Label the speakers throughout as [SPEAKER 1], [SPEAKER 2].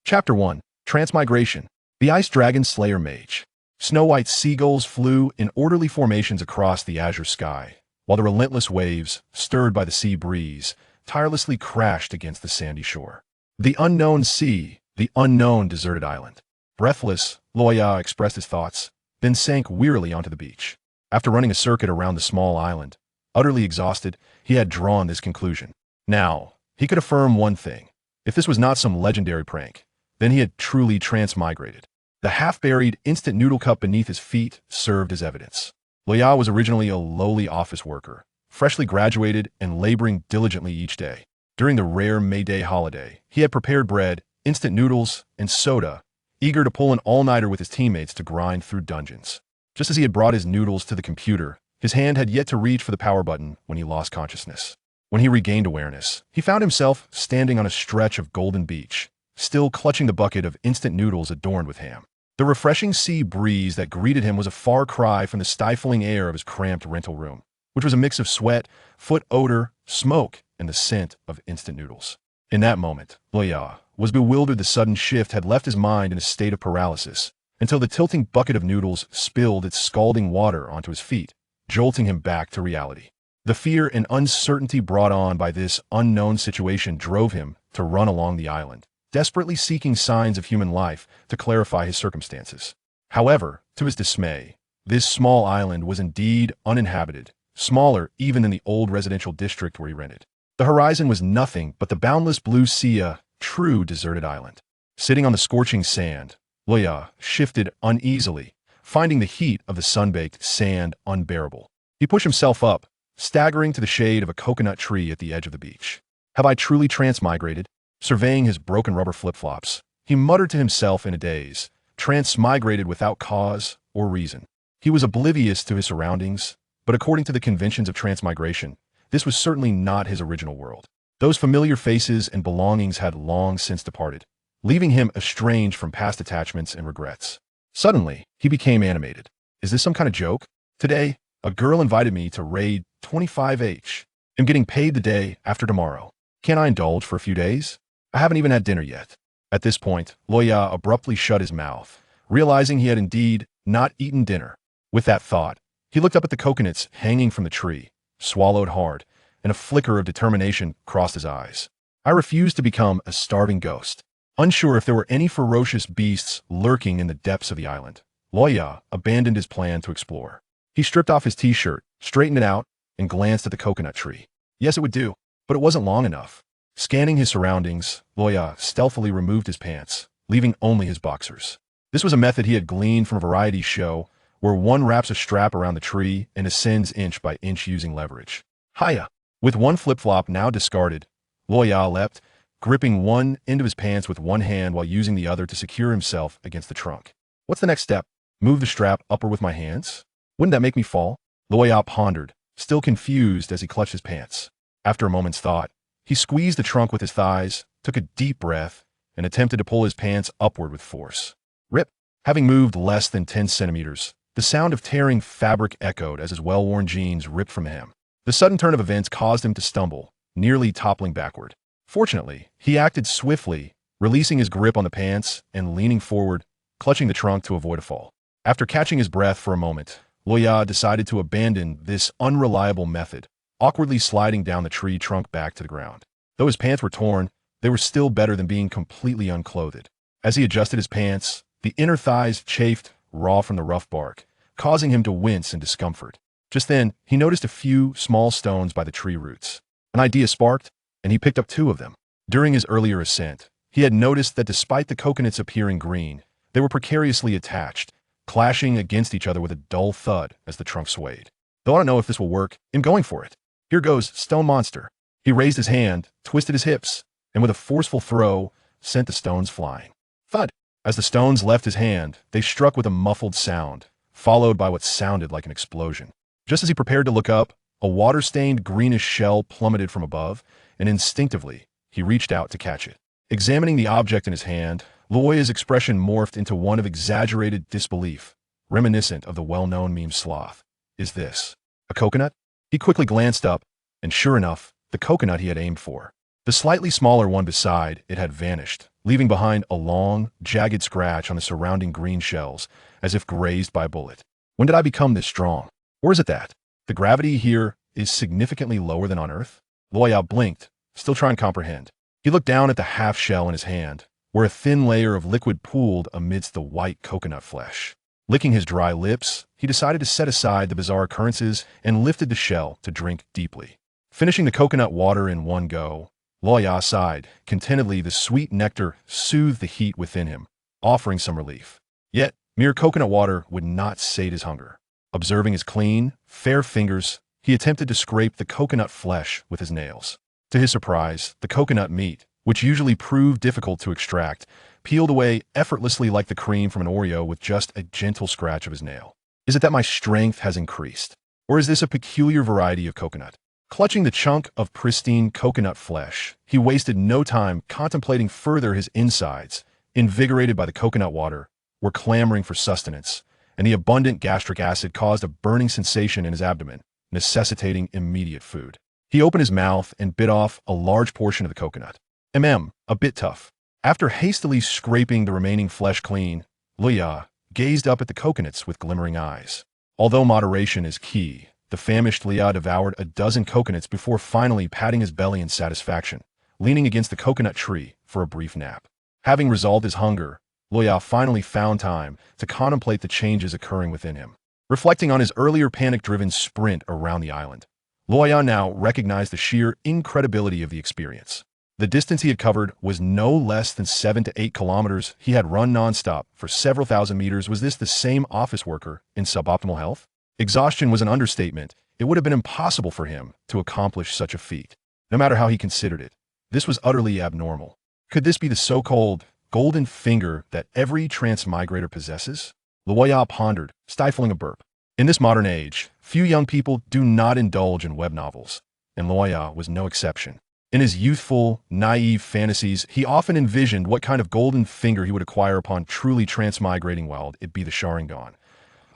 [SPEAKER 1] Chapter 1. Transmigration. The Ice Dragon Slayer Mage. Snow-white seagulls flew in orderly formations across the azure sky, while the relentless waves, stirred by the sea breeze, tirelessly crashed against the sandy shore. The unknown sea, the unknown deserted island. Breathless, Luo Ya expressed his thoughts, then sank wearily onto the beach. After running a circuit around the small island, utterly exhausted, he had drawn this conclusion. Now, he could affirm one thing. If this was not some legendary prank, then he had truly transmigrated. The half-buried instant noodle cup beneath his feet served as evidence. Luo Ya was originally a lowly office worker, freshly graduated and laboring diligently each day. During the rare May Day holiday, he had prepared bread, instant noodles, and soda, eager to pull an all-nighter with his teammates to grind through dungeons. Just as he had brought his noodles to the computer, his hand had yet to reach for the power button when he lost consciousness. When he regained awareness, he found himself standing on a stretch of golden beach, still clutching the bucket of instant noodles adorned with ham. The refreshing sea breeze that greeted him was a far cry from the stifling air of his cramped rental room, which was a mix of sweat, foot odor, smoke, and the scent of instant noodles. In that moment, Luo Ya was bewildered. The sudden shift had left his mind in a state of paralysis, until the tilting bucket of noodles spilled its scalding water onto his feet, jolting him back to reality. The fear and uncertainty brought on by this unknown situation drove him to run along the island, desperately seeking signs of human life to clarify his circumstances. However, to his dismay, this small island was indeed uninhabited, smaller even than the old residential district where he rented. The horizon was nothing but the boundless blue sea, a true deserted island. Sitting on the scorching sand, Luo Ya shifted uneasily, finding the heat of the sun-baked sand unbearable. He pushed himself up, staggering to the shade of a coconut tree at the edge of the beach. Have I truly transmigrated? Surveying his broken rubber flip-flops, he muttered to himself in a daze, transmigrated without cause or reason. He was oblivious to his surroundings, but according to the conventions of transmigration, this was certainly not his original world. Those familiar faces and belongings had long since departed, leaving him estranged from past attachments and regrets. Suddenly, he became animated. Is this some kind of joke? Today, a girl invited me to raid 25H. I'm getting paid the day after tomorrow. Can't I indulge for a few days? I haven't even had dinner yet. At this point, Luo Ya abruptly shut his mouth, realizing he had indeed not eaten dinner. With that thought, he looked up at the coconuts hanging from the tree, swallowed hard, and a flicker of determination crossed his eyes. I refused to become a starving ghost. Unsure if there were any ferocious beasts lurking in the depths of the island, Luo Ya abandoned his plan to explore. He stripped off his t-shirt, straightened it out, and glanced at the coconut tree. Yes, it would do, but it wasn't long enough. Scanning his surroundings, Luo Ya stealthily removed his pants, leaving only his boxers. This was a method he had gleaned from a variety show where one wraps a strap around the tree and ascends inch by inch using leverage. Hiya! With one flip-flop now discarded, Luo Ya leapt, gripping one end of his pants with one hand while using the other to secure himself against the trunk. What's the next step? Move the strap upward with my hands? Wouldn't that make me fall? Luo Ya pondered, still confused as he clutched his pants. After a moment's thought, he squeezed the trunk with his thighs, took a deep breath, and attempted to pull his pants upward with force. Rip! Having moved less than 10 centimeters, the sound of tearing fabric echoed as his well-worn jeans ripped from him. The sudden turn of events caused him to stumble, nearly toppling backward. Fortunately, he acted swiftly, releasing his grip on the pants and leaning forward, clutching the trunk to avoid a fall. After catching his breath for a moment, Luo Ya decided to abandon this unreliable method, awkwardly sliding down the tree trunk back to the ground. Though his pants were torn, they were still better than being completely unclothed. As he adjusted his pants, the inner thighs chafed, raw from the rough bark, causing him to wince in discomfort. Just then, he noticed a few small stones by the tree roots. An idea sparked, and he picked up 2 of them. During his earlier ascent, he had noticed that despite the coconuts appearing green, they were precariously attached, clashing against each other with a dull thud as the trunk swayed. Though I don't know if this will work, I'm going for it. Here goes, stone monster. He raised his hand, twisted his hips, and with a forceful throw, sent the stones flying. Thud! As the stones left his hand, they struck with a muffled sound, followed by what sounded like an explosion. Just as he prepared to look up, a water-stained greenish shell plummeted from above, and instinctively, he reached out to catch it. Examining the object in his hand, Luo Ya's expression morphed into one of exaggerated disbelief, reminiscent of the well-known meme sloth. Is this a coconut? He quickly glanced up, and sure enough, the coconut he had aimed for. The slightly smaller one beside it had vanished, leaving behind a long, jagged scratch on the surrounding green shells, as if grazed by a bullet. When did I become this strong? Or is it that the gravity here is significantly lower than on Earth? Luo Ya blinked, still trying to comprehend. He looked down at the half shell in his hand, where a thin layer of liquid pooled amidst the white coconut flesh. Licking his dry lips, he decided to set aside the bizarre occurrences and lifted the shell to drink deeply. Finishing the coconut water in one go, Luo Ya sighed. Contentedly, the sweet nectar soothed the heat within him, offering some relief. Yet, mere coconut water would not sate his hunger. Observing his clean, fair fingers, he attempted to scrape the coconut flesh with his nails. To his surprise, the coconut meat, which usually proved difficult to extract, peeled away effortlessly like the cream from an Oreo with just a gentle scratch of his nail. Is it that my strength has increased? Or is this a peculiar variety of coconut? Clutching the chunk of pristine coconut flesh, he wasted no time contemplating further. His insides, invigorated by the coconut water, were clamoring for sustenance, and the abundant gastric acid caused a burning sensation in his abdomen, necessitating immediate food. He opened his mouth and bit off a large portion of the coconut. A bit tough. After hastily scraping the remaining flesh clean, Luo Ya gazed up at the coconuts with glimmering eyes. Although moderation is key, the famished Luo Ya devoured a dozen coconuts before finally patting his belly in satisfaction, leaning against the coconut tree for a brief nap. Having resolved his hunger, Luo Ya finally found time to contemplate the changes occurring within him. Reflecting on his earlier panic-driven sprint around the island, Luo Ya now recognized the sheer incredibility of the experience. The distance he had covered was no less than 7 to 8 kilometers. He had run nonstop for several thousand meters. Was this the same office worker in suboptimal health? Exhaustion was an understatement. It would have been impossible for him to accomplish such a feat. No matter how he considered it, this was utterly abnormal. Could this be the so-called golden finger that every transmigrator possesses? Luo Ya pondered, stifling a burp. In this modern age, few young people do not indulge in web novels, and Luo Ya was no exception. In his youthful, naive fantasies, he often envisioned what kind of golden finger he would acquire upon truly transmigrating, wild it be the Sharingan,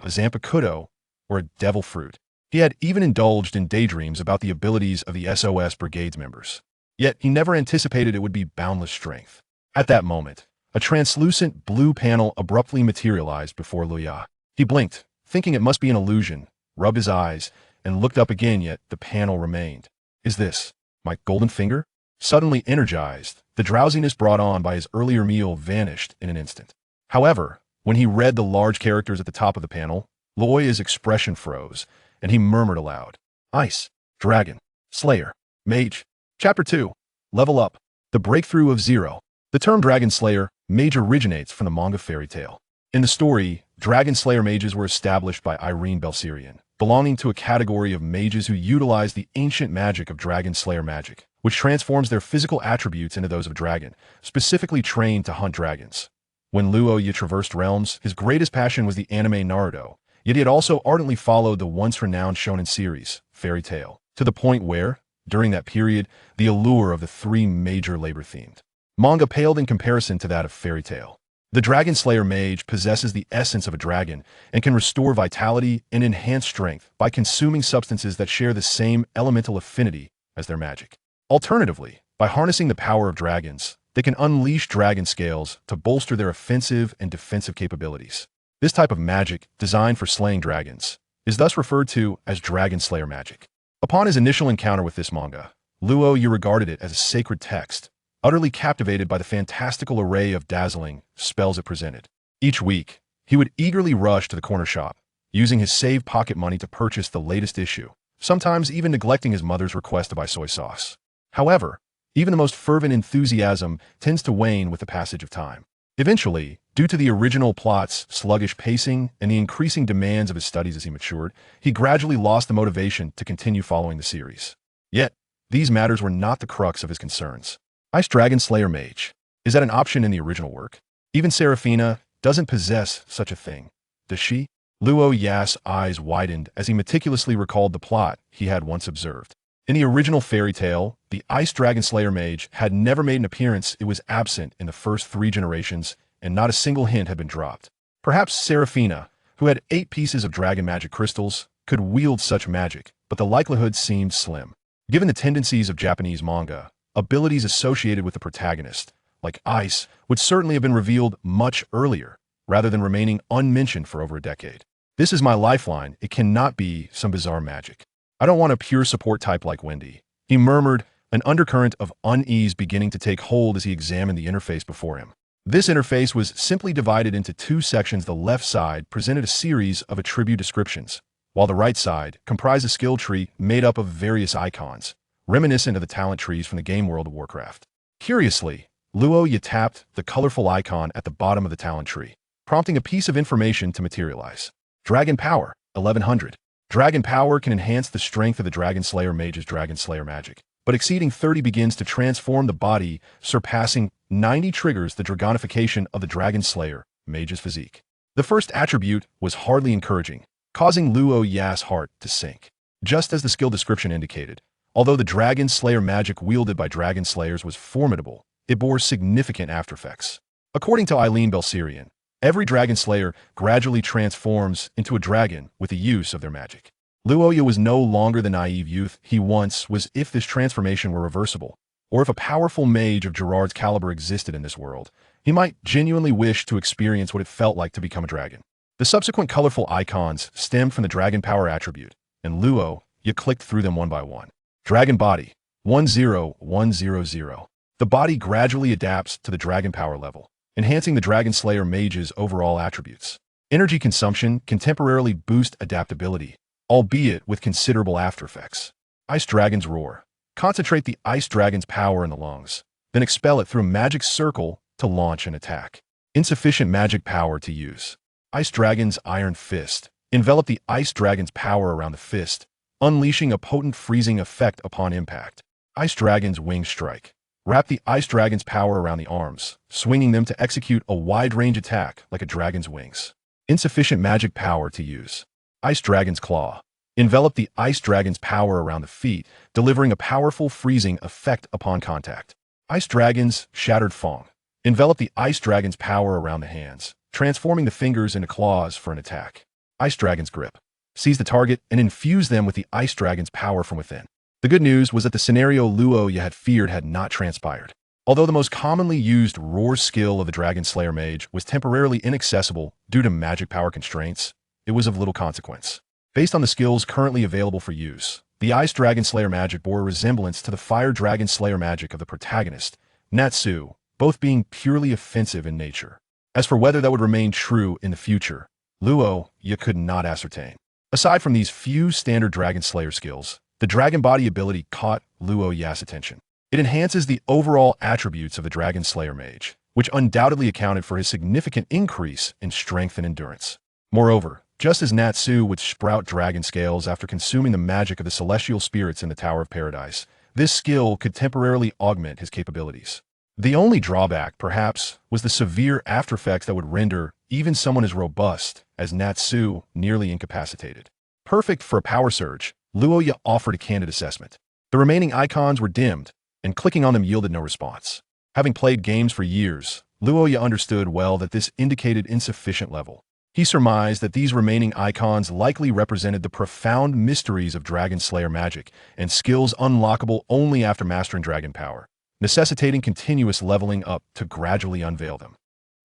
[SPEAKER 1] a Zanpakuto, or a devil fruit. He had even indulged in daydreams about the abilities of the SOS Brigade's members. Yet he never anticipated it would be boundless strength. At that moment, a translucent blue panel abruptly materialized before Luo Ya. He blinked, thinking it must be an illusion, rubbed his eyes, and looked up again, yet the panel remained. Is this my golden finger? Suddenly energized, the drowsiness brought on by his earlier meal vanished in an instant. However, when he read the large characters at the top of the panel, Luo Ya's expression froze, and he murmured aloud, Ice Dragon Slayer Mage. Chapter 2. Level Up. The Breakthrough of Zero. The term Dragon Slayer Mage originates from the manga fairy tale. In the story, Dragon Slayer mages were established by Irene Belserian, belonging to a category of mages who utilize the ancient magic of Dragon Slayer magic, which transforms their physical attributes into those of a dragon, specifically trained to hunt dragons. When Luo Ya traversed realms, his greatest passion was the anime Naruto, yet he had also ardently followed the once-renowned shonen series, Fairy Tail, to the point where, during that period, the allure of the three major labor-themed manga paled in comparison to that of Fairy Tail. The Dragon Slayer Mage possesses the essence of a dragon and can restore vitality and enhance strength by consuming substances that share the same elemental affinity as their magic. Alternatively, by harnessing the power of dragons, they can unleash dragon scales to bolster their offensive and defensive capabilities. This type of magic, designed for slaying dragons, is thus referred to as Dragon Slayer magic. Upon his initial encounter with this manga, Luo Ya regarded it as a sacred text, utterly captivated by the fantastical array of dazzling spells it presented. Each week, he would eagerly rush to the corner shop, using his saved pocket money to purchase the latest issue, sometimes even neglecting his mother's request to buy soy sauce. However, even the most fervent enthusiasm tends to wane with the passage of time. Eventually, due to the original plot's sluggish pacing and the increasing demands of his studies as he matured, he gradually lost the motivation to continue following the series. Yet, these matters were not the crux of his concerns. Ice Dragon Slayer Mage. Is that an option in the original work? Even Seraphina doesn't possess such a thing, does she? Luo Ya's eyes widened as he meticulously recalled the plot he had once observed. In the original fairy tale, the Ice Dragon Slayer Mage had never made an appearance. It was absent in the first 3 generations, and not a single hint had been dropped. Perhaps Seraphina, who had 8 pieces of dragon magic crystals, could wield such magic, but the likelihood seemed slim. Given the tendencies of Japanese manga, abilities associated with the protagonist like ice, would certainly have been revealed much earlier, rather than remaining unmentioned for over a decade. This is my lifeline. It cannot be some bizarre magic. I don't want a pure support type like Wendy, he murmured, an undercurrent of unease beginning to take hold as he examined the interface before him. This interface was simply divided into two sections. The left side presented a series of attribute descriptions, while the right side comprised a skill tree made up of various icons, reminiscent of the talent trees from the game world of Warcraft. Curiously, Luo Ya tapped the colorful icon at the bottom of the talent tree, prompting a piece of information to materialize. Dragon Power, 1100. Dragon Power can enhance the strength of the Dragon Slayer Mage's Dragon Slayer Magic, but exceeding 30 begins to transform the body, surpassing 90 triggers the dragonification of the Dragon Slayer Mage's physique. The first attribute was hardly encouraging, causing Luo Ya's heart to sink. Just as the skill description indicated, although the Dragon Slayer magic wielded by Dragon Slayers was formidable, it bore significant aftereffects. According to Eileen Belserian, every Dragon Slayer gradually transforms into a dragon with the use of their magic. Luo Ya was no longer the naive youth he once was. If this transformation were reversible, or if a powerful mage of Gerard's caliber existed in this world, he might genuinely wish to experience what it felt like to become a dragon. The subsequent colorful icons stemmed from the Dragon Power attribute, and Luo Ya clicked through them one by one. Dragon Body, 10100. The body gradually adapts to the Dragon Power level, enhancing the Dragon Slayer Mage's overall attributes. Energy consumption can temporarily boost adaptability, albeit with considerable aftereffects. Ice Dragon's Roar. Concentrate the Ice Dragon's power in the lungs, then expel it through a magic circle to launch an attack. Insufficient magic power to use. Ice Dragon's Iron Fist. Envelop the Ice Dragon's power around the fist, unleashing a potent freezing effect upon impact. Ice Dragon's Wing Strike. Wrap the Ice Dragon's power around the arms, swinging them to execute a wide-range attack like a dragon's wings. Insufficient magic power to use. Ice Dragon's Claw. Envelop the Ice Dragon's power around the feet, delivering a powerful freezing effect upon contact. Ice Dragon's Shattered Fang. Envelop the Ice Dragon's power around the hands, transforming the fingers into claws for an attack. Ice Dragon's Grip. Seize the target and infuse them with the Ice Dragon's power from within. The good news was that the scenario Luo Ya had feared had not transpired. Although the most commonly used roar skill of the Dragon Slayer Mage was temporarily inaccessible due to magic power constraints, it was of little consequence. Based on the skills currently available for use, the Ice Dragon Slayer magic bore a resemblance to the Fire Dragon Slayer magic of the protagonist, Natsu, both being purely offensive in nature. As for whether that would remain true in the future, Luo Ya could not ascertain. Aside from these few standard Dragon Slayer skills, the Dragon Body ability caught Luo Ya's attention. It enhances the overall attributes of the Dragon Slayer Mage, which undoubtedly accounted for his significant increase in strength and endurance. Moreover, just as Natsu would sprout dragon scales after consuming the magic of the celestial spirits in the Tower of Paradise, this skill could temporarily augment his capabilities. The only drawback, perhaps, was the severe aftereffects that would render even someone as robust as Natsu nearly incapacitated. Perfect for a power surge, Luo Ya offered a candid assessment. The remaining icons were dimmed, and clicking on them yielded no response. Having played games for years, Luo Ya understood well that this indicated insufficient level. He surmised that these remaining icons likely represented the profound mysteries of Dragon Slayer magic and skills unlockable only after mastering Dragon Power, necessitating continuous leveling up to gradually unveil them.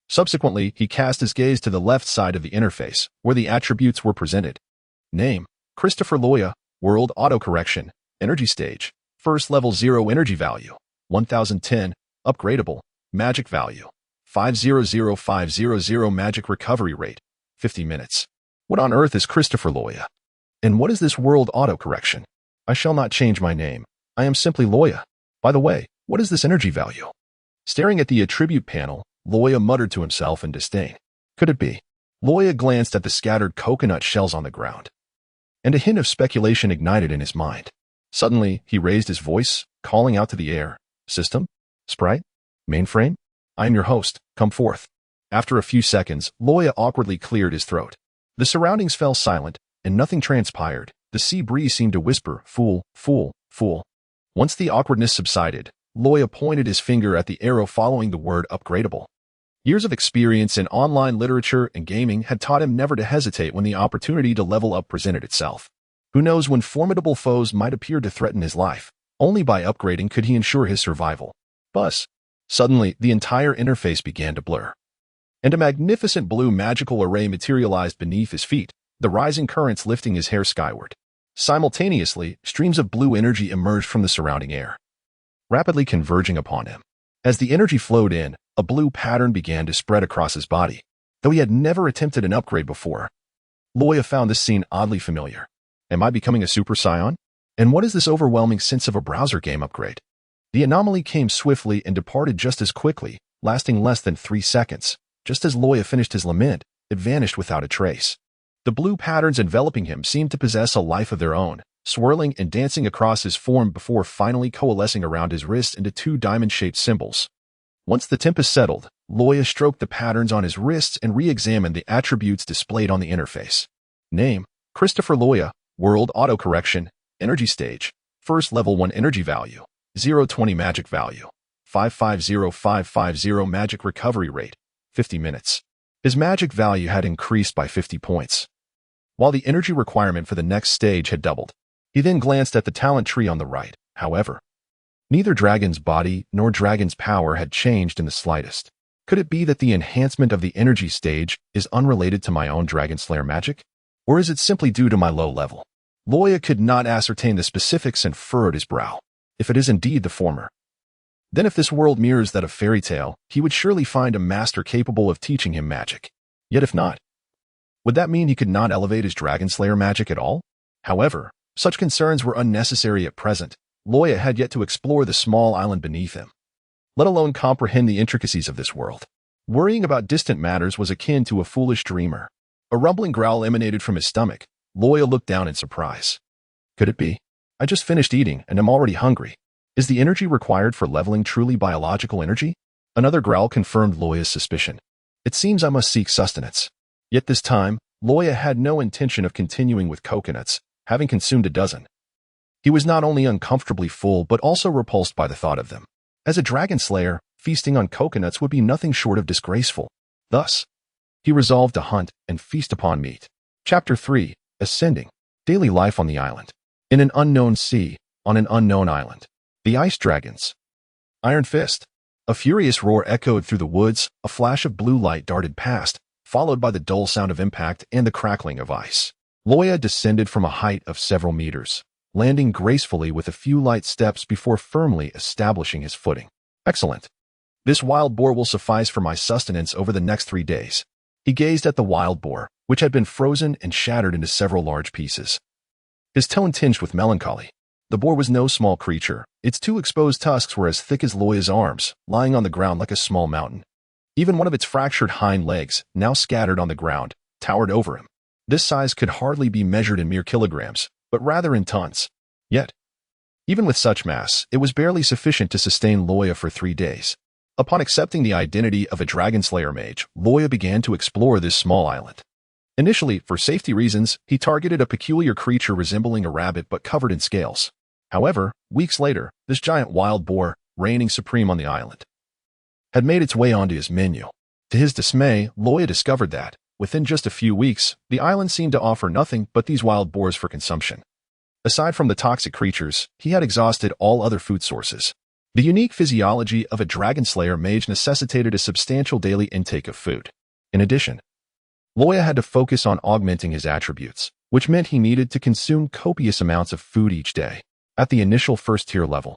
[SPEAKER 1] Subsequently, he cast his gaze to the left side of the interface, where the attributes were presented. Name: Christopher Luo Ya. World Autocorrection. Energy Stage. First level 0 energy value. 1010. Upgradable. Magic value. 500500 magic recovery rate. 50 minutes. What on earth is Christopher Luo Ya? And what is this world autocorrection? I shall not change my name. I am simply Luo Ya. By the way, what is this energy value? Staring at the attribute panel, Luo Ya muttered to himself in disdain. Could it be? Luo Ya glanced at the scattered coconut shells on the ground, and a hint of speculation ignited in his mind. Suddenly, he raised his voice, calling out to the air. System? Sprite? Mainframe? I am your host. Come forth. After a few seconds, Luo Ya awkwardly cleared his throat. The surroundings fell silent, and nothing transpired. The sea breeze seemed to whisper, fool, fool, fool. Once the awkwardness subsided, Luo Ya pointed his finger at the arrow following the word upgradable. Years of experience in online literature and gaming had taught him never to hesitate when the opportunity to level up presented itself. Who knows when formidable foes might appear to threaten his life? Only by upgrading could he ensure his survival. Bus. Suddenly, the entire interface began to blur, and a magnificent blue magical array materialized beneath his feet, the rising currents lifting his hair skyward. Simultaneously, streams of blue energy emerged from the surrounding air, rapidly converging upon him. As the energy flowed in, a blue pattern began to spread across his body. Though he had never attempted an upgrade before, Luo Ya found this scene oddly familiar. Am I becoming a Super Saiyan? And what is this overwhelming sense of a browser game upgrade? The anomaly came swiftly and departed just as quickly, lasting less than 3 seconds. Just as Luo Ya finished his lament, it vanished without a trace. The blue patterns enveloping him seemed to possess a life of their own, swirling and dancing across his form before finally coalescing around his wrists into 2 diamond-shaped symbols. Once the tempest settled, Luo Ya stroked the patterns on his wrists and re-examined the attributes displayed on the interface. Name: Christopher Luo Ya. World Autocorrection. Energy Stage. First Level 1 Energy Value. 020 Magic Value. 550550 Magic Recovery Rate. 50 minutes. His magic value had increased by 50 points, while the energy requirement for the next stage had doubled. He then glanced at the talent tree on the right. However, neither Dragon's body nor Dragon's power had changed in the slightest. Could it be that the enhancement of the energy stage is unrelated to my own Dragon Slayer magic? Or is it simply due to my low level? Luo Ya could not ascertain the specifics and furrowed his brow. If it is indeed the former, then if this world mirrors that of fairy tale, he would surely find a master capable of teaching him magic. Yet if not, would that mean he could not elevate his Dragon Slayer magic at all? However, such concerns were unnecessary at present. Luo Ya had yet to explore the small island beneath him, let alone comprehend the intricacies of this world. Worrying about distant matters was akin to a foolish dreamer. A rumbling growl emanated from his stomach. Luo Ya looked down in surprise. Could it be? I just finished eating and am already hungry. Is the energy required for leveling truly biological energy? Another growl confirmed Luo Ya's suspicion. It seems I must seek sustenance. Yet this time, Luo Ya had no intention of continuing with coconuts, having consumed a dozen. He was not only uncomfortably full but also repulsed by the thought of them. As a dragon slayer, feasting on coconuts would be nothing short of disgraceful. Thus, he resolved to hunt and feast upon meat. Chapter 3. Ascending. Daily life on the island. In an unknown sea, on an unknown island. The Ice Dragons. Iron Fist. A furious roar echoed through the woods, a flash of blue light darted past, followed by the dull sound of impact and the crackling of ice. Luo Ya descended from a height of several meters, landing gracefully with a few light steps before firmly establishing his footing. Excellent. This wild boar will suffice for my sustenance over the next 3 days. He gazed at the wild boar, which had been frozen and shattered into several large pieces, his tone tinged with melancholy. The boar was no small creature. Its 2 exposed tusks were as thick as Luo Ya's arms, lying on the ground like a small mountain. Even one of its fractured hind legs, now scattered on the ground, towered over him. This size could hardly be measured in mere kilograms, but rather in tons. Yet, even with such mass, it was barely sufficient to sustain Luo Ya for 3 days. Upon accepting the identity of a Dragon Slayer Mage, Luo Ya began to explore this small island. Initially, for safety reasons, he targeted a peculiar creature resembling a rabbit but covered in scales. However, weeks later, this giant wild boar, reigning supreme on the island, had made its way onto his menu. To his dismay, Luo Ya discovered that, within just a few weeks, the island seemed to offer nothing but these wild boars for consumption. Aside from the toxic creatures, he had exhausted all other food sources. The unique physiology of a Dragon Slayer Mage necessitated a substantial daily intake of food. In addition, Luo Ya had to focus on augmenting his attributes, which meant he needed to consume copious amounts of food each day. At the initial first-tier level,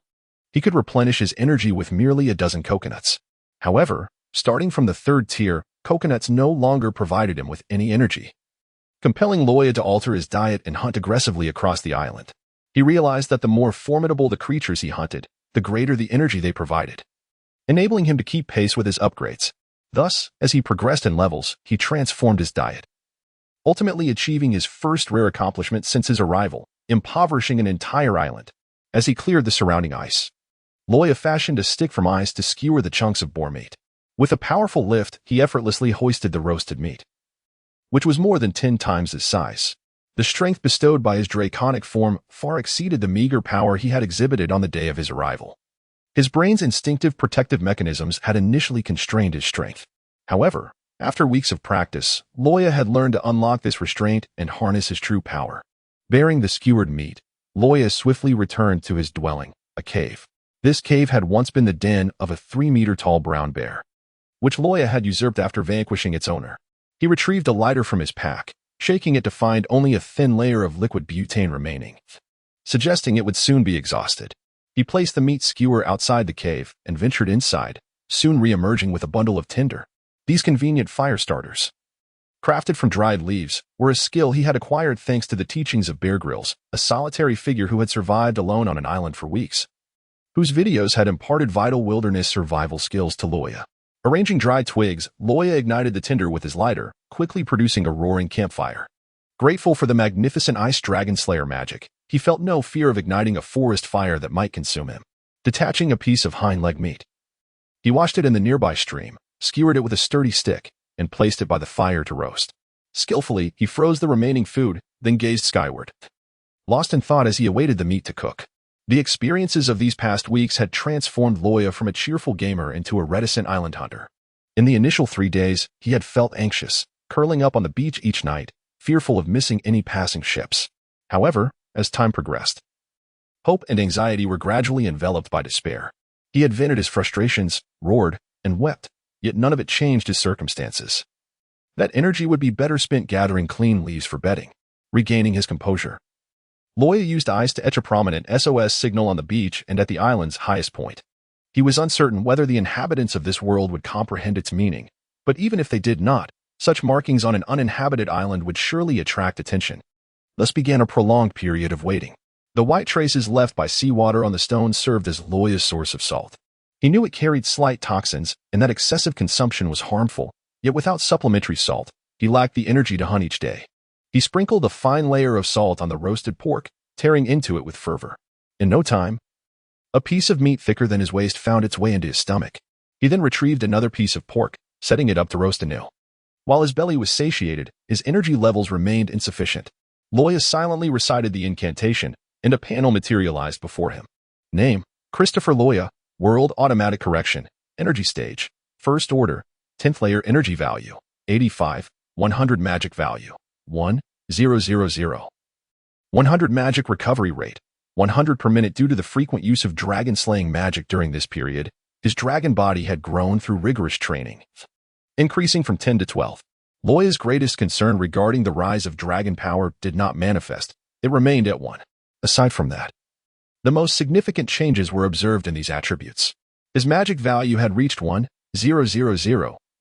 [SPEAKER 1] he could replenish his energy with merely a dozen coconuts. However, starting from the 3rd tier, coconuts no longer provided him with any energy, compelling Luo Ya to alter his diet and hunt aggressively across the island. He realized that the more formidable the creatures he hunted, the greater the energy they provided, enabling him to keep pace with his upgrades. Thus, as he progressed in levels, he transformed his diet, ultimately achieving his first rare accomplishment since his arrival, impoverishing an entire island. As he cleared the surrounding ice, Luo Ya fashioned a stick from ice to skewer the chunks of boar meat. With a powerful lift, he effortlessly hoisted the roasted meat, which was more than 10 times his size. The strength bestowed by his draconic form far exceeded the meager power he had exhibited on the day of his arrival. His brain's instinctive protective mechanisms had initially constrained his strength. However, after weeks of practice, Luo Ya had learned to unlock this restraint and harness his true power. Bearing the skewered meat, Luo Ya swiftly returned to his dwelling, a cave. This cave had once been the den of a 3-meter-tall brown bear, which Luo Ya had usurped after vanquishing its owner. He retrieved a lighter from his pack, shaking it to find only a thin layer of liquid butane remaining, suggesting it would soon be exhausted. He placed the meat skewer outside the cave and ventured inside, soon re-emerging with a bundle of tinder. These convenient fire starters, crafted from dried leaves, were a skill he had acquired thanks to the teachings of Bear Grylls, a solitary figure who had survived alone on an island for weeks, whose videos had imparted vital wilderness survival skills to Luo Ya. Arranging dry twigs, Luo Ya ignited the tinder with his lighter, quickly producing a roaring campfire. Grateful for the magnificent Ice Dragon Slayer magic, he felt no fear of igniting a forest fire that might consume him. Detaching a piece of hind leg meat, he washed it in the nearby stream, skewered it with a sturdy stick, and placed it by the fire to roast. Skillfully, he froze the remaining food, then gazed skyward, lost in thought as he awaited the meat to cook. The experiences of these past weeks had transformed Luo Ya from a cheerful gamer into a reticent island hunter. In the initial 3 days, he had felt anxious, curling up on the beach each night, fearful of missing any passing ships. However, as time progressed, hope and anxiety were gradually enveloped by despair. He had vented his frustrations, roared, and wept, yet none of it changed his circumstances. That energy would be better spent gathering clean leaves for bedding. Regaining his composure, Luo Ya used ice to etch a prominent SOS signal on the beach and at the island's highest point. He was uncertain whether the inhabitants of this world would comprehend its meaning, but even if they did not, such markings on an uninhabited island would surely attract attention. Thus began a prolonged period of waiting. The white traces left by seawater on the stones served as Luo Ya's source of salt. He knew it carried slight toxins and that excessive consumption was harmful, yet without supplementary salt, he lacked the energy to hunt each day. He sprinkled a fine layer of salt on the roasted pork, tearing into it with fervor. In no time, a piece of meat thicker than his waist found its way into his stomach. He then retrieved another piece of pork, setting it up to roast anew. While his belly was satiated, his energy levels remained insufficient. Luo Ya silently recited the incantation, and a panel materialized before him. Name: Christopher Luo Ya. World Automatic Correction. Energy Stage. First Order. 10th Layer Energy Value. 85. 100 Magic Value. 1,000. 100 Magic Recovery Rate. 100 per minute. Due to the frequent use of dragon-slaying magic during this period, his dragon body had grown through rigorous training, increasing from 10 to 12. Luo Ya's greatest concern regarding the rise of dragon power did not manifest. It remained at 1. Aside from that, the most significant changes were observed in these attributes. His magic value had reached 1,000,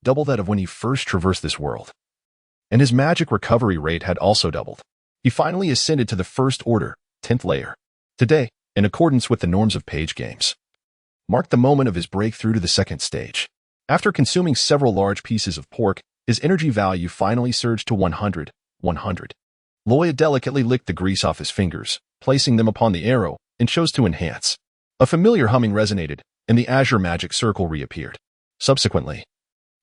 [SPEAKER 1] double that of when he first traversed this world. And his magic recovery rate had also doubled. He finally ascended to the First Order, 10th layer. Today, in accordance with the norms of page games, marked the moment of his breakthrough to the second stage. After consuming several large pieces of pork, his energy value finally surged to 100. Luo Ya delicately licked the grease off his fingers, placing them upon the arrow, and chose to enhance. A familiar humming resonated, and the azure magic circle reappeared. Subsequently,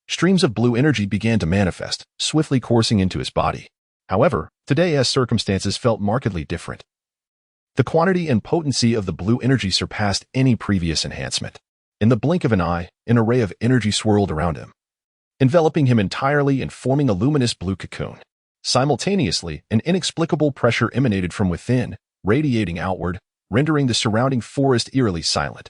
[SPEAKER 1] streams of blue energy began to manifest, swiftly coursing into his body. However, today as circumstances felt markedly different. The quantity and potency of the blue energy surpassed any previous enhancement. In the blink of an eye, an array of energy swirled around him, enveloping him entirely and forming a luminous blue cocoon. Simultaneously, an inexplicable pressure emanated from within, radiating outward, rendering the surrounding forest eerily silent.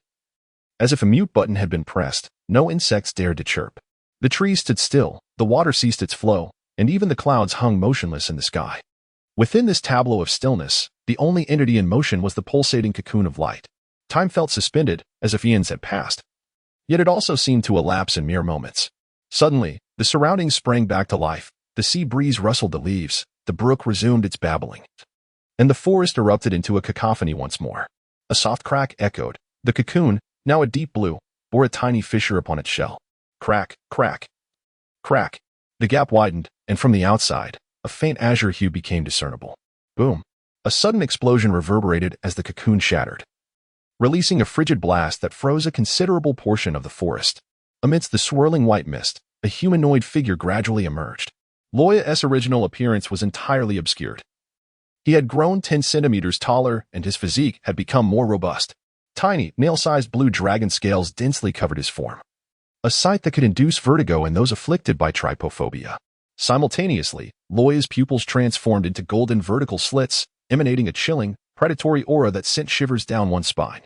[SPEAKER 1] As if a mute button had been pressed, no insects dared to chirp. The trees stood still, the water ceased its flow, and even the clouds hung motionless in the sky. Within this tableau of stillness, the only entity in motion was the pulsating cocoon of light. Time felt suspended, as if eons had passed. Yet it also seemed to elapse in mere moments. Suddenly, the surroundings sprang back to life. The sea breeze rustled the leaves, the brook resumed its babbling, and the forest erupted into a cacophony once more. A soft crack echoed. The cocoon, now a deep blue, bore a tiny fissure upon its shell. Crack, crack, crack. The gap widened, and from the outside, a faint azure hue became discernible. Boom. A sudden explosion reverberated as the cocoon shattered, releasing a frigid blast that froze a considerable portion of the forest. Amidst the swirling white mist, a humanoid figure gradually emerged. Luo Ya's original appearance was entirely obscured. He had grown 10 centimeters taller, and his physique had become more robust. Tiny, nail-sized blue dragon scales densely covered his form, a sight that could induce vertigo in those afflicted by trypophobia. Simultaneously, Luo Ya's pupils transformed into golden vertical slits, emanating a chilling, predatory aura that sent shivers down one's spine.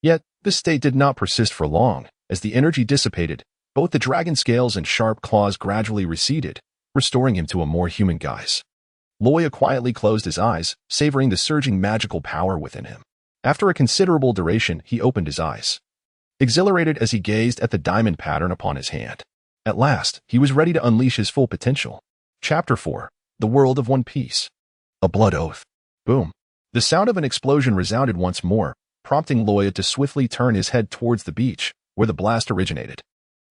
[SPEAKER 1] Yet, This state did not persist for long. As the energy dissipated, both the dragon scales and sharp claws gradually receded, restoring him to a more human guise. Luo Ya quietly closed his eyes, savoring the surging magical power within him. After a considerable duration, he opened his eyes, exhilarated as he gazed at the diamond pattern upon his hand. At last, he was ready to unleash his full potential. Chapter 4. The World of One Piece. A Blood Oath. Boom. The sound of an explosion resounded once more, prompting Luo Ya to swiftly turn his head towards the beach, where the blast originated.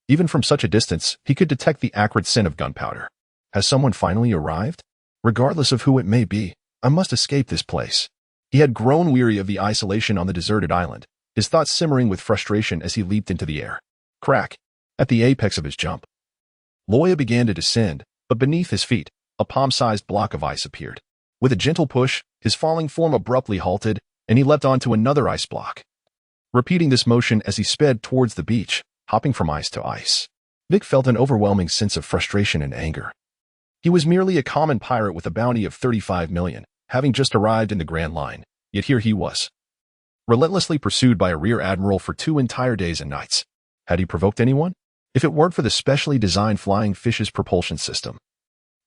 [SPEAKER 1] Even from such a distance, he could detect the acrid scent of gunpowder. Has someone finally arrived? Regardless of who it may be, I must escape this place. He had grown weary of the isolation on the deserted island, his thoughts simmering with frustration as he leaped into the air. Crack! At the apex of his jump, Luo Ya began to descend, but beneath his feet, a palm-sized block of ice appeared. With a gentle push, his falling form abruptly halted, and he leapt onto another ice block, repeating this motion as he sped towards the beach, hopping from ice to ice. Vic felt an overwhelming sense of frustration and anger. He was merely a common pirate with a bounty of 35 million, having just arrived in the Grand Line, yet here he was, relentlessly pursued by a rear admiral for 2 entire days and nights. Had he provoked anyone? If it weren't for the specially designed flying fish's propulsion system,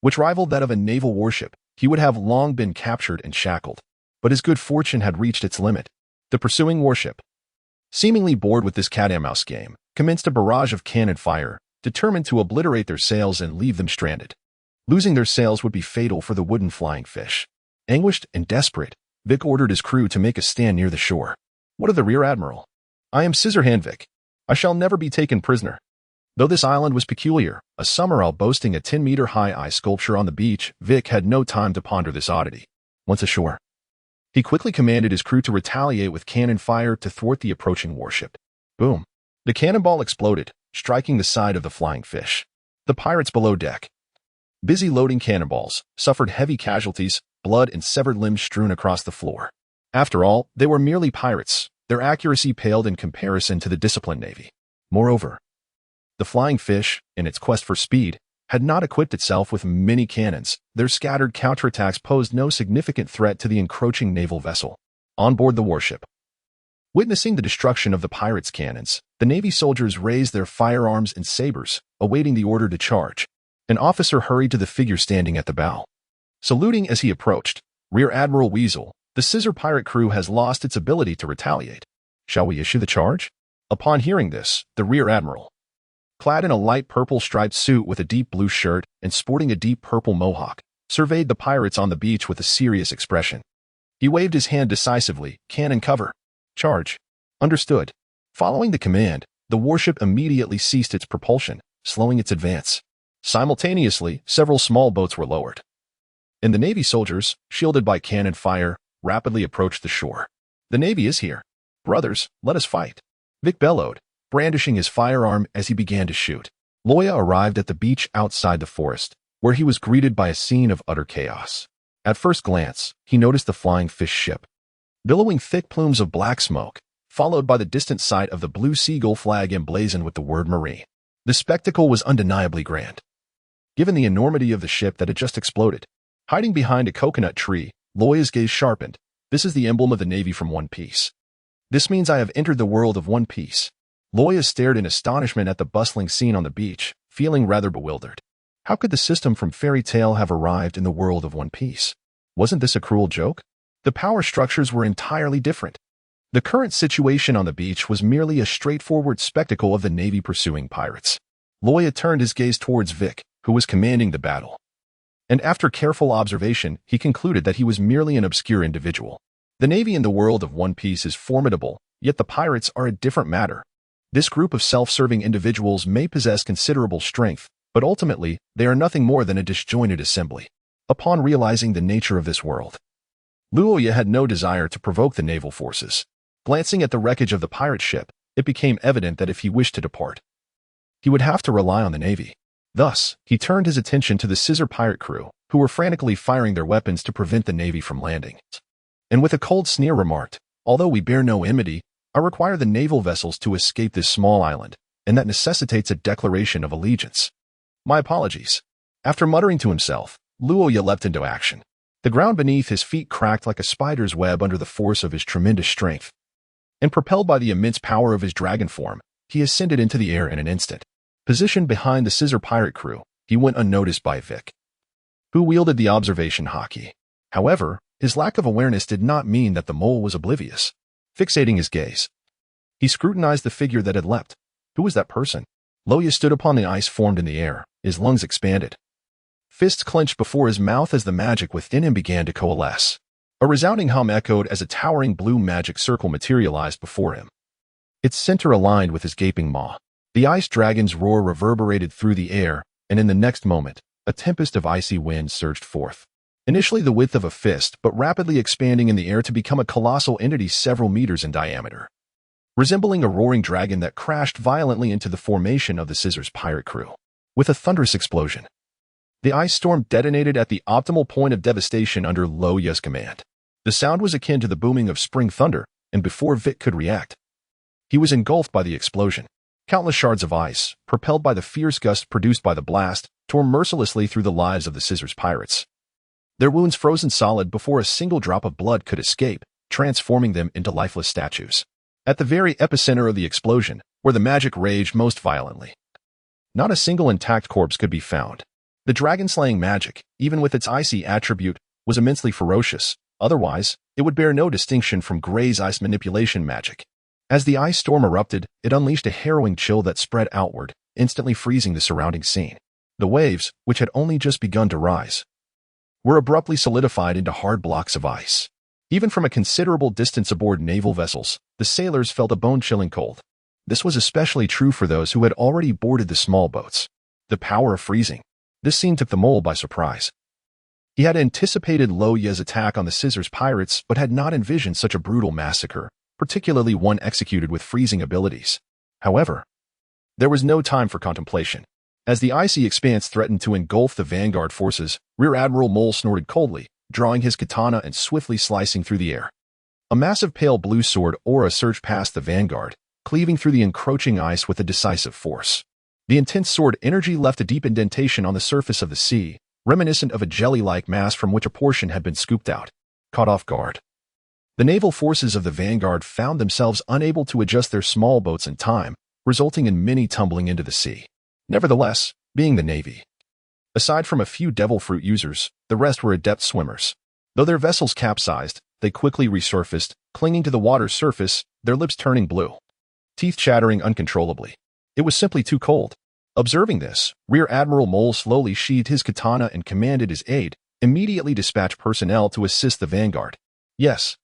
[SPEAKER 1] which rivaled that of a naval warship, he would have long been captured and shackled. But his good fortune had reached its limit. The pursuing warship, seemingly bored with this cat-and-mouse game, commenced a barrage of cannon fire, determined to obliterate their sails and leave them stranded. Losing their sails would be fatal for the wooden flying fish. Anguished and desperate, Vic ordered his crew to make a stand near the shore. What of the rear admiral? I am Scissorhand Vic. I shall never be taken prisoner. Though this island was peculiar, a summerall boasting a 10-meter-high ice sculpture on the beach, Vic had no time to ponder this oddity. Once ashore, he quickly commanded his crew to retaliate with cannon fire to thwart the approaching warship. Boom! The cannonball exploded, striking the side of the flying fish. The pirates below deck, busy loading cannonballs, suffered heavy casualties, blood and severed limbs strewn across the floor. After all, they were merely pirates. Their accuracy paled in comparison to the disciplined navy. Moreover, the flying fish, in its quest for speed, had not equipped itself with many cannons. Their scattered counterattacks posed no significant threat to the encroaching naval vessel. On board the warship, witnessing the destruction of the pirates' cannons, the Navy soldiers raised their firearms and sabers, awaiting the order to charge. An officer hurried to the figure standing at the bow. Saluting as he approached, Rear Admiral Weasel, the Scissor pirate crew has lost its ability to retaliate. Shall we issue the charge? Upon hearing this, the Rear Admiral, clad in a light purple striped suit with a deep blue shirt and sporting a deep purple mohawk, surveyed the pirates on the beach with a serious expression. He waved his hand decisively. Cannon cover. Charge. Understood. Following the command, the warship immediately ceased its propulsion, slowing its advance. Simultaneously, several small boats were lowered, and the Navy soldiers, shielded by cannon fire, rapidly approached the shore. The Navy is here. Brothers, let us fight. Vic bellowed, brandishing his firearm as he began to shoot. Luo Ya arrived at the beach outside the forest, where he was greeted by a scene of utter chaos. At first glance, he noticed the flying fish ship, billowing thick plumes of black smoke, followed by the distant sight of the blue seagull flag emblazoned with the word Marine. The spectacle was undeniably grand, given the enormity of the ship that had just exploded. Hiding behind a coconut tree, Luo Ya's gaze sharpened. This is the emblem of the Navy from One Piece. This means I have entered the world of One Piece. Luo Ya stared in astonishment at the bustling scene on the beach, feeling rather bewildered. How could the system from Fairy Tail have arrived in the world of One Piece? Wasn't this a cruel joke? The power structures were entirely different. The current situation on the beach was merely a straightforward spectacle of the Navy pursuing pirates. Luo Ya turned his gaze towards Vic, who was commanding the battle, and after careful observation, he concluded that he was merely an obscure individual. The Navy in the world of One Piece is formidable, yet the pirates are a different matter. This group of self-serving individuals may possess considerable strength, but ultimately, they are nothing more than a disjointed assembly. Upon realizing the nature of this world, Luo Ya had no desire to provoke the naval forces. Glancing at the wreckage of the pirate ship, it became evident that if he wished to depart, he would have to rely on the Navy. Thus, he turned his attention to the Scissor pirate crew, who were frantically firing their weapons to prevent the Navy from landing. And with a cold sneer remarked, although we bear no enmity, I require the naval vessels to escape this small island, and that necessitates a declaration of allegiance. My apologies. After muttering to himself, Luo Ya leapt into action. The ground beneath his feet cracked like a spider's web under the force of his tremendous strength. and propelled by the immense power of his dragon form, he ascended into the air in an instant. Positioned behind the scissor pirate crew, he went unnoticed by Vic, who wielded the observation hockey. However, his lack of awareness did not mean that the mole was oblivious. Fixating his gaze, he scrutinized the figure that had leapt. Who was that person? Luo Ya stood upon the ice formed in the air, his lungs expanded. Fists clenched before his mouth as the magic within him began to coalesce. A resounding hum echoed as a towering blue magic circle materialized before him. Its center aligned with his gaping maw. The ice dragon's roar reverberated through the air, and in the next moment, a tempest of icy wind surged forth. Initially the width of a fist, but rapidly expanding in the air to become a colossal entity several meters in diameter. Resembling a roaring dragon that crashed violently into the formation of the Scissors pirate crew. With a thunderous explosion, the ice storm detonated at the optimal point of devastation under Luo Ya's command. The sound was akin to the booming of spring thunder, and before Vic could react, he was engulfed by the explosion. Countless shards of ice, propelled by the fierce gust produced by the blast, tore mercilessly through the lives of the Scissors pirates. Their wounds frozen solid before a single drop of blood could escape, transforming them into lifeless statues. At the very epicenter of the explosion, where the magic raged most violently, not a single intact corpse could be found. The dragon-slaying magic, even with its icy attribute, was immensely ferocious. Otherwise, it would bear no distinction from Gray's ice manipulation magic. As the ice storm erupted, it unleashed a harrowing chill that spread outward, instantly freezing the surrounding scene. The waves, which had only just begun to rise, were abruptly solidified into hard blocks of ice. Even from a considerable distance aboard naval vessels, the sailors felt a bone-chilling cold. This was especially true for those who had already boarded the small boats. The power of freezing. This scene took the mole by surprise. He had anticipated Luo Ya's attack on the Scissors pirates, but had not envisioned such a brutal massacre, particularly one executed with freezing abilities. However, there was no time for contemplation. As the icy expanse threatened to engulf the vanguard forces, Rear Admiral Mole snorted coldly, drawing his katana and swiftly slicing through the air. A massive pale blue sword aura surged past the vanguard, cleaving through the encroaching ice with a decisive force. The intense sword energy left a deep indentation on the surface of the sea, reminiscent of a jelly-like mass from which a portion had been scooped out. Caught off guard, the naval forces of the vanguard found themselves unable to adjust their small boats in time, resulting in many tumbling into the sea. Nevertheless, being the Navy, aside from a few devil fruit users, the rest were adept swimmers. Though their vessels capsized, they quickly resurfaced, clinging to the water's surface, their lips turning blue, teeth chattering uncontrollably. It was simply too cold. Observing this, Rear Admiral Mole slowly sheathed his katana and commanded his aide, immediately dispatch personnel to assist the vanguard. Yes.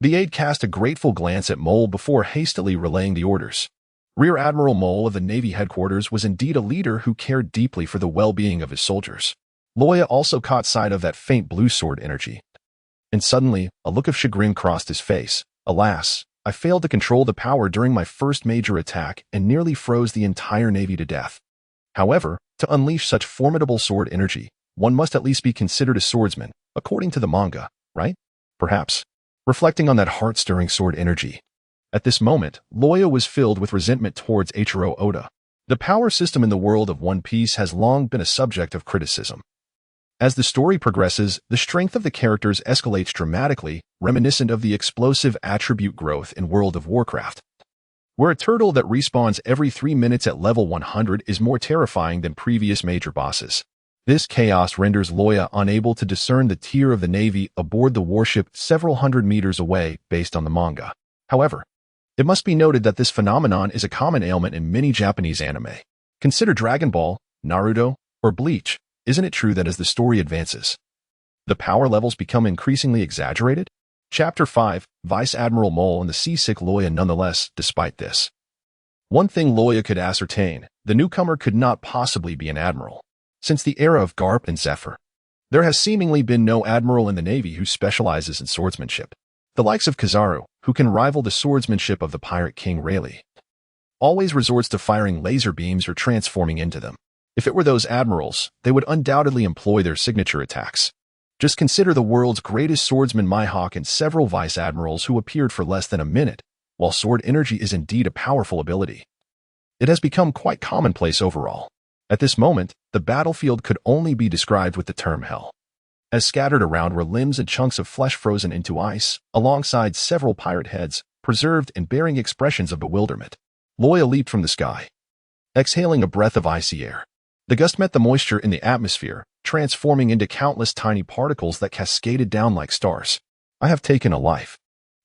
[SPEAKER 1] The aide cast a grateful glance at Mole before hastily relaying the orders. Rear Admiral Mole of the Navy headquarters was indeed a leader who cared deeply for the well-being of his soldiers. Luo Ya also caught sight of that faint blue sword energy. And suddenly, a look of chagrin crossed his face. Alas, I failed to control the power during my first major attack and nearly froze the entire Navy to death. However, to unleash such formidable sword energy, one must at least be considered a swordsman, according to the manga, right? Perhaps. Reflecting on that heart-stirring sword energy. At this moment, Luo Ya was filled with resentment towards Eiichiro Oda. The power system in the world of One Piece has long been a subject of criticism. As the story progresses, the strength of the characters escalates dramatically, reminiscent of the explosive attribute growth in World of Warcraft, where a turtle that respawns every 3 minutes at level 100 is more terrifying than previous major bosses. This chaos renders Luo Ya unable to discern the tier of the Navy aboard the warship several hundred meters away based on the manga. However, it must be noted that this phenomenon is a common ailment in many Japanese anime. Consider Dragon Ball, Naruto, or Bleach. Isn't it true that as the story advances, the power levels become increasingly exaggerated? Chapter 5, Vice Admiral Mole and the Seasick Luo Ya. Nonetheless, despite this, one thing Luo Ya could ascertain, the newcomer could not possibly be an admiral. Since the era of Garp and Zephyr, there has seemingly been no admiral in the Navy who specializes in swordsmanship. The likes of Kizaru, who can rival the swordsmanship of the pirate king Rayleigh, always resorts to firing laser beams or transforming into them. If it were those admirals, they would undoubtedly employ their signature attacks. Just consider the world's greatest swordsman Mihawk and several vice admirals who appeared for less than a minute. While sword energy is indeed a powerful ability, it has become quite commonplace overall. At this moment, the battlefield could only be described with the term hell. As scattered around were limbs and chunks of flesh frozen into ice, alongside several pirate heads, preserved and bearing expressions of bewilderment. Luo Ya leaped from the sky, exhaling a breath of icy air. The gust met the moisture in the atmosphere, transforming into countless tiny particles that cascaded down like stars. I have taken a life.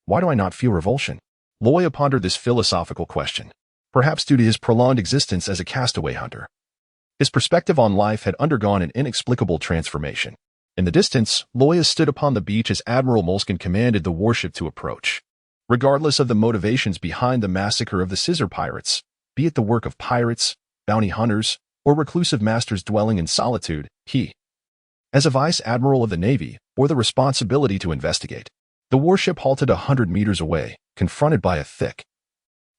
[SPEAKER 1] Why do I not feel revulsion? Luo Ya pondered this philosophical question, perhaps due to his prolonged existence as a castaway hunter. His perspective on life had undergone an inexplicable transformation. In the distance, Luo Ya stood upon the beach as Admiral Moleskine commanded the warship to approach. Regardless of the motivations behind the massacre of the Scissor Pirates, be it the work of pirates, bounty hunters, or reclusive masters dwelling in solitude, he, as a vice admiral of the Navy, bore the responsibility to investigate. The warship halted 100 meters away, confronted by a thick,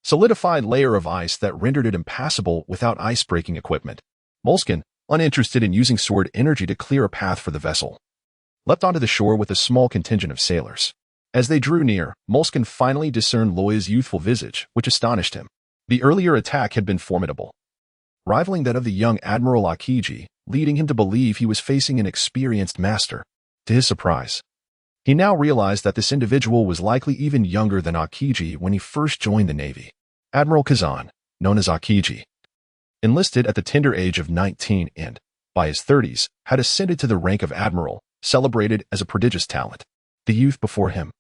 [SPEAKER 1] solidified layer of ice that rendered it impassable without ice-breaking equipment. Moleskine, uninterested in using sword energy to clear a path for the vessel, leapt onto the shore with a small contingent of sailors. As they drew near, Moleskine finally discerned Luo Ya's youthful visage, which astonished him. The earlier attack had been formidable, rivaling that of the young Admiral Akiji, leading him to believe he was facing an experienced master. To his surprise, he now realized that this individual was likely even younger than Akiji when he first joined the Navy. Admiral Kazan, known as Akiji, enlisted at the tender age of 19 and, by his 30s, had ascended to the rank of admiral, celebrated as a prodigious talent. The youth before him,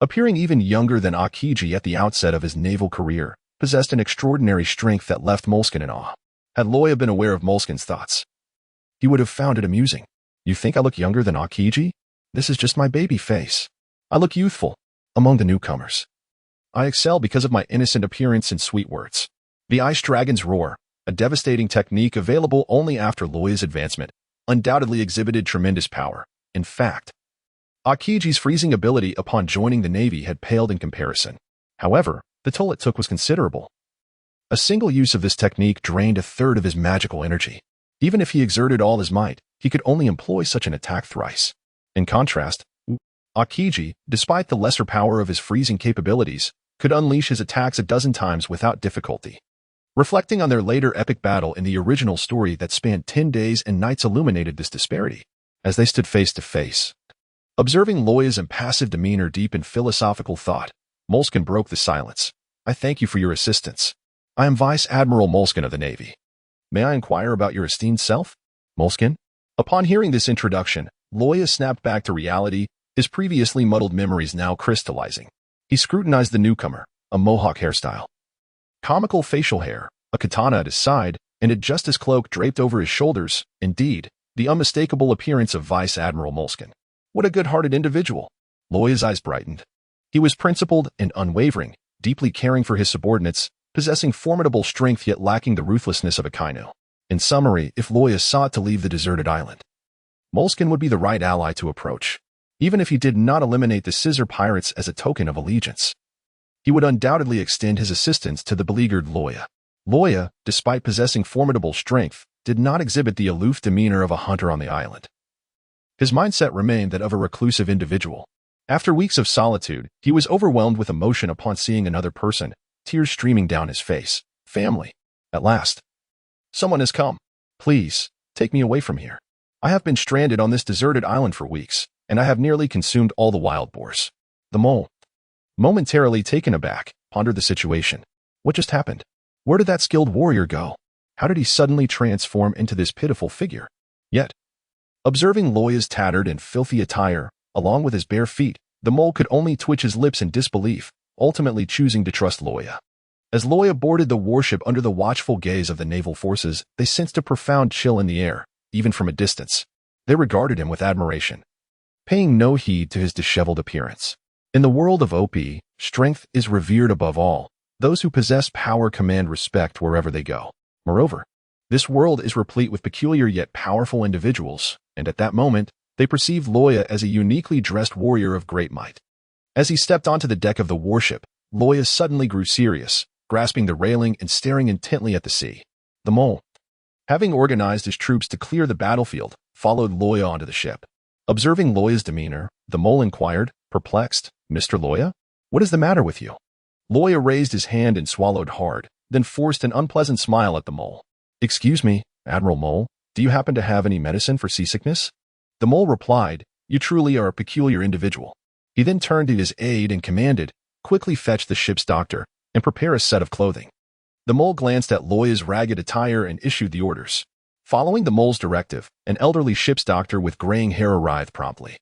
[SPEAKER 1] appearing even younger than Akiji at the outset of his naval career, possessed an extraordinary strength that left Moleskine in awe. Had Luo Ya been aware of Moleskine's thoughts, he would have found it amusing. You think I look younger than Akiji? This is just my baby face. I look youthful among the newcomers. I excel because of my innocent appearance and sweet words. The Ice Dragon's roar, a devastating technique available only after Luo Ya's advancement, undoubtedly exhibited tremendous power. In fact, Akiji's freezing ability upon joining the Navy had paled in comparison. However, the toll it took was considerable. A single use of this technique drained a third of his magical energy. Even if he exerted all his might, he could only employ such an attack thrice. In contrast, Akiji, despite the lesser power of his freezing capabilities, could unleash his attacks a dozen times without difficulty. Reflecting on their later epic battle in the original story that spanned 10 days and nights illuminated this disparity. As they stood face to face, observing Luo Ya's impassive demeanor deep in philosophical thought, Moleskine broke the silence. I thank you for your assistance. I am Vice Admiral Moleskine of the Navy. May I inquire about your esteemed self? Moleskine? Upon hearing this introduction, Luo Ya snapped back to reality, his previously muddled memories now crystallizing. He scrutinized the newcomer, a mohawk hairstyle, comical facial hair, a katana at his side, and a justice cloak draped over his shoulders. Indeed, the unmistakable appearance of Vice Admiral Moleskine. What a good-hearted individual. Luo Ya's eyes brightened. He was principled and unwavering, deeply caring for his subordinates, possessing formidable strength yet lacking the ruthlessness of a kainu. In summary, if Luo Ya sought to leave the deserted island, Moleskine would be the right ally to approach. Even if he did not eliminate the Scissor Pirates as a token of allegiance, he would undoubtedly extend his assistance to the beleaguered Luo Ya. Luo Ya, despite possessing formidable strength, did not exhibit the aloof demeanor of a hunter on the island. His mindset remained that of a reclusive individual. After weeks of solitude, he was overwhelmed with emotion upon seeing another person, tears streaming down his face. Family. At last. Someone has come. Please, take me away from here. I have been stranded on this deserted island for weeks, and I have nearly consumed all the wild boars. The mole, momentarily taken aback, pondered the situation. What just happened? Where did that skilled warrior go? How did he suddenly transform into this pitiful figure? Yet, observing Luo Ya's tattered and filthy attire, along with his bare feet, the mole could only twitch his lips in disbelief, ultimately choosing to trust Luo Ya. As Luo Ya boarded the warship under the watchful gaze of the naval forces, they sensed a profound chill in the air, even from a distance. They regarded him with admiration, paying no heed to his disheveled appearance. In the world of OP, strength is revered above all. Those who possess power command respect wherever they go. Moreover, this world is replete with peculiar yet powerful individuals, and at that moment, they perceived Luo Ya as a uniquely dressed warrior of great might. As he stepped onto the deck of the warship, Luo Ya suddenly grew serious, grasping the railing and staring intently at the sea. The mole, having organized his troops to clear the battlefield, followed Luo Ya onto the ship. Observing Luo Ya's demeanor, the mole inquired, perplexed, Mr. Luo Ya, what is the matter with you? Luo Ya raised his hand and swallowed hard, then forced an unpleasant smile at the mole. Excuse me, Admiral Mole, do you happen to have any medicine for seasickness? The mole replied, you truly are a peculiar individual. He then turned to his aide and commanded, quickly fetch the ship's doctor and prepare a set of clothing. The mole glanced at Luo Ya's ragged attire and issued the orders. Following the mole's directive, an elderly ship's doctor with graying hair arrived promptly.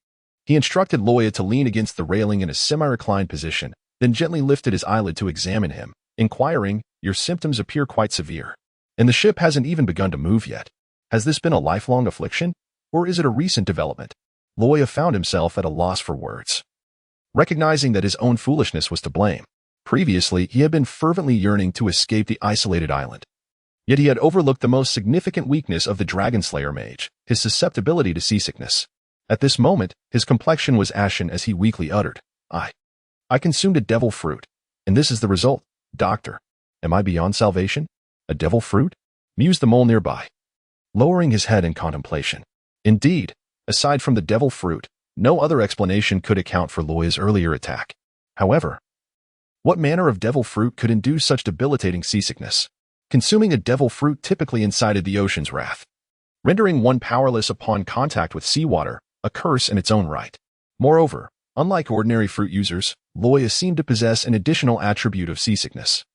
[SPEAKER 1] He instructed Luo Ya to lean against the railing in a semi-reclined position, then gently lifted his eyelid to examine him, inquiring, "Your symptoms appear quite severe. And the ship hasn't even begun to move yet. Has this been a lifelong affliction, or is it a recent development?" Luo Ya found himself at a loss for words. Recognizing that his own foolishness was to blame, previously he had been fervently yearning to escape the isolated island. Yet he had overlooked the most significant weakness of the Dragon Slayer Mage, his susceptibility to seasickness. At this moment, his complexion was ashen as he weakly uttered, I consumed a devil fruit, and this is the result. Doctor, am I beyond salvation? A devil fruit? Mused the mole nearby, lowering his head in contemplation. Indeed, aside from the devil fruit, no other explanation could account for Luo Ya's earlier attack. However, what manner of devil fruit could induce such debilitating seasickness? Consuming a devil fruit typically incited the ocean's wrath, rendering one powerless upon contact with seawater, a curse in its own right. Moreover, unlike ordinary fruit users, Luo Ya seemed to possess an additional attribute of seasickness.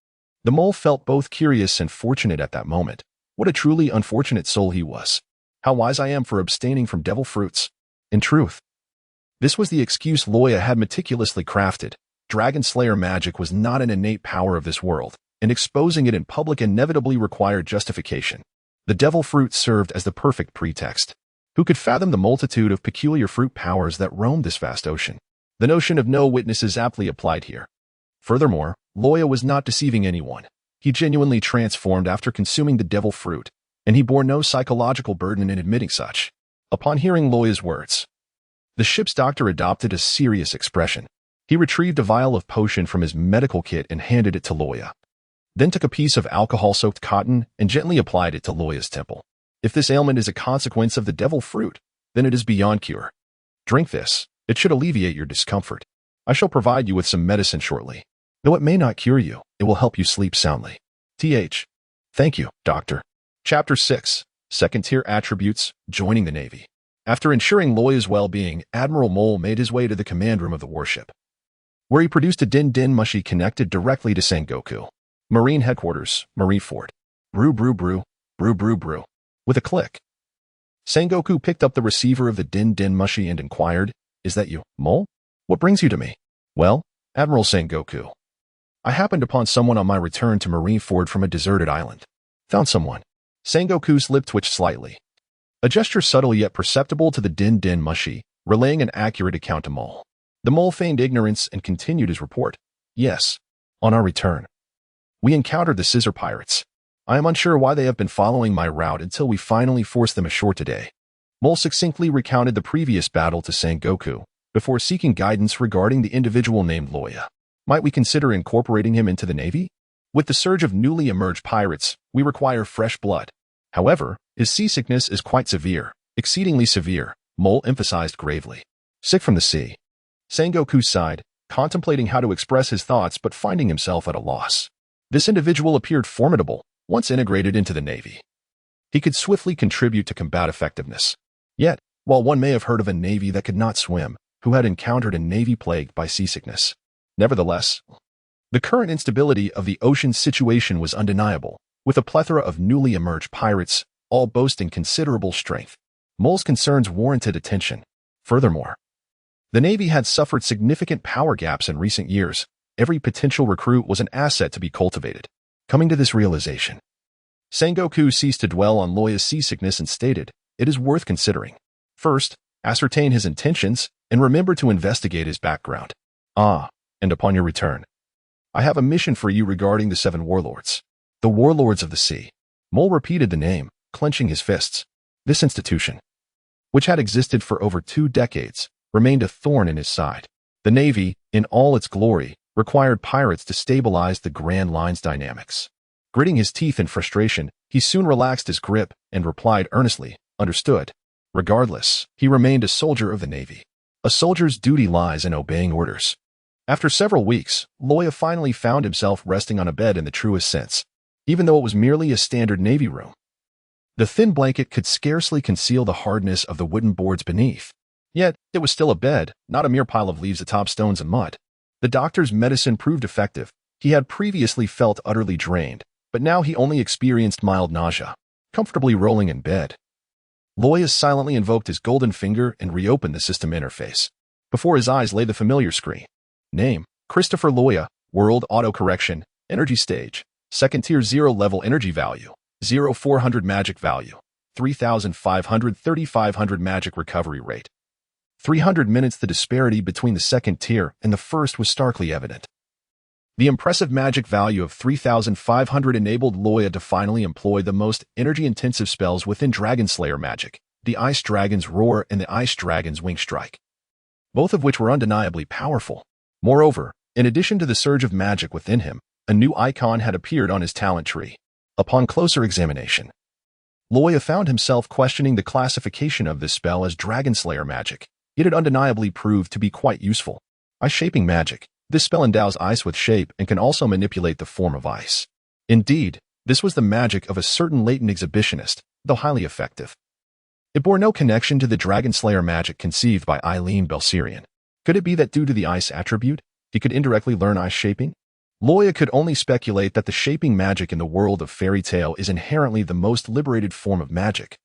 [SPEAKER 1] The mole felt both curious and fortunate at that moment. What a truly unfortunate soul he was. How wise I am for abstaining from devil fruits. In truth, this was the excuse Luo Ya had meticulously crafted. Dragon Slayer magic was not an innate power of this world, and exposing it in public inevitably required justification. The devil fruit served as the perfect pretext. Who could fathom the multitude of peculiar fruit powers that roamed this vast ocean? The notion of no witnesses aptly applied here. Furthermore, Luo Ya was not deceiving anyone. He genuinely transformed after consuming the devil fruit, and he bore no psychological burden in admitting such. Upon hearing Luo Ya's words, the ship's doctor adopted a serious expression. He retrieved a vial of potion from his medical kit and handed it to Luo Ya, then took a piece of alcohol-soaked cotton and gently applied it to Luo Ya's temple. If this ailment is a consequence of the devil fruit, then it is beyond cure. Drink this. It should alleviate your discomfort. I shall provide you with some medicine shortly. Though it may not cure you, it will help you sleep soundly. Thank you, Doctor. Chapter 6. Second-tier attributes, joining the Navy. After ensuring Luo Ya's well-being, Admiral Mole made his way to the command room of the warship, where he produced a din-din mushi connected directly to Sengoku. Marine Headquarters, Marineford. Brew, brew, brew, brew, brew, brew. With a click, Sengoku picked up the receiver of the din-din mushi and inquired, "Is that you, Mole? What brings you to me?" "Well, Admiral Sengoku, I happened upon someone on my return to Marineford from a deserted island." "Found someone?" Sengoku's lip twitched slightly, a gesture subtle yet perceptible to the din-din mushi, relaying an accurate account to Mole. The Mole feigned ignorance and continued his report. "Yes, on our return, we encountered the Scissor Pirates. I am unsure why they have been following my route until we finally forced them ashore today." Mole succinctly recounted the previous battle to Sengoku, before seeking guidance regarding the individual named Luo Ya. "Might we consider incorporating him into the Navy? With the surge of newly emerged pirates, we require fresh blood. However, his seasickness is quite severe, exceedingly severe," Mole emphasized gravely. "Sick from the sea." Sengoku sighed, contemplating how to express his thoughts but finding himself at a loss. This individual appeared formidable, once integrated into the Navy. He could swiftly contribute to combat effectiveness. Yet, while one may have heard of a Navy that could not swim, who had encountered a Navy plagued by seasickness, nevertheless, the current instability of the ocean's situation was undeniable, with a plethora of newly emerged pirates, all boasting considerable strength. Mole's concerns warranted attention. Furthermore, the Navy had suffered significant power gaps in recent years. Every potential recruit was an asset to be cultivated. Coming to this realization, Sengoku ceased to dwell on Luo Ya's seasickness and stated, "It is worth considering. First, ascertain his intentions and remember to investigate his background. And upon your return, I have a mission for you regarding the 7 warlords. The warlords of the sea." Mole repeated the name, clenching his fists. This institution, which had existed for over 2 decades, remained a thorn in his side. The Navy, in all its glory, required pirates to stabilize the Grand Line's dynamics. Gritting his teeth in frustration, he soon relaxed his grip and replied earnestly, "Understood." Regardless, he remained a soldier of the Navy. A soldier's duty lies in obeying orders. After several weeks, Luo Ya finally found himself resting on a bed in the truest sense, even though it was merely a standard Navy room. The thin blanket could scarcely conceal the hardness of the wooden boards beneath. Yet, it was still a bed, not a mere pile of leaves atop stones and mud. The doctor's medicine proved effective. He had previously felt utterly drained, but now he only experienced mild nausea, comfortably rolling in bed. Luo Ya silently invoked his golden finger and reopened the system interface. Before his eyes lay the familiar screen. Name, Christopher Luo Ya, World Auto-Correction, Energy Stage, Second Tier 0 Level Energy Value, 0400 Magic Value, 3500 3500 Magic Recovery Rate. 300 minutes. The disparity between the second tier and the first was starkly evident. The impressive magic value of 3,500 enabled Luo Ya to finally employ the most energy-intensive spells within Dragon Slayer magic, the Ice Dragon's Roar and the Ice Dragon's Wing Strike, both of which were undeniably powerful. Moreover, in addition to the surge of magic within him, a new icon had appeared on his talent tree. Upon closer examination, Luo Ya found himself questioning the classification of this spell as Dragon Slayer magic. It had undeniably proved to be quite useful. Ice-shaping magic. This spell endows ice with shape and can also manipulate the form of ice. Indeed, this was the magic of a certain latent exhibitionist, though highly effective. It bore no connection to the Dragon Slayer magic conceived by Eileen Belserian. Could it be that due to the ice attribute, he could indirectly learn ice shaping? Luo Ya could only speculate that the shaping magic in the world of fairy tale is inherently the most liberated form of magic,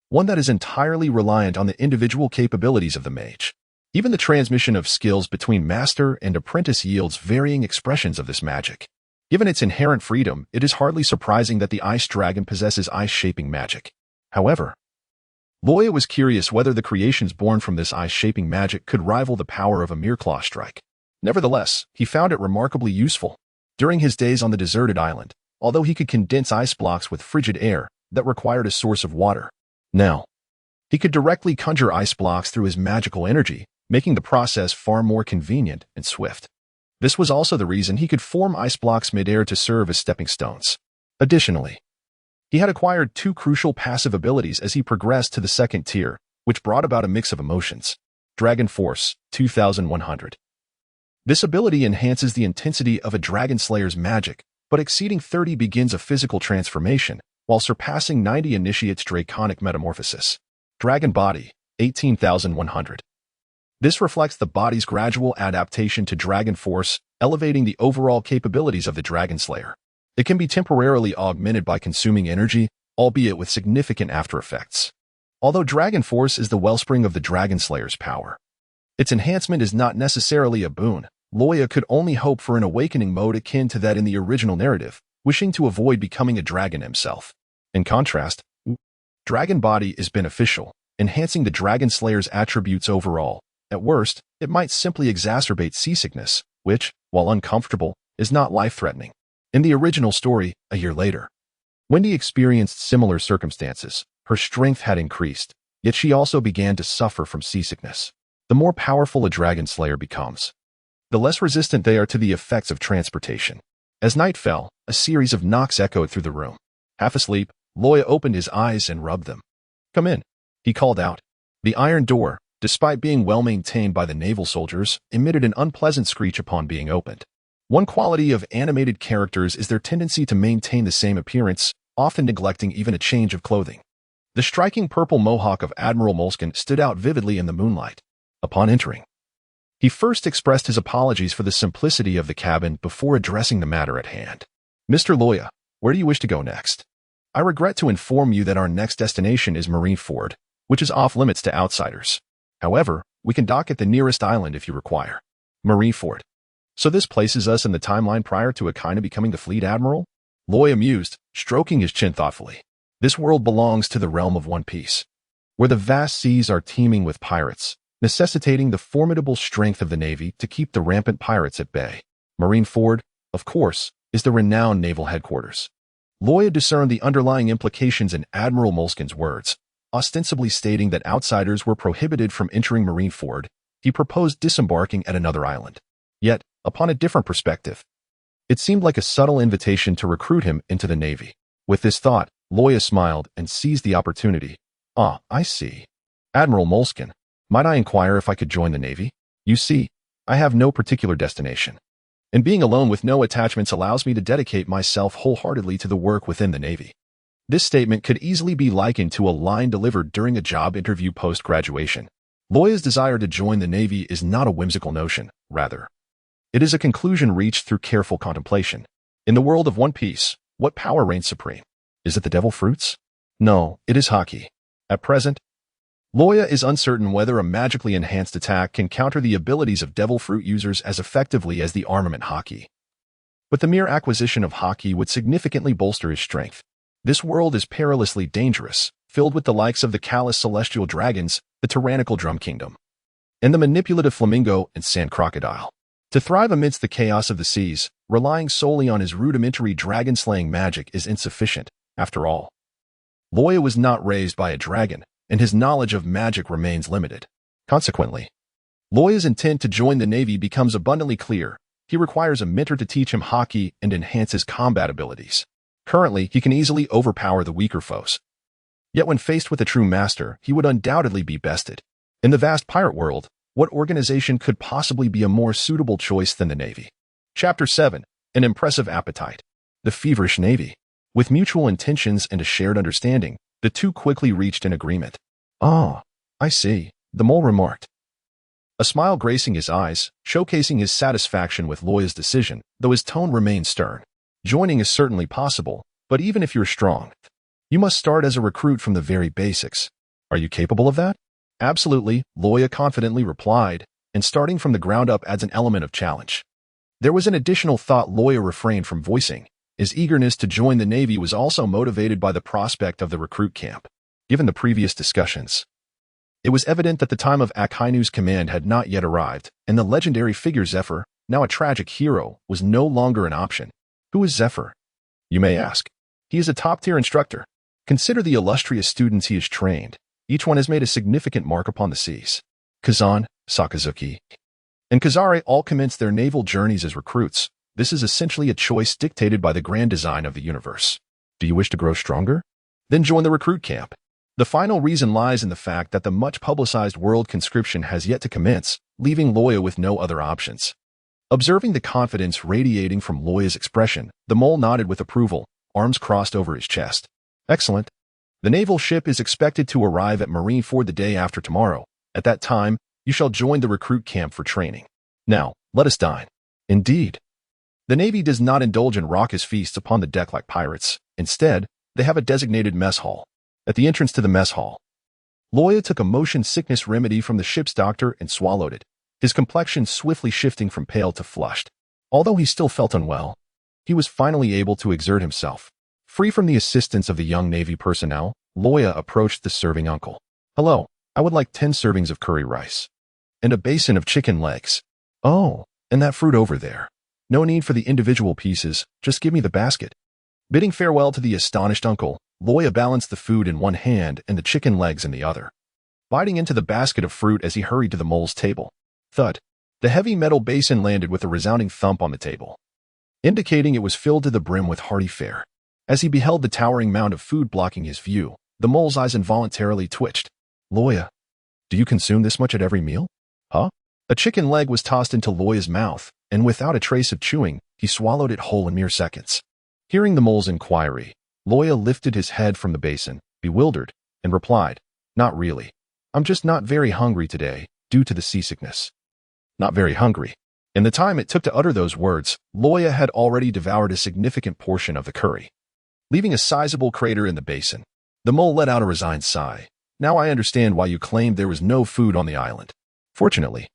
[SPEAKER 1] one that is entirely reliant on the individual capabilities of the mage. Even the transmission of skills between master and apprentice yields varying expressions of this magic. Given its inherent freedom, it is hardly surprising that the Ice Dragon possesses ice-shaping magic. However, Luo Ya was curious whether the creations born from this ice-shaping magic could rival the power of a mere claw strike. Nevertheless, he found it remarkably useful. During his days on the deserted island, although he could condense ice blocks with frigid air that required a source of water, now he could directly conjure ice blocks through his magical energy, making the process far more convenient and swift. This was also the reason he could form ice blocks mid-air to serve as stepping stones. Additionally, he had acquired two crucial passive abilities as he progressed to the second tier, which brought about a mix of emotions. Dragon Force, 2100. This ability enhances the intensity of a Dragon Slayer's magic, but exceeding 30 begins a physical transformation, while surpassing 90 initiates Draconic Metamorphosis. Dragon Body, 18,100. This reflects the body's gradual adaptation to Dragon Force, elevating the overall capabilities of the Dragon Slayer. It can be temporarily augmented by consuming energy, albeit with significant after-effects. Although Dragon Force is the wellspring of the Dragon Slayer's power, its enhancement is not necessarily a boon. Luo Ya could only hope for an awakening mode akin to that in the original narrative, wishing to avoid becoming a dragon himself. In contrast, Dragon Body is beneficial, enhancing the Dragon Slayer's attributes overall. At worst, it might simply exacerbate seasickness, which, while uncomfortable, is not life-threatening. In the original story, a year later, Wendy experienced similar circumstances. Her strength had increased, yet she also began to suffer from seasickness. The more powerful a Dragon Slayer becomes, the less resistant they are to the effects of transportation. As night fell, a series of knocks echoed through the room. Half asleep, Luo Ya opened his eyes and rubbed them. "Come in," he called out. The iron door, despite being well-maintained by the naval soldiers, emitted an unpleasant screech upon being opened. One quality of animated characters is their tendency to maintain the same appearance, often neglecting even a change of clothing. The striking purple mohawk of Admiral Moleskine stood out vividly in the moonlight. Upon entering, he first expressed his apologies for the simplicity of the cabin before addressing the matter at hand. "Mr. Luo Ya, where do you wish to go next? I regret to inform you that our next destination is Marineford, which is off-limits to outsiders. However, we can dock at the nearest island if you require." Marineford. So this places us in the timeline prior to Akaina becoming the fleet admiral? Luo Ya mused, stroking his chin thoughtfully. This world belongs to the realm of One Piece, where the vast seas are teeming with pirates, necessitating the formidable strength of the Navy to keep the rampant pirates at bay. Marineford, of course, is the renowned naval headquarters. Luo Ya discerned the underlying implications in Admiral Moleskine's words. Ostensibly stating that outsiders were prohibited from entering Marineford, he proposed disembarking at another island. Yet, upon a different perspective, it seemed like a subtle invitation to recruit him into the Navy. With this thought, Luo Ya smiled and seized the opportunity. "Ah, I see. Admiral Moleskine, might I inquire if I could join the Navy? You see, I have no particular destination, and being alone with no attachments allows me to dedicate myself wholeheartedly to the work within the Navy." This statement could easily be likened to a line delivered during a job interview post-graduation. Luo Ya's desire to join the Navy is not a whimsical notion, rather, It is a conclusion reached through careful contemplation. In the world of One Piece, what power reigns supreme? Is it the devil fruits? No, it is haki. At present, Luo Ya is uncertain whether a magically enhanced attack can counter the abilities of devil fruit users as effectively as the armament haki. But the mere acquisition of haki would significantly bolster his strength. This world is perilously dangerous, filled with the likes of the callous celestial dragons, the tyrannical drum kingdom, and the manipulative flamingo and sand crocodile. To thrive amidst the chaos of the seas, relying solely on his rudimentary dragon-slaying magic is insufficient. After all, Luo Ya was not raised by a dragon, and his knowledge of magic remains limited. Consequently, Luo Ya's intent to join the Navy becomes abundantly clear. He requires a mentor to teach him haki and enhance his combat abilities. Currently, he can easily overpower the weaker foes. Yet when faced with a true master, he would undoubtedly be bested. In the vast pirate world, what organization could possibly be a more suitable choice than the Navy? Chapter 7. An Impressive Appetite. The Feverish Navy. With mutual intentions and a shared understanding, the two quickly reached an agreement. "Ah, I see," the mole remarked, a smile gracing his eyes, showcasing his satisfaction with Luo Ya's decision, though his tone remained stern. "Joining is certainly possible, but even if you're strong, you must start as a recruit from the very basics. Are you capable of that?" "Absolutely," Luo Ya confidently replied, and starting from the ground up adds an element of challenge. There was an additional thought Luo Ya refrained from voicing. His eagerness to join the Navy was also motivated by the prospect of the recruit camp. Given the previous discussions, it was evident that the time of Akainu's command had not yet arrived, and the legendary figure Zephyr, now a tragic hero, was no longer an option. Who is Zephyr? You may ask. He is a top-tier instructor. Consider the illustrious students he has trained. Each one has made a significant mark upon the seas. Kazan, Sakazuki, and Kazare all commenced their naval journeys as recruits. This is essentially a choice dictated by the grand design of the universe. Do you wish to grow stronger? Then join the recruit camp. The final reason lies in the fact that the much-publicized world conscription has yet to commence, leaving Luo Ya with no other options. Observing the confidence radiating from Luo Ya's expression, the mole nodded with approval, arms crossed over his chest. Excellent. The naval ship is expected to arrive at Marineford the day after tomorrow. At that time, you shall join the recruit camp for training. Now, let us dine. Indeed. The Navy does not indulge in raucous feasts upon the deck like pirates. Instead, they have a designated mess hall. At the entrance to the mess hall, Luo Ya took a motion sickness remedy from the ship's doctor and swallowed it, his complexion swiftly shifting from pale to flushed. Although he still felt unwell, he was finally able to exert himself. Free from the assistance of the young Navy personnel, Luo Ya approached the serving uncle. "Hello, I would like 10 servings of curry rice. And a basin of chicken legs. Oh, and that fruit over there. No need for the individual pieces, just give me the basket." Bidding farewell to the astonished uncle, Luo Ya balanced the food in one hand and the chicken legs in the other, biting into the basket of fruit as he hurried to the mole's table. Thud. The heavy metal basin landed with a resounding thump on the table, indicating it was filled to the brim with hearty fare. As he beheld the towering mound of food blocking his view, the mole's eyes involuntarily twitched. "Luo Ya, do you consume this much at every meal?" "Huh?" A chicken leg was tossed into Luo Ya's mouth, and without a trace of chewing, he swallowed it whole in mere seconds. Hearing the mole's inquiry, Luo Ya lifted his head from the basin, bewildered, and replied, "Not really. I'm just not very hungry today, due to the seasickness." Not very hungry. In the time it took to utter those words, Luo Ya had already devoured a significant portion of the curry, leaving a sizable crater in the basin. The mole let out a resigned sigh. "Now I understand why you claimed there was no food on the island. Fortunately,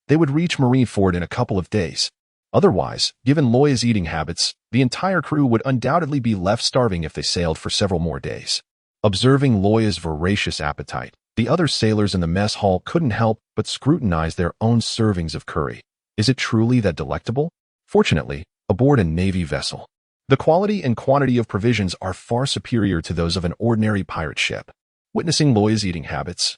[SPEAKER 1] they would reach Marineford in a couple of days. Otherwise, given Luo Ya's eating habits, the entire crew would undoubtedly be left starving if they sailed for several more days." Observing Luo Ya's voracious appetite, the other sailors in the mess hall couldn't help but scrutinize their own servings of curry. Is it truly that delectable? Fortunately, aboard a Navy vessel, the quality and quantity of provisions are far superior to those of an ordinary pirate ship. Witnessing Luo Ya's eating habits,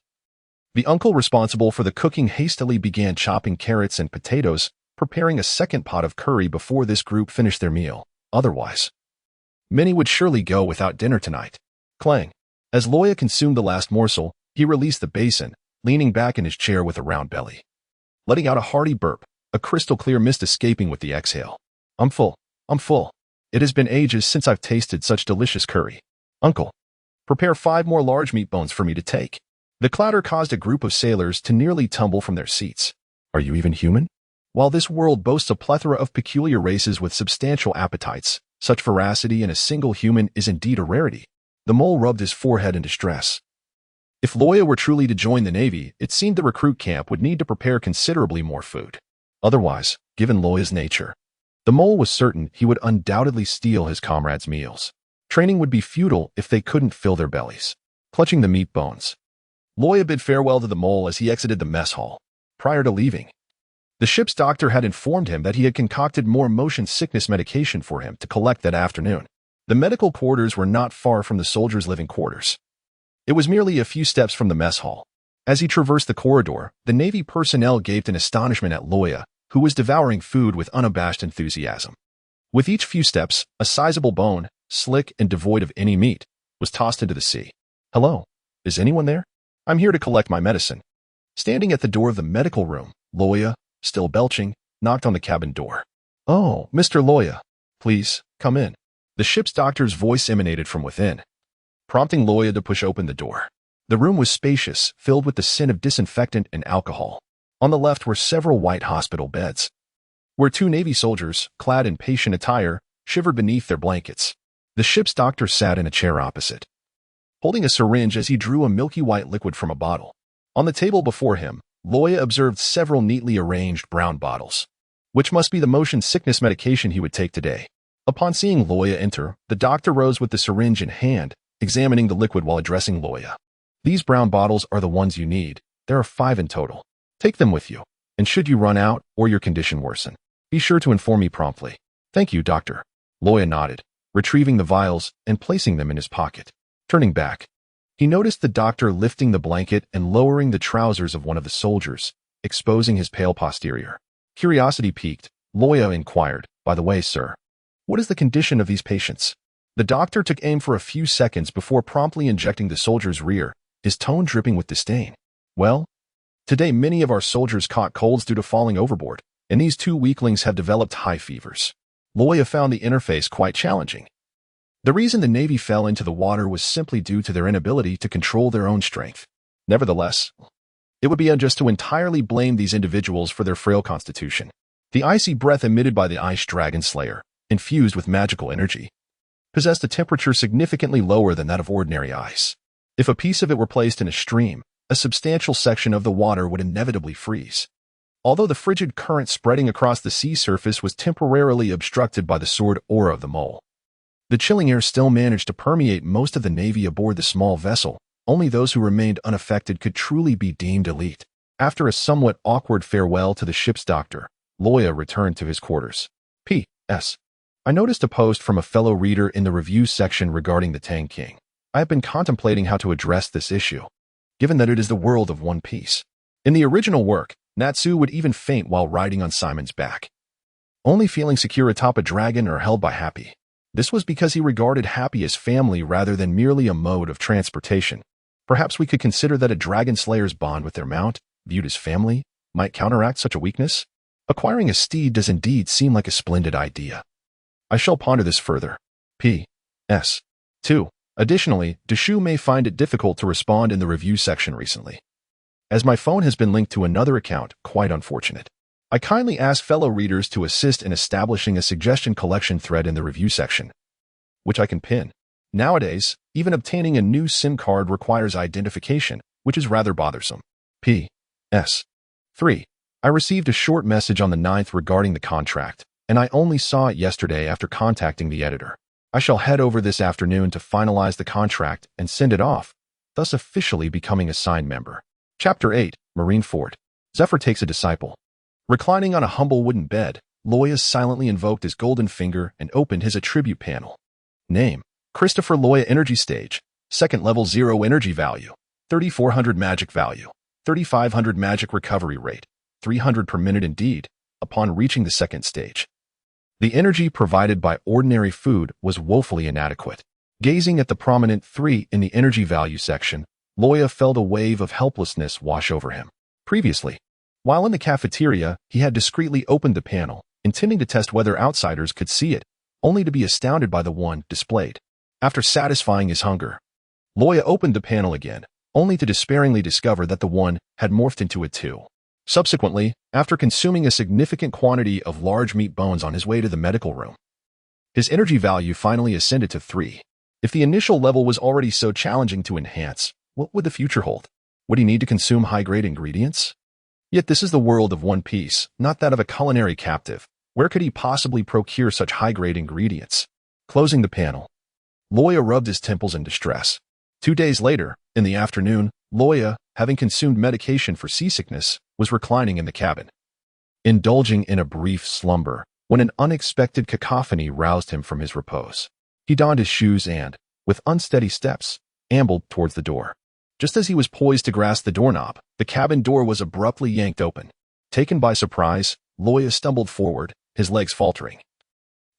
[SPEAKER 1] the uncle responsible for the cooking hastily began chopping carrots and potatoes, preparing a second pot of curry before this group finished their meal. Otherwise, many would surely go without dinner tonight. Clang. As Luo Ya consumed the last morsel, he released the basin, leaning back in his chair with a round belly, letting out a hearty burp, a crystal-clear mist escaping with the exhale. I'm full. It has been ages since I've tasted such delicious curry. Uncle, prepare 5 more large meat bones for me to take." The clatter caused a group of sailors to nearly tumble from their seats. "Are you even human?" While this world boasts a plethora of peculiar races with substantial appetites, such voracity in a single human is indeed a rarity. The mole rubbed his forehead in distress. If Luo Ya were truly to join the Navy, it seemed the recruit camp would need to prepare considerably more food. Otherwise, given Luo Ya's nature, the mole was certain he would undoubtedly steal his comrades' meals. Training would be futile if they couldn't fill their bellies. Clutching the meat bones, Luo Ya bid farewell to the mole as he exited the mess hall. Prior to leaving, the ship's doctor had informed him that he had concocted more motion sickness medication for him to collect that afternoon. The medical quarters were not far from the soldiers' living quarters. It was merely a few steps from the mess hall. As he traversed the corridor, the Navy personnel gaped in astonishment at Luo Ya, who was devouring food with unabashed enthusiasm. With each few steps, a sizable bone, slick and devoid of any meat, was tossed into the sea. "Hello, is anyone there? I'm here to collect my medicine." Standing at the door of the medical room, Luo Ya, still belching, knocked on the cabin door. "Oh, Mr. Luo Ya, please, come in." The ship's doctor's voice emanated from within, prompting Luo Ya to push open the door. The room was spacious, filled with the scent of disinfectant and alcohol. On the left were several white hospital beds, where 2 Navy soldiers, clad in patient attire, shivered beneath their blankets. The ship's doctor sat in a chair opposite, holding a syringe as he drew a milky white liquid from a bottle. On the table before him, Luo Ya observed several neatly arranged brown bottles, which must be the motion sickness medication he would take today. Upon seeing Luo Ya enter, the doctor rose with the syringe in hand, examining the liquid while addressing Luo Ya. "These brown bottles are the ones you need. There are 5 in total. Take them with you, and should you run out or your condition worsen, be sure to inform me promptly." "Thank you, doctor." Luo Ya nodded, retrieving the vials and placing them in his pocket. Turning back, he noticed the doctor lifting the blanket and lowering the trousers of one of the soldiers, exposing his pale posterior. Curiosity piqued, Luo Ya inquired, "By the way, sir, what is the condition of these patients?" The doctor took aim for a few seconds before promptly injecting the soldier's rear, his tone dripping with disdain. "Well, today many of our soldiers caught colds due to falling overboard, and these 2 weaklings have developed high fevers." Luo Ya found the interface quite challenging. The reason the Navy fell into the water was simply due to their inability to control their own strength. Nevertheless, it would be unjust to entirely blame these individuals for their frail constitution. The icy breath emitted by the Ice Dragon Slayer, infused with magical energy, possessed a temperature significantly lower than that of ordinary ice. If a piece of it were placed in a stream, a substantial section of the water would inevitably freeze. Although the frigid current spreading across the sea surface was temporarily obstructed by the sword aura of the mole, the chilling air still managed to permeate most of the Navy aboard the small vessel. Only those who remained unaffected could truly be deemed elite. After a somewhat awkward farewell to the ship's doctor, Luo Ya returned to his quarters. P.S. I noticed a post from a fellow reader in the review section regarding the Tang King. I have been contemplating how to address this issue, given that it is the world of One Piece. In the original work, Natsu would even faint while riding on Simon's back, only feeling secure atop a dragon or held by Happy. This was because he regarded Happy as family rather than merely a mode of transportation. Perhaps we could consider that a dragon slayer's bond with their mount, viewed as family, might counteract such a weakness. Acquiring a steed does indeed seem like a splendid idea. I shall ponder this further. P.S. 2. Additionally, Deshu may find it difficult to respond in the review section recently, as my phone has been linked to another account. Quite unfortunate. I kindly ask fellow readers to assist in establishing a suggestion collection thread in the review section, which I can pin. Nowadays, even obtaining a new SIM card requires identification, which is rather bothersome. P.S. 3. I received a short message on the 9th regarding the contract, and I only saw it yesterday after contacting the editor. I shall head over this afternoon to finalize the contract and send it off, thus officially becoming a signed member. Chapter 8, Marine Fort. Zephyr takes a disciple. Reclining on a humble wooden bed, Luo Ya silently invoked his golden finger and opened his attribute panel. Name: Christopher Luo Ya. Energy stage: 2nd level, 0 energy value, 3400 magic value, 3500 magic recovery rate, 300 per minute. Indeed, upon reaching the 2nd stage, the energy provided by ordinary food was woefully inadequate. Gazing at the prominent 3 in the energy value section, Luo Ya felt a wave of helplessness wash over him. Previously, while in the cafeteria, he had discreetly opened the panel, intending to test whether outsiders could see it, only to be astounded by the one displayed. After satisfying his hunger, Luo Ya opened the panel again, only to despairingly discover that the one had morphed into a 2. Subsequently, after consuming a significant quantity of large meat bones on his way to the medical room, his energy value finally ascended to 3. If the initial level was already so challenging to enhance, what would the future hold? Would he need to consume high-grade ingredients? Yet this is the world of One Piece, not that of a culinary captive. Where could he possibly procure such high-grade ingredients? Closing the panel, Luo Ya rubbed his temples in distress. 2 days later, in the afternoon, Luo Ya, having consumed medication for seasickness, was reclining in the cabin, indulging in a brief slumber, when an unexpected cacophony roused him from his repose. He donned his shoes and, with unsteady steps, ambled towards the door. Just as he was poised to grasp the doorknob, the cabin door was abruptly yanked open. Taken by surprise, Luo Ya stumbled forward, his legs faltering,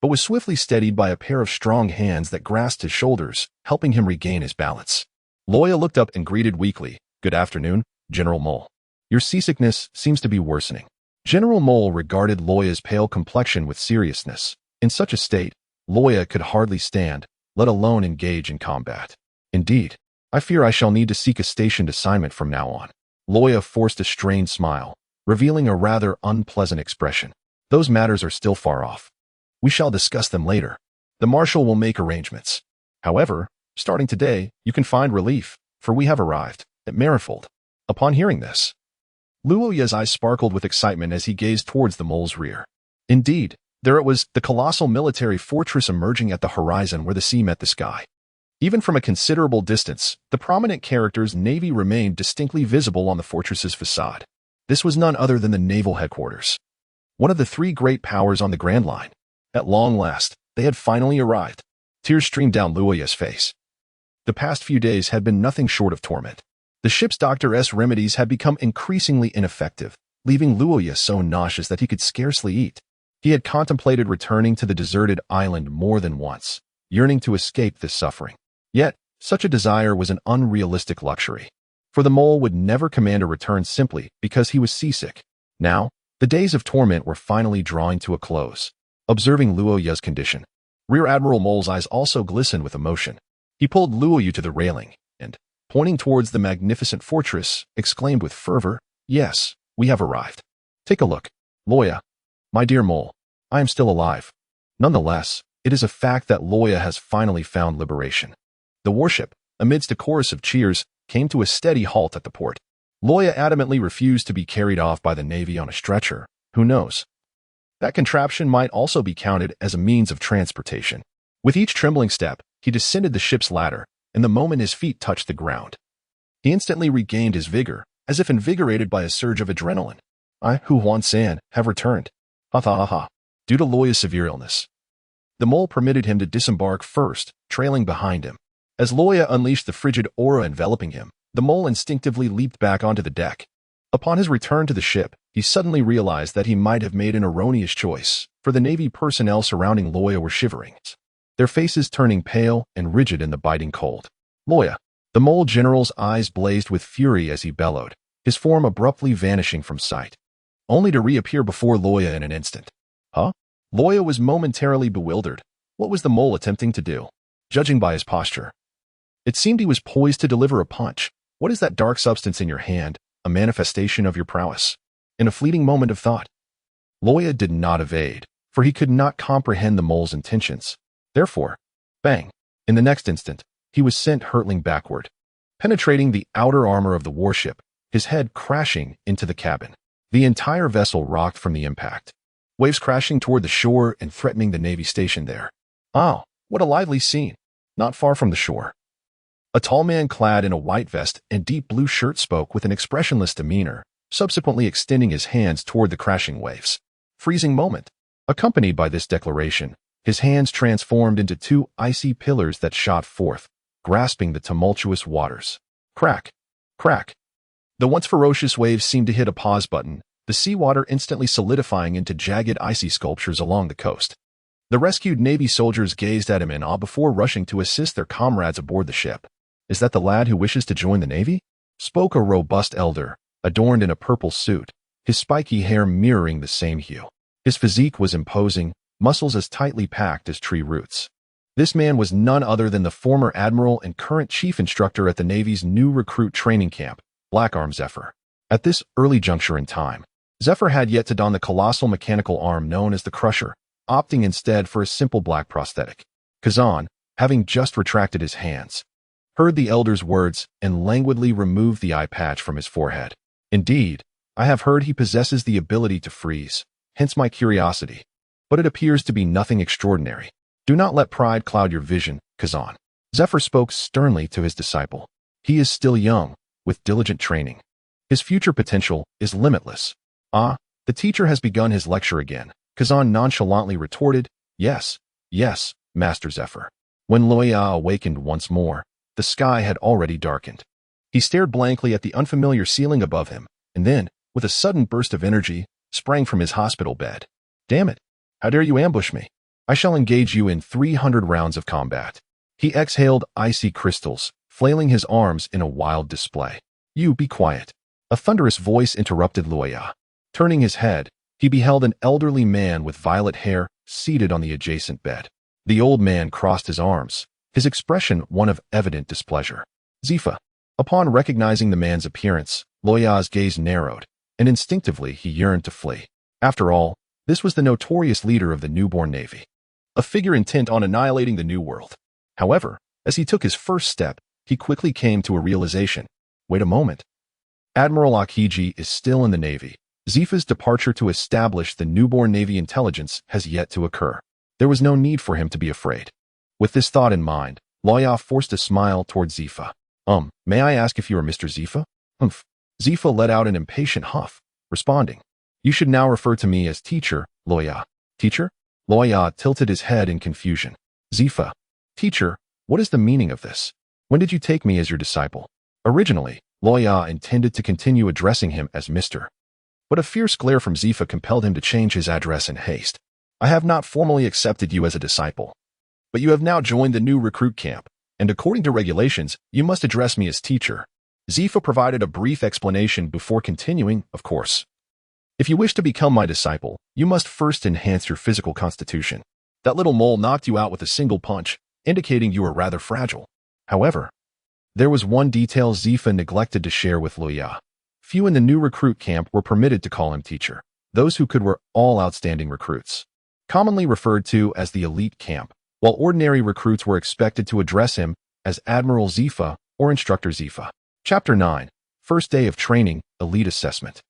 [SPEAKER 1] but was swiftly steadied by a pair of strong hands that grasped his shoulders, helping him regain his balance. Luo Ya looked up and greeted weakly, "Good afternoon, General Mole. Your seasickness seems to be worsening." General Mole regarded Luo Ya's pale complexion with seriousness. In such a state, Luo Ya could hardly stand, let alone engage in combat. "Indeed, I fear I shall need to seek a stationed assignment from now on." Luo Ya forced a strained smile, revealing a rather unpleasant expression. "Those matters are still far off. We shall discuss them later. The Marshal will make arrangements. However, starting today, you can find relief, for we have arrived at Marifold." Upon hearing this, Luo Ya's eyes sparkled with excitement as he gazed towards the mole's rear. Indeed, there it was, the colossal military fortress emerging at the horizon where the sea met the sky. Even from a considerable distance, the prominent character's navy remained distinctly visible on the fortress's facade. This was none other than the naval headquarters, one of the 3 great powers on the Grand Line. At long last, they had finally arrived. Tears streamed down Luo Ya's face. The past few days had been nothing short of torment. The ship's doctor's remedies had become increasingly ineffective, leaving Luo Ya so nauseous that he could scarcely eat. He had contemplated returning to the deserted island more than once, yearning to escape this suffering. Yet, such a desire was an unrealistic luxury, for the mole would never command a return simply because he was seasick. Now, the days of torment were finally drawing to a close. Observing Luo Ya's condition, Rear Admiral Mole's eyes also glistened with emotion. He pulled Luo Ya to the railing, and, pointing towards the magnificent fortress, exclaimed with fervor, "Yes, we have arrived. Take a look. Luo Ya, my dear mole, I am still alive." Nonetheless, it is a fact that Luo Ya has finally found liberation. The warship, amidst a chorus of cheers, came to a steady halt at the port. Luo Ya adamantly refused to be carried off by the Navy on a stretcher. Who knows? That contraption might also be counted as a means of transportation. With each trembling step, he descended the ship's ladder, and the moment his feet touched the ground, he instantly regained his vigor, as if invigorated by a surge of adrenaline. "I, Huan-san, have returned. Ha ha ha ha." Due to Luo Ya's severe illness, the mole permitted him to disembark first, trailing behind him. As Luo Ya unleashed the frigid aura enveloping him, the mole instinctively leaped back onto the deck. Upon his return to the ship, he suddenly realized that he might have made an erroneous choice, for the Navy personnel surrounding Luo Ya were shivering, their faces turning pale and rigid in the biting cold. "Luo Ya!" The mole general's eyes blazed with fury as he bellowed, his form abruptly vanishing from sight, only to reappear before Luo Ya in an instant. Huh? Luo Ya was momentarily bewildered. What was the mole attempting to do? Judging by his posture, it seemed he was poised to deliver a punch. "What is that dark substance in your hand? A manifestation of your prowess?" In a fleeting moment of thought, Luo Ya did not evade, for he could not comprehend the mole's intentions. Therefore, bang! In the next instant, he was sent hurtling backward, penetrating the outer armor of the warship, his head crashing into the cabin. The entire vessel rocked from the impact, waves crashing toward the shore and threatening the Navy station there. Oh, what a lively scene! Not far from the shore, a tall man clad in a white vest and deep blue shirt spoke with an expressionless demeanor, subsequently extending his hands toward the crashing waves. Freezing moment. Accompanied by this declaration, his hands transformed into 2 icy pillars that shot forth, grasping the tumultuous waters. Crack! Crack! The once ferocious waves seemed to hit a pause button, the seawater instantly solidifying into jagged icy sculptures along the coast. The rescued Navy soldiers gazed at him in awe before rushing to assist their comrades aboard the ship. "Is that the lad who wishes to join the Navy?" spoke a robust elder, adorned in a purple suit, his spiky hair mirroring the same hue. His physique was imposing, muscles as tightly packed as tree roots. This man was none other than the former admiral and current chief instructor at the Navy's new recruit training camp, Blackarm Zephyr. At this early juncture in time, Zephyr had yet to don the colossal mechanical arm known as the Crusher, opting instead for a simple black prosthetic. Kazan, having just retracted his hands, heard the elder's words and languidly removed the eye patch from his forehead. Indeed, I have heard he possesses the ability to freeze, hence my curiosity. But it appears to be nothing extraordinary. Do not let pride cloud your vision, Kazan. Zephyr spoke sternly to his disciple. He is still young, with diligent training. His future potential is limitless. Ah, the teacher has begun his lecture again. Kazan nonchalantly retorted, Yes, Master Zephyr. When Luo Ya awakened once more, the sky had already darkened. He stared blankly at the unfamiliar ceiling above him, and then, with a sudden burst of energy, sprang from his hospital bed. Damn it! How dare you ambush me? I shall engage you in 300 rounds of combat. He exhaled icy crystals, flailing his arms in a wild display. You be quiet. A thunderous voice interrupted Luo Ya. Turning his head, he beheld an elderly man with violet hair seated on the adjacent bed. The old man crossed his arms, his expression one of evident displeasure. Zifa. Upon recognizing the man's appearance, Luo Ya's gaze narrowed, and instinctively he yearned to flee. After all, this was the notorious leader of the newborn navy, a figure intent on annihilating the New World. However, as he took his first step, he quickly came to a realization. Wait a moment. Admiral Akiji is still in the Navy. Zifa's departure to establish the newborn Navy intelligence has yet to occur. There was no need for him to be afraid. With this thought in mind, Luo Ya forced a smile toward Zifa. May I ask if you are Mr. Zifa? Humph. Zifa let out an impatient huff, responding. You should now refer to me as teacher, Luo Ya. Teacher? Luo Ya tilted his head in confusion. Zifa. Teacher, what is the meaning of this? When did you take me as your disciple? Originally, Luo Ya intended to continue addressing him as Mr. But a fierce glare from Zifa compelled him to change his address in haste. I have not formally accepted you as a disciple, but you have now joined the new recruit camp, and according to regulations, you must address me as teacher. Zifa provided a brief explanation before continuing, of course. If you wish to become my disciple, you must first enhance your physical constitution. That little mole knocked you out with a single punch, indicating you are rather fragile. However, there was one detail Zifa neglected to share with Luo Ya. Few in the new recruit camp were permitted to call him teacher. Those who could were all outstanding recruits, commonly referred to as the elite camp, while ordinary recruits were expected to address him as Admiral Zifa or Instructor Zifa. Chapter 9. First Day of Training, Elite Assessment.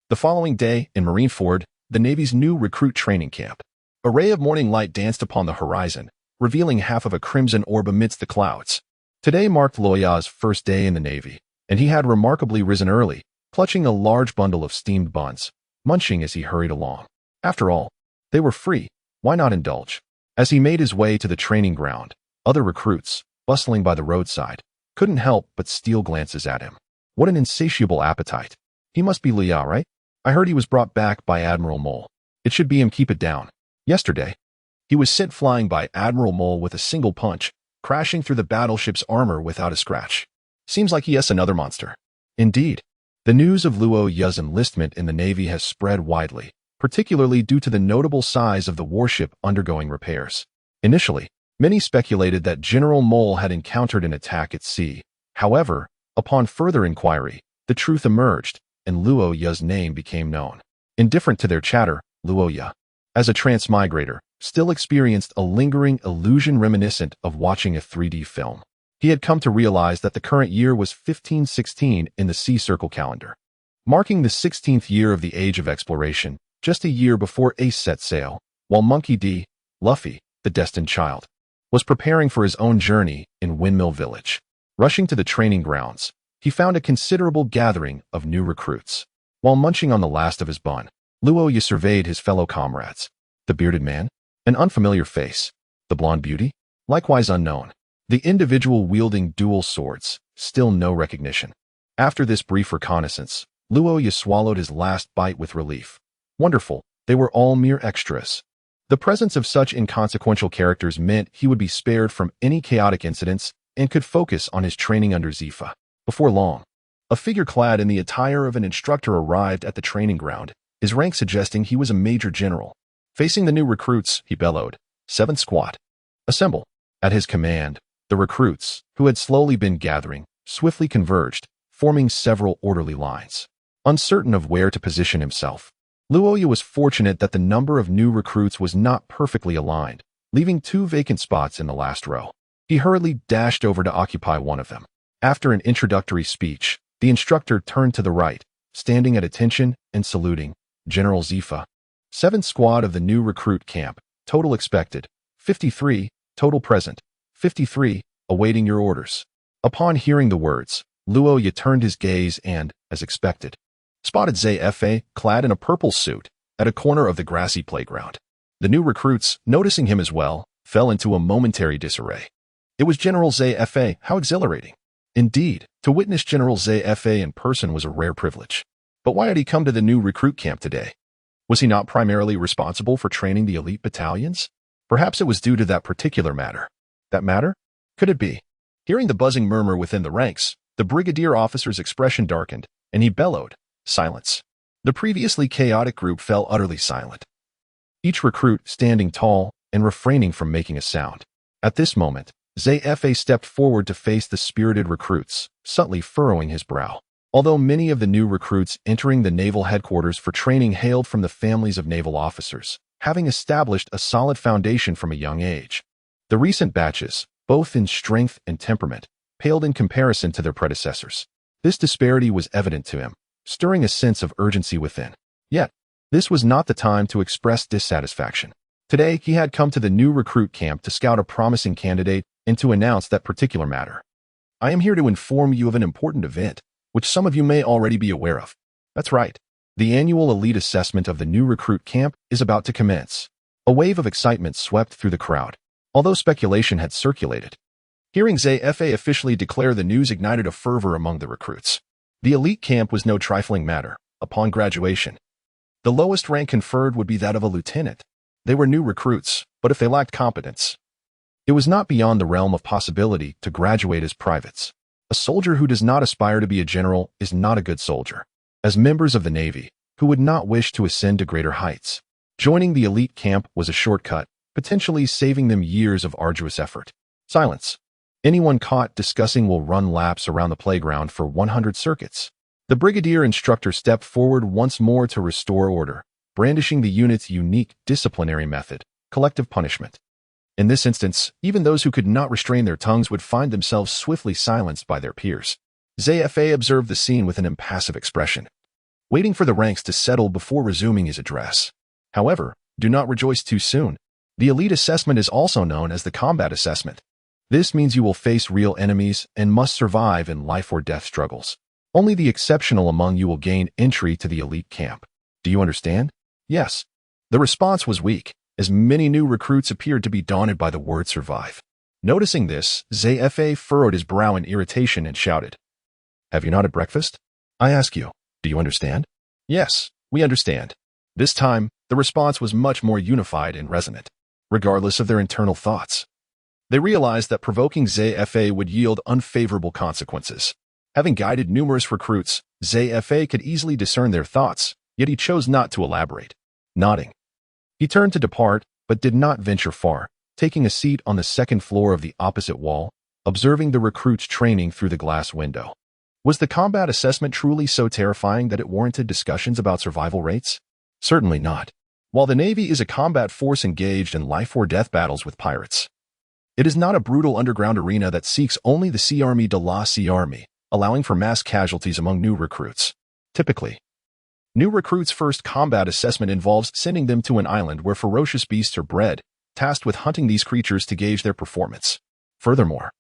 [SPEAKER 1] The following day, in Marineford, the Navy's new recruit training camp. A ray of morning light danced upon the horizon, revealing half of a crimson orb amidst the clouds. Today marked Luo Ya's first day in the Navy, and he had remarkably risen early, clutching a large bundle of steamed buns, munching as he hurried along. After all, they were free, why not indulge? As he made his way to the training ground, other recruits, bustling by the roadside, couldn't help but steal glances at him. What an insatiable appetite. He must be Luo Ya, right? I heard he was brought back by Admiral Mole. It should be him. Keep it down. Yesterday, he was sent flying by Admiral Mole with a single punch, crashing through the battleship's armor without a scratch. Seems like he is another monster. Indeed, the news of Luo Ya's enlistment in the Navy has spread widely, particularly due to the notable size of the warship undergoing repairs. Initially, many speculated that General Mole had encountered an attack at sea. However, upon further inquiry, the truth emerged, and Luo Ya's name became known. Indifferent to their chatter, Luo Ya, as a transmigrator, still experienced a lingering illusion reminiscent of watching a 3D film. He had come to realize that the current year was 1516 in the Sea Circle calendar, marking the 16th year of the Age of Exploration, just a year before Ace set sail, while Monkey D. Luffy, the destined child, was preparing for his own journey in Windmill Village. Rushing to the training grounds, he found a considerable gathering of new recruits. While munching on the last of his bun, Luo Ya surveyed his fellow comrades. The bearded man, an unfamiliar face. The blonde beauty, likewise unknown. The individual wielding dual swords, still no recognition. After this brief reconnaissance, Luo Ya swallowed his last bite with relief. Wonderful, they were all mere extras. The presence of such inconsequential characters meant he would be spared from any chaotic incidents and could focus on his training under Zifa. Before long, a figure clad in the attire of an instructor arrived at the training ground, his rank suggesting he was a major general. Facing the new recruits, he bellowed, "Seventh squad, assemble." At his command, the recruits, who had slowly been gathering, swiftly converged, forming several orderly lines. uncertain of where to position himself. Luo Ya was fortunate that the number of new recruits was not perfectly aligned, leaving 2 vacant spots in the last row. He hurriedly dashed over to occupy one of them. After an introductory speech, the instructor turned to the right, standing at attention and saluting. General Zifa. 7th squad of the new recruit camp. Total expected. 53. Total present. 53. Awaiting your orders. Upon hearing the words, Luo Ya turned his gaze and, as expected, spotted Zfa, clad in a purple suit, at a corner of the grassy playground. The new recruits, noticing him as well, fell into a momentary disarray. It was General Zfa. How exhilarating. Indeed, to witness General Zfa in person was a rare privilege. But why had he come to the new recruit camp today? Was he not primarily responsible for training the elite battalions? Perhaps it was due to that particular matter. That matter? Could it be? Hearing the buzzing murmur within the ranks, the brigadier officer's expression darkened, and he bellowed, "Silence." The previously chaotic group fell utterly silent, each recruit standing tall and refraining from making a sound. At this moment, Zfa stepped forward to face the spirited recruits, subtly furrowing his brow. Although many of the new recruits entering the naval headquarters for training hailed from the families of naval officers, having established a solid foundation from a young age, the recent batches, both in strength and temperament, paled in comparison to their predecessors. This disparity was evident to him, stirring a sense of urgency within. Yet, this was not the time to express dissatisfaction. Today, he had come to the new recruit camp to scout a promising candidate and to announce that particular matter. I am here to inform you of an important event, which some of you may already be aware of. That's right. The annual elite assessment of the new recruit camp is about to commence. A wave of excitement swept through the crowd, although speculation had circulated. Hearing Zfa officially declare the news ignited a fervor among the recruits. The elite camp was no trifling matter. Upon graduation, the lowest rank conferred would be that of a lieutenant. They were new recruits, but if they lacked competence, it was not beyond the realm of possibility to graduate as privates. A soldier who does not aspire to be a general is not a good soldier. As members of the Navy, who would not wish to ascend to greater heights, joining the elite camp was a shortcut, potentially saving them years of arduous effort. Silence. Anyone caught discussing will run laps around the playground for 100 circuits. The brigadier instructor stepped forward once more to restore order, brandishing the unit's unique disciplinary method, collective punishment. In this instance, even those who could not restrain their tongues would find themselves swiftly silenced by their peers. Zfa observed the scene with an impassive expression, waiting for the ranks to settle before resuming his address. However, do not rejoice too soon. The elite assessment is also known as the combat assessment. This means you will face real enemies and must survive in life or death struggles. Only the exceptional among you will gain entry to the elite camp. Do you understand? Yes. The response was weak, as many new recruits appeared to be daunted by the word survive. Noticing this, Zfa furrowed his brow in irritation and shouted, "Have you not had breakfast? I ask you, do you understand?" Yes, we understand. This time, the response was much more unified and resonant, regardless of their internal thoughts. They realized that provoking Zfa would yield unfavorable consequences. Having guided numerous recruits, Zfa could easily discern their thoughts, yet he chose not to elaborate. Nodding, he turned to depart, but did not venture far, taking a seat on the second floor of the opposite wall, observing the recruits training through the glass window. Was the combat assessment truly so terrifying that it warranted discussions about survival rates? Certainly not. While the Navy is a combat force engaged in life-or-death battles with pirates, it is not a brutal underground arena that seeks only the Sea Army de la Sea Army, allowing for mass casualties among new recruits. Typically, new recruits' first combat assessment involves sending them to an island where ferocious beasts are bred, tasked with hunting these creatures to gauge their performance. Furthermore,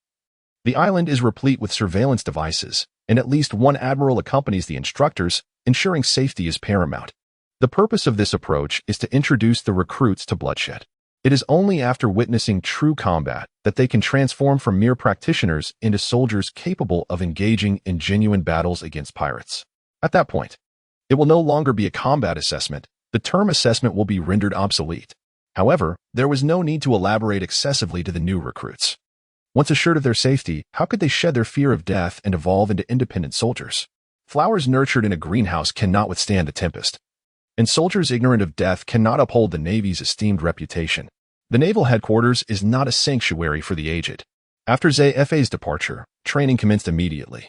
[SPEAKER 1] the island is replete with surveillance devices, and at least one admiral accompanies the instructors, ensuring safety is paramount. The purpose of this approach is to introduce the recruits to bloodshed. It is only after witnessing true combat that they can transform from mere practitioners into soldiers capable of engaging in genuine battles against pirates. At that point, it will no longer be a combat assessment. The term assessment will be rendered obsolete. However, there was no need to elaborate excessively to the new recruits. Once assured of their safety, how could they shed their fear of death and evolve into independent soldiers? Flowers nurtured in a greenhouse cannot withstand the tempest, and soldiers ignorant of death cannot uphold the Navy's esteemed reputation. The naval headquarters is not a sanctuary for the aged. After Zfa's departure, training commenced immediately.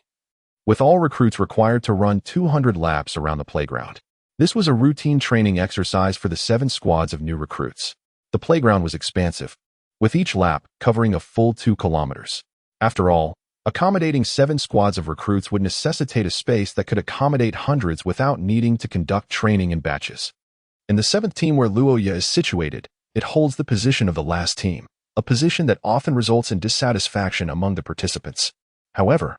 [SPEAKER 1] with all recruits required to run 200 laps around the playground. This was a routine training exercise for the 7 squads of new recruits. The playground was expansive, with each lap covering a full 2 kilometers. After all, accommodating 7 squads of recruits would necessitate a space that could accommodate hundreds without needing to conduct training in batches. In the 7th team where Luo Ya is situated, it holds the position of the last team, a position that often results in dissatisfaction among the participants. However,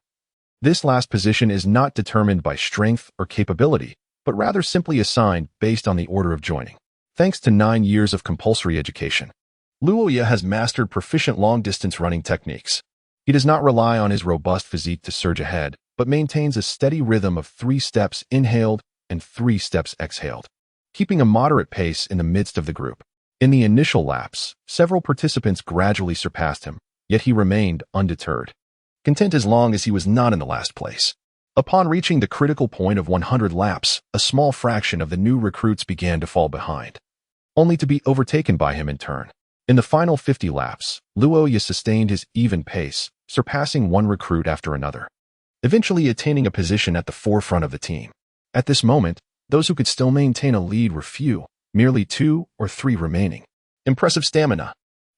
[SPEAKER 1] this last position is not determined by strength or capability, but rather simply assigned based on the order of joining. Thanks to 9 years of compulsory education, Luo Ya has mastered proficient long-distance running techniques. He does not rely on his robust physique to surge ahead, but maintains a steady rhythm of 3 steps inhaled and 3 steps exhaled, keeping a moderate pace in the midst of the group. In the initial laps, several participants gradually surpassed him, yet he remained undeterred, content as long as he was not in the last place. Upon reaching the critical point of 100 laps, a small fraction of the new recruits began to fall behind, only to be overtaken by him in turn. In the final 50 laps, Luo Ya sustained his even pace, surpassing one recruit after another, eventually attaining a position at the forefront of the team. At this moment, those who could still maintain a lead were few, merely 2 or 3 remaining. Impressive stamina.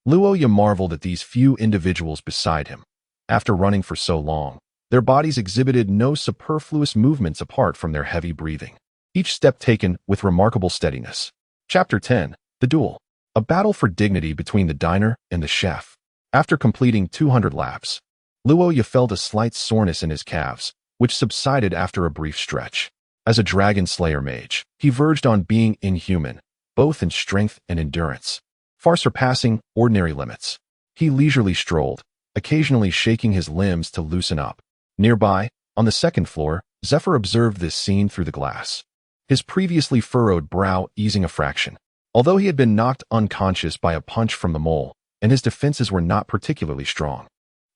[SPEAKER 1] Luo Ya marveled at these few individuals beside him. After running for so long, their bodies exhibited no superfluous movements apart from their heavy breathing, each step taken with remarkable steadiness. Chapter 10. The Duel. A battle for dignity between the diner and the chef. After completing 200 laps, Luo Ya felt a slight soreness in his calves, which subsided after a brief stretch. As a Dragon Slayer Mage, he verged on being inhuman, both in strength and endurance, far surpassing ordinary limits. He leisurely strolled, occasionally shaking his limbs to loosen up. Nearby, on the 2nd floor, Zephyr observed this scene through the glass, his previously furrowed brow easing a fraction. Although he had been knocked unconscious by a punch from the mole, and his defenses were not particularly strong,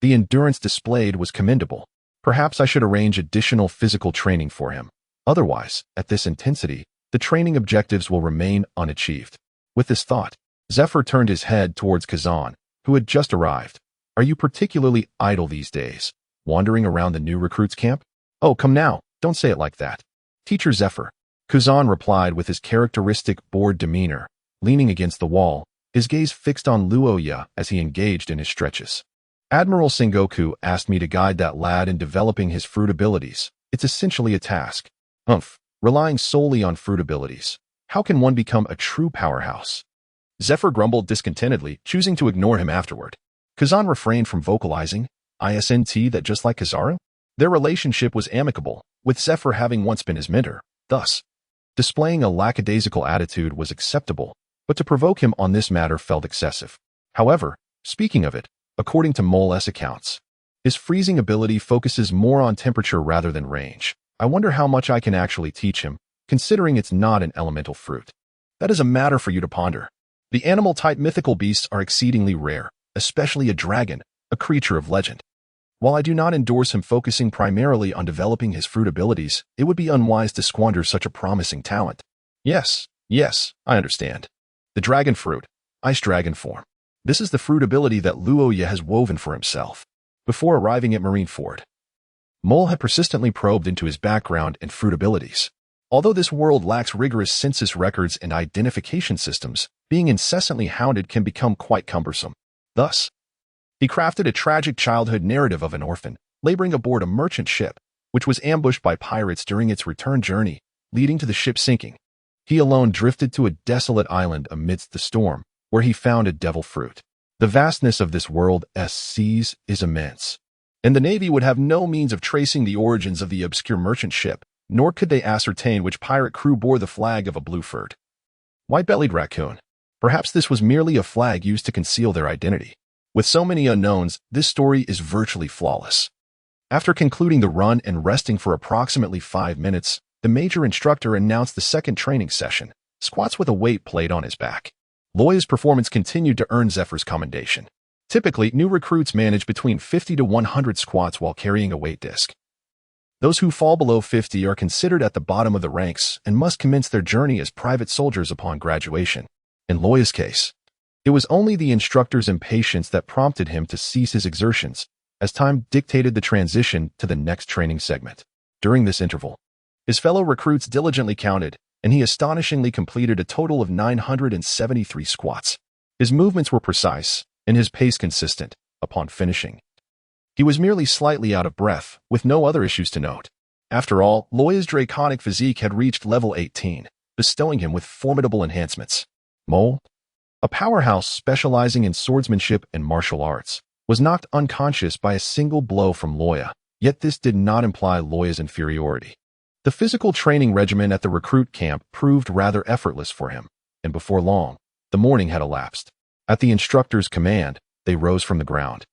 [SPEAKER 1] the endurance displayed was commendable. Perhaps I should arrange additional physical training for him. Otherwise, at this intensity, the training objectives will remain unachieved. With this thought, Zephyr turned his head towards Kazan, who had just arrived. Are you particularly idle these days, wandering around the new recruits' camp? Oh, come now, don't say it like that. Teacher Zephyr. Kazan replied with his characteristic bored demeanor, leaning against the wall, his gaze fixed on Luo Ya as he engaged in his stretches. Admiral Sengoku asked me to guide that lad in developing his fruit abilities. It's essentially a task. Relying solely on fruit abilities. How can one become a true powerhouse? Zephyr grumbled discontentedly, choosing to ignore him afterward. Kazan refrained from vocalizing, ISNT that just like Kizaru? Their relationship was amicable, with Zephyr having once been his mentor. Thus, displaying a lackadaisical attitude was acceptable, but to provoke him on this matter felt excessive. However, speaking of it, according to Mole's accounts, his freezing ability focuses more on temperature rather than range. I wonder how much I can actually teach him, considering it's not an elemental fruit. That is a matter for you to ponder. The animal-type mythical beasts are exceedingly rare, especially a dragon, a creature of legend. While I do not endorse him focusing primarily on developing his fruit abilities, it would be unwise to squander such a promising talent. Yes, I understand. The dragon fruit, Ice Dragon form. This is the fruit ability that Luo Ya has woven for himself. Before arriving at Marineford, Mole had persistently probed into his background and fruit abilities. Although this world lacks rigorous census records and identification systems, being incessantly hounded can become quite cumbersome. Thus, he crafted a tragic childhood narrative of an orphan, laboring aboard a merchant ship, which was ambushed by pirates during its return journey, leading to the ship sinking. He alone drifted to a desolate island amidst the storm, where he found a devil fruit. The vastness of this world's seas is immense, and the Navy would have no means of tracing the origins of the obscure merchant ship, nor could they ascertain which pirate crew bore the flag of a blue-furred, white-bellied raccoon. Perhaps this was merely a flag used to conceal their identity. With so many unknowns, this story is virtually flawless. After concluding the run and resting for approximately 5 minutes, the major instructor announced the second training session, squats with a weight plate on his back. Luo Ya's performance continued to earn Zephyr's commendation. Typically, new recruits manage between 50 to 100 squats while carrying a weight disc. Those who fall below 50 are considered at the bottom of the ranks and must commence their journey as private soldiers upon graduation. In Luo Ya's case, it was only the instructor's impatience that prompted him to cease his exertions, as time dictated the transition to the next training segment. During this interval, his fellow recruits diligently counted, and he astonishingly completed a total of 973 squats. His movements were precise, and his pace consistent. Upon finishing, he was merely slightly out of breath, with no other issues to note. After all, Luo Ya's draconic physique had reached level 18, bestowing him with formidable enhancements. Mole, a powerhouse specializing in swordsmanship and martial arts, was knocked unconscious by a single blow from Luo Ya, yet this did not imply Luo Ya's inferiority. The physical training regimen at the recruit camp proved rather effortless for him, and before long, the morning had elapsed. At the instructor's command, they rose from the ground,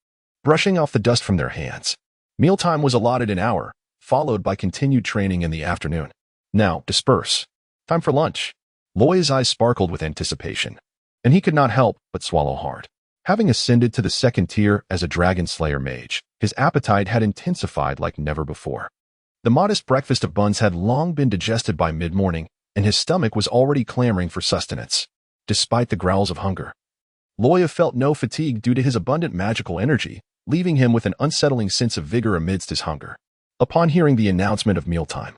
[SPEAKER 1] brushing off the dust from their hands. Mealtime was allotted an hour, followed by continued training in the afternoon. Now, disperse. Time for lunch. Luo Ya's eyes sparkled with anticipation, and he could not help but swallow hard. Having ascended to the second tier as a Dragon Slayer Mage, his appetite had intensified like never before. The modest breakfast of buns had long been digested by mid-morning, and his stomach was already clamoring for sustenance. Despite the growls of hunger, Luo Ya felt no fatigue due to his abundant magical energy, leaving him with an unsettling sense of vigor amidst his hunger. Upon hearing the announcement of mealtime,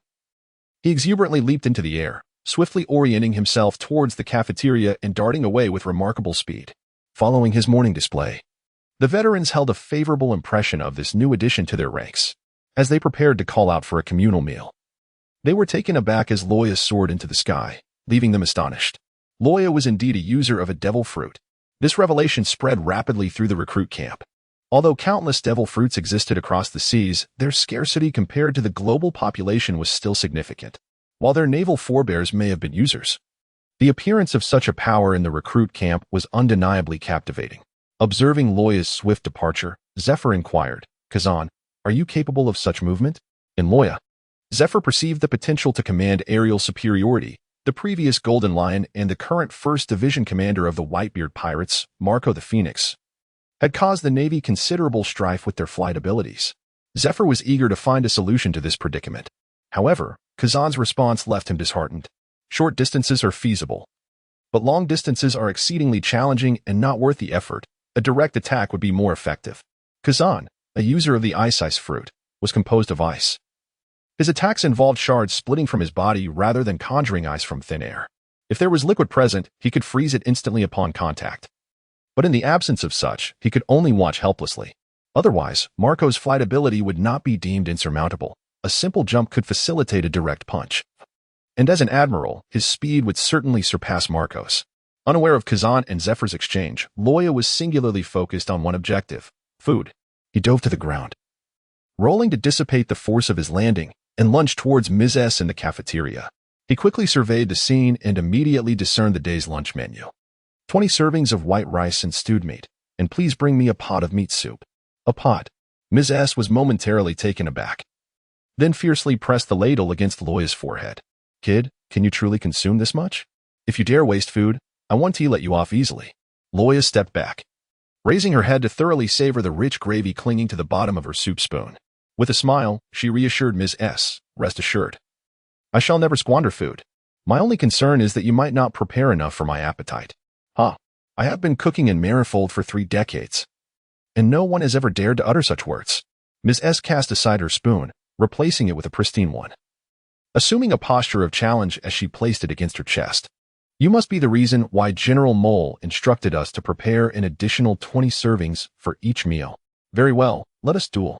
[SPEAKER 1] he exuberantly leaped into the air, swiftly orienting himself towards the cafeteria and darting away with remarkable speed. Following his morning display, the veterans held a favorable impression of this new addition to their ranks. As they prepared to call out for a communal meal, they were taken aback as Luo Ya soared into the sky, leaving them astonished. Luo Ya was indeed a user of a devil fruit. This revelation spread rapidly through the recruit camp. Although countless devil fruits existed across the seas, their scarcity compared to the global population was still significant. While their naval forebears may have been users, the appearance of such a power in the recruit camp was undeniably captivating. Observing Luo Ya's swift departure, Zephyr inquired, "Kazan, are you capable of such movement?" In Luo Ya, Zephyr perceived the potential to command aerial superiority. The previous Golden Lion and the current 1st Division commander of the Whitebeard Pirates, Marco the Phoenix, had caused the Navy considerable strife with their flight abilities. Zephyr was eager to find a solution to this predicament. However, Kazan's response left him disheartened. Short distances are feasible, but long distances are exceedingly challenging and not worth the effort. A direct attack would be more effective. Kazan, a user of the ice fruit, was composed of ice. His attacks involved shards splitting from his body rather than conjuring ice from thin air. If there was liquid present, he could freeze it instantly upon contact. But in the absence of such, he could only watch helplessly. Otherwise, Marco's flight ability would not be deemed insurmountable. A simple jump could facilitate a direct punch. And as an admiral, his speed would certainly surpass Marco's. Unaware of Kazan and Zephyr's exchange, Luo Ya was singularly focused on one objective: food. He dove to the ground, rolling to dissipate the force of his landing, and lunged towards Ms. S in the cafeteria. He quickly surveyed the scene and immediately discerned the day's lunch menu. 20 servings of white rice and stewed meat, and please bring me a pot of meat soup. A pot. Ms. S was momentarily taken aback, then fiercely pressed the ladle against Luo Ya's forehead. "Kid, can you truly consume this much? If you dare waste food, I want to let you off easily." Luo Ya stepped back, raising her head to thoroughly savor the rich gravy clinging to the bottom of her soup spoon. With a smile, she reassured Ms. S, "Rest assured, I shall never squander food. My only concern is that you might not prepare enough for my appetite." "Huh. I have been cooking in Marifold for 3 decades, and no one has ever dared to utter such words." Ms. S cast aside her spoon, replacing it with a pristine one, assuming a posture of challenge as she placed it against her chest. "You must be the reason why General Mole instructed us to prepare an additional 20 servings for each meal. Very well, let us duel.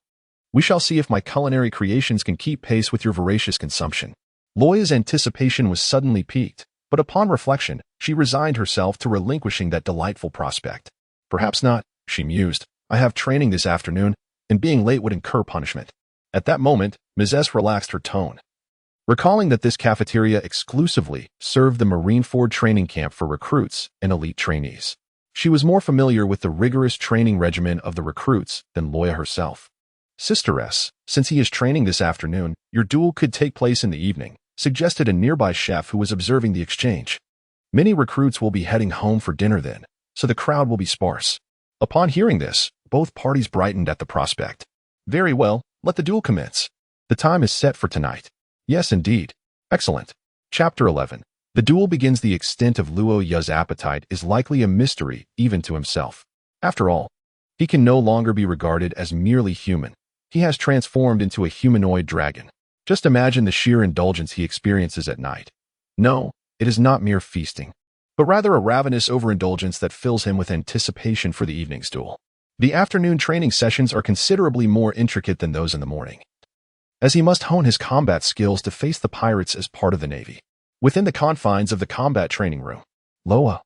[SPEAKER 1] We shall see if my culinary creations can keep pace with your voracious consumption." Luo Ya's anticipation was suddenly piqued, but upon reflection, she resigned herself to relinquishing that delightful prospect. "Perhaps not," she mused. "I have training this afternoon, and being late would incur punishment." At that moment, Ms. S relaxed her tone, recalling that this cafeteria exclusively served the Marineford training camp for recruits and elite trainees. She was more familiar with the rigorous training regimen of the recruits than Luo Ya herself. "Sister S, since he is training this afternoon, your duel could take place in the evening," suggested a nearby chef who was observing the exchange. "Many recruits will be heading home for dinner then, so the crowd will be sparse." Upon hearing this, both parties brightened at the prospect. "Very well, let the duel commence. The time is set for tonight." "Yes, indeed." "Excellent." Chapter 11. The duel begins. The extent of Luo Ya's appetite is likely a mystery even to himself. After all, He can no longer be regarded as merely human. He has transformed into a humanoid dragon. Just imagine the sheer indulgence he experiences at night. No, it is not mere feasting, but rather a ravenous overindulgence that fills him with anticipation for the evening's duel. The afternoon training sessions are considerably more intricate than those in the morning, as he must hone his combat skills to face the pirates as part of the Navy. Within the confines of the combat training room, Luo Ya,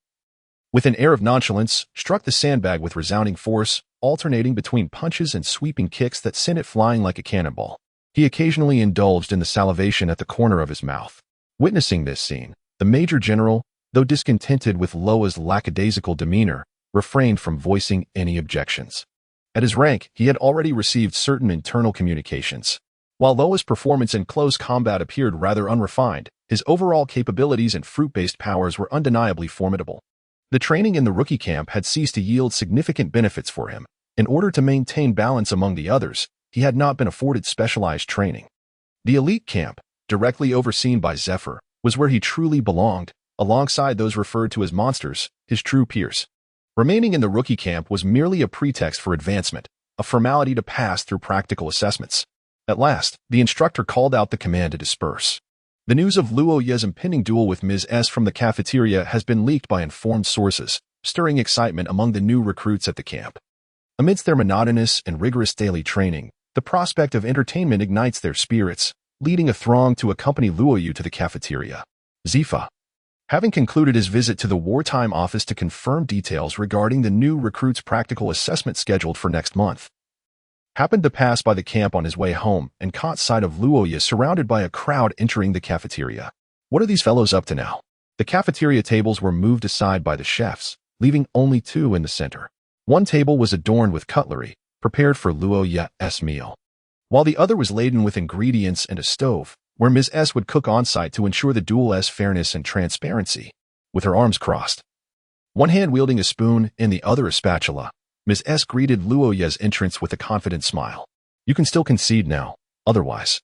[SPEAKER 1] with an air of nonchalance, struck the sandbag with resounding force, alternating between punches and sweeping kicks that sent it flying like a cannonball. He occasionally indulged in the salivation at the corner of his mouth. Witnessing this scene, the Major General, though discontented with Luo Ya's lackadaisical demeanor, refrained from voicing any objections. At his rank, he had already received certain internal communications. While Luo Ya's performance in close combat appeared rather unrefined, his overall capabilities and fruit-based powers were undeniably formidable. The training in the rookie camp had ceased to yield significant benefits for him. In order to maintain balance among the others, he had not been afforded specialized training. The elite camp, directly overseen by Zephyr, was where he truly belonged, alongside those referred to as monsters, his true peers. Remaining in the rookie camp was merely a pretext for advancement, a formality to pass through practical assessments. At last, the instructor called out the command to disperse. The news of Luo Ya's impending duel with Ms. S from the cafeteria has been leaked by informed sources, stirring excitement among the new recruits at the camp. Amidst their monotonous and rigorous daily training, the prospect of entertainment ignites their spirits, leading a throng to accompany Luo Ya to the cafeteria. Zifa, having concluded his visit to the wartime office to confirm details regarding the new recruit's practical assessment scheduled for next month, happened to pass by the camp on his way home and caught sight of Luo Ya surrounded by a crowd entering the cafeteria. What are these fellows up to now? The cafeteria tables were moved aside by the chefs, leaving only two in the center. One table was adorned with cutlery, prepared for Luo Ya's meal, while the other was laden with ingredients and a stove, where Ms. S would cook on-site to ensure the duel's fairness and transparency. With her arms crossed, one hand wielding a spoon and the other a spatula, Ms. S greeted Luo Ya's entrance with a confident smile. You can still concede now, otherwise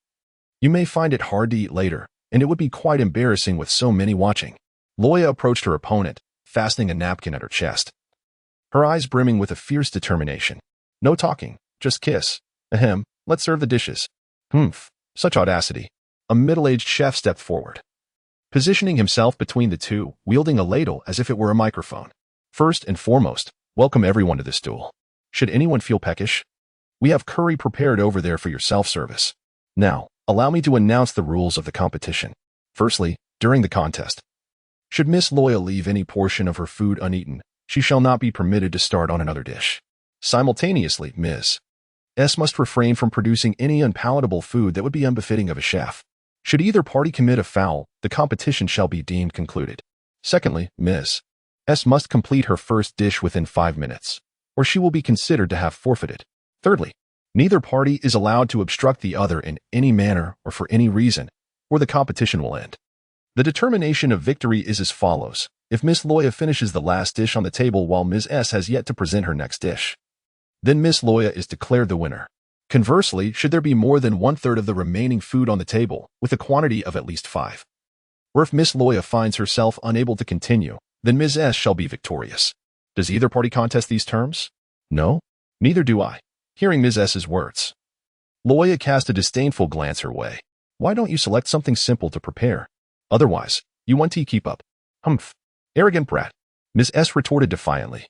[SPEAKER 1] you may find it hard to eat later, and it would be quite embarrassing with so many watching. Luo Ya approached her opponent, fastening a napkin at her chest, her eyes brimming with a fierce determination. No talking, just kiss. Ahem, let's serve the dishes. Humph, such audacity. A middle-aged chef stepped forward, positioning himself between the two, wielding a ladle as if it were a microphone. First and foremost, welcome everyone to this duel. Should anyone feel peckish, we have curry prepared over there for your self-service. Now, allow me to announce the rules of the competition. Firstly, during the contest, should Miss Luo Ya leave any portion of her food uneaten, she shall not be permitted to start on another dish. Simultaneously, Ms. S must refrain from producing any unpalatable food that would be unbefitting of a chef. Should either party commit a foul, the competition shall be deemed concluded. Secondly, Ms. S must complete her first dish within 5 minutes, or she will be considered to have forfeited. Thirdly, neither party is allowed to obstruct the other in any manner or for any reason, or the competition will end. The determination of victory is as follows. If Miss Luo Ya finishes the last dish on the table while Ms. S has yet to present her next dish, then Miss Luo Ya is declared the winner. Conversely, should there be more than 1/3 of the remaining food on the table, with a quantity of at least 5, or if Miss Luo Ya finds herself unable to continue, then Ms. S shall be victorious. Does either party contest these terms? No? Neither do I. Hearing Ms. S's words, Luo Ya cast a disdainful glance her way. Why don't you select something simple to prepare? Otherwise, you want to keep up. Humph. Arrogant brat. Ms. S retorted defiantly.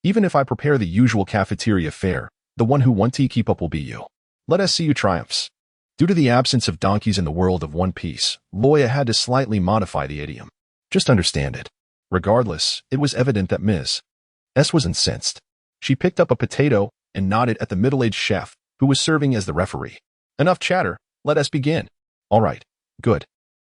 [SPEAKER 1] Even if I prepare the usual cafeteria fare, the one who won't keep up will be you. Let us see you triumphs. Due to the absence of donkeys in the world of One Piece, Luo Ya had to slightly modify the idiom. Just understand it. Regardless, it was evident that Ms. S was incensed. She picked up a potato and nodded at the middle-aged chef, who was serving as the referee. Enough chatter, let us begin. All right, good.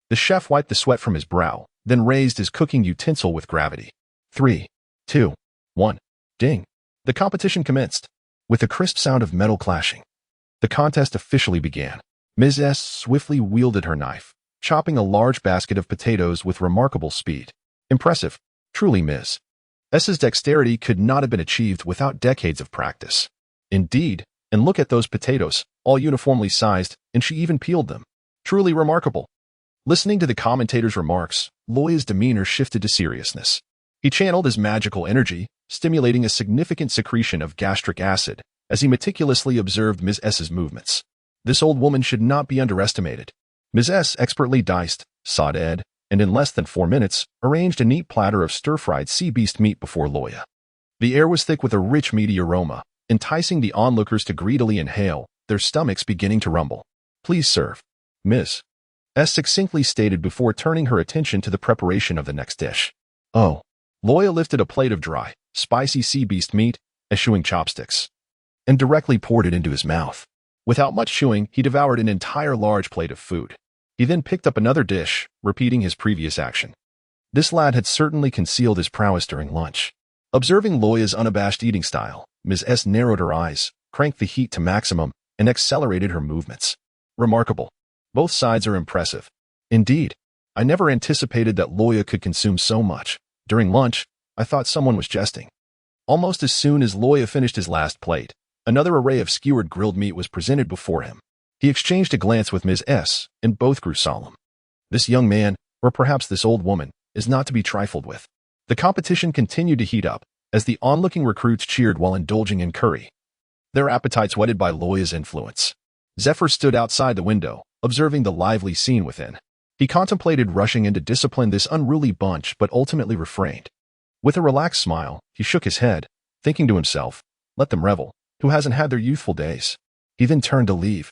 [SPEAKER 1] The chef wiped the sweat from his brow, then raised his cooking utensil with gravity. 3, 2, 1. Ding. The competition commenced. With a crisp sound of metal clashing, the contest officially began. Ms. S swiftly wielded her knife, chopping a large basket of potatoes with remarkable speed. Impressive. Truly, Ms. S's dexterity could not have been achieved without decades of practice. Indeed, and look at those potatoes, all uniformly sized, and she even peeled them. Truly remarkable. Listening to the commentator's remarks, Luo Ya's demeanor shifted to seriousness. He channeled his magical energy, stimulating a significant secretion of gastric acid as he meticulously observed Ms. S's movements. This old woman should not be underestimated. Ms. S expertly diced, sautéed, and in less than 4 minutes, arranged a neat platter of stir-fried sea beast meat before Luo Ya. The air was thick with a rich meaty aroma, enticing the onlookers to greedily inhale, their stomachs beginning to rumble. "Please serve," Ms. S succinctly stated before turning her attention to the preparation of the next dish. "Oh." Luo Ya lifted a plate of dry, spicy sea beast meat, eschewing chopsticks, and directly poured it into his mouth. Without much chewing, he devoured an entire large plate of food. He then picked up another dish, repeating his previous action. This lad had certainly concealed his prowess during lunch. Observing Luo Ya's unabashed eating style, Ms. S narrowed her eyes, cranked the heat to maximum, and accelerated her movements. "Remarkable. Both sides are impressive. Indeed, I never anticipated that Luo Ya could consume so much. During lunch, I thought someone was jesting." Almost as soon as Luo Ya finished his last plate, another array of skewered grilled meat was presented before him. He exchanged a glance with Ms. S, and both grew solemn. This young man, or perhaps this old woman, is not to be trifled with. The competition continued to heat up, as the onlooking recruits cheered while indulging in curry, their appetites whetted by Luo Ya's influence. Zephyr stood outside the window, observing the lively scene within. He contemplated rushing in to discipline this unruly bunch but ultimately refrained. With a relaxed smile, he shook his head, thinking to himself, "Let them revel, who hasn't had their youthful days." He then turned to leave,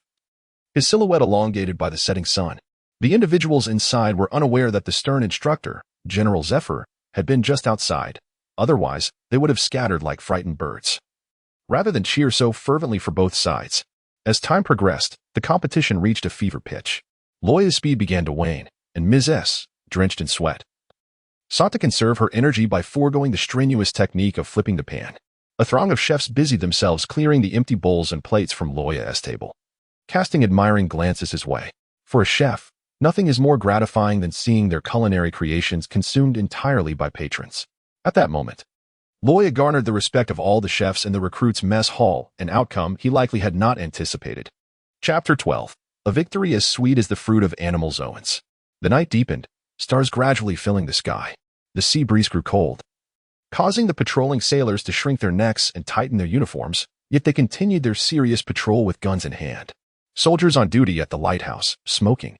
[SPEAKER 1] his silhouette elongated by the setting sun. The individuals inside were unaware that the stern instructor, General Zephyr, had been just outside. Otherwise, they would have scattered like frightened birds, rather than cheer so fervently for both sides. As time progressed, the competition reached a fever pitch. Luo Ya's speed began to wane, and Ms. S, drenched in sweat, sought to conserve her energy by foregoing the strenuous technique of flipping the pan. A throng of chefs busied themselves clearing the empty bowls and plates from Luo Ya's table, casting admiring glances his way. For a chef, nothing is more gratifying than seeing their culinary creations consumed entirely by patrons. At that moment, Luo Ya garnered the respect of all the chefs in the recruits' mess hall, an outcome he likely had not anticipated. Chapter 12. A victory as sweet as the fruit of animal zoans. The night deepened, stars gradually filling the sky. The sea breeze grew cold, causing the patrolling sailors to shrink their necks and tighten their uniforms, yet they continued their serious patrol with guns in hand. Soldiers on duty at the lighthouse, smoking,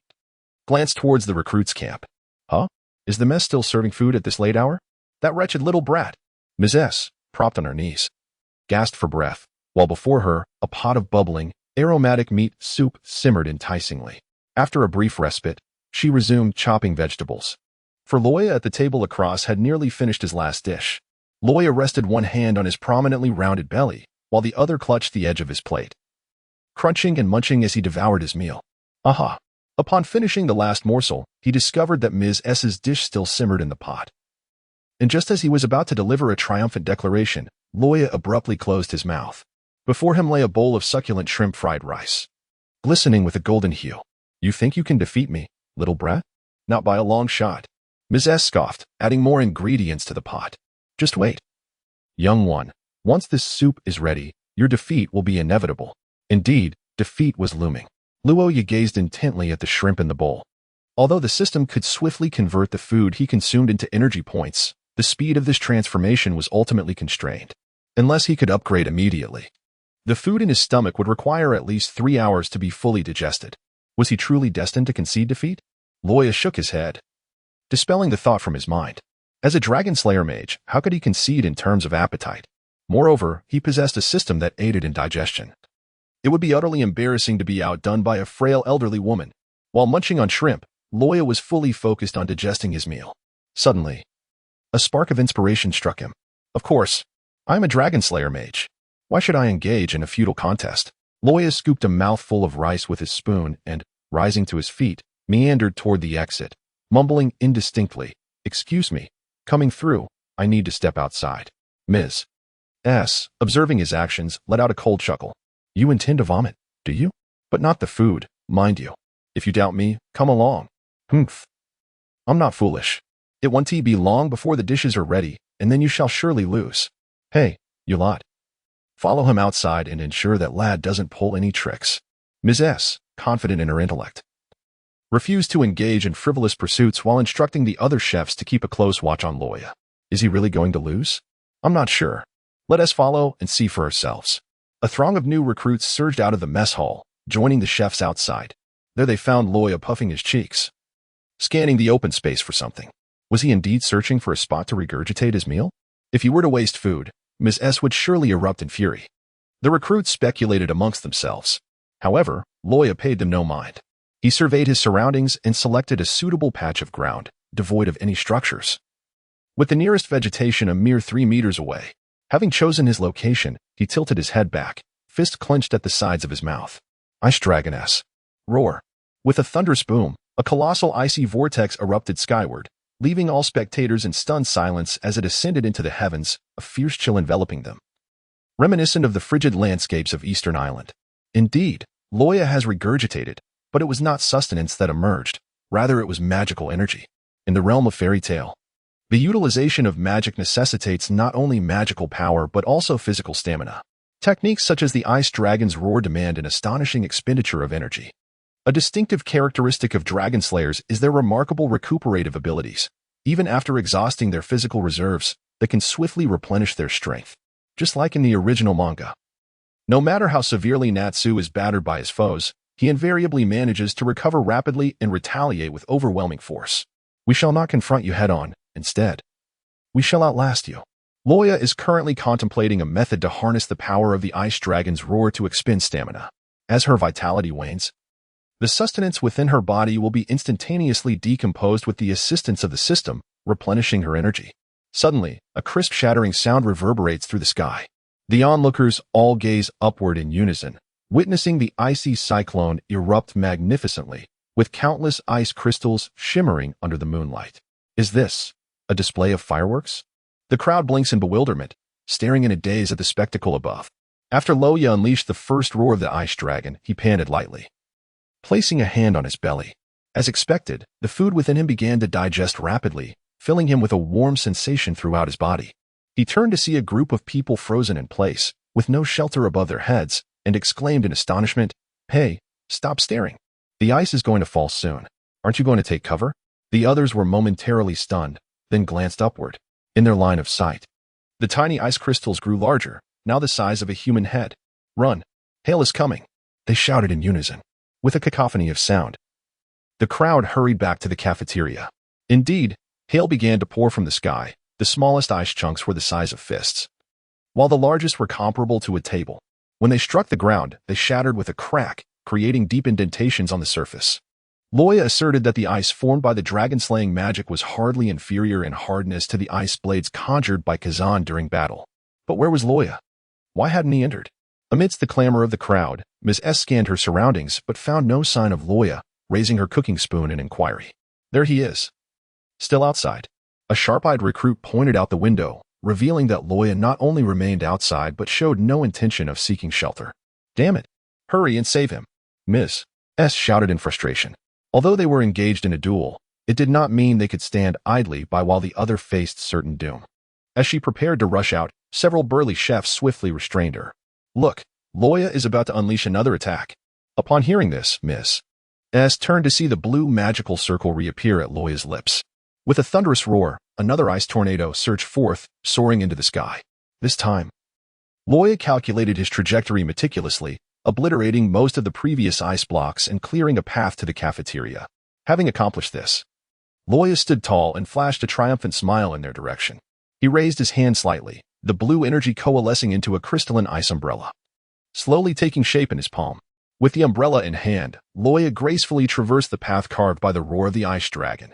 [SPEAKER 1] glanced towards the recruits' camp. "Huh? Is the mess still serving food at this late hour? That wretched little brat." Ms. S, propped on her knees, gasped for breath, while before her, a pot of bubbling, aromatic meat soup simmered enticingly. After a brief respite, she resumed chopping vegetables. For Luo Ya at the table across had nearly finished his last dish. Luo Ya rested one hand on his prominently rounded belly, while the other clutched the edge of his plate, crunching and munching as he devoured his meal. Aha! Upon finishing the last morsel, he discovered that Ms. S's dish still simmered in the pot. And just as he was about to deliver a triumphant declaration, Luo Ya abruptly closed his mouth. Before him lay a bowl of succulent shrimp fried rice, glistening with a golden hue. "You think you can defeat me, little brat?" "Not by a long shot," Ms. S scoffed, adding more ingredients to the pot. "Just wait, young one. Once this soup is ready, your defeat will be inevitable." Indeed, defeat was looming. Luo Ya gazed intently at the shrimp in the bowl. Although the system could swiftly convert the food he consumed into energy points, the speed of this transformation was ultimately constrained, unless he could upgrade immediately. The food in his stomach would require at least 3 hours to be fully digested. Was he truly destined to concede defeat? Luo Ya shook his head, dispelling the thought from his mind. As a Dragon Slayer Mage, how could he concede in terms of appetite? Moreover, he possessed a system that aided in digestion. It would be utterly embarrassing to be outdone by a frail elderly woman. While munching on shrimp, Luo Ya was fully focused on digesting his meal. Suddenly, a spark of inspiration struck him. Of course, I am a Dragon Slayer Mage. Why should I engage in a futile contest? Luo Ya scooped a mouthful of rice with his spoon and, rising to his feet, meandered toward the exit, mumbling indistinctly, "Excuse me, coming through, I need to step outside." Ms. S, observing his actions, let out a cold chuckle. "You intend to vomit, do you? But not the food, mind you. If you doubt me, come along." "Humph. I'm not foolish. It won't be long before the dishes are ready, and then you shall surely lose. Hey, you lot. Follow him outside and ensure that lad doesn't pull any tricks." Ms. S, confident in her intellect, refused to engage in frivolous pursuits while instructing the other chefs to keep a close watch on Luo Ya. Is he really going to lose? I'm not sure. Let us follow and see for ourselves. A throng of new recruits surged out of the mess hall, joining the chefs outside. There they found Luo Ya puffing his cheeks, scanning the open space for something. Was he indeed searching for a spot to regurgitate his meal? If he were to waste food, Ms. S would surely erupt in fury. The recruits speculated amongst themselves. However, Luo Ya paid them no mind. He surveyed his surroundings and selected a suitable patch of ground, devoid of any structures, with the nearest vegetation a mere 3 meters away. Having chosen his location, he tilted his head back, fist clenched at the sides of his mouth. Ice Dragon S. Roar. With a thunderous boom, a colossal icy vortex erupted skyward, leaving all spectators in stunned silence as it ascended into the heavens, a fierce chill enveloping them, reminiscent of the frigid landscapes of Eastern Island. Indeed, Luo Ya has regurgitated, but it was not sustenance that emerged, rather it was magical energy. In the realm of fairy tale, the utilization of magic necessitates not only magical power but also physical stamina. Techniques such as the Ice Dragon's Roar demand an astonishing expenditure of energy. A distinctive characteristic of dragon slayers is their remarkable recuperative abilities. Even after exhausting their physical reserves, they can swiftly replenish their strength, just like in the original manga. No matter how severely Natsu is battered by his foes, he invariably manages to recover rapidly and retaliate with overwhelming force. We shall not confront you head-on. Instead, we shall outlast you. Luo Ya is currently contemplating a method to harness the power of the Ice Dragon's Roar to expend stamina. As her vitality wanes, the sustenance within her body will be instantaneously decomposed with the assistance of the system, replenishing her energy. Suddenly, a crisp shattering sound reverberates through the sky. The onlookers all gaze upward in unison, witnessing the icy cyclone erupt magnificently, with countless ice crystals shimmering under the moonlight. Is this a display of fireworks? The crowd blinks in bewilderment, staring in a daze at the spectacle above. After Luo Ya unleashed the first roar of the Ice Dragon, he panted lightly, placing a hand on his belly. As expected, the food within him began to digest rapidly, filling him with a warm sensation throughout his body. He turned to see a group of people frozen in place, with no shelter above their heads, and exclaimed in astonishment, "Hey, stop staring. The ice is going to fall soon. Aren't you going to take cover?" The others were momentarily stunned, then glanced upward. In their line of sight, the tiny ice crystals grew larger, now the size of a human head. "Run! Hail is coming!" they shouted in unison. With a cacophony of sound, the crowd hurried back to the cafeteria. Indeed, hail began to pour from the sky. The smallest ice chunks were the size of fists, while the largest were comparable to a table. When they struck the ground, they shattered with a crack, creating deep indentations on the surface. Luo Ya asserted that the ice formed by the dragon-slaying magic was hardly inferior in hardness to the ice blades conjured by Kazan during battle. But where was Luo Ya? Why hadn't he entered? Amidst the clamor of the crowd, Ms. S scanned her surroundings but found no sign of Luo Ya, raising her cooking spoon in inquiry. There he is, still outside. A sharp-eyed recruit pointed out the window, revealing that Luo Ya not only remained outside but showed no intention of seeking shelter. "Damn it! Hurry and save him!" Ms. S shouted in frustration. Although they were engaged in a duel, it did not mean they could stand idly by while the other faced certain doom. As she prepared to rush out, several burly chefs swiftly restrained her. "Look, Luo Ya is about to unleash another attack." Upon hearing this, Ms. S turned to see the blue magical circle reappear at Luo Ya's lips. With a thunderous roar, another ice tornado surged forth, soaring into the sky. This time, Luo Ya calculated his trajectory meticulously, obliterating most of the previous ice blocks and clearing a path to the cafeteria. Having accomplished this, Luo Ya stood tall and flashed a triumphant smile in their direction. He raised his hand slightly, the blue energy coalescing into a crystalline ice umbrella, slowly taking shape in his palm. With the umbrella in hand, Luo Ya gracefully traversed the path carved by the roar of the Ice Dragon,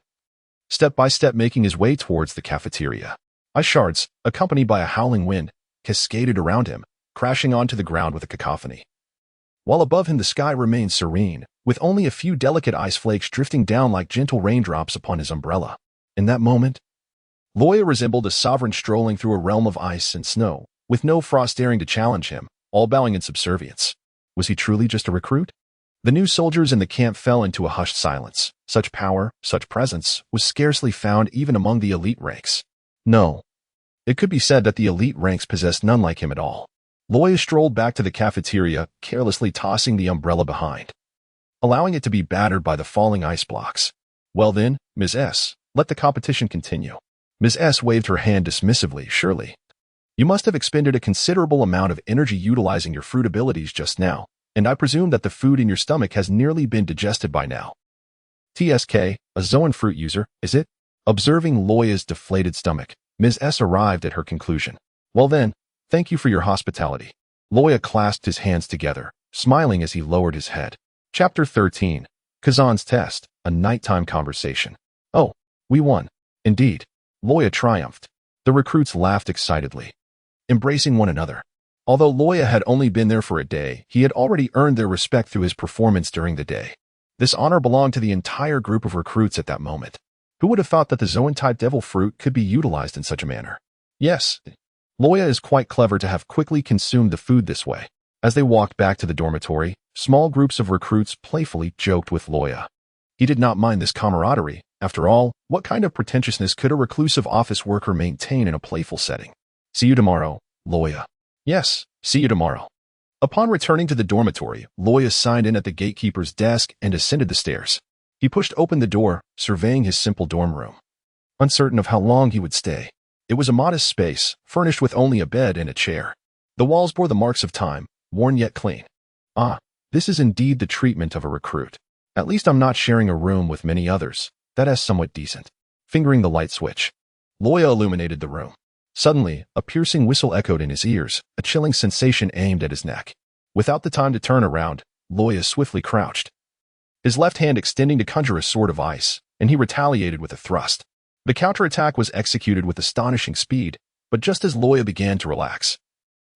[SPEAKER 1] step by step making his way towards the cafeteria. Ice shards, accompanied by a howling wind, cascaded around him, crashing onto the ground with a cacophony. While above him the sky remained serene, with only a few delicate ice flakes drifting down like gentle raindrops upon his umbrella. In that moment, Luo Ya resembled a sovereign strolling through a realm of ice and snow, with no frost daring to challenge him, all bowing in subservience. Was he truly just a recruit? The new soldiers in the camp fell into a hushed silence. Such power, such presence, was scarcely found even among the elite ranks. No. It could be said that the elite ranks possessed none like him at all. Luo Ya strolled back to the cafeteria, carelessly tossing the umbrella behind, allowing it to be battered by the falling ice blocks. "Well then, Ms. S, let the competition continue." Ms. S waved her hand dismissively. "Surely. You must have expended a considerable amount of energy utilizing your fruit abilities just now, and I presume that the food in your stomach has nearly been digested by now. TSK, a Zoan fruit user, is it? Observing Luo Ya's deflated stomach, Ms. S arrived at her conclusion. Well then, thank you for your hospitality. Luo Ya clasped his hands together, smiling as he lowered his head. Chapter 13. Kazan's Test, a nighttime conversation. Oh, we won. Indeed. Luo Ya triumphed. The recruits laughed excitedly, embracing one another. Although Luo Ya had only been there for a day, he had already earned their respect through his performance during the day. This honor belonged to the entire group of recruits at that moment. Who would have thought that the Zoan-type devil fruit could be utilized in such a manner? Yes, Luo Ya is quite clever to have quickly consumed the food this way. As they walked back to the dormitory, small groups of recruits playfully joked with Luo Ya. He did not mind this camaraderie. After all, what kind of pretentiousness could a reclusive office worker maintain in a playful setting? See you tomorrow, Luo Ya. Yes, see you tomorrow. Upon returning to the dormitory, Luo Ya signed in at the gatekeeper's desk and ascended the stairs. He pushed open the door, surveying his simple dorm room. Uncertain of how long he would stay, it was a modest space, furnished with only a bed and a chair. The walls bore the marks of time, worn yet clean. Ah, this is indeed the treatment of a recruit. At least I'm not sharing a room with many others. That is somewhat decent. Fingering the light switch, Luo Ya illuminated the room. Suddenly, a piercing whistle echoed in his ears, a chilling sensation aimed at his neck. Without the time to turn around, Luo Ya swiftly crouched, his left hand extending to conjure a sword of ice, and he retaliated with a thrust. The counterattack was executed with astonishing speed, but just as Luo Ya began to relax,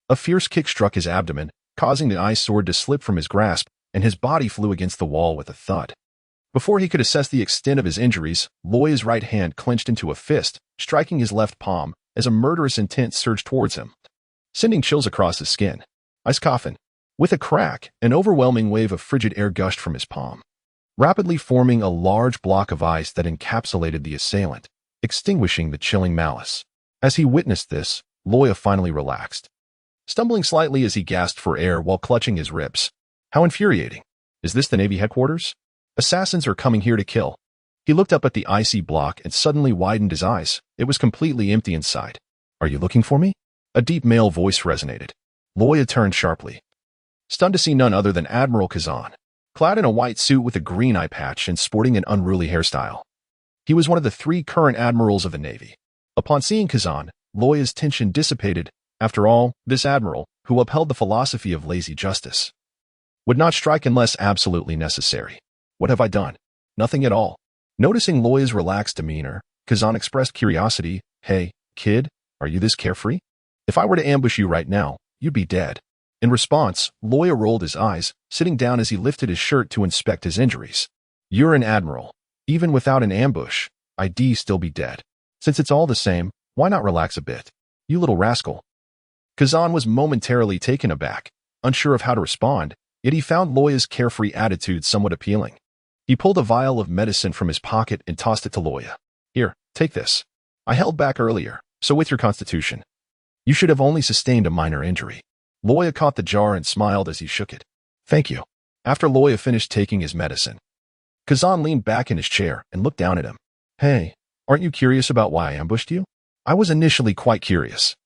[SPEAKER 1] a fierce kick struck his abdomen, causing the ice sword to slip from his grasp, and his body flew against the wall with a thud. Before he could assess the extent of his injuries, Luo Ya's right hand clenched into a fist, striking his left palm, as a murderous intent surged towards him, sending chills across his skin. Ice coffin. With a crack, an overwhelming wave of frigid air gushed from his palm, rapidly forming a large block of ice that encapsulated the assailant, extinguishing the chilling malice. As he witnessed this, Luo Ya finally relaxed, stumbling slightly as he gasped for air while clutching his ribs. How infuriating. Is this the Navy headquarters? Assassins are coming here to kill. He looked up at the icy block and suddenly widened his eyes. It was completely empty inside. Are you looking for me? A deep male voice resonated. Luo Ya turned sharply, stunned to see none other than Admiral Kazan, clad in a white suit with a green eye patch and sporting an unruly hairstyle. He was one of the 3 current admirals of the Navy. Upon seeing Kazan, Luo Ya's tension dissipated. After all, this admiral, who upheld the philosophy of lazy justice, would not strike unless absolutely necessary. What have I done? Nothing at all. Noticing Luo Ya's relaxed demeanor, Kazan expressed curiosity. Hey, kid, are you this carefree? If I were to ambush you right now, you'd be dead. In response, Luo Ya rolled his eyes, sitting down as he lifted his shirt to inspect his injuries. You're an admiral. Even without an ambush, I'd still be dead. Since it's all the same, why not relax a bit? You little rascal. Kazan was momentarily taken aback, unsure of how to respond, yet he found Luo Ya's carefree attitude somewhat appealing. He pulled a vial of medicine from his pocket and tossed it to Luo Ya. Here, take this. I held back earlier, so with your constitution, you should have only sustained a minor injury. Luo Ya caught the jar and smiled as he shook it. Thank you. After Luo Ya finished taking his medicine, Kazan leaned back in his chair and looked down at him. Hey, aren't you curious about why I ambushed you? I was initially quite curious,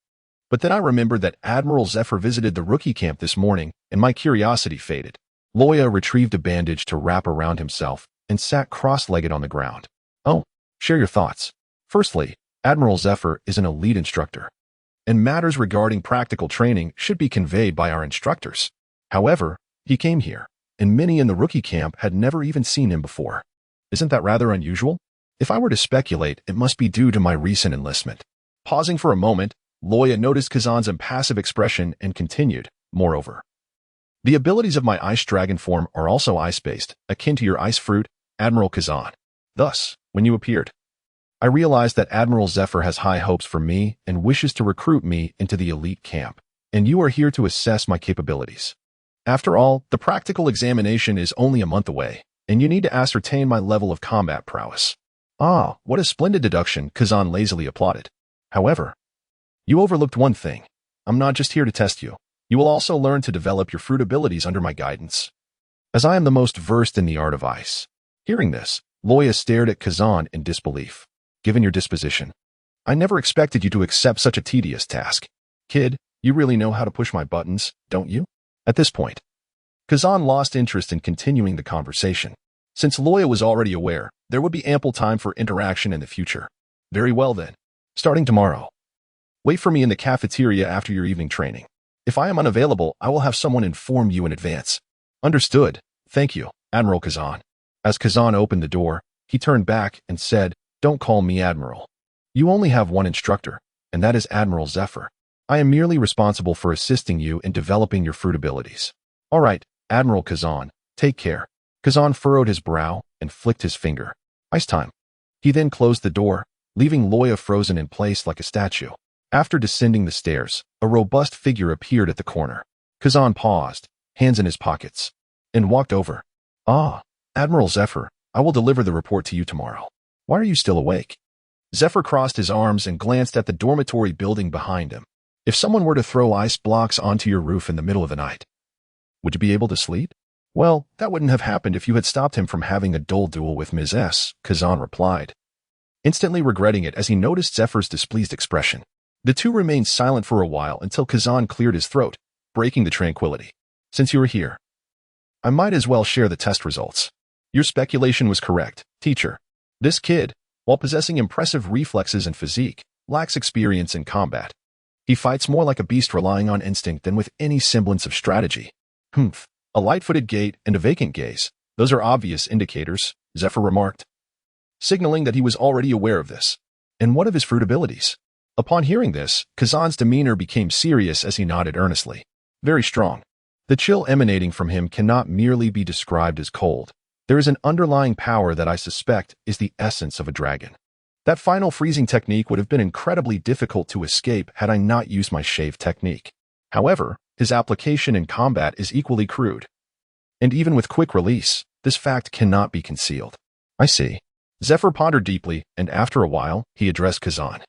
[SPEAKER 1] but then I remembered that Admiral Zephyr visited the rookie camp this morning, and my curiosity faded. Luo Ya retrieved a bandage to wrap around himself and sat cross-legged on the ground. Oh, share your thoughts. Firstly, Admiral Zephyr is an elite instructor, and matters regarding practical training should be conveyed by our instructors. However, he came here, and many in the rookie camp had never even seen him before. Isn't that rather unusual? If I were to speculate, it must be due to my recent enlistment. Pausing for a moment, Luo Ya noticed Kazan's impassive expression and continued. Moreover, the abilities of my ice dragon form are also ice-based, akin to your ice fruit, Admiral Kazan. Thus, when you appeared, I realized that Admiral Zephyr has high hopes for me and wishes to recruit me into the elite camp, and you are here to assess my capabilities. After all, the practical examination is only a month away, and you need to ascertain my level of combat prowess. Ah, what a splendid deduction, Kazan lazily applauded. However, you overlooked one thing. I'm not just here to test you. You will also learn to develop your fruit abilities under my guidance, as I am the most versed in the art of ice. Hearing this, Luo Ya stared at Kazan in disbelief. Given your disposition, I never expected you to accept such a tedious task. Kid, you really know how to push my buttons, don't you? At this point, Kazan lost interest in continuing the conversation. Since Luo Ya was already aware, there would be ample time for interaction in the future. Very well then. Starting tomorrow. Wait for me in the cafeteria after your evening training. If I am unavailable, I will have someone inform you in advance. Understood. Thank you, Admiral Kazan. As Kazan opened the door, he turned back and said, Don't call me Admiral. You only have one instructor, and that is Admiral Zephyr. I am merely responsible for assisting you in developing your fruit abilities. All right, Admiral Kazan, take care. Kazan furrowed his brow and flicked his finger. Ice time. He then closed the door, leaving Luo Ya frozen in place like a statue. After descending the stairs, a robust figure appeared at the corner. Kazan paused, hands in his pockets, and walked over. Ah, Admiral Zephyr, I will deliver the report to you tomorrow. Why are you still awake? Zephyr crossed his arms and glanced at the dormitory building behind him. If someone were to throw ice blocks onto your roof in the middle of the night, would you be able to sleep? Well, that wouldn't have happened if you had stopped him from having a dull duel with Ms. S, Kazan replied, instantly regretting it as he noticed Zephyr's displeased expression. The two remained silent for a while until Kazan cleared his throat, breaking the tranquility. Since you are here, I might as well share the test results. Your speculation was correct, teacher. This kid, while possessing impressive reflexes and physique, lacks experience in combat. He fights more like a beast relying on instinct than with any semblance of strategy. Humph. A light-footed gait and a vacant gaze. Those are obvious indicators, Zephyr remarked, signaling that he was already aware of this. And what of his fruit abilities? Upon hearing this, Kazan's demeanor became serious as he nodded earnestly. Very strong. The chill emanating from him cannot merely be described as cold. There is an underlying power that I suspect is the essence of a dragon. That final freezing technique would have been incredibly difficult to escape had I not used my shave technique. However, his application in combat is equally crude. And even with quick release, this fact cannot be concealed. I see. Zephyr pondered deeply, and after a while, he addressed Kazan.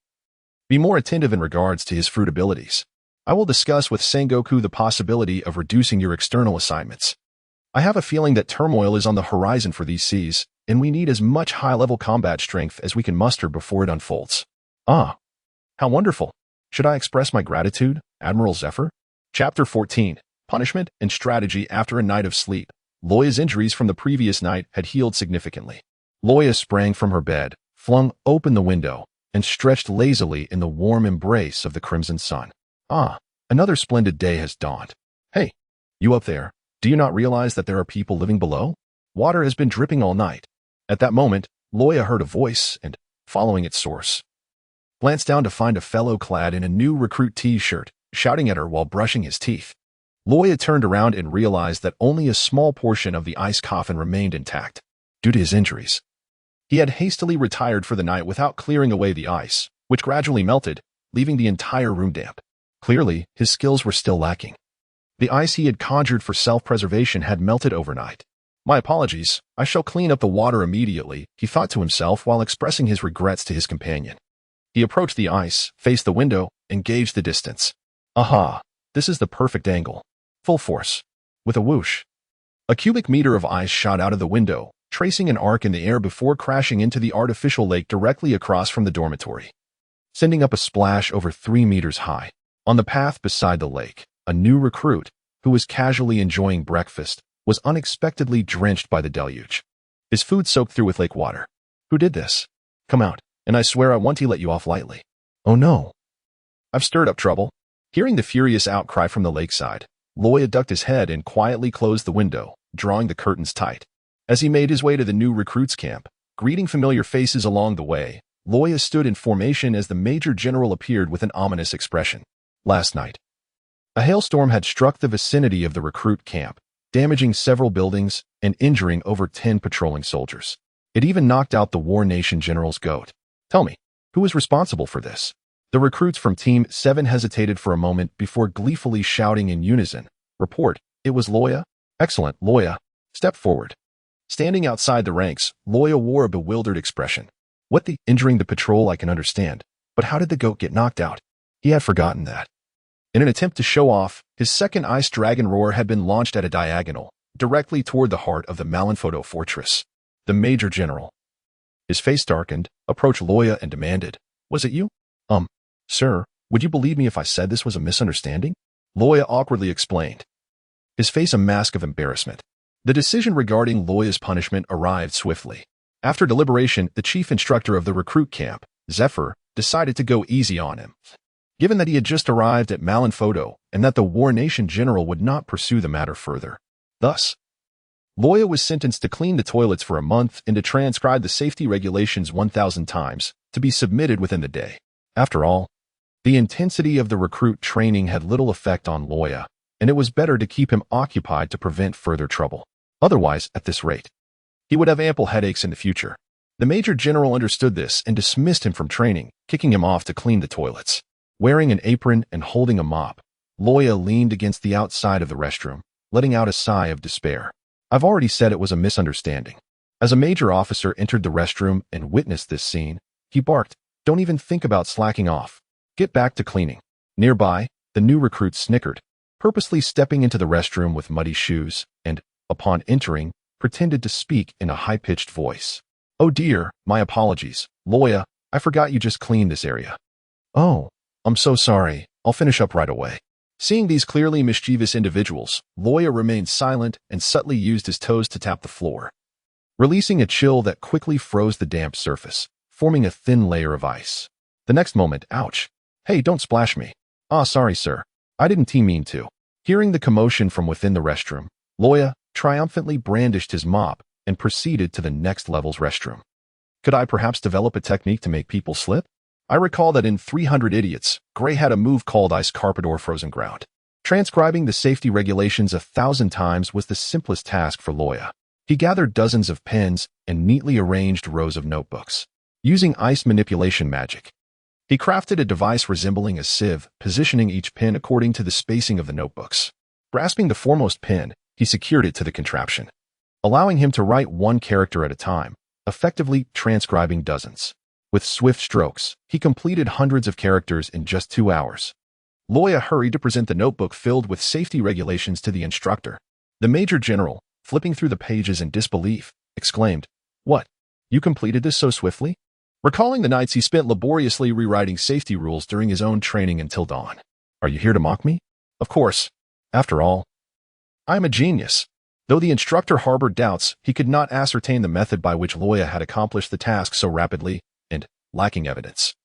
[SPEAKER 1] Be more attentive in regards to his fruit abilities. I will discuss with Sengoku the possibility of reducing your external assignments. I have a feeling that turmoil is on the horizon for these seas, and we need as much high-level combat strength as we can muster before it unfolds. Ah, how wonderful. Should I express my gratitude, Admiral Zephyr? Chapter 14. Punishment and Strategy After a Night of Sleep. Luo Ya's injuries from the previous night had healed significantly. Luo Ya sprang from her bed, flung open the window, and stretched lazily in the warm embrace of the crimson sun. Ah, another splendid day has dawned. Hey, you up there, do you not realize that there are people living below? Water has been dripping all night. At that moment, Luo Ya heard a voice and, following its source, glanced down to find a fellow clad in a new recruit t-shirt, shouting at her while brushing his teeth. Luo Ya turned around and realized that only a small portion of the ice coffin remained intact, due to his injuries. He had hastily retired for the night without clearing away the ice, which gradually melted, leaving the entire room damp. Clearly, his skills were still lacking. The ice he had conjured for self-preservation had melted overnight. My apologies, I shall clean up the water immediately, he thought to himself while expressing his regrets to his companion. He approached the ice, faced the window, and gauged the distance. Aha, this is the perfect angle. Full force. With a whoosh, a cubic meter of ice shot out of the window, tracing an arc in the air before crashing into the artificial lake directly across from the dormitory, sending up a splash over 3 meters high. On the path beside the lake, a new recruit, who was casually enjoying breakfast, was unexpectedly drenched by the deluge. His food soaked through with lake water. Who did this? Come out, and I swear I won't let you off lightly. Oh no. I've stirred up trouble. Hearing the furious outcry from the lakeside, Luo Ya ducked his head and quietly closed the window, drawing the curtains tight. As he made his way to the new recruits' camp, greeting familiar faces along the way, Luo Ya stood in formation as the Major General appeared with an ominous expression. Last night, a hailstorm had struck the vicinity of the recruit camp, damaging several buildings and injuring over 10 patrolling soldiers. It even knocked out the War Nation General's goat. Tell me, who is responsible for this? The recruits from Team 7 hesitated for a moment before gleefully shouting in unison. Report, it was Luo Ya? Excellent, Luo Ya. Step forward. Standing outside the ranks, Luo Ya wore a bewildered expression. What the injuring the patrol I can understand, but how did the goat get knocked out? He had forgotten that. In an attempt to show off, his second Ice Dragon roar had been launched at a diagonal, directly toward the heart of the Malinfodo fortress. The Major General, his face darkened, approached Luo Ya and demanded, Was it you? Sir, Would you believe me if I said this was a misunderstanding? Luo Ya awkwardly explained, his face a mask of embarrassment. The decision regarding Luo Ya's punishment arrived swiftly. After deliberation, the chief instructor of the recruit camp, Zephyr, decided to go easy on him. Given that he had just arrived at Malinfodo and that the War Nation general would not pursue the matter further. Thus, Luo Ya was sentenced to clean the toilets for a month and to transcribe the safety regulations 1,000 times, to be submitted within the day. After all, the intensity of the recruit training had little effect on Luo Ya, and it was better to keep him occupied to prevent further trouble. Otherwise, at this rate, he would have ample headaches in the future. The Major General understood this and dismissed him from training, kicking him off to clean the toilets. Wearing an apron and holding a mop, Luo Ya leaned against the outside of the restroom, letting out a sigh of despair. I've already said it was a misunderstanding. As a major officer entered the restroom and witnessed this scene, he barked, "Don't even think about slacking off. Get back to cleaning." Nearby, the new recruit snickered, purposely stepping into the restroom with muddy shoes, and, upon entering, pretended to speak in a high-pitched voice. "Oh dear, my apologies, Luo Ya, I forgot you just cleaned this area." "Oh, I'm so sorry, I'll finish up right away." Seeing these clearly mischievous individuals, Luo Ya remained silent and subtly used his toes to tap the floor, releasing a chill that quickly froze the damp surface, forming a thin layer of ice. The next moment, ouch. "Hey, don't splash me." "Ah, sorry, sir. I didn't mean to." Hearing the commotion from within the restroom, Luo Ya triumphantly brandished his mop and proceeded to the next level's restroom. Could I perhaps develop a technique to make people slip? I recall that in 300 Idiots, Gray had a move called Ice Carpet or Frozen Ground. Transcribing the safety regulations 1,000 times was the simplest task for Luo Ya. He gathered dozens of pens and neatly arranged rows of notebooks. Using ice manipulation magic, he crafted a device resembling a sieve, positioning each pen according to the spacing of the notebooks. Grasping the foremost pen, he secured it to the contraption, allowing him to write one character at a time, effectively transcribing dozens. With swift strokes, he completed hundreds of characters in just 2 hours. Luo Ya hurried to present the notebook filled with safety regulations to the instructor. The Major General, flipping through the pages in disbelief, exclaimed, "What? You completed this so swiftly?" Recalling the nights he spent laboriously rewriting safety rules during his own training until dawn. "Are you here to mock me?" "Of course. After all, I am a genius." Though the instructor harbored doubts, he could not ascertain the method by which Luo Ya had accomplished the task so rapidly, and, lacking evidence,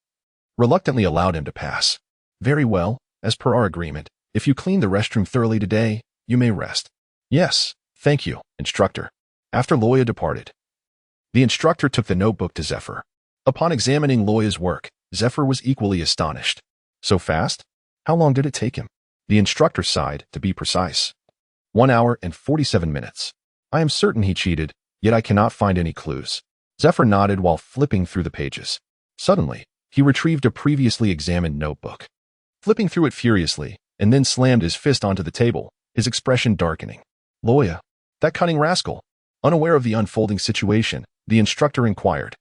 [SPEAKER 1] reluctantly allowed him to pass. "Very well, as per our agreement, if you clean the restroom thoroughly today, you may rest." "Yes, thank you, instructor." After Luo Ya departed, the instructor took the notebook to Zephyr. Upon examining Luo Ya's work, Zephyr was equally astonished. "So fast? How long did it take him?" The instructor sighed, to be precise. 1 hour and 47 minutes. "I am certain he cheated, yet I cannot find any clues." Zephyr nodded while flipping through the pages. Suddenly, he retrieved a previously examined notebook. Flipping through it furiously, and then slammed his fist onto the table, his expression darkening. "Luo Ya, that cunning rascal." Unaware of the unfolding situation, the instructor inquired,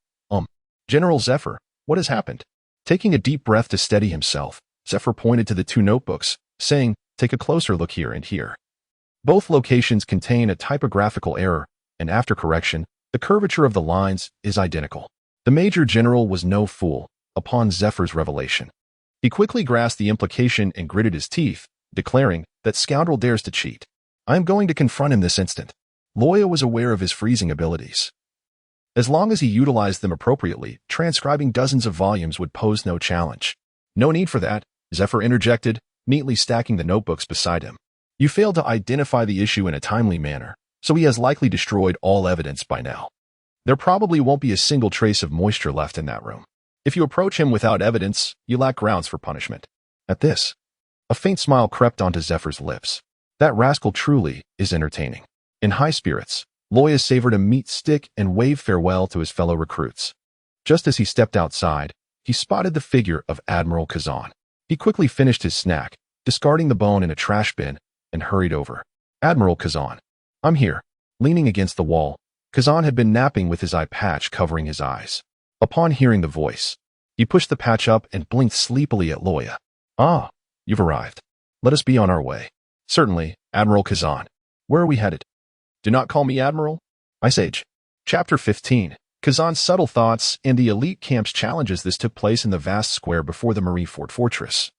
[SPEAKER 1] "General Zephyr, what has happened?" Taking a deep breath to steady himself, Zephyr pointed to the 2 notebooks, saying, "Take a closer look here and here." Both locations contain a typographical error, and after correction, the curvature of the lines is identical. The Major General was no fool. Upon Zephyr's revelation, he quickly grasped the implication and gritted his teeth, declaring, "That scoundrel dares to cheat. I am going to confront him this instant." Luo Ya was aware of his freezing abilities. As long as he utilized them appropriately, transcribing dozens of volumes would pose no challenge. "No need for that," Zephyr interjected, neatly stacking the notebooks beside him. "You failed to identify the issue in a timely manner, so he has likely destroyed all evidence by now. There probably won't be a single trace of moisture left in that room. If you approach him without evidence, you lack grounds for punishment." At this, a faint smile crept onto Zephyr's lips. That rascal truly is entertaining. In high spirits, Luo Ya savored a meat stick and waved farewell to his fellow recruits. Just as he stepped outside, he spotted the figure of Admiral Kazan. He quickly finished his snack, discarding the bone in a trash bin, and hurried over. "Admiral Kazan, I'm here." Leaning against the wall, Kazan had been napping with his eye patch covering his eyes. Upon hearing the voice, he pushed the patch up and blinked sleepily at Luo Ya. "Ah, you've arrived. Let us be on our way." "Certainly, Admiral Kazan. Where are we headed?" "Do not call me Admiral." Ice Age. Chapter 15. Kazan's subtle thoughts and the elite camp's challenges this took place in the vast square before the Marineford fortress,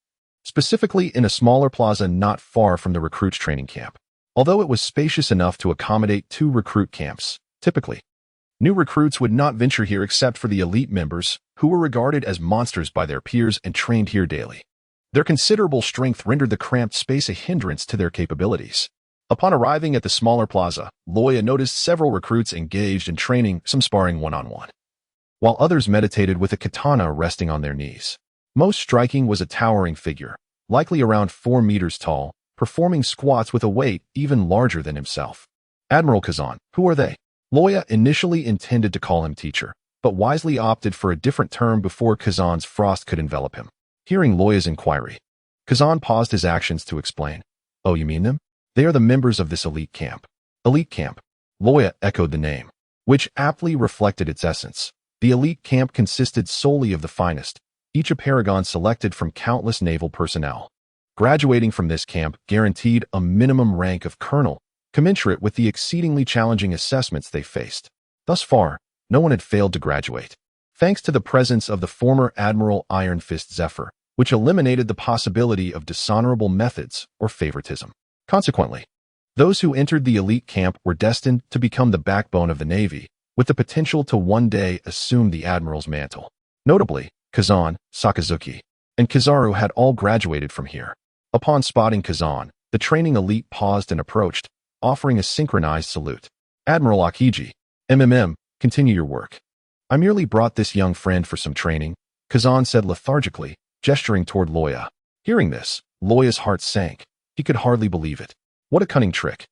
[SPEAKER 1] specifically in a smaller plaza not far from the recruits' training camp. Although it was spacious enough to accommodate 2 recruit camps, typically, new recruits would not venture here except for the elite members, who were regarded as monsters by their peers and trained here daily. Their considerable strength rendered the cramped space a hindrance to their capabilities. Upon arriving at the smaller plaza, Luo Ya noticed several recruits engaged in training, some sparring one-on-one, while others meditated with a katana resting on their knees. Most striking was a towering figure, likely around 4 meters tall, performing squats with a weight even larger than himself. Admiral Kazan, who are they? Luo Ya initially intended to call him teacher, but wisely opted for a different term before Kazan's frost could envelop him. Hearing Luo Ya's inquiry, Kazan paused his actions to explain. Oh, you mean them? They are the members of this elite camp. Elite camp. Luo Ya echoed the name, which aptly reflected its essence. The elite camp consisted solely of the finest, each a paragon selected from countless naval personnel. Graduating from this camp guaranteed a minimum rank of colonel, commensurate with the exceedingly challenging assessments they faced. Thus far, no one had failed to graduate, thanks to the presence of the former Admiral Iron Fist Zephyr, which eliminated the possibility of dishonorable methods or favoritism. Consequently, those who entered the elite camp were destined to become the backbone of the Navy, with the potential to one day assume the Admiral's mantle. Notably, Kazan, Sakazuki, and Kizaru had all graduated from here. Upon spotting Kazan, the training elite paused and approached, offering a synchronized salute. Admiral Akiji, continue your work. I merely brought this young friend for some training, Kazan said lethargically, gesturing toward Luo Ya. Hearing this, Luo Ya's heart sank. He could hardly believe it. What a cunning trick.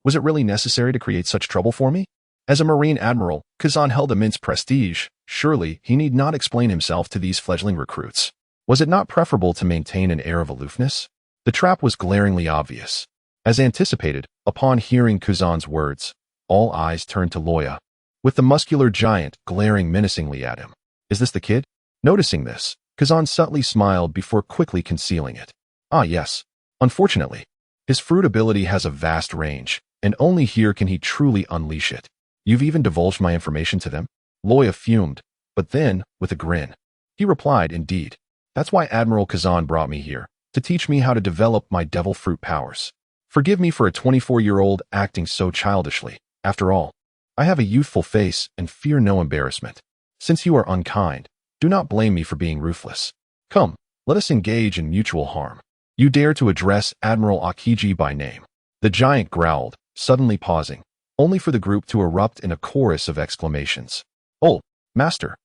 [SPEAKER 1] Was it really necessary to create such trouble for me? As a Marine Admiral, Kazan held immense prestige. Surely, he need not explain himself to these fledgling recruits. Was it not preferable to maintain an air of aloofness? The trap was glaringly obvious. As anticipated, upon hearing Kazan's words, all eyes turned to Luo Ya, with the muscular giant glaring menacingly at him. Is this the kid? Noticing this, Kazan subtly smiled before quickly concealing it. Ah, yes. Unfortunately, his fruit ability has a vast range, and only here can he truly unleash it. You've even divulged my information to them? Luo Ya fumed, but then, with a grin, he replied, indeed. That's why Admiral Kazan brought me here, to teach me how to develop my devil fruit powers. Forgive me for a 24-year-old acting so childishly. After all, I have a youthful face and fear no embarrassment. Since you are unkind, do not blame me for being ruthless. Come, let us engage in mutual harm. You dare to address Admiral Akiji by name. The giant growled, suddenly pausing, only for the group to erupt in a chorus of exclamations. Oh, master.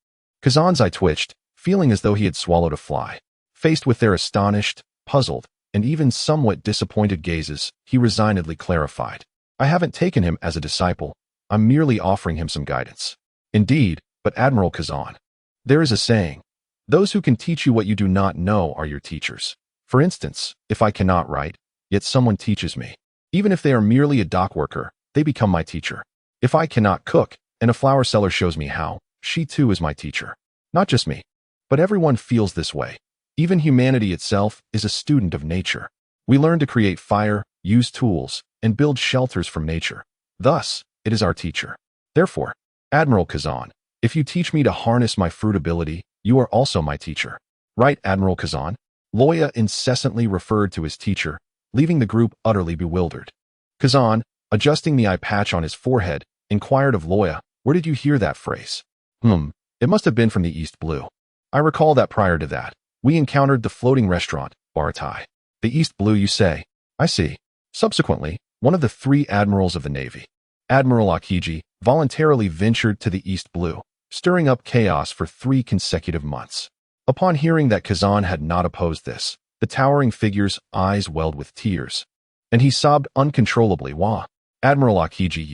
[SPEAKER 1] Kazan's eye twitched, feeling as though he had swallowed a fly. Faced with their astonished, puzzled, and even somewhat disappointed gazes, he resignedly clarified. I haven't taken him as a disciple. I'm merely offering him some guidance. Indeed, but Admiral Kazan, there is a saying, those who can teach you what you do not know are your teachers. For instance, if I cannot write, yet someone teaches me. Even if they are merely a dock worker, they become my teacher. If I cannot cook, and a flower seller shows me how, she too is my teacher. Not just me, but everyone feels this way. Even humanity itself is a student of nature. We learn to create fire, use tools, and build shelters from nature. Thus, it is our teacher. Therefore, Admiral Kazan, if you teach me to harness my fruit ability, you are also my teacher. Right, Admiral Kazan? Luo Ya incessantly referred to his teacher, leaving the group utterly bewildered. Kazan, adjusting the eye patch on his forehead, inquired of Luo Ya, where did you hear that phrase? It must have been from the East Blue. I recall that prior to that, we encountered the floating restaurant, Baratai. The East Blue, you say? I see. Subsequently, one of the 3 admirals of the Navy, Admiral Akiji, voluntarily ventured to the East Blue, stirring up chaos for 3 consecutive months. Upon hearing that Kazan had not opposed this, the towering figure's eyes welled with tears, and he sobbed uncontrollably. Wah, Admiral Akiji,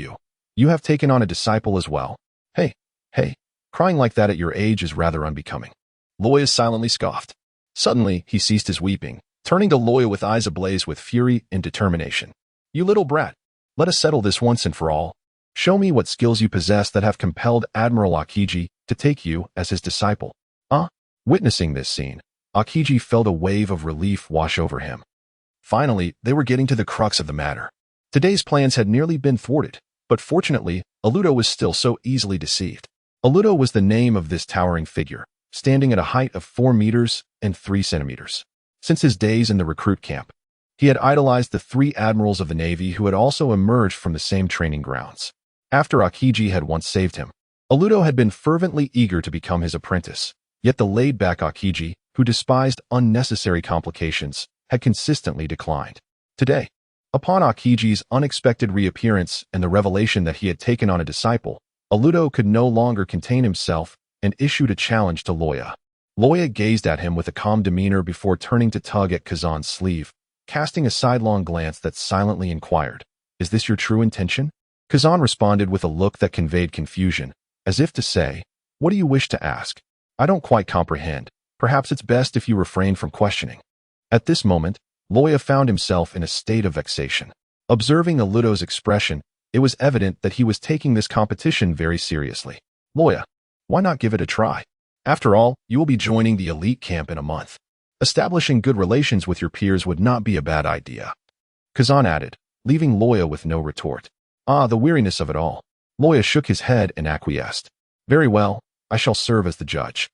[SPEAKER 1] you have taken on a disciple as well. Hey, crying like that at your age is rather unbecoming. Luo Ya silently scoffed. Suddenly, he ceased his weeping, turning to Luo Ya with eyes ablaze with fury and determination. You little brat, let us settle this once and for all. Show me what skills you possess that have compelled Admiral Akiji to take you as his disciple. Witnessing this scene, Akiji felt a wave of relief wash over him. Finally, they were getting to the crux of the matter. Today's plans had nearly been thwarted, but fortunately, Aludo was still so easily deceived. Aludo was the name of this towering figure, standing at a height of 4 meters and 3 centimeters. Since his days in the recruit camp, he had idolized the 3 admirals of the Navy who had also emerged from the same training grounds. After Akiji had once saved him, Aludo had been fervently eager to become his apprentice, yet the laid-back Akiji, who despised unnecessary complications, had consistently declined. Today, upon Akiji's unexpected reappearance and the revelation that he had taken on a disciple, Aludo could no longer contain himself and issued a challenge to Luo Ya. Luo Ya gazed at him with a calm demeanor before turning to tug at Kazan's sleeve, casting a sidelong glance that silently inquired, "Is this your true intention?" Kazan responded with a look that conveyed confusion, as if to say, "What do you wish to ask? I don't quite comprehend. Perhaps it's best if you refrain from questioning." At this moment, Luo Ya found himself in a state of vexation. Observing Aludo's expression, it was evident that he was taking this competition very seriously. "Luo Ya, why not give it a try? After all, you will be joining the elite camp in a month. Establishing good relations with your peers would not be a bad idea," Kazan added, leaving Luo Ya with no retort. The weariness of it all. Luo Ya shook his head and acquiesced. "Very well, I shall serve as the judge.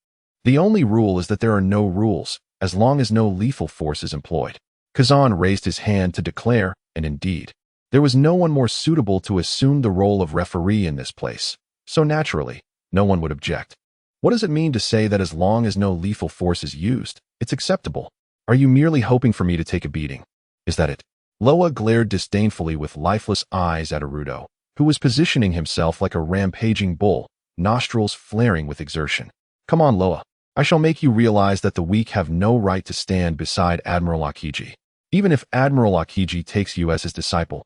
[SPEAKER 1] The only rule is that there are no rules, as long as no lethal force is employed." Kazan raised his hand to declare, and indeed, there was no one more suitable to assume the role of referee in this place, so naturally, no one would object. What does it mean to say that as long as no lethal force is used, it's acceptable? Are you merely hoping for me to take a beating? Is that it? Luo Ya glared disdainfully with lifeless eyes at Arudo, who was positioning himself like a rampaging bull, nostrils flaring with exertion. "Come on, Luo Ya. I shall make you realize that the weak have no right to stand beside Admiral Akiji. Even if Admiral Akiji takes you as his disciple,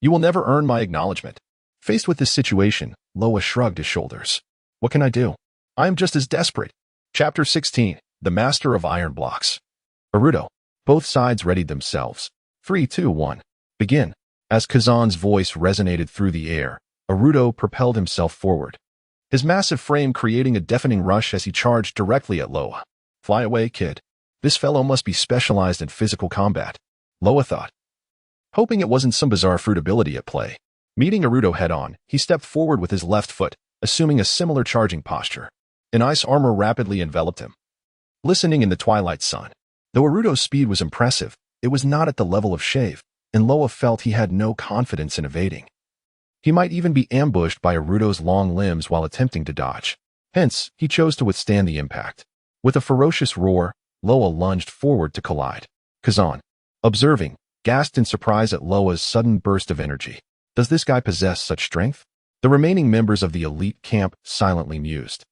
[SPEAKER 1] you will never earn my acknowledgement." Faced with this situation, Luo Ya shrugged his shoulders. "What can I do? I am just as desperate." Chapter 16. The Master of Iron Blocks. Arudo. Both sides readied themselves. 3, 2, 1. Begin. As Kazan's voice resonated through the air, Arudo propelled himself forward, his massive frame creating a deafening rush as he charged directly at Luo Ya. "Fly away, kid. This fellow must be specialized in physical combat," Luo Ya thought, hoping it wasn't some bizarre fruit ability at play. Meeting Arudo head-on, he stepped forward with his left foot, assuming a similar charging posture. An ice armor rapidly enveloped him, glistening in the twilight sun. Though Arudo's speed was impressive, it was not at the level of Shave, and Luo Ya felt he had no confidence in evading. He might even be ambushed by Arudo's long limbs while attempting to dodge. Hence, he chose to withstand the impact. With a ferocious roar, Luo Ya lunged forward to collide. Kazan, observing, gasped in surprise at Luo Ya's sudden burst of energy. Does this guy possess such strength? The remaining members of the elite camp silently mused,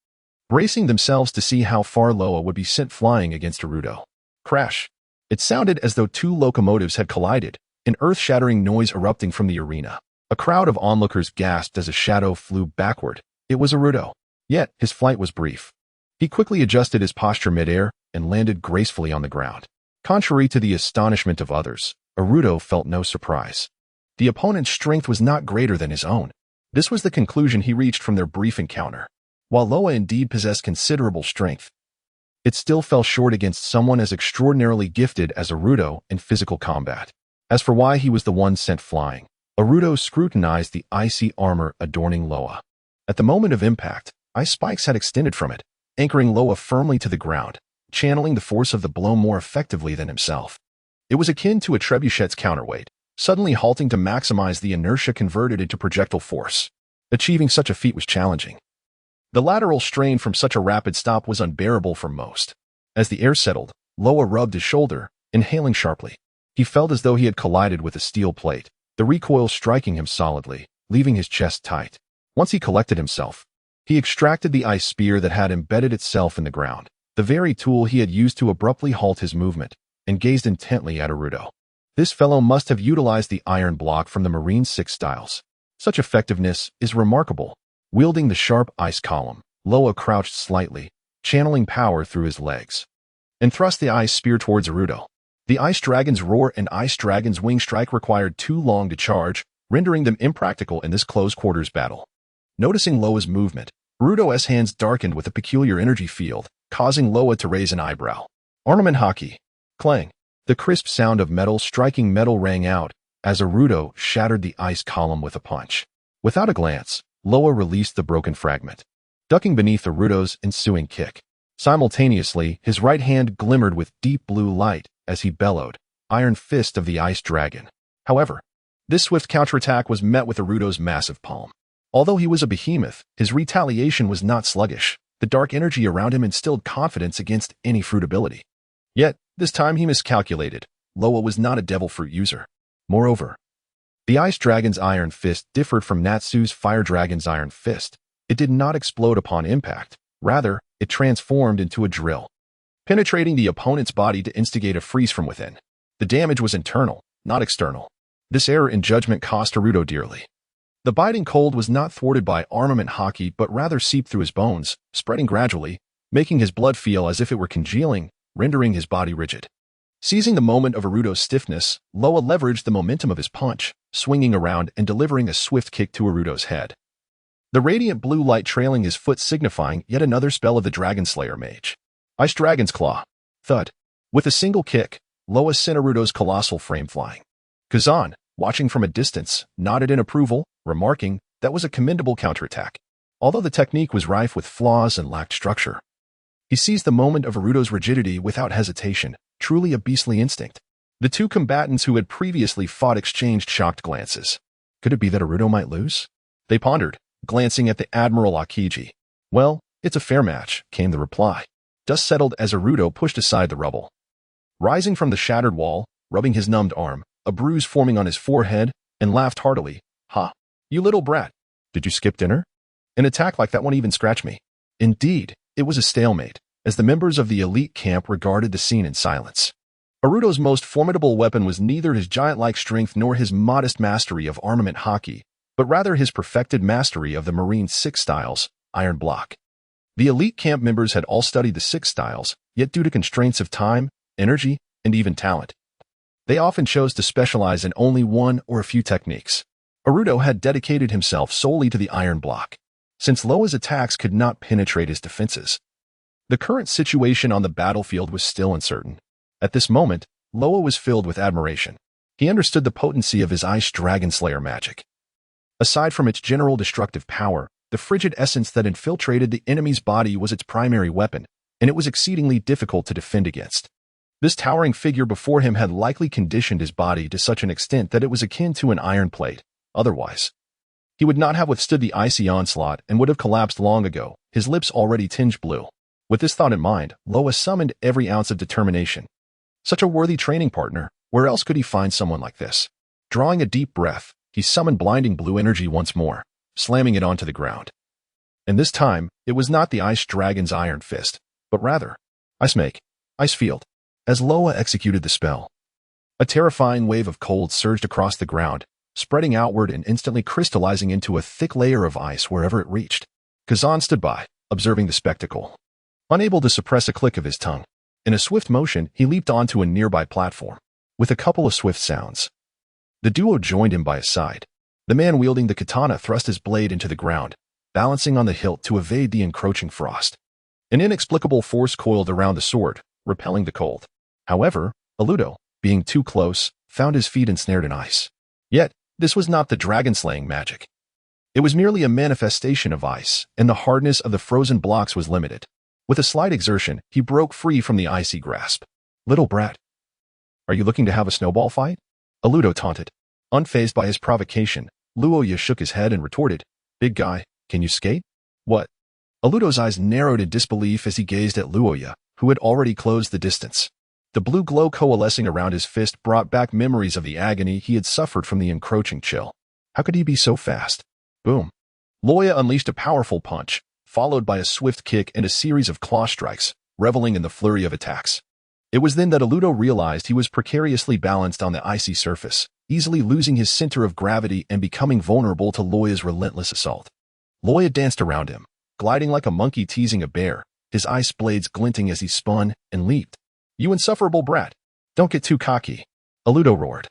[SPEAKER 1] bracing themselves to see how far Luo Ya would be sent flying against Arudo. Crash! It sounded as though 2 locomotives had collided, an earth-shattering noise erupting from the arena. A crowd of onlookers gasped as a shadow flew backward. It was Arudo. Yet, his flight was brief. He quickly adjusted his posture midair and landed gracefully on the ground. Contrary to the astonishment of others, Arudo felt no surprise. The opponent's strength was not greater than his own. This was the conclusion he reached from their brief encounter. While Luo Ya indeed possessed considerable strength, it still fell short against someone as extraordinarily gifted as Arudo in physical combat. As for why he was the one sent flying, Arudo scrutinized the icy armor adorning Luo Ya. At the moment of impact, ice spikes had extended from it, anchoring Luo Ya firmly to the ground, channeling the force of the blow more effectively than himself. It was akin to a trebuchet's counterweight, suddenly halting to maximize the inertia converted into projectile force. Achieving such a feat was challenging. The lateral strain from such a rapid stop was unbearable for most. As the air settled, Luo Ya rubbed his shoulder, inhaling sharply. He felt as though he had collided with a steel plate, the recoil striking him solidly, leaving his chest tight. Once he collected himself, he extracted the ice spear that had embedded itself in the ground, the very tool he had used to abruptly halt his movement, and gazed intently at Arudo. This fellow must have utilized the iron block from the Marine 6 styles. Such effectiveness is remarkable. Wielding the sharp ice column, Luo Ya crouched slightly, channeling power through his legs, and thrust the ice spear towards Arudo. The Ice Dragon's roar and Ice Dragon's wing strike required too long to charge, rendering them impractical in this close-quarters battle. Noticing Luo Ya's movement, Arudo's hands darkened with a peculiar energy field, causing Luo Ya to raise an eyebrow. Armament hockey. Clang. The crisp sound of metal striking metal rang out as Arudo shattered the ice column with a punch. Without a glance, Luo Ya released the broken fragment. ducking beneath Arudo's ensuing kick. Simultaneously, his right hand glimmered with deep blue light as he bellowed, "Iron Fist of the Ice Dragon." However, this swift counterattack was met with Arudo's massive palm. Although he was a behemoth, his retaliation was not sluggish. The dark energy around him instilled confidence against any fruit ability. Yet, this time he miscalculated. Luo was not a devil fruit user. Moreover, the Ice Dragon's Iron Fist differed from Natsu's Fire Dragon's Iron Fist. It did not explode upon impact. Rather, it transformed into a drill, penetrating the opponent's body to instigate a freeze from within. The damage was internal, not external. This error in judgment cost Arudo dearly. The biting cold was not thwarted by armament hockey but rather seeped through his bones, spreading gradually, making his blood feel as if it were congealing, rendering his body rigid. Seizing the moment of Arudo's stiffness, Luo leveraged the momentum of his punch, swinging around and delivering a swift kick to Arudo's head. The radiant blue light trailing his foot signifying yet another spell of the Dragon Slayer Mage. Ice Dragon's Claw. Thud. With a single kick, Luo sent Arudo's colossal frame flying. Kazan, watching from a distance, nodded in approval, remarking that was a commendable counterattack, although the technique was rife with flaws and lacked structure. He seized the moment of Arudo's rigidity without hesitation, truly a beastly instinct. The two combatants who had previously fought exchanged shocked glances. Could it be that Arudo might lose? They pondered, glancing at the Admiral Akiji. "Well, it's a fair match," came the reply. Dust settled as Arudo pushed aside the rubble. Rising from the shattered wall, rubbing his numbed arm, a bruise forming on his forehead, and laughed heartily. "Ha! You little brat. Did you skip dinner? An attack like that won't even scratch me." Indeed, it was a stalemate, as the members of the elite camp regarded the scene in silence. Arudo's most formidable weapon was neither his giant-like strength nor his modest mastery of armament hockey, but rather his perfected mastery of the Marine Six Styles, Iron Block. The elite camp members had all studied the Six Styles, yet due to constraints of time, energy, and even talent, they often chose to specialize in only one or a few techniques. Arudo had dedicated himself solely to the Iron Block, since Luo's attacks could not penetrate his defenses. The current situation on the battlefield was still uncertain. At this moment, Luo was filled with admiration. He understood the potency of his Ice Dragon Slayer magic. Aside from its general destructive power, the frigid essence that infiltrated the enemy's body was its primary weapon, and it was exceedingly difficult to defend against. This towering figure before him had likely conditioned his body to such an extent that it was akin to an iron plate. Otherwise, he would not have withstood the icy onslaught and would have collapsed long ago, his lips already tinged blue. With this thought in mind, Luo summoned every ounce of determination. Such a worthy training partner, where else could he find someone like this? Drawing a deep breath, he summoned blinding blue energy once more, slamming it onto the ground. And this time, it was not the Ice Dragon's Iron Fist, but rather, Ice Make, Ice Field. As Luo executed the spell, a terrifying wave of cold surged across the ground, spreading outward and instantly crystallizing into a thick layer of ice wherever it reached. Kazan stood by, observing the spectacle, unable to suppress a click of his tongue. In a swift motion, he leaped onto a nearby platform. With a couple of swift sounds, the duo joined him by his side. The man wielding the katana thrust his blade into the ground, balancing on the hilt to evade the encroaching frost. An inexplicable force coiled around the sword, repelling the cold. However, Arudo, being too close, found his feet ensnared in ice. Yet, this was not the dragon-slaying magic. It was merely a manifestation of ice, and the hardness of the frozen blocks was limited. With a slight exertion, he broke free from the icy grasp. "Little brat, are you looking to have a snowball fight?" Arudo taunted. Unfazed by his provocation, Luo Ya shook his head and retorted, "Big guy, can you skate?" "What?" Arudo's eyes narrowed in disbelief as he gazed at Luo Ya, who had already closed the distance. The blue glow coalescing around his fist brought back memories of the agony he had suffered from the encroaching chill. How could he be so fast? Boom. Luo Ya unleashed a powerful punch, followed by a swift kick and a series of claw strikes, reveling in the flurry of attacks. It was then that Arudo realized he was precariously balanced on the icy surface, easily losing his center of gravity and becoming vulnerable to Luo Ya's relentless assault. Luo Ya danced around him, gliding like a monkey teasing a bear, his ice blades glinting as he spun and leaped. "You insufferable brat! Don't get too cocky," Arudo roared,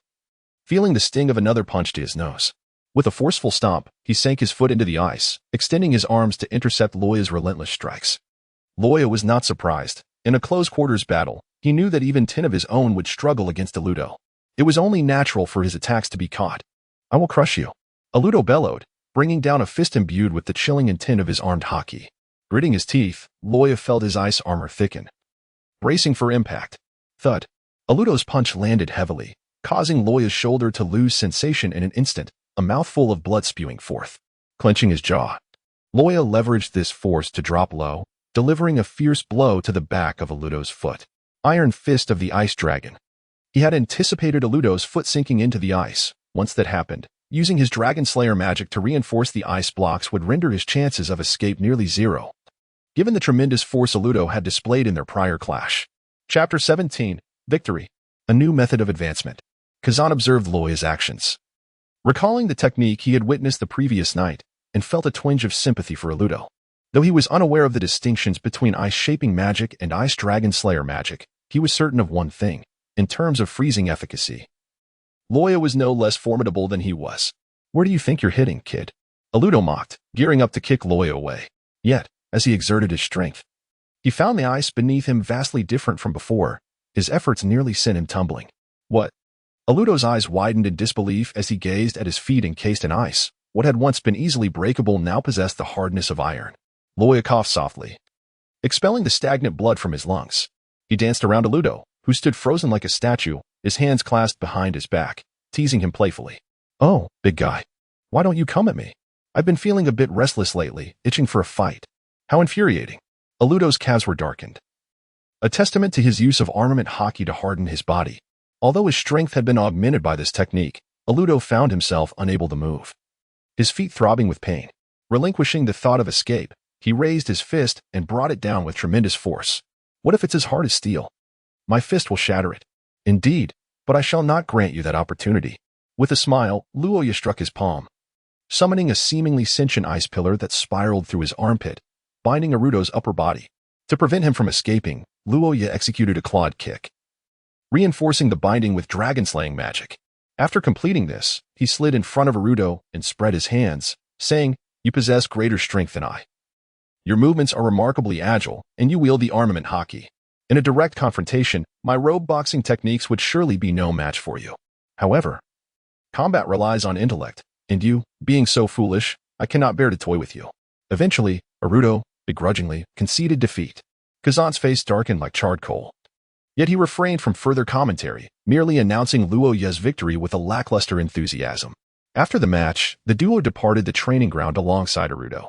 [SPEAKER 1] feeling the sting of another punch to his nose. With a forceful stomp, he sank his foot into the ice, extending his arms to intercept Luo Ya's relentless strikes. Luo Ya was not surprised. In a close-quarters battle, he knew that even 10 of his own would struggle against Arudo. It was only natural for his attacks to be caught. "I will crush you," Arudo bellowed, bringing down a fist imbued with the chilling intent of his armed hockey. Gritting his teeth, Luo Ya felt his ice armor thicken. Bracing for impact. Thud. Aludo's punch landed heavily, causing Luo Ya's shoulder to lose sensation in an instant, a mouthful of blood spewing forth. Clenching his jaw, Luo Ya leveraged this force to drop low, delivering a fierce blow to the back of Aludo's foot. Iron Fist of the Ice Dragon. He had anticipated Aludo's foot sinking into the ice. Once that happened, using his Dragon Slayer magic to reinforce the ice blocks would render his chances of escape nearly zero, given the tremendous force Luo had displayed in their prior clash. Chapter 17. Victory. A new method of advancement. Kazan observed Luo Ya's actions, recalling the technique he had witnessed the previous night, and felt a twinge of sympathy for Luo. Though he was unaware of the distinctions between ice-shaping magic and Ice Dragon Slayer magic, he was certain of one thing: in terms of freezing efficacy, Luo Ya was no less formidable than he was. "Where do you think you're hitting, kid?" Luo mocked, gearing up to kick Luo Ya away. Yet, as he exerted his strength, he found the ice beneath him vastly different from before. His efforts nearly sent him tumbling. What? Luo's eyes widened in disbelief as he gazed at his feet encased in ice. What had once been easily breakable now possessed the hardness of iron. Luo Ya coughed softly, expelling the stagnant blood from his lungs. He danced around Luo, who stood frozen like a statue, his hands clasped behind his back, teasing him playfully. "Oh, big guy. Why don't you come at me? I've been feeling a bit restless lately, itching for a fight." How infuriating. Luo's calves were darkened, a testament to his use of armament hockey to harden his body. Although his strength had been augmented by this technique, Luo found himself unable to move, his feet throbbing with pain. Relinquishing the thought of escape, he raised his fist and brought it down with tremendous force. "What if it's as hard as steel? My fist will shatter it." "Indeed, but I shall not grant you that opportunity." With a smile, Luo Ya struck his palm, summoning a seemingly sentient ice pillar that spiraled through his armpit, binding Luo's upper body. To prevent him from escaping, Luo Ya executed a clawed kick, reinforcing the binding with dragon-slaying magic. After completing this, he slid in front of Luo and spread his hands, saying, "You possess greater strength than I. Your movements are remarkably agile, and you wield the armament hockey. In a direct confrontation, my robe boxing techniques would surely be no match for you. However, combat relies on intellect, and you, being so foolish, I cannot bear to toy with you." Eventually, Luo, begrudgingly, conceded defeat. Kazan's face darkened like charred coal. Yet he refrained from further commentary, merely announcing Luo Ya's victory with a lackluster enthusiasm. After the match, the duo departed the training ground alongside Luo.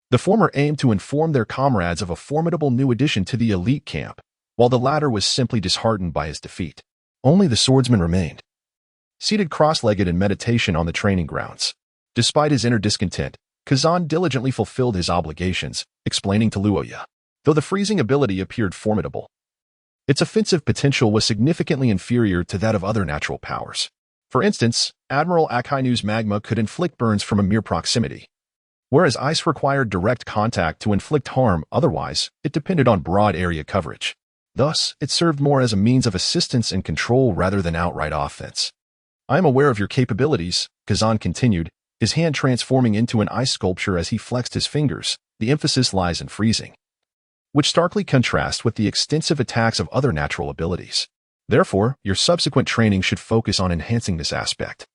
[SPEAKER 1] The former aimed to inform their comrades of a formidable new addition to the elite camp, while the latter was simply disheartened by his defeat. Only the swordsman remained, seated cross-legged in meditation on the training grounds. Despite his inner discontent, Kazan diligently fulfilled his obligations, explaining to Luo Ya. Though the freezing ability appeared formidable, its offensive potential was significantly inferior to that of other natural powers. For instance, Admiral Akainu's magma could inflict burns from a mere proximity, whereas ice required direct contact to inflict harm. Otherwise, it depended on broad area coverage. Thus, it served more as a means of assistance and control rather than outright offense. "I am aware of your capabilities," Kazan continued, his hand transforming into an ice sculpture as he flexed his fingers. "The emphasis lies in freezing, which starkly contrasts with the extensive attacks of other natural abilities. Therefore, your subsequent training should focus on enhancing this aspect,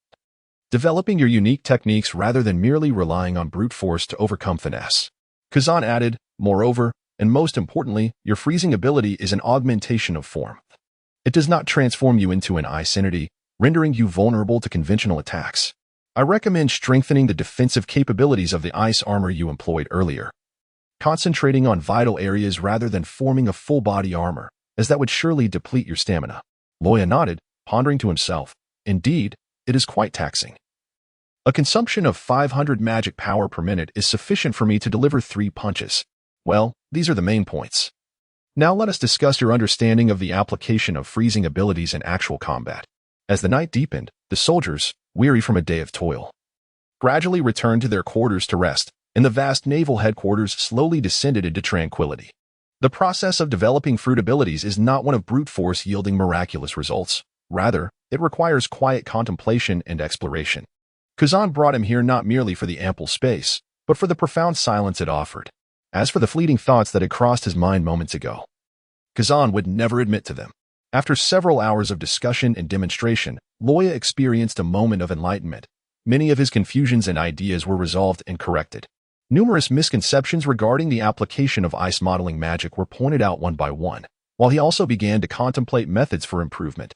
[SPEAKER 1] developing your unique techniques rather than merely relying on brute force to overcome finesse." Kazan added, "Moreover, and most importantly, your freezing ability is an augmentation of form. It does not transform you into an ice entity, rendering you vulnerable to conventional attacks. I recommend strengthening the defensive capabilities of the ice armor you employed earlier, concentrating on vital areas rather than forming a full-body armor, as that would surely deplete your stamina." Luo Ya nodded, pondering to himself. "Indeed, it is quite taxing. A consumption of 500 magic power per minute is sufficient for me to deliver 3 punches. Well, these are the main points. Now let us discuss your understanding of the application of freezing abilities in actual combat." As the night deepened, the soldiers, weary from a day of toil, gradually returned to their quarters to rest, and the vast naval headquarters slowly descended into tranquility. The process of developing fruit abilities is not one of brute force yielding miraculous results. Rather, it requires quiet contemplation and exploration. Kazan brought him here not merely for the ample space, but for the profound silence it offered. As for the fleeting thoughts that had crossed his mind moments ago, Kazan would never admit to them. After several hours of discussion and demonstration, Luo Ya experienced a moment of enlightenment. Many of his confusions and ideas were resolved and corrected. Numerous misconceptions regarding the application of ice modeling magic were pointed out one by one, while he also began to contemplate methods for improvement.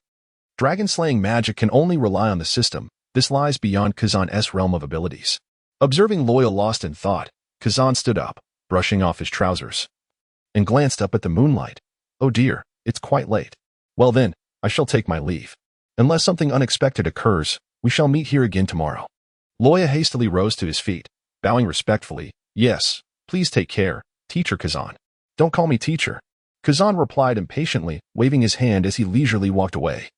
[SPEAKER 1] Dragon-slaying magic can only rely on the system. This lies beyond Kazan's realm of abilities. Observing Luo Ya lost in thought, Kazan stood up, brushing off his trousers, and glanced up at the moonlight. Oh dear, it's quite late. Well then, I shall take my leave. Unless something unexpected occurs, we shall meet here again tomorrow. Luo Ya hastily rose to his feet, bowing respectfully. Yes, please take care, Teacher Kazan. Don't call me teacher. Kazan replied impatiently, waving his hand as he leisurely walked away,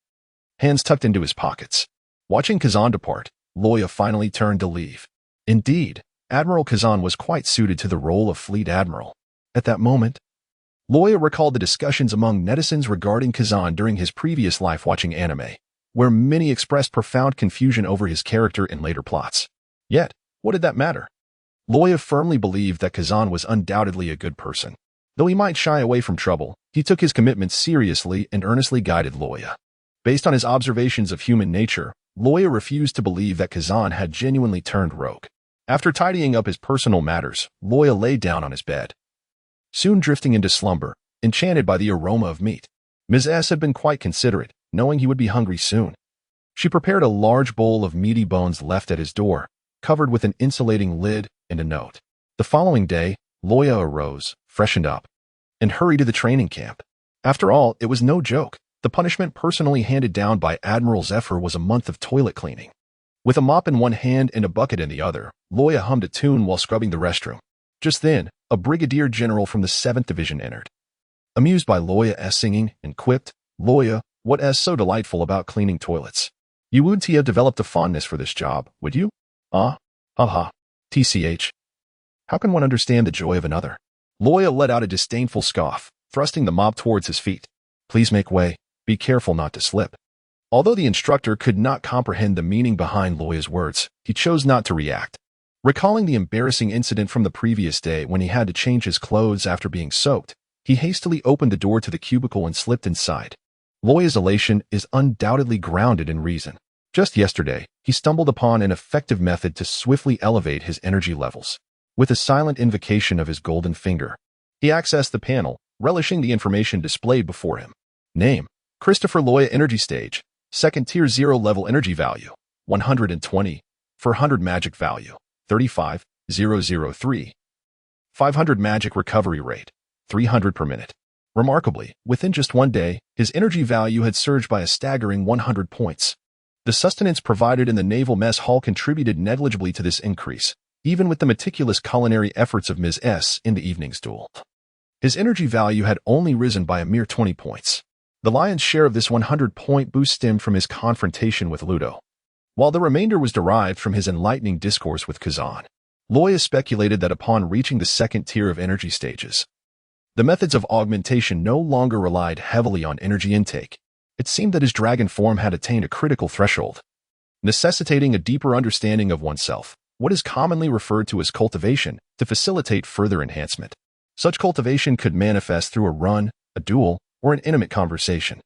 [SPEAKER 1] hands tucked into his pockets. Watching Kazan depart, Luo Ya finally turned to leave. Indeed, Admiral Kazan was quite suited to the role of Fleet Admiral. At that moment, Luo Ya recalled the discussions among netizens regarding Kazan during his previous life watching anime, where many expressed profound confusion over his character in later plots. Yet, what did that matter? Luo Ya firmly believed that Kazan was undoubtedly a good person. Though he might shy away from trouble, he took his commitment seriously and earnestly guided Luo Ya. Based on his observations of human nature, Luo Ya refused to believe that Kazan had genuinely turned rogue. After tidying up his personal matters, Luo Ya lay down on his bed, soon drifting into slumber, enchanted by the aroma of meat. Ms. S had been quite considerate, knowing he would be hungry soon. She prepared a large bowl of meaty bones left at his door, covered with an insulating lid and a note. The following day, Luo Ya arose, freshened up, and hurried to the training camp. After all, it was no joke. The punishment personally handed down by Admiral Zephyr was a month of toilet cleaning. With a mop in one hand and a bucket in the other, Luo Ya hummed a tune while scrubbing the restroom. Just then, a brigadier general from the 7th Division entered. Amused by Luo Ya's singing, and quipped, "Luo Ya, what is so delightful about cleaning toilets? You would have developed a fondness for this job, would you? Ah? Ha. TCH. How can one understand the joy of another?" Luo Ya let out a disdainful scoff, thrusting the mop towards his feet. "Please make way. Be careful not to slip." Although the instructor could not comprehend the meaning behind Luo Ya's words, he chose not to react. Recalling the embarrassing incident from the previous day when he had to change his clothes after being soaked, he hastily opened the door to the cubicle and slipped inside. Luo Ya's elation is undoubtedly grounded in reason. Just yesterday, he stumbled upon an effective method to swiftly elevate his energy levels. With a silent invocation of his golden finger, he accessed the panel, relishing the information displayed before him. Name: Christopher Luo Ya. Energy Stage, 2nd Tier 0 level energy value, 120, 400 magic value, 35,003. 500 magic recovery rate, 300 per minute. Remarkably, within just one day, his energy value had surged by a staggering 100 points. The sustenance provided in the naval mess hall contributed negligibly to this increase, even with the meticulous culinary efforts of Ms. S in the evening's duel. His energy value had only risen by a mere 20 points. The lion's share of this 100-point boost stemmed from his confrontation with Ludo, while the remainder was derived from his enlightening discourse with Kazan. Luo Ya speculated that upon reaching the 2nd tier of energy stages, the methods of augmentation no longer relied heavily on energy intake. It seemed that his dragon form had attained a critical threshold, necessitating a deeper understanding of oneself, what is commonly referred to as cultivation, to facilitate further enhancement. Such cultivation could manifest through a run, a duel, or an intimate conversation.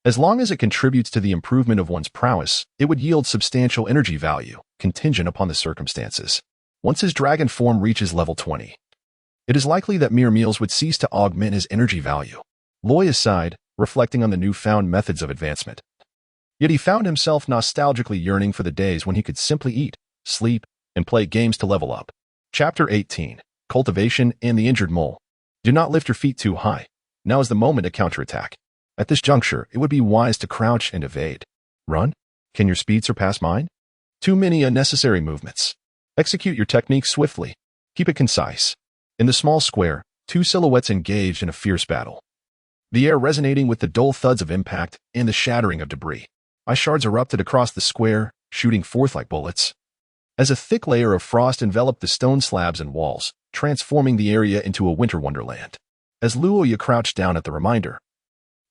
[SPEAKER 1] As long as it contributes to the improvement of one's prowess, it would yield substantial energy value, contingent upon the circumstances. Once his dragon form reaches level 20, it is likely that mere meals would cease to augment his energy value. Luo Ya sighed, reflecting on the newfound methods of advancement. Yet he found himself nostalgically yearning for the days when he could simply eat, sleep, and play games to level up. Chapter 18. Cultivation and the Injured Mole. Do not lift your feet too high. Now is the moment to counterattack. At this juncture, it would be wise to crouch and evade. Run? Can your speed surpass mine? Too many unnecessary movements. Execute your technique swiftly. Keep it concise. In the small square, two silhouettes engaged in a fierce battle, the air resonating with the dull thuds of impact and the shattering of debris. Ice shards erupted across the square, shooting forth like bullets, as a thick layer of frost enveloped the stone slabs and walls, transforming the area into a winter wonderland. As Luo Ya crouched down at the reminder,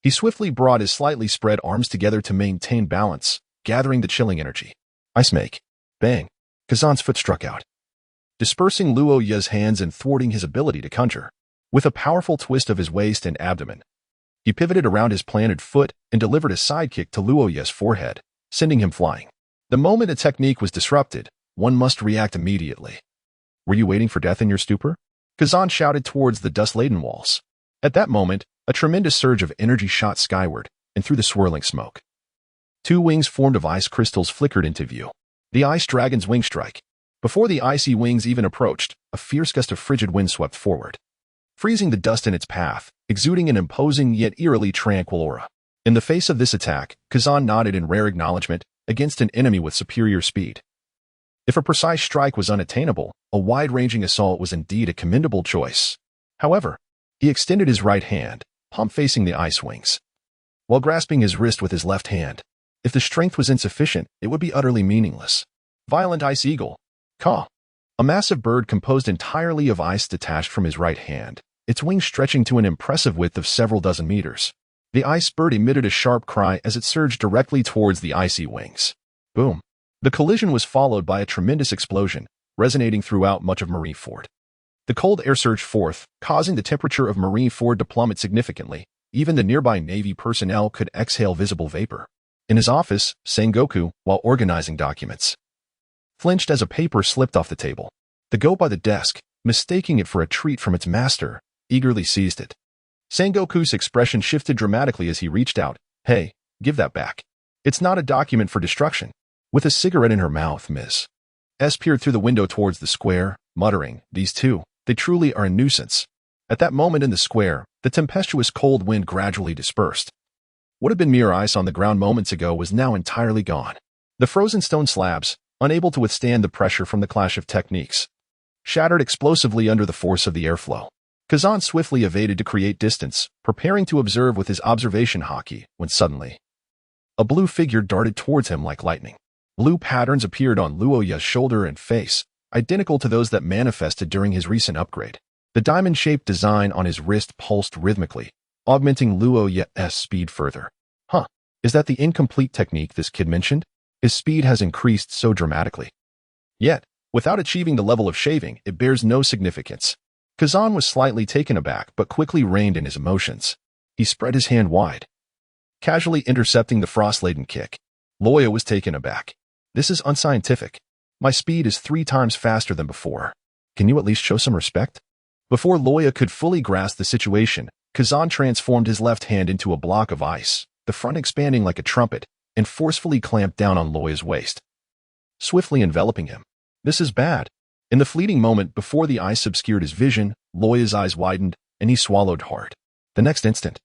[SPEAKER 1] he swiftly brought his slightly spread arms together to maintain balance, gathering the chilling energy. Ice make. Bang. Kazan's foot struck out, dispersing Luo Ya's hands and thwarting his ability to conjure. With a powerful twist of his waist and abdomen, he pivoted around his planted foot and delivered a sidekick to Luo Ya's forehead, sending him flying. The moment a technique was disrupted, one must react immediately. Were you waiting for death in your stupor? Kazan shouted towards the dust-laden walls. At that moment, a tremendous surge of energy shot skyward and through the swirling smoke. Two wings formed of ice crystals flickered into view. The ice dragon's wing strike. Before the icy wings even approached, a fierce gust of frigid wind swept forward, freezing the dust in its path, exuding an imposing yet eerily tranquil aura. In the face of this attack, Kazan nodded in rare acknowledgement against an enemy with superior speed. If a precise strike was unattainable, a wide-ranging assault was indeed a commendable choice. However, he extended his right hand, palm facing the ice wings, while grasping his wrist with his left hand. If the strength was insufficient, it would be utterly meaningless. Violent Ice Eagle. Caw. A massive bird composed entirely of ice detached from his right hand, its wings stretching to an impressive width of several dozen meters. The ice bird emitted a sharp cry as it surged directly towards the icy wings. Boom. The collision was followed by a tremendous explosion, resonating throughout much of Marineford. The cold air surged forth, causing the temperature of Marineford to plummet significantly. Even the nearby Navy personnel could exhale visible vapor. In his office, Sengoku, while organizing documents, flinched as a paper slipped off the table. The goat by the desk, mistaking it for a treat from its master, eagerly seized it. Sengoku's expression shifted dramatically as he reached out. Hey, give that back. It's not a document for destruction. With a cigarette in her mouth, Ms. S peered through the window towards the square, muttering, these two, they truly are a nuisance. At that moment in the square, the tempestuous cold wind gradually dispersed. What had been mere ice on the ground moments ago was now entirely gone. The frozen stone slabs, unable to withstand the pressure from the clash of techniques, shattered explosively under the force of the airflow. Kazan swiftly evaded to create distance, preparing to observe with his observation hockey, when suddenly, a blue figure darted towards him like lightning. Blue patterns appeared on Luo Ya's shoulder and face, identical to those that manifested during his recent upgrade. The diamond-shaped design on his wrist pulsed rhythmically, augmenting Luo Ya's speed further. Is that the incomplete technique this kid mentioned? His speed has increased so dramatically. Yet, without achieving the level of shaving, it bears no significance. Kazan was slightly taken aback but quickly reined in his emotions. He spread his hand wide, casually intercepting the frost-laden kick. Luo Ya was taken aback. This is unscientific. My speed is 3 times faster than before. Can you at least show some respect? Before Luo Ya could fully grasp the situation, Kazan transformed his left hand into a block of ice, the front expanding like a trumpet, and forcefully clamped down on Luo Ya's waist, swiftly enveloping him. This is bad. In the fleeting moment before the ice obscured his vision, Luo Ya's eyes widened, and he swallowed hard. The next instant,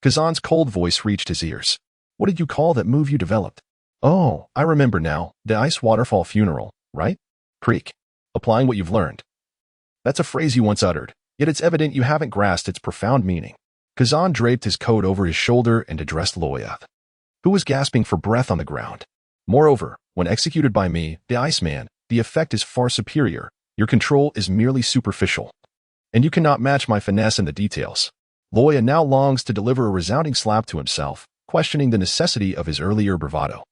[SPEAKER 1] Kazan's cold voice reached his ears. What did you call that move you developed? Oh, I remember now. The ice waterfall funeral, right? Creek. Applying what you've learned. That's a phrase you once uttered, yet it's evident you haven't grasped its profound meaning. Kazan draped his coat over his shoulder and addressed Luo Ya, who was gasping for breath on the ground. Moreover, when executed by me, the Iceman, the effect is far superior. Your control is merely superficial, and you cannot match my finesse in the details. Luo Ya now longs to deliver a resounding slap to himself, questioning the necessity of his earlier bravado.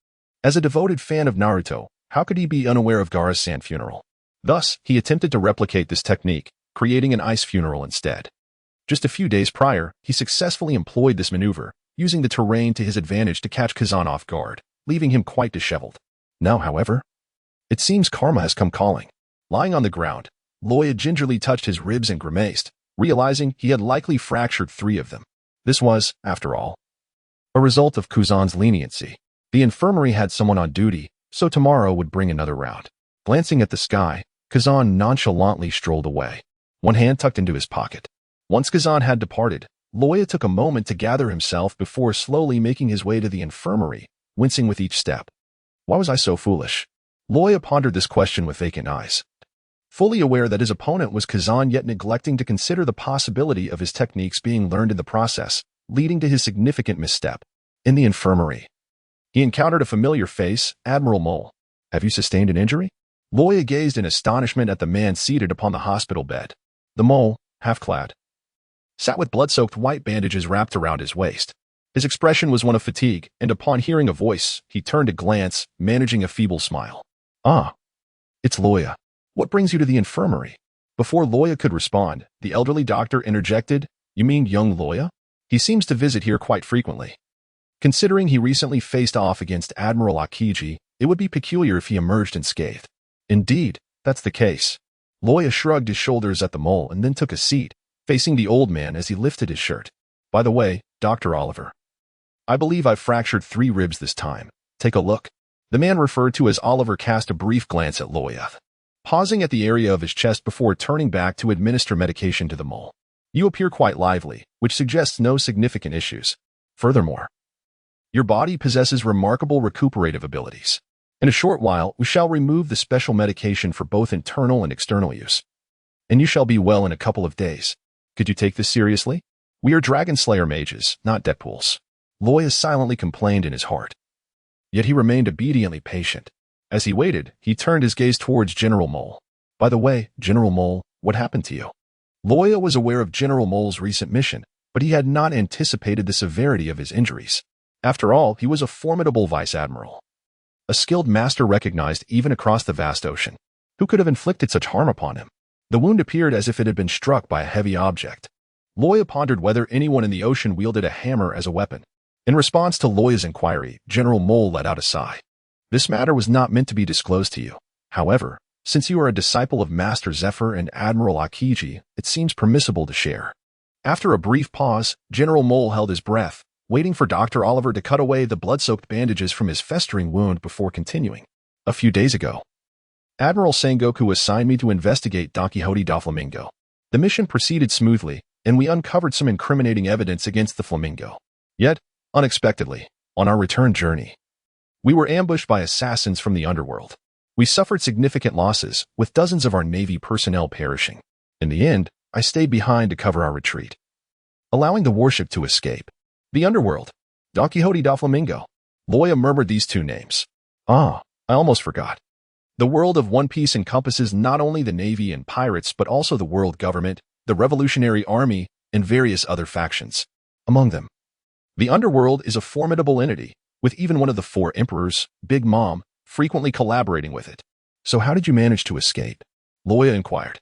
[SPEAKER 1] As a devoted fan of Naruto, how could he be unaware of Gaara's sand funeral? Thus, he attempted to replicate this technique, creating an ice funeral instead. Just a few days prior, he successfully employed this maneuver, using the terrain to his advantage to catch Kazan off guard, leaving him quite disheveled. Now, however, it seems karma has come calling. Lying on the ground, Luo Ya gingerly touched his ribs and grimaced, realizing he had likely fractured 3 of them. This was, after all, a result of Kazan's leniency. The infirmary had someone on duty, so tomorrow would bring another round. Glancing at the sky, Kazan nonchalantly strolled away, one hand tucked into his pocket. Once Kazan had departed, Luo Ya took a moment to gather himself before slowly making his way to the infirmary, wincing with each step. Why was I so foolish? Luo Ya pondered this question with vacant eyes, fully aware that his opponent was Kazan yet neglecting to consider the possibility of his techniques being learned in the process, leading to his significant misstep. In the infirmary, he encountered a familiar face, Admiral Mole. Have you sustained an injury? Luo Ya gazed in astonishment at the man seated upon the hospital bed. The mole, half-clad, sat with blood-soaked white bandages wrapped around his waist. His expression was one of fatigue, and upon hearing a voice, he turned to glance, managing a feeble smile. Ah, it's Luo Ya. What brings you to the infirmary? Before Luo Ya could respond, the elderly doctor interjected, You mean young Luo Ya? He seems to visit here quite frequently. Considering he recently faced off against Admiral Akiji, it would be peculiar if he emerged unscathed. Indeed, that's the case. Luo Ya shrugged his shoulders at the mole and then took a seat, facing the old man as he lifted his shirt. By the way, Dr. Oliver, I believe I've fractured 3 ribs this time. Take a look. The man referred to as Oliver cast a brief glance at Luo Ya, pausing at the area of his chest before turning back to administer medication to the mole. You appear quite lively, which suggests no significant issues. Furthermore, your body possesses remarkable recuperative abilities. In a short while, we shall remove the special medication for both internal and external use. And you shall be well in a couple of days. Could you take this seriously? We are Dragon Slayer mages, not Deadpools. Luo Ya silently complained in his heart. Yet he remained obediently patient. As he waited, he turned his gaze towards General Mole. By the way, General Mole, what happened to you? Luo Ya was aware of General Mole's recent mission, but he had not anticipated the severity of his injuries. After all, he was a formidable vice admiral, a skilled master recognized even across the vast ocean. Who could have inflicted such harm upon him? The wound appeared as if it had been struck by a heavy object. Luo Ya pondered whether anyone in the ocean wielded a hammer as a weapon. In response to Luo Ya's inquiry, General Mole let out a sigh. This matter was not meant to be disclosed to you. However, since you are a disciple of Master Zephyr and Admiral Akiji, it seems permissible to share. After a brief pause, General Mole held his breath, waiting for Dr. Oliver to cut away the blood-soaked bandages from his festering wound before continuing. A few days ago, Admiral Sengoku assigned me to investigate Don Quixote da Flamingo. The mission proceeded smoothly, and we uncovered some incriminating evidence against the Flamingo. Yet, unexpectedly, on our return journey, we were ambushed by assassins from the underworld. We suffered significant losses, with dozens of our Navy personnel perishing. In the end, I stayed behind to cover our retreat, allowing the warship to escape. The underworld. Don Quixote da Flamingo. Luo Ya murmured these 2 names. Ah, I almost forgot. The world of One Piece encompasses not only the Navy and pirates but also the world government, the Revolutionary Army, and various other factions. Among them, the underworld is a formidable entity, with even one of the 4 emperors, Big Mom, frequently collaborating with it. So how did you manage to escape? Luo Ya inquired.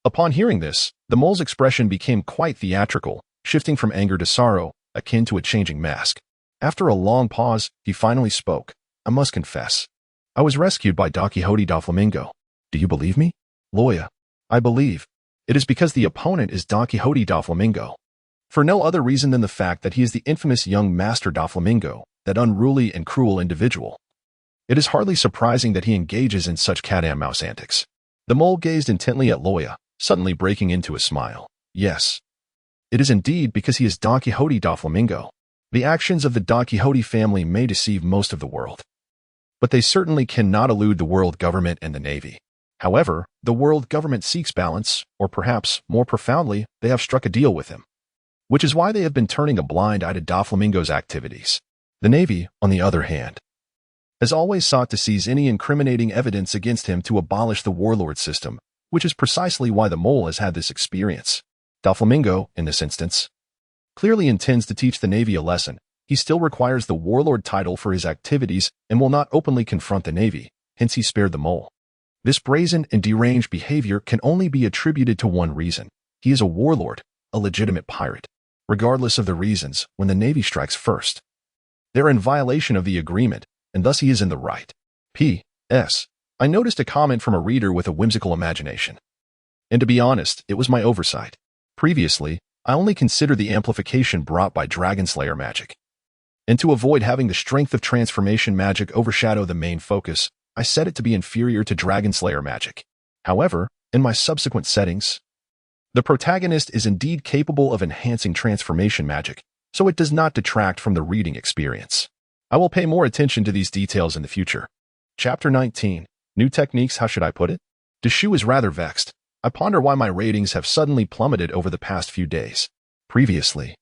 [SPEAKER 1] Upon hearing this, the mole's expression became quite theatrical, shifting from anger to sorrow, akin to a changing mask. After a long pause, he finally spoke. I must confess, I was rescued by Don Quixote da Flamingo. Do you believe me? Luo Ya, I believe. It is because the opponent is Don Quixote da Flamingo. For no other reason than the fact that he is the infamous young Master da Flamingo, that unruly and cruel individual. It is hardly surprising that he engages in such cat-and-mouse antics. The mole gazed intently at Luo Ya, suddenly breaking into a smile. Yes, it is indeed because he is Don Quixote da Flamingo. The actions of the Don Quixote family may deceive most of the world, but they certainly cannot elude the world government and the Navy. However, the world government seeks balance, or perhaps, more profoundly, they have struck a deal with him, which is why they have been turning a blind eye to Da Flamingo's activities. The Navy, on the other hand, has always sought to seize any incriminating evidence against him to abolish the warlord system, which is precisely why the mole has had this experience. Da Flamingo, in this instance, clearly intends to teach the Navy a lesson. He still requires the warlord title for his activities and will not openly confront the Navy, hence he spared the mole. This brazen and deranged behavior can only be attributed to one reason. He is a warlord, a legitimate pirate. Regardless of the reasons, when the Navy strikes first, they're in violation of the agreement, and thus he is in the right. P.S. I noticed a comment from a reader with a whimsical imagination. And to be honest, it was my oversight. Previously, I only considered the amplification brought by Dragon Slayer magic. And to avoid having the strength of transformation magic overshadow the main focus, I set it to be inferior to Dragon Slayer magic. However, in my subsequent settings, the protagonist is indeed capable of enhancing transformation magic, so it does not detract from the reading experience. I will pay more attention to these details in the future. Chapter 19. New techniques, how should I put it? Deshu is rather vexed. I ponder why my ratings have suddenly plummeted over the past few days. Previously,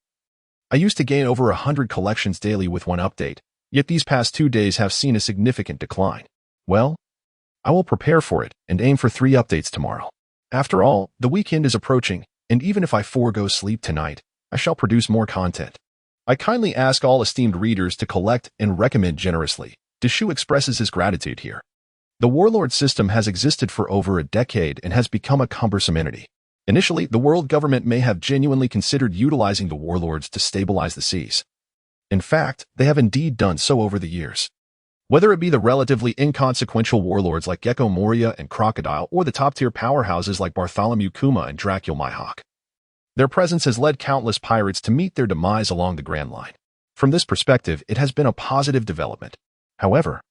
[SPEAKER 1] I used to gain over 100 collections daily with one update, yet these past 2 days have seen a significant decline. Well, I will prepare for it and aim for 3 updates tomorrow. After all, the weekend is approaching, and even if I forego sleep tonight, I shall produce more content. I kindly ask all esteemed readers to collect and recommend generously. Deshu expresses his gratitude here. The warlord system has existed for over a decade and has become a cumbersome entity. Initially, the world government may have genuinely considered utilizing the warlords to stabilize the seas. In fact, they have indeed done so over the years. Whether it be the relatively inconsequential warlords like Gecko Moria and Crocodile or the top-tier powerhouses like Bartholomew Kuma and Dracul Mihawk. Their presence has led countless pirates to meet their demise along the Grand Line. From this perspective, it has been a positive development. However,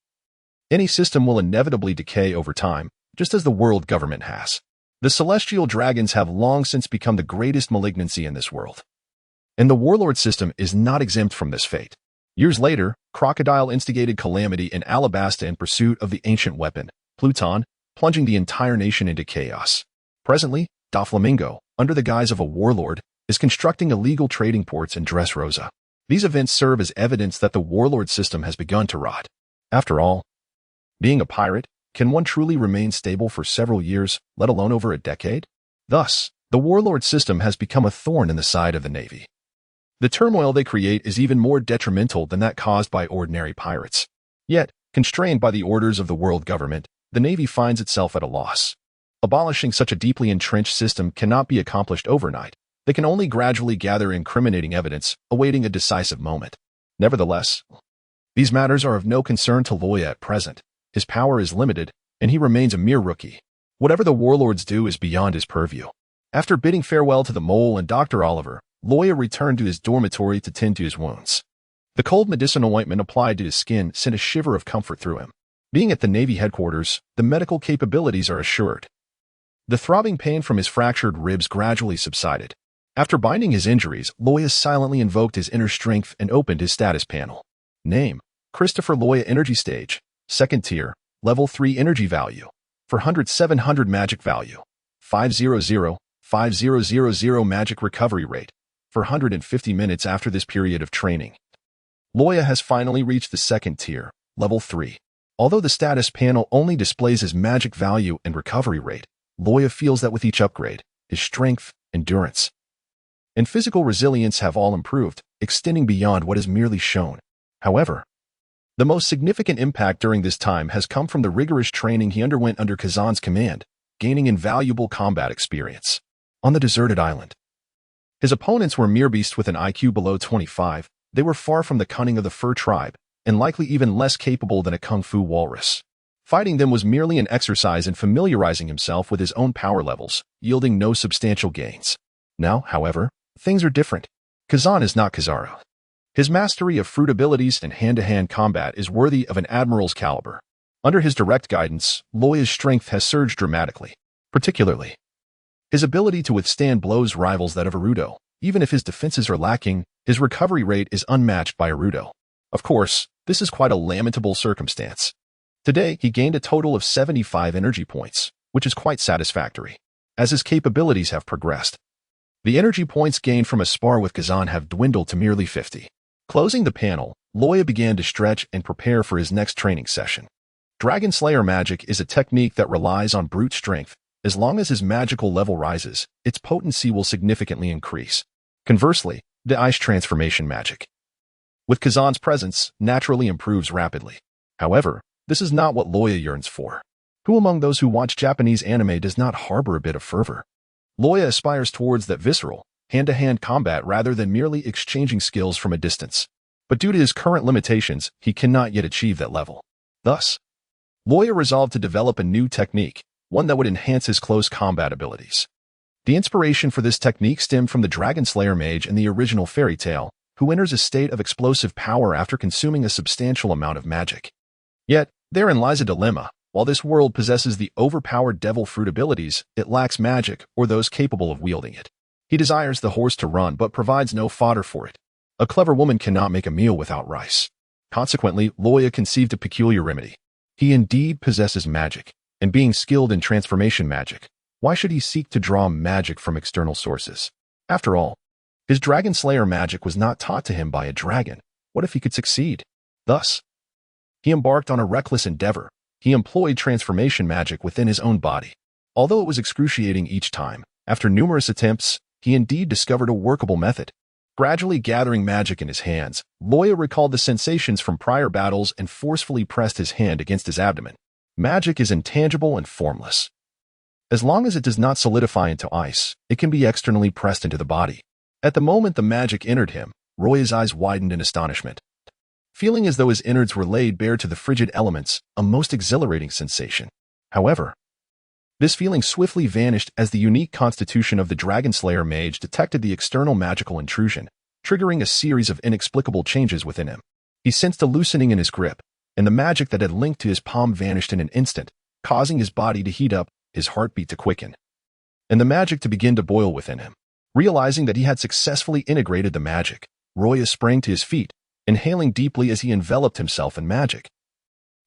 [SPEAKER 1] any system will inevitably decay over time, just as the world government has. The celestial dragons have long since become the greatest malignancy in this world. And the warlord system is not exempt from this fate. Years later, Crocodile instigated calamity in Alabasta in pursuit of the ancient weapon, Pluton, plunging the entire nation into chaos. Presently, Doflamingo, under the guise of a warlord, is constructing illegal trading ports in Dressrosa. These events serve as evidence that the warlord system has begun to rot. After all, being a pirate, can one truly remain stable for several years, let alone over a decade? Thus, the warlord system has become a thorn in the side of the Navy. The turmoil they create is even more detrimental than that caused by ordinary pirates. Yet, constrained by the orders of the world government, the Navy finds itself at a loss. Abolishing such a deeply entrenched system cannot be accomplished overnight. They can only gradually gather incriminating evidence, awaiting a decisive moment. Nevertheless, these matters are of no concern to Luo Ya at present. His power is limited, and he remains a mere rookie. Whatever the warlords do is beyond his purview. After bidding farewell to the Mole and Dr. Oliver, Luo Ya returned to his dormitory to tend to his wounds. The cold medicinal ointment applied to his skin sent a shiver of comfort through him. Being at the Navy headquarters, the medical capabilities are assured. The throbbing pain from his fractured ribs gradually subsided. After binding his injuries, Luo Ya silently invoked his inner strength and opened his status panel. Name: Christopher Luo Ya, Energy Stage, 2nd Tier, Level 3 Energy Value, 400-700 Magic Value, 500-5000 Magic Recovery Rate, 450 minutes after this period of training. Luo Ya has finally reached the 2nd Tier, Level 3. Although the status panel only displays his magic value and recovery rate, Luo Ya feels that with each upgrade, his strength, endurance, and physical resilience have all improved, extending beyond what is merely shown. However, the most significant impact during this time has come from the rigorous training he underwent under Kazan's command, gaining invaluable combat experience. On the deserted island, his opponents were mere beasts with an IQ below 25. They were far from the cunning of the fur tribe, and likely even less capable than a kung fu walrus. Fighting them was merely an exercise in familiarizing himself with his own power levels, yielding no substantial gains. Now, however, things are different. Kazan is not Kizaru. His mastery of fruit abilities and hand-to-hand combat is worthy of an admiral's caliber. Under his direct guidance, Luo Ya's strength has surged dramatically. Particularly, his ability to withstand blows rivals that of Arudo. Even if his defenses are lacking, his recovery rate is unmatched by Arudo. Of course, this is quite a lamentable circumstance. Today, he gained a total of 75 energy points, which is quite satisfactory. As his capabilities have progressed, the energy points gained from a spar with Kazan have dwindled to merely 50. Closing the panel, Luo Ya began to stretch and prepare for his next training session. Dragon Slayer magic is a technique that relies on brute strength. As long as his magical level rises, its potency will significantly increase. Conversely, the ice transformation magic, with Kazan's presence, naturally improves rapidly. However, this is not what Luo Ya yearns for. Who among those who watch Japanese anime does not harbor a bit of fervor? Luo Ya aspires towards that visceral, hand-to-hand combat rather than merely exchanging skills from a distance. But due to his current limitations, he cannot yet achieve that level. Thus, Luo Ya resolved to develop a new technique, one that would enhance his close combat abilities. The inspiration for this technique stemmed from the Dragon Slayer Mage in the original fairy tale, who enters a state of explosive power after consuming a substantial amount of magic. Yet, therein lies a dilemma. While this world possesses the overpowered devil fruit abilities, it lacks magic or those capable of wielding it. He desires the horse to run but provides no fodder for it. A clever woman cannot make a meal without rice. Consequently, Luo Ya conceived a peculiar remedy. He indeed possesses magic, and being skilled in transformation magic, why should he seek to draw magic from external sources? After all, his Dragon Slayer magic was not taught to him by a dragon. What if he could succeed? Thus, he embarked on a reckless endeavor. He employed transformation magic within his own body. Although it was excruciating each time, after numerous attempts, he indeed discovered a workable method. Gradually gathering magic in his hands, Luo Ya recalled the sensations from prior battles and forcefully pressed his hand against his abdomen. Magic is intangible and formless. As long as it does not solidify into ice, it can be externally pressed into the body. At the moment the magic entered him, Luo Ya's eyes widened in astonishment. feeling as though his innards were laid bare to the frigid elements, a most exhilarating sensation. However, this feeling swiftly vanished as the unique constitution of the Dragon Slayer Mage detected the external magical intrusion, triggering a series of inexplicable changes within him. He sensed a loosening in his grip, and the magic that had linked to his palm vanished in an instant, causing his body to heat up, his heartbeat to quicken, and the magic to begin to boil within him. Realizing that he had successfully integrated the magic, Luo Ya sprang to his feet, inhaling deeply as he enveloped himself in magic,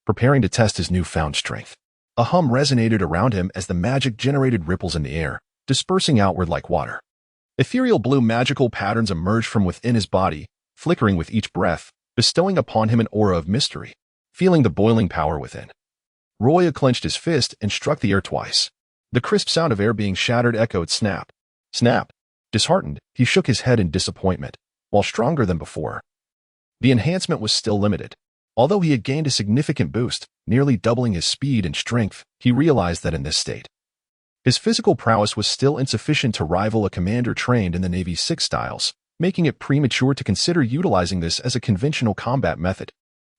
[SPEAKER 1] preparing to test his newfound strength. A hum resonated around him as the magic generated ripples in the air, dispersing outward like water. Ethereal blue magical patterns emerged from within his body, flickering with each breath, bestowing upon him an aura of mystery. Feeling the boiling power within, Luo Ya clenched his fist and struck the air twice. The crisp sound of air being shattered echoed snap, snap. Disheartened, he shook his head in disappointment. While stronger than before, the enhancement was still limited. Although he had gained a significant boost, nearly doubling his speed and strength, he realized that in this state, his physical prowess was still insufficient to rival a commander trained in the Navy's 6 styles, making it premature to consider utilizing this as a conventional combat method.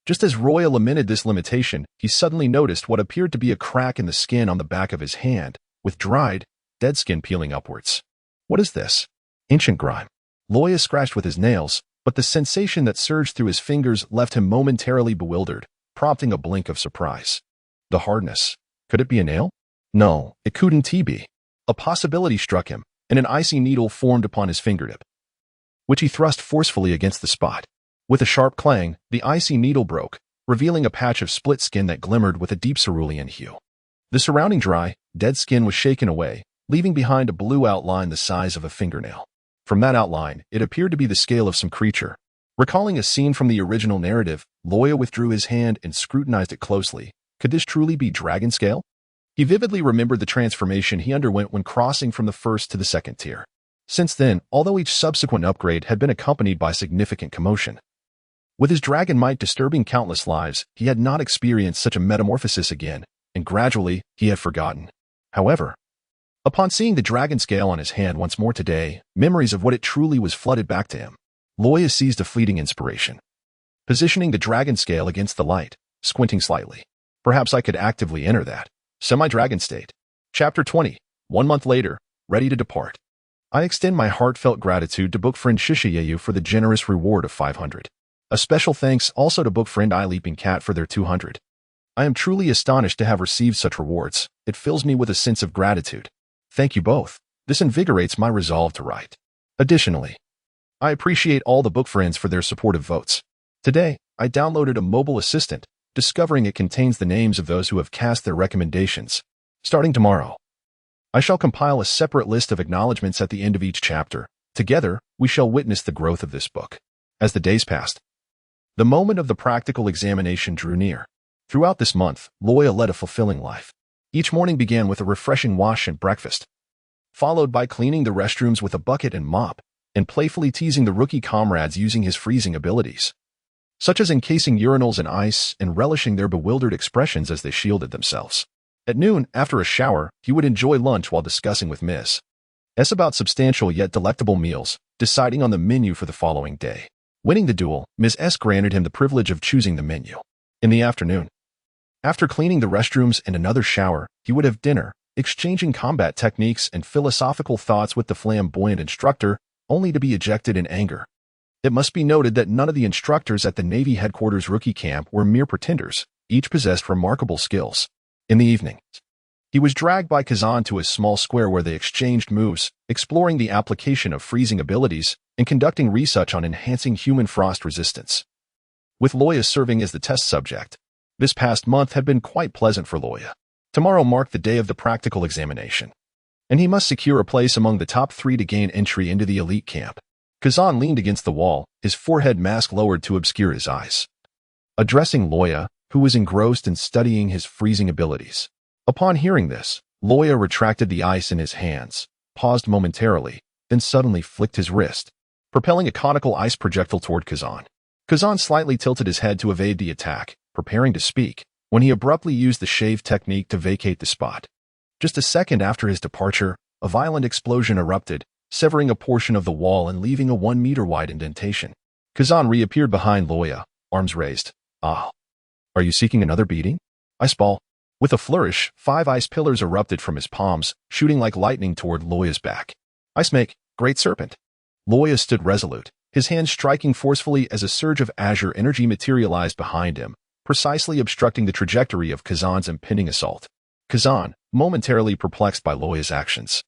[SPEAKER 1] Just as Luo Ya lamented this limitation, he suddenly noticed what appeared to be a crack in the skin on the back of his hand, with dried, dead skin peeling upwards. What is this? Ancient grime. Luo Ya scratched with his nails, but the sensation that surged through his fingers left him momentarily bewildered, prompting a blink of surprise. The hardness. Could it be a nail? No, it couldn't be. A possibility struck him, and an icy needle formed upon his fingertip, which he thrust forcefully against the spot. With a sharp clang, the icy needle broke, revealing a patch of split skin that glimmered with a deep cerulean hue. The surrounding dry, dead skin was shaken away, leaving behind a blue outline the size of a fingernail. From that outline, it appeared to be the scale of some creature. Recalling a scene from the original narrative, Luo Ya withdrew his hand and scrutinized it closely. Could this truly be dragon scale? He vividly remembered the transformation he underwent when crossing from the first to the second tier. Since then, although each subsequent upgrade had been accompanied by significant commotion, with his dragon might disturbing countless lives, he had not experienced such a metamorphosis again, and gradually, he had forgotten. However, upon seeing the dragon scale on his hand once more today, memories of what it truly was flooded back to him. Luo Ya seized a fleeting inspiration, positioning the dragon scale against the light, squinting slightly. Perhaps I could actively enter that semi-dragon state. Chapter 20. 1 month later, ready to depart. I extend my heartfelt gratitude to book friend Shishiyeyu for the generous reward of 500. A special thanks also to book friend iLeaping Cat for their 200. I am truly astonished to have received such rewards. It fills me with a sense of gratitude. Thank you both. This invigorates my resolve to write. Additionally, I appreciate all the book friends for their supportive votes. Today, I downloaded a mobile assistant, discovering it contains the names of those who have cast their recommendations. Starting tomorrow, I shall compile a separate list of acknowledgements at the end of each chapter. Together, we shall witness the growth of this book. As the days passed, the moment of the practical examination drew near. Throughout this month, Luo Ya led a fulfilling life. Each morning began with a refreshing wash and breakfast, followed by cleaning the restrooms with a bucket and mop, and playfully teasing the rookie comrades using his freezing abilities, such as encasing urinals in ice and relishing their bewildered expressions as they shielded themselves. At noon, after a shower, he would enjoy lunch while discussing with Ms. S about substantial yet delectable meals, deciding on the menu for the following day. Winning the duel, Ms. S granted him the privilege of choosing the menu. In the afternoon, after cleaning the restrooms and another shower, he would have dinner, exchanging combat techniques and philosophical thoughts with the flamboyant instructor, only to be ejected in anger. It must be noted that none of the instructors at the Navy headquarters rookie camp were mere pretenders. Each possessed remarkable skills. In the evening, he was dragged by Kazan to a small square where they exchanged moves, exploring the application of freezing abilities and conducting research on enhancing human frost resistance. With Luo Ya serving as the test subject, this past month had been quite pleasant for Luo Ya. Tomorrow marked the day of the practical examination, and he must secure a place among the top 3 to gain entry into the elite camp. Kazan leaned against the wall, his forehead mask lowered to obscure his eyes, addressing Luo Ya, who was engrossed in studying his freezing abilities. Upon hearing this, Luo Ya retracted the ice in his hands, paused momentarily, then suddenly flicked his wrist, propelling a conical ice projectile toward Kazan. Kazan slightly tilted his head to evade the attack, preparing to speak, when he abruptly used the shave technique to vacate the spot. Just a second after his departure, a violent explosion erupted, severing a portion of the wall and leaving a 1-meter-wide indentation. Kazan reappeared behind Luo Ya, arms raised. Ah. Are you seeking another beating? Ice ball. With a flourish, 5 ice pillars erupted from his palms, shooting like lightning toward Luo Ya's back. Ice make, great serpent. Luo Ya stood resolute, his hands striking forcefully as a surge of azure energy materialized behind him, precisely obstructing the trajectory of Kazan's impending assault. Kazan, momentarily perplexed by Luo Ya's actions,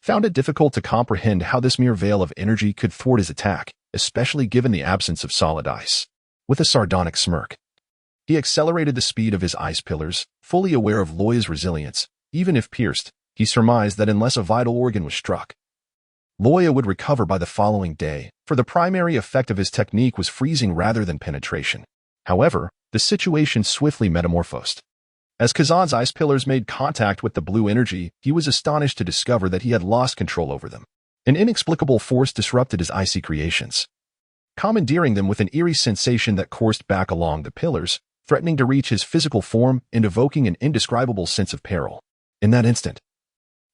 [SPEAKER 1] found it difficult to comprehend how this mere veil of energy could thwart his attack, especially given the absence of solid ice. With a sardonic smirk, he accelerated the speed of his ice pillars, fully aware of Luo Ya's resilience. Even if pierced, he surmised that unless a vital organ was struck, Luo Ya would recover by the following day, for the primary effect of his technique was freezing rather than penetration. However, the situation swiftly metamorphosed. As Kazan's ice pillars made contact with the blue energy, he was astonished to discover that he had lost control over them. An inexplicable force disrupted his icy creations, commandeering them with an eerie sensation that coursed back along the pillars, threatening to reach his physical form and evoking an indescribable sense of peril. In that instant,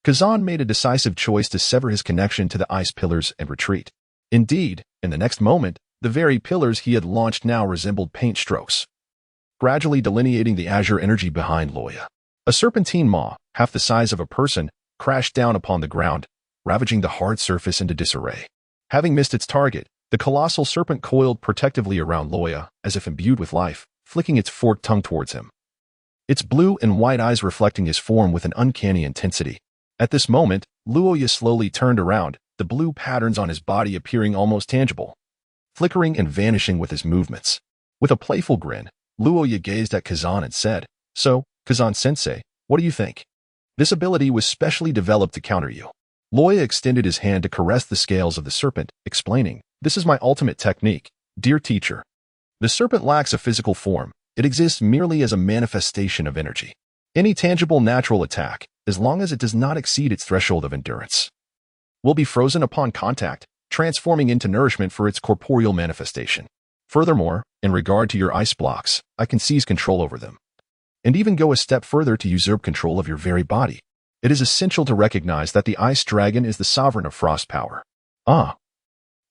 [SPEAKER 1] Kazan made a decisive choice to sever his connection to the ice pillars and retreat. Indeed, in the next moment, the very pillars he had launched now resembled paint strokes, gradually delineating the azure energy behind Luo Ya. A serpentine maw, half the size of a person, crashed down upon the ground, ravaging the hard surface into disarray. Having missed its target, the colossal serpent coiled protectively around Luo Ya, as if imbued with life, flicking its forked tongue towards him, its blue and white eyes reflecting his form with an uncanny intensity. At this moment, Luo Ya slowly turned around, the blue patterns on his body appearing almost tangible, flickering and vanishing with his movements. With a playful grin, Luo Ya gazed at Kazan and said, "So, Kazan-sensei, what do you think? This ability was specially developed to counter you." Luo Ya extended his hand to caress the scales of the serpent, explaining, "This is my ultimate technique, dear teacher. The serpent lacks a physical form. It exists merely as a manifestation of energy. Any tangible natural attack, as long as it does not exceed its threshold of endurance, will be frozen upon contact, transforming into nourishment for its corporeal manifestation. Furthermore, in regard to your ice blocks, I can seize control over them, and even go a step further to usurp control of your very body. It is essential to recognize that the ice dragon is the sovereign of frost power." Ah,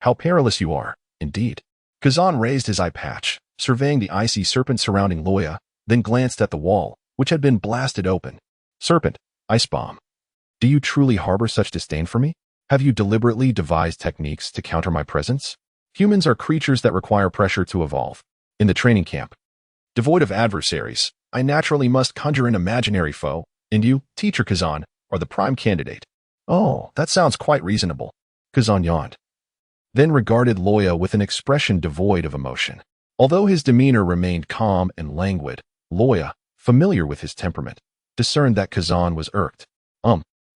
[SPEAKER 1] how perilous you are, indeed. Kazan raised his eye patch, surveying the icy serpent surrounding Luo Ya, then glanced at the wall, which had been blasted open. "Serpent, ice bomb. Do you truly harbor such disdain for me? Have you deliberately devised techniques to counter my presence? Humans are creatures that require pressure to evolve. In the training camp, devoid of adversaries, I naturally must conjure an imaginary foe, and you, Teacher Kazan, are the prime candidate." "Oh, that sounds quite reasonable." Kazan yawned, then regarded Luo Ya with an expression devoid of emotion. Although his demeanor remained calm and languid, Luo Ya, familiar with his temperament, discerned that Kazan was irked.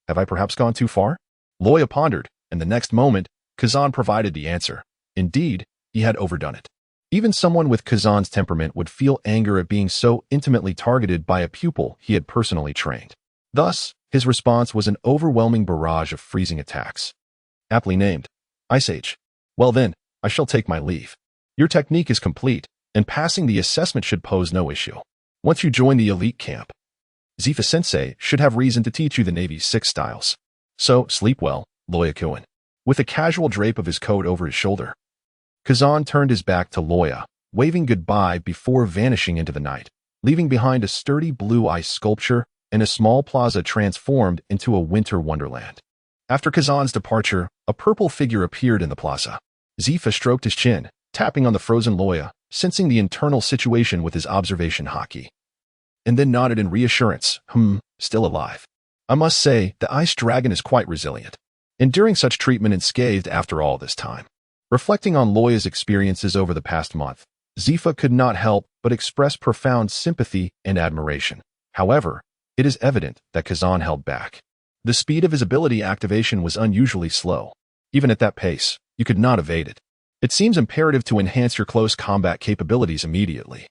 [SPEAKER 1] Have I perhaps gone too far?" Luo Ya pondered, and the next moment, Kazan provided the answer. Indeed, he had overdone it. Even someone with Kazan's temperament would feel anger at being so intimately targeted by a pupil he had personally trained. Thus, his response was an overwhelming barrage of freezing attacks. Aptly named, Ice Age. "Well then, I shall take my leave. Your technique is complete, and passing the assessment should pose no issue. Once you join the elite camp, Zifa-sensei should have reason to teach you the Navy's 6 styles. So, sleep well, Luo Ya-kun." With a casual drape of his coat over his shoulder, Kazan turned his back to Luo Ya, waving goodbye before vanishing into the night, leaving behind a sturdy blue ice sculpture and a small plaza transformed into a winter wonderland. After Kazan's departure, a purple figure appeared in the plaza. Zifa stroked his chin, tapping on the frozen Luo Ya, sensing the internal situation with his observation hockey, and then nodded in reassurance. Still alive. I must say, the ice dragon is quite resilient, enduring such treatment unscathed after all this time." Reflecting on Luo Ya's experiences over the past month, Zifa could not help but express profound sympathy and admiration. However, it is evident that Kazan held back. The speed of his ability activation was unusually slow. Even at that pace, you could not evade it. It seems imperative to enhance your close combat capabilities immediately.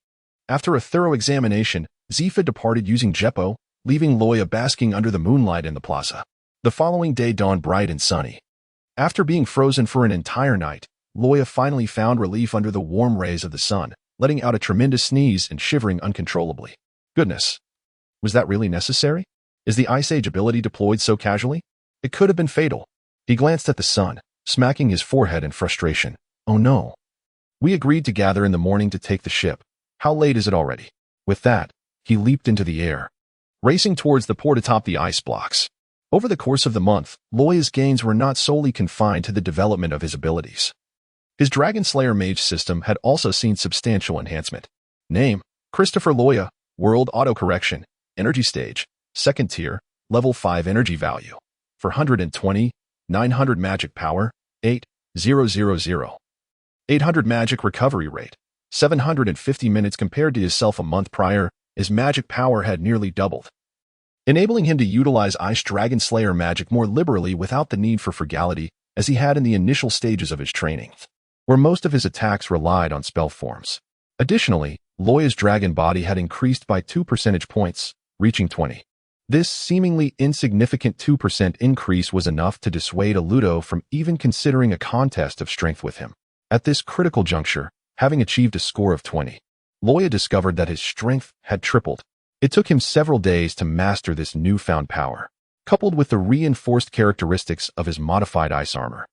[SPEAKER 1] After a thorough examination, Zifa departed using Jeppo, leaving Luo Ya basking under the moonlight in the plaza. The following day dawned bright and sunny. After being frozen for an entire night, Luo Ya finally found relief under the warm rays of the sun, letting out a tremendous sneeze and shivering uncontrollably. Goodness, was that really necessary? Is the Ice Age ability deployed so casually? It could have been fatal. He glanced at the sun, smacking his forehead in frustration. Oh no. We agreed to gather in the morning to take the ship. How late is it already? With that, he leaped into the air, racing towards the port atop the ice blocks. Over the course of the month, Luo Ya's gains were not solely confined to the development of his abilities. His Dragon Slayer Mage system had also seen substantial enhancement. Name: Christopher Luo Ya, World Autocorrection, Energy Stage, 2nd Tier, Level 5 Energy Value. 420, 900 Magic Power, 8,000. 800 Magic Recovery Rate, 750 minutes compared to himself a month prior. His magic power had nearly doubled, enabling him to utilize Ice Dragon Slayer magic more liberally without the need for frugality as he had in the initial stages of his training, where most of his attacks relied on spell forms. Additionally, Luo Ya's dragon body had increased by 2 percentage points, reaching 20. This seemingly insignificant 2% increase was enough to dissuade Ludo from even considering a contest of strength with him. At this critical juncture, having achieved a score of 20, Luo Ya discovered that his strength had tripled. It took him several days to master this newfound power. Coupled with the reinforced characteristics of his modified ice armor,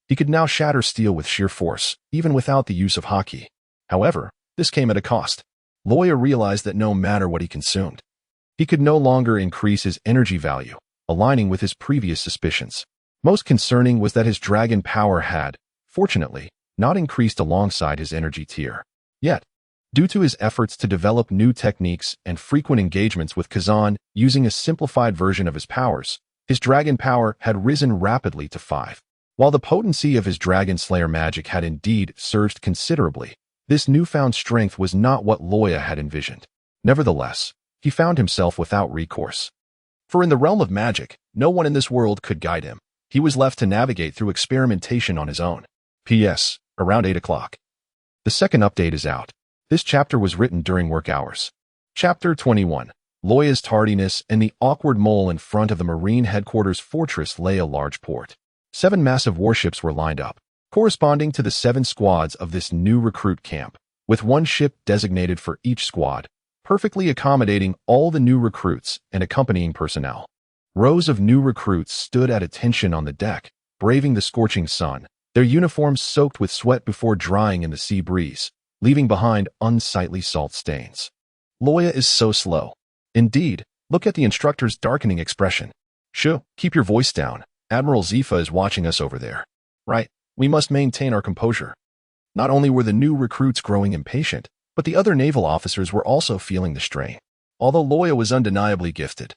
[SPEAKER 1] he could now shatter steel with sheer force, even without the use of haki. However, this came at a cost. Luo Ya realized that no matter what he consumed, he could no longer increase his energy value, aligning with his previous suspicions. Most concerning was that his dragon power had, fortunately, not increased alongside his energy tier. Yet, due to his efforts to develop new techniques and frequent engagements with Kazan using a simplified version of his powers, his dragon power had risen rapidly to 5. While the potency of his Dragon Slayer magic had indeed surged considerably, this newfound strength was not what Luo Ya had envisioned. Nevertheless, he found himself without recourse. For in the realm of magic, no one in this world could guide him. He was left to navigate through experimentation on his own. P.S. Around 8 o'clock. The second update is out. This chapter was written during work hours. Chapter 21. Luo Ya's tardiness and the awkward mole in front of the Marine Headquarters Fortress lay a large port. 7 massive warships were lined up, corresponding to the 7 squads of this new recruit camp, with 1 ship designated for each squad, perfectly accommodating all the new recruits and accompanying personnel. Rows of new recruits stood at attention on the deck, braving the scorching sun, their uniforms soaked with sweat before drying in the sea breeze, leaving behind unsightly salt stains. Luo Ya is so slow. Indeed, look at the instructor's darkening expression. Shoo, keep your voice down. Admiral Zifa is watching us over there. Right, we must maintain our composure. Not only were the new recruits growing impatient, but the other naval officers were also feeling the strain. Although Luo Ya was undeniably gifted,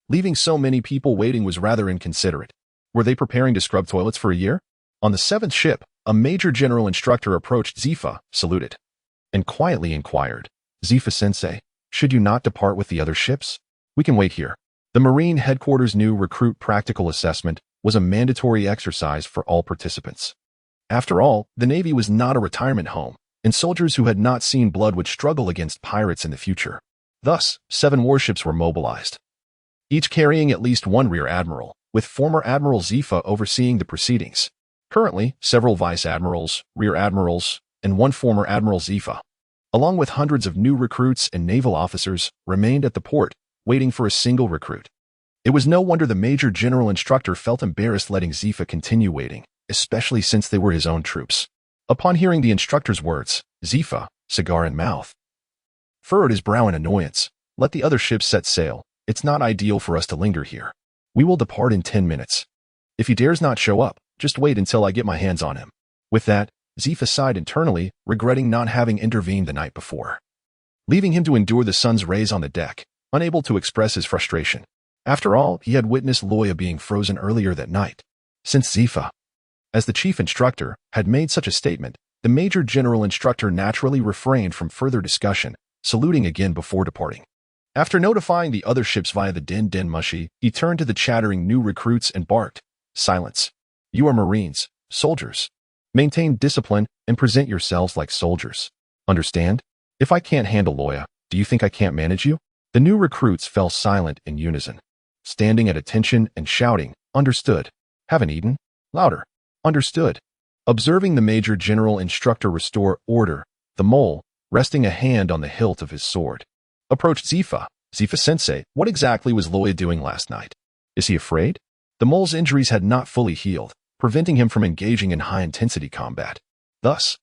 [SPEAKER 1] leaving so many people waiting was rather inconsiderate. Were they preparing to scrub toilets for a year? On the 7th ship, a major general instructor approached Zifa, saluted, and quietly inquired, "Zifa-sensei, should you not depart with the other ships? We can wait here." The Marine Headquarters' new recruit practical assessment was a mandatory exercise for all participants. After all, the Navy was not a retirement home, and soldiers who had not seen blood would struggle against pirates in the future. Thus, 7 warships were mobilized, each carrying at least 1 rear admiral, with former Admiral Zifa overseeing the proceedings. Currently, several vice admirals, rear admirals, and 1 former Admiral Zifa, along with hundreds of new recruits and naval officers, remained at the port, waiting for a single recruit. It was no wonder the major general instructor felt embarrassed letting Zifa continue waiting, especially since they were his own troops. Upon hearing the instructor's words, Zifa, cigar in mouth, furrowed his brow in annoyance. "Let the other ships set sail. It's not ideal for us to linger here. We will depart in 10 minutes. If he dares not show up, just wait until I get my hands on him." With that, Zifa sighed internally, regretting not having intervened the night before, leaving him to endure the sun's rays on the deck, unable to express his frustration. After all, he had witnessed Luo Ya being frozen earlier that night. Since Zifa, as the chief instructor, had made such a statement, the major general instructor naturally refrained from further discussion, saluting again before departing. After notifying the other ships via the Den Mushi, he turned to the chattering new recruits and barked, "Silence. You are Marines, soldiers. Maintain discipline and present yourselves like soldiers. Understand? If I can't handle Luo Ya, do you think I can't manage you?" The new recruits fell silent in unison, standing at attention and shouting, "Understood." "Haven't eaten?" Louder, "Understood." Observing the major general instructor restore order, the mole, resting a hand on the hilt of his sword, approached Zifa. "Zifa-sensei, what exactly was Luo Ya doing last night? Is he afraid?" The mole's injuries had not fully healed, preventing him from engaging in high-intensity combat. Thus,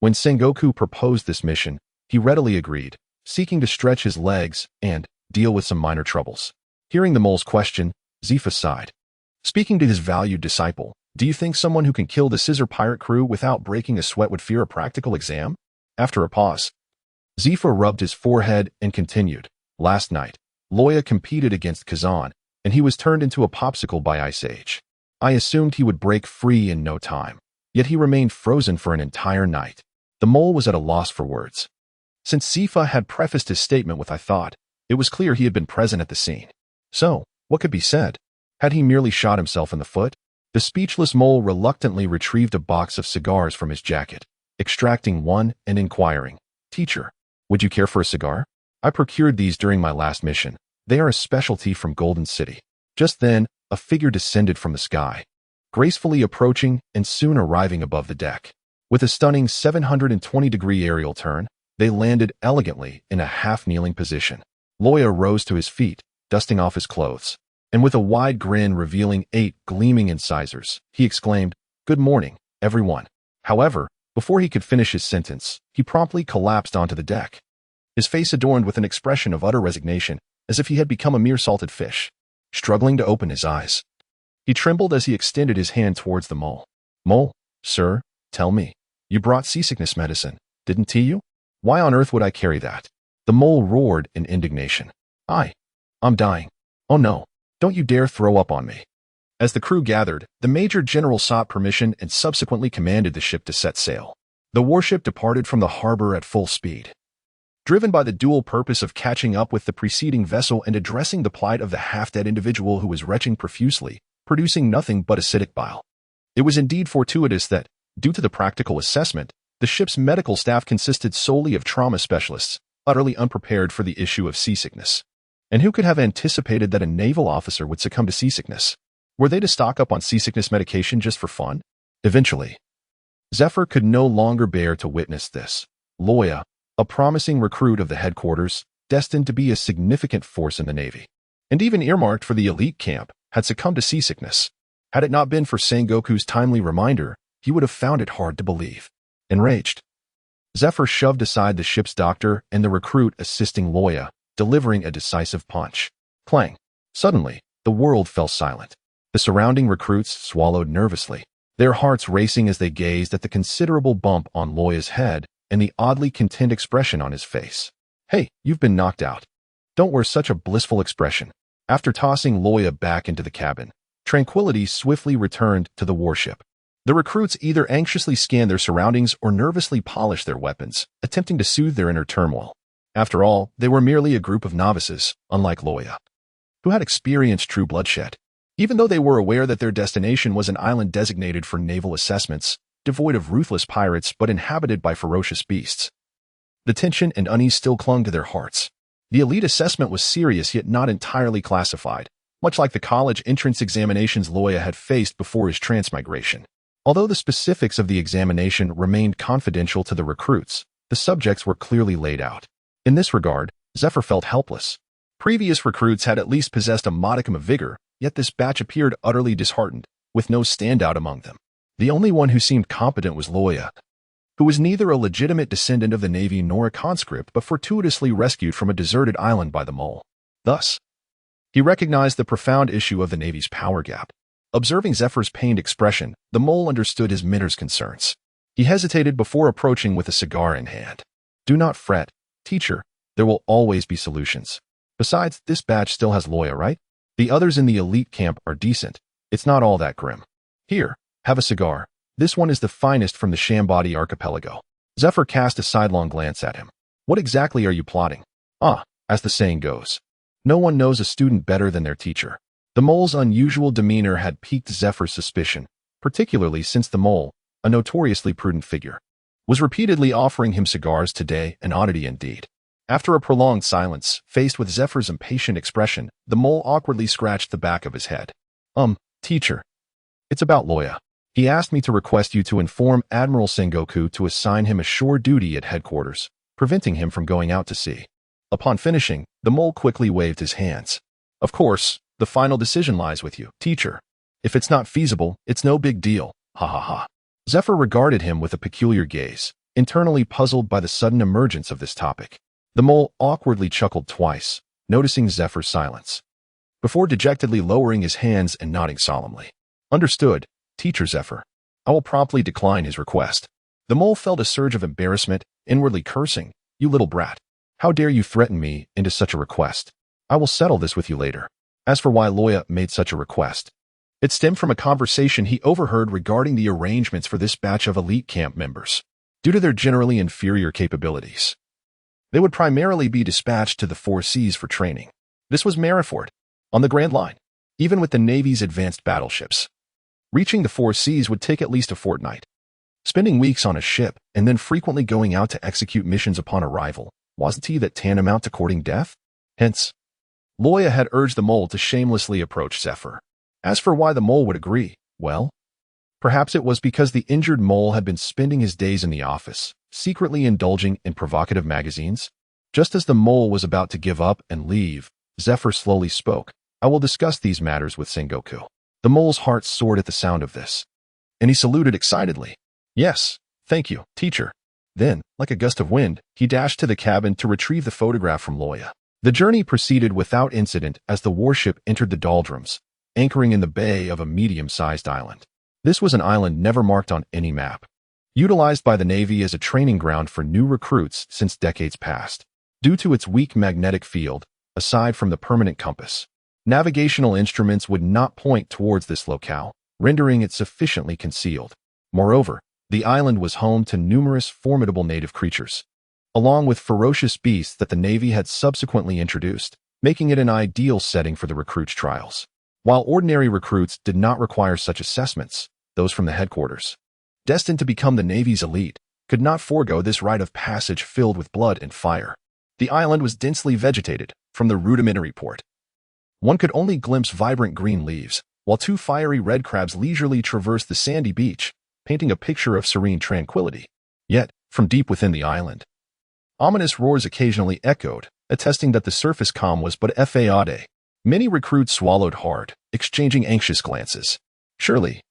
[SPEAKER 1] When Sengoku proposed this mission, he readily agreed, seeking to stretch his legs and deal with some minor troubles. Hearing the mole's question, Zifa sighed. Speaking to his valued disciple, do you think someone who can kill the scissor pirate crew without breaking a sweat would fear a practical exam? After a pause, Zifa rubbed his forehead and continued. Last night, Luo Ya competed against Kazan, and he was turned into a popsicle by Ice Age. I assumed he would break free in no time, yet he remained frozen for an entire night. The mole was at a loss for words. Since Zifa had prefaced his statement with "I thought," it was clear he had been present at the scene. So, what could be said? Had he merely shot himself in the foot? The speechless mole reluctantly retrieved a box of cigars from his jacket, extracting one and inquiring, "Teacher, would you care for a cigar? I procured these during my last mission. They are a specialty from Golden City." Just then, a figure descended from the sky, gracefully approaching and soon arriving above the deck. With a stunning 720-degree aerial turn, they landed elegantly in a half-kneeling position. Luo Ya rose to his feet, dusting off his clothes, and with a wide grin revealing 8 gleaming incisors, he exclaimed, "Good morning, everyone." However, before he could finish his sentence, he promptly collapsed onto the deck, his face adorned with an expression of utter resignation, as if he had become a mere salted fish. Struggling to open his eyes, he trembled as he extended his hand towards the mole. "Mole, sir, tell me, you brought seasickness medicine, didn't you? Why on earth would I carry that?" The mole roared in indignation. I'm dying. Oh no, don't you dare throw up on me." As the crew gathered, the Major General sought permission and subsequently commanded the ship to set sail. The warship departed from the harbor at full speed, driven by the dual purpose of catching up with the preceding vessel and addressing the plight of the half-dead individual who was retching profusely, producing nothing but acidic bile. It was indeed fortuitous that, due to the practical assessment, the ship's medical staff consisted solely of trauma specialists, utterly unprepared for the issue of seasickness. And who could have anticipated that a naval officer would succumb to seasickness? Were they to stock up on seasickness medication just for fun? Eventually, Zephyr could no longer bear to witness this. Luo Ya, a promising recruit of the headquarters, destined to be a significant force in the Navy, and even earmarked for the elite camp, had succumbed to seasickness. Had it not been for Sengoku's timely reminder, he would have found it hard to believe. Enraged, Zephyr shoved aside the ship's doctor and the recruit assisting Luo Ya, delivering a decisive punch. Clang! Suddenly, the world fell silent. The surrounding recruits swallowed nervously, their hearts racing as they gazed at the considerable bump on Luo Ya's head and the oddly content expression on his face. "Hey, you've been knocked out. Don't wear such a blissful expression." After tossing Luo Ya back into the cabin, tranquility swiftly returned to the warship. The recruits either anxiously scanned their surroundings or nervously polished their weapons, attempting to soothe their inner turmoil. After all, they were merely a group of novices, unlike Luo Ya, who had experienced true bloodshed. Even though they were aware that their destination was an island designated for naval assessments, devoid of ruthless pirates but inhabited by ferocious beasts, the tension and unease still clung to their hearts. The elite assessment was serious yet not entirely classified, much like the college entrance examinations Luo Ya had faced before his transmigration. Although the specifics of the examination remained confidential to the recruits, the subjects were clearly laid out. In this regard, Zephyr felt helpless. Previous recruits had at least possessed a modicum of vigor, yet this batch appeared utterly disheartened, with no standout among them. The only one who seemed competent was Luo Ya, who was neither a legitimate descendant of the Navy nor a conscript but fortuitously rescued from a deserted island by the mole. Thus, he recognized the profound issue of the Navy's power gap. Observing Zephyr's pained expression, the mole understood his mentor's concerns. He hesitated before approaching with a cigar in hand. "Do not fret, teacher. There will always be solutions. Besides, this batch still has Luo Ya, right? The others in the elite camp are decent. It's not all that grim. Here, have a cigar. This one is the finest from the Shambadi archipelago." Zephyr cast a sidelong glance at him. "What exactly are you plotting?" As the saying goes, no one knows a student better than their teacher." The mole's unusual demeanor had piqued Zephyr's suspicion, particularly since the mole, a notoriously prudent figure, was repeatedly offering him cigars today, an oddity indeed. After a prolonged silence, faced with Zephyr's impatient expression, the mole awkwardly scratched the back of his head. Teacher. It's about Luo Ya. He asked me to request you to inform Admiral Sengoku to assign him a shore duty at headquarters, preventing him from going out to sea." Upon finishing, the mole quickly waved his hands. "Of course, the final decision lies with you, teacher. If it's not feasible, it's no big deal, ha ha ha." Zephyr regarded him with a peculiar gaze, internally puzzled by the sudden emergence of this topic. The mole awkwardly chuckled twice, noticing Zephyr's silence, before dejectedly lowering his hands and nodding solemnly. Understood, Teacher Zephyr. I will promptly decline his request. The mole felt a surge of embarrassment, inwardly cursing, "You little brat. How dare you threaten me into such a request? I will settle this with you later." As for why Luo Ya made such a request, it stemmed from a conversation he overheard regarding the arrangements for this batch of elite camp members. Due to their generally inferior capabilities, they would primarily be dispatched to the 4 Seas for training. This was Marineford, on the Grand Line. Even with the Navy's advanced battleships, reaching the 4 Seas would take at least a fortnight. Spending weeks on a ship and then frequently going out to execute missions upon arrival, wasn't that tantamount to courting death? Hence, Luo Ya had urged the mole to shamelessly approach Zephyr. As for why the mole would agree, well, perhaps it was because the injured mole had been spending his days in the office, secretly indulging in provocative magazines. Just as the mole was about to give up and leave, Zephyr slowly spoke. "I will discuss these matters with Sengoku." The mole's heart soared at the sound of this, and he saluted excitedly. "Yes, thank you, teacher." Then, like a gust of wind, he dashed to the cabin to retrieve the photograph from Luo Ya. The journey proceeded without incident as the warship entered the doldrums, anchoring in the bay of a medium-sized island. This was an island never marked on any map, utilized by the Navy as a training ground for new recruits since decades past. Due to its weak magnetic field, aside from the permanent compass, navigational instruments would not point towards this locale, rendering it sufficiently concealed. Moreover, the island was home to numerous formidable native creatures, along with ferocious beasts that the Navy had subsequently introduced, making it an ideal setting for the recruits' trials. While ordinary recruits did not require such assessments, those from the headquarters, destined to become the Navy's elite, could not forego this rite of passage filled with blood and fire. The island was densely vegetated. From the rudimentary port, one could only glimpse vibrant green leaves, while 2 fiery red crabs leisurely traversed the sandy beach, painting a picture of serene tranquility. Yet, from deep within the island, ominous roars occasionally echoed, attesting that the surface calm was but fade. Many recruits swallowed hard, exchanging anxious glances. "Surely,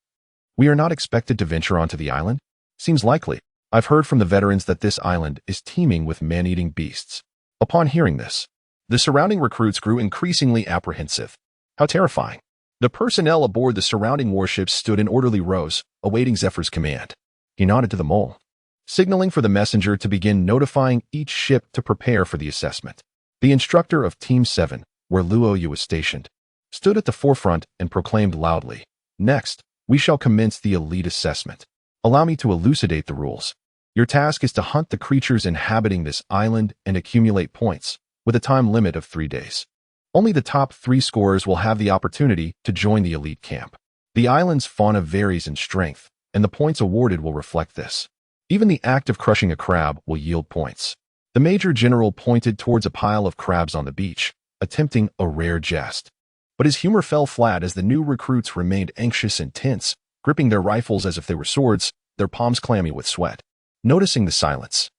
[SPEAKER 1] we are not expected to venture onto the island? Seems likely. I've heard from the veterans that this island is teeming with man-eating beasts." Upon hearing this, the surrounding recruits grew increasingly apprehensive. How terrifying. The personnel aboard the surrounding warships stood in orderly rows, awaiting Zephyr's command. He nodded to the mole, signaling for the messenger to begin notifying each ship to prepare for the assessment. The instructor of Team 7, where Luo Ya was stationed, stood at the forefront and proclaimed loudly, "Next, we shall commence the elite assessment. Allow me to elucidate the rules. Your task is to hunt the creatures inhabiting this island and accumulate points, with a time limit of 3 days. Only the top 3 scorers will have the opportunity to join the elite camp. The island's fauna varies in strength, and the points awarded will reflect this. Even the act of crushing a crab will yield points." The Major General pointed towards a pile of crabs on the beach, attempting a rare jest. But his humor fell flat as the new recruits remained anxious and tense, gripping their rifles as if they were swords, their palms clammy with sweat. Noticing the silence,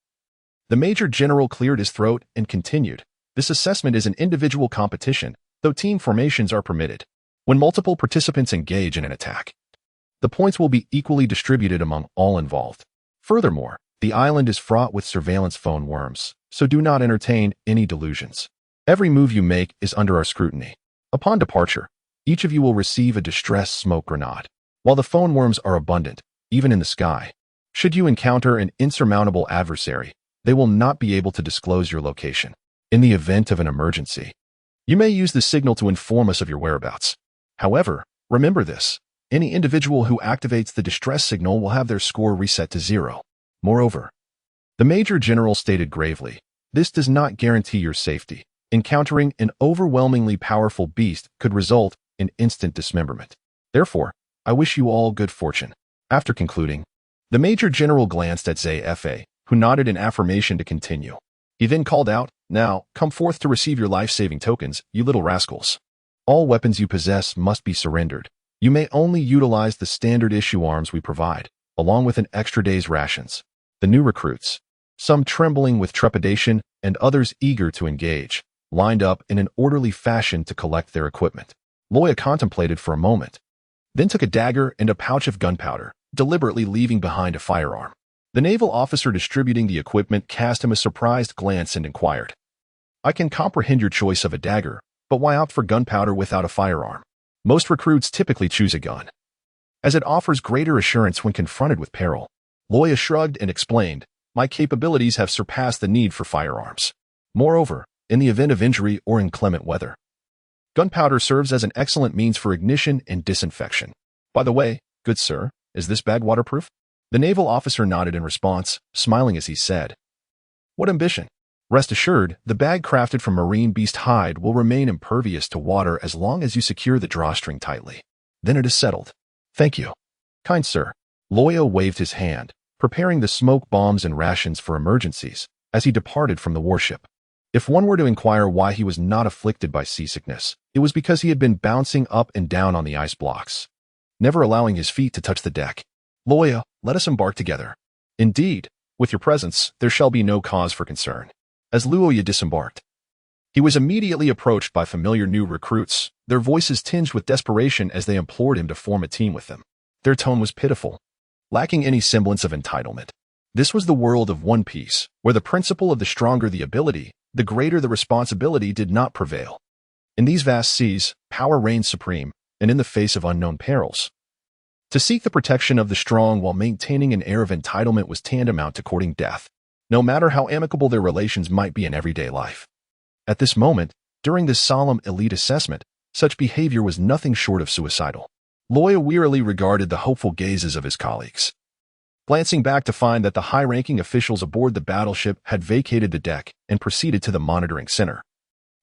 [SPEAKER 1] the Major General cleared his throat and continued, "This assessment is an individual competition, though team formations are permitted. When multiple participants engage in an attack, the points will be equally distributed among all involved. Furthermore, the island is fraught with surveillance phone worms, so do not entertain any delusions. Every move you make is under our scrutiny. Upon departure, each of you will receive a distress smoke grenade. While the phone worms are abundant, even in the sky, should you encounter an insurmountable adversary, they will not be able to disclose your location. In the event of an emergency, you may use the signal to inform us of your whereabouts. However, remember this: any individual who activates the distress signal will have their score reset to 0. Moreover, the Major General stated gravely, this does not guarantee your safety. Encountering an overwhelmingly powerful beast could result in instant dismemberment. Therefore, I wish you all good fortune." After concluding, the Major General glanced at Zephyr, who nodded in affirmation to continue. He then called out, "Now, come forth to receive your life-saving tokens, you little rascals. All weapons you possess must be surrendered. You may only utilize the standard-issue arms we provide, along with an extra day's rations." The new recruits, some trembling with trepidation and others eager to engage, lined up in an orderly fashion to collect their equipment. Luo Ya contemplated for a moment, then took a dagger and a pouch of gunpowder, deliberately leaving behind a firearm. The naval officer distributing the equipment cast him a surprised glance and inquired, I can comprehend your choice of a dagger, but why opt for gunpowder without a firearm? Most recruits typically choose a gun, as it offers greater assurance when confronted with peril. Luo Ya shrugged and explained, my capabilities have surpassed the need for firearms. Moreover, in the event of injury or inclement weather, gunpowder serves as an excellent means for ignition and disinfection. By the way, good sir, is this bag waterproof? The naval officer nodded in response, smiling as he said, what ambition! Rest assured, the bag crafted from marine beast hide will remain impervious to water as long as you secure the drawstring tightly. Then it is settled. Thank you. Kind sir. Luo Ya waved his hand, preparing the smoke bombs and rations for emergencies, as he departed from the warship. If one were to inquire why he was not afflicted by seasickness, it was because he had been bouncing up and down on the ice blocks, never allowing his feet to touch the deck. Luo Ya, let us embark together. Indeed, with your presence, there shall be no cause for concern. As Luo Ya disembarked, he was immediately approached by familiar new recruits, their voices tinged with desperation as they implored him to form a team with them. Their tone was pitiful, lacking any semblance of entitlement. This was the world of One Piece, where the principle of the stronger the ability, the greater the responsibility did not prevail. In these vast seas, power reigned supreme, and in the face of unknown perils, to seek the protection of the strong while maintaining an air of entitlement was tantamount to courting death, no matter how amicable their relations might be in everyday life. At this moment, during this solemn elite assessment, such behavior was nothing short of suicidal. Luo Ya wearily regarded the hopeful gazes of his colleagues, glancing back to find that the high-ranking officials aboard the battleship had vacated the deck and proceeded to the monitoring center,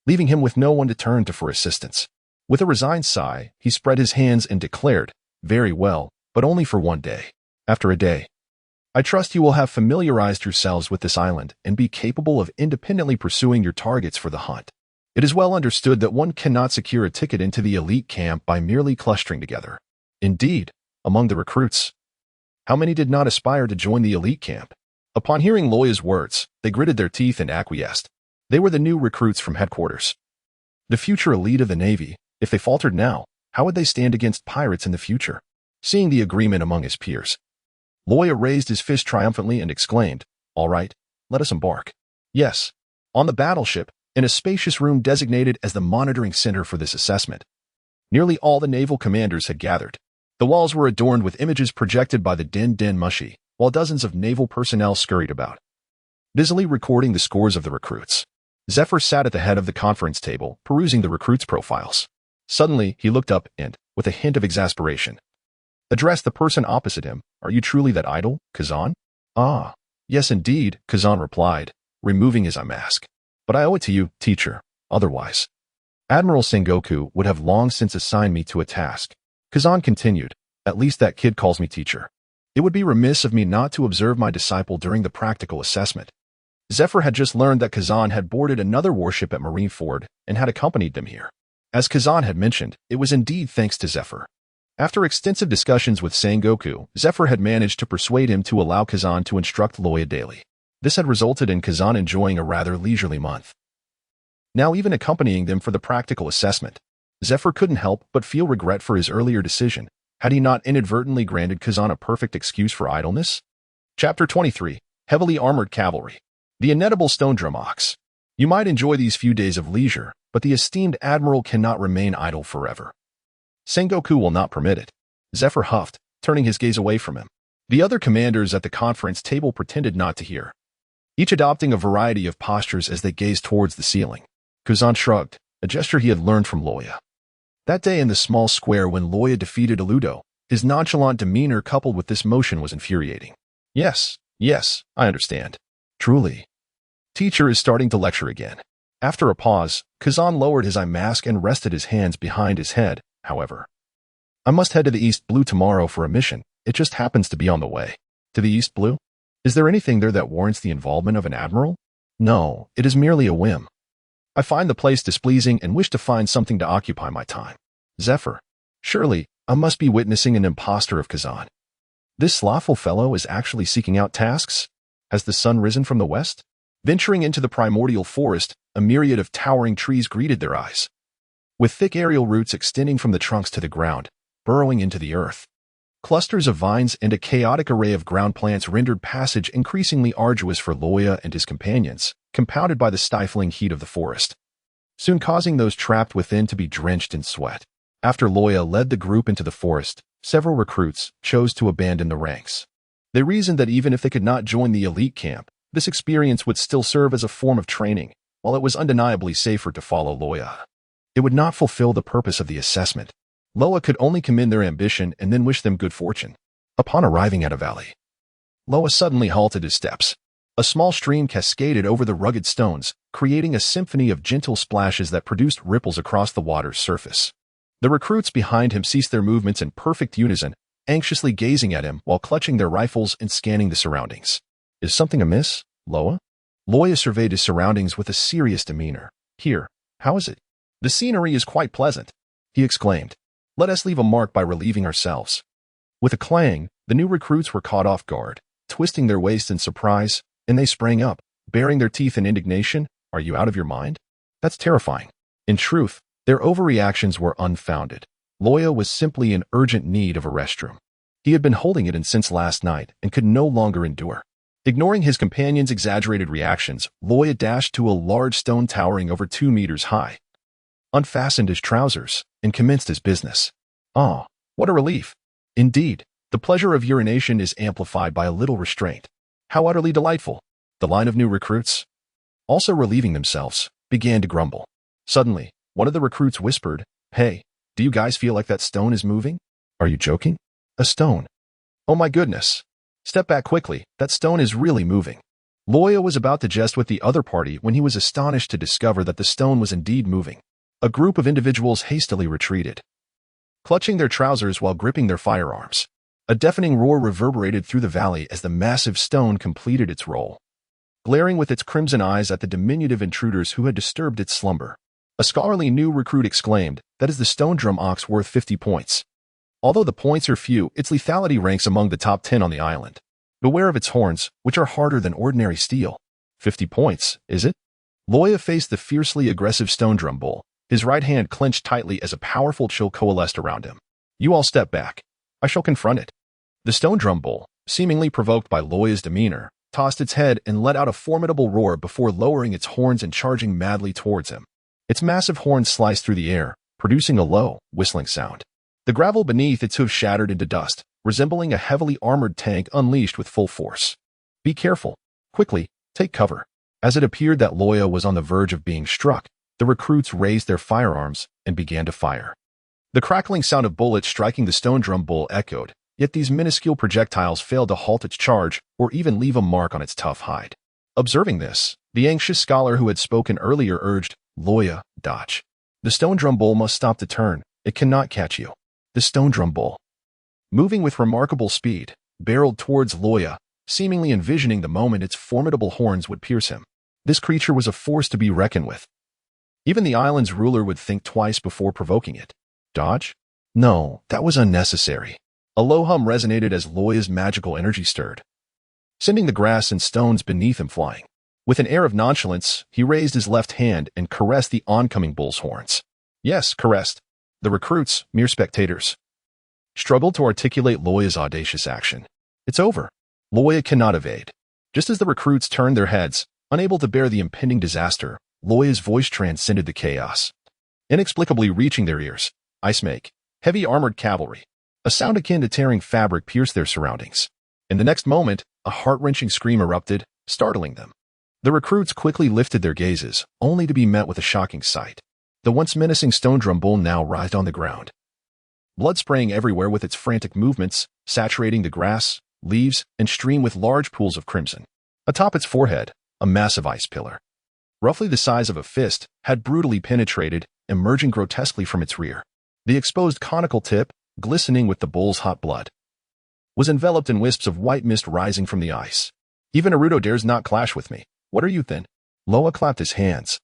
[SPEAKER 1] leaving him with no one to turn to for assistance. With a resigned sigh, he spread his hands and declared, very well, but only for one day. After a day, I trust you will have familiarized yourselves with this island and be capable of independently pursuing your targets for the hunt. It is well understood that one cannot secure a ticket into the elite camp by merely clustering together. Indeed, among the recruits, how many did not aspire to join the elite camp? Upon hearing Luo Ya's words, they gritted their teeth and acquiesced. They were the new recruits from headquarters, the future elite of the Navy. If they faltered now, how would they stand against pirates in the future? Seeing the agreement among his peers, Luo Ya raised his fist triumphantly and exclaimed, all right, let us embark. Yes, on the battleship, in a spacious room designated as the monitoring center for this assessment, nearly all the naval commanders had gathered. The walls were adorned with images projected by the Den Mushi, while dozens of naval personnel scurried about, busily recording the scores of the recruits. Zephyr sat at the head of the conference table, perusing the recruits' profiles. Suddenly, he looked up and, with a hint of exasperation, addressed the person opposite him. Are you truly that idol, Kazan? Ah, yes indeed, Kazan replied, removing his eye mask. But I owe it to you, teacher. Otherwise, Admiral Sengoku would have long since assigned me to a task. Kazan continued, at least that kid calls me teacher. It would be remiss of me not to observe my disciple during the practical assessment. Zephyr had just learned that Kazan had boarded another warship at Marineford and had accompanied them here. As Kazan had mentioned, it was indeed thanks to Zephyr. After extensive discussions with Sengoku, Zephyr had managed to persuade him to allow Kazan to instruct Luo Ya daily. This had resulted in Kazan enjoying a rather leisurely month, now even accompanying them for the practical assessment. Zephyr couldn't help but feel regret for his earlier decision. Had he not inadvertently granted Kazan a perfect excuse for idleness? Chapter 23. Heavily Armored Cavalry. The Inedible Stone Drum Ox. You might enjoy these few days of leisure, but the esteemed admiral cannot remain idle forever. Sengoku will not permit it. Zephyr huffed, turning his gaze away from him. The other commanders at the conference table pretended not to hear, each adopting a variety of postures as they gazed towards the ceiling. Kazan shrugged, a gesture he had learned from Luo Ya. That day in the small square when Luo Ya defeated Aludo, his nonchalant demeanor coupled with this motion was infuriating. Yes, I understand. Truly. Teacher is starting to lecture again. After a pause, Kazan lowered his eye mask and rested his hands behind his head. However, I must head to the East Blue tomorrow for a mission. It just happens to be on the way. To the East Blue? Is there anything there that warrants the involvement of an admiral? No, it is merely a whim. I find the place displeasing and wish to find something to occupy my time. Zephyr. Surely, I must be witnessing an impostor of Kazan. This slothful fellow is actually seeking out tasks? Has the sun risen from the west? Venturing into the primordial forest, a myriad of towering trees greeted their eyes, with thick aerial roots extending from the trunks to the ground, burrowing into the earth. Clusters of vines and a chaotic array of ground plants rendered passage increasingly arduous for Luo Ya and his companions, compounded by the stifling heat of the forest, soon causing those trapped within to be drenched in sweat. After Luo Ya led the group into the forest, several recruits chose to abandon the ranks. They reasoned that even if they could not join the elite camp, this experience would still serve as a form of training, while it was undeniably safer to follow Luo Ya. It would not fulfill the purpose of the assessment. Luo Ya could only commend their ambition and then wish them good fortune. Upon arriving at a valley, Luo Ya suddenly halted his steps. A small stream cascaded over the rugged stones, creating a symphony of gentle splashes that produced ripples across the water's surface. The recruits behind him ceased their movements in perfect unison, anxiously gazing at him while clutching their rifles and scanning the surroundings. Is something amiss, Luo Ya? Luo Ya surveyed his surroundings with a serious demeanor. Here, how is it? The scenery is quite pleasant, he exclaimed. Let us leave a mark by relieving ourselves. With a clang, the new recruits were caught off guard, twisting their waists in surprise, and they sprang up, baring their teeth in indignation. Are you out of your mind? That's terrifying. In truth, their overreactions were unfounded. Luo Ya was simply in urgent need of a restroom. He had been holding it in since last night and could no longer endure. Ignoring his companion's exaggerated reactions, Luo Ya dashed to a large stone towering over 2 meters high, unfastened his trousers, and commenced his business. Ah, what a relief. Indeed, the pleasure of urination is amplified by a little restraint. How utterly delightful. The line of new recruits, also relieving themselves, began to grumble. Suddenly, one of the recruits whispered, Hey, do you guys feel like that stone is moving? Are you joking? A stone. Oh my goodness. Step back quickly, that stone is really moving. Luo Ya was about to jest with the other party when he was astonished to discover that the stone was indeed moving. A group of individuals hastily retreated, clutching their trousers while gripping their firearms. A deafening roar reverberated through the valley as the massive stone completed its roll, glaring with its crimson eyes at the diminutive intruders who had disturbed its slumber. A scholarly new recruit exclaimed, That is the stone drum ox worth 50 points. Although the points are few, its lethality ranks among the top 10 on the island. Beware of its horns, which are harder than ordinary steel. 50 points, is it? Luo Ya faced the fiercely aggressive stone drum bull, his right hand clenched tightly as a powerful chill coalesced around him. You all step back. I shall confront it. The stone drum bull, seemingly provoked by Luo Ya's demeanor, tossed its head and let out a formidable roar before lowering its horns and charging madly towards him. Its massive horns sliced through the air, producing a low, whistling sound. The gravel beneath its hooves shattered into dust, resembling a heavily armored tank unleashed with full force. Be careful. Quickly, take cover. As it appeared that Luo Ya was on the verge of being struck, the recruits raised their firearms and began to fire. The crackling sound of bullets striking the stone drum bull echoed, yet these minuscule projectiles failed to halt its charge or even leave a mark on its tough hide. Observing this, the anxious scholar who had spoken earlier urged, Luo Ya, dodge. The stone drum bull must stop to turn. It cannot catch you. The stone drum bull, moving with remarkable speed, barreled towards Luo Ya, seemingly envisioning the moment its formidable horns would pierce him. This creature was a force to be reckoned with. Even the island's ruler would think twice before provoking it. Dodge? No, that was unnecessary. A low hum resonated as Luo Ya's magical energy stirred, sending the grass and stones beneath him flying. With an air of nonchalance, he raised his left hand and caressed the oncoming bull's horns. Yes, caressed. The recruits, mere spectators, struggled to articulate Luo Ya's audacious action. It's over. Luo Ya cannot evade. Just as the recruits turned their heads, unable to bear the impending disaster, Luo Ya's voice transcended the chaos, inexplicably reaching their ears. Ice make. Heavy armored cavalry. A sound akin to tearing fabric pierced their surroundings. In the next moment, a heart-wrenching scream erupted, startling them. The recruits quickly lifted their gazes, only to be met with a shocking sight. The once menacing stone drum bull now writhed on the ground, blood spraying everywhere with its frantic movements, saturating the grass, leaves, and stream with large pools of crimson. Atop its forehead, a massive ice pillar, roughly the size of a fist, had brutally penetrated, emerging grotesquely from its rear. The exposed conical tip, glistening with the bull's hot blood, was enveloped in wisps of white mist rising from the ice. Even Naruto dares not clash with me. What are you then? Luo Ya clapped his hands,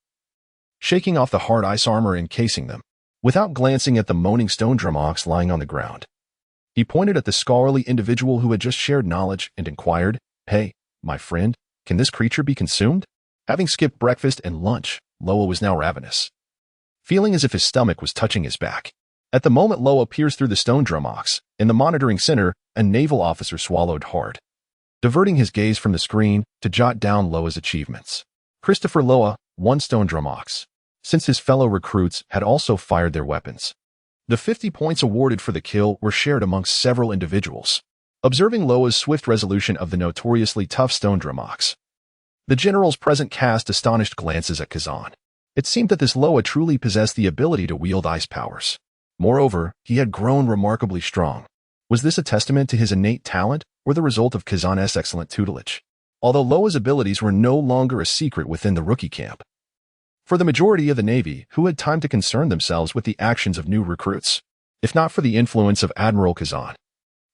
[SPEAKER 1] shaking off the hard ice armor encasing them. Without glancing at the moaning stone drum ox lying on the ground, he pointed at the scholarly individual who had just shared knowledge and inquired, Hey, my friend, can this creature be consumed? Having skipped breakfast and lunch, Luo Ya was now ravenous, feeling as if his stomach was touching his back. At the moment Loa pierced through the stone drum ox, in the monitoring center, a naval officer swallowed hard, diverting his gaze from the screen to jot down Loa's achievements. Christopher Loa, 1 stone drum ox, since his fellow recruits had also fired their weapons. The 50 points awarded for the kill were shared amongst several individuals. Observing Loa's swift resolution of the notoriously tough stone drum ox, the generals present cast astonished glances at Kazan. It seemed that this Loa truly possessed the ability to wield ice powers. Moreover, he had grown remarkably strong. Was this a testament to his innate talent or the result of Kazan's excellent tutelage? Although Loa's abilities were no longer a secret within the rookie camp, for the majority of the Navy who had time to concern themselves with the actions of new recruits, if not for the influence of Admiral Kazan,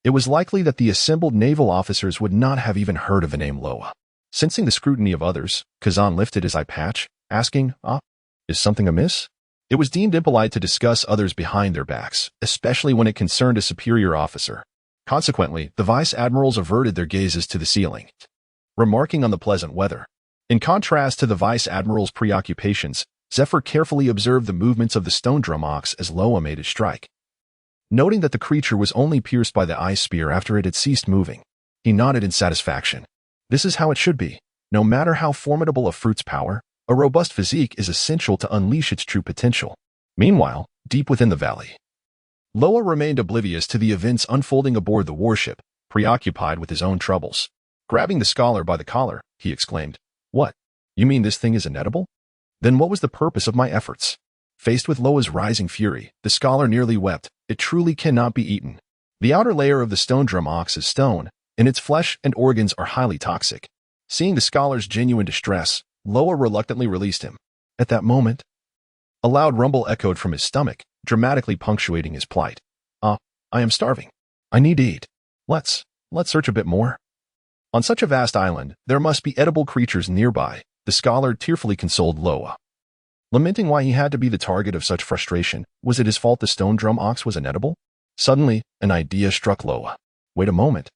[SPEAKER 1] it was likely that the assembled naval officers would not have even heard of the name Loa. Sensing the scrutiny of others, Kazan lifted his eye patch, asking, is something amiss? It was deemed impolite to discuss others behind their backs, especially when it concerned a superior officer. Consequently, the vice admirals averted their gazes to the ceiling, remarking on the pleasant weather. In contrast to the vice admiral's preoccupations, Zephyr carefully observed the movements of the stone drum ox as Loa made his strike. Noting that the creature was only pierced by the ice spear after it had ceased moving, he nodded in satisfaction. This is how it should be. No matter how formidable a fruit's power, a robust physique is essential to unleash its true potential. Meanwhile, deep within the valley, Loa remained oblivious to the events unfolding aboard the warship, preoccupied with his own troubles. Grabbing the scholar by the collar, he exclaimed, "What? You mean this thing is inedible? Then what was the purpose of my efforts?" Faced with Loa's rising fury, the scholar nearly wept. It truly cannot be eaten. The outer layer of the stone drum ox is stone, and its flesh and organs are highly toxic. Seeing the scholar's genuine distress, Loa reluctantly released him. At that moment, a loud rumble echoed from his stomach, dramatically punctuating his plight. I am starving. I need to eat. Let's search a bit more." On such a vast island, there must be edible creatures nearby, the scholar tearfully consoled Loa. Lamenting why he had to be the target of such frustration, was it his fault the stone drum ox was inedible? Suddenly, an idea struck Loa. Wait a moment.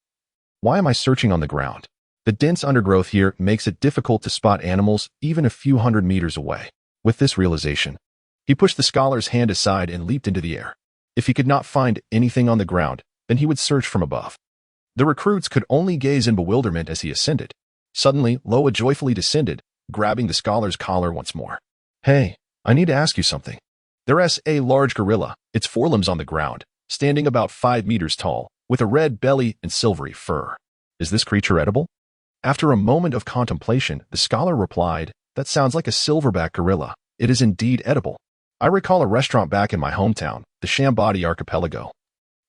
[SPEAKER 1] Why am I searching on the ground? The dense undergrowth here makes it difficult to spot animals even a few hundred meters away. With this realization, he pushed the scholar's hand aside and leaped into the air. If he could not find anything on the ground, then he would search from above. The recruits could only gaze in bewilderment as he ascended. Suddenly, Loa joyfully descended, grabbing the scholar's collar once more. "Hey, I need to ask you something. There's a large gorilla, its forelimbs on the ground, standing about 5 meters tall, with a red belly and silvery fur. Is this creature edible?" After a moment of contemplation, the scholar replied, "That sounds like a silverback gorilla. It is indeed edible. I recall a restaurant back in my hometown, the Shambadi Archipelago,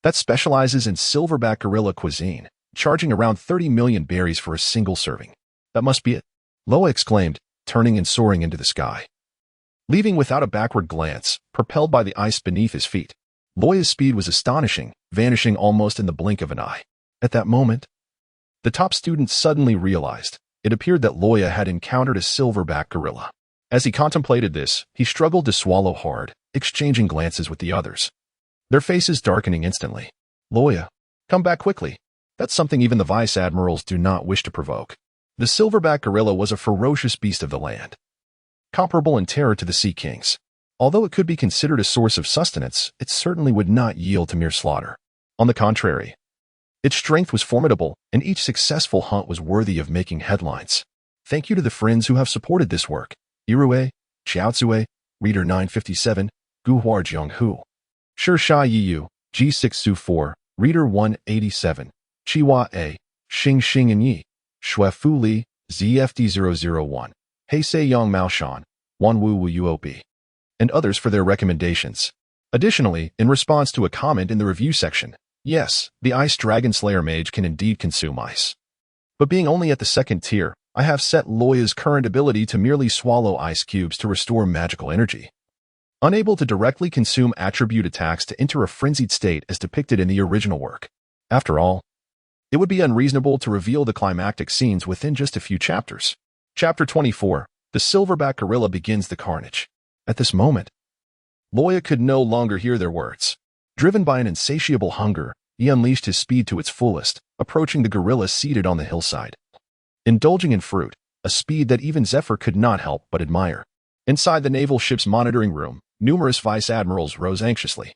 [SPEAKER 1] that specializes in silverback gorilla cuisine, charging around 30 million berries for a single serving. That must be it," Loa exclaimed, turning and soaring into the sky. Leaving without a backward glance, propelled by the ice beneath his feet, Loya's speed was astonishing, vanishing almost in the blink of an eye. At that moment, the top student suddenly realized. It appeared that Loya had encountered a silverback gorilla. As he contemplated this, he struggled to swallow hard, exchanging glances with the others, their faces darkening instantly. "Loya, come back quickly. That's something even the vice admirals do not wish to provoke." The silverback gorilla was a ferocious beast of the land, comparable in terror to the sea kings. Although it could be considered a source of sustenance, it certainly would not yield to mere slaughter. On the contrary, its strength was formidable, and each successful hunt was worthy of making headlines. Thank you to the friends who have supported this work. Irue, Xiaotsue, Reader 957, Guhuar Jianghu, Sha Yiyu, G6 Su 4, Reader 187, Chiwa A, Xing Xing and Yi, Shuefu Li, ZFD001, Heisei Yang Maoshan, Wanwu Wu Uop, and others for their recommendations. Additionally, in response to a comment in the review section, yes, the Ice Dragon Slayer Mage can indeed consume ice. But being only at the 2nd tier, I have set Loya's current ability to merely swallow ice cubes to restore magical energy, unable to directly consume attribute attacks to enter a frenzied state as depicted in the original work. After all, it would be unreasonable to reveal the climactic scenes within just a few chapters. Chapter 24, The Silverback Gorilla Begins the Carnage. At this moment, Loya could no longer hear their words. Driven by an insatiable hunger, he unleashed his speed to its fullest, approaching the gorilla seated on the hillside, indulging in fruit, a speed that even Zephyr could not help but admire. Inside the naval ship's monitoring room, numerous vice admirals rose anxiously.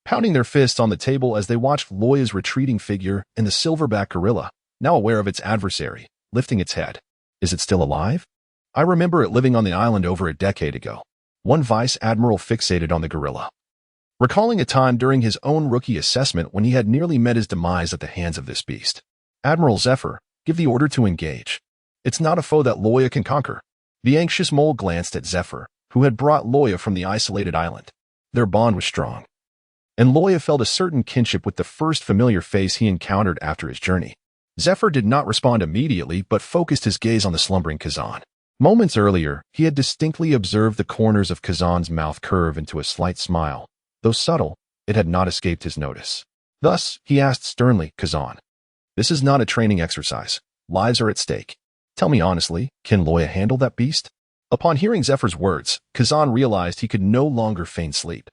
[SPEAKER 1] pounding their fists on the table as they watched Luo Ya's retreating figure and the silverback gorilla, now aware of its adversary, lifting its head. Is it still alive? I remember it living on the island over a decade ago. One vice admiral fixated on the gorilla, recalling a time during his own rookie assessment when he had nearly met his demise at the hands of this beast. Admiral Zephyr, give the order to engage. It's not a foe that Luo Ya can conquer. The anxious mole glanced at Zephyr, who had brought Luo Ya from the isolated island. Their bond was strong, and Luo Ya felt a certain kinship with the first familiar face he encountered after his journey. Zephyr did not respond immediately but focused his gaze on the slumbering Kazan. Moments earlier, he had distinctly observed the corners of Kazan's mouth curve into a slight smile. Though subtle, it had not escaped his notice. Thus, he asked sternly, Kazan, this is not a training exercise. Lives are at stake. Tell me honestly, can Luo Ya handle that beast? Upon hearing Zephyr's words, Kazan realized he could no longer feign sleep.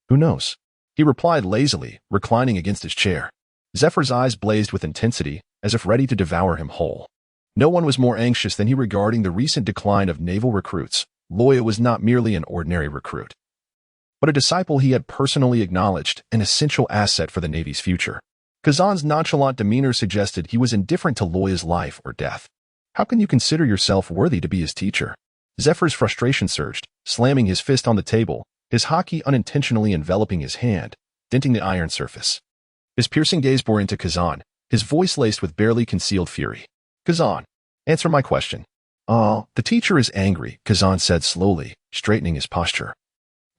[SPEAKER 1] Who knows? He replied lazily, reclining against his chair. Zephyr's eyes blazed with intensity, as if ready to devour him whole. No one was more anxious than he regarding the recent decline of naval recruits. Luo Ya was not merely an ordinary recruit, but a disciple he had personally acknowledged, an essential asset for the Navy's future. Kazan's nonchalant demeanor suggested he was indifferent to Luo Ya's life or death. How can you consider yourself worthy to be his teacher? Zephyr's frustration surged, slamming his fist on the table, his haki unintentionally enveloping his hand, denting the iron surface. His piercing gaze bore into Kazan, his voice laced with barely concealed fury. Kazan, answer my question. The teacher is angry, Kazan said slowly, straightening his posture.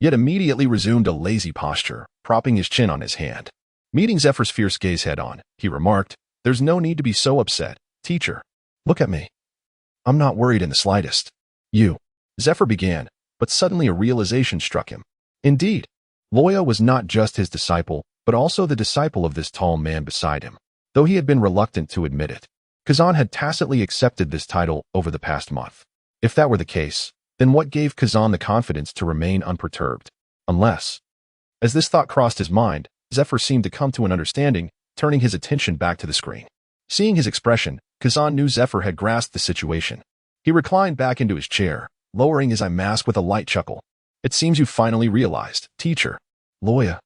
[SPEAKER 1] Yet immediately resumed a lazy posture, propping his chin on his hand. Meeting Zephyr's fierce gaze head-on, he remarked, there's no need to be so upset, teacher. Look at me. I'm not worried in the slightest. You. Zephyr began, but suddenly a realization struck him. Indeed, Luo Ya was not just his disciple, but also the disciple of this tall man beside him, though he had been reluctant to admit it. Kazan had tacitly accepted this title over the past month. If that were the case, then what gave Kazan the confidence to remain unperturbed? Unless, as this thought crossed his mind, Zephyr seemed to come to an understanding, turning his attention back to the screen. Seeing his expression, Kazan knew Zephyr had grasped the situation. He reclined back into his chair, lowering his eye mask with a light chuckle. It seems you finally realized, teacher. Luo Ya,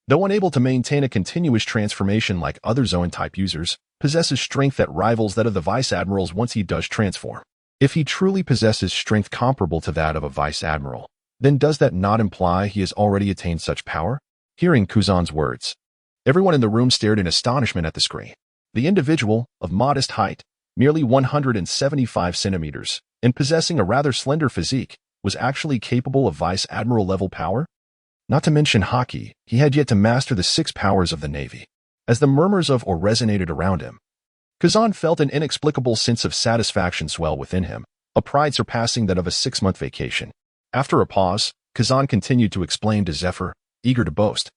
[SPEAKER 1] though unable to maintain a continuous transformation like other Zoan-type users, possesses strength that rivals that of the Vice Admirals once he does transform. If he truly possesses strength comparable to that of a Vice Admiral, then does that not imply he has already attained such power? Hearing Kazan's words, everyone in the room stared in astonishment at the screen. The individual, of modest height, merely 175 centimeters, and possessing a rather slender physique, was actually capable of Vice Admiral-level power? Not to mention haki, he had yet to master the 6 powers of the Navy. As the murmurs of or resonated around him, Kazan felt an inexplicable sense of satisfaction swell within him, a pride surpassing that of a 6-month vacation. After a pause, Kazan continued to explain to Zephyr, eager to boast,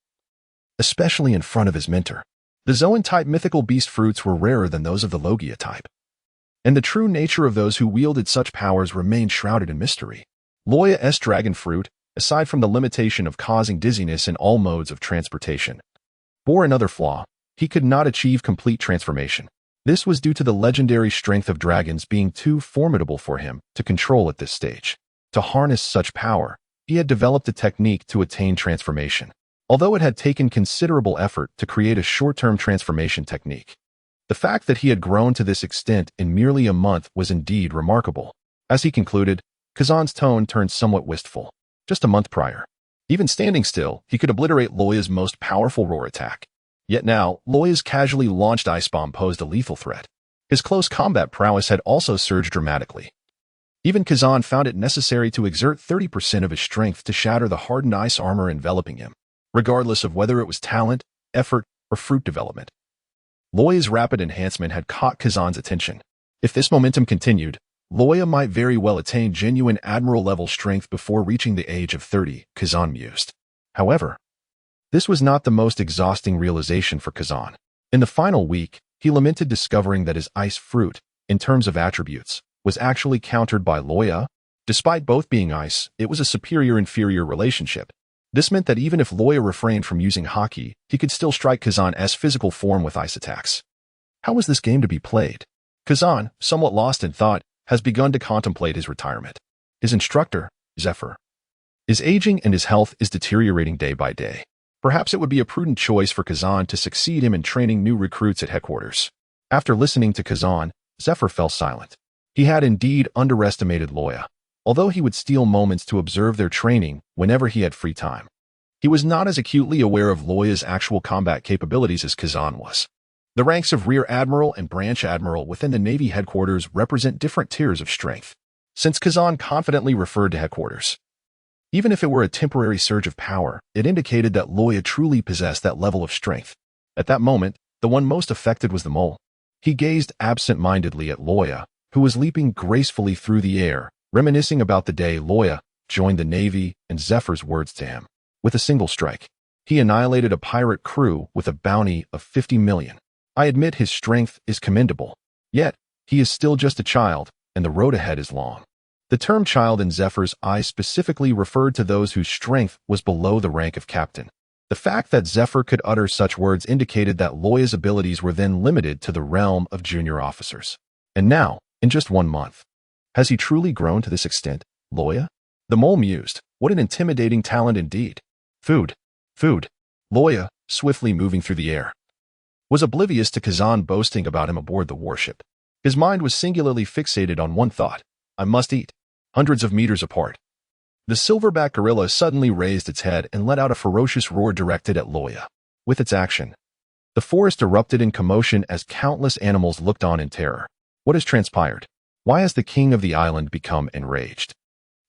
[SPEAKER 1] especially in front of his mentor. The Zoan-type mythical beast fruits were rarer than those of the Logia type, and the true nature of those who wielded such powers remained shrouded in mystery. Luo Ya's dragon fruit, aside from the limitation of causing dizziness in all modes of transportation, bore another flaw. He could not achieve complete transformation. This was due to the legendary strength of dragons being too formidable for him to control at this stage. To harness such power, he had developed a technique to attain transformation, although it had taken considerable effort to create a short-term transformation technique. The fact that he had grown to this extent in merely a month was indeed remarkable. As he concluded, Kazan's tone turned somewhat wistful. Just a month prior, even standing still, he could obliterate Luo Ya's most powerful roar attack. Yet now, Luo Ya's casually launched ice bomb posed a lethal threat. His close combat prowess had also surged dramatically. Even Kazan found it necessary to exert 30% of his strength to shatter the hardened ice armor enveloping him, regardless of whether it was talent, effort, or fruit development. Luo Ya's rapid enhancement had caught Kazan's attention. If this momentum continued, Luo Ya might very well attain genuine admiral-level strength before reaching the age of 30, Kazan mused. However, this was not the most exhausting realization for Kazan. In the final week, he lamented discovering that his ice fruit, in terms of attributes, was actually countered by Luo Ya. Despite both being ice, it was a superior-inferior relationship. This meant that even if Luo Ya refrained from using haki, he could still strike Kazan's physical form with ice attacks. How was this game to be played? Kazan, somewhat lost in thought, has begun to contemplate his retirement. His instructor, Zephyr, is aging and his health is deteriorating day by day. Perhaps it would be a prudent choice for Kazan to succeed him in training new recruits at headquarters. After listening to Kazan, Zephyr fell silent. He had indeed underestimated Luo Ya, although he would steal moments to observe their training whenever he had free time. He was not as acutely aware of Luo Ya's actual combat capabilities as Kazan was. The ranks of Rear Admiral and Branch Admiral within the Navy headquarters represent different tiers of strength, since Kazan confidently referred to headquarters. Even if it were a temporary surge of power, it indicated that Luo Ya truly possessed that level of strength. At that moment, the one most affected was the mole. He gazed absent-mindedly at Luo Ya, who was leaping gracefully through the air, reminiscing about the day Luo Ya joined the Navy and Zephyr's words to him. With a single strike, he annihilated a pirate crew with a bounty of 50 million. I admit his strength is commendable. Yet, he is still just a child, and the road ahead is long. The term child in Zephyr's eyes specifically referred to those whose strength was below the rank of captain. The fact that Zephyr could utter such words indicated that Luo Ya's abilities were then limited to the realm of junior officers. And now, in just 1 month, has he truly grown to this extent, Luo Ya? The mole mused. What an intimidating talent indeed. Food. Luo Ya, swiftly moving through the air, was oblivious to Kazan boasting about him aboard the warship. His mind was singularly fixated on one thought: I must eat. Hundreds of meters apart, the silverback gorilla suddenly raised its head and let out a ferocious roar directed at Luo Ya. With its action, the forest erupted in commotion as countless animals looked on in terror. What has transpired? Why has the king of the island become enraged?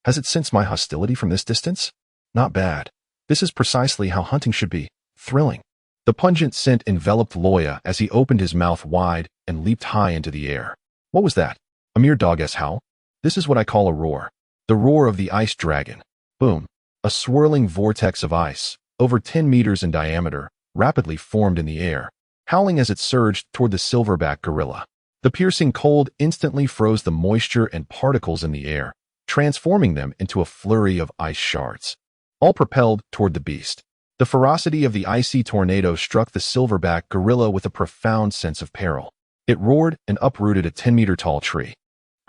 [SPEAKER 1] Has it sensed my hostility from this distance? Not bad. This is precisely how hunting should be. Thrilling. The pungent scent enveloped Luo Ya as he opened his mouth wide and leaped high into the air. What was that? A mere dog-ass howl? This is what I call a roar. The roar of the ice dragon. Boom. A swirling vortex of ice, over 10 meters in diameter, rapidly formed in the air, howling as it surged toward the silverback gorilla. The piercing cold instantly froze the moisture and particles in the air, transforming them into a flurry of ice shards, all propelled toward the beast. The ferocity of the icy tornado struck the silverback gorilla with a profound sense of peril. It roared and uprooted a 10-meter-tall tree,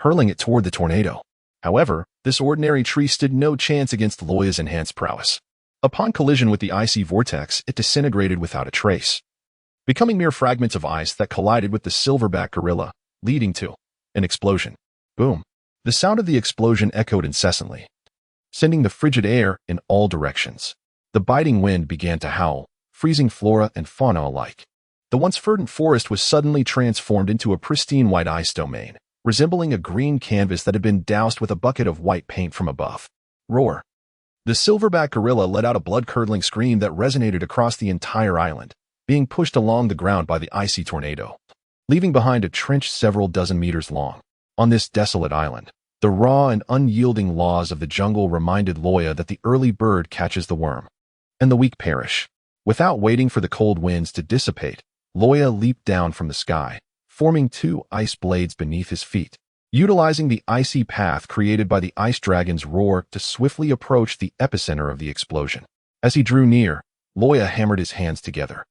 [SPEAKER 1] hurling it toward the tornado. However, this ordinary tree stood no chance against Luo Ya's enhanced prowess. Upon collision with the icy vortex, it disintegrated without a trace, becoming mere fragments of ice that collided with the silverback gorilla, leading to an explosion. Boom. The sound of the explosion echoed incessantly, sending the frigid air in all directions. The biting wind began to howl, freezing flora and fauna alike. The once verdant forest was suddenly transformed into a pristine white ice domain, resembling a green canvas that had been doused with a bucket of white paint from above. Roar. The silverback gorilla let out a blood-curdling scream that resonated across the entire island, being pushed along the ground by the icy tornado, leaving behind a trench several dozen meters long. On this desolate island, the raw and unyielding laws of the jungle reminded Luo Ya that the early bird catches the worm, and the weak perish. Without waiting for the cold winds to dissipate, Luo Ya leaped down from the sky, forming 2 ice blades beneath his feet, utilizing the icy path created by the ice dragon's roar to swiftly approach the epicenter of the explosion. As he drew near, Luo Ya hammered his hands together,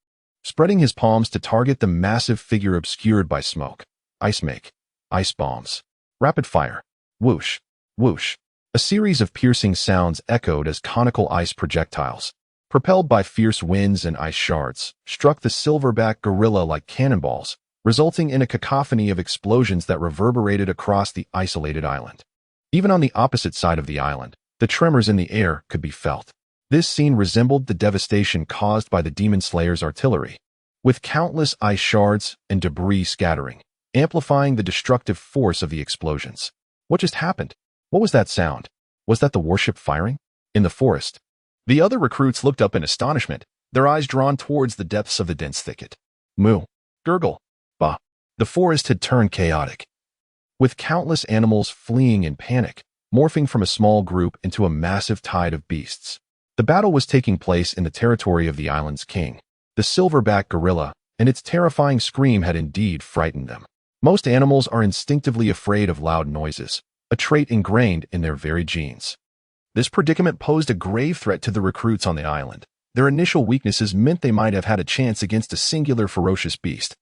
[SPEAKER 1] spreading his palms to target the massive figure obscured by smoke. Ice make. Ice bombs. Rapid fire. Whoosh. Whoosh. A series of piercing sounds echoed as conical ice projectiles, propelled by fierce winds and ice shards, struck the silverback gorilla like cannonballs, resulting in a cacophony of explosions that reverberated across the isolated island. Even on the opposite side of the island, the tremors in the air could be felt. This scene resembled the devastation caused by the Demon Slayer's artillery, with countless ice shards and debris scattering, amplifying the destructive force of the explosions. What just happened? What was that sound? Was that the warship firing? In the forest, the other recruits looked up in astonishment, their eyes drawn towards the depths of the dense thicket. Moo. Gurgle. Bah. The forest had turned chaotic, with countless animals fleeing in panic, morphing from a small group into a massive tide of beasts. The battle was taking place in the territory of the island's king, the silverback gorilla, and its terrifying scream had indeed frightened them. Most animals are instinctively afraid of loud noises, a trait ingrained in their very genes. This predicament posed a grave threat to the recruits on the island. Their initial weaknesses meant they might have had a chance against a singular ferocious beast,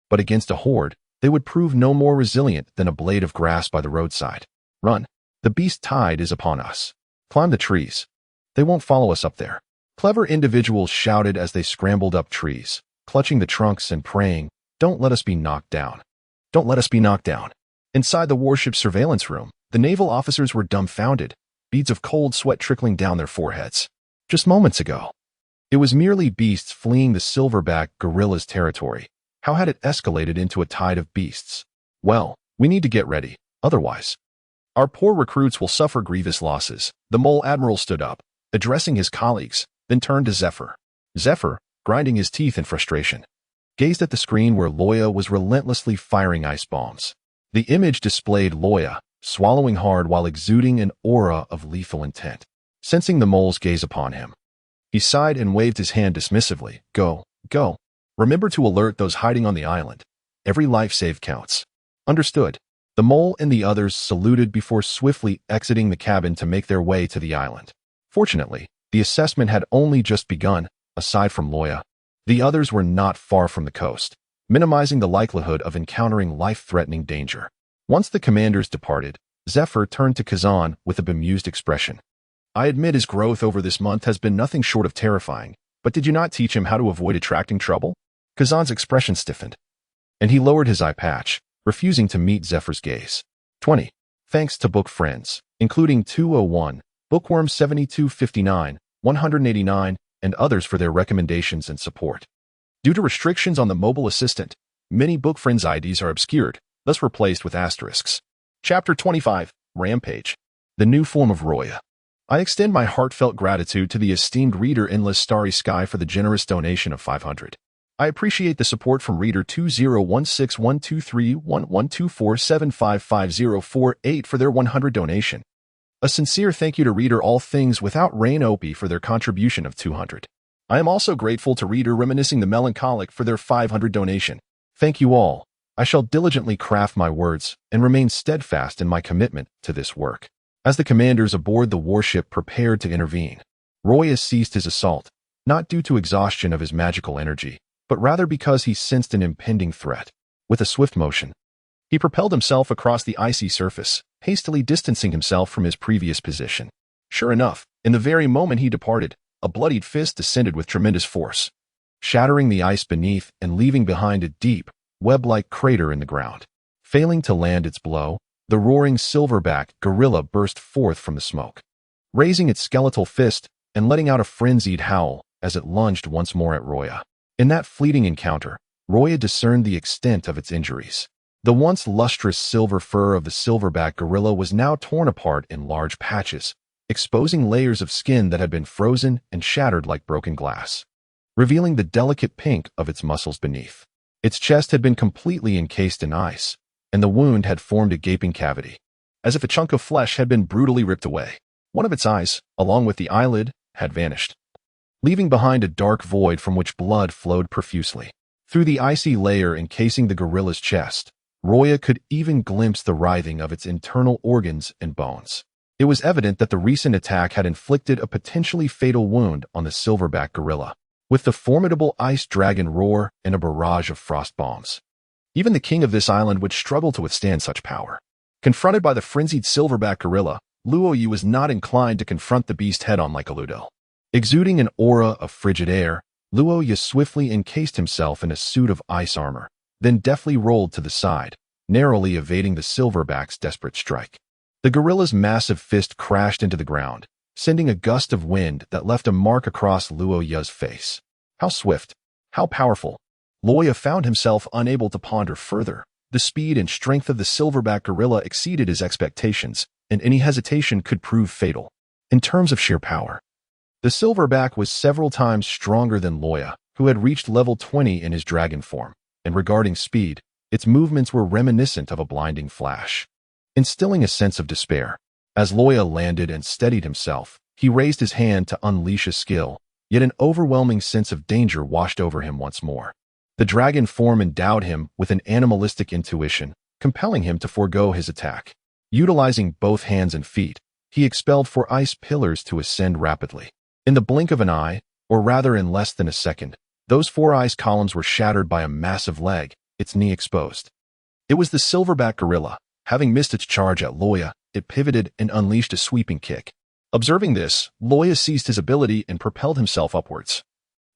[SPEAKER 1] but against a horde, they would prove no more resilient than a blade of grass by the roadside. Run. The beast tide is upon us. Climb the trees. They won't follow us up there. Clever individuals shouted as they scrambled up trees, clutching the trunks and praying, "Don't let us be knocked down. Don't let us be knocked down." Inside the warship's surveillance room, the naval officers were dumbfounded, beads of cold sweat trickling down their foreheads. Just moments ago, it was merely beasts fleeing the silverback gorilla's territory. How had it escalated into a tide of beasts? Well, we need to get ready, otherwise our poor recruits will suffer grievous losses. The mole admiral stood up, addressing his colleagues, then turned to Zephyr. Zephyr, grinding his teeth in frustration, gazed at the screen where Luo Ya was relentlessly firing ice bombs. The image displayed Luo Ya, swallowing hard while exuding an aura of lethal intent. Sensing the mole's gaze upon him, he sighed and waved his hand dismissively. Go, go. Remember to alert those hiding on the island. Every life saved counts. Understood. The mole and the others saluted before swiftly exiting the cabin to make their way to the island. Fortunately, the assessment had only just begun. Aside from Luo Ya, the others were not far from the coast, minimizing the likelihood of encountering life-threatening danger. Once the commanders departed, Zephyr turned to Kazan with a bemused expression. I admit his growth over this month has been nothing short of terrifying, but did you not teach him how to avoid attracting trouble? Kazan's expression stiffened, and he lowered his eye patch, refusing to meet Zephyr's gaze. 20. Thanks to book friends, including 201, Bookworm 7259, 189, and others for their recommendations and support. Due to restrictions on the mobile assistant, many book friends' IDs are obscured, thus replaced with asterisks. Chapter 25, Rampage. The new form of Luo Ya. I extend my heartfelt gratitude to the esteemed reader Endless Starry Sky for the generous donation of 500. I appreciate the support from reader 201612311247555048 for their 100 donation. A sincere thank you to reader All Things Without Rain Opie for their contribution of 200. I am also grateful to reader Reminiscing the Melancholic for their 500 donation. Thank you all. I shall diligently craft my words and remain steadfast in my commitment to this work. As the commanders aboard the warship prepared to intervene, Luo Ya ceased his assault, not due to exhaustion of his magical energy, but rather because he sensed an impending threat. With a swift motion, he propelled himself across the icy surface, hastily distancing himself from his previous position. Sure enough, in the very moment he departed, a bloodied fist descended with tremendous force, shattering the ice beneath and leaving behind a deep, web-like crater in the ground. Failing to land its blow, the roaring silverback gorilla burst forth from the smoke, raising its skeletal fist and letting out a frenzied howl as it lunged once more at Luo Ya. In that fleeting encounter, Luo Ya discerned the extent of its injuries. The once lustrous silver fur of the silverback gorilla was now torn apart in large patches, exposing layers of skin that had been frozen and shattered like broken glass, revealing the delicate pink of its muscles beneath. Its chest had been completely encased in ice, and the wound had formed a gaping cavity, as if a chunk of flesh had been brutally ripped away. One of its eyes, along with the eyelid, had vanished, leaving behind a dark void from which blood flowed profusely. Through the icy layer encasing the gorilla's chest, Luo Ya could even glimpse the writhing of its internal organs and bones. It was evident that the recent attack had inflicted a potentially fatal wound on the silverback gorilla, with the formidable ice dragon roar and a barrage of frost bombs. Even the king of this island would struggle to withstand such power. Confronted by the frenzied silverback gorilla, Luo Ya was not inclined to confront the beast head-on like a Ludo. Exuding an aura of frigid air, Luo Ya swiftly encased himself in a suit of ice armor, then deftly rolled to the side, narrowly evading the silverback's desperate strike. The gorilla's massive fist crashed into the ground, sending a gust of wind that left a mark across Luo Ya's face. How swift, how powerful. Luo Ya found himself unable to ponder further. The speed and strength of the silverback gorilla exceeded his expectations, and any hesitation could prove fatal. In terms of sheer power, the silverback was several times stronger than Luo Ya, who had reached level 20 in his dragon form, and regarding speed, its movements were reminiscent of a blinding flash. Instilling a sense of despair, as Luo Ya landed and steadied himself, he raised his hand to unleash a skill, yet an overwhelming sense of danger washed over him once more. The dragon form endowed him with an animalistic intuition, compelling him to forego his attack. Utilizing both hands and feet, he expelled 4 ice pillars to ascend rapidly. In the blink of an eye, or rather in less than a second, those 4 ice columns were shattered by a massive leg, its knee exposed. It was the silverback gorilla. Having missed its charge at Luo Ya, it pivoted and unleashed a sweeping kick, Observing this, Luo Ya seized his ability and propelled himself upwards.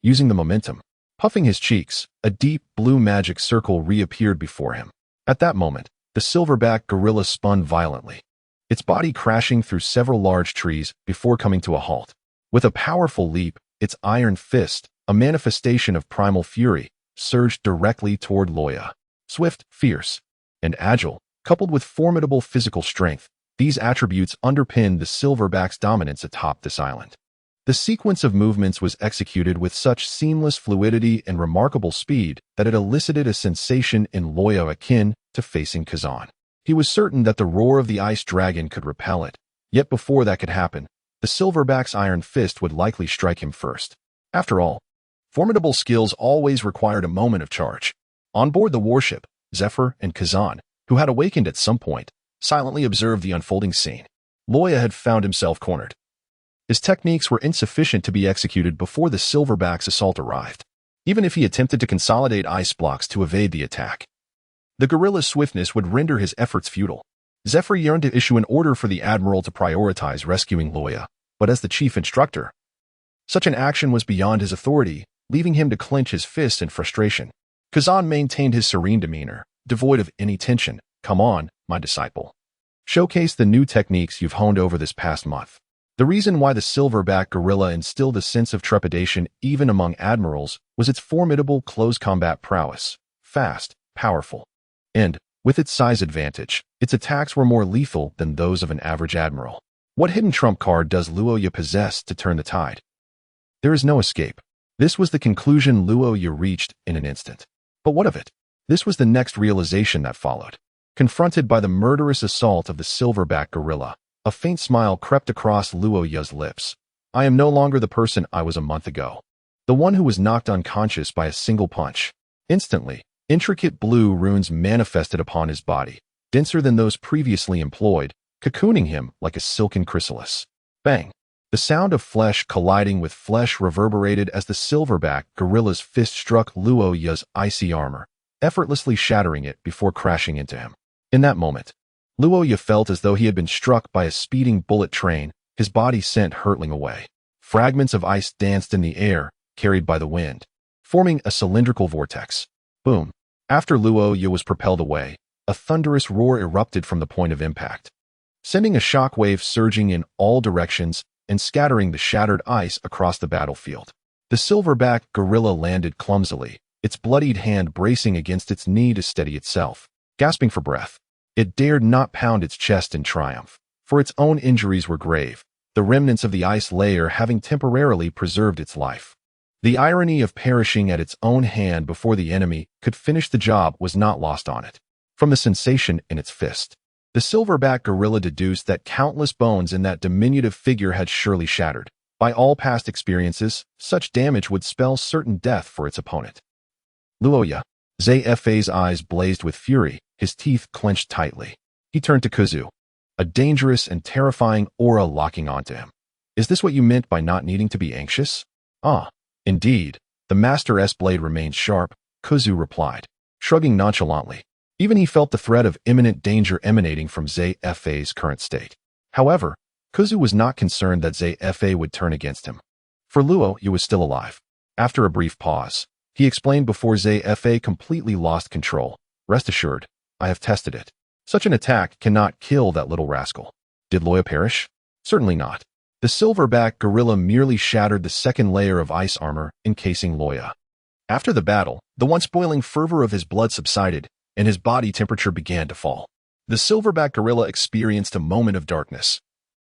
[SPEAKER 1] Using the momentum, puffing his cheeks, a deep blue magic circle reappeared before him. At that moment, the silverback gorilla spun violently, its body crashing through several large trees before coming to a halt. With a powerful leap, its iron fist, a manifestation of primal fury, surged directly toward Luo Ya. Swift, fierce, and agile, coupled with formidable physical strength, these attributes underpinned the silverback's dominance atop this island. The sequence of movements was executed with such seamless fluidity and remarkable speed that it elicited a sensation in Luo Ya akin to facing Kazan. He was certain that the roar of the ice dragon could repel it, yet before that could happen, the silverback's iron fist would likely strike him first. After all, formidable skills always required a moment of charge. On board the warship, Zephyr and Kazan, who had awakened at some point, silently observed the unfolding scene. Luo Ya had found himself cornered. His techniques were insufficient to be executed before the silverback's assault arrived, even if he attempted to consolidate ice blocks to evade the attack. The gorilla's swiftness would render his efforts futile. Zephyr yearned to issue an order for the admiral to prioritize rescuing Luo Ya, but as the chief instructor, such an action was beyond his authority, leaving him to clench his fists in frustration. Kazan maintained his serene demeanor, devoid of any tension. "Come on, my disciple. Showcase the new techniques you've honed over this past month." The reason why the silverback gorilla instilled a sense of trepidation even among admirals was its formidable close combat prowess, fast, powerful, and, with its size advantage, its attacks were more lethal than those of an average admiral. What hidden trump card does Luo Ya possess to turn the tide? There is no escape. This was the conclusion Luo Ya reached in an instant. But what of it? This was the next realization that followed. Confronted by the murderous assault of the silverback gorilla, a faint smile crept across Luo Ya's lips. "I am no longer the person I was a month ago. The one who was knocked unconscious by a single punch." Instantly, intricate blue runes manifested upon his body, denser than those previously employed, cocooning him like a silken chrysalis. Bang! The sound of flesh colliding with flesh reverberated as the silverback gorilla's fist struck Luo Ya's icy armor, effortlessly shattering it before crashing into him. In that moment, Luo Ya felt as though he had been struck by a speeding bullet train, his body sent hurtling away. Fragments of ice danced in the air, carried by the wind, forming a cylindrical vortex. Boom! After Luo Ya was propelled away, a thunderous roar erupted from the point of impact, sending a shockwave surging in all directions and scattering the shattered ice across the battlefield. The silverback gorilla landed clumsily, its bloodied hand bracing against its knee to steady itself. Gasping for breath, it dared not pound its chest in triumph, for its own injuries were grave, the remnants of the ice layer having temporarily preserved its life. The irony of perishing at its own hand before the enemy could finish the job was not lost on it. From the sensation in its fist, the silverback gorilla deduced that countless bones in that diminutive figure had surely shattered. By all past experiences, such damage would spell certain death for its opponent. Luo Ya. Zephy's eyes blazed with fury, his teeth clenched tightly. He turned to Kuzu, a dangerous and terrifying aura locking onto him. "Is this what you meant by not needing to be anxious?" "Ah, indeed. The Master S blade remains sharp," Kuzu replied, shrugging nonchalantly. Even he felt the threat of imminent danger emanating from Zephy's current state. However, Kuzu was not concerned that Zephy would turn against him. For Luo Ya was still alive. After a brief pause, he explained before Zephy completely lost control. "Rest assured, I have tested it. Such an attack cannot kill that little rascal." Did Luo Ya perish? Certainly not. The silverback gorilla merely shattered the second layer of ice armor encasing Luo Ya. After the battle, the once boiling fervor of his blood subsided, and his body temperature began to fall. The silverback gorilla experienced a moment of darkness.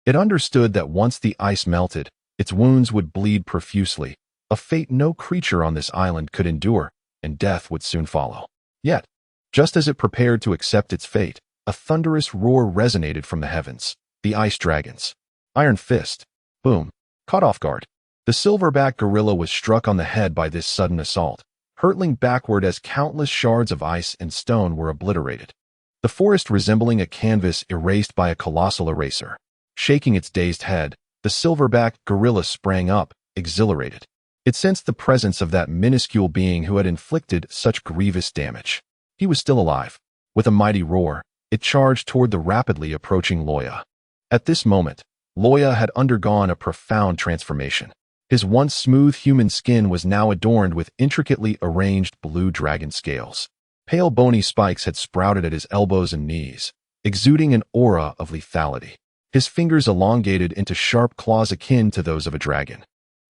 [SPEAKER 1] It understood that once the ice melted, its wounds would bleed profusely, a fate no creature on this island could endure, and death would soon follow. Yet, just as it prepared to accept its fate, a thunderous roar resonated from the heavens. The ice dragon's iron fist, boom, caught off guard. The silverback gorilla was struck on the head by this sudden assault, hurtling backward as countless shards of ice and stone were obliterated. The forest resembling a canvas erased by a colossal eraser. Shaking its dazed head, the silverback gorilla sprang up, exhilarated. It sensed the presence of that minuscule being who had inflicted such grievous damage. He was still alive. With a mighty roar, it charged toward the rapidly approaching Luo Ya. At this moment, Luo Ya had undergone a profound transformation. His once smooth human skin was now adorned with intricately arranged blue dragon scales. Pale bony spikes had sprouted at his elbows and knees, exuding an aura of lethality. His fingers elongated into sharp claws akin to those of a dragon,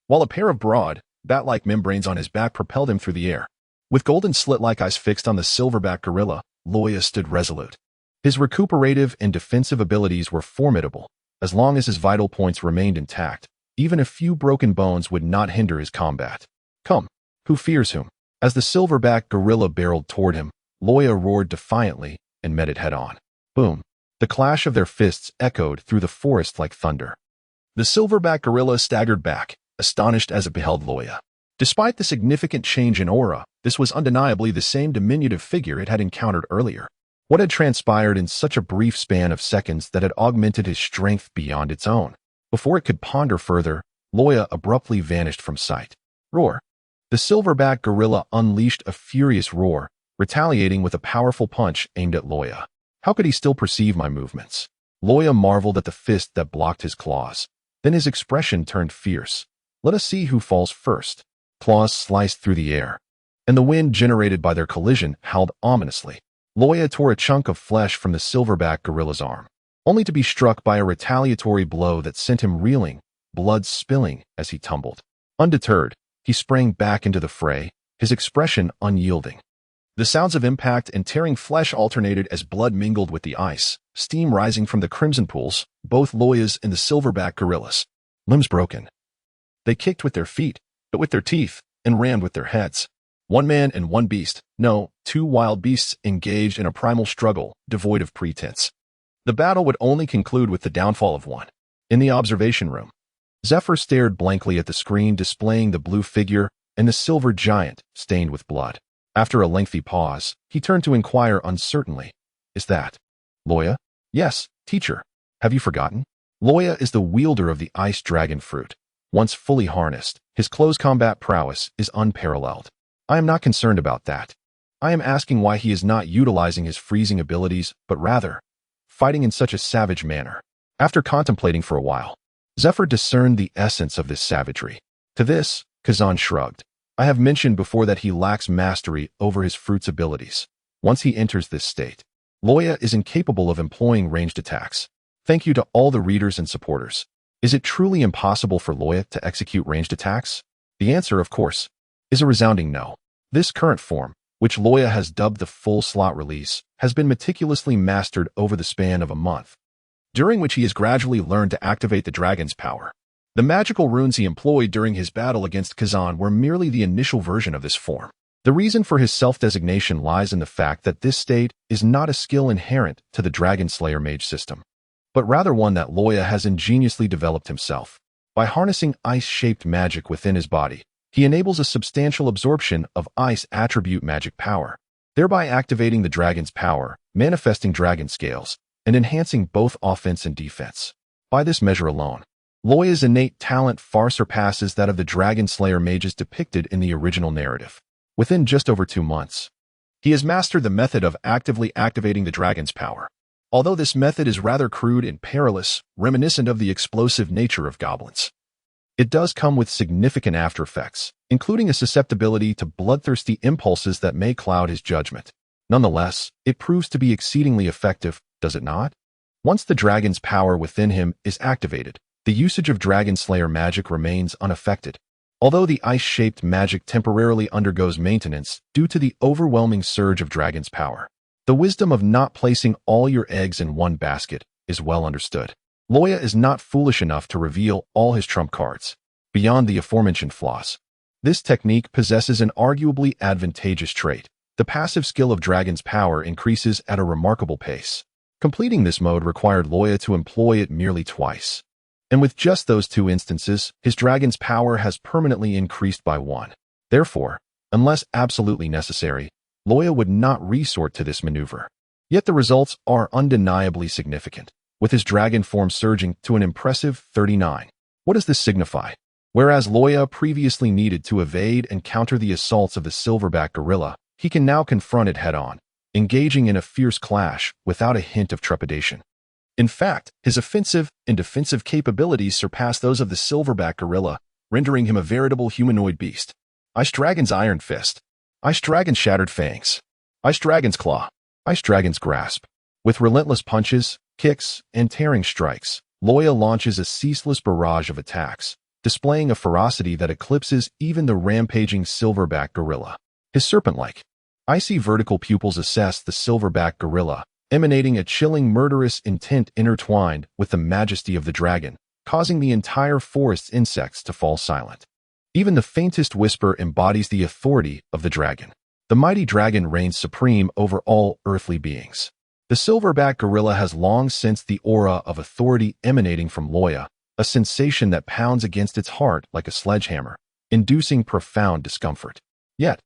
[SPEAKER 1] while a pair of broad, bat-like membranes on his back propelled him through the air. With golden slit-like eyes fixed on the silverback gorilla, Luo Ya stood resolute. His recuperative and defensive abilities were formidable. As long as his vital points remained intact, even a few broken bones would not hinder his combat. Come, who fears whom? As the silverback gorilla barreled toward him, Luo Ya roared defiantly and met it head-on. Boom! The clash of their fists echoed through the forest like thunder. The silverback gorilla staggered back, astonished as it beheld Luo Ya. Despite the significant change in aura, this was undeniably the same diminutive figure it had encountered earlier. What had transpired in such a brief span of seconds that had augmented his strength beyond its own? Before it could ponder further, Luo Ya abruptly vanished from sight. Roar! The silverback gorilla unleashed a furious roar, retaliating with a powerful punch aimed at Luo Ya. How could he still perceive my movements? Luo Ya marveled at the fist that blocked his claws. Then his expression turned fierce. Let us see who falls first. Claws sliced through the air, and the wind generated by their collision howled ominously. Luo Ya tore a chunk of flesh from the silverback gorilla's arm, only to be struck by a retaliatory blow that sent him reeling, blood spilling as he tumbled. Undeterred, he sprang back into the fray, his expression unyielding. The sounds of impact and tearing flesh alternated as blood mingled with the ice, steam rising from the crimson pools, both Luo Ya's and the silverback gorillas. Limbs broken. They kicked with their feet, but with their teeth, and rammed with their heads. One man and one beast, no, two wild beasts engaged in a primal struggle, devoid of pretense. The battle would only conclude with the downfall of one. In the observation room, Zephyr stared blankly at the screen displaying the blue figure and the silver giant stained with blood. After a lengthy pause, he turned to inquire uncertainly, "Is that Luo Ya?" "Yes, teacher. Have you forgotten? Luo Ya is the wielder of the ice dragon fruit. Once fully harnessed, his close combat prowess is unparalleled. I am not concerned about that. I am asking why he is not utilizing his freezing abilities, but rather fighting in such a savage manner." After contemplating for a while, Zephyr discerned the essence of this savagery. To this, Kazan shrugged. I have mentioned before that he lacks mastery over his fruit's abilities. Once he enters this state, Luo Ya is incapable of employing ranged attacks. Thank you to all the readers and supporters. Is it truly impossible for Luo Ya to execute ranged attacks? The answer, of course, is a resounding no. This current form, which Luo Ya has dubbed the full slot release, has been meticulously mastered over the span of a month, during which he has gradually learned to activate the dragon's power. The magical runes he employed during his battle against Kazan were merely the initial version of this form. The reason for his self-designation lies in the fact that this state is not a skill inherent to the Dragon Slayer Mage system, but rather one that Luo Ya has ingeniously developed himself. By harnessing ice-shaped magic within his body, he enables a substantial absorption of ice attribute magic power, thereby activating the dragon's power, manifesting dragon scales, and enhancing both offense and defense. By this measure alone, Luo Ya's innate talent far surpasses that of the Dragon Slayer mages depicted in the original narrative. Within just over 2 months, he has mastered the method of actively activating the dragon's power. Although this method is rather crude and perilous, reminiscent of the explosive nature of goblins, it does come with significant after effects, including a susceptibility to bloodthirsty impulses that may cloud his judgment. Nonetheless, it proves to be exceedingly effective, does it not? Once the dragon's power within him is activated, the usage of Dragon Slayer magic remains unaffected. Although the ice-shaped magic temporarily undergoes maintenance due to the overwhelming surge of dragon's power, the wisdom of not placing all your eggs in one basket is well understood. Luo Ya is not foolish enough to reveal all his trump cards. Beyond the aforementioned flaws, this technique possesses an arguably advantageous trait. The passive skill of dragon's power increases at a remarkable pace. Completing this mode required Luo Ya to employ it merely twice. And with just those 2 instances, his dragon's power has permanently increased by 1. Therefore, unless absolutely necessary, Luo Ya would not resort to this maneuver. Yet the results are undeniably significant, with his dragon form surging to an impressive 39. What does this signify? Whereas Luo Ya previously needed to evade and counter the assaults of the silverback gorilla, he can now confront it head-on, engaging in a fierce clash without a hint of trepidation. In fact, his offensive and defensive capabilities surpass those of the silverback gorilla, rendering him a veritable humanoid beast. Ice Dragon's Iron Fist. Ice Dragon's Shattered Fangs. Ice Dragon's Claw. Ice Dragon's Grasp. With relentless punches, kicks, and tearing strikes, Luo Ya launches a ceaseless barrage of attacks, displaying a ferocity that eclipses even the rampaging silverback gorilla. His serpent-like, icy vertical pupils assess the silverback gorilla, emanating a chilling murderous intent intertwined with the majesty of the dragon, causing the entire forest's insects to fall silent. Even the faintest whisper embodies the authority of the dragon. The mighty dragon reigns supreme over all earthly beings. The silverback gorilla has long sensed the aura of authority emanating from Luo Ya, a sensation that pounds against its heart like a sledgehammer, inducing profound discomfort. Yet,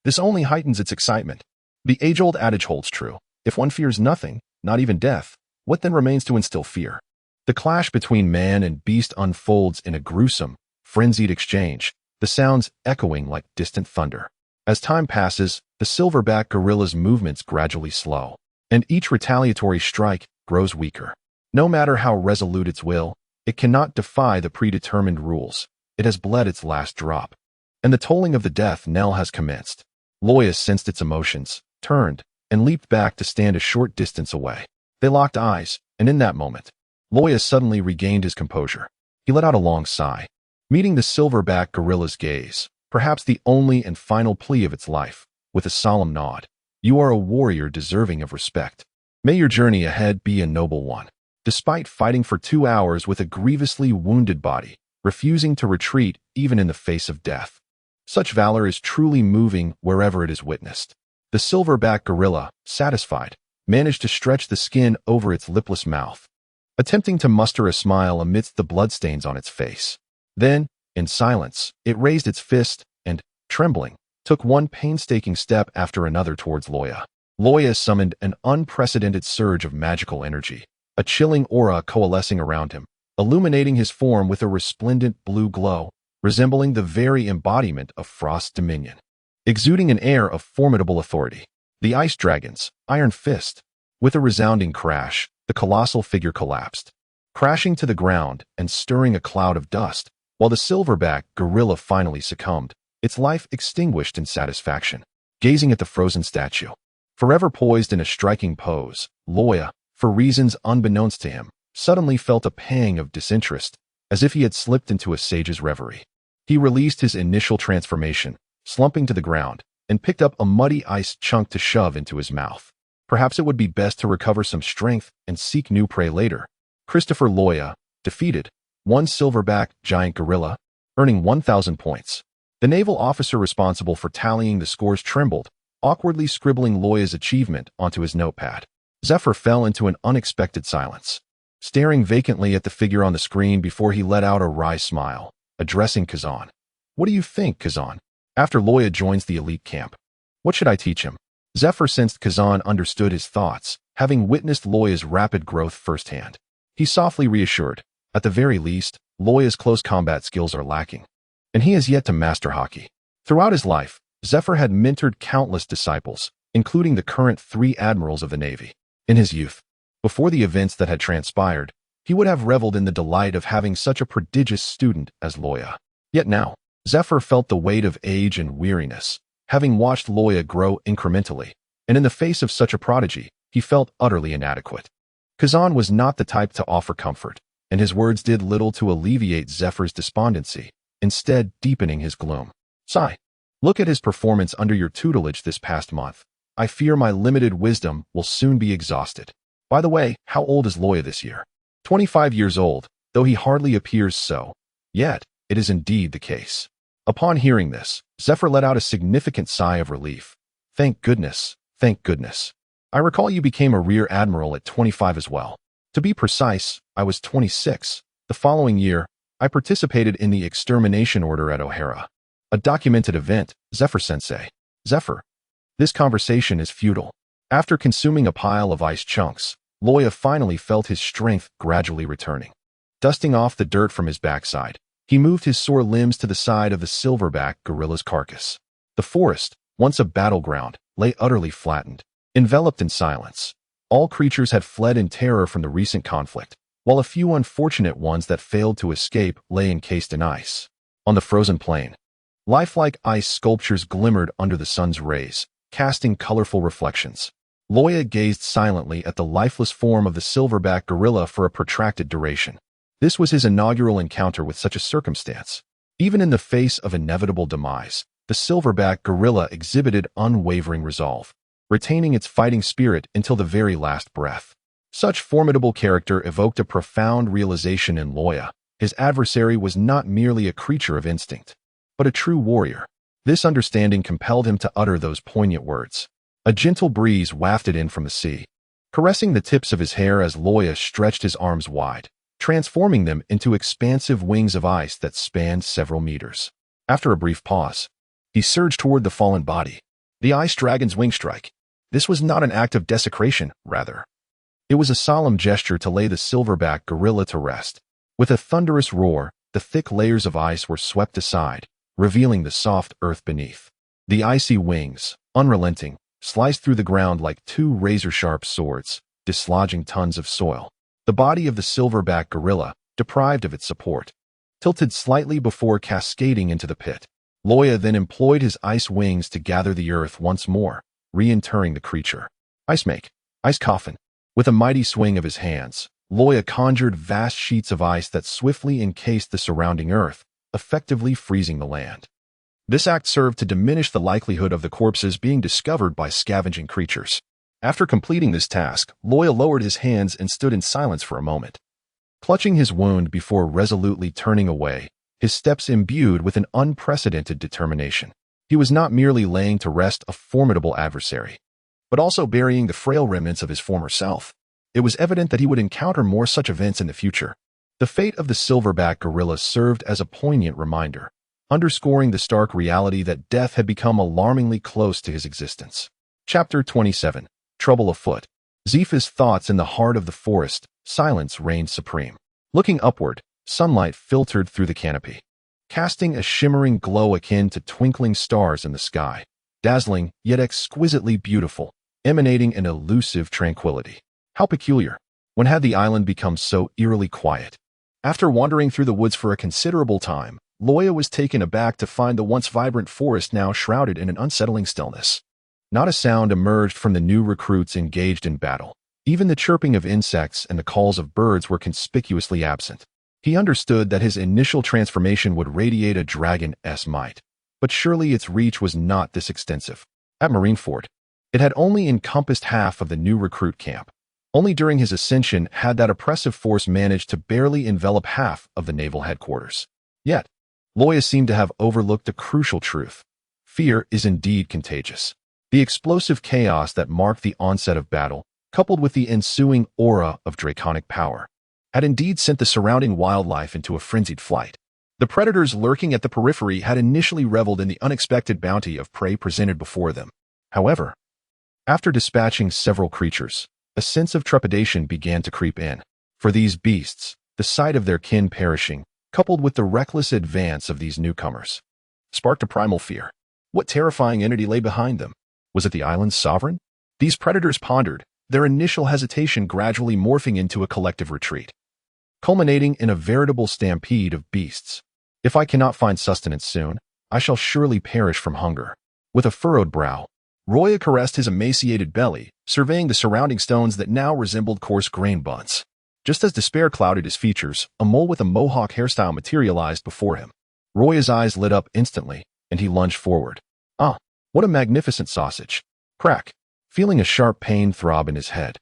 [SPEAKER 1] this only heightens its excitement. The age-old adage holds true. If one fears nothing, not even death, what then remains to instill fear? The clash between man and beast unfolds in a gruesome, frenzied exchange, the sounds echoing like distant thunder. As time passes, the silverback gorilla's movements gradually slow, and each retaliatory strike grows weaker. No matter how resolute its will, it cannot defy the predetermined rules. It has bled its last drop, and the tolling of the death knell has commenced. Luo Ya sensed its emotions, turned, and leaped back to stand a short distance away. They locked eyes, and in that moment, Luo Ya suddenly regained his composure. He let out a long sigh, meeting the silverback gorilla's gaze, perhaps the only and final plea of its life, with a solemn nod. You are a warrior deserving of respect. May your journey ahead be a noble one. Despite fighting for 2 hours with a grievously wounded body, refusing to retreat even in the face of death. Such valor is truly moving wherever it is witnessed. The silverback gorilla, satisfied, managed to stretch the skin over its lipless mouth, attempting to muster a smile amidst the bloodstains on its face. Then, in silence, it raised its fist and, trembling, took one painstaking step after another towards Luo Ya. Luo Ya summoned an unprecedented surge of magical energy, a chilling aura coalescing around him, illuminating his form with a resplendent blue glow, resembling the very embodiment of Frost's dominion. Exuding an air of formidable authority, the Ice Dragon's Iron Fist. With a resounding crash, the colossal figure collapsed, crashing to the ground and stirring a cloud of dust, while the silverback gorilla finally succumbed, its life extinguished in satisfaction. Gazing at the frozen statue, forever poised in a striking pose, Luo Ya, for reasons unbeknownst to him, suddenly felt a pang of disinterest, as if he had slipped into a sage's reverie. He released his initial transformation, slumping to the ground, and picked up a muddy ice chunk to shove into his mouth. Perhaps it would be best to recover some strength and seek new prey later. Christopher Luo Ya, defeated, one silverback giant gorilla, earning 1,000 points. The naval officer responsible for tallying the scores trembled, awkwardly scribbling Luo Ya's achievement onto his notepad. Zephyr fell into an unexpected silence, staring vacantly at the figure on the screen before he let out a wry smile, addressing Kazan. What do you think, Kazan? After Luo Ya joins the elite camp, what should I teach him? Zephyr sensed Kazan understood his thoughts, having witnessed Luo Ya's rapid growth firsthand. He softly reassured, at the very least, Luo Ya's close combat skills are lacking, and he has yet to master hockey. Throughout his life, Zephyr had mentored countless disciples, including the current 3 admirals of the Navy. In his youth, before the events that had transpired, he would have reveled in the delight of having such a prodigious student as Luo Ya. Yet now, Zephyr felt the weight of age and weariness, having watched Luo Ya grow incrementally, and in the face of such a prodigy, he felt utterly inadequate. Kazan was not the type to offer comfort, and his words did little to alleviate Zephyr's despondency, instead deepening his gloom. Sigh. Look at his performance under your tutelage this past month. I fear my limited wisdom will soon be exhausted. By the way, how old is Luo Ya this year? 25 years old, though he hardly appears so. Yet, it is indeed the case. Upon hearing this, Zephyr let out a significant sigh of relief. Thank goodness, thank goodness. I recall you became a rear admiral at 25 as well. To be precise, I was 26. The following year, I participated in the extermination order at O'Hara. A documented event, Zephyr-sensei. Zephyr. This conversation is futile. After consuming a pile of ice chunks, Luo Ya finally felt his strength gradually returning. Dusting off the dirt from his backside, he moved his sore limbs to the side of the silverback gorilla's carcass. The forest, once a battleground, lay utterly flattened, enveloped in silence. All creatures had fled in terror from the recent conflict, while a few unfortunate ones that failed to escape lay encased in ice. On the frozen plain, lifelike ice sculptures glimmered under the sun's rays, casting colorful reflections. Luo Ya gazed silently at the lifeless form of the silverback gorilla for a protracted duration. This was his inaugural encounter with such a circumstance. Even in the face of inevitable demise, the silverback gorilla exhibited unwavering resolve, retaining its fighting spirit until the very last breath. Such formidable character evoked a profound realization in Luo Ya. His adversary was not merely a creature of instinct, but a true warrior. This understanding compelled him to utter those poignant words. A gentle breeze wafted in from the sea, caressing the tips of his hair as Luo Ya stretched his arms wide, transforming them into expansive wings of ice that spanned several meters. After a brief pause, he surged toward the fallen body. The ice dragon's wing strike. This was not an act of desecration, rather. It was a solemn gesture to lay the silverback gorilla to rest. With a thunderous roar, the thick layers of ice were swept aside, revealing the soft earth beneath. The icy wings, unrelenting, sliced through the ground like two razor-sharp swords, dislodging tons of soil. The body of the silverback gorilla, deprived of its support, tilted slightly before cascading into the pit. Luo Ya then employed his ice wings to gather the earth once more, reinterring the creature. Ice make, ice coffin. With a mighty swing of his hands, Luo Ya conjured vast sheets of ice that swiftly encased the surrounding earth, effectively freezing the land. This act served to diminish the likelihood of the corpses being discovered by scavenging creatures. After completing this task, Luo Ya lowered his hands and stood in silence for a moment. Clutching his wound before resolutely turning away, his steps imbued with an unprecedented determination. He was not merely laying to rest a formidable adversary, but also burying the frail remnants of his former self. It was evident that he would encounter more such events in the future. The fate of the silverback gorilla served as a poignant reminder, underscoring the stark reality that death had become alarmingly close to his existence. Chapter 27. Trouble Afoot. Zifa's thoughts in the heart of the forest, silence reigned supreme. Looking upward, sunlight filtered through the canopy, casting a shimmering glow akin to twinkling stars in the sky, dazzling yet exquisitely beautiful, emanating an elusive tranquility. How peculiar! When had the island become so eerily quiet? After wandering through the woods for a considerable time, Luo Ya was taken aback to find the once vibrant forest now shrouded in an unsettling stillness. Not a sound emerged from the new recruits engaged in battle. Even the chirping of insects and the calls of birds were conspicuously absent. He understood that his initial transformation would radiate a dragon's might, but surely its reach was not this extensive. At Marineford, it had only encompassed half of the new recruit camp. Only during his ascension had that oppressive force managed to barely envelop half of the naval headquarters. Yet, Luo Ya seemed to have overlooked a crucial truth. Fear is indeed contagious. The explosive chaos that marked the onset of battle, coupled with the ensuing aura of draconic power, had indeed sent the surrounding wildlife into a frenzied flight. The predators lurking at the periphery had initially reveled in the unexpected bounty of prey presented before them. However, after dispatching several creatures, a sense of trepidation began to creep in. For these beasts, the sight of their kin perishing, coupled with the reckless advance of these newcomers, sparked a primal fear. What terrifying entity lay behind them? Was it the island's sovereign? These predators pondered, their initial hesitation gradually morphing into a collective retreat, culminating in a veritable stampede of beasts. If I cannot find sustenance soon, I shall surely perish from hunger. With a furrowed brow, Luo Ya caressed his emaciated belly, surveying the surrounding stones that now resembled coarse grain buns. Just as despair clouded his features, a mole with a mohawk hairstyle materialized before him. Luo Ya's eyes lit up instantly, and he lunged forward. Ah, what a magnificent sausage! Crack! Feeling a sharp pain throb in his head,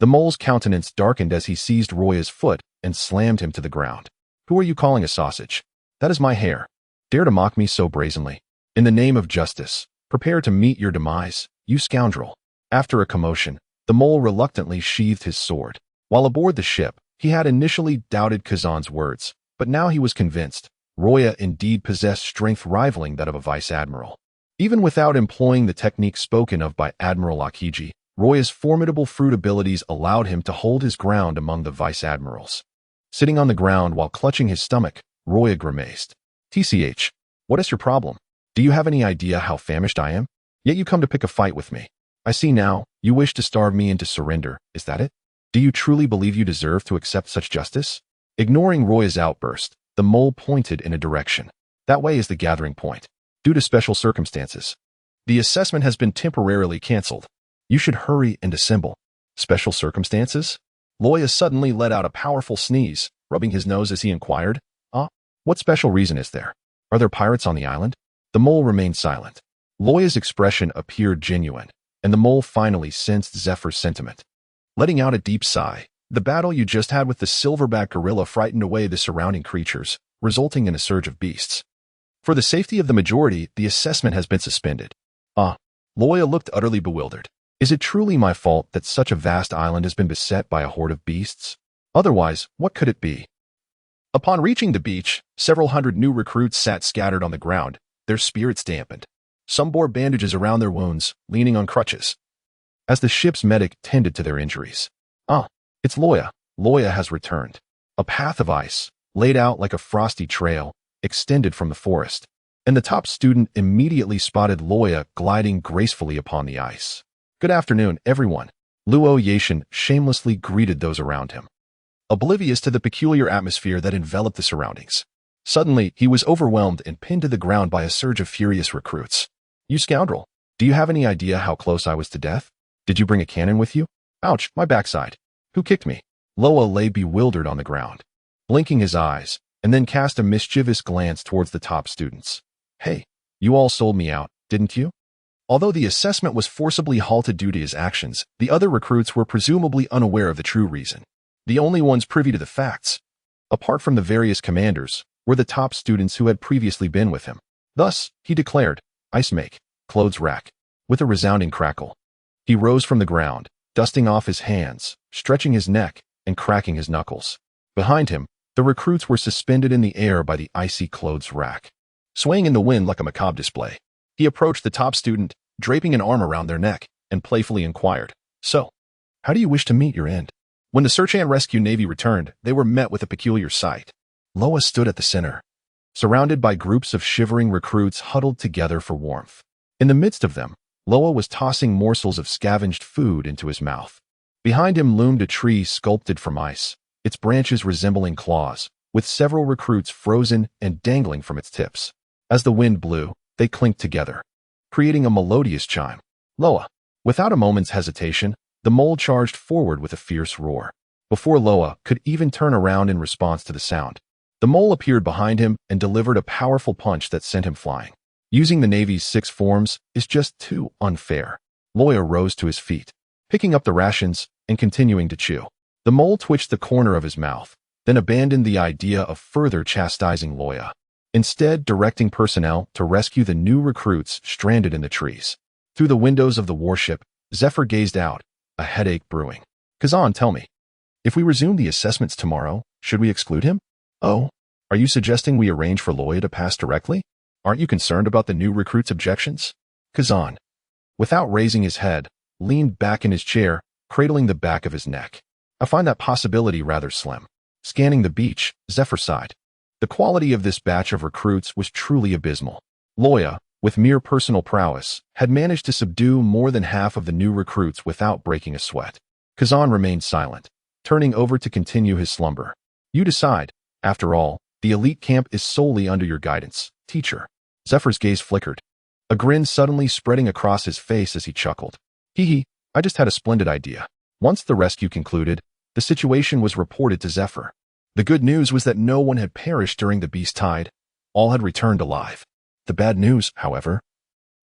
[SPEAKER 1] the mole's countenance darkened as he seized Luo Ya's foot and slammed him to the ground. Who are you calling a sausage? That is my hair. Dare to mock me so brazenly? In the name of justice, prepare to meet your demise, you scoundrel. After a commotion, the mole reluctantly sheathed his sword. While aboard the ship, he had initially doubted Kazan's words, but now he was convinced. Luo Ya indeed possessed strength rivaling that of a vice-admiral. Even without employing the technique spoken of by Admiral Akiji, Luo Ya's formidable fruit abilities allowed him to hold his ground among the vice-admirals. Sitting on the ground while clutching his stomach, Luo Ya grimaced. TCH, what is your problem? Do you have any idea how famished I am? Yet you come to pick a fight with me. I see now, you wish to starve me into surrender, is that it? Do you truly believe you deserve to accept such justice? Ignoring Roya's outburst, the mole pointed in a direction. That way is the gathering point. Due to special circumstances, the assessment has been temporarily cancelled. You should hurry and assemble. Special circumstances? Luo Ya suddenly let out a powerful sneeze, rubbing his nose as he inquired, what special reason is there? Are there pirates on the island? The mole remained silent. Luo Ya's expression appeared genuine, and the mole finally sensed Zephyr's sentiment. Letting out a deep sigh, the battle you just had with the silverback gorilla frightened away the surrounding creatures, resulting in a surge of beasts. For the safety of the majority, the assessment has been suspended. Luo Ya looked utterly bewildered. Is it truly my fault that such a vast island has been beset by a horde of beasts? Otherwise, what could it be? Upon reaching the beach, several hundred new recruits sat scattered on the ground, their spirits dampened. Some bore bandages around their wounds, leaning on crutches, as the ship's medic tended to their injuries. It's Luo Ya. Luo Ya has returned. A path of ice, laid out like a frosty trail, extended from the forest, and the top student immediately spotted Luo Ya gliding gracefully upon the ice. Good afternoon, everyone. Luo Ya shamelessly greeted those around him, oblivious to the peculiar atmosphere that enveloped the surroundings. Suddenly, he was overwhelmed and pinned to the ground by a surge of furious recruits. You scoundrel! Do you have any idea how close I was to death? Did you bring a cannon with you? Ouch, my backside. Who kicked me? Luo Ya lay bewildered on the ground, blinking his eyes, and then cast a mischievous glance towards the top students. Hey, you all sold me out, didn't you? Although the assessment was forcibly halted due to his actions, the other recruits were presumably unaware of the true reason. The only ones privy to the facts, apart from the various commanders, were the top students who had previously been with him. Thus, he declared, Ice make, clothes rack. With a resounding crackle, he rose from the ground, dusting off his hands, stretching his neck, and cracking his knuckles. Behind him, the recruits were suspended in the air by the icy clothes rack. Swaying in the wind like a macabre display, he approached the top student, draping an arm around their neck, and playfully inquired, So, how do you wish to meet your end? When the search and rescue navy returned, they were met with a peculiar sight. Luo Ya stood at the center, surrounded by groups of shivering recruits huddled together for warmth. In the midst of them, Luo Ya was tossing morsels of scavenged food into his mouth. Behind him loomed a tree sculpted from ice, its branches resembling claws, with several recruits frozen and dangling from its tips. As the wind blew, they clinked together, creating a melodious chime. Luo Ya, without a moment's hesitation, the mole charged forward with a fierce roar. Before Luo Ya could even turn around in response to the sound, the mole appeared behind him and delivered a powerful punch that sent him flying. Using the Navy's 6 forms is just too unfair. Luo Ya rose to his feet, picking up the rations and continuing to chew. The mole twitched the corner of his mouth, then abandoned the idea of further chastising Luo Ya, instead directing personnel to rescue the new recruits stranded in the trees. Through the windows of the warship, Zephyr gazed out, a headache brewing. Kazan, tell me, if we resume the assessments tomorrow, should we exclude him? Oh, are you suggesting we arrange for Luo Ya to pass directly? Aren't you concerned about the new recruits' objections? Kazan, without raising his head, leaned back in his chair, cradling the back of his neck. I find that possibility rather slim. Scanning the beach, Zephyr sighed. The quality of this batch of recruits was truly abysmal. Luo Ya, with mere personal prowess, had managed to subdue more than half of the new recruits without breaking a sweat. Kazan remained silent, turning over to continue his slumber. You decide. After all, the elite camp is solely under your guidance, teacher. Zephyr's gaze flickered, a grin suddenly spreading across his face as he chuckled. Hee, I just had a splendid idea. Once the rescue concluded, the situation was reported to Zephyr. The good news was that no one had perished during the beast tide. All had returned alive. The bad news, however,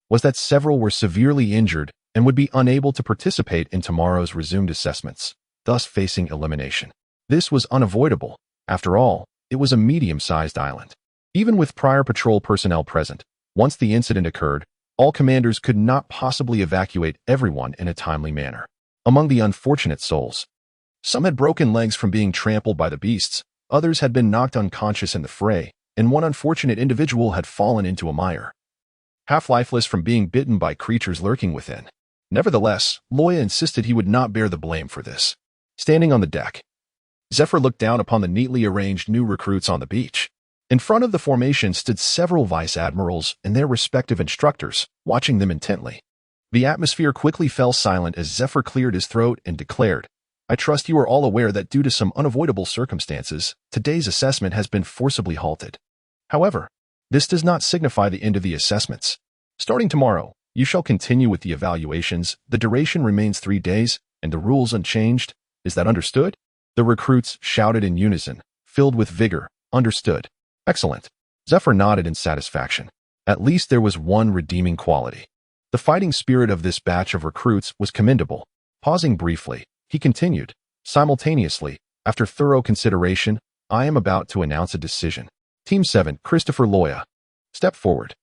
[SPEAKER 1] was that several were severely injured and would be unable to participate in tomorrow's resumed assessments, thus facing elimination. This was unavoidable. After all, it was a medium-sized island. Even with prior patrol personnel present, once the incident occurred, all commanders could not possibly evacuate everyone in a timely manner. Among the unfortunate souls, some had broken legs from being trampled by the beasts, others had been knocked unconscious in the fray, and one unfortunate individual had fallen into a mire, half lifeless from being bitten by creatures lurking within. Nevertheless, Luo Ya insisted he would not bear the blame for this. Standing on the deck, Zephyr looked down upon the neatly arranged new recruits on the beach. In front of the formation stood several vice admirals and their respective instructors, watching them intently. The atmosphere quickly fell silent as Zephyr cleared his throat and declared, I trust you are all aware that due to some unavoidable circumstances, today's assessment has been forcibly halted. However, this does not signify the end of the assessments. Starting tomorrow, you shall continue with the evaluations. The duration remains 3 days, and the rules unchanged. Is that understood? The recruits shouted in unison, filled with vigor. Understood. Excellent. Zephyr nodded in satisfaction. At least there was one redeeming quality. The fighting spirit of this batch of recruits was commendable. Pausing briefly, he continued, simultaneously, after thorough consideration, I am about to announce a decision. Team 7, Christopher Luo Ya. Step forward.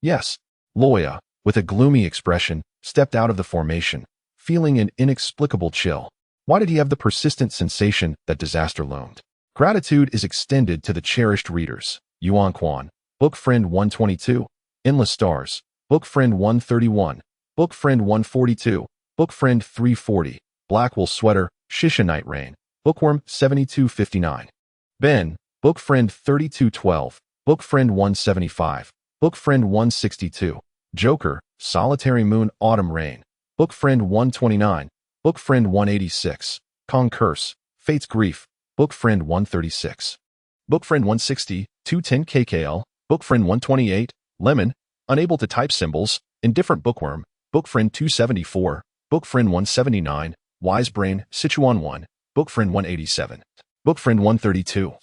[SPEAKER 1] Yes, Luo Ya, with a gloomy expression, stepped out of the formation, feeling an inexplicable chill. Why did he have the persistent sensation that disaster loomed? Gratitude is extended to the cherished readers. Yuan Quan, Book Friend 122, Endless Stars, Book Friend 131, Book Friend 142, Book Friend 340, Blackwool Sweater, Shisha Night Rain, Bookworm 7259. Ben, Book Friend 3212, Book Friend 175, Book Friend 162, Joker, Solitary Moon Autumn Rain, Book Friend 129, Book Friend 186, Kong Curse, Fate's Grief, Book Friend 136, Book Friend 160, 210 KKL, Book Friend 128, Lemon, Unable to Type Symbols, Indifferent Bookworm, Book Friend 274, Book Friend 179, Wise Brain, Sichuan 1, Book Friend 187, Book Friend 132,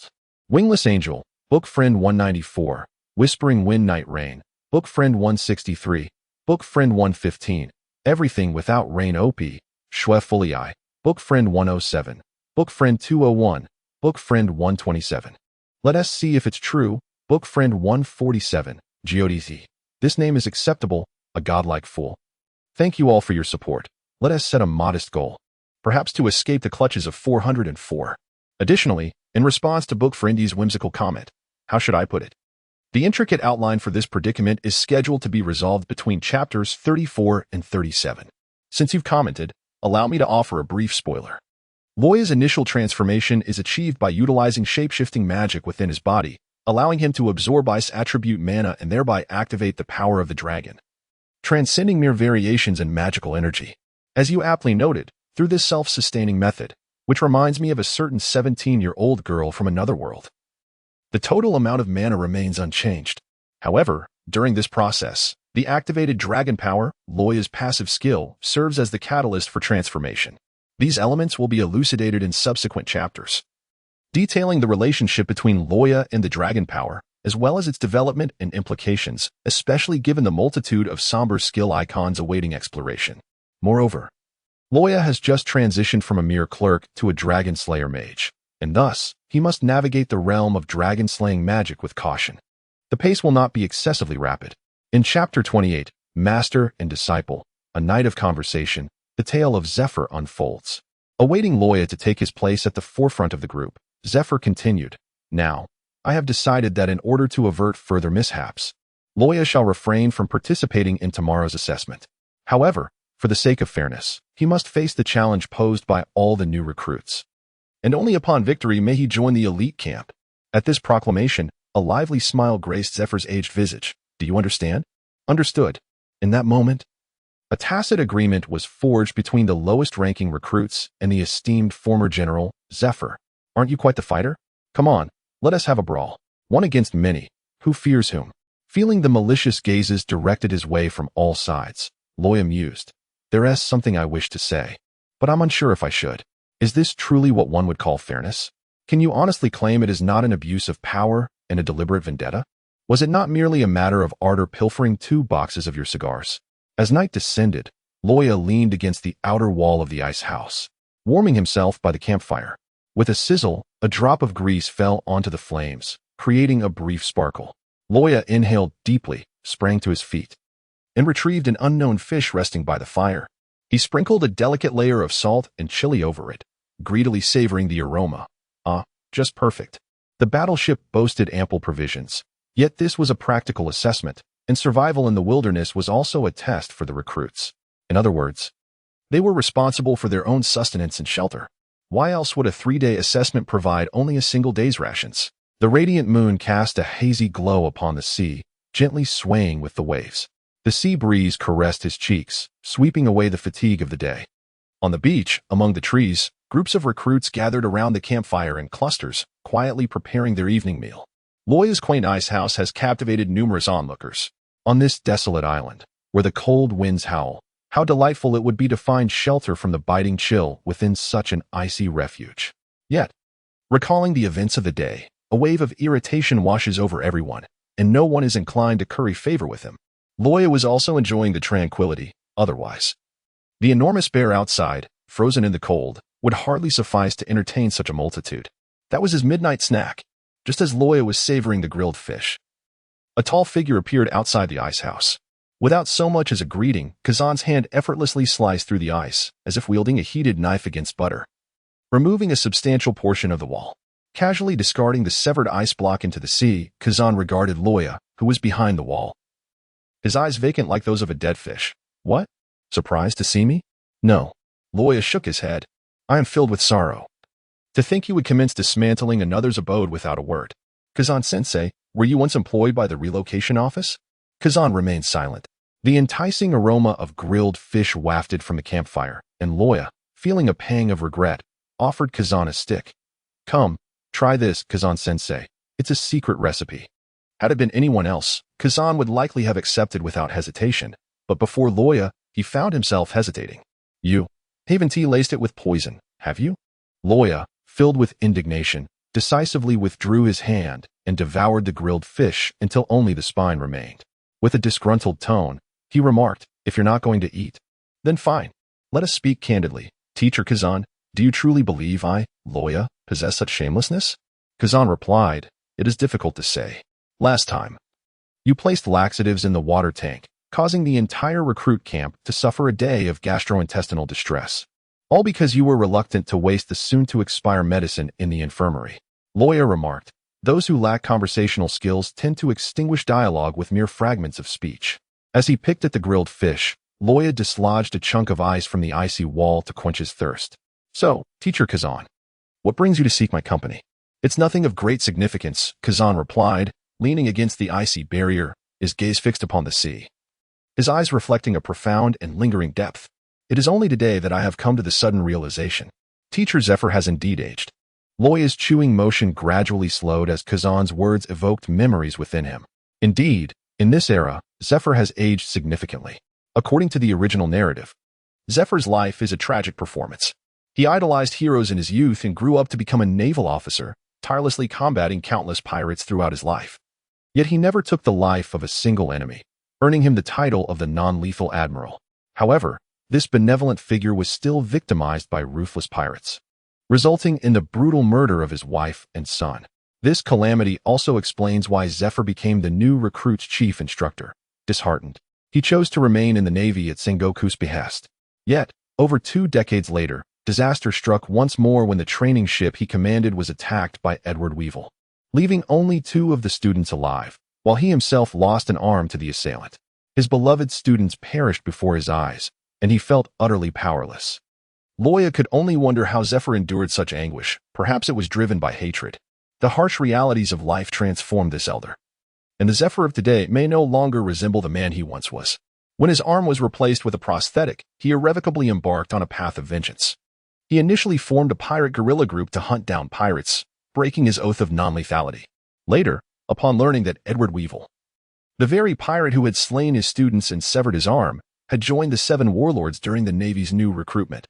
[SPEAKER 1] Wingless Angel, Book Friend 194, Whispering Wind Night Rain, Book Friend 163, Book Friend 115, Everything Without Rain OP, Shue Fulii, Book Friend 107, Book Friend 201, Book Friend 127. Let us see if it's true, Book Friend 147, Geodesi. This name is acceptable, a godlike fool. Thank you all for your support. Let us set a modest goal, perhaps to escape the clutches of 404. Additionally, in response to Book Friendy's whimsical comment, how should I put it? The intricate outline for this predicament is scheduled to be resolved between chapters 34 and 37. Since you've commented, allow me to offer a brief spoiler. Luo Ya's initial transformation is achieved by utilizing shape-shifting magic within his body, allowing him to absorb ice attribute mana and thereby activate the power of the dragon, transcending mere variations in magical energy. As you aptly noted, through this self-sustaining method, which reminds me of a certain 17-year-old girl from another world. The total amount of mana remains unchanged. However, during this process, the activated dragon power, Luo Ya's passive skill, serves as the catalyst for transformation. These elements will be elucidated in subsequent chapters, detailing the relationship between Luo Ya and the dragon power, as well as its development and implications, especially given the multitude of somber skill icons awaiting exploration. Moreover, Luo Ya has just transitioned from a mere clerk to a Dragon Slayer Mage, and thus, he must navigate the realm of dragon-slaying magic with caution. The pace will not be excessively rapid. In Chapter 28, Master and Disciple, A Night of Conversation, the tale of Zephyr unfolds. Awaiting Luo Ya to take his place at the forefront of the group, Zephyr continued, Now, I have decided that in order to avert further mishaps, Luo Ya shall refrain from participating in tomorrow's assessment. However, for the sake of fairness, he must face the challenge posed by all the new recruits. And only upon victory may he join the elite camp. At this proclamation, a lively smile graced Zephyr's aged visage. Do you understand? Understood. In that moment, a tacit agreement was forged between the lowest-ranking recruits and the esteemed former general, Zephyr. Aren't you quite the fighter? Come on, let us have a brawl. One against many. Who fears whom? Feeling the malicious gazes directed his way from all sides, Luo Ya mused. There is something I wish to say, but I'm unsure if I should. Is this truly what one would call fairness? Can you honestly claim it is not an abuse of power and a deliberate vendetta? Was it not merely a matter of ardor pilfering 2 boxes of your cigars? As night descended, Luo Ya leaned against the outer wall of the ice house, warming himself by the campfire. With a sizzle, a drop of grease fell onto the flames, creating a brief sparkle. Luo Ya inhaled deeply, sprang to his feet, and retrieved an unknown fish resting by the fire. He sprinkled a delicate layer of salt and chili over it, greedily savoring the aroma. Just perfect. The battleship boasted ample provisions, yet this was a practical assessment, and survival in the wilderness was also a test for the recruits. In other words, they were responsible for their own sustenance and shelter. Why else would a 3-day assessment provide only a single day's rations? The radiant moon cast a hazy glow upon the sea, gently swaying with the waves. The sea breeze caressed his cheeks, sweeping away the fatigue of the day. On the beach, among the trees, groups of recruits gathered around the campfire in clusters, quietly preparing their evening meal. Luo Ya's quaint ice house has captivated numerous onlookers. On this desolate island, where the cold winds howl, how delightful it would be to find shelter from the biting chill within such an icy refuge. Yet, recalling the events of the day, a wave of irritation washes over everyone, and no one is inclined to curry favor with him. Luo Ya was also enjoying the tranquility, otherwise. The enormous bear outside, frozen in the cold, would hardly suffice to entertain such a multitude. That was his midnight snack, just as Luo Ya was savoring the grilled fish. A tall figure appeared outside the ice house. Without so much as a greeting, Kazan's hand effortlessly sliced through the ice, as if wielding a heated knife against butter. Removing a substantial portion of the wall, casually discarding the severed ice block into the sea, Kazan regarded Luo Ya, who was behind the wall. His eyes vacant like those of a dead fish. What? Surprised to see me? No. Luo Ya shook his head. I am filled with sorrow. To think you would commence dismantling another's abode without a word. Kazan-sensei, were you once employed by the relocation office? Kazan remained silent. The enticing aroma of grilled fish wafted from the campfire, and Luo Ya, feeling a pang of regret, offered Kazan a stick. Come, try this, Kazan-sensei. It's a secret recipe. Had it been anyone else, Kazan would likely have accepted without hesitation, but before Luo Ya, he found himself hesitating. You haven't laced it with poison, have you? Luo Ya, filled with indignation, decisively withdrew his hand and devoured the grilled fish until only the spine remained. With a disgruntled tone, he remarked, if you're not going to eat, then fine. Let us speak candidly. Teacher Kazan, do you truly believe I, Luo Ya, possess such shamelessness? Kazan replied, it is difficult to say. Last time, you placed laxatives in the water tank, causing the entire recruit camp to suffer a day of gastrointestinal distress. All because you were reluctant to waste the soon-to-expire medicine in the infirmary. Luo Ya remarked, those who lack conversational skills tend to extinguish dialogue with mere fragments of speech. As he picked at the grilled fish, Luo Ya dislodged a chunk of ice from the icy wall to quench his thirst. So, Teacher Kazan, what brings you to seek my company? It's nothing of great significance, Kazan replied, leaning against the icy barrier, his gaze fixed upon the sea. His eyes reflecting a profound and lingering depth. It is only today that I have come to the sudden realization. Teacher Zephyr has indeed aged. Luo Ya's chewing motion gradually slowed as Kazan's words evoked memories within him. Indeed, in this era, Zephyr has aged significantly. According to the original narrative, Zephyr's life is a tragic performance. He idolized heroes in his youth and grew up to become a naval officer, tirelessly combating countless pirates throughout his life. Yet he never took the life of a single enemy, earning him the title of the non-lethal admiral. However, this benevolent figure was still victimized by ruthless pirates, resulting in the brutal murder of his wife and son. This calamity also explains why Zephyr became the new recruit's chief instructor. Disheartened, he chose to remain in the Navy at Sengoku's behest. Yet, over 2 decades later, disaster struck once more when the training ship he commanded was attacked by Edward Weevil, leaving only 2 of the students alive, while he himself lost an arm to the assailant. His beloved students perished before his eyes, and he felt utterly powerless. Luo Ya could only wonder how Zephyr endured such anguish. Perhaps it was driven by hatred. The harsh realities of life transformed this elder, and the Zephyr of today may no longer resemble the man he once was. When his arm was replaced with a prosthetic, he irrevocably embarked on a path of vengeance. He initially formed a pirate guerrilla group to hunt down pirates, breaking his oath of non-lethality. Later, upon learning that Edward Weevil, the very pirate who had slain his students and severed his arm, had joined the 7 warlords during the Navy's new recruitment,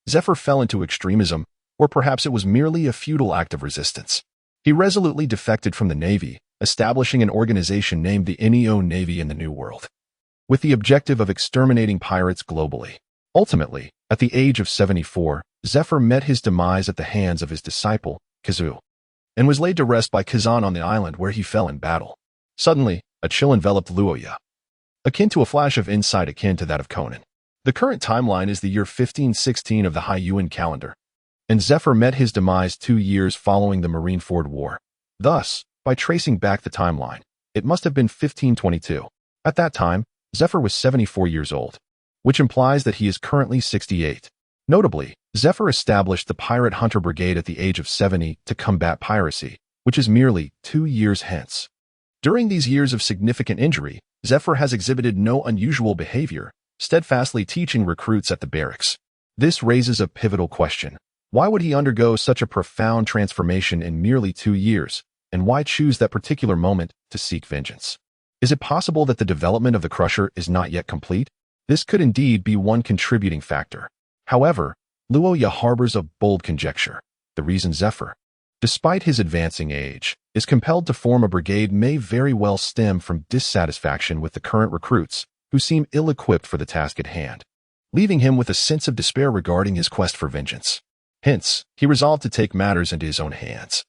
[SPEAKER 1] Zephyr fell into extremism, or perhaps it was merely a futile act of resistance. He resolutely defected from the Navy, establishing an organization named the Neo Navy in the New World, with the objective of exterminating pirates globally. Ultimately, at the age of 74, Zephyr met his demise at the hands of his disciple, Kazu, and was laid to rest by Kazan on the island where he fell in battle. Suddenly, a chill enveloped Luo Ya, akin to a flash of insight akin to that of Conan. The current timeline is the year 1516 of the Haiyuan calendar, and Zephyr met his demise 2 years following the Marineford War. Thus, by tracing back the timeline, it must have been 1522. At that time, Zephyr was 74 years old, which implies that he is currently 68. Notably, Zephyr established the Pirate Hunter Brigade at the age of 70 to combat piracy, which is merely 2 years hence. During these years of significant injury, Zephyr has exhibited no unusual behavior, steadfastly teaching recruits at the barracks. This raises a pivotal question. Why would he undergo such a profound transformation in merely 2 years, and why choose that particular moment to seek vengeance? Is it possible that the development of the Crusher is not yet complete? This could indeed be one contributing factor. However, Luo Ya harbors a bold conjecture. The reason Zephyr, despite his advancing age, is compelled to form a brigade may very well stem from dissatisfaction with the current recruits, who seem ill-equipped for the task at hand, leaving him with a sense of despair regarding his quest for vengeance. Hence, he resolved to take matters into his own hands,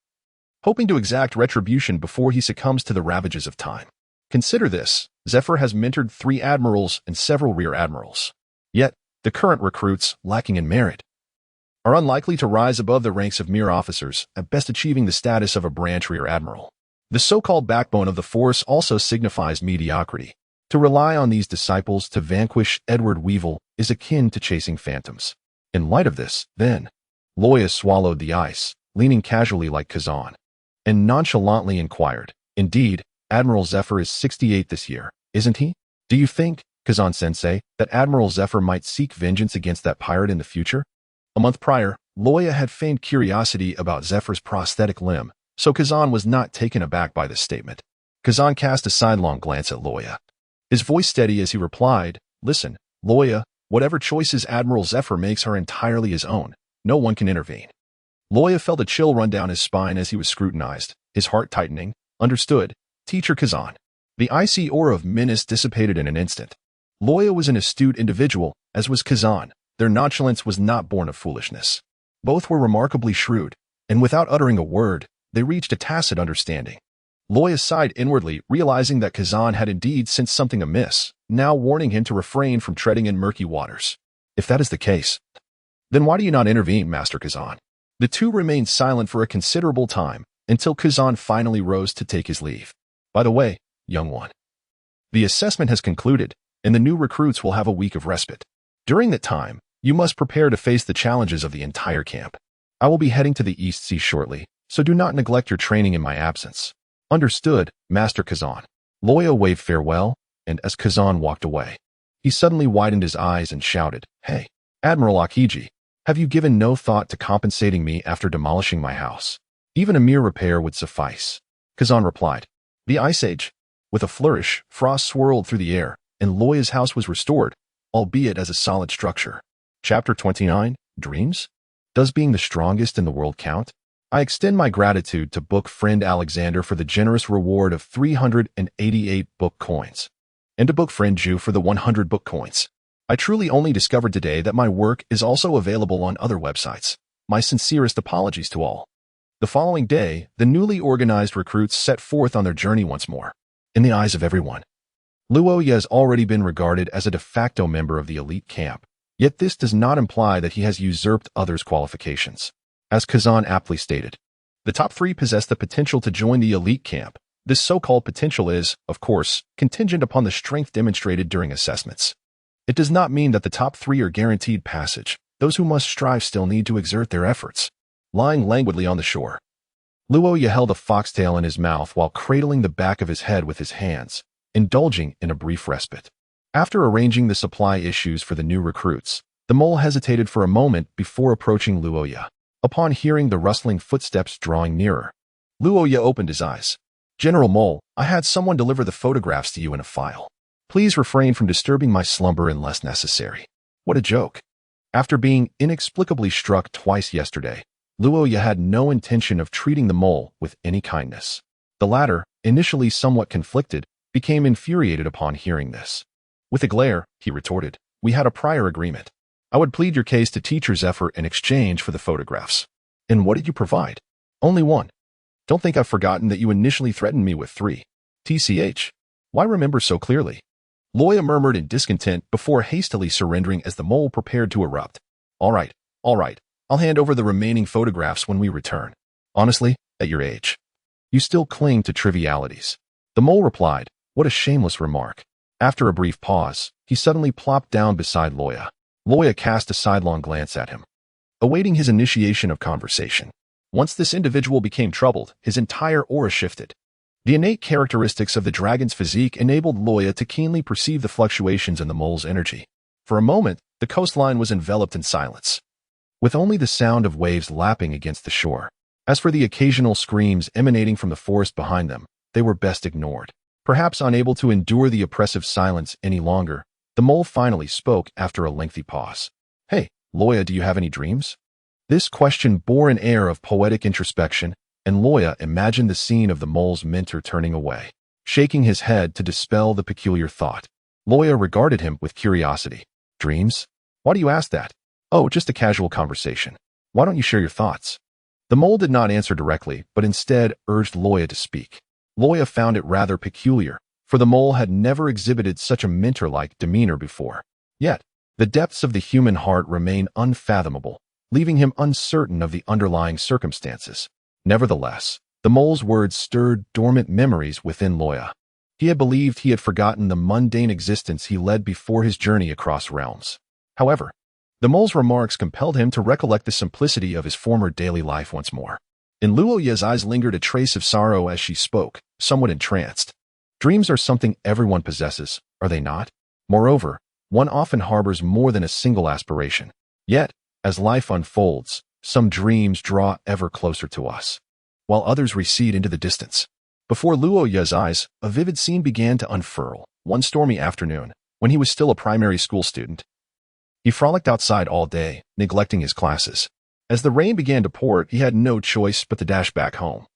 [SPEAKER 1] hoping to exact retribution before he succumbs to the ravages of time. Consider this, Zephyr has mentored 3 admirals and several rear admirals. Yet, the current recruits, lacking in merit, are unlikely to rise above the ranks of mere officers, at best achieving the status of a branch rear admiral. The so-called backbone of the force also signifies mediocrity. To rely on these disciples to vanquish Edward Weevil is akin to chasing phantoms. In light of this, then, Luo Ya swallowed the ice, leaning casually like Kazan, and nonchalantly inquired, "Indeed, Admiral Zephyr is 68 this year, isn't he? Do you think, Kazan-sensei, that Admiral Zephyr might seek vengeance against that pirate in the future?" A month prior, Luo Ya had feigned curiosity about Zephyr's prosthetic limb, so Kazan was not taken aback by this statement. Kazan cast a sidelong glance at Luo Ya, his voice steady as he replied, "Listen, Luo Ya, whatever choices Admiral Zephyr makes are entirely his own. No one can intervene." Luo Ya felt a chill run down his spine as he was scrutinized, his heart tightening. "Understood, Teacher Kazan." The icy aura of menace dissipated in an instant. Luo Ya was an astute individual, as was Kazan. Their nonchalance was not born of foolishness. Both were remarkably shrewd, and without uttering a word, they reached a tacit understanding. Luo Ya sighed inwardly, realizing that Kazan had indeed sensed something amiss, now warning him to refrain from treading in murky waters. If that is the case, then why do you not intervene, Master Kazan? The two remained silent for a considerable time, until Kazan finally rose to take his leave. "By the way, young one, the assessment has concluded, and the new recruits will have a week of respite. During that time, you must prepare to face the challenges of the entire camp. I will be heading to the East Sea shortly, so do not neglect your training in my absence." "Understood, Master Kazan." Luo Ya waved farewell, and as Kazan walked away, he suddenly widened his eyes and shouted, "Hey, Admiral Akiji, have you given no thought to compensating me after demolishing my house? Even a mere repair would suffice." Kazan replied, "The Ice Age." With a flourish, frost swirled through the air, and Luo Ya's house was restored, albeit as a solid structure. Chapter 29, Dreams? Does being the strongest in the world count? I extend my gratitude to book friend Alexander for the generous reward of 388 book coins, and to book friend Ju for the 100 book coins. I truly only discovered today that my work is also available on other websites. My sincerest apologies to all. The following day, the newly organized recruits set forth on their journey once more. In the eyes of everyone, Luo Ya has already been regarded as a de facto member of the elite camp, yet this does not imply that he has usurped others' qualifications. As Kazan aptly stated, the top 3 possess the potential to join the elite camp. This so-called potential is, of course, contingent upon the strength demonstrated during assessments. It does not mean that the top 3 are guaranteed passage. Those who must strive still need to exert their efforts. Lying languidly on the shore, Luo Ya held a foxtail in his mouth while cradling the back of his head with his hands, indulging in a brief respite. After arranging the supply issues for the new recruits, the mole hesitated for a moment before approaching Luo Ya. Upon hearing the rustling footsteps drawing nearer, Luo Ya opened his eyes. "General Mole, I had someone deliver the photographs to you in a file. Please refrain from disturbing my slumber unless necessary." What a joke. After being inexplicably struck twice yesterday, Luo Ya had no intention of treating the mole with any kindness. The latter, initially somewhat conflicted, became infuriated upon hearing this. With a glare, he retorted, "We had a prior agreement. I would plead your case to Teacher Zephyr in exchange for the photographs." "And what did you provide?" "Only one. Don't think I've forgotten that you initially threatened me with 3. TCH. Why remember so clearly?" Luo Ya murmured in discontent before hastily surrendering as the mole prepared to erupt. All right. I'll hand over the remaining photographs when we return. Honestly, at your age, you still cling to trivialities." The mole replied, "What a shameless remark." After a brief pause, he suddenly plopped down beside Luo Ya. Luo Ya cast a sidelong glance at him, awaiting his initiation of conversation. Once this individual became troubled, his entire aura shifted. The innate characteristics of the dragon's physique enabled Luo Ya to keenly perceive the fluctuations in the mole's energy. For a moment, the coastline was enveloped in silence, with only the sound of waves lapping against the shore. As for the occasional screams emanating from the forest behind them, they were best ignored. Perhaps unable to endure the oppressive silence any longer, the mole finally spoke after a lengthy pause. "Hey, Luo Ya, do you have any dreams?" This question bore an air of poetic introspection, and Luo Ya imagined the scene of the mole's mentor turning away, shaking his head to dispel the peculiar thought. Luo Ya regarded him with curiosity. "Dreams? Why do you ask that?" "Oh, just a casual conversation. Why don't you share your thoughts?" The mole did not answer directly, but instead urged Luo Ya to speak. Luo Ya found it rather peculiar, for the mole had never exhibited such a mentor-like demeanor before. Yet, the depths of the human heart remained unfathomable, leaving him uncertain of the underlying circumstances. Nevertheless, the mole's words stirred dormant memories within Luo Ya. He had believed he had forgotten the mundane existence he led before his journey across realms. However, the mole's remarks compelled him to recollect the simplicity of his former daily life once more. In Luo Ya's eyes lingered a trace of sorrow as she spoke, somewhat entranced. Dreams are something everyone possesses, are they not? Moreover, one often harbors more than a single aspiration. Yet, as life unfolds, some dreams draw ever closer to us, while others recede into the distance. Before Luo Ya's eyes, a vivid scene began to unfurl. One stormy afternoon, when he was still a primary school student, he frolicked outside all day, neglecting his classes. As the rain began to pour, he had no choice but to dash back home,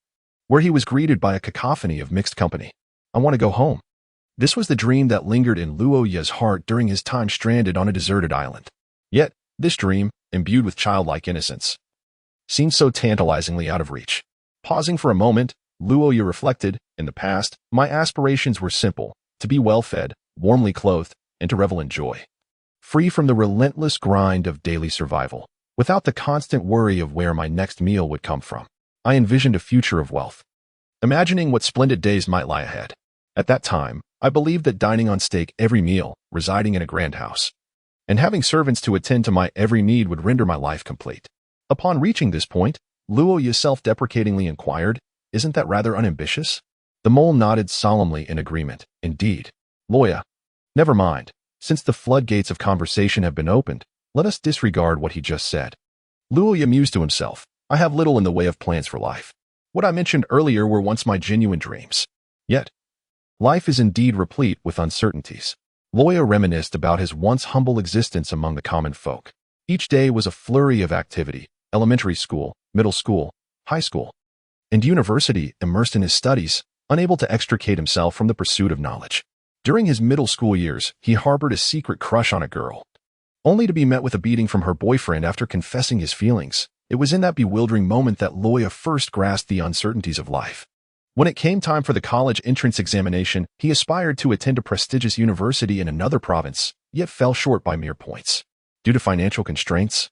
[SPEAKER 1] where he was greeted by a cacophony of mixed company. "I want to go home." This was the dream that lingered in Luo Ya's heart during his time stranded on a deserted island. Yet, this dream, imbued with childlike innocence, seemed so tantalizingly out of reach. Pausing for a moment, Luo Ya reflected, in the past, my aspirations were simple: to be well-fed, warmly clothed, and to revel in joy. Free from the relentless grind of daily survival, without the constant worry of where my next meal would come from, I envisioned a future of wealth, imagining what splendid days might lie ahead. At that time, I believed that dining on steak every meal, residing in a grand house, and having servants to attend to my every need would render my life complete. Upon reaching this point, Luo Ya self-deprecatingly inquired, "Isn't that rather unambitious?" The mole nodded solemnly in agreement. "Indeed. Luo Ya, never mind. Since the floodgates of conversation have been opened, let us disregard what he just said." Luo Ya mused to himself. "I have little in the way of plans for life. What I mentioned earlier were once my genuine dreams. Yet, life is indeed replete with uncertainties." Luo Ya reminisced about his once humble existence among the common folk. Each day was a flurry of activity: elementary school, middle school, high school, and university. Immersed in his studies, unable to extricate himself from the pursuit of knowledge. During his middle school years, he harbored a secret crush on a girl, only to be met with a beating from her boyfriend after confessing his feelings. It was in that bewildering moment that Luo Ya first grasped the uncertainties of life. When it came time for the college entrance examination, he aspired to attend a prestigious university in another province, yet fell short by mere points. Due to financial constraints,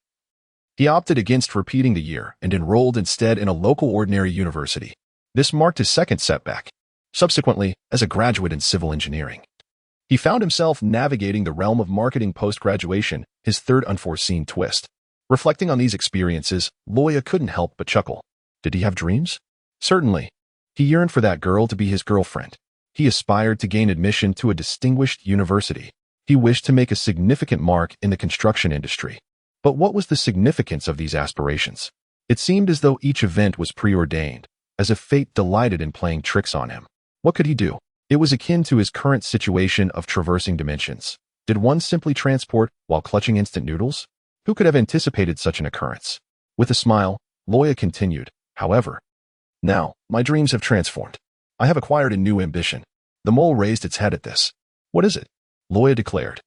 [SPEAKER 1] he opted against repeating the year and enrolled instead in a local ordinary university. This marked his second setback. Subsequently, as a graduate in civil engineering, he found himself navigating the realm of marketing post-graduation, his third unforeseen twist. Reflecting on these experiences, Luo Ya couldn't help but chuckle. Did he have dreams? Certainly. He yearned for that girl to be his girlfriend. He aspired to gain admission to a distinguished university. He wished to make a significant mark in the construction industry. But what was the significance of these aspirations? It seemed as though each event was preordained, as if fate delighted in playing tricks on him. What could he do? It was akin to his current situation of traversing dimensions. Did one simply transport while clutching instant noodles? Who could have anticipated such an occurrence? With a smile, Luo Ya continued, "However, now, my dreams have transformed. I have acquired a new ambition." The mole raised its head at this. "What is it?" Luo Ya declared.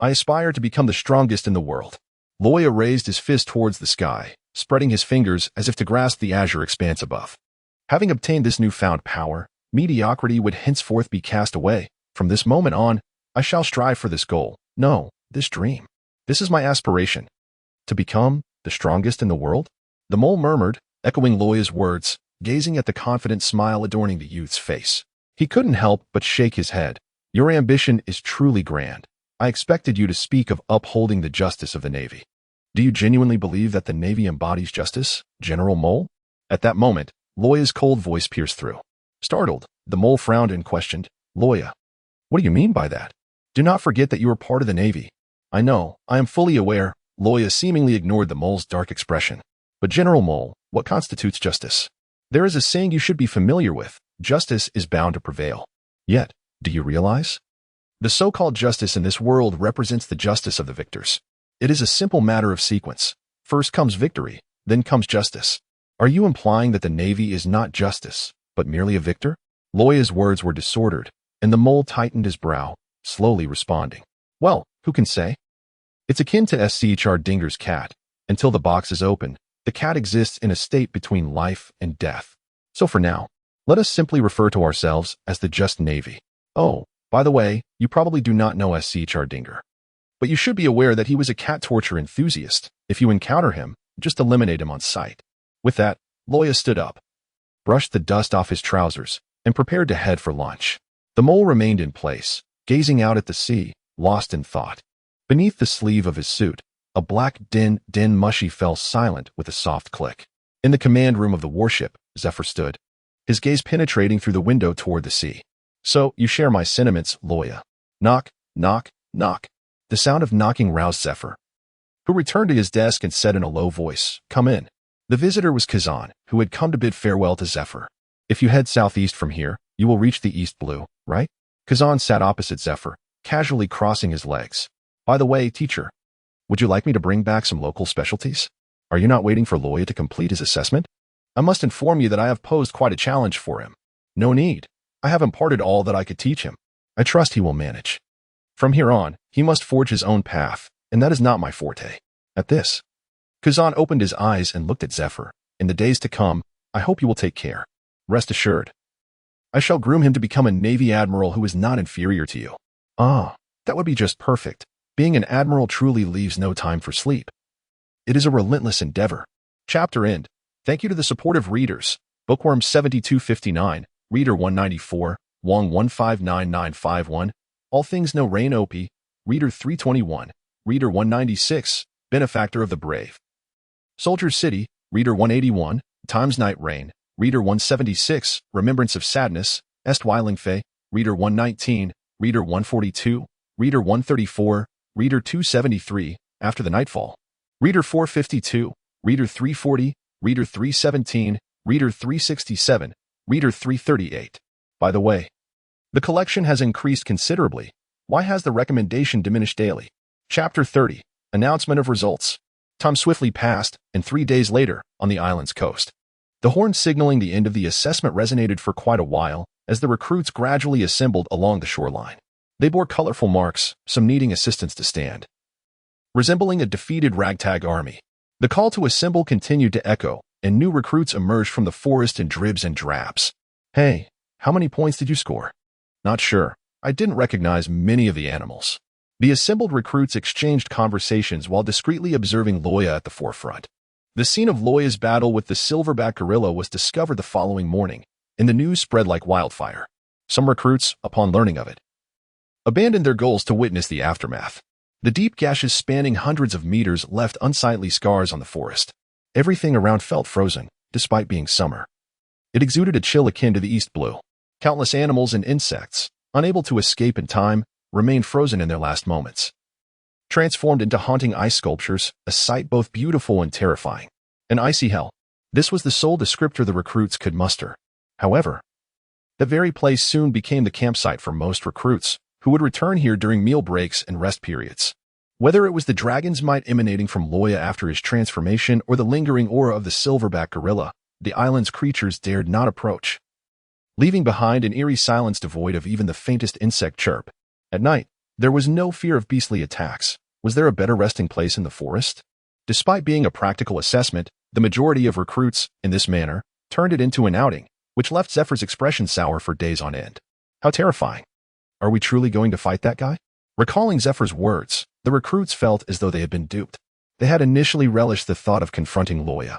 [SPEAKER 1] "I aspire to become the strongest in the world." Luo Ya raised his fist towards the sky, spreading his fingers as if to grasp the azure expanse above. Having obtained this newfound power, mediocrity would henceforth be cast away. From this moment on, I shall strive for this goal. No, this dream. This is my aspiration. To become the strongest in the world? The mole murmured, echoing Luo Ya's words, gazing at the confident smile adorning the youth's face. He couldn't help but shake his head. "Your ambition is truly grand. I expected you to speak of upholding the justice of the Navy. Do you genuinely believe that the Navy embodies justice, General Mole?" At that moment, Luo Ya's cold voice pierced through. Startled, the mole frowned and questioned, Luo Ya, what do you mean by that? Do not forget that you are part of the Navy. I know, I am fully aware. Luo Ya seemingly ignored the mole's dark expression. But General Mole, what constitutes justice? There is a saying you should be familiar with. Justice is bound to prevail. Yet, do you realize? The so-called justice in this world represents the justice of the victors. It is a simple matter of sequence. First comes victory, then comes justice. Are you implying that the Navy is not justice, but merely a victor? Luo Ya's words were disordered, and the mole tightened his brow, slowly responding. Well, who can say? It's akin to Schrodinger's cat. Until the box is opened, the cat exists in a state between life and death. So for now, let us simply refer to ourselves as the Just Navy. Oh, by the way, you probably do not know Schrodinger. But you should be aware that he was a cat torture enthusiast. If you encounter him, just eliminate him on sight. With that, Luo Ya stood up, brushed the dust off his trousers, and prepared to head for lunch. The mole remained in place, gazing out at the sea, lost in thought. Beneath the sleeve of his suit, a black din mushy fell silent with a soft click. In the command room of the warship, Zephyr stood, his gaze penetrating through the window toward the sea. So, you share my sentiments, Luo Ya. Knock, knock, knock. The sound of knocking roused Zephyr, who returned to his desk and said in a low voice, Come in. The visitor was Kazan, who had come to bid farewell to Zephyr. If you head southeast from here, you will reach the East Blue, right? Kazan sat opposite Zephyr, casually crossing his legs. By the way, teacher, would you like me to bring back some local specialties? Are you not waiting for Luo Ya to complete his assessment? I must inform you that I have posed quite a challenge for him. No need. I have imparted all that I could teach him. I trust he will manage. From here on, he must forge his own path, and that is not my forte. At this, Kazan opened his eyes and looked at Zephyr. In the days to come, I hope you will take care. Rest assured, I shall groom him to become a Navy admiral who is not inferior to you. Ah, that would be just perfect. Being an admiral truly leaves no time for sleep. It is a relentless endeavor. Chapter end. Thank you to the supportive readers. Bookworm 7259, Reader 194, Wong 159951, All Things No Rain OP, Reader 321, Reader 196, Benefactor of the Brave. Soldier City, Reader 181, Times Night Rain, Reader 176, Remembrance of Sadness, Est Weilingfei, Reader 119, Reader 142, Reader 134, Reader 273, After the Nightfall, Reader 452, Reader 340, Reader 317, Reader 367, Reader 338. By the way, the collection has increased considerably. Why has the recommendation diminished daily? Chapter 30, Announcement of Results. Time swiftly passed, and 3 days later, on the island's coast, the horn signaling the end of the assessment resonated for quite a while as the recruits gradually assembled along the shoreline. They bore colorful marks, some needing assistance to stand, resembling a defeated ragtag army. The call to assemble continued to echo, and new recruits emerged from the forest in dribs and drabs. Hey, how many points did you score? Not sure. I didn't recognize many of the animals. The assembled recruits exchanged conversations while discreetly observing Luo Ya at the forefront. The scene of Luo Ya's battle with the silverback gorilla was discovered the following morning, and the news spread like wildfire. Some recruits, upon learning of it, abandoned their goals to witness the aftermath. The deep gashes spanning hundreds of meters left unsightly scars on the forest. Everything around felt frozen, despite being summer. It exuded a chill akin to the East Blue. Countless animals and insects, unable to escape in time, remained frozen in their last moments, transformed into haunting ice sculptures, a sight both beautiful and terrifying. An icy hell. This was the sole descriptor the recruits could muster. However, that very place soon became the campsite for most recruits, who would return here during meal breaks and rest periods. Whether it was the dragon's might emanating from Luo Ya after his transformation or the lingering aura of the silverback gorilla, the island's creatures dared not approach, leaving behind an eerie silence devoid of even the faintest insect chirp. At night, there was no fear of beastly attacks. Was there a better resting place in the forest? Despite being a practical assessment, the majority of recruits, in this manner, turned it into an outing, which left Zephyr's expression sour for days on end. How terrifying. Are we truly going to fight that guy? Recalling Zephyr's words, the recruits felt as though they had been duped. They had initially relished the thought of confronting Luo Ya,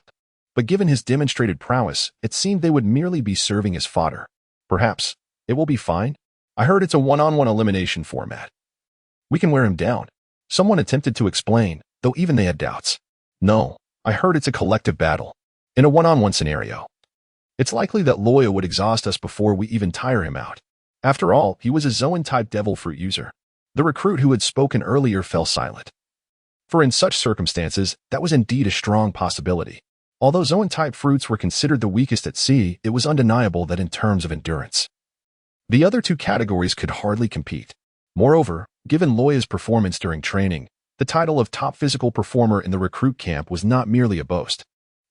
[SPEAKER 1] but given his demonstrated prowess, it seemed they would merely be serving as fodder. Perhaps, it will be fine. I heard it's a one-on-one elimination format. We can wear him down. Someone attempted to explain, though even they had doubts. No, I heard it's a collective battle. In a one-on-one scenario. It's likely that Luo Ya would exhaust us before we even tire him out. After all, he was a Zoan-type devil fruit user. The recruit who had spoken earlier fell silent. For in such circumstances, that was indeed a strong possibility. Although Zoan-type fruits were considered the weakest at sea, it was undeniable that in terms of endurance, the other two categories could hardly compete. Moreover, given Luo Ya's performance during training, the title of top physical performer in the recruit camp was not merely a boast.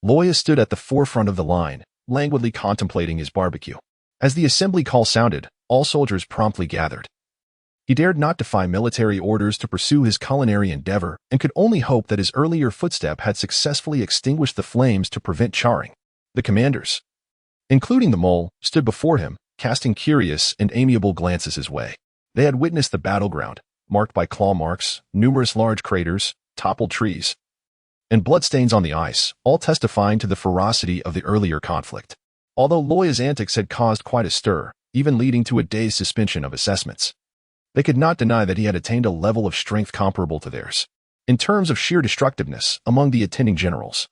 [SPEAKER 1] Luo Ya stood at the forefront of the line, languidly contemplating his barbecue. As the assembly call sounded, all soldiers promptly gathered. He dared not defy military orders to pursue his culinary endeavor and could only hope that his earlier footstep had successfully extinguished the flames to prevent charring. The commanders, including the mole, stood before him, casting curious and amiable glances his way. They had witnessed the battleground, marked by claw marks, numerous large craters, toppled trees, and bloodstains on the ice, all testifying to the ferocity of the earlier conflict. Although Luo Ya's antics had caused quite a stir, even leading to a day's suspension of assessments, they could not deny that he had attained a level of strength comparable to theirs. In terms of sheer destructiveness among the attending generals,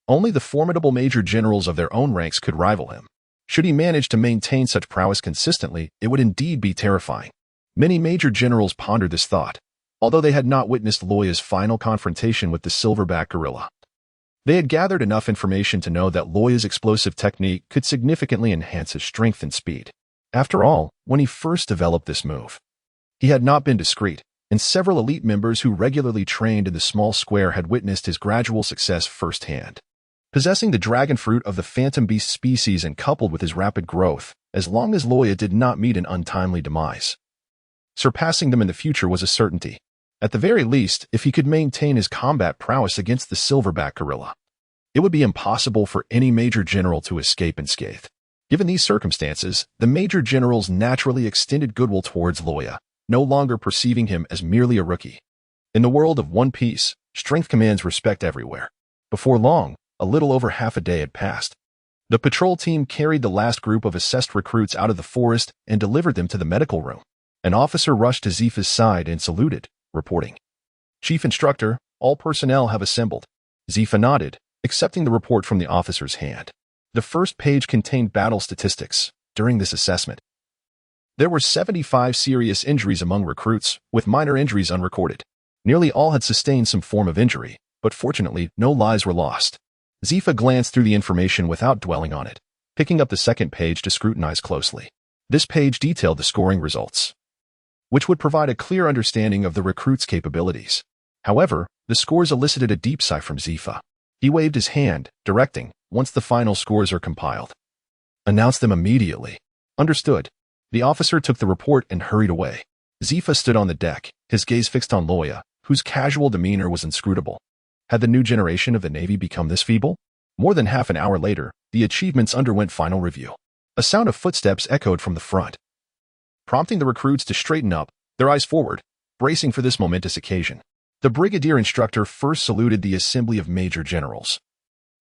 [SPEAKER 1] only the formidable major generals of their own ranks could rival him. Should he manage to maintain such prowess consistently, it would indeed be terrifying. Many major generals pondered this thought, although they had not witnessed Luo Ya's final confrontation with the silverback gorilla. They had gathered enough information to know that Luo Ya's explosive technique could significantly enhance his strength and speed. After all, when he first developed this move, he had not been discreet, and several elite members who regularly trained in the small square had witnessed his gradual success firsthand. Possessing the dragon fruit of the phantom beast species and coupled with his rapid growth, as long as Luo Ya did not meet an untimely demise, surpassing them in the future was a certainty. At the very least, if he could maintain his combat prowess against the silverback gorilla, it would be impossible for any major general to escape unscathed. Given these circumstances, the major generals naturally extended goodwill towards Luo Ya, no longer perceiving him as merely a rookie. In the world of One Piece, strength commands respect everywhere. Before long, a little over half a day had passed. The patrol team carried the last group of assessed recruits out of the forest and delivered them to the medical room. An officer rushed to Zifa's side and saluted, reporting, "Chief Instructor, all personnel have assembled." Zifa nodded, accepting the report from the officer's hand. The first page contained battle statistics. During this assessment, there were 75 serious injuries among recruits, with minor injuries unrecorded. Nearly all had sustained some form of injury, but fortunately, no lives were lost. Zifa glanced through the information without dwelling on it, picking up the second page to scrutinize closely. This page detailed the scoring results, which would provide a clear understanding of the recruits' capabilities. However, the scores elicited a deep sigh from Zifa. He waved his hand, directing, "Once the final scores are compiled, announce them immediately." Understood. The officer took the report and hurried away. Zifa stood on the deck, his gaze fixed on Luo Ya, whose casual demeanor was inscrutable. Had the new generation of the Navy become this feeble? More than half an hour later, the achievements underwent final review. A sound of footsteps echoed from the front, prompting the recruits to straighten up, their eyes forward, bracing for this momentous occasion. The brigadier instructor first saluted the assembly of major generals,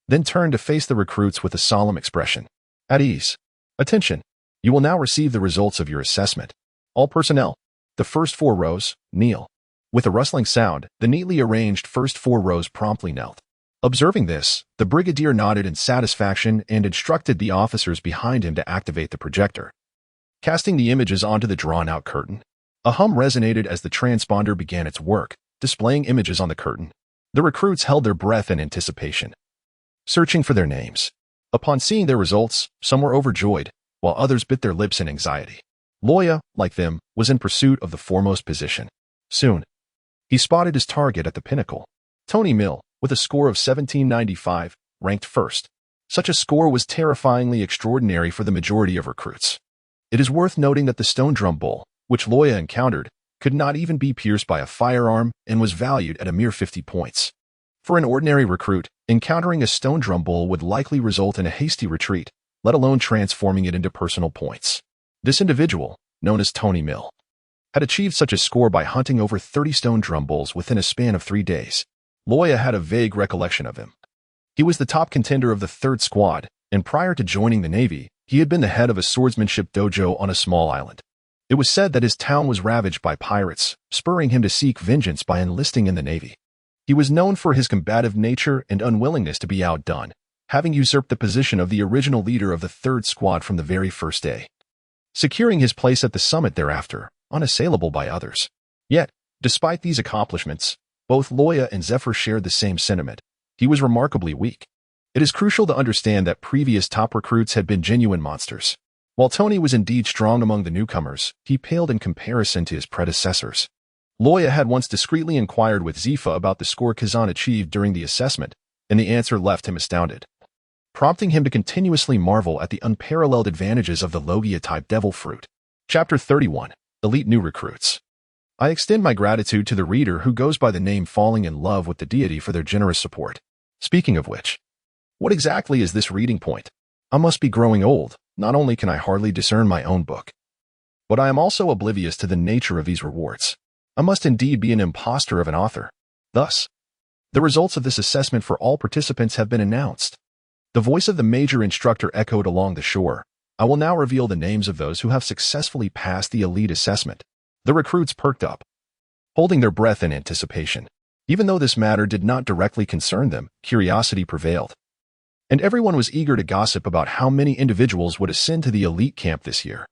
[SPEAKER 1] then turned to face the recruits with a solemn expression. "At ease. Attention. You will now receive the results of your assessment. All personnel, the first 4 rows, kneel." With a rustling sound, the neatly arranged first 4 rows promptly knelt. Observing this, the brigadier nodded in satisfaction and instructed the officers behind him to activate the projector, casting the images onto the drawn-out curtain. A hum resonated as the transponder began its work, displaying images on the curtain. The recruits held their breath in anticipation, searching for their names. Upon seeing their results, some were overjoyed, while others bit their lips in anxiety. Luo Ya, like them, was in pursuit of the foremost position. Soon, he spotted his target at the pinnacle. Tony Mill, with a score of 1795, ranked first. Such a score was terrifyingly extraordinary for the majority of recruits. It is worth noting that the stone drum bull, which Luo Ya encountered, could not even be pierced by a firearm and was valued at a mere 50 points. For an ordinary recruit, encountering a stone drum bull would likely result in a hasty retreat, let alone transforming it into personal points. This individual, known as Tony Mill, had achieved such a score by hunting over 30 stone drum bulls within a span of 3 days. Luo Ya had a vague recollection of him. He was the top contender of the 3rd Squad, and prior to joining the Navy, he had been the head of a swordsmanship dojo on a small island. It was said that his town was ravaged by pirates, spurring him to seek vengeance by enlisting in the Navy. He was known for his combative nature and unwillingness to be outdone, having usurped the position of the original leader of the third squad from the very first day, securing his place at the summit thereafter, unassailable by others. Yet, despite these accomplishments, both Luo Ya and Zephyr shared the same sentiment. He was remarkably weak. It is crucial to understand that previous top recruits had been genuine monsters. While Tony was indeed strong among the newcomers, he paled in comparison to his predecessors. Luo Ya had once discreetly inquired with Zifa about the score Kazan achieved during the assessment, and the answer left him astounded, prompting him to continuously marvel at the unparalleled advantages of the Logia-type devil fruit. Chapter 31. Elite New Recruits. I extend my gratitude to the reader who goes by the name Falling in Love with the Deity for their generous support. Speaking of which, what exactly is this reading point? I must be growing old. Not only can I hardly discern my own book, but I am also oblivious to the nature of these rewards. I must indeed be an imposter of an author. Thus, the results of this assessment for all participants have been announced. The voice of the major instructor echoed along the shore. I will now reveal the names of those who have successfully passed the elite assessment. The recruits perked up, holding their breath in anticipation. Even though this matter did not directly concern them, curiosity prevailed, and everyone was eager to gossip about how many individuals would ascend to the elite camp this year.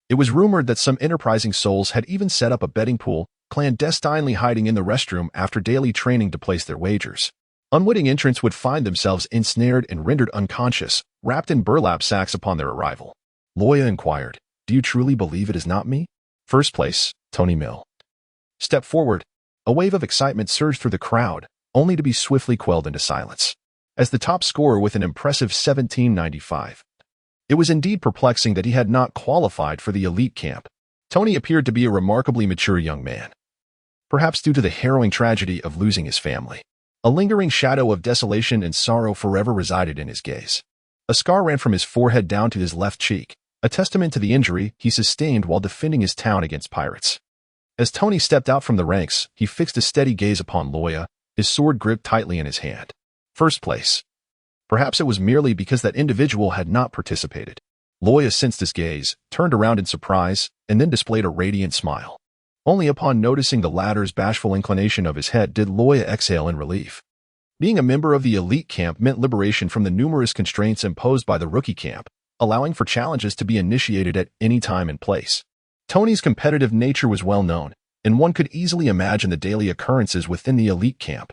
[SPEAKER 1] It was rumored that some enterprising souls had even set up a betting pool, clandestinely hiding in the restroom after daily training to place their wagers. Unwitting entrants would find themselves ensnared and rendered unconscious, wrapped in burlap sacks upon their arrival. Luo Ya inquired, "Do you truly believe it is not me?" First place, Tony Mill. Step forward. A wave of excitement surged through the crowd, only to be swiftly quelled into silence. As the top scorer with an impressive 1795. It was indeed perplexing that he had not qualified for the elite camp. Tony appeared to be a remarkably mature young man, perhaps due to the harrowing tragedy of losing his family. A lingering shadow of desolation and sorrow forever resided in his gaze. A scar ran from his forehead down to his left cheek, a testament to the injury he sustained while defending his town against pirates. As Tony stepped out from the ranks, he fixed a steady gaze upon Luo Ya, his sword gripped tightly in his hand. First place. Perhaps it was merely because that individual had not participated. Luo Ya sensed his gaze, turned around in surprise, and then displayed a radiant smile. Only upon noticing the latter's bashful inclination of his head did Luo Ya exhale in relief. Being a member of the elite camp meant liberation from the numerous constraints imposed by the rookie camp, allowing for challenges to be initiated at any time and place. Tony's competitive nature was well known, and one could easily imagine the daily occurrences within the elite camp.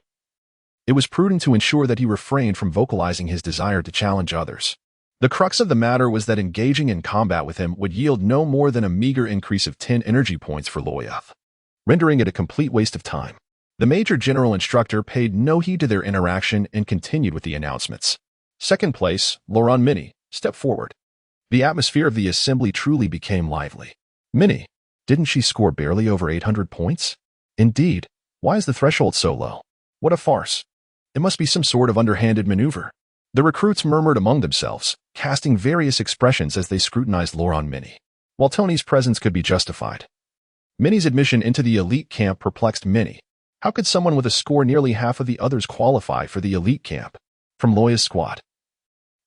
[SPEAKER 1] It was prudent to ensure that he refrained from vocalizing his desire to challenge others. The crux of the matter was that engaging in combat with him would yield no more than a meager increase of 10 energy points for Luo Ya, rendering it a complete waste of time. The major general instructor paid no heed to their interaction and continued with the announcements. Second place, Laurent Mini, step forward. The atmosphere of the assembly truly became lively. Mini, didn't she score barely over 800 points? Indeed, why is the threshold so low? What a farce. It must be some sort of underhanded maneuver. The recruits murmured among themselves, casting various expressions as they scrutinized Laurent Mini. While Tony's presence could be justified, Mini's admission into the elite camp perplexed Mini. How could someone with a score nearly half of the others qualify for the elite camp? From Luo Ya's squad,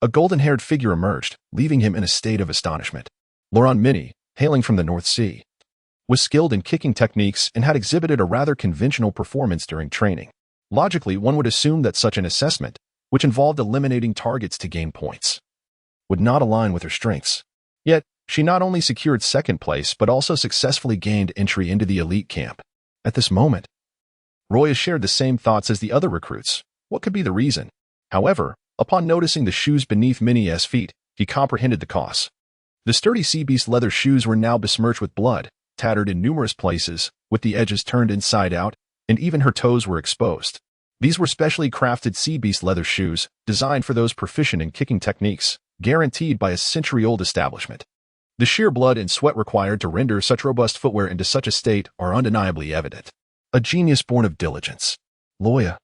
[SPEAKER 1] a golden-haired figure emerged, leaving him in a state of astonishment. Laurent Mini, hailing from the North Sea, was skilled in kicking techniques and had exhibited a rather conventional performance during training. Logically, one would assume that such an assessment, which involved eliminating targets to gain points, would not align with her strengths. Yet, she not only secured second place but also successfully gained entry into the elite camp. At this moment, Luo Ya shared the same thoughts as the other recruits. What could be the reason? However, upon noticing the shoes beneath Mini's feet, he comprehended the cause. The sturdy sea beast leather shoes were now besmirched with blood, tattered in numerous places, with the edges turned inside out, and even her toes were exposed. These were specially crafted sea beast leather shoes, designed for those proficient in kicking techniques, guaranteed by a century-old establishment. The sheer blood and sweat required to render such robust footwear into such a state are undeniably evident. A genius born of diligence. Luo Ya,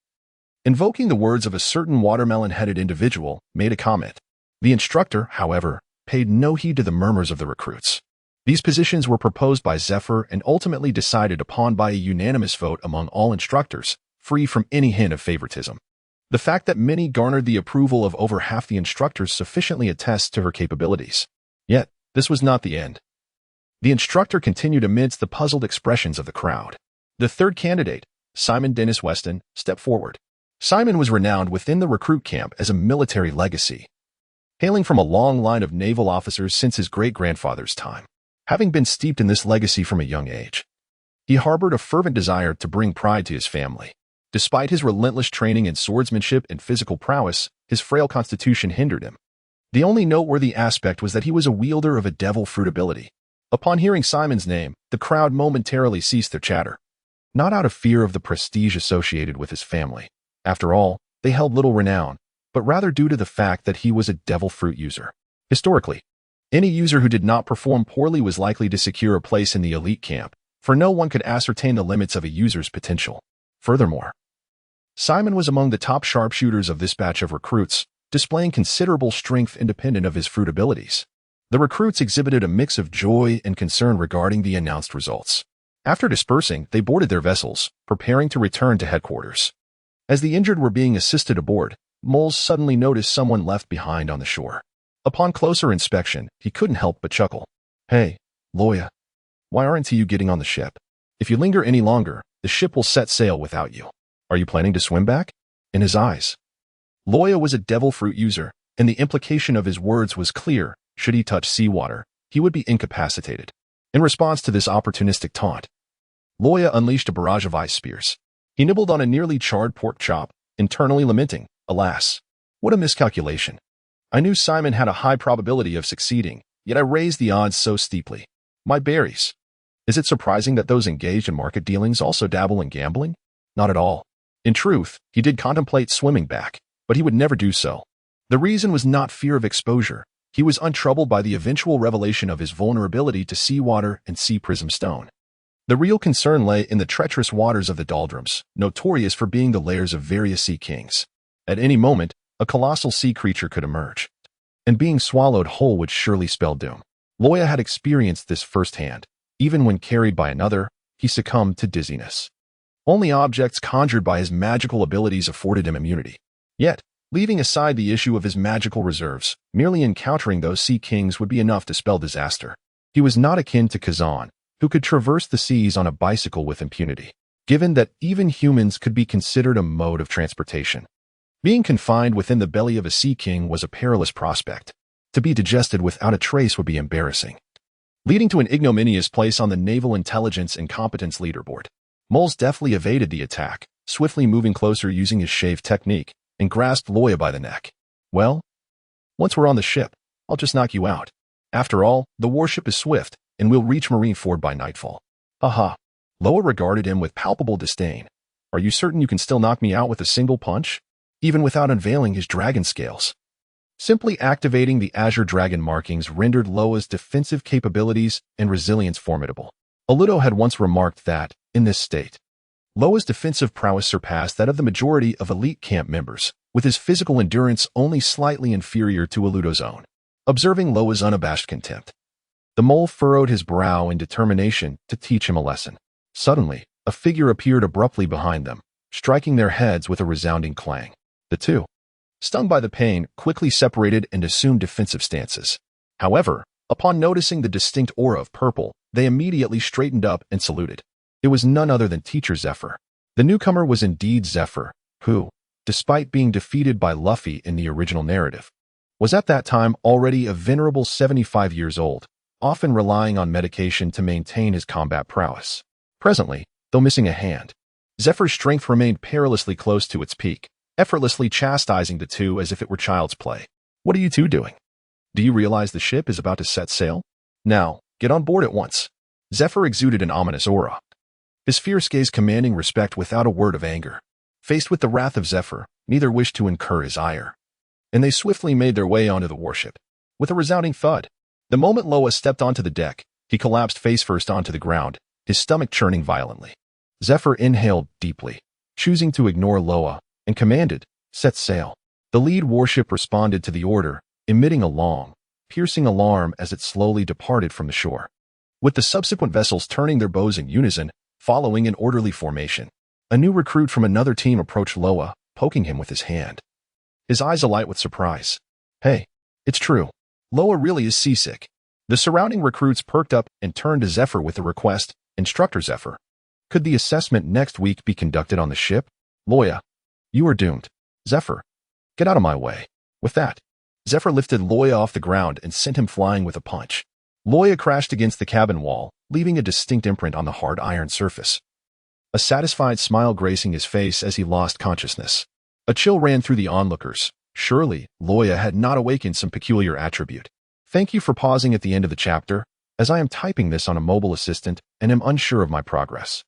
[SPEAKER 1] invoking the words of a certain watermelon-headed individual, made a comment. The instructor, however, paid no heed to the murmurs of the recruits. These positions were proposed by Zephyr and ultimately decided upon by a unanimous vote among all instructors, free from any hint of favoritism. The fact that Mini garnered the approval of over half the instructors sufficiently attests to her capabilities. Yet, this was not the end. The instructor continued amidst the puzzled expressions of the crowd. The third candidate, Simon Dennis Weston, stepped forward. Simon was renowned within the recruit camp as a military legacy, hailing from a long line of naval officers since his great-grandfather's time. Having been steeped in this legacy from a young age, he harbored a fervent desire to bring pride to his family. Despite his relentless training in swordsmanship and physical prowess, his frail constitution hindered him. The only noteworthy aspect was that he was a wielder of a devil fruit ability. Upon hearing Simon's name, the crowd momentarily ceased their chatter, not out of fear of the prestige associated with his family. After all, they held little renown, but rather due to the fact that he was a devil fruit user. Historically, any user who did not perform poorly was likely to secure a place in the elite camp, for no one could ascertain the limits of a user's potential. Furthermore, Simon was among the top sharpshooters of this batch of recruits, displaying considerable strength independent of his fruit abilities. The recruits exhibited a mix of joy and concern regarding the announced results. After dispersing, they boarded their vessels, preparing to return to headquarters. As the injured were being assisted aboard, Moles suddenly noticed someone left behind on the shore. Upon closer inspection, he couldn't help but chuckle. "Hey, Luo Ya, why aren't you getting on the ship? If you linger any longer, the ship will set sail without you. Are you planning to swim back?" In his eyes, Luo Ya was a devil fruit user, and the implication of his words was clear. Should he touch seawater, he would be incapacitated. In response to this opportunistic taunt, Luo Ya unleashed a barrage of ice spears. He nibbled on a nearly charred pork chop, internally lamenting, "Alas, what a miscalculation. I knew Simon had a high probability of succeeding, yet I raised the odds so steeply. My berries. Is it surprising that those engaged in market dealings also dabble in gambling? Not at all. In truth, he did contemplate swimming back, but he would never do so. The reason was not fear of exposure. He was untroubled by the eventual revelation of his vulnerability to seawater and sea prism stone. The real concern lay in the treacherous waters of the doldrums, notorious for being the lairs of various sea kings. At any moment, a colossal sea creature could emerge, and being swallowed whole would surely spell doom. Luo Ya had experienced this firsthand. Even when carried by another, he succumbed to dizziness. Only objects conjured by his magical abilities afforded him immunity. Yet, leaving aside the issue of his magical reserves, merely encountering those sea kings would be enough to spell disaster. He was not akin to Kazan, who could traverse the seas on a bicycle with impunity, given that even humans could be considered a mode of transportation. Being confined within the belly of a sea king was a perilous prospect. To be digested without a trace would be embarrassing, leading to an ignominious place on the Naval Intelligence and Competence Leaderboard. Moles deftly evaded the attack, swiftly moving closer using his shave technique, and grasped Luo Ya by the neck. "Well, once we're on the ship, I'll just knock you out. After all, the warship is swift, and we'll reach Marineford by nightfall." "Aha." Luo Ya regarded him with palpable disdain. "Are you certain you can still knock me out with a single punch, even without unveiling his dragon scales?" Simply activating the Azure Dragon markings rendered Luo Ya's defensive capabilities and resilience formidable. Aludo had once remarked that, in this state, Luo Ya's defensive prowess surpassed that of the majority of elite camp members, with his physical endurance only slightly inferior to Aludo's own. Observing Luo Ya's unabashed contempt, the mole furrowed his brow in determination to teach him a lesson. Suddenly, a figure appeared abruptly behind them, striking their heads with a resounding clang. The two, stung by the pain, quickly separated and assumed defensive stances. However, upon noticing the distinct aura of purple, they immediately straightened up and saluted. It was none other than Teacher Zephyr. The newcomer was indeed Zephyr, who, despite being defeated by Luffy in the original narrative, was at that time already a venerable 75 years old, often relying on medication to maintain his combat prowess. Presently, though missing a hand, Zephyr's strength remained perilously close to its peak, effortlessly chastising the two as if it were child's play. "What are you two doing? Do you realize the ship is about to set sail? Now, get on board at once." Zephyr exuded an ominous aura, his fierce gaze commanding respect without a word of anger. Faced with the wrath of Zephyr, neither wished to incur his ire, and they swiftly made their way onto the warship. With a resounding thud, the moment Luo Ya stepped onto the deck, he collapsed face first onto the ground, his stomach churning violently. Zephyr inhaled deeply, choosing to ignore Luo Ya, and commanded, "Set sail." The lead warship responded to the order, emitting a long, piercing alarm as it slowly departed from the shore, with the subsequent vessels turning their bows in unison, following in orderly formation. A new recruit from another team approached Luo Ya, poking him with his hand, his eyes alight with surprise. "Hey, it's true. Luo Ya really is seasick." The surrounding recruits perked up and turned to Zephyr with a request. "Instructor Zephyr, could the assessment next week be conducted on the ship?" "Luo Ya, You are doomed. Zephyr, get out of my way. With that, Zephyr lifted Luo Ya off the ground and sent him flying with a punch. Luo Ya crashed against the cabin wall, leaving a distinct imprint on the hard iron surface. A satisfied smile gracing his face as he lost consciousness. A chill ran through the onlookers. Surely, Luo Ya had not awakened some peculiar attribute. Thank you for pausing at the end of the chapter, as I am typing this on a mobile assistant and am unsure of my progress.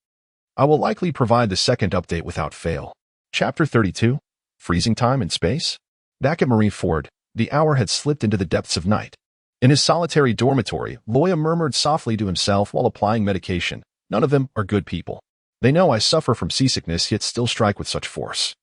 [SPEAKER 1] I will likely provide the second update without fail. Chapter 32, Freezing Time and Space? Back at Marineford, the hour had slipped into the depths of night. In his solitary dormitory, Luo Ya murmured softly to himself while applying medication. None of them are good people. They know I suffer from seasickness yet still strike with such force.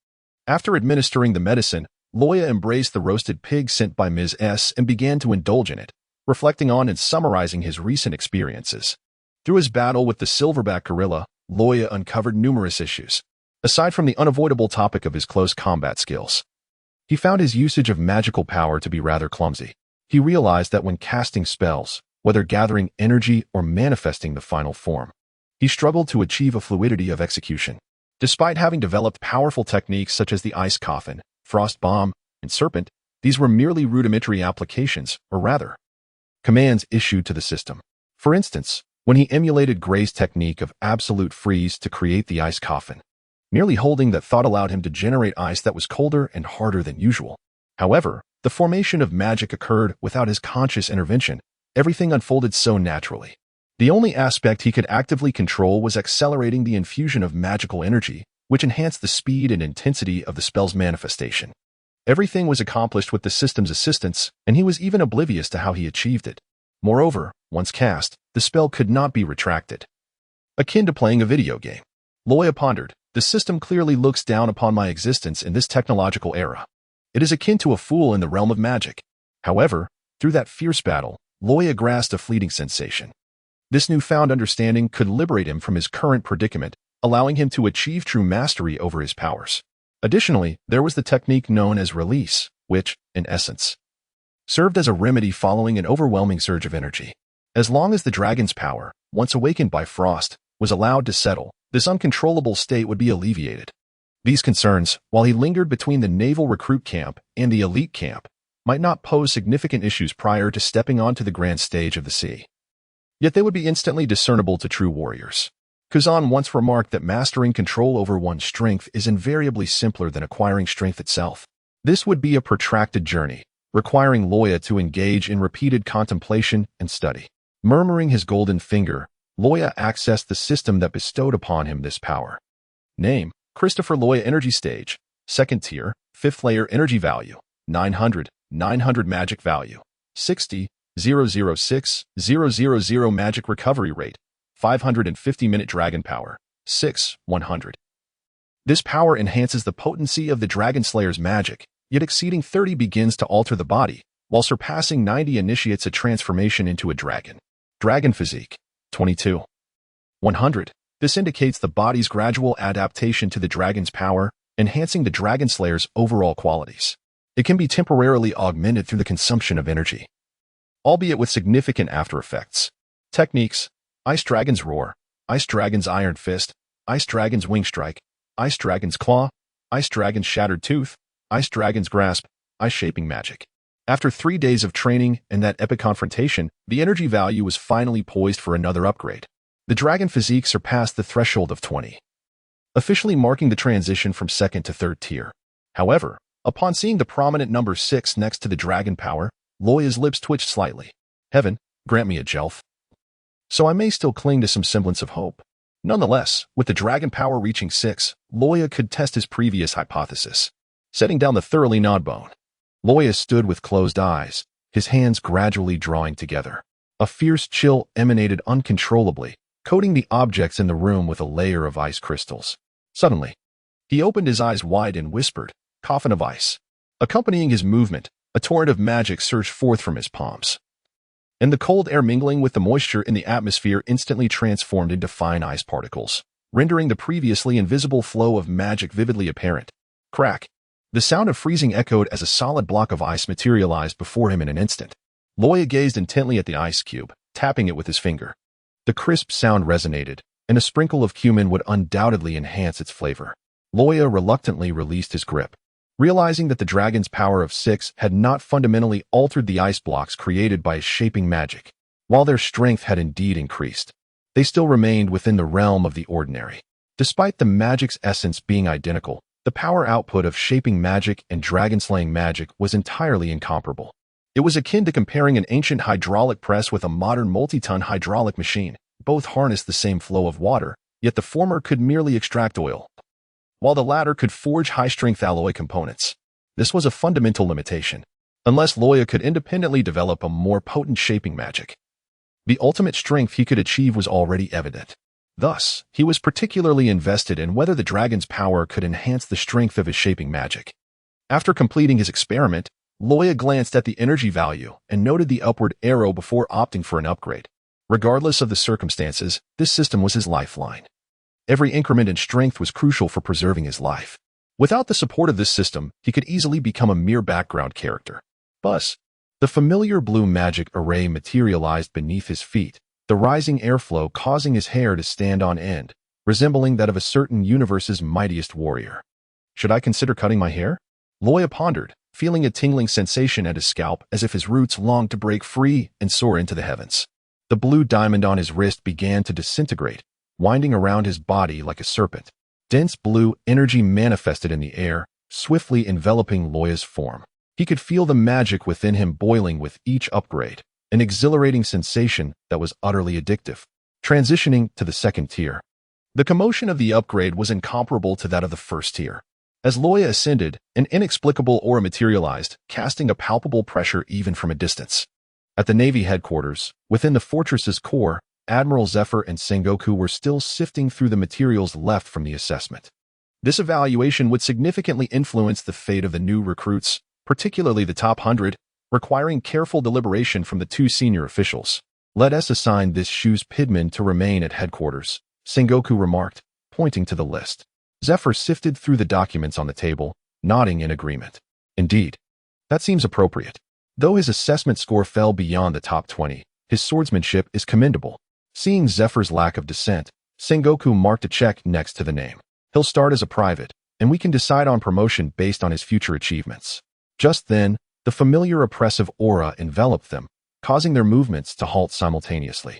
[SPEAKER 1] After administering the medicine, Luo Ya embraced the roasted pig sent by Ms. S and began to indulge in it, reflecting on and summarizing his recent experiences. Through his battle with the silverback gorilla, Luo Ya uncovered numerous issues. Aside from the unavoidable topic of his close combat skills, he found his usage of magical power to be rather clumsy. He realized that when casting spells, whether gathering energy or manifesting the final form, he struggled to achieve a fluidity of execution. Despite having developed powerful techniques such as the ice coffin, frost bomb, and serpent, these were merely rudimentary applications, or rather, commands issued to the system. For instance, when he emulated Gray's technique of absolute freeze to create the ice coffin, merely holding that thought allowed him to generate ice that was colder and harder than usual. However, the formation of magic occurred without his conscious intervention. Everything unfolded so naturally. The only aspect he could actively control was accelerating the infusion of magical energy, which enhanced the speed and intensity of the spell's manifestation. Everything was accomplished with the system's assistance, and he was even oblivious to how he achieved it. Moreover, once cast, the spell could not be retracted. Akin to playing a video game. Luo Ya pondered, the system clearly looks down upon my existence in this technological era. It is akin to a fool in the realm of magic. However, through that fierce battle, Luo Ya grasped a fleeting sensation. This newfound understanding could liberate him from his current predicament, allowing him to achieve true mastery over his powers. Additionally, there was the technique known as release, which, in essence, served as a remedy following an overwhelming surge of energy. As long as the dragon's power, once awakened by frost, was allowed to settle, this uncontrollable state would be alleviated. These concerns, while he lingered between the naval recruit camp and the elite camp, might not pose significant issues prior to stepping onto the grand stage of the sea. Yet they would be instantly discernible to true warriors. Kuzan once remarked that mastering control over one's strength is invariably simpler than acquiring strength itself. This would be a protracted journey, requiring Luo Ya to engage in repeated contemplation and study. Murmuring his golden finger, Luo Ya accessed the system that bestowed upon him this power. Name: Christopher Luo Ya Energy Stage. Second tier, 5th layer energy value, 900 magic value, 60, 006, 000 magic recovery rate, 550-minute dragon power, 6, 100. This power enhances the potency of the Dragon Slayer's magic, yet exceeding 30 begins to alter the body, while surpassing 90 initiates a transformation into a dragon. Dragon Physique, 22. 100. This indicates the body's gradual adaptation to the dragon's power, enhancing the Dragon Slayer's overall qualities. It can be temporarily augmented through the consumption of energy, albeit with significant after effects. Techniques: Ice Dragon's Roar, Ice Dragon's Iron Fist, Ice Dragon's Wing Strike, Ice Dragon's Claw, Ice Dragon's Shattered Tooth, Ice Dragon's Grasp, Ice Shaping Magic. After 3 days of training and that epic confrontation, the energy value was finally poised for another upgrade. The Dragon Physique surpassed the threshold of 20, officially marking the transition from 2nd to 3rd tier. However, upon seeing the prominent number 6 next to the Dragon Power, Luo Ya's lips twitched slightly. Heaven, grant me a Jelf, so I may still cling to some semblance of hope. Nonetheless, with the Dragon Power reaching 6, Luo Ya could test his previous hypothesis. Setting down the thoroughly gnawed bone, Luo Ya stood with closed eyes, his hands gradually drawing together. A fierce chill emanated uncontrollably, coating the objects in the room with a layer of ice crystals. Suddenly, he opened his eyes wide and whispered, "Coffin of ice." Accompanying his movement, a torrent of magic surged forth from his palms, and the cold air mingling with the moisture in the atmosphere instantly transformed into fine ice particles, rendering the previously invisible flow of magic vividly apparent. Crack! The sound of freezing echoed as a solid block of ice materialized before him in an instant. Luo Ya gazed intently at the ice cube, tapping it with his finger. The crisp sound resonated, and a sprinkle of cumin would undoubtedly enhance its flavor. Luo Ya reluctantly released his grip, realizing that the dragon's power of 6 had not fundamentally altered the ice blocks created by his shaping magic. While their strength had indeed increased, they still remained within the realm of the ordinary. Despite the magic's essence being identical, the power output of shaping magic and dragon-slaying magic was entirely incomparable. It was akin to comparing an ancient hydraulic press with a modern multi-ton hydraulic machine. Both harnessed the same flow of water, yet the former could merely extract oil, while the latter could forge high-strength alloy components. This was a fundamental limitation, unless Luo Ya could independently develop a more potent shaping magic. The ultimate strength he could achieve was already evident. Thus, he was particularly invested in whether the dragon's power could enhance the strength of his shaping magic. After completing his experiment, Luo Ya glanced at the energy value and noted the upward arrow before opting for an upgrade. Regardless of the circumstances, this system was his lifeline. Every increment in strength was crucial for preserving his life. Without the support of this system, he could easily become a mere background character. Buzz. The familiar blue magic array materialized beneath his feet, the rising airflow causing his hair to stand on end, resembling that of a certain universe's mightiest warrior. Should I consider cutting my hair? Luo Ya pondered, feeling a tingling sensation at his scalp as if his roots longed to break free and soar into the heavens. The blue diamond on his wrist began to disintegrate, winding around his body like a serpent. Dense blue energy manifested in the air, swiftly enveloping Luo Ya's form. He could feel the magic within him boiling with each upgrade, an exhilarating sensation that was utterly addictive. Transitioning to the second tier. The commotion of the upgrade was incomparable to that of the first tier. As Luo Ya ascended, an inexplicable aura materialized, casting a palpable pressure even from a distance. At the Navy headquarters, within the fortress's core, Admiral Zephyr and Sengoku were still sifting through the materials left from the assessment. This evaluation would significantly influence the fate of the new recruits, particularly the top 100, requiring careful deliberation from the two senior officials. Let us assign this Shu's Pidman to remain at headquarters, Sengoku remarked, pointing to the list. Zephyr sifted through the documents on the table, nodding in agreement. Indeed, that seems appropriate. Though his assessment score fell beyond the top 20, his swordsmanship is commendable. Seeing Zephyr's lack of dissent, Sengoku marked a check next to the name. He'll start as a private, and we can decide on promotion based on his future achievements. Just then, the familiar oppressive aura enveloped them, causing their movements to halt simultaneously.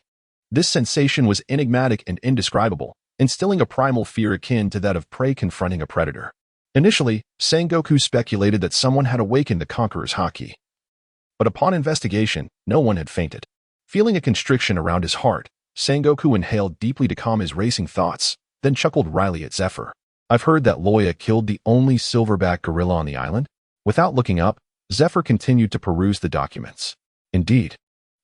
[SPEAKER 1] This sensation was enigmatic and indescribable, instilling a primal fear akin to that of prey confronting a predator. Initially, Sengoku speculated that someone had awakened the Conqueror's Haki. But upon investigation, no one had fainted. Feeling a constriction around his heart, Sengoku inhaled deeply to calm his racing thoughts, then chuckled wryly at Zephyr. I've heard that Luo Ya killed the only silverback gorilla on the island. Without looking up, Zephyr continued to peruse the documents. Indeed,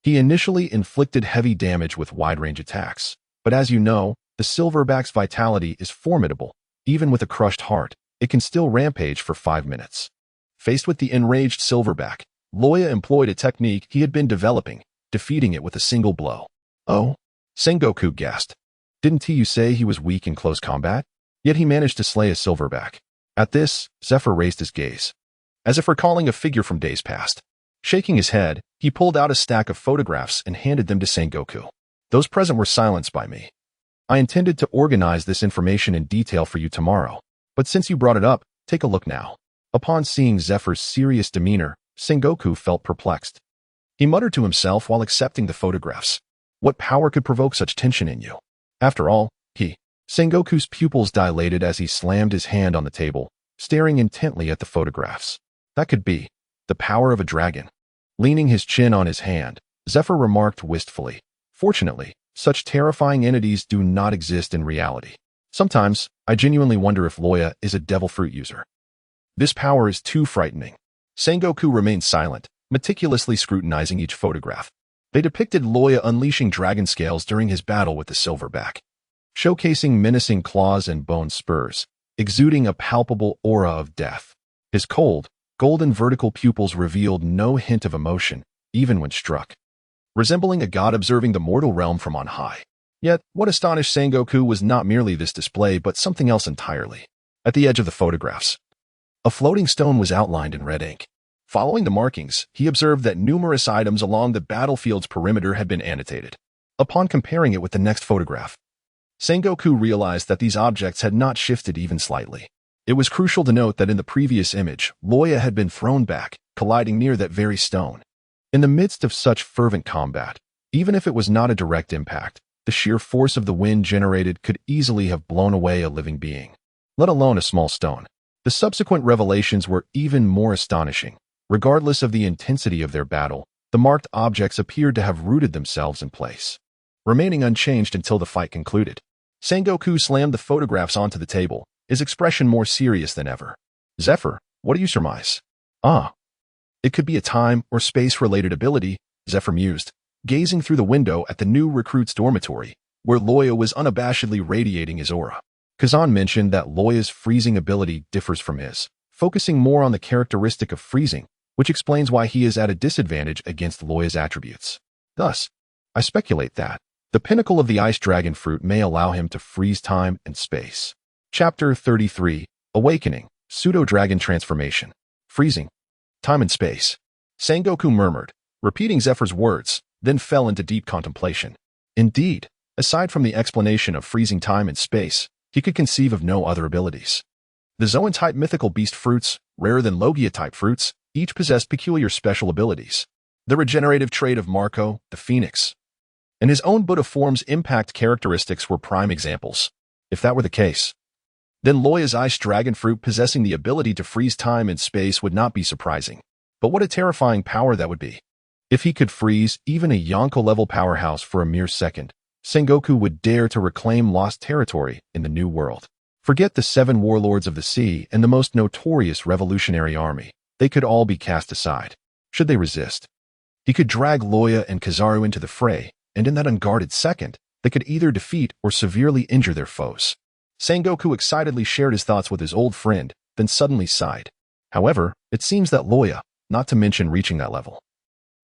[SPEAKER 1] he initially inflicted heavy damage with wide-range attacks, but as you know, the silverback's vitality is formidable. Even with a crushed heart, it can still rampage for 5 minutes. Faced with the enraged silverback, Luo Ya employed a technique he had been developing, defeating it with a single blow. Oh? Sengoku gasped. Didn't you say he was weak in close combat? Yet he managed to slay a silverback. At this, Zephyr raised his gaze, as if recalling a figure from days past. Shaking his head, he pulled out a stack of photographs and handed them to Sengoku. Those present were silenced by me. I intended to organize this information in detail for you tomorrow, but since you brought it up, take a look now. Upon seeing Zephyr's serious demeanor, Sengoku felt perplexed. He muttered to himself while accepting the photographs. What power could provoke such tension in you? After all, Sengoku's pupils dilated as he slammed his hand on the table, staring intently at the photographs. That could be the power of a dragon. Leaning his chin on his hand, Zephyr remarked wistfully. Fortunately, such terrifying entities do not exist in reality. Sometimes, I genuinely wonder if Luo Ya is a devil fruit user. This power is too frightening. Sengoku remained silent, meticulously scrutinizing each photograph. They depicted Luo Ya unleashing dragon scales during his battle with the silverback, showcasing menacing claws and bone spurs, exuding a palpable aura of death. His cold, golden vertical pupils revealed no hint of emotion, even when struck, resembling a god observing the mortal realm from on high. Yet, what astonished Sengoku was not merely this display but something else entirely. At the edge of the photographs, a floating stone was outlined in red ink. Following the markings, he observed that numerous items along the battlefield's perimeter had been annotated. Upon comparing it with the next photograph, Sengoku realized that these objects had not shifted even slightly. It was crucial to note that in the previous image, Luo Ya had been thrown back, colliding near that very stone. In the midst of such fervent combat, even if it was not a direct impact, the sheer force of the wind generated could easily have blown away a living being, let alone a small stone. The subsequent revelations were even more astonishing. Regardless of the intensity of their battle, the marked objects appeared to have rooted themselves in place, remaining unchanged until the fight concluded. Sengoku slammed the photographs onto the table, his expression more serious than ever. Zephyr, what do you surmise? It could be a time or space-related ability, Zephyr mused, gazing through the window at the new recruit's dormitory, where Luo Ya was unabashedly radiating his aura. Kazan mentioned that Luo Ya's freezing ability differs from his, focusing more on the characteristic of freezing, which explains why he is at a disadvantage against Luo Ya's attributes. Thus, I speculate that the pinnacle of the Ice Dragon fruit may allow him to freeze time and space. Chapter 33, Awakening, Pseudo-Dragon Transformation. Freezing. Time and space. Sengoku murmured, repeating Zephyr's words, then fell into deep contemplation. Indeed, aside from the explanation of freezing time and space, he could conceive of no other abilities. The Zoan-type mythical beast fruits, rarer than Logia-type fruits, each possessed peculiar special abilities. The regenerative trait of Marco, the Phoenix, and his own Buddha form's impact characteristics were prime examples. If that were the case, then Luo Ya's Ice Dragon fruit possessing the ability to freeze time and space would not be surprising. But what a terrifying power that would be. If he could freeze even a Yonko-level powerhouse for a mere second, Sengoku would dare to reclaim lost territory in the New World. Forget the 7 warlords of the sea and the most notorious revolutionary army. They could all be cast aside. Should they resist, he could drag Luo Ya and Kizaru into the fray, and in that unguarded second, they could either defeat or severely injure their foes. Sengoku excitedly shared his thoughts with his old friend, then suddenly sighed. However, it seems that Luo Ya, not to mention reaching that level,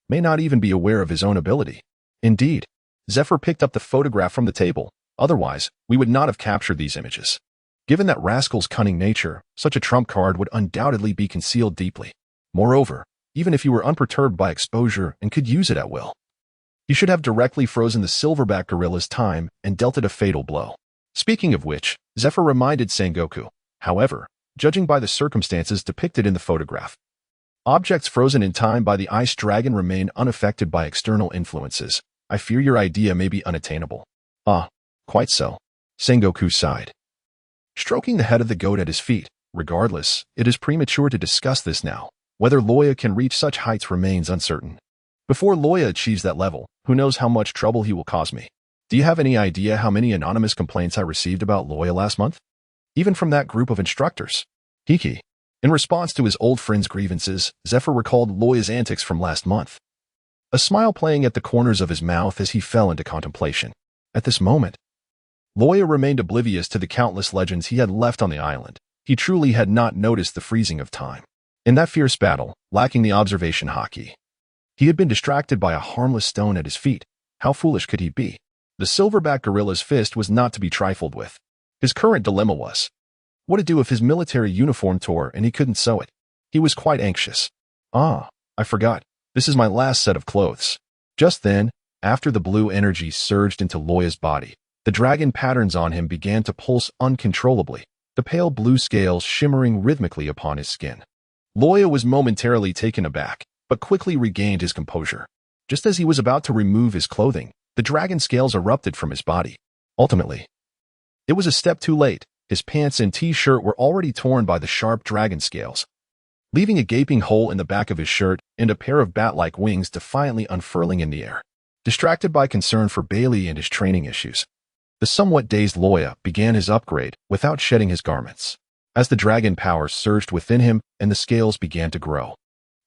[SPEAKER 1] may not even be aware of his own ability. Indeed, Zephyr picked up the photograph from the table. Otherwise, we would not have captured these images. Given that rascal's cunning nature, such a trump card would undoubtedly be concealed deeply. Moreover, even if he were unperturbed by exposure and could use it at will, he should have directly frozen the silverback gorilla's time and dealt it a fatal blow. Speaking of which, Zephyr reminded Sengoku, however, judging by the circumstances depicted in the photograph, objects frozen in time by the Ice Dragon remain unaffected by external influences. I fear your idea may be unattainable. Quite so. Sengoku sighed, stroking the head of the goat at his feet. Regardless, it is premature to discuss this now. Whether Luo Ya can reach such heights remains uncertain. Before Luo Ya achieves that level, who knows how much trouble he will cause me. Do you have any idea how many anonymous complaints I received about Luo Ya last month? Even from that group of instructors. Hiki. In response to his old friend's grievances, Zephyr recalled Luo Ya's antics from last month, a smile playing at the corners of his mouth as he fell into contemplation. At this moment, Luo Ya remained oblivious to the countless legends he had left on the island. He truly had not noticed the freezing of time. In that fierce battle, lacking the observation haki, he had been distracted by a harmless stone at his feet. How foolish could he be? The silverback gorilla's fist was not to be trifled with. His current dilemma was, what to do if his military uniform tore and he couldn't sew it? He was quite anxious. I forgot. This is my last set of clothes. Just then, after the blue energy surged into Luo Ya's body, the dragon patterns on him began to pulse uncontrollably, the pale blue scales shimmering rhythmically upon his skin. Luo Ya was momentarily taken aback, but quickly regained his composure. Just as he was about to remove his clothing, the dragon scales erupted from his body. Ultimately, it was a step too late. His pants and t-shirt were already torn by the sharp dragon scales, leaving a gaping hole in the back of his shirt and a pair of bat-like wings defiantly unfurling in the air. Distracted by concern for Bailey and his training issues, the somewhat dazed Luo Ya began his upgrade without shedding his garments. As the dragon power surged within him and the scales began to grow,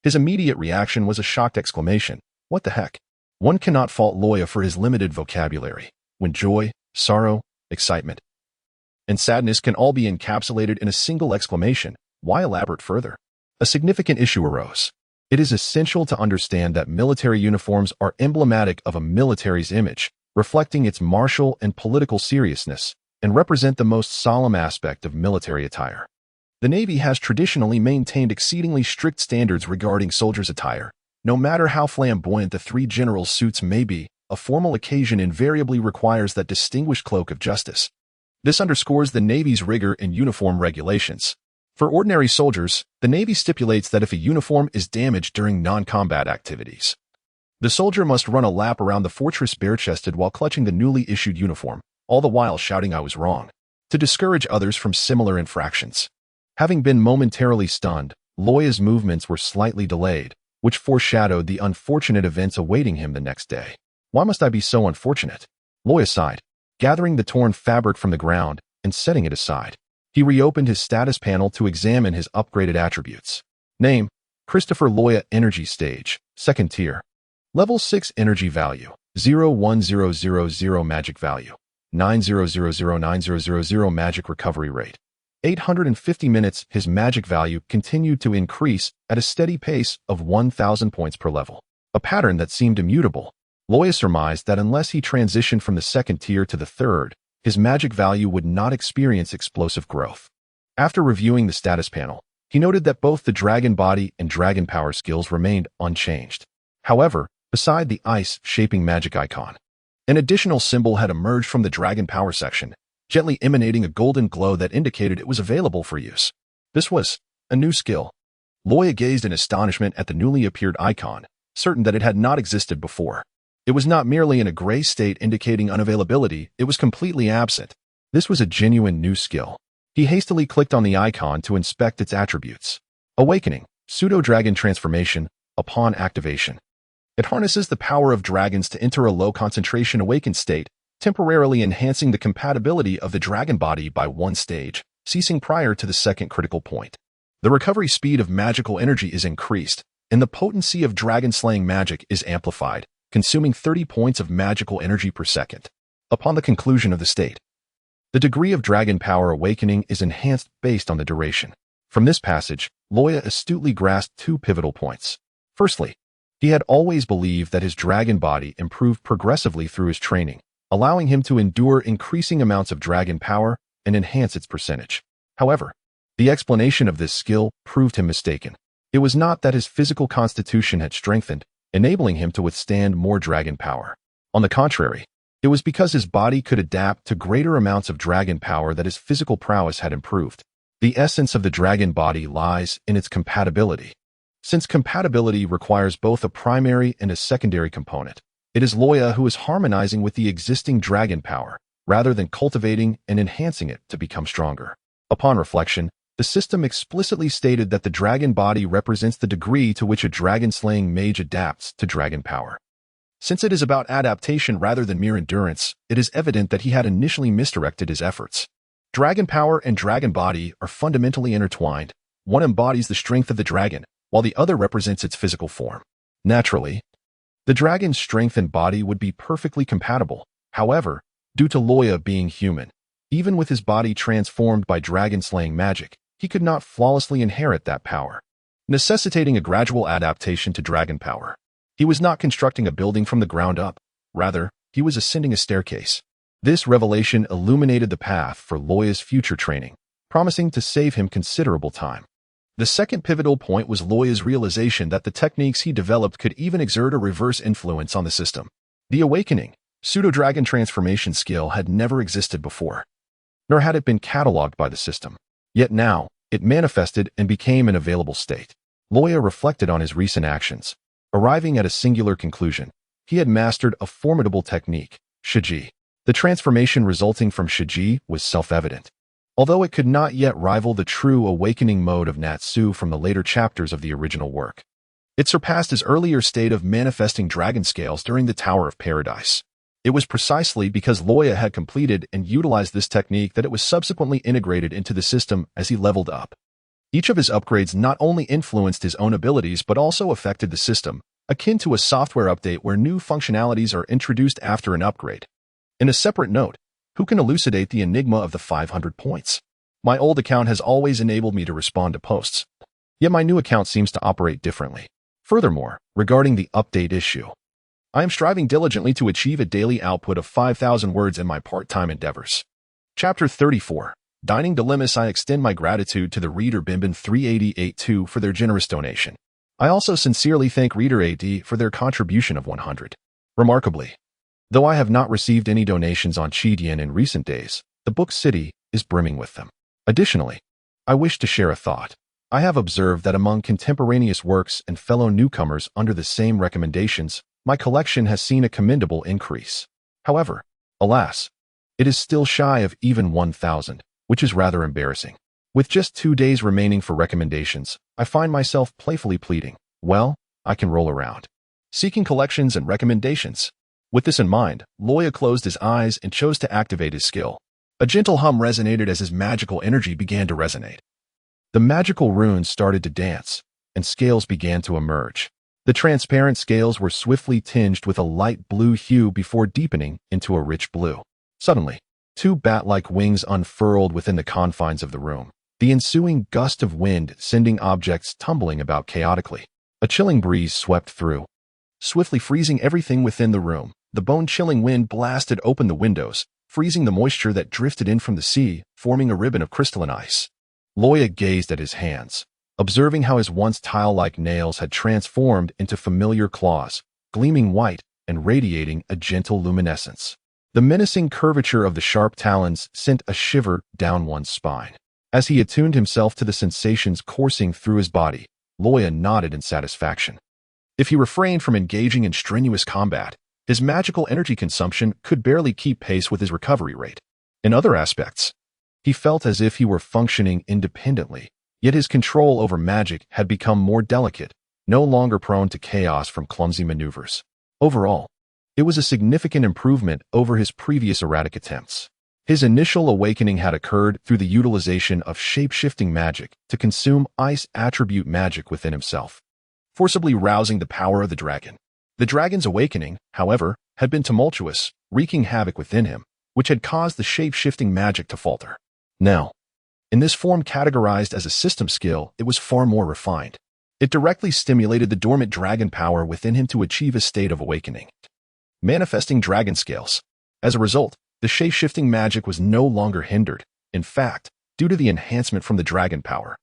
[SPEAKER 1] his immediate reaction was a shocked exclamation. What the heck? One cannot fault Luo Ya for his limited vocabulary, when joy, sorrow, excitement, and sadness can all be encapsulated in a single exclamation. Why elaborate further? A significant issue arose. It is essential to understand that military uniforms are emblematic of a military's image, reflecting its martial and political seriousness, and represent the most solemn aspect of military attire. The Navy has traditionally maintained exceedingly strict standards regarding soldiers' attire. No matter how flamboyant the 3 generals' suits may be, a formal occasion invariably requires that distinguished cloak of justice. This underscores the Navy's rigor in uniform regulations. For ordinary soldiers, the Navy stipulates that if a uniform is damaged during non-combat activities, the soldier must run a lap around the fortress bare-chested while clutching the newly issued uniform, all the while shouting "I was wrong," to discourage others from similar infractions. Having been momentarily stunned, Luo Ya's movements were slightly delayed, which foreshadowed the unfortunate events awaiting him the next day. Why must I be so unfortunate? Luo Ya sighed, gathering the torn fabric from the ground and setting it aside. He reopened his status panel to examine his upgraded attributes. Name: Christopher Luo Ya. Energy Stage, 2nd Tier. Level 6 Energy Value, 01000 Magic Value, 9000900 Magic Recovery Rate. 850 minutes. His magic value continued to increase at a steady pace of 1,000 points per level, a pattern that seemed immutable. Luo Ya surmised that unless he transitioned from the 2nd tier to the 3rd, his magic value would not experience explosive growth. After reviewing the status panel, he noted that both the Dragon Body and Dragon Power skills remained unchanged. However, beside the ice-shaping magic icon, an additional symbol had emerged from the Dragon Power section, gently emanating a golden glow that indicated it was available for use. This was a new skill. Luo Ya gazed in astonishment at the newly appeared icon, certain that it had not existed before. It was not merely in a gray state indicating unavailability, it was completely absent. This was a genuine new skill. He hastily clicked on the icon to inspect its attributes. Awakening, Pseudo-Dragon Transformation, upon activation. It harnesses the power of dragons to enter a low-concentration awakened state, temporarily enhancing the compatibility of the dragon body by 1 stage, ceasing prior to the 2nd critical point. The recovery speed of magical energy is increased, and the potency of dragon-slaying magic is amplified, consuming 30 points of magical energy per second. Upon the conclusion of the state, the degree of dragon power awakening is enhanced based on the duration. From this passage, Luo Ya astutely grasped 2 pivotal points. Firstly, he had always believed that his dragon body improved progressively through his training, allowing him to endure increasing amounts of dragon power and enhance its percentage. However, the explanation of this skill proved him mistaken. It was not that his physical constitution had strengthened, enabling him to withstand more dragon power. On the contrary, it was because his body could adapt to greater amounts of dragon power that his physical prowess had improved. The essence of the dragon body lies in its compatibility. Since compatibility requires both a primary and a secondary component, it is Luo Ya who is harmonizing with the existing dragon power, rather than cultivating and enhancing it to become stronger. Upon reflection, the system explicitly stated that the dragon body represents the degree to which a dragon-slaying mage adapts to dragon power. Since it is about adaptation rather than mere endurance, it is evident that he had initially misdirected his efforts. Dragon power and dragon body are fundamentally intertwined. One embodies the strength of the dragon, while the other represents its physical form. Naturally, the dragon's strength and body would be perfectly compatible. However, due to Luo Ya being human, even with his body transformed by dragon-slaying magic, he could not flawlessly inherit that power, necessitating a gradual adaptation to dragon power. He was not constructing a building from the ground up. Rather, he was ascending a staircase. This revelation illuminated the path for Luo Ya's future training, promising to save him considerable time. The second pivotal point was Luo Ya's realization that the techniques he developed could even exert a reverse influence on the system. The awakening, pseudo-dragon transformation skill had never existed before, nor had it been cataloged by the system. Yet now, it manifested and became an available state. Luo Ya reflected on his recent actions, arriving at a singular conclusion. He had mastered a formidable technique, Shiji. The transformation resulting from Shiji was self-evident. Although it could not yet rival the true awakening mode of Natsu from the later chapters of the original work, it surpassed his earlier state of manifesting dragon scales during the Tower of Paradise. It was precisely because Luo Ya had completed and utilized this technique that it was subsequently integrated into the system as he leveled up. Each of his upgrades not only influenced his own abilities but also affected the system, akin to a software update where new functionalities are introduced after an upgrade. In a separate note, who can elucidate the enigma of the 500 points? My old account has always enabled me to respond to posts, yet my new account seems to operate differently. Furthermore, regarding the update issue, I am striving diligently to achieve a daily output of 5,000 words in my part-time endeavors. Chapter 34. Dining Dilemmas. I extend my gratitude to the reader Bimbin3882 for their generous donation. I also sincerely thank reader AD for their contribution of 100. Remarkably, though I have not received any donations on Qidian in recent days, the book city is brimming with them. Additionally, I wish to share a thought. I have observed that among contemporaneous works and fellow newcomers under the same recommendations, my collection has seen a commendable increase. However, alas, it is still shy of even 1,000, which is rather embarrassing. With just 2 days remaining for recommendations, I find myself playfully pleading, well, I can roll around, seeking collections and recommendations. With this in mind, Luo Ya closed his eyes and chose to activate his skill. A gentle hum resonated as his magical energy began to resonate. The magical runes started to dance, and scales began to emerge. The transparent scales were swiftly tinged with a light blue hue before deepening into a rich blue. Suddenly, 2 bat-like wings unfurled within the confines of the room, the ensuing gust of wind sending objects tumbling about chaotically. A chilling breeze swept through, swiftly freezing everything within the room. The bone-chilling wind blasted open the windows, freezing the moisture that drifted in from the sea, forming a ribbon of crystalline ice. Luo Ya gazed at his hands, observing how his once tile-like nails had transformed into familiar claws, gleaming white and radiating a gentle luminescence. The menacing curvature of the sharp talons sent a shiver down one's spine. As he attuned himself to the sensations coursing through his body, Luo Ya nodded in satisfaction. If he refrained from engaging in strenuous combat, his magical energy consumption could barely keep pace with his recovery rate. In other aspects, he felt as if he were functioning independently, yet his control over magic had become more delicate, no longer prone to chaos from clumsy maneuvers. Overall, it was a significant improvement over his previous erratic attempts. His initial awakening had occurred through the utilization of shape-shifting magic to consume ice attribute magic within himself, forcibly rousing the power of the dragon. The dragon's awakening, however, had been tumultuous, wreaking havoc within him, which had caused the shape-shifting magic to falter. Now, in this form categorized as a system skill, it was far more refined. It directly stimulated the dormant dragon power within him to achieve a state of awakening, manifesting dragon scales. As a result, the shape-shifting magic was no longer hindered. In fact, due to the enhancement from the dragon power,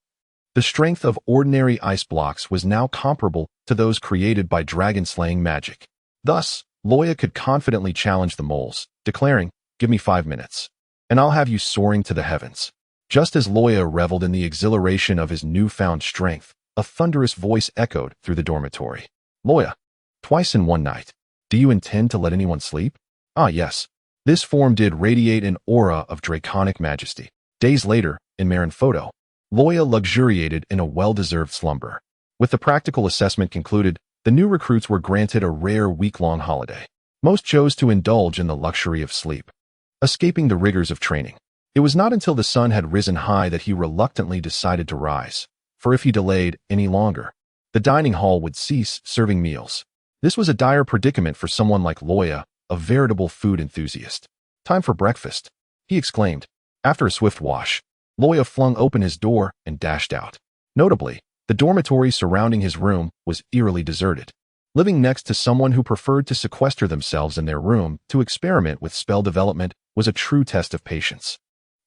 [SPEAKER 1] the strength of ordinary ice blocks was now comparable to those created by dragon-slaying magic. Thus, Luo Ya could confidently challenge the moles, declaring, "Give me 5 minutes, and I'll have you soaring to the heavens." Just as Luo Ya reveled in the exhilaration of his newfound strength, a thunderous voice echoed through the dormitory. "Luo Ya, twice in one night. Do you intend to let anyone sleep?" "Ah, yes." This form did radiate an aura of draconic majesty. Days later, in Marin Photo, Luo Ya luxuriated in a well-deserved slumber. With the practical assessment concluded, the new recruits were granted a rare week-long holiday. Most chose to indulge in the luxury of sleep, escaping the rigors of training. It was not until the sun had risen high that he reluctantly decided to rise, for if he delayed any longer, the dining hall would cease serving meals. This was a dire predicament for someone like Luo Ya, a veritable food enthusiast. "Time for breakfast," he exclaimed. After a swift wash, Luo Ya flung open his door and dashed out. Notably, the dormitory surrounding his room was eerily deserted. Living next to someone who preferred to sequester themselves in their room to experiment with spell development was a true test of patience.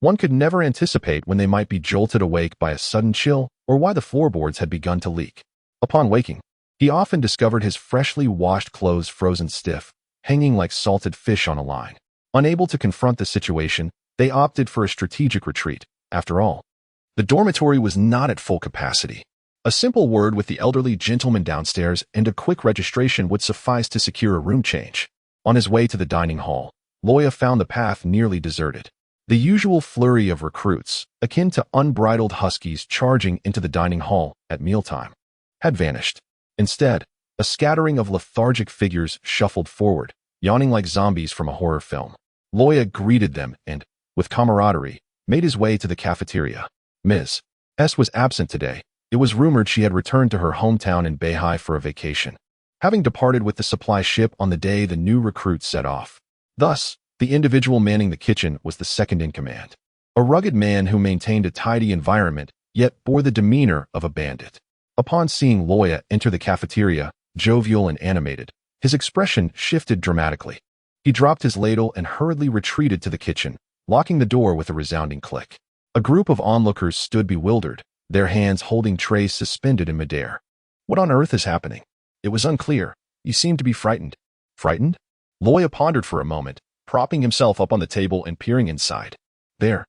[SPEAKER 1] One could never anticipate when they might be jolted awake by a sudden chill or why the floorboards had begun to leak. Upon waking, he often discovered his freshly washed clothes frozen stiff, hanging like salted fish on a line. Unable to confront the situation, they opted for a strategic retreat. After all, the dormitory was not at full capacity. A simple word with the elderly gentleman downstairs and a quick registration would suffice to secure a room change. On his way to the dining hall, Luo Ya found the path nearly deserted. The usual flurry of recruits, akin to unbridled huskies charging into the dining hall at mealtime, had vanished. Instead, a scattering of lethargic figures shuffled forward, yawning like zombies from a horror film. Luo Ya greeted them and, with camaraderie, made his way to the cafeteria. Ms. S was absent today. It was rumored she had returned to her hometown in Beihai for a vacation, having departed with the supply ship on the day the new recruits set off. Thus, the individual manning the kitchen was the second in command. A rugged man who maintained a tidy environment, yet bore the demeanor of a bandit. Upon seeing Luo Ya enter the cafeteria, jovial and animated, his expression shifted dramatically. He dropped his ladle and hurriedly retreated to the kitchen, locking the door with a resounding click. A group of onlookers stood bewildered, their hands holding trays suspended in midair. What on earth is happening? It was unclear. You seemed to be frightened. Frightened? Luo Ya pondered for a moment, propping himself up on the table and peering inside. There,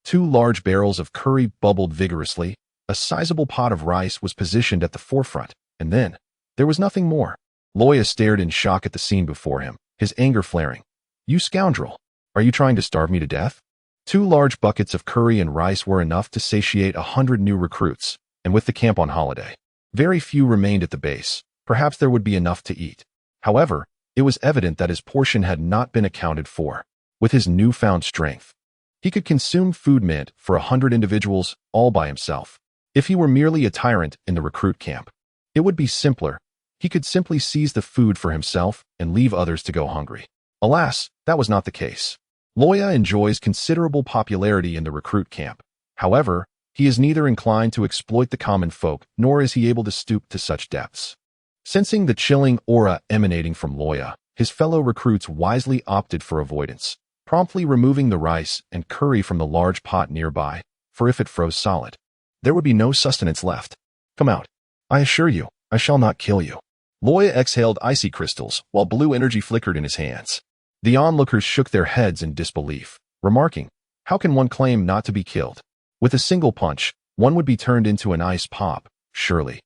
[SPEAKER 1] Two large barrels of curry bubbled vigorously. A sizable pot of rice was positioned at the forefront, and then there was nothing more. Luo Ya stared in shock at the scene before him, his anger flaring. "You scoundrel! Are you trying to starve me to death?" Two large buckets of curry and rice were enough to satiate 100 new recruits, and with the camp on holiday, very few remained at the base. Perhaps there would be enough to eat. However, it was evident that his portion had not been accounted for. With his newfound strength, he could consume food meant for 100 individuals all by himself. If he were merely a tyrant in the recruit camp, it would be simpler. He could simply seize the food for himself and leave others to go hungry. Alas, that was not the case. Luo Ya enjoys considerable popularity in the recruit camp. However, he is neither inclined to exploit the common folk, nor is he able to stoop to such depths. Sensing the chilling aura emanating from Luo Ya, his fellow recruits wisely opted for avoidance, promptly removing the rice and curry from the large pot nearby, for if it froze solid, there would be no sustenance left. "Come out. I assure you, I shall not kill you." Luo Ya exhaled icy crystals, while blue energy flickered in his hands. The onlookers shook their heads in disbelief, remarking, "How can one claim not to be killed? With a single punch, one would be turned into an ice pop, surely.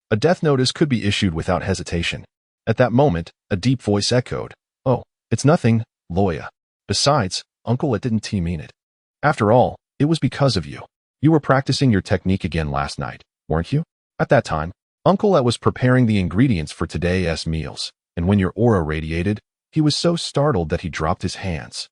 [SPEAKER 1] A death notice could be issued without hesitation." At that moment, a deep voice echoed, "Oh, it's nothing, Luo Ya. Besides, Uncle, it didn't mean it. After all, it was because of you. You were practicing your technique again last night, weren't you?" At that time, Uncle was preparing the ingredients for today's meals, and when your aura radiated, he was so startled that he dropped his hands,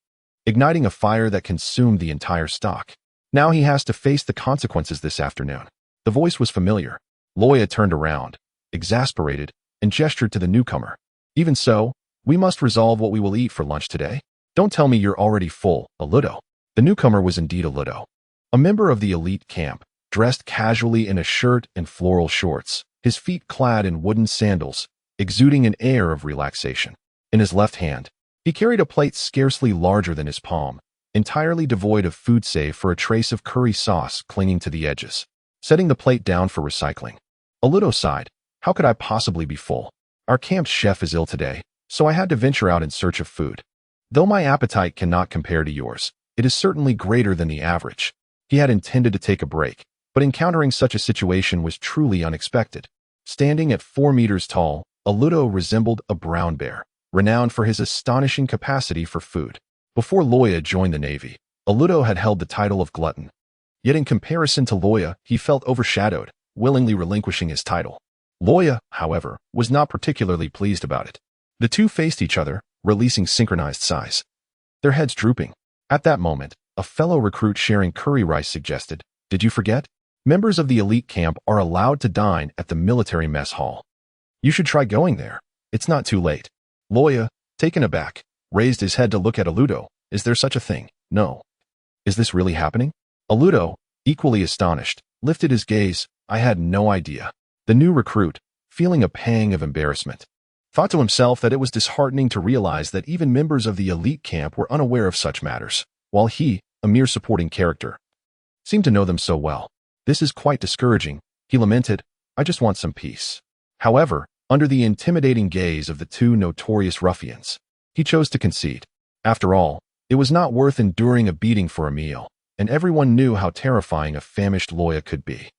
[SPEAKER 1] igniting a fire that consumed the entire stock. Now he has to face the consequences this afternoon. The voice was familiar. Luo Ya turned around, exasperated, and gestured to the newcomer. "Even so, we must resolve what we will eat for lunch today. Don't tell me you're already full, a Ludo." The newcomer was indeed a Ludo, a member of the elite camp, dressed casually in a shirt and floral shorts, his feet clad in wooden sandals, exuding an air of relaxation. In his left hand, he carried a plate scarcely larger than his palm, entirely devoid of food save for a trace of curry sauce clinging to the edges. Setting the plate down for recycling, Aludo sighed, "How could I possibly be full? Our camp's chef is ill today, so I had to venture out in search of food. Though my appetite cannot compare to yours, it is certainly greater than the average." He had intended to take a break, but encountering such a situation was truly unexpected. Standing at 4 meters tall, Aludo resembled a brown bear, renowned for his astonishing capacity for food. Before Luo Ya joined the Navy, Aludo had held the title of glutton. Yet in comparison to Luo Ya, he felt overshadowed, willingly relinquishing his title. Luo Ya, however, was not particularly pleased about it. The two faced each other, releasing synchronized sighs, their heads drooping. At that moment, a fellow recruit sharing curry rice suggested, "Did you forget? Members of the elite camp are allowed to dine at the military mess hall. You should try going there. It's not too late." Luo Ya, taken aback, raised his head to look at Aludo. "Is there such a thing? No. Is this really happening?" Aludo, equally astonished, lifted his gaze. "I had no idea." The new recruit, feeling a pang of embarrassment, thought to himself that it was disheartening to realize that even members of the elite camp were unaware of such matters, while he, a mere supporting character, seemed to know them so well. "This is quite discouraging," he lamented. "I just want some peace." However, under the intimidating gaze of the two notorious ruffians, he chose to concede. After all, it was not worth enduring a beating for a meal, and everyone knew how terrifying a famished Luo Ya could be.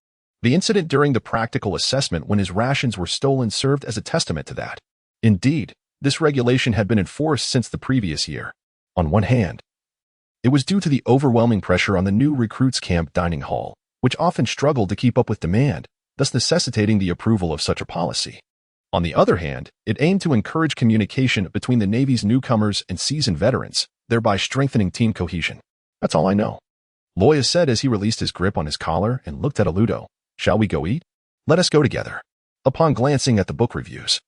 [SPEAKER 1] The incident during the practical assessment when his rations were stolen served as a testament to that. Indeed, this regulation had been enforced since the previous year. On one hand, it was due to the overwhelming pressure on the new recruits' camp dining hall, which often struggled to keep up with demand, thus necessitating the approval of such a policy. On the other hand, it aimed to encourage communication between the Navy's newcomers and seasoned veterans, thereby strengthening team cohesion. "That's all I know," Luo Ya said as he released his grip on his collar and looked at Aludo. "Shall we go eat? Let us go together." Upon glancing at the book reviews,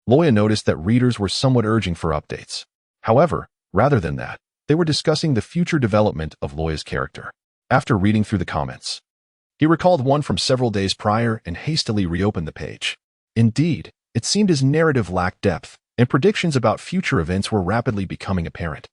[SPEAKER 1] Luo Ya noticed that readers were somewhat urging for updates. However, rather than that, they were discussing the future development of Luo Ya's character. After reading through the comments, he recalled one from several days prior and hastily reopened the page. Indeed, it seemed his narrative lacked depth, and predictions about future events were rapidly becoming apparent.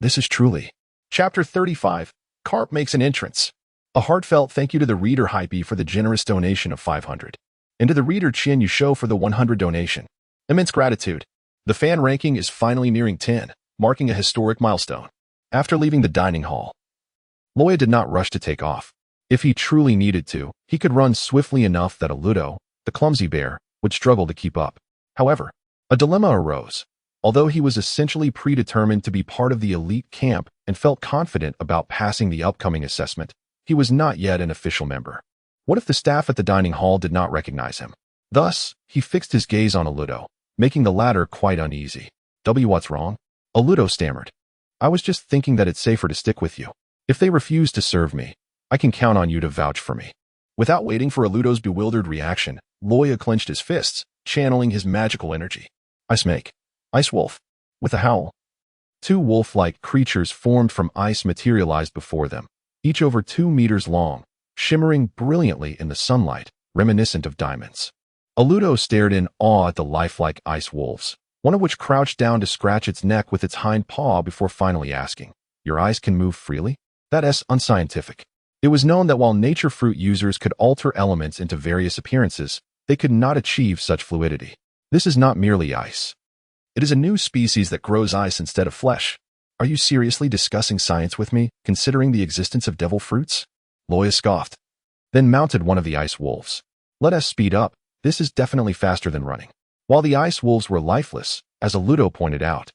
[SPEAKER 1] This is truly. Chapter 35, Carp makes an entrance. A heartfelt thank you to the reader Hype for the generous donation of 500, and to the reader Qian Yusho for the 100 donation. Immense gratitude. The fan ranking is finally nearing 10, marking a historic milestone. After leaving the dining hall, Luo Ya did not rush to take off. If he truly needed to, he could run swiftly enough that a Ludo, the clumsy bear, would struggle to keep up. However, a dilemma arose. Although he was essentially predetermined to be part of the elite camp and felt confident about passing the upcoming assessment, he was not yet an official member. What if the staff at the dining hall did not recognize him? Thus, he fixed his gaze on a Ludo, making the latter quite uneasy. What's wrong? A Ludo stammered. I was just thinking that it's safer to stick with you. If they refuse to serve me, I can count on you to vouch for me. Without waiting for a Ludo's bewildered reaction, Luo Ya clenched his fists, channeling his magical energy. Ice Mage. Ice Wolf. With a howl. Two wolf-like creatures formed from ice materialized before them, each over 2 meters long, shimmering brilliantly in the sunlight, reminiscent of diamonds. A Ludo stared in awe at the lifelike ice wolves, one of which crouched down to scratch its neck with its hind paw before finally asking, "Your eyes can move freely?" That's unscientific. It was known that while nature fruit users could alter elements into various appearances, they could not achieve such fluidity. This is not merely ice. It is a new species that grows ice instead of flesh. Are you seriously discussing science with me, considering the existence of devil fruits? Luo Ya scoffed, then mounted one of the ice wolves. Let us speed up. This is definitely faster than running. While the ice wolves were lifeless, as a Ludo pointed out,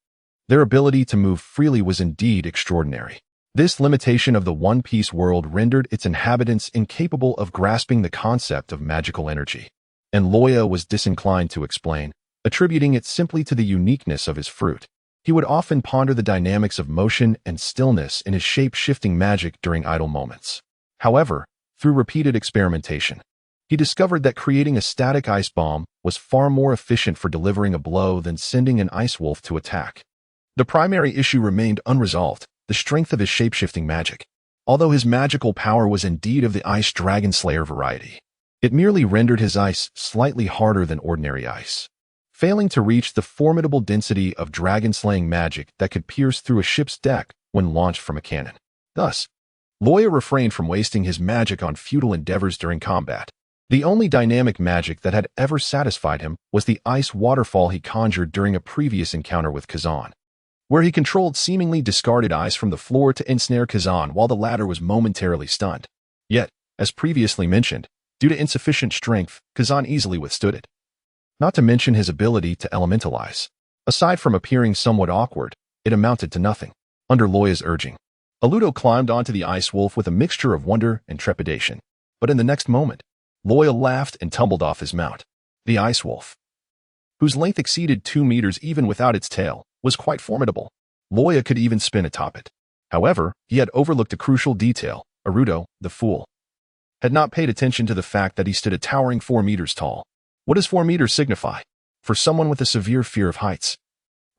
[SPEAKER 1] their ability to move freely was indeed extraordinary. This limitation of the one-piece world rendered its inhabitants incapable of grasping the concept of magical energy, and Luo Ya was disinclined to explain, attributing it simply to the uniqueness of his fruit. He would often ponder the dynamics of motion and stillness in his shape-shifting magic during idle moments. However, through repeated experimentation, he discovered that creating a static ice bomb was far more efficient for delivering a blow than sending an ice wolf to attack. The primary issue remained unresolved: the strength of his shape-shifting magic. Although his magical power was indeed of the Ice Dragon Slayer variety, it merely rendered his ice slightly harder than ordinary ice, failing to reach the formidable density of dragon-slaying magic that could pierce through a ship's deck when launched from a cannon. Thus, Luo Ya refrained from wasting his magic on futile endeavors during combat. The only dynamic magic that had ever satisfied him was the ice waterfall he conjured during a previous encounter with Kazan, where he controlled seemingly discarded ice from the floor to ensnare Kazan while the latter was momentarily stunned. Yet, as previously mentioned, due to insufficient strength, Kazan easily withstood it. Not to mention his ability to elementalize. Aside from appearing somewhat awkward, it amounted to nothing. Under Luo Ya's urging, a Ludo climbed onto the ice wolf with a mixture of wonder and trepidation. But in the next moment, Luo Ya laughed and tumbled off his mount. The ice wolf, whose length exceeded 2 meters even without its tail, was quite formidable. Luo Ya could even spin atop it. However, he had overlooked a crucial detail. Arudo, the fool, had not paid attention to the fact that he stood a towering 4 meters tall. What does 4 meters signify? For someone with a severe fear of heights,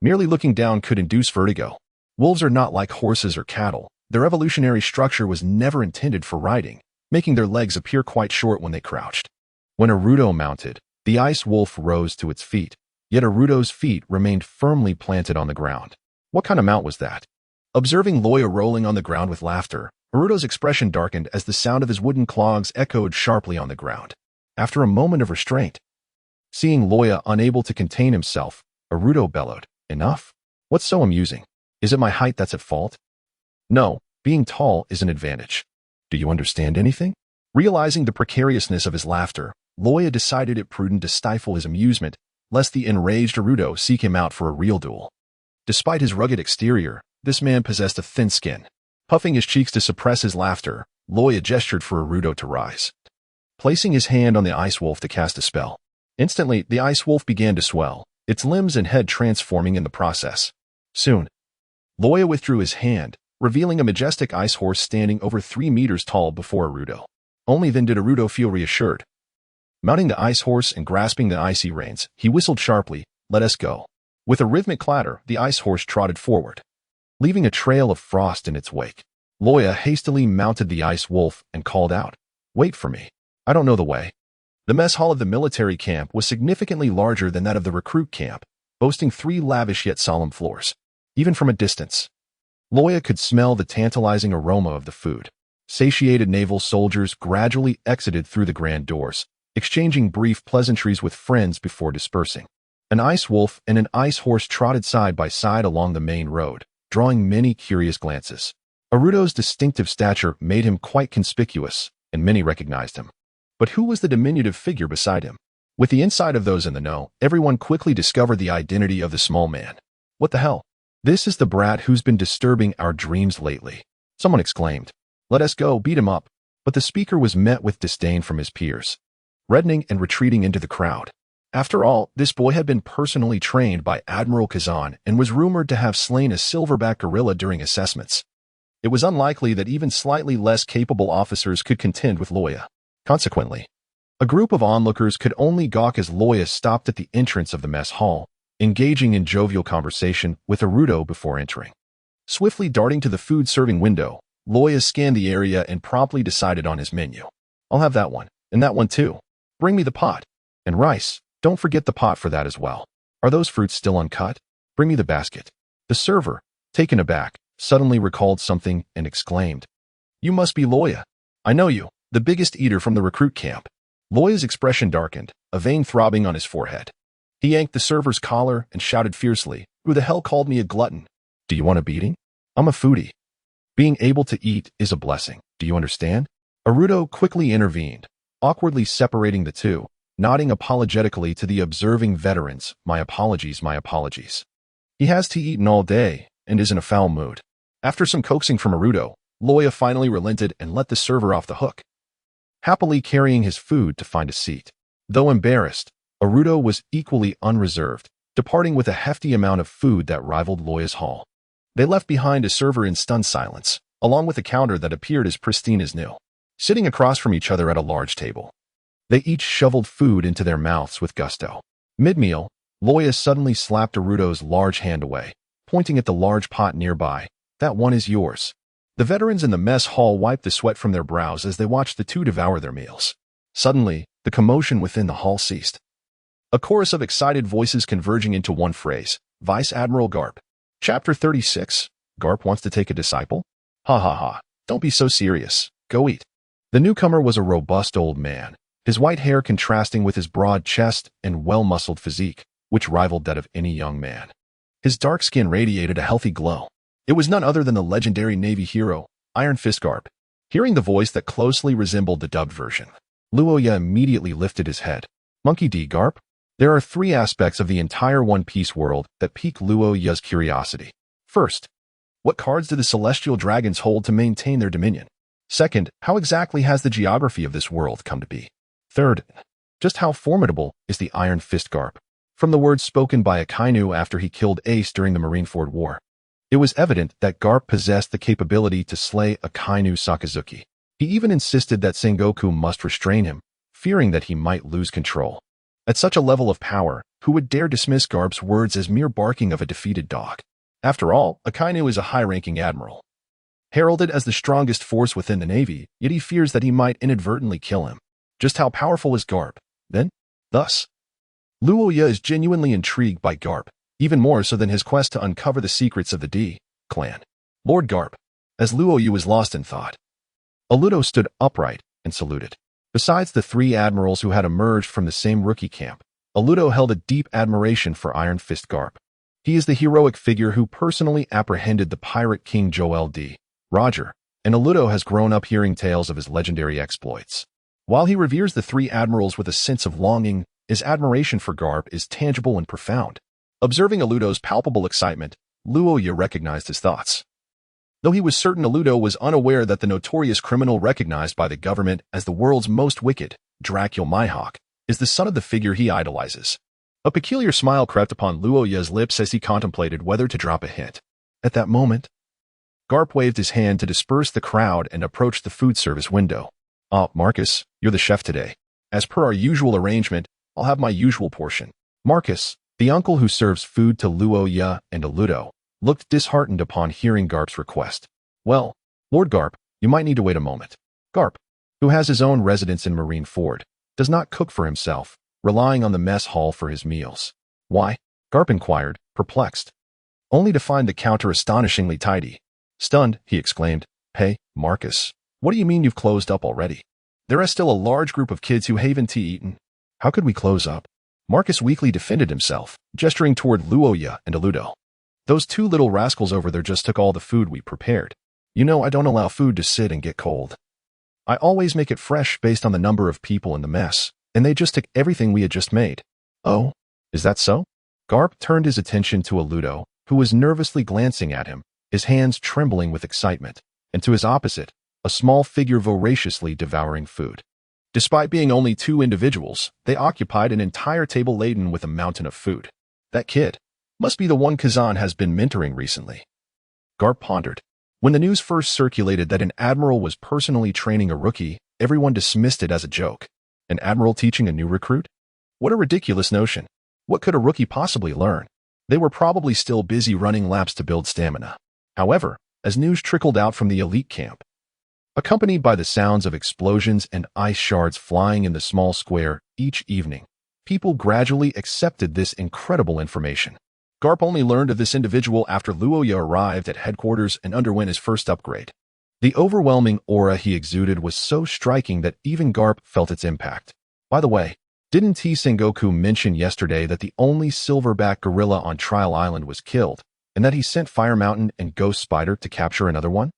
[SPEAKER 1] merely looking down could induce vertigo. Wolves are not like horses or cattle. Their evolutionary structure was never intended for riding, making their legs appear quite short when they crouched. When Arudo mounted, the ice wolf rose to its feet, yet Arudo's feet remained firmly planted on the ground. What kind of mount was that? Observing Luo Ya rolling on the ground with laughter, Arudo's expression darkened as the sound of his wooden clogs echoed sharply on the ground. After a moment of restraint, seeing Luo Ya unable to contain himself, Arudo bellowed, "Enough? What's so amusing? Is it my height that's at fault? No, being tall is an advantage. Do you understand anything?" Realizing the precariousness of his laughter, Luo Ya decided it prudent to stifle his amusement, lest the enraged Arudo seek him out for a real duel. Despite his rugged exterior, this man possessed a thin skin. Puffing his cheeks to suppress his laughter, Luo Ya gestured for Arudo to rise, placing his hand on the ice wolf to cast a spell. Instantly, the ice wolf began to swell, its limbs and head transforming in the process. Soon, Luo Ya withdrew his hand, revealing a majestic ice horse standing over 3 meters tall before Arudo. Only then did Arudo feel reassured. Mounting the ice horse and grasping the icy reins, he whistled sharply, "Let us go." With a rhythmic clatter, the ice horse trotted forward, leaving a trail of frost in its wake. Luo Ya hastily mounted the ice wolf and called out, "Wait for me. I don't know the way." The mess hall of the military camp was significantly larger than that of the recruit camp, boasting 3 lavish yet solemn floors. Even from a distance, Luo Ya could smell the tantalizing aroma of the food. Satiated naval soldiers gradually exited through the grand doors, exchanging brief pleasantries with friends before dispersing. An ice wolf and an ice horse trotted side by side along the main road, drawing many curious glances. Arudo's distinctive stature made him quite conspicuous, and many recognized him. But who was the diminutive figure beside him? With the insight of those in the know, everyone quickly discovered the identity of the small man. What the hell? This is the brat who's been disturbing our dreams lately. Someone exclaimed. Let us go, beat him up. But the speaker was met with disdain from his peers, reddening and retreating into the crowd. After all, this boy had been personally trained by Admiral Kazan and was rumored to have slain a silverback gorilla during assessments. It was unlikely that even slightly less capable officers could contend with Luo Ya. Consequently, a group of onlookers could only gawk as Luo Ya stopped at the entrance of the mess hall, engaging in jovial conversation with Arudo before entering. Swiftly darting to the food-serving window, Luo Ya scanned the area and promptly decided on his menu. I'll have that one, and that one too. Bring me the pot. And rice. Don't forget the pot for that as well. Are those fruits still uncut? Bring me the basket. The server, taken aback, suddenly recalled something and exclaimed, You must be Luo Ya. I know you, the biggest eater from the recruit camp. Luo Ya's expression darkened, a vein throbbing on his forehead. He yanked the server's collar and shouted fiercely, Who the hell called me a glutton? Do you want a beating? I'm a foodie. Being able to eat is a blessing, do you understand? Arudo quickly intervened, awkwardly separating the two, nodding apologetically to the observing veterans, My apologies, my apologies. He has tea eaten all day and is in a foul mood. After some coaxing from Arudo, Luo Ya finally relented and let the server off the hook, happily carrying his food to find a seat. Though embarrassed, Arudo was equally unreserved, departing with a hefty amount of food that rivaled Luo Ya's haul. They left behind a server in stunned silence, along with a counter that appeared as pristine as new. Sitting across from each other at a large table, they each shoveled food into their mouths with gusto. Mid-meal, Luo Ya suddenly slapped Arudo's large hand away, pointing at the large pot nearby. That one is yours. The veterans in the mess hall wiped the sweat from their brows as they watched the two devour their meals. Suddenly, the commotion within the hall ceased. A chorus of excited voices converging into one phrase, Vice Admiral Garp. Chapter 36, Garp wants to take a disciple? Ha ha ha, don't be so serious, go eat. The newcomer was a robust old man, his white hair contrasting with his broad chest and well-muscled physique, which rivaled that of any young man. His dark skin radiated a healthy glow. It was none other than the legendary Navy hero, Iron Fist Garp. Hearing the voice that closely resembled the dubbed version, Luo Ya immediately lifted his head. Monkey D. Garp? There are three aspects of the entire One Piece world that pique Luo Ya's curiosity. First, what cards do the celestial dragons hold to maintain their dominion? Second, how exactly has the geography of this world come to be? Third, just how formidable is the Iron Fist Garp? From the words spoken by Akainu after he killed Ace during the Marineford War, it was evident that Garp possessed the capability to slay Akainu Sakazuki. He even insisted that Sengoku must restrain him, fearing that he might lose control. At such a level of power, who would dare dismiss Garp's words as mere barking of a defeated dog? After all, Akainu is a high-ranking admiral, heralded as the strongest force within the Navy, yet he fears that he might inadvertently kill him. Just how powerful is Garp, then? Thus, Luo Ya is genuinely intrigued by Garp, even more so than his quest to uncover the secrets of the D clan. Lord Garp, as Luo Ya was lost in thought, Aludo stood upright and saluted. Besides the three admirals who had emerged from the same rookie camp, Aludo held a deep admiration for Iron Fist Garp. He is the heroic figure who personally apprehended the pirate king Joel D. Roger, and Aludo has grown up hearing tales of his legendary exploits. While he reveres the three admirals with a sense of longing, his admiration for Garp is tangible and profound. Observing Aludo's palpable excitement, Luo Ya recognized his thoughts. Though he was certain Aludo was unaware that the notorious criminal recognized by the government as the world's most wicked, Dracul Mihawk, is the son of the figure he idolizes. A peculiar smile crept upon Luo Ya's lips as he contemplated whether to drop a hint. At that moment, Garp waved his hand to disperse the crowd and approached the food service window. Marcus, you're the chef today. As per our usual arrangement, I'll have my usual portion. Marcus, the uncle who serves food to Luo Ya and Aludo, looked disheartened upon hearing Garp's request. Well, Lord Garp, you might need to wait a moment. Garp, who has his own residence in Marineford, does not cook for himself, relying on the mess hall for his meals. Why? Garp inquired, perplexed, only to find the counter astonishingly tidy. Stunned, he exclaimed, Hey, Marcus, what do you mean you've closed up already? There is still a large group of kids who haven't tea eaten. How could we close up? Marcus weakly defended himself, gesturing toward Luo Ya and Aludo. Those two little rascals over there just took all the food we prepared. You know I don't allow food to sit and get cold. I always make it fresh based on the number of people in the mess, and they just took everything we had just made. Oh, is that so? Garp turned his attention to a Ludo, who was nervously glancing at him, his hands trembling with excitement, and to his opposite, a small figure voraciously devouring food. Despite being only two individuals, they occupied an entire table laden with a mountain of food. That kid must be the one Kazan has been mentoring recently. Garp pondered. When the news first circulated that an admiral was personally training a rookie, everyone dismissed it as a joke. An admiral teaching a new recruit? What a ridiculous notion. What could a rookie possibly learn? They were probably still busy running laps to build stamina. However, as news trickled out from the elite camp, accompanied by the sounds of explosions and ice shards flying in the small square each evening, people gradually accepted this incredible information. Garp only learned of this individual after Luo Ya arrived at headquarters and underwent his first upgrade. The overwhelming aura he exuded was so striking that even Garp felt its impact. By the way, didn't T. Sengoku mention yesterday that the only silverback gorilla on Trial Island was killed, and that he sent Fire Mountain and Ghost Spider to capture another one?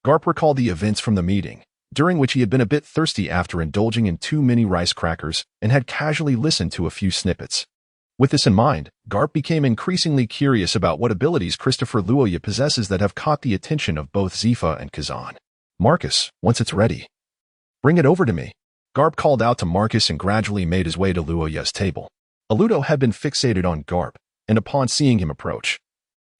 [SPEAKER 1] Garp recalled the events from the meeting, during which he had been a bit thirsty after indulging in too many rice crackers and had casually listened to a few snippets. With this in mind, Garp became increasingly curious about what abilities Christopher Luo Ya possesses that have caught the attention of both Zifa and Kazan. Marcus, once it's ready, bring it over to me. Garp called out to Marcus and gradually made his way to Luo Ya's table. Aludo had been fixated on Garp, and upon seeing him approach,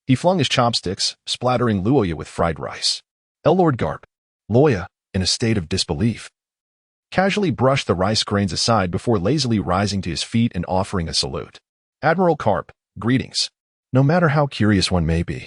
[SPEAKER 1] he flung his chopsticks, splattering Luo Ya with fried rice. Lord Garp, Luo Ya, in a state of disbelief, casually brushed the rice grains aside before lazily rising to his feet and offering a salute. Admiral Garp, greetings. No matter how curious one may be,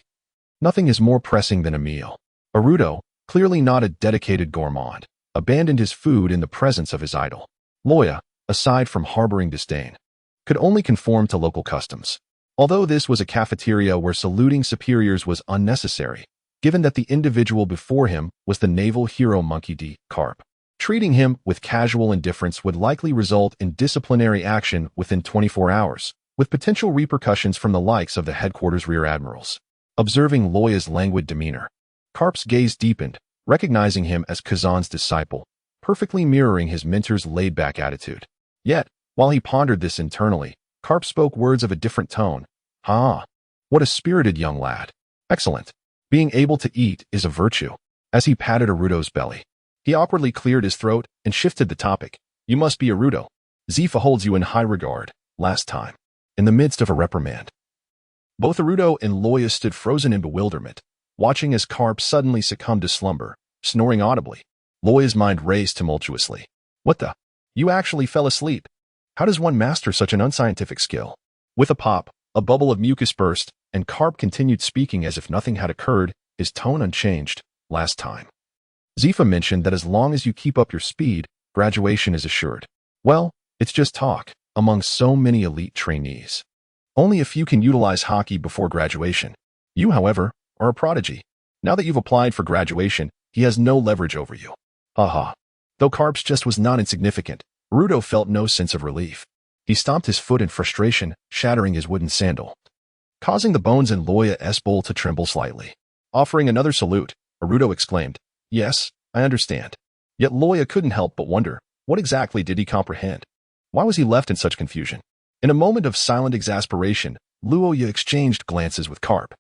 [SPEAKER 1] nothing is more pressing than a meal. Arudo, clearly not a dedicated gourmand, abandoned his food in the presence of his idol. Luo Ya, aside from harboring disdain, could only conform to local customs. Although this was a cafeteria where saluting superiors was unnecessary, given that the individual before him was the naval hero Monkey D. Garp. Treating him with casual indifference would likely result in disciplinary action within 24 hours, with potential repercussions from the likes of the headquarters rear admirals. Observing Luo Ya's languid demeanor, Garp's gaze deepened, recognizing him as Kazan's disciple, perfectly mirroring his mentor's laid-back attitude. Yet, while he pondered this internally, Garp spoke words of a different tone. What a spirited young lad. Excellent. Being able to eat is a virtue. As he patted Arudo's belly, he awkwardly cleared his throat and shifted the topic. You must be Arudo. Zifa holds you in high regard, last time, in the midst of a reprimand. Both Arudo and Luo Ya stood frozen in bewilderment, watching as Garp suddenly succumbed to slumber, snoring audibly. Luo Ya's mind raced tumultuously. What the? You actually fell asleep. How does one master such an unscientific skill? With a pop, a bubble of mucus burst, and Garp continued speaking as if nothing had occurred, his tone unchanged. Last time, Zifa mentioned that as long as you keep up your speed, graduation is assured. Well, it's just talk, among so many elite trainees. Only a few can utilize hockey before graduation. You, however, are a prodigy. Now that you've applied for graduation, he has no leverage over you. Haha. Though Garp's jest was not insignificant, Rudo felt no sense of relief. He stomped his foot in frustration, shattering his wooden sandal, causing the bones in Luo Ya's bowl to tremble slightly. Offering another salute, Arudo exclaimed, Yes, I understand. Yet Luo Ya couldn't help but wonder, what exactly did he comprehend? Why was he left in such confusion? In a moment of silent exasperation, Luo Ya exchanged glances with Garp,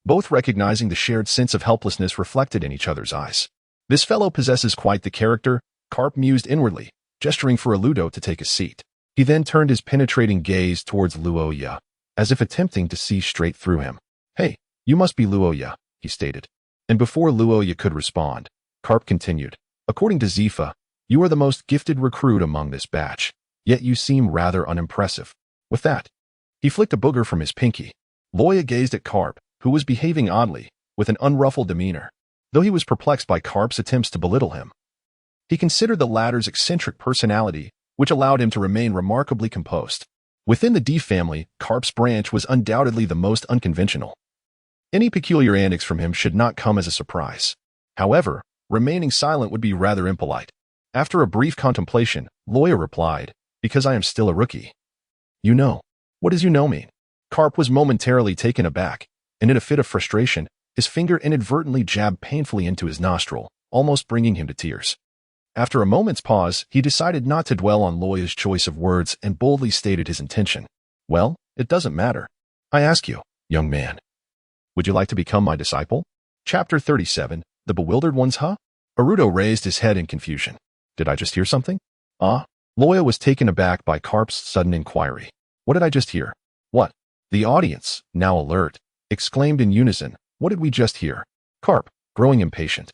[SPEAKER 1] both recognizing the shared sense of helplessness reflected in each other's eyes. This fellow possesses quite the character, Garp mused inwardly, gesturing for Aludo to take a seat. He then turned his penetrating gaze towards Luo Ya, as if attempting to see straight through him. Hey, you must be Luo Ya, he stated. And before Luo Ya could respond, Garp continued, According to Zifa, you are the most gifted recruit among this batch, yet you seem rather unimpressive. With that, he flicked a booger from his pinky. Luo Ya gazed at Garp, who was behaving oddly, with an unruffled demeanor, though he was perplexed by Garp's attempts to belittle him. He considered the latter's eccentric personality, which allowed him to remain remarkably composed. Within the D family, Garp's branch was undoubtedly the most unconventional. Any peculiar antics from him should not come as a surprise. However, remaining silent would be rather impolite. After a brief contemplation, Luo Ya replied, Because I am still a rookie. You know. What does you know mean? Garp was momentarily taken aback, and in a fit of frustration, His finger inadvertently jabbed painfully into his nostril, almost bringing him to tears. After a moment's pause, he decided not to dwell on Luo Ya's choice of words and boldly stated his intention. Well, it doesn't matter. I ask you, young man. Would you like to become my disciple? Chapter 37, The Bewildered Ones, huh? Aruto raised his head in confusion. Did I just hear something? Luo Ya was taken aback by Carp's sudden inquiry. What did I just hear? What? The audience, now alert, exclaimed in unison. What did we just hear? Carp, growing impatient,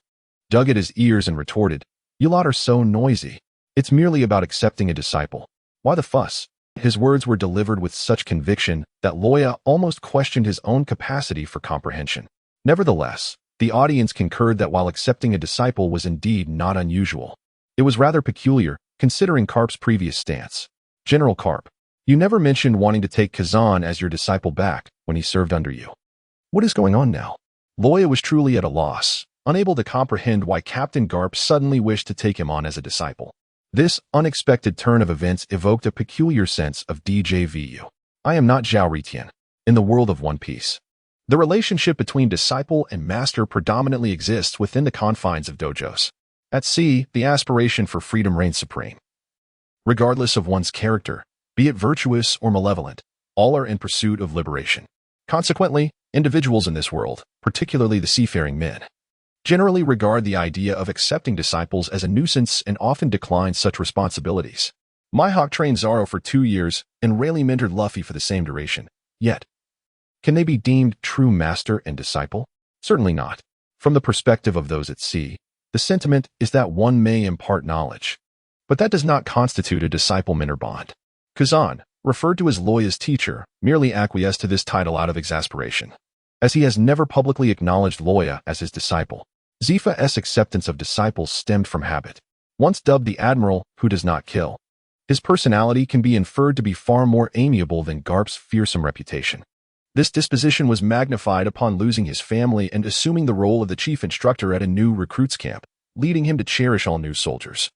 [SPEAKER 1] dug at his ears and retorted, You lot are so noisy. It's merely about accepting a disciple. Why the fuss? His words were delivered with such conviction that Luo Ya almost questioned his own capacity for comprehension. Nevertheless, the audience concurred that while accepting a disciple was indeed not unusual, it was rather peculiar, considering Carp's previous stance. General Carp, you never mentioned wanting to take Kazan as your disciple back when he served under you. What is going on now? Luo Ya was truly at a loss, unable to comprehend why Captain Garp suddenly wished to take him on as a disciple. This unexpected turn of events evoked a peculiar sense of déjà vu. I am not Zhao Ritian. In the world of One Piece, the relationship between disciple and master predominantly exists within the confines of dojos. At sea, the aspiration for freedom reigns supreme. Regardless of one's character, be it virtuous or malevolent, all are in pursuit of liberation. Consequently, individuals in this world, particularly the seafaring men, generally regard the idea of accepting disciples as a nuisance and often decline such responsibilities. Mihawk trained Zoro for 2 years and Rayleigh mentored Luffy for the same duration. Yet, can they be deemed true master and disciple? Certainly not. From the perspective of those at sea, the sentiment is that one may impart knowledge, but that does not constitute a disciple-mentor bond. Kazan, referred to as Luo Ya's teacher, merely acquiesced to this title out of exasperation, as he has never publicly acknowledged Luo Ya as his disciple. Zifa's acceptance of disciples stemmed from habit. Once dubbed the Admiral who does not kill, his personality can be inferred to be far more amiable than Garp's fearsome reputation. This disposition was magnified upon losing his family and assuming the role of the chief instructor at a new recruits camp, leading him to cherish all new soldiers,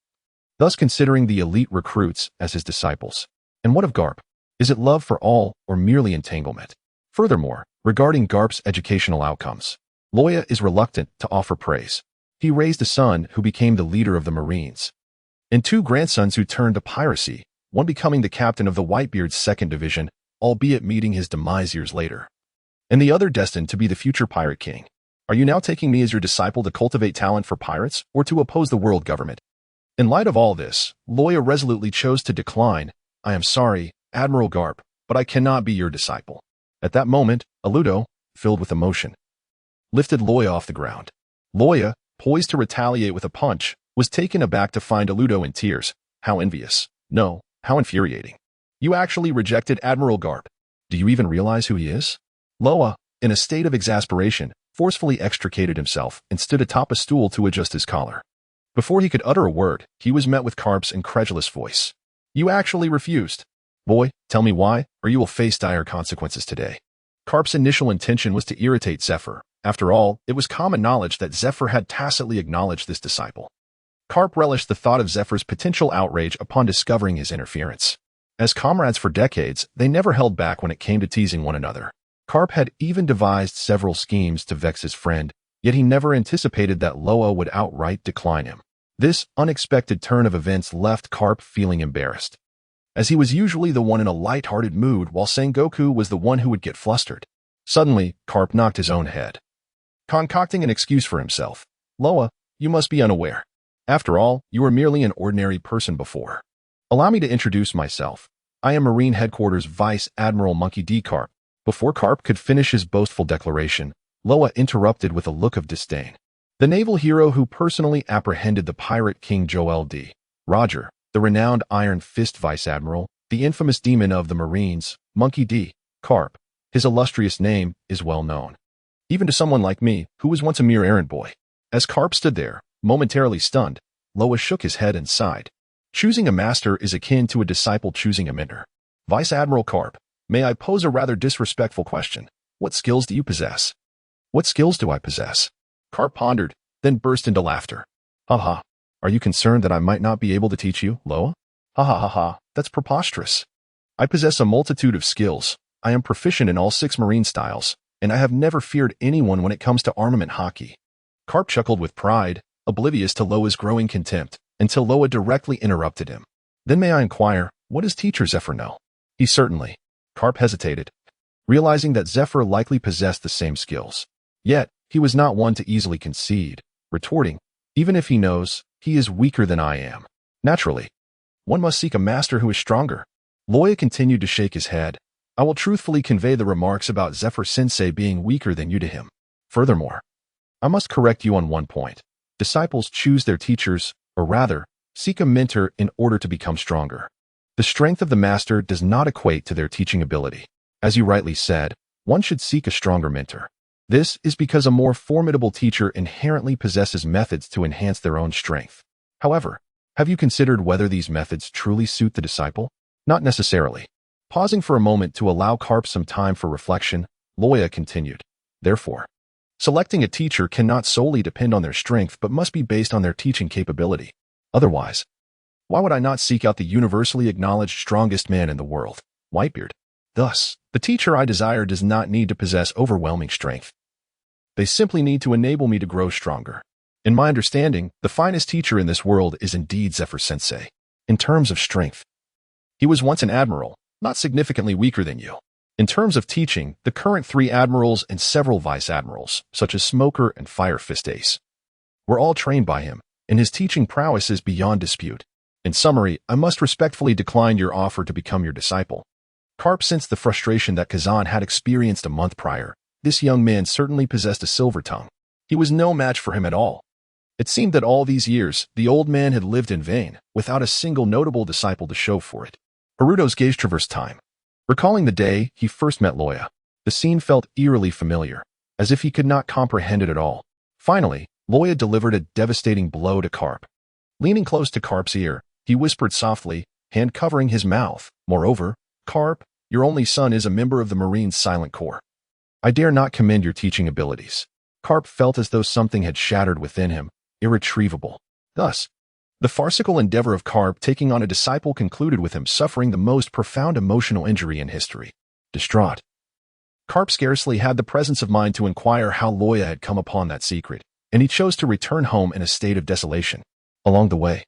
[SPEAKER 1] thus considering the elite recruits as his disciples. And what of Garp? Is it love for all or merely entanglement? Furthermore, regarding Garp's educational outcomes, Luo Ya is reluctant to offer praise. He raised a son who became the leader of the Marines, and 2 grandsons who turned to piracy, one becoming the captain of the Whitebeard's 2nd Division, albeit meeting his demise years later, and the other destined to be the future pirate king. Are you now taking me as your disciple to cultivate talent for pirates or to oppose the world government? In light of all this, Luo Ya resolutely chose to decline. I am sorry, Admiral Garp, but I cannot be your disciple. At that moment, Aludo, filled with emotion, lifted Luo Ya off the ground. Luo Ya, poised to retaliate with a punch, was taken aback to find Aludo in tears. How envious. No, how infuriating. You actually rejected Admiral Garp. Do you even realize who he is? Luo Ya, in a state of exasperation, forcefully extricated himself and stood atop a stool to adjust his collar. Before he could utter a word, he was met with Garp's incredulous voice. You actually refused. Boy, tell me why, or you will face dire consequences today. Garp's initial intention was to irritate Zephyr. After all, it was common knowledge that Zephyr had tacitly acknowledged this disciple. Garp relished the thought of Zephyr's potential outrage upon discovering his interference. As comrades for decades, they never held back when it came to teasing one another. Garp had even devised several schemes to vex his friend, yet he never anticipated that Luo Ya would outright decline him. This unexpected turn of events left Garp feeling embarrassed, as he was usually the one in a light-hearted mood while Sengoku was the one who would get flustered. Suddenly, Garp knocked his own head, concocting an excuse for himself. Luo Ya, you must be unaware. After all, you were merely an ordinary person before. Allow me to introduce myself. I am Marine Headquarters Vice Admiral Monkey D. Garp. Before Garp could finish his boastful declaration, Luo Ya interrupted with a look of disdain. The naval hero who personally apprehended the pirate king Joel D. Roger, the renowned Iron Fist Vice Admiral, the infamous demon of the Marines, Monkey D. Garp. His illustrious name is well known, even to someone like me, who was once a mere errand boy. As Garp stood there, momentarily stunned, Luo Ya shook his head and sighed. Choosing a master is akin to a disciple choosing a mentor. Vice Admiral Garp, may I pose a rather disrespectful question? What skills do you possess? What skills do I possess? Garp pondered, then burst into laughter. Ha ha. Are you concerned that I might not be able to teach you, Luo Ya? Ha ha ha ha, that's preposterous. I possess a multitude of skills. I am proficient in all 6 marine styles. and I have never feared anyone when it comes to armament hockey." Carp chuckled with pride, oblivious to Loa's growing contempt, until Loa directly interrupted him. "Then may I inquire, what does Teacher Zephyr know?" "He certainly." Carp hesitated, realizing that Zephyr likely possessed the same skills. Yet, he was not one to easily concede, retorting, "Even if he knows, he is weaker than I am. Naturally, one must seek a master who is stronger." Luo Ya continued to shake his head. "I will truthfully convey the remarks about Zephyr-sensei being weaker than you to him. Furthermore, I must correct you on one point. Disciples choose their teachers, or rather, seek a mentor in order to become stronger. The strength of the master does not equate to their teaching ability. As you rightly said, one should seek a stronger mentor. This is because a more formidable teacher inherently possesses methods to enhance their own strength. However, have you considered whether these methods truly suit the disciple? Not necessarily." Pausing for a moment to allow Carp some time for reflection, Luo Ya continued, "Therefore, selecting a teacher cannot solely depend on their strength but must be based on their teaching capability. Otherwise, why would I not seek out the universally acknowledged strongest man in the world, Whitebeard? Thus, the teacher I desire does not need to possess overwhelming strength. They simply need to enable me to grow stronger. In my understanding, the finest teacher in this world is indeed Zephyr-sensei. In terms of strength, he was once an admiral, not significantly weaker than you. In terms of teaching, the current 3 admirals and several vice-admirals, such as Smoker and Fire Fist Ace, were all trained by him, and his teaching prowess is beyond dispute. In summary, I must respectfully decline your offer to become your disciple." Carp sensed the frustration that Kazan had experienced a month prior. This young man certainly possessed a silver tongue. He was no match for him at all. It seemed that all these years, the old man had lived in vain, without a single notable disciple to show for it. Haruto's gaze traversed time. Recalling the day he first met Luo Ya, the scene felt eerily familiar, as if he could not comprehend it at all. Finally, Luo Ya delivered a devastating blow to Carp. Leaning close to Carp's ear, he whispered softly, hand covering his mouth, "Moreover, Carp, your only son is a member of the Marine's Silent Corps. I dare not commend your teaching abilities." Carp felt as though something had shattered within him, irretrievable. Thus, the farcical endeavor of Carp taking on a disciple concluded with him suffering the most profound emotional injury in history. Distraught, Carp scarcely had the presence of mind to inquire how Luo Ya had come upon that secret, and he chose to return home in a state of desolation. Along the way,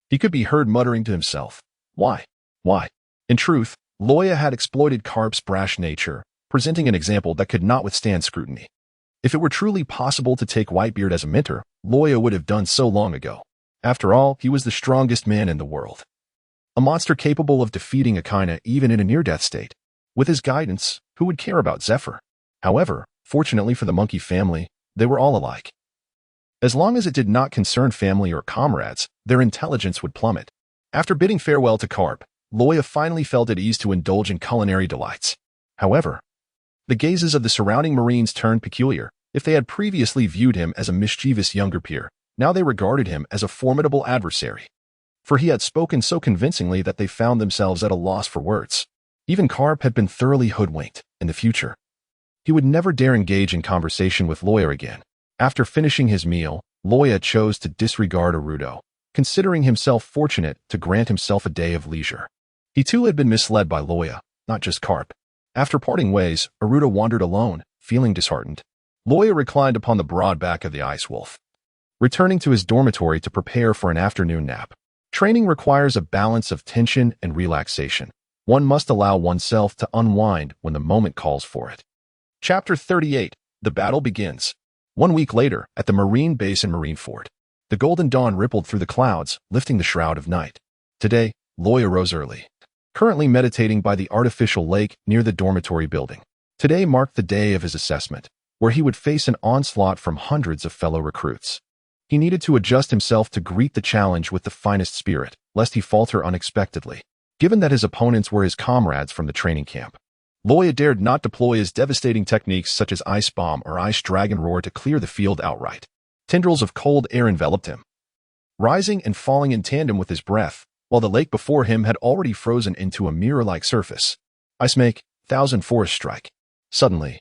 [SPEAKER 1] he could be heard muttering to himself, "Why? Why?" In truth, Luo Ya had exploited Carp's brash nature, presenting an example that could not withstand scrutiny. If it were truly possible to take Whitebeard as a mentor, Luo Ya would have done so long ago. After all, he was the strongest man in the world. A monster capable of defeating Akaina even in a near-death state. With his guidance, who would care about Zephyr? However, fortunately for the monkey family, they were all alike. As long as it did not concern family or comrades, their intelligence would plummet. After bidding farewell to Carp, Luo Ya finally felt at ease to indulge in culinary delights. However, the gazes of the surrounding Marines turned peculiar. If they had previously viewed him as a mischievous younger peer, now they regarded him as a formidable adversary. For he had spoken so convincingly that they found themselves at a loss for words. Even Carp had been thoroughly hoodwinked. In the future, he would never dare engage in conversation with Luo Ya again. After finishing his meal, Luo Ya chose to disregard Haruto, considering himself fortunate to grant himself a day of leisure. He too had been misled by Luo Ya, not just Carp. After parting ways, Haruto wandered alone, feeling disheartened. Luo Ya reclined upon the broad back of the ice wolf, returning to his dormitory to prepare for an afternoon nap. Training requires a balance of tension and relaxation. One must allow oneself to unwind when the moment calls for it. Chapter 38. The battle begins. 1 week later, at the Marine base in Marineford, the golden dawn rippled through the clouds, lifting the shroud of night. Today, Luo Ya rose early, currently meditating by the artificial lake near the dormitory building. Today marked the day of his assessment, where he would face an onslaught from hundreds of fellow recruits. He needed to adjust himself to greet the challenge with the finest spirit, lest he falter unexpectedly. Given that his opponents were his comrades from the training camp, Luo Ya dared not deploy his devastating techniques such as Ice Bomb or Ice Dragon Roar to clear the field outright. Tendrils of cold air enveloped him, rising and falling in tandem with his breath, while the lake before him had already frozen into a mirror-like surface. Ice Make, Thousand Forest Strike. Suddenly,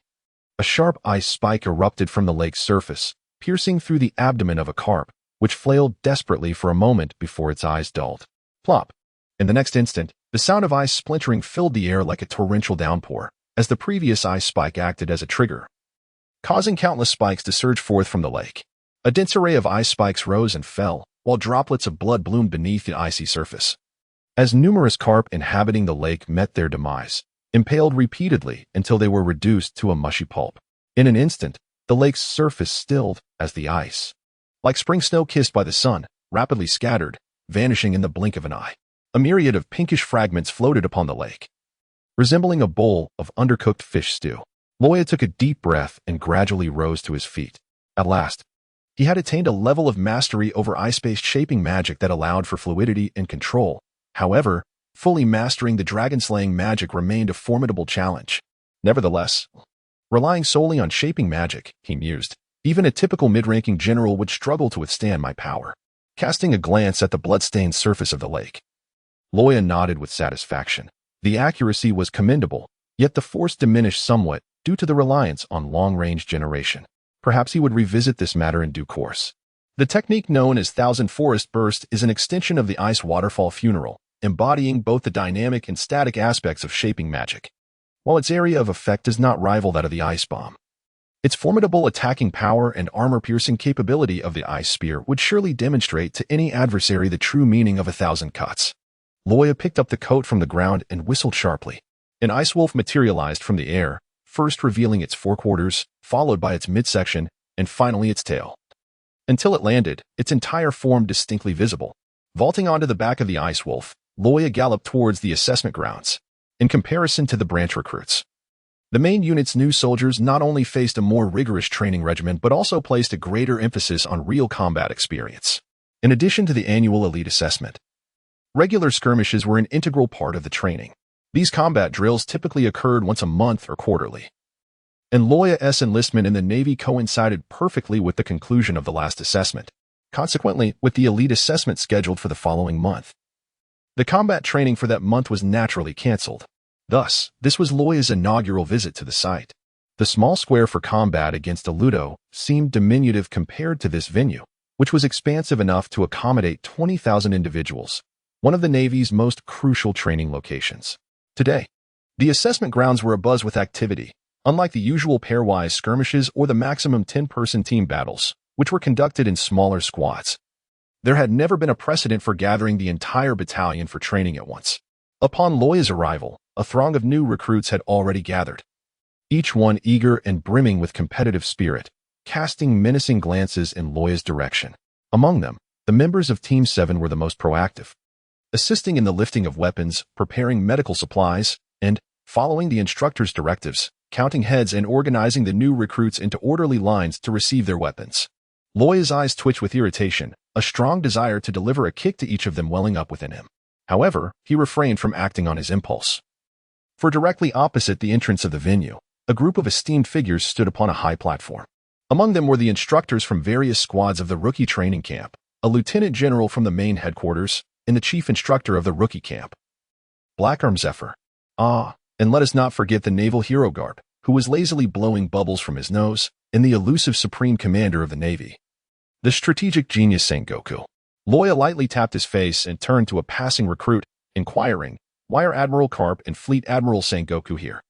[SPEAKER 1] a sharp ice spike erupted from the lake's surface, piercing through the abdomen of a carp, which flailed desperately for a moment before its eyes dulled. Plop! In the next instant, the sound of ice splintering filled the air like a torrential downpour. As the previous ice spike acted as a trigger, causing countless spikes to surge forth from the lake. A dense array of ice spikes rose and fell, while droplets of blood bloomed beneath the icy surface. As numerous carp inhabiting the lake met their demise, impaled repeatedly until they were reduced to a mushy pulp. In an instant, the lake's surface stilled as the ice, like spring snow kissed by the sun, rapidly scattered, vanishing in the blink of an eye. A myriad of pinkish fragments floated upon the lake, resembling a bowl of undercooked fish stew. Luo Ya took a deep breath and gradually rose to his feet. At last, he had attained a level of mastery over ice-based shaping magic that allowed for fluidity and control. However, fully mastering the dragon-slaying magic remained a formidable challenge. Nevertheless, relying solely on shaping magic, he mused, even a typical mid-ranking general would struggle to withstand my power. Casting a glance at the blood-stained surface of the lake, Luo Ya nodded with satisfaction. The accuracy was commendable, yet the force diminished somewhat due to the reliance on long-range generation. Perhaps he would revisit this matter in due course. The technique known as Thousand Forest Burst is an extension of the Ice Waterfall Funeral, embodying both the dynamic and static aspects of shaping magic. While its area of effect does not rival that of the Ice Bomb, its formidable attacking power and armor-piercing capability of the Ice Spear would surely demonstrate to any adversary the true meaning of 1,000 cuts. Luo Ya picked up the coat from the ground and whistled sharply. An ice wolf materialized from the air, first revealing its forequarters, followed by its midsection, and finally its tail. Until it landed, its entire form distinctly visible. Vaulting onto the back of the ice wolf, Luo Ya galloped towards the assessment grounds. In comparison to the branch recruits, the main unit's new soldiers not only faced a more rigorous training regimen but also placed a greater emphasis on real combat experience. In addition to the annual elite assessment, regular skirmishes were an integral part of the training. These combat drills typically occurred once a month or quarterly, and Luo Ya's enlistment in the Navy coincided perfectly with the conclusion of the last assessment. Consequently, with the elite assessment scheduled for the following month, the combat training for that month was naturally cancelled. Thus, this was Luo Ya's inaugural visit to the site. The small square for combat against a Ludo seemed diminutive compared to this venue, which was expansive enough to accommodate 20,000 individuals, one of the Navy's most crucial training locations. Today, the assessment grounds were abuzz with activity, unlike the usual pairwise skirmishes or the maximum 10-person team battles, which were conducted in smaller squads. There had never been a precedent for gathering the entire battalion for training at once. Upon Luo Ya's arrival, a throng of new recruits had already gathered, each one eager and brimming with competitive spirit, casting menacing glances in Luo Ya's direction. Among them, the members of Team 7 were the most proactive, assisting in the lifting of weapons, preparing medical supplies, and, following the instructor's directives, counting heads and organizing the new recruits into orderly lines to receive their weapons. Luo Ya's eyes twitched with irritation, a strong desire to deliver a kick to each of them welling up within him. However, he refrained from acting on his impulse. For directly opposite the entrance of the venue, a group of esteemed figures stood upon a high platform. Among them were the instructors from various squads of the rookie training camp, a lieutenant general from the main headquarters, and the chief instructor of the rookie camp, Blackarm Zephyr. And let us not forget the naval hero Garb, who was lazily blowing bubbles from his nose, and the elusive supreme commander of the Navy, the strategic genius Sengoku. Luo Ya lightly tapped his face and turned to a passing recruit, inquiring, "Why are Admiral Karp and Fleet Admiral Sengoku here?"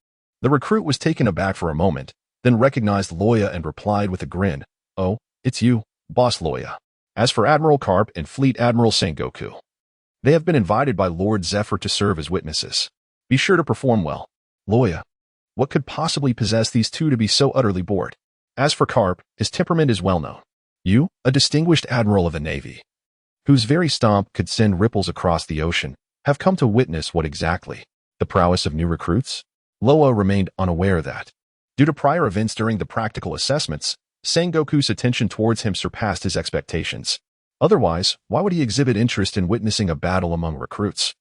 [SPEAKER 1] The recruit was taken aback for a moment, then recognized Luo Ya and replied with a grin, "Oh, it's you, Boss Luo Ya. As for Admiral Karp and Fleet Admiral Sengoku, they have been invited by Lord Zephyr to serve as witnesses. Be sure to perform well." Luo Ya, what could possibly possess these two to be so utterly bored? As for Karp, his temperament is well known. You, a distinguished admiral of the Navy, whose very stomp could send ripples across the ocean, have come to witness what exactly? The prowess of new recruits? Luo Ya remained unaware that, due to prior events during the practical assessments, Sengoku's attention towards him surpassed his expectations. Otherwise, why would he exhibit interest in witnessing a battle among recruits,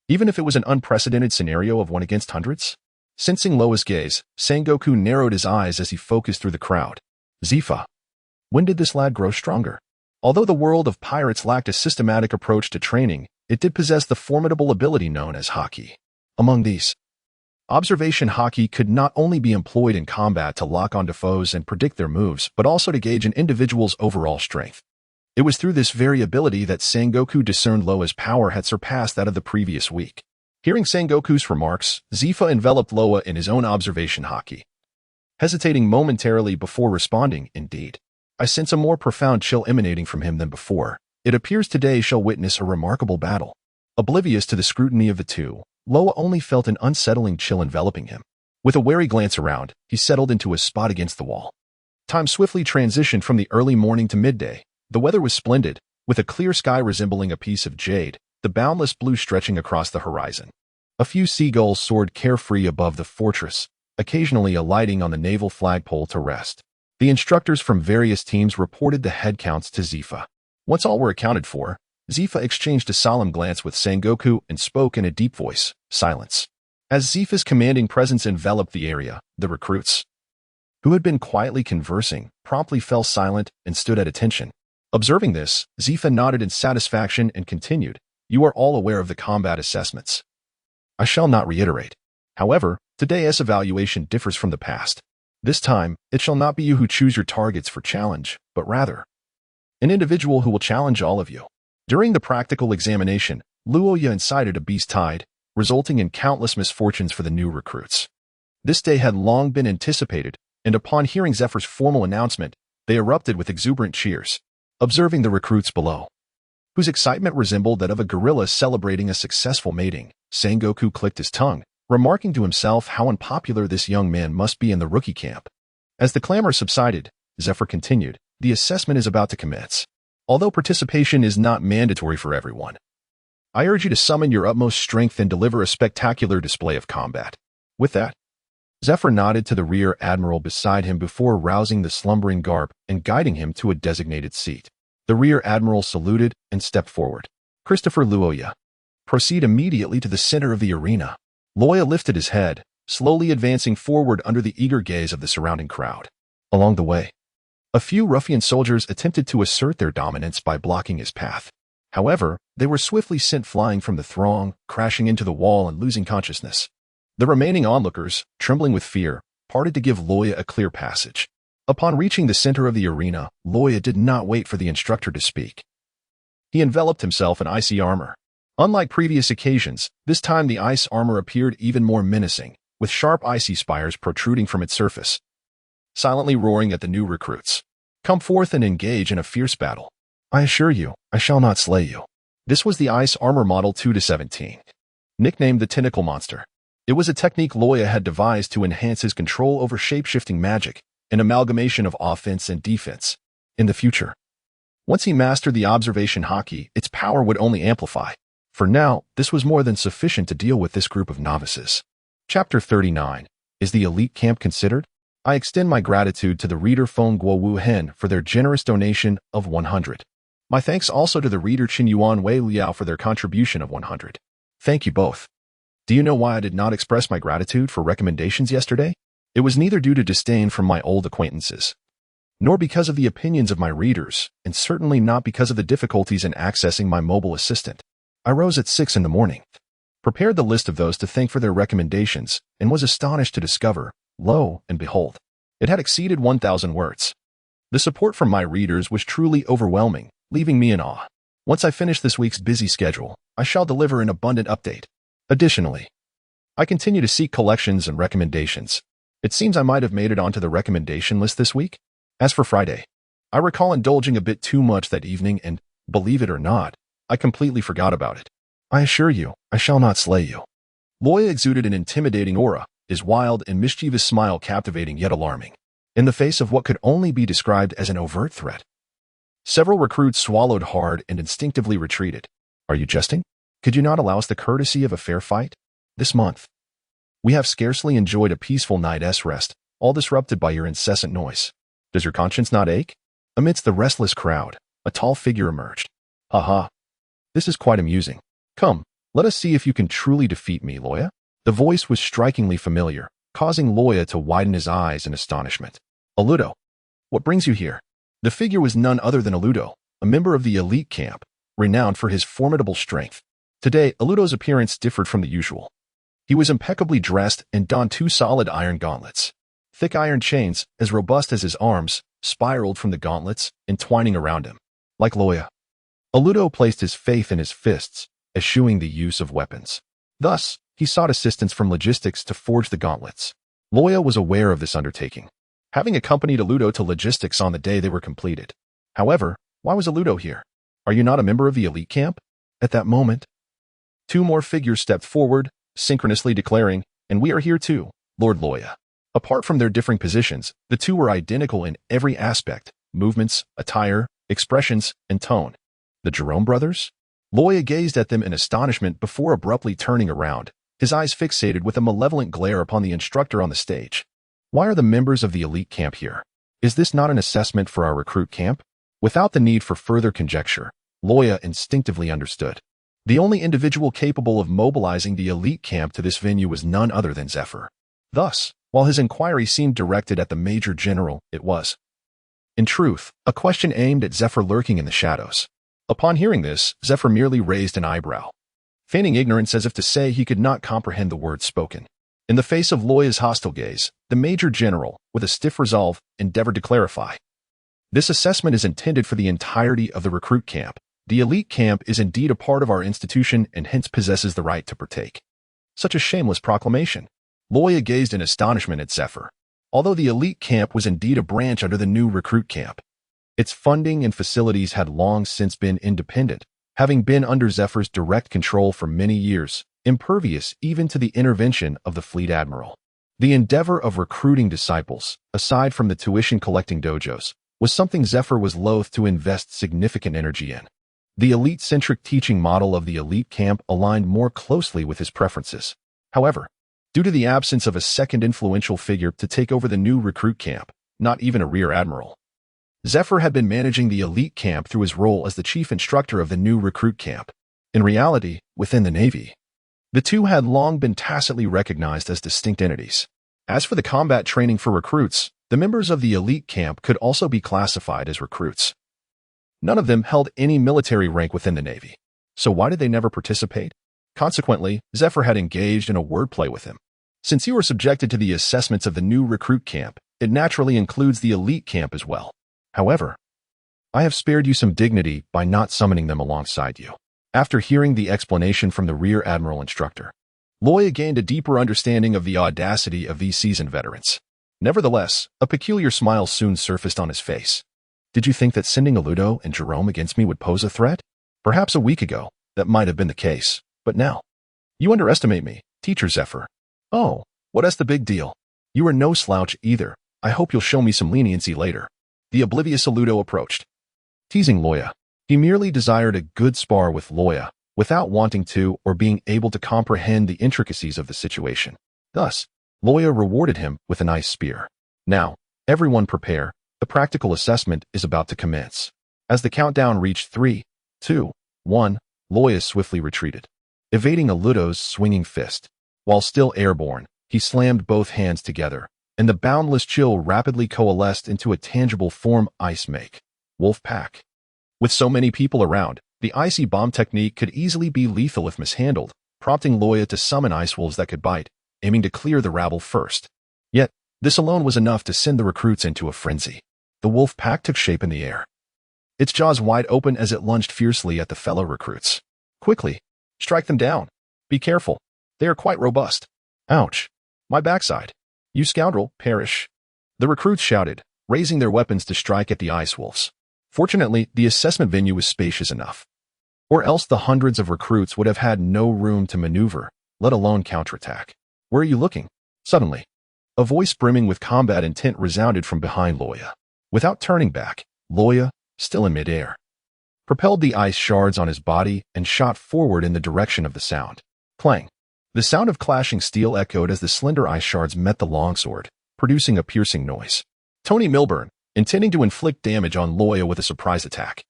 [SPEAKER 1] even if it was an unprecedented scenario of 1 against hundreds? Sensing Luo Ya's gaze, Sengoku narrowed his eyes as he focused through the crowd. Zifa. When did this lad grow stronger? Although the world of pirates lacked a systematic approach to training, it did possess the formidable ability known as Haki. Among these, observation Haki could not only be employed in combat to lock onto foes and predict their moves, but also to gauge an individual's overall strength. It was through this very ability that Sengoku discerned Luo Ya's power had surpassed that of the previous week. Hearing Sengoku's remarks, Zifa enveloped Luo Ya in his own observation Haki. hesitating momentarily before responding, "Indeed. I sense a more profound chill emanating from him than before. It appears today shall witness a remarkable battle." Oblivious to the scrutiny of the two, Luo only felt an unsettling chill enveloping him. With a wary glance around, he settled into a spot against the wall. Time swiftly transitioned from the early morning to midday. The weather was splendid, with a clear sky resembling a piece of jade, the boundless blue stretching across the horizon. A few seagulls soared carefree above the fortress, occasionally alighting on the naval flagpole to rest. The instructors from various teams reported the headcounts to Zifa. Once all were accounted for, Zifa exchanged a solemn glance with Sengoku and spoke in a deep voice, "Silence." As Zifa's commanding presence enveloped the area, the recruits, who had been quietly conversing, promptly fell silent and stood at attention. Observing this, Zifa nodded in satisfaction and continued, "You are all aware of the combat assessments. I shall not reiterate. However, today's evaluation differs from the past. This time, it shall not be you who choose your targets for challenge, but rather an individual who will challenge all of you." During the practical examination, Luo Ya incited a beast tide, resulting in countless misfortunes for the new recruits. This day had long been anticipated, and upon hearing Zephyr's formal announcement, they erupted with exuberant cheers. Observing the recruits below, whose excitement resembled that of a gorilla celebrating a successful mating, Sengoku clicked his tongue, remarking to himself how unpopular this young man must be in the rookie camp. As the clamor subsided, Zephyr continued, "The assessment is about to commence. Although participation is not mandatory for everyone, I urge you to summon your utmost strength and deliver a spectacular display of combat." With that, Zephyr nodded to the rear admiral beside him before rousing the slumbering Garp and guiding him to a designated seat. The rear admiral saluted and stepped forward. "Christopher Luo Ya, proceed immediately to the center of the arena." Luo Ya lifted his head, slowly advancing forward under the eager gaze of the surrounding crowd. Along the way, a few ruffian soldiers attempted to assert their dominance by blocking his path. However, they were swiftly sent flying from the throng, crashing into the wall and losing consciousness. The remaining onlookers, trembling with fear, parted to give Luo Ya a clear passage. Upon reaching the center of the arena, Luo Ya did not wait for the instructor to speak. He enveloped himself in icy armor. Unlike previous occasions, this time the ice armor appeared even more menacing, with sharp icy spires protruding from its surface, silently roaring at the new recruits. "Come forth and engage in a fierce battle. I assure you, I shall not slay you." This was the ice armor model 2-17, nicknamed the Tentacle Monster. It was a technique Luo Ya had devised to enhance his control over shape-shifting magic, an amalgamation of offense and defense. In the future, once he mastered the observation haki, its power would only amplify. For now, this was more than sufficient to deal with this group of novices. Chapter 39. Is the elite camp considered? I extend my gratitude to the reader Feng Guo Wu Hen for their generous donation of 100. My thanks also to the reader Qin Yuan Wei Liao for their contribution of 100. Thank you both. Do you know why I did not express my gratitude for recommendations yesterday? It was neither due to disdain from my old acquaintances, nor because of the opinions of my readers, and certainly not because of the difficulties in accessing my mobile assistant. I rose at 6 in the morning, prepared the list of those to thank for their recommendations, and was astonished to discover, lo and behold, it had exceeded 1,000 words. The support from my readers was truly overwhelming, leaving me in awe. Once I finish this week's busy schedule, I shall deliver an abundant update. Additionally, I continue to seek collections and recommendations. It seems I might have made it onto the recommendation list this week. As for Friday, I recall indulging a bit too much that evening and, believe it or not, I completely forgot about it. I assure you, I shall not slay you. Luo Ya exuded an intimidating aura, his wild and mischievous smile captivating yet alarming. In the face of what could only be described as an overt threat, several recruits swallowed hard and instinctively retreated. Are you jesting? Could you not allow us the courtesy of a fair fight? This month, we have scarcely enjoyed a peaceful night's rest, all disrupted by your incessant noise. Does your conscience not ache? Amidst the restless crowd, a tall figure emerged. Ha ha. This is quite amusing. Come, let us see if you can truly defeat me, Luo Ya. The voice was strikingly familiar, causing Luo Ya to widen his eyes in astonishment. Aludo, what brings you here? The figure was none other than Aludo, a member of the elite camp, renowned for his formidable strength. Today, Aludo's appearance differed from the usual. He was impeccably dressed and donned 2 solid iron gauntlets. Thick iron chains, as robust as his arms, spiraled from the gauntlets, entwining around him. Like Luo Ya, Aludo placed his faith in his fists, eschewing the use of weapons. Thus, he sought assistance from logistics to forge the gauntlets. Luo Ya was aware of this undertaking, having accompanied Aludo to logistics on the day they were completed. However, why was Aludo here? Are you not a member of the elite camp? At that moment, two more figures stepped forward, synchronously declaring, "And we are here too, Lord Luo Ya." Apart from their differing positions, the two were identical in every aspect: movements, attire, expressions, and tone. The Jerome brothers? Luo Ya gazed at them in astonishment before abruptly turning around, his eyes fixated with a malevolent glare upon the instructor on the stage. Why are the members of the elite camp here? Is this not an assessment for our recruit camp? Without the need for further conjecture, Luo Ya instinctively understood. The only individual capable of mobilizing the elite camp to this venue was none other than Zephyr. Thus, while his inquiry seemed directed at the Major General, it was, in truth, a question aimed at Zephyr lurking in the shadows. Upon hearing this, Zephyr merely raised an eyebrow, feigning ignorance as if to say he could not comprehend the words spoken. In the face of Luo Ya's hostile gaze, the Major General, with a stiff resolve, endeavored to clarify. This assessment is intended for the entirety of the recruit camp. The elite camp is indeed a part of our institution and hence possesses the right to partake. Such a shameless proclamation. Luo Ya gazed in astonishment at Zephyr. Although the elite camp was indeed a branch under the new recruit camp, its funding and facilities had long since been independent, having been under Zephyr's direct control for many years, impervious even to the intervention of the fleet admiral. The endeavor of recruiting disciples, aside from the tuition-collecting dojos, was something Zephyr was loath to invest significant energy in. The elite-centric teaching model of the elite camp aligned more closely with his preferences. However, due to the absence of a second influential figure to take over the new recruit camp, not even a rear admiral, Zephyr had been managing the elite camp through his role as the chief instructor of the new recruit camp. In reality, within the Navy, the two had long been tacitly recognized as distinct entities. As for the combat training for recruits, the members of the elite camp could also be classified as recruits. None of them held any military rank within the Navy, so why did they never participate? Consequently, Zephyr had engaged in a wordplay with him. Since you are subjected to the assessments of the new recruit camp, it naturally includes the elite camp as well. However, I have spared you some dignity by not summoning them alongside you. After hearing the explanation from the Rear Admiral instructor, Luo Ya gained a deeper understanding of the audacity of these seasoned veterans. Nevertheless, a peculiar smile soon surfaced on his face. Did you think that sending Aludo and Jerome against me would pose a threat? Perhaps a week ago, that might have been the case, but now, you underestimate me, Teacher Zephyr. Oh, what's the big deal? You are no slouch either. I hope you'll show me some leniency later. The oblivious Aludo approached, teasing Luo Ya. He merely desired a good spar with Luo Ya, without wanting to or being able to comprehend the intricacies of the situation. Thus, Luo Ya rewarded him with an ice spear. Now, everyone prepare. The practical assessment is about to commence. As the countdown reached 3, 2, 1, Luo Ya swiftly retreated, evading Aludo's swinging fist. While still airborne, he slammed both hands together, and the boundless chill rapidly coalesced into a tangible form: Ice Make. Wolf Pack. With so many people around, the icy bomb technique could easily be lethal if mishandled, prompting Luo Ya to summon ice wolves that could bite, aiming to clear the rabble first. Yet, this alone was enough to send the recruits into a frenzy. The wolf pack took shape in the air, its jaws wide open as it lunged fiercely at the fellow recruits. Quickly, strike them down. Be careful. They are quite robust. Ouch. My backside. You scoundrel, perish. The recruits shouted, raising their weapons to strike at the ice wolves. Fortunately, the assessment venue was spacious enough, or else the hundreds of recruits would have had no room to maneuver, let alone counterattack. Where are you looking? Suddenly, a voice brimming with combat intent resounded from behind Luo Ya. Without turning back, Luo Ya, still in midair, propelled the ice shards on his body and shot forward in the direction of the sound. Clang. The sound of clashing steel echoed as the slender ice shards met the longsword, producing a piercing noise. Tony Milburn, intending to inflict damage on Luo Ya with a surprise attack,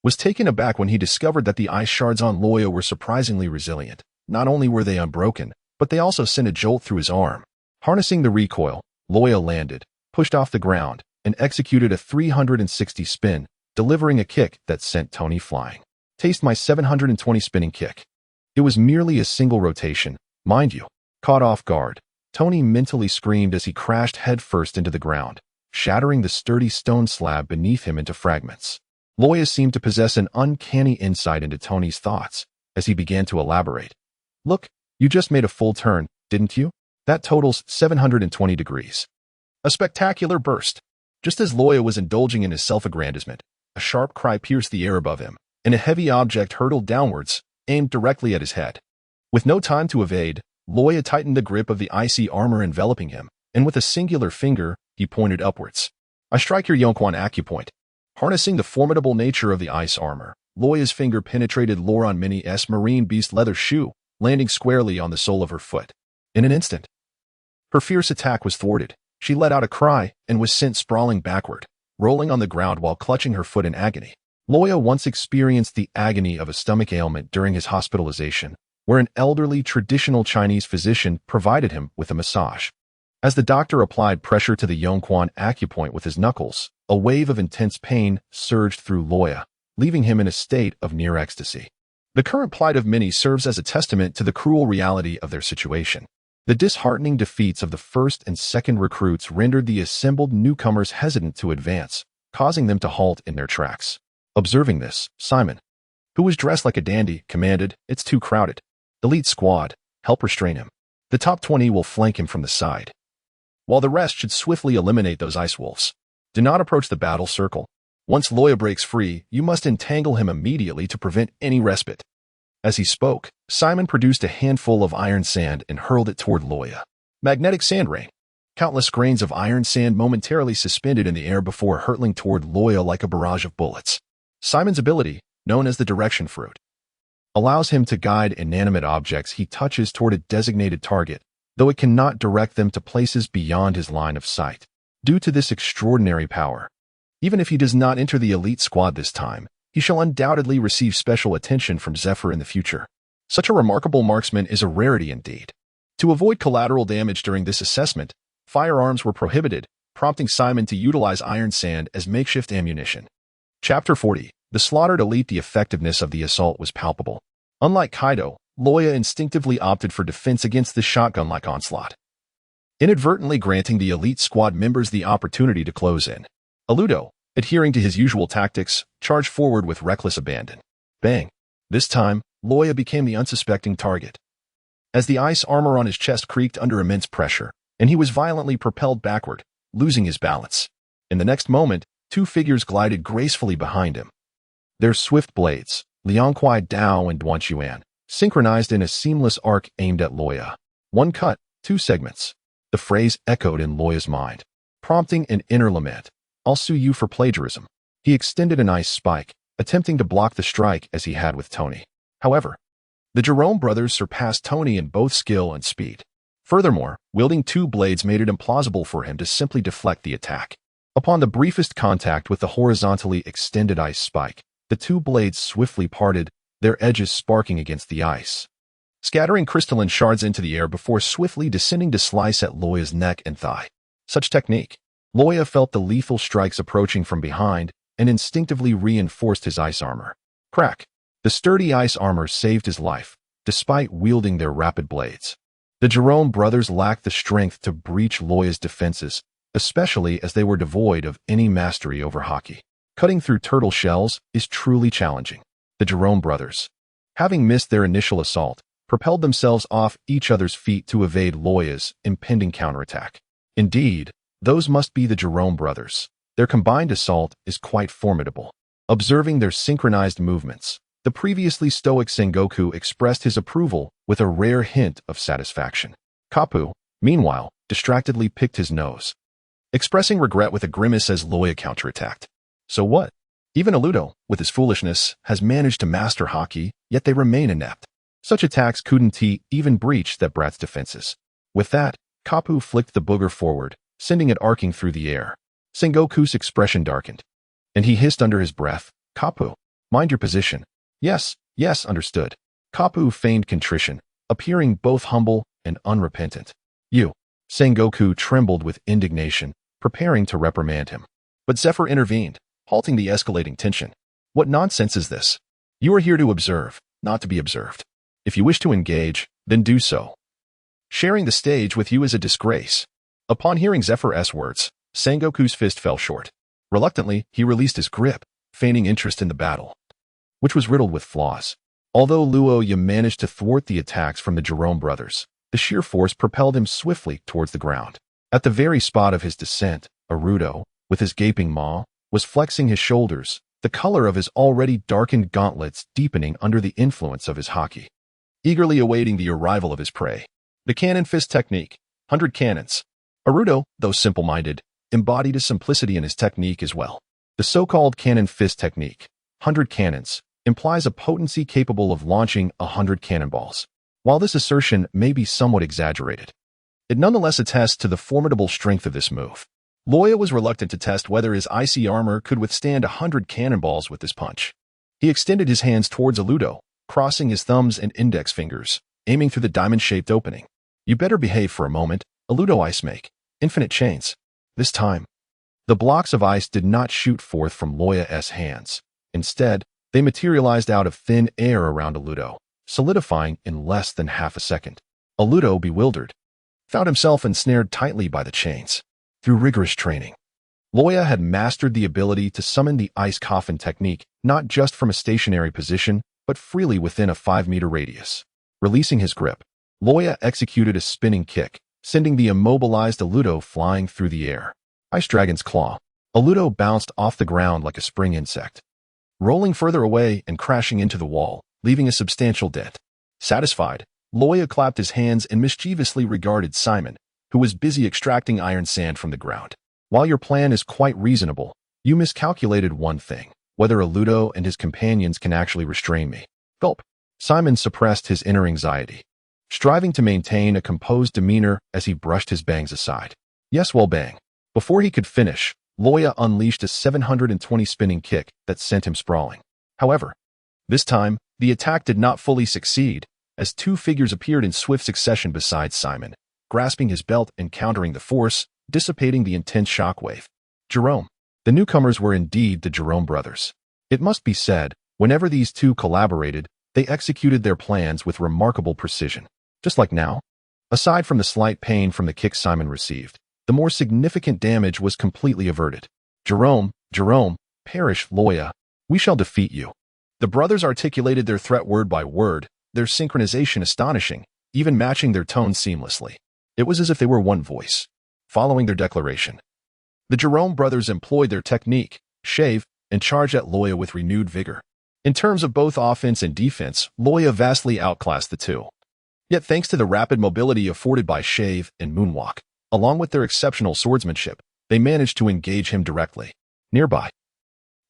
[SPEAKER 1] was taken aback when he discovered that the ice shards on Luo Ya were surprisingly resilient. Not only were they unbroken, but they also sent a jolt through his arm. Harnessing the recoil, Luo Ya landed, pushed off the ground, and executed a 360 spin, delivering a kick that sent Tony flying. Taste my 720 spinning kick. It was merely a single rotation, mind you. Caught off guard, Tony mentally screamed as he crashed headfirst into the ground, shattering the sturdy stone slab beneath him into fragments. Luo Ya seemed to possess an uncanny insight into Tony's thoughts as he began to elaborate. Look, you just made a full turn, didn't you? That totals 720 degrees. A spectacular burst. Just as Luo Ya was indulging in his self-aggrandizement, a sharp cry pierced the air above him, and a heavy object hurtled downwards, aimed directly at his head. With no time to evade, Luo Ya tightened the grip of the icy armor enveloping him, and with a singular finger, he pointed upwards. I strike your Yongquan acupoint. Harnessing the formidable nature of the ice armor, Luo Ya's finger penetrated Loran Mini's marine beast leather shoe, landing squarely on the sole of her foot. In an instant, her fierce attack was thwarted. She let out a cry and was sent sprawling backward, rolling on the ground while clutching her foot in agony. Luo Ya once experienced the agony of a stomach ailment during his hospitalization, where an elderly traditional Chinese physician provided him with a massage. As the doctor applied pressure to the Yongquan acupoint with his knuckles, a wave of intense pain surged through Luo Ya, leaving him in a state of near ecstasy. The current plight of many serves as a testament to the cruel reality of their situation. The disheartening defeats of the first and second recruits rendered the assembled newcomers hesitant to advance, causing them to halt in their tracks. Observing this, Simon, who was dressed like a dandy, commanded, "It's too crowded. Elite squad, help restrain him. The top 20 will flank him from the side, while the rest should swiftly eliminate those ice wolves. Do not approach the battle circle. Once Luo Ya breaks free, you must entangle him immediately to prevent any respite." As he spoke, Simon produced a handful of iron sand and hurled it toward Luo Ya. Magnetic sand rain. Countless grains of iron sand momentarily suspended in the air before hurtling toward Luo Ya like a barrage of bullets. Simon's ability, known as the direction fruit, allows him to guide inanimate objects he touches toward a designated target, though it cannot direct them to places beyond his line of sight. Due to this extraordinary power, even if he does not enter the elite squad this time, he shall undoubtedly receive special attention from Zephyr in the future. Such a remarkable marksman is a rarity indeed. To avoid collateral damage during this assessment, firearms were prohibited, prompting Simon to utilize iron sand as makeshift ammunition. Chapter 40. The slaughtered elite. The effectiveness of the assault was palpable. Unlike Kaido, Luo Ya instinctively opted for defense against this shotgun-like onslaught, inadvertently granting the elite squad members the opportunity to close in. Aludo, adhering to his usual tactics, charged forward with reckless abandon. Bang! This time, Luo Ya became the unsuspecting target. As the ice armor on his chest creaked under immense pressure, and he was violently propelled backward, losing his balance. In the next moment, two figures glided gracefully behind him. Their swift blades, Liang Kuai Dao and Duan Xuan, synchronized in a seamless arc aimed at Luo Ya. One cut, two segments. The phrase echoed in Luo Ya's mind, prompting an inner lament. "I'll sue you for plagiarism." He extended an ice spike, attempting to block the strike as he had with Tony. However, the Jerome brothers surpassed Tony in both skill and speed. Furthermore, wielding two blades made it implausible for him to simply deflect the attack. Upon the briefest contact with the horizontally extended ice spike, the two blades swiftly parted, their edges sparking against the ice, scattering crystalline shards into the air before swiftly descending to slice at Luo Ya's neck and thigh. Such technique. Luo Ya felt the lethal strikes approaching from behind and instinctively reinforced his ice armor. Crack! The sturdy ice armor saved his life, despite wielding their rapid blades. The Jerome brothers lacked the strength to breach Luo Ya's defenses, especially as they were devoid of any mastery over hockey. Cutting through turtle shells is truly challenging. The Jerome brothers, having missed their initial assault, propelled themselves off each other's feet to evade Luo Ya's impending counterattack. Indeed, those must be the Jerome brothers. Their combined assault is quite formidable. Observing their synchronized movements, the previously stoic Sengoku expressed his approval with a rare hint of satisfaction. Kapu, meanwhile, distractedly picked his nose, expressing regret with a grimace as Luo Ya counterattacked. So what? Even Aludo, with his foolishness, has managed to master hockey, yet they remain inept. Such attacks couldn't even breach that brat's defenses. With that, Kapu flicked the booger forward, sending it arcing through the air. Sengoku's expression darkened, and he hissed under his breath, "Kapu, mind your position." Yes, understood." Kapu feigned contrition, appearing both humble and unrepentant. "You." Sengoku trembled with indignation, preparing to reprimand him. But Zephyr intervened, halting the escalating tension. "What nonsense is this? You are here to observe, not to be observed. If you wish to engage, then do so. Sharing the stage with you is a disgrace." Upon hearing Zephyr's words, Sengoku's fist fell short. Reluctantly, he released his grip, feigning interest in the battle, which was riddled with flaws. Although Luo Ya managed to thwart the attacks from the Jerome brothers, The sheer force propelled him swiftly towards the ground. At the very spot of his descent, Arudo, with his gaping maw, was flexing his shoulders, the color of his already darkened gauntlets deepening under the influence of his haki, eagerly awaiting the arrival of his prey. The cannon fist technique, 100 cannons. Arudo, though simple-minded, embodied a simplicity in his technique as well. The so-called cannon fist technique, 100 cannons, implies a potency capable of launching 100 cannonballs. While this assertion may be somewhat exaggerated, it nonetheless attests to the formidable strength of this move. Luo Ya was reluctant to test whether his icy armor could withstand 100 cannonballs with this punch. He extended his hands towards Arudo, crossing his thumbs and index fingers, aiming through the diamond-shaped opening. You better behave for a moment, Arudo Ice Make. Infinite chains. This time, the blocks of ice did not shoot forth from Luo Ya's hands. Instead, they materialized out of thin air around Arudo, solidifying in less than half a second. Arudo, bewildered, found himself ensnared tightly by the chains. Through rigorous training, Luo Ya had mastered the ability to summon the ice coffin technique not just from a stationary position, but freely within a 5-meter radius. Releasing his grip, Luo Ya executed a spinning kick, sending the immobilized Arudo flying through the air. Ice Dragon's Claw. Arudo bounced off the ground like a spring insect, rolling further away and crashing into the wall, leaving a substantial dent. Satisfied, Luo Ya clapped his hands and mischievously regarded Simon, who was busy extracting iron sand from the ground. While your plan is quite reasonable, you miscalculated one thing, whether Arudo and his companions can actually restrain me. Gulp. Simon suppressed his inner anxiety, striving to maintain a composed demeanor as he brushed his bangs aside. Yes, well, bang. Before he could finish, Luo Ya unleashed a 720 spinning kick that sent him sprawling. However, this time, the attack did not fully succeed, as two figures appeared in swift succession beside Simon, grasping his belt and countering the force, dissipating the intense shockwave. Jerome. The newcomers were indeed the Jerome brothers. It must be said, whenever these two collaborated, they executed their plans with remarkable precision. Just like now. Aside from the slight pain from the kick Simon received, the more significant damage was completely averted. Jerome, perish, Luo Ya. We shall defeat you. The brothers articulated their threat word by word, their synchronization astonishing, even matching their tones seamlessly. It was as if they were one voice. Following their declaration, the Jerome brothers employed their technique, shave, and charged at Luo Ya with renewed vigor. In terms of both offense and defense, Luo Ya vastly outclassed the two. Yet thanks to the rapid mobility afforded by shave and moonwalk, along with their exceptional swordsmanship, they managed to engage him directly. Nearby,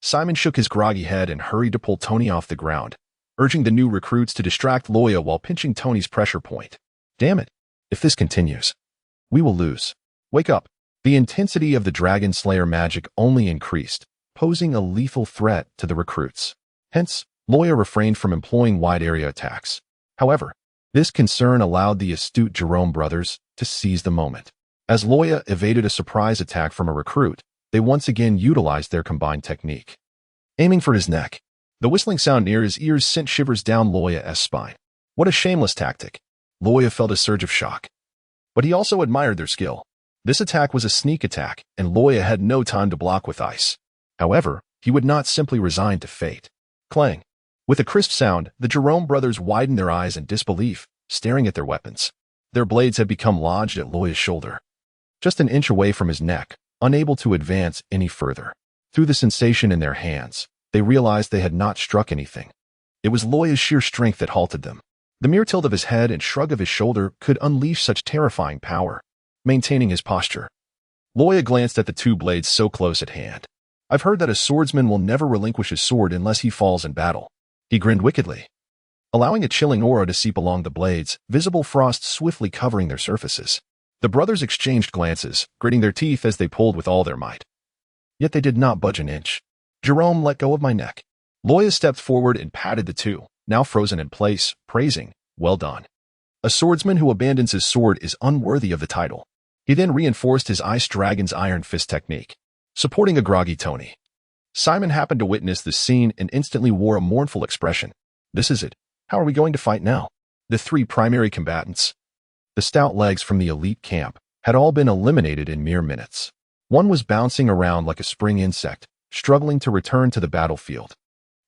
[SPEAKER 1] Simon shook his groggy head and hurried to pull Tony off the ground, urging the new recruits to distract Luo Ya while pinching Tony's pressure point. Damn it. If this continues, we will lose. Wake up. The intensity of the Dragon Slayer magic only increased, posing a lethal threat to the recruits. Hence, Luo Ya refrained from employing wide-area attacks. However, this concern allowed the astute Jerome brothers to seize the moment. As Luo Ya evaded a surprise attack from a recruit, they once again utilized their combined technique. Aiming for his neck, the whistling sound near his ears sent shivers down Luo Ya's spine. What a shameless tactic. Luo Ya felt a surge of shock. But he also admired their skill. This attack was a sneak attack, and Luo Ya had no time to block with ice. However, he would not simply resign to fate. Clang. With a crisp sound, the Jerome brothers widened their eyes in disbelief, staring at their weapons. Their blades had become lodged at Luo Ya's shoulder, just an inch away from his neck, unable to advance any further. Through the sensation in their hands, they realized they had not struck anything. It was Luo Ya's sheer strength that halted them. The mere tilt of his head and shrug of his shoulder could unleash such terrifying power. Maintaining his posture, Luo Ya glanced at the two blades so close at hand. I've heard that a swordsman will never relinquish his sword unless he falls in battle. He grinned wickedly, allowing a chilling aura to seep along the blades, visible frost swiftly covering their surfaces. The brothers exchanged glances, gritting their teeth as they pulled with all their might. Yet they did not budge an inch. Jerome, let go of my neck. Luo Ya stepped forward and patted the two, now frozen in place, praising, well done. A swordsman who abandons his sword is unworthy of the title. He then reinforced his Ice Dragon's iron fist technique, supporting a groggy Tony. Simon happened to witness this scene and instantly wore a mournful expression. This is it. How are we going to fight now? The three primary combatants, the stout legs from the elite camp, had all been eliminated in mere minutes. One was bouncing around like a spring insect, struggling to return to the battlefield,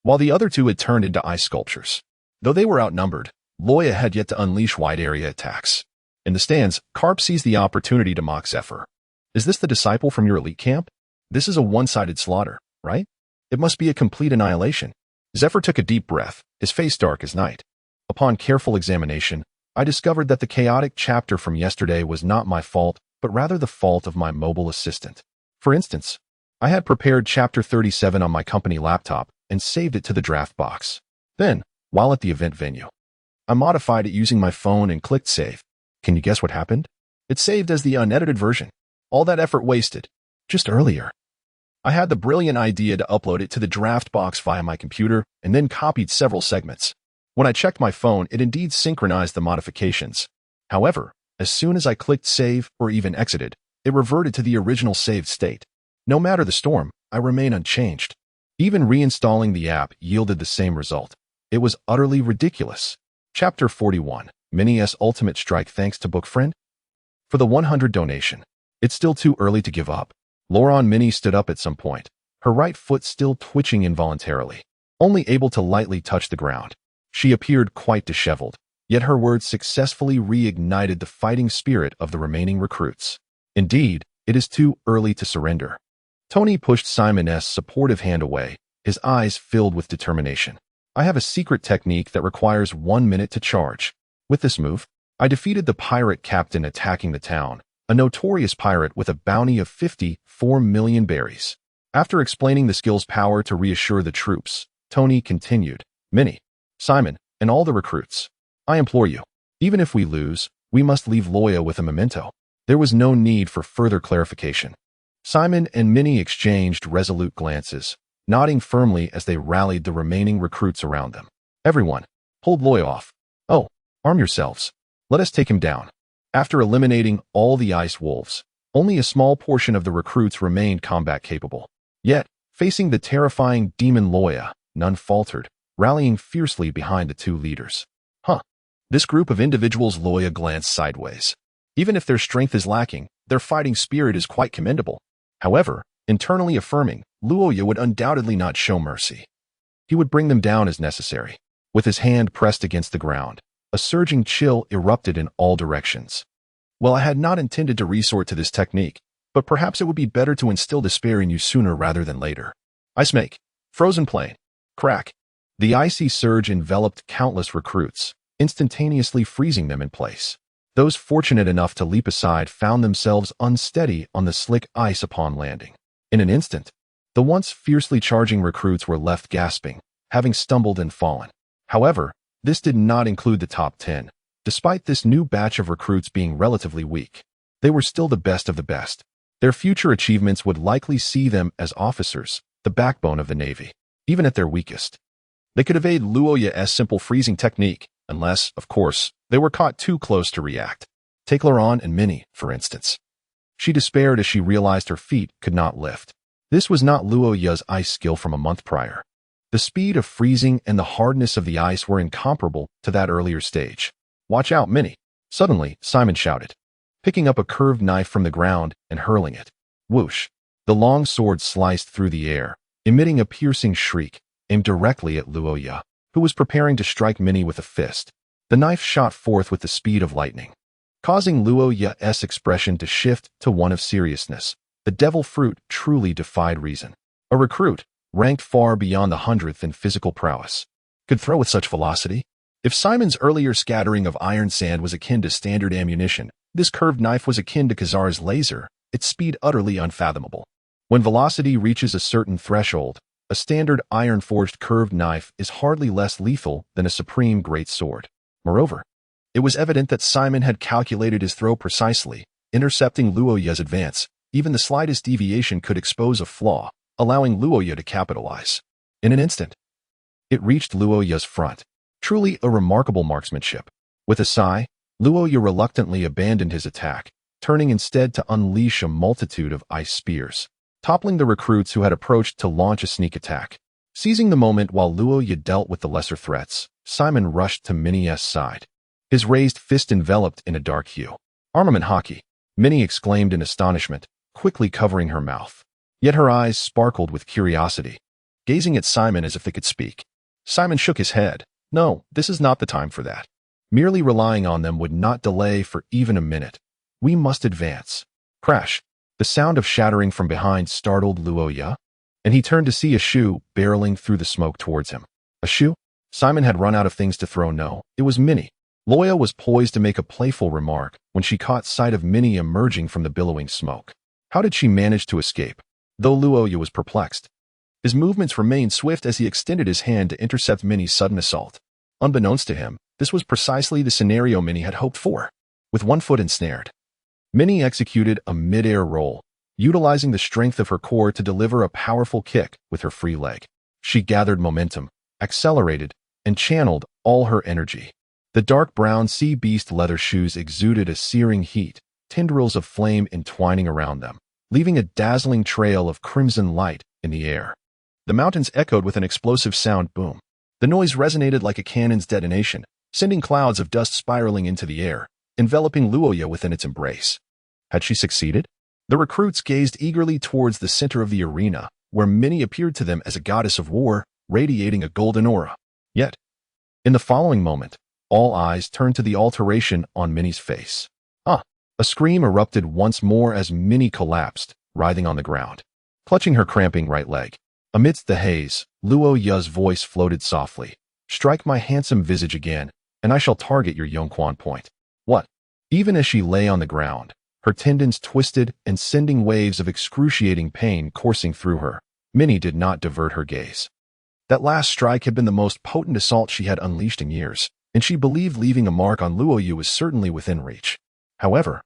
[SPEAKER 1] while the other two had turned into ice sculptures. Though they were outnumbered, Luo Ya had yet to unleash wide-area attacks. In the stands, Carp sees the opportunity to mock Zephyr. Is this the disciple from your elite camp? This is a one-sided slaughter, right? It must be a complete annihilation. Zephyr took a deep breath, his face dark as night. Upon careful examination, I discovered that the chaotic chapter from yesterday was not my fault, but rather the fault of my mobile assistant. For instance, I had prepared Chapter 37 on my company laptop and saved it to the draft box. Then, while at the event venue, I modified it using my phone and clicked save. Can you guess what happened? It saved as the unedited version. All that effort wasted. Just earlier, I had the brilliant idea to upload it to the draft box via my computer and then copied several segments. When I checked my phone, it indeed synchronized the modifications. However, as soon as I clicked save or even exited, it reverted to the original saved state. No matter the storm, I remain unchanged. Even reinstalling the app yielded the same result. It was utterly ridiculous. Chapter 41, Mini's Ultimate Strike thanks to Bookfriend. For the 100 donation. It's still too early to give up. Lauren Mini stood up at some point, her right foot still twitching involuntarily, only able to lightly touch the ground. She appeared quite disheveled, yet her words successfully reignited the fighting spirit of the remaining recruits. Indeed, it is too early to surrender. Tony pushed Simon's supportive hand away, his eyes filled with determination. I have a secret technique that requires 1 minute to charge. With this move, I defeated the pirate captain attacking the town, a notorious pirate with a bounty of 54 million berries. After explaining the skill's power to reassure the troops, Tony continued, Minnie, Simon, and all the recruits, I implore you, even if we lose, we must leave Luo Ya with a memento. There was no need for further clarification. Simon and Minnie exchanged resolute glances, nodding firmly as they rallied the remaining recruits around them. Everyone, hold Luo Ya off. Oh, arm yourselves. Let us take him down. After eliminating all the ice wolves, only a small portion of the recruits remained combat capable. Yet, facing the terrifying demon Luo Ya, none faltered, rallying fiercely behind the two leaders. This group of individuals. Luo Ya glanced sideways. Even if their strength is lacking, their fighting spirit is quite commendable. However, internally affirming, Luo Ya would undoubtedly not show mercy. He would bring them down as necessary. With his hand pressed against the ground, a surging chill erupted in all directions. Well, I had not intended to resort to this technique, but perhaps it would be better to instill despair in you sooner rather than later. Ice make. Frozen plain. Crack. The icy surge enveloped countless recruits, instantaneously freezing them in place. Those fortunate enough to leap aside found themselves unsteady on the slick ice upon landing. In an instant, the once fiercely charging recruits were left gasping, having stumbled and fallen. However, this did not include the top 10. Despite this new batch of recruits being relatively weak, they were still the best of the best. Their future achievements would likely see them as officers, the backbone of the Navy, even at their weakest. They could evade Luo Ya's simple freezing technique, unless, of course, they were caught too close to react. Take Lauren and Minnie, for instance. She despaired as she realized her feet could not lift. This was not Luo Ya's ice skill from a month prior. The speed of freezing and the hardness of the ice were incomparable to that earlier stage. Watch out, Minnie. Suddenly, Simon shouted, picking up a curved knife from the ground and hurling it. Whoosh. The long sword sliced through the air, emitting a piercing shriek, aimed directly at Luo Ya, who was preparing to strike Minnie with a fist. The knife shot forth with the speed of lightning, causing Luo Ya's expression to shift to one of seriousness. The devil fruit truly defied reason. A recruit, ranked far beyond the 100th in physical prowess, could throw with such velocity? If Simon's earlier scattering of iron sand was akin to standard ammunition, this curved knife was akin to Khazar's laser, its speed utterly unfathomable. When velocity reaches a certain threshold, a standard iron-forged curved knife is hardly less lethal than a supreme great sword. Moreover, it was evident that Simon had calculated his throw precisely, intercepting Luo Ya's advance. Even the slightest deviation could expose a flaw, allowing Luo Ya to capitalize. In an instant, it reached Luo Ya's front. Truly a remarkable marksmanship. With a sigh, Luo Ya reluctantly abandoned his attack, turning instead to unleash a multitude of ice spears, toppling the recruits who had approached to launch a sneak attack. Seizing the moment while Luo Ya dealt with the lesser threats, Simon rushed to Minnie's side, his raised fist enveloped in a dark hue. Armament hockey, Minnie exclaimed in astonishment, quickly covering her mouth. Yet her eyes sparkled with curiosity, gazing at Simon as if they could speak. Simon shook his head. No, this is not the time for that. Merely relying on them would not delay for even a minute. We must advance. Crash. The sound of shattering from behind startled Luo Ya, and he turned to see a shoe barreling through the smoke towards him. A shoe? Simon had run out of things to throw. No, it was Minnie. Luo Ya was poised to make a playful remark when she caught sight of Minnie emerging from the billowing smoke. How did she manage to escape? Though Luo Ya was perplexed, his movements remained swift as he extended his hand to intercept Minnie's sudden assault. Unbeknownst to him, this was precisely the scenario Minnie had hoped for. With one foot ensnared, Minnie executed a mid-air roll, utilizing the strength of her core to deliver a powerful kick with her free leg. She gathered momentum, accelerated, and channeled all her energy. The dark brown sea beast leather shoes exuded a searing heat, tendrils of flame entwining around them, leaving a dazzling trail of crimson light in the air. The mountains echoed with an explosive sound boom. The noise resonated like a cannon's detonation, sending clouds of dust spiraling into the air, enveloping Luo Ya within its embrace. Had she succeeded? The recruits gazed eagerly towards the center of the arena, where Minnie appeared to them as a goddess of war, radiating a golden aura. Yet, in the following moment, all eyes turned to the alteration on Minnie's face. A scream erupted once more as Minnie collapsed, writhing on the ground, clutching her cramping right leg. Amidst the haze, Luo Ya's voice floated softly. "Strike my handsome visage again, and I shall target your Yongquan point." What? Even as she lay on the ground, her tendons twisted and sending waves of excruciating pain coursing through her, Minnie did not divert her gaze. That last strike had been the most potent assault she had unleashed in years, and she believed leaving a mark on Luo Ya was certainly within reach. However,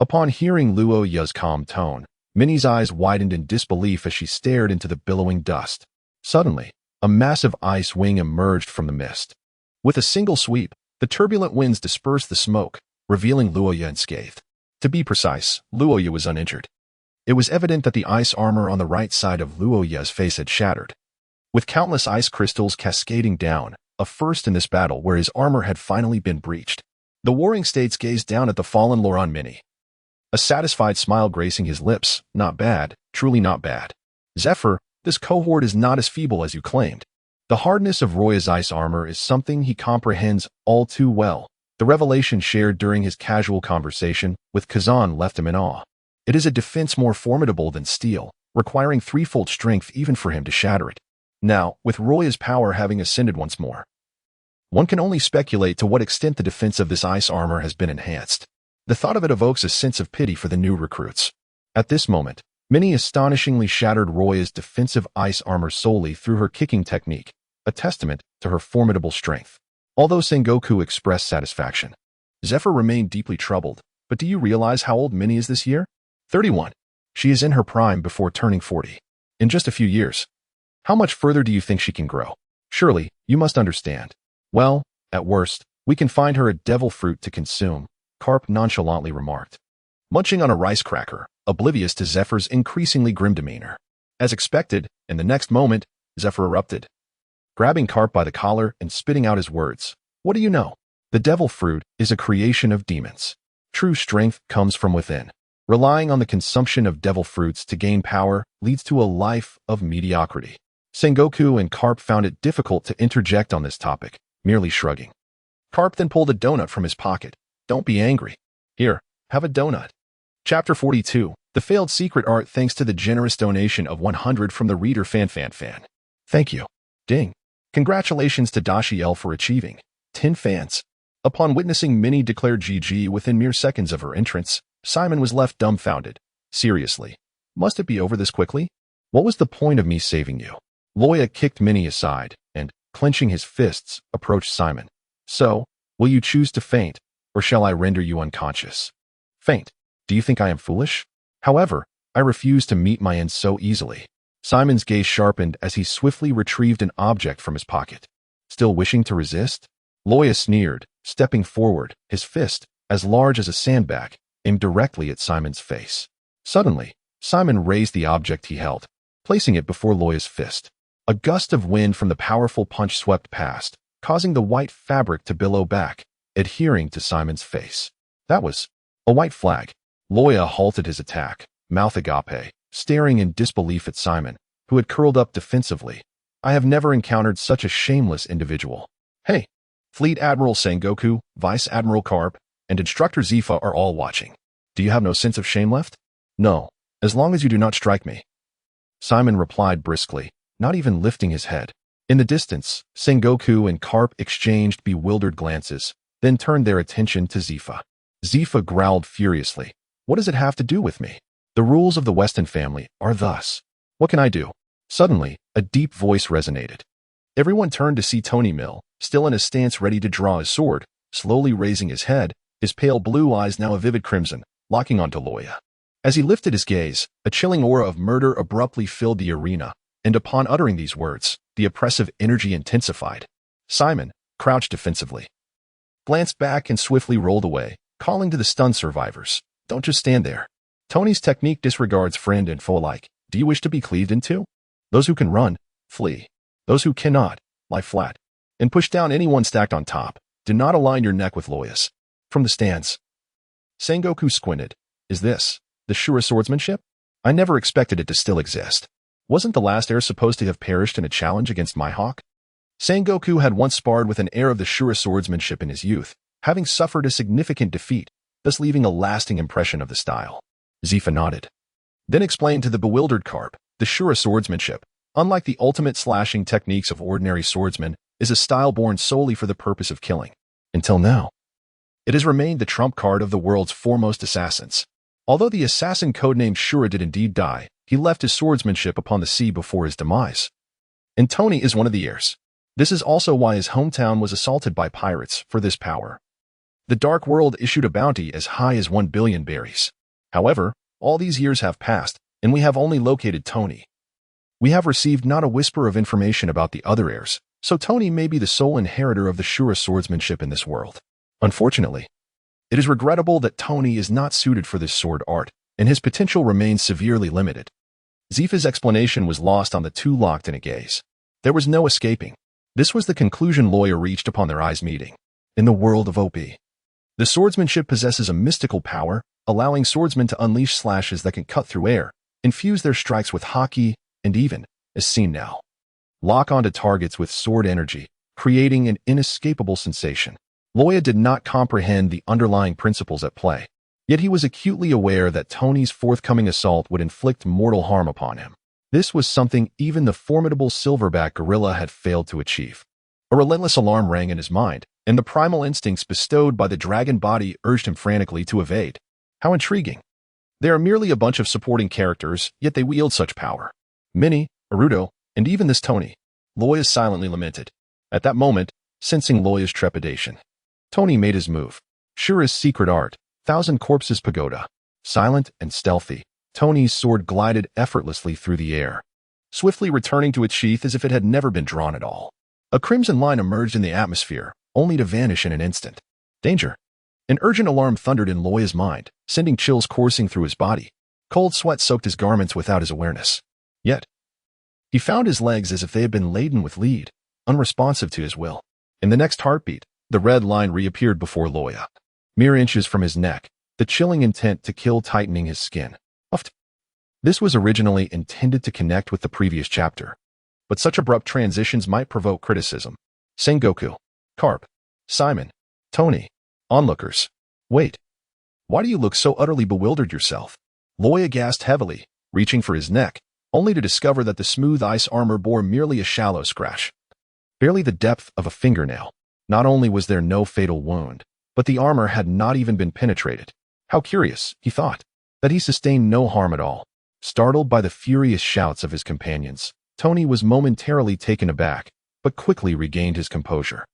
[SPEAKER 1] upon hearing Luo Ya's calm tone, Minnie's eyes widened in disbelief as she stared into the billowing dust. Suddenly, a massive ice wing emerged from the mist. With a single sweep, the turbulent winds dispersed the smoke, revealing Luo Ya unscathed. To be precise, Luo Ya was uninjured. It was evident that the ice armor on the right side of Luo Ya's face had shattered, with countless ice crystals cascading down, a first in this battle where his armor had finally been breached. The warring states gazed down at the fallen Loran Minnie, a satisfied smile gracing his lips. "Not bad, truly not bad. Zephyr, this cohort is not as feeble as you claimed." The hardness of Roya's ice armor is something he comprehends all too well. The revelation shared during his casual conversation with Kazan left him in awe. It is a defense more formidable than steel, requiring threefold strength even for him to shatter it. Now, with Roya's power having ascended once more, one can only speculate to what extent the defense of this ice armor has been enhanced. The thought of it evokes a sense of pity for the new recruits. At this moment, Minnie astonishingly shattered Roya's defensive ice armor solely through her kicking technique, a testament to her formidable strength. Although Sengoku expressed satisfaction, Zephyr remained deeply troubled. "But do you realize how old Minnie is this year?" 31. She is in her prime before turning 40. In just a few years. How much further do you think she can grow? Surely, you must understand. Well, at worst, we can find her a devil fruit to consume, Carp nonchalantly remarked, munching on a rice cracker, oblivious to Zephyr's increasingly grim demeanor. As expected, in the next moment, Zephyr erupted, grabbing Carp by the collar and spitting out his words. "What do you know? The devil fruit is a creation of demons. True strength comes from within. Relying on the consumption of devil fruits to gain power leads to a life of mediocrity." Sengoku and Carp found it difficult to interject on this topic, merely shrugging. Carp then pulled a donut from his pocket. "Don't be angry. Here, have a donut." Chapter 42. The Failed Secret Art. Thanks to the generous donation of 100 from the reader Fan. Thank you. Ding. Congratulations to Dashi L for achieving 10 fans. Upon witnessing Minnie declare GG within mere seconds of her entrance, Simon was left dumbfounded. Seriously, must it be over this quickly? What was the point of me saving you? Luo Ya kicked Minnie aside and, clenching his fists, approached Simon. "So, will you choose to faint, or shall I render you unconscious?" "Faint? Do you think I am foolish? However, I refuse to meet my end so easily." Simon's gaze sharpened as he swiftly retrieved an object from his pocket. Still wishing to resist? Luo Ya sneered, stepping forward, his fist, as large as a sandbag, aimed directly at Simon's face. Suddenly, Simon raised the object he held, placing it before Luo Ya's fist. A gust of wind from the powerful punch swept past, causing the white fabric to billow back, adhering to Simon's face. That was a white flag. Luo Ya halted his attack, mouth agape, staring in disbelief at Simon, who had curled up defensively. "I have never encountered such a shameless individual." "Hey, Fleet Admiral Sengoku, Vice Admiral Karp, and Instructor Zifa are all watching. Do you have no sense of shame left? No, as long as you do not strike me. Simon replied briskly, not even lifting his head. In the distance, Sengoku and Karp exchanged bewildered glances, then turned their attention to Zifa. Zifa growled furiously. What does it have to do with me? The rules of the Weston family are thus. What can I do? Suddenly, a deep voice resonated. Everyone turned to see Tony Mill, still in a stance ready to draw his sword, slowly raising his head, his pale blue eyes now a vivid crimson, locking onto Luo Ya. As he lifted his gaze, a chilling aura of murder abruptly filled the arena, and upon uttering these words, the oppressive energy intensified. Simon, crouched defensively, glanced back and swiftly rolled away, calling to the stunned survivors. Don't just stand there. Tony's technique disregards friend and foe alike. Do you wish to be cleaved into? Those who can run, flee. Those who cannot, lie flat. And push down anyone stacked on top. Do not align your neck with Luo Ya's. From the stands, Sengoku squinted. Is this the Shura swordsmanship? I never expected it to still exist. Wasn't the last heir supposed to have perished in a challenge against Mihawk? Sengoku had once sparred with an heir of the Shura swordsmanship in his youth, having suffered a significant defeat, thus leaving a lasting impression of the style. Zifa nodded. Then explained to the bewildered Karp, the Shura swordsmanship, unlike the ultimate slashing techniques of ordinary swordsmen, is a style born solely for the purpose of killing. Until now, it has remained the trump card of the world's foremost assassins. Although the assassin codenamed Shura did indeed die, he left his swordsmanship upon the sea before his demise. And Tony is one of the heirs. This is also why his hometown was assaulted by pirates for this power. The Dark World issued a bounty as high as 1 billion berries. However, all these years have passed, and we have only located Tony. We have received not a whisper of information about the other heirs, so Tony may be the sole inheritor of the Shura swordsmanship in this world. Unfortunately, it is regrettable that Tony is not suited for this sword art, and his potential remains severely limited. Zifa's explanation was lost on the two locked in a gaze. There was no escaping. This was the conclusion Luo Ya reached upon their eyes meeting. In the world of OP, the swordsmanship possesses a mystical power, allowing swordsmen to unleash slashes that can cut through air, infuse their strikes with haki, and even, as seen now, lock onto targets with sword energy, creating an inescapable sensation. Luo Ya did not comprehend the underlying principles at play, yet he was acutely aware that Tony's forthcoming assault would inflict mortal harm upon him. This was something even the formidable silverback gorilla had failed to achieve. A relentless alarm rang in his mind, and the primal instincts bestowed by the dragon body urged him frantically to evade. How intriguing. They are merely a bunch of supporting characters, yet they wield such power. Minnie, Aruto, and even this Tony. Luo Ya silently lamented. At that moment, sensing Luo Ya's trepidation, Tony made his move. Shura's secret art, Thousand Corpses Pagoda. Silent and stealthy, Tony's sword glided effortlessly through the air, swiftly returning to its sheath as if it had never been drawn at all. A crimson line emerged in the atmosphere, only to vanish in an instant. Danger. An urgent alarm thundered in Luo Ya's mind, sending chills coursing through his body. Cold sweat soaked his garments without his awareness. Yet, he found his legs as if they had been laden with lead, unresponsive to his will. In the next heartbeat, the red line reappeared before Luo Ya. Mere inches from his neck, the chilling intent to kill tightening his skin. Uffed. This was originally intended to connect with the previous chapter, but such abrupt transitions might provoke criticism. Sengoku, Karp, Simon, Tony, onlookers. Wait. Why do you look so utterly bewildered yourself? Luo Ya gasped heavily, reaching for his neck, only to discover that the smooth ice armor bore merely a shallow scratch. Barely the depth of a fingernail. Not only was there no fatal wound, but the armor had not even been penetrated. How curious, he thought, that he sustained no harm at all. Startled by the furious shouts of his companions, Tony was momentarily taken aback, but quickly regained his composure.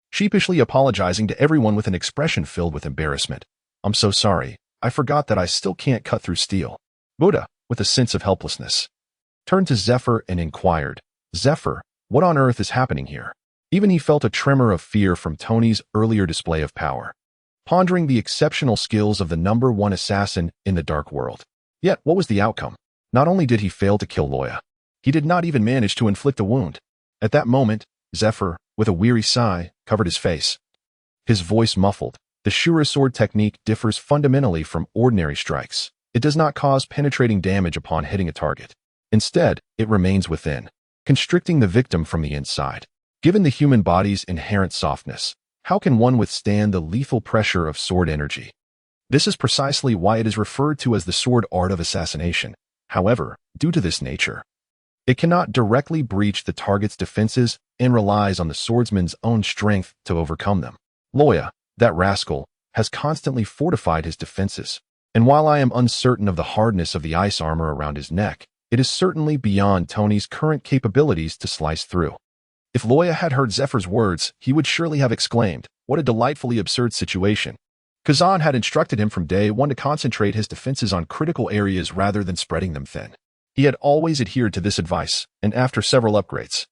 [SPEAKER 1] Sheepishly apologizing to everyone with an expression filled with embarrassment. I'm so sorry, I forgot that I still can't cut through steel. Buddha, with a sense of helplessness, turned to Zephyr and inquired, Zephyr, what on earth is happening here? Even he felt a tremor of fear from Tony's earlier display of power, pondering the exceptional skills of the #1 assassin in the Dark World. Yet, what was the outcome? Not only did he fail to kill Luo Ya, he did not even manage to inflict a wound. At that moment, Zephyr, with a weary sigh, covered his face. His voice muffled. The Shura sword technique differs fundamentally from ordinary strikes. It does not cause penetrating damage upon hitting a target. Instead, it remains within, constricting the victim from the inside. Given the human body's inherent softness, How can one withstand the lethal pressure of sword energy? This is precisely why it is referred to as the sword art of assassination. However, due to this nature, it cannot directly breach the target's defenses and relies on the swordsman's own strength to overcome them. Luo Ya, that rascal, has constantly fortified his defenses, and while I am uncertain of the hardness of the ice armor around his neck, it is certainly beyond Tony's current capabilities to slice through. If Luo Ya had heard Zephyr's words, he would surely have exclaimed, "What a delightfully absurd situation." Kazan had instructed him from day one to concentrate his defenses on critical areas rather than spreading them thin. He had always adhered to this advice, and after several upgrades,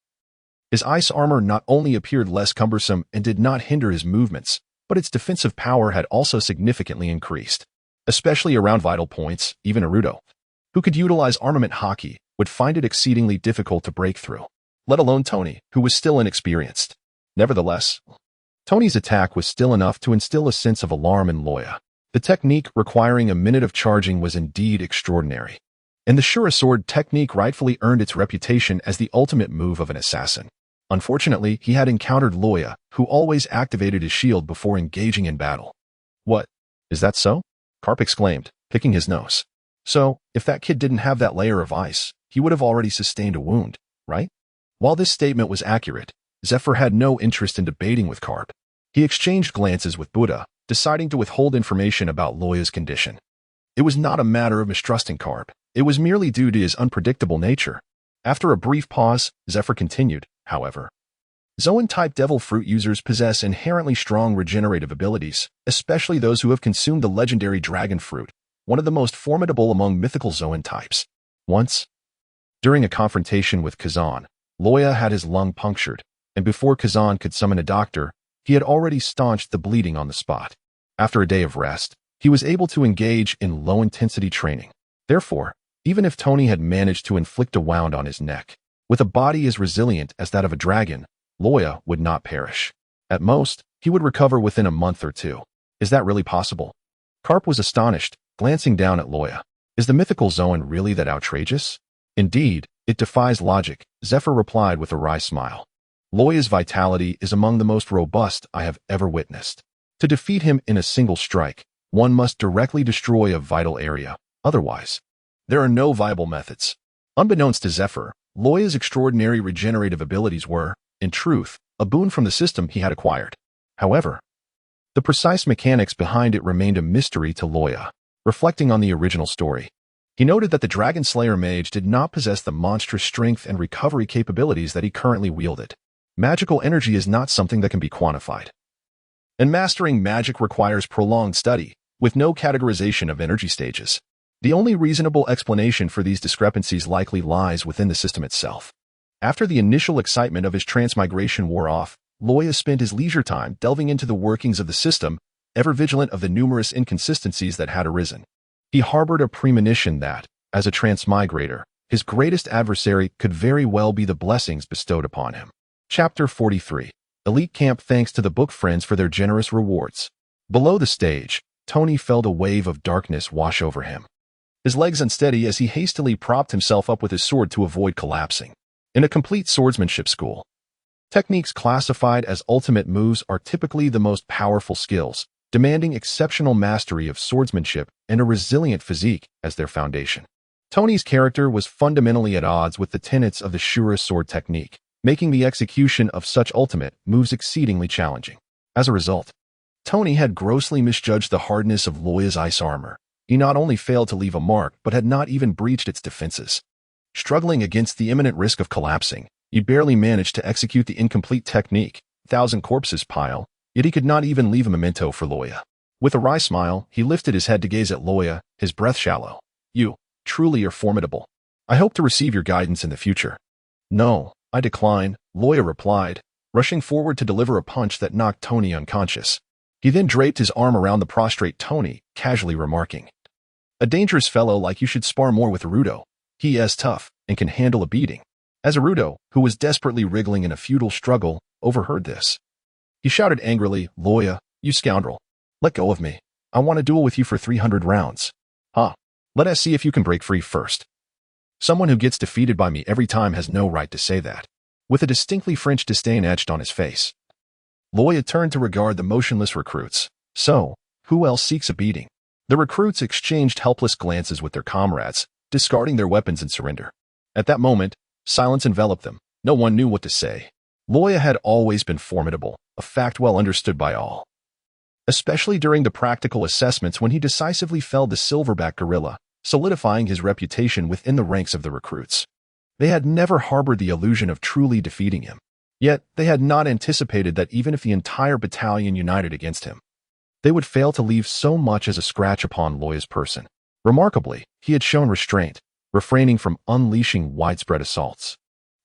[SPEAKER 1] his ice armor not only appeared less cumbersome and did not hinder his movements, but its defensive power had also significantly increased. Especially around vital points, even Naruto, who could utilize armament haki, would find it exceedingly difficult to break through, let alone Tony, who was still inexperienced. Nevertheless, Tony's attack was still enough to instill a sense of alarm in Luo Ya. The technique requiring a minute of charging was indeed extraordinary, and the Shura sword technique rightfully earned its reputation as the ultimate move of an assassin. Unfortunately, he had encountered Luo Ya, who always activated his shield before engaging in battle. "What? Is that so?" Carp exclaimed, picking his nose. "So, if that kid didn't have that layer of ice, he would have already sustained a wound, right?" While this statement was accurate, Zephyr had no interest in debating with Carp. He exchanged glances with Buddha, deciding to withhold information about Luo Ya's condition. It was not a matter of mistrusting Carp. It was merely due to his unpredictable nature. After a brief pause, Zephyr continued, however. Zoan-type devil fruit users possess inherently strong regenerative abilities, especially those who have consumed the legendary dragon fruit, one of the most formidable among mythical Zoan types. Once, during a confrontation with Kazan, Luo Ya had his lung punctured, and before Kazan could summon a doctor, he had already staunched the bleeding on the spot. After a day of rest, he was able to engage in low-intensity training. Therefore, even if Tony had managed to inflict a wound on his neck, with a body as resilient as that of a dragon, Luo Ya would not perish. At most, he would recover within a month or two. Is that really possible? Carp was astonished, glancing down at Luo Ya. Is the mythical Zoan really that outrageous? Indeed, it defies logic, Zephyr replied with a wry smile. Luo Ya's vitality is among the most robust I have ever witnessed. To defeat him in a single strike, one must directly destroy a vital area. Otherwise, there are no viable methods. Unbeknownst to Zephyr, Luo Ya's extraordinary regenerative abilities were, in truth, a boon from the system he had acquired. However, the precise mechanics behind it remained a mystery to Luo Ya. Reflecting on the original story, he noted that the Dragon Slayer Mage did not possess the monstrous strength and recovery capabilities that he currently wielded. Magical energy is not something that can be quantified, and mastering magic requires prolonged study, with no categorization of energy stages. The only reasonable explanation for these discrepancies likely lies within the system itself. After the initial excitement of his transmigration wore off, Luo Ya spent his leisure time delving into the workings of the system, ever vigilant of the numerous inconsistencies that had arisen. He harbored a premonition that, as a transmigrator, his greatest adversary could very well be the blessings bestowed upon him. Chapter 43. Elite Camp. Thanks to the book friends for their generous rewards. Below the stage, Tony felt a wave of darkness wash over him, his legs unsteady as he hastily propped himself up with his sword to avoid collapsing. In a complete swordsmanship school, techniques classified as ultimate moves are typically the most powerful skills, demanding exceptional mastery of swordsmanship and a resilient physique as their foundation. Tony's character was fundamentally at odds with the tenets of the Shura sword technique, making the execution of such ultimate moves exceedingly challenging. As a result, Tony had grossly misjudged the hardness of Luo Ya's ice armor. He not only failed to leave a mark but had not even breached its defenses. Struggling against the imminent risk of collapsing, he barely managed to execute the incomplete technique, 1,000 corpses pile, yet he could not even leave a memento for Luo Ya. With a wry smile, he lifted his head to gaze at Luo Ya, his breath shallow. "You, truly are formidable. I hope to receive your guidance in the future." "No, I decline," Luo Ya replied, rushing forward to deliver a punch that knocked Tony unconscious. He then draped his arm around the prostrate Tony, casually remarking, "A dangerous fellow like you should spar more with Naruto. He is tough and can handle a beating." As Naruto, who was desperately wriggling in a futile struggle, overheard this, he shouted angrily, "Luo Ya, you scoundrel. Let go of me. I want to duel with you for 300 rounds. Ha! Let us see if you can break free first. Someone who gets defeated by me every time has no right to say that." With a distinctly French disdain etched on his face, Luo Ya turned to regard the motionless recruits. So, who else seeks a beating? The recruits exchanged helpless glances with their comrades, discarding their weapons in surrender. At that moment, silence enveloped them. No one knew what to say. Luo Ya had always been formidable, a fact well understood by all. Especially during the practical assessments when he decisively felled the silverback gorilla, solidifying his reputation within the ranks of the recruits. They had never harbored the illusion of truly defeating him. Yet, they had not anticipated that even if the entire battalion united against him, they would fail to leave so much as a scratch upon Luo Ya's person. Remarkably, he had shown restraint, refraining from unleashing widespread assaults.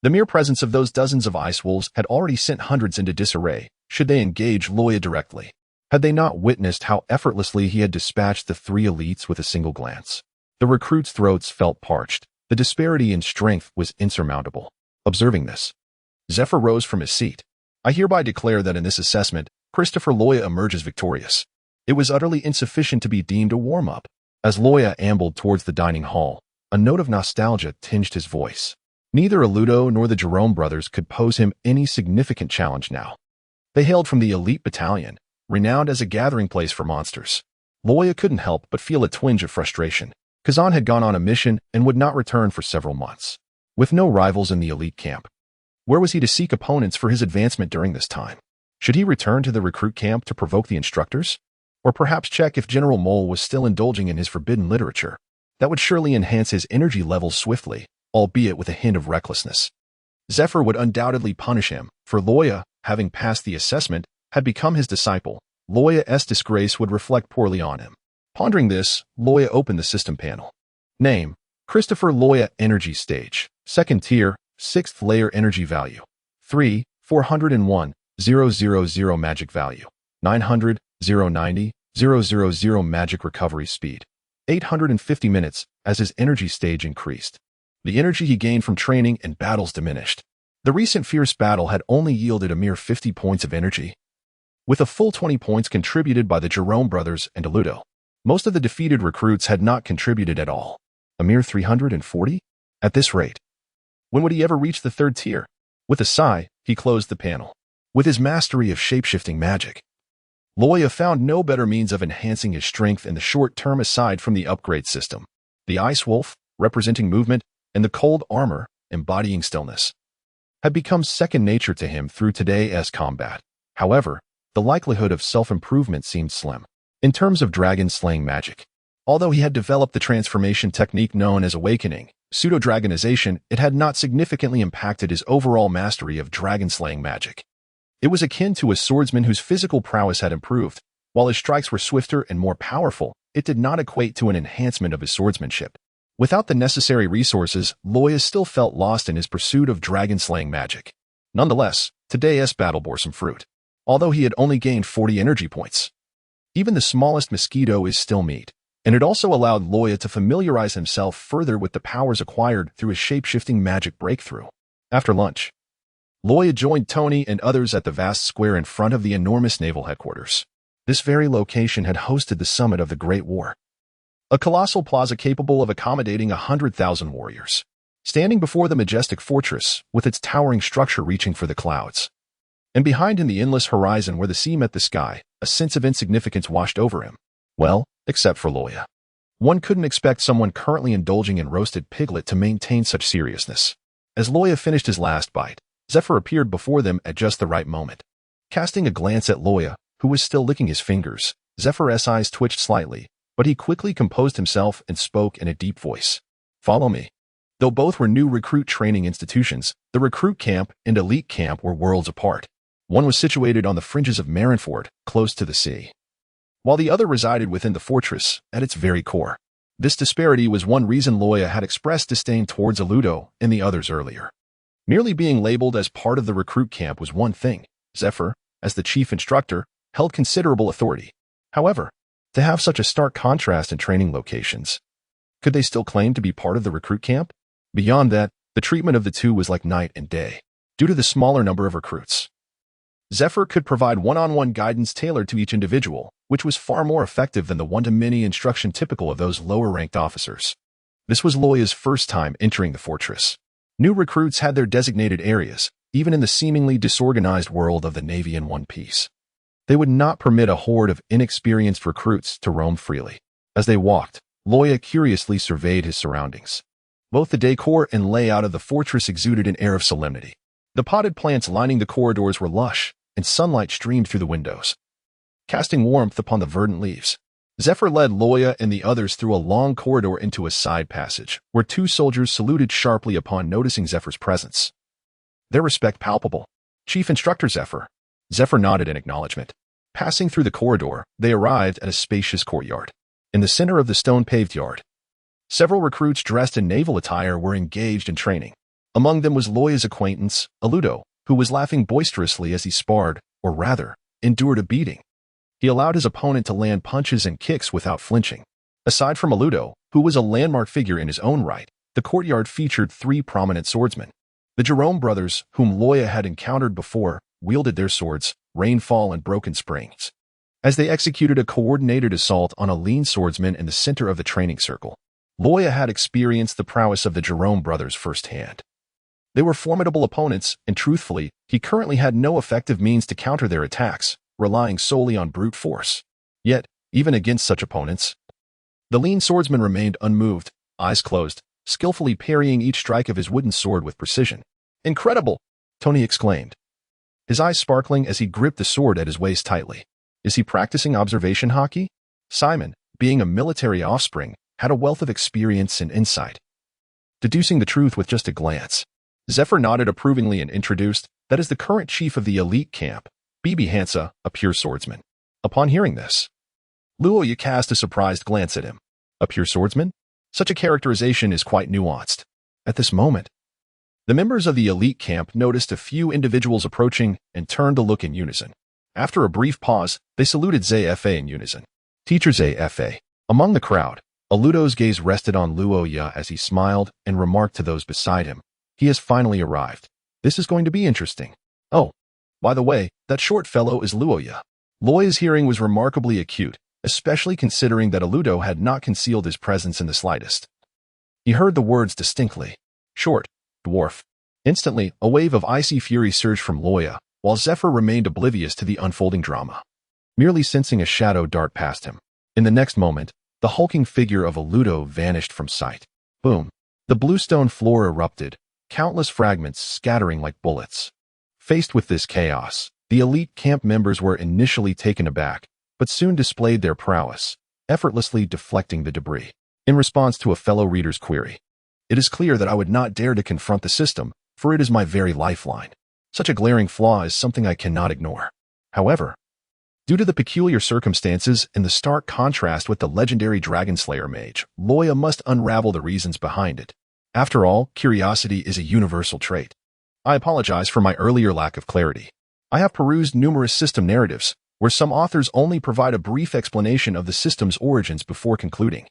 [SPEAKER 1] The mere presence of those dozens of ice wolves had already sent hundreds into disarray, should they engage Luo Ya directly. Had they not witnessed how effortlessly he had dispatched the three elites with a single glance? The recruits' throats felt parched. The disparity in strength was insurmountable. Observing this, Zephyr rose from his seat. I hereby declare that in this assessment, Christopher Luo Ya emerges victorious. It was utterly insufficient to be deemed a warm-up. As Luo Ya ambled towards the dining hall, a note of nostalgia tinged his voice. Neither Ludo nor the Jerome brothers could pose him any significant challenge now. They hailed from the elite battalion, renowned as a gathering place for monsters. Luo Ya couldn't help but feel a twinge of frustration. Kazan had gone on a mission and would not return for several months. With no rivals in the elite camp, where was he to seek opponents for his advancement during this time? Should he return to the recruit camp to provoke the instructors? Or perhaps check if General Mole was still indulging in his forbidden literature? That would surely enhance his energy levels swiftly, albeit with a hint of recklessness. Zephyr would undoubtedly punish him, for Luo Ya, having passed the assessment, had become his disciple. Luo Ya's disgrace would reflect poorly on him. Pondering this, Luo Ya opened the system panel. Name: Christopher Luo Ya. Energy stage. Second tier, 6th layer energy value. 3, 401, 000 magic value. 900, 090, 000 magic recovery speed. 850 minutes as his energy stage increased. The energy he gained from training and battles diminished. The recent fierce battle had only yielded a mere 50 points of energy, with a full 20 points contributed by the Jerome brothers and Ludo. Most of the defeated recruits had not contributed at all. A mere 340? At this rate, when would he ever reach the 3rd tier? With a sigh, he closed the panel. With his mastery of shape-shifting magic, Luo Ya found no better means of enhancing his strength in the short term aside from the upgrade system. The Ice Wolf, representing movement, and the Cold Armor, embodying stillness, had become second nature to him through today's combat. However, the likelihood of self-improvement seemed slim. In terms of dragon-slaying magic, although he had developed the transformation technique known as awakening, pseudo-dragonization, it had not significantly impacted his overall mastery of dragon-slaying magic. It was akin to a swordsman whose physical prowess had improved. While his strikes were swifter and more powerful, it did not equate to an enhancement of his swordsmanship. Without the necessary resources, Luo Ya still felt lost in his pursuit of dragon-slaying magic. Nonetheless, today's battle bore some fruit. Although he had only gained 40 energy points, even the smallest mosquito is still meat, and it also allowed Luo Ya to familiarize himself further with the powers acquired through his shape-shifting magic breakthrough. After lunch, Luo Ya joined Tony and others at the vast square in front of the enormous naval headquarters. This very location had hosted the summit of the Great War, a colossal plaza capable of accommodating 100,000 warriors. Standing before the majestic fortress, with its towering structure reaching for the clouds, and behind him the endless horizon where the sea met the sky, a sense of insignificance washed over him. Well, except for Luo Ya. One couldn't expect someone currently indulging in roasted piglet to maintain such seriousness. As Luo Ya finished his last bite, Zephyr appeared before them at just the right moment. Casting a glance at Luo Ya, who was still licking his fingers, Zephyr's eyes twitched slightly, but he quickly composed himself and spoke in a deep voice. Follow me. Though both were new recruit training institutions, the recruit camp and elite camp were worlds apart. One was situated on the fringes of Marineford, close to the sea, while the other resided within the fortress, at its very core. This disparity was one reason Luo Ya had expressed disdain towards Ludo and the others earlier. Merely being labeled as part of the recruit camp was one thing. Zephyr, as the chief instructor, held considerable authority. However, to have such a stark contrast in training locations, could they still claim to be part of the recruit camp? Beyond that, the treatment of the two was like night and day, due to the smaller number of recruits. Zephyr could provide one-on-one guidance tailored to each individual, which was far more effective than the one-to-many instruction typical of those lower-ranked officers. This was Luo Ya's first time entering the fortress. New recruits had their designated areas, even in the seemingly disorganized world of the Navy in One Piece. They would not permit a horde of inexperienced recruits to roam freely. As they walked, Luo Ya curiously surveyed his surroundings. Both the decor and layout of the fortress exuded an air of solemnity. The potted plants lining the corridors were lush, and sunlight streamed through the windows, casting warmth upon the verdant leaves. Zephyr led Luo Ya and the others through a long corridor into a side passage, where two soldiers saluted sharply upon noticing Zephyr's presence. Their respect palpable. "Chief Instructor Zephyr." Zephyr nodded in acknowledgement. Passing through the corridor, they arrived at a spacious courtyard. In the center of the stone-paved yard, several recruits dressed in naval attire were engaged in training. Among them was Luo Ya's acquaintance, Ludo, who was laughing boisterously as he sparred, or rather, endured a beating. He allowed his opponent to land punches and kicks without flinching. Aside from Ludo, who was a landmark figure in his own right, the courtyard featured three prominent swordsmen. The Jerome brothers, whom Luo Ya had encountered before, wielded their swords, Rainfall and Broken Springs, as they executed a coordinated assault on a lean swordsman in the center of the training circle. Luo Ya had experienced the prowess of the Jerome brothers firsthand. They were formidable opponents, and truthfully, he currently had no effective means to counter their attacks, relying solely on brute force. Yet, even against such opponents, the lean swordsman remained unmoved, eyes closed, skillfully parrying each strike of his wooden sword with precision. "Incredible!" Tony exclaimed, his eyes sparkling as he gripped the sword at his waist tightly. "Is he practicing observation hockey?" Simon, being a military offspring, had a wealth of experience and insight, deducing the truth with just a glance. Zephyr nodded approvingly and introduced, "That is the current chief of the elite camp, Bibi Hansa, a pure swordsman." Upon hearing this, Luo Ya cast a surprised glance at him. A pure swordsman? Such a characterization is quite nuanced. At this moment, the members of the elite camp noticed a few individuals approaching and turned to look in unison. After a brief pause, they saluted ZFA in unison. "Teacher ZFA." Among the crowd, Ludo's gaze rested on Luo Ya as he smiled and remarked to those beside him, "He has finally arrived. This is going to be interesting. Oh, by the way, that short fellow is Luo Ya." Luo Ya's hearing was remarkably acute, especially considering that Ludo had not concealed his presence in the slightest. He heard the words distinctly. "Short, dwarf." Instantly, a wave of icy fury surged from Luo Ya, while Zephyr remained oblivious to the unfolding drama, merely sensing a shadow dart past him. In the next moment, the hulking figure of Ludo vanished from sight. Boom! The bluestone floor erupted, countless fragments scattering like bullets. Faced with this chaos, the elite camp members were initially taken aback, but soon displayed their prowess, effortlessly deflecting the debris. In response to a fellow reader's query, "It is clear that I would not dare to confront the system, for it is my very lifeline. Such a glaring flaw is something I cannot ignore." However, due to the peculiar circumstances and the stark contrast with the legendary Dragon Slayer Mage, Luo Ya must unravel the reasons behind it. After all, curiosity is a universal trait. I apologize for my earlier lack of clarity. I have perused numerous system narratives, where some authors only provide a brief explanation of the system's origins before concluding,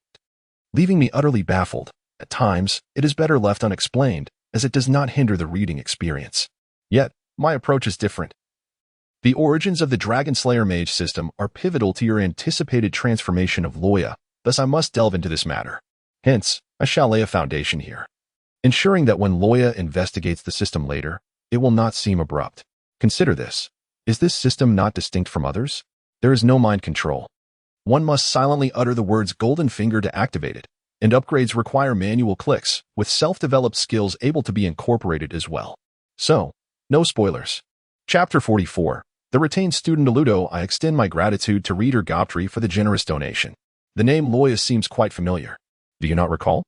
[SPEAKER 1] leaving me utterly baffled. At times, it is better left unexplained, as it does not hinder the reading experience. Yet, my approach is different. The origins of the Dragon Slayer Mage system are pivotal to your anticipated transformation of Luo Ya, thus I must delve into this matter. Hence, I shall lay a foundation here, ensuring that when Luo Ya investigates the system later, it will not seem abrupt. Consider this. Is this system not distinct from others? There is no mind control. One must silently utter the words "Golden Finger" to activate it, and upgrades require manual clicks, with self-developed skills able to be incorporated as well. So, no spoilers. Chapter 44. The retained student Ludo. I extend my gratitude to reader Goptri for the generous donation. The name Luo Ya seems quite familiar. Do you not recall?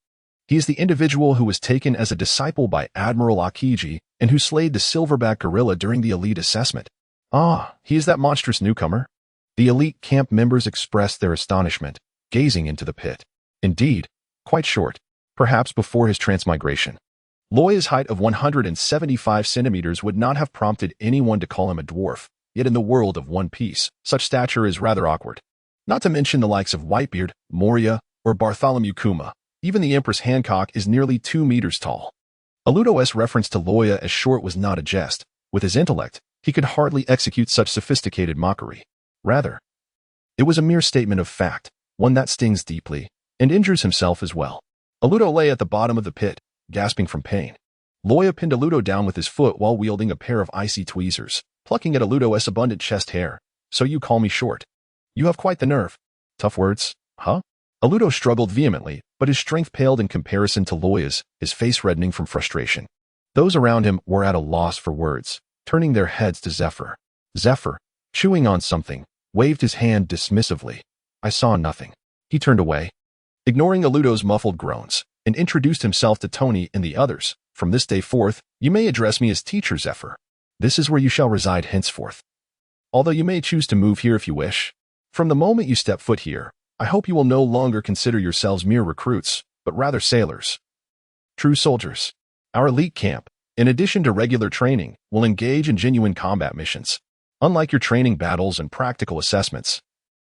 [SPEAKER 1] He is the individual who was taken as a disciple by Admiral Akiji and who slayed the silverback gorilla during the elite assessment. Ah, he is that monstrous newcomer. The elite camp members expressed their astonishment, gazing into the pit. Indeed, quite short, perhaps before his transmigration. Luo Ya's height of 175 centimeters would not have prompted anyone to call him a dwarf, yet in the world of One Piece, such stature is rather awkward. Not to mention the likes of Whitebeard, Moria, or Bartholomew Kuma. Even the Empress Hancock is nearly 2 meters tall. Ludo's reference to Luo Ya as short was not a jest. With his intellect, he could hardly execute such sophisticated mockery. Rather, it was a mere statement of fact, one that stings deeply, and injures himself as well. Ludo lay at the bottom of the pit, gasping from pain. Luo Ya pinned Ludo down with his foot while wielding a pair of icy tweezers, plucking at Ludo's abundant chest hair. So you call me short. You have quite the nerve. Tough words, huh? Ludo struggled vehemently, but his strength paled in comparison to Luo Ya's, his face reddening from frustration. Those around him were at a loss for words, turning their heads to Zephyr. Zephyr, chewing on something, waved his hand dismissively. I saw nothing. He turned away, ignoring Ludo's muffled groans, and introduced himself to Tony and the others. From this day forth, you may address me as Teacher Zephyr. This is where you shall reside henceforth. Although you may choose to move here if you wish. From the moment you step foot here, I hope you will no longer consider yourselves mere recruits, but rather sailors. True soldiers. Our elite camp, in addition to regular training, will engage in genuine combat missions. Unlike your training battles and practical assessments,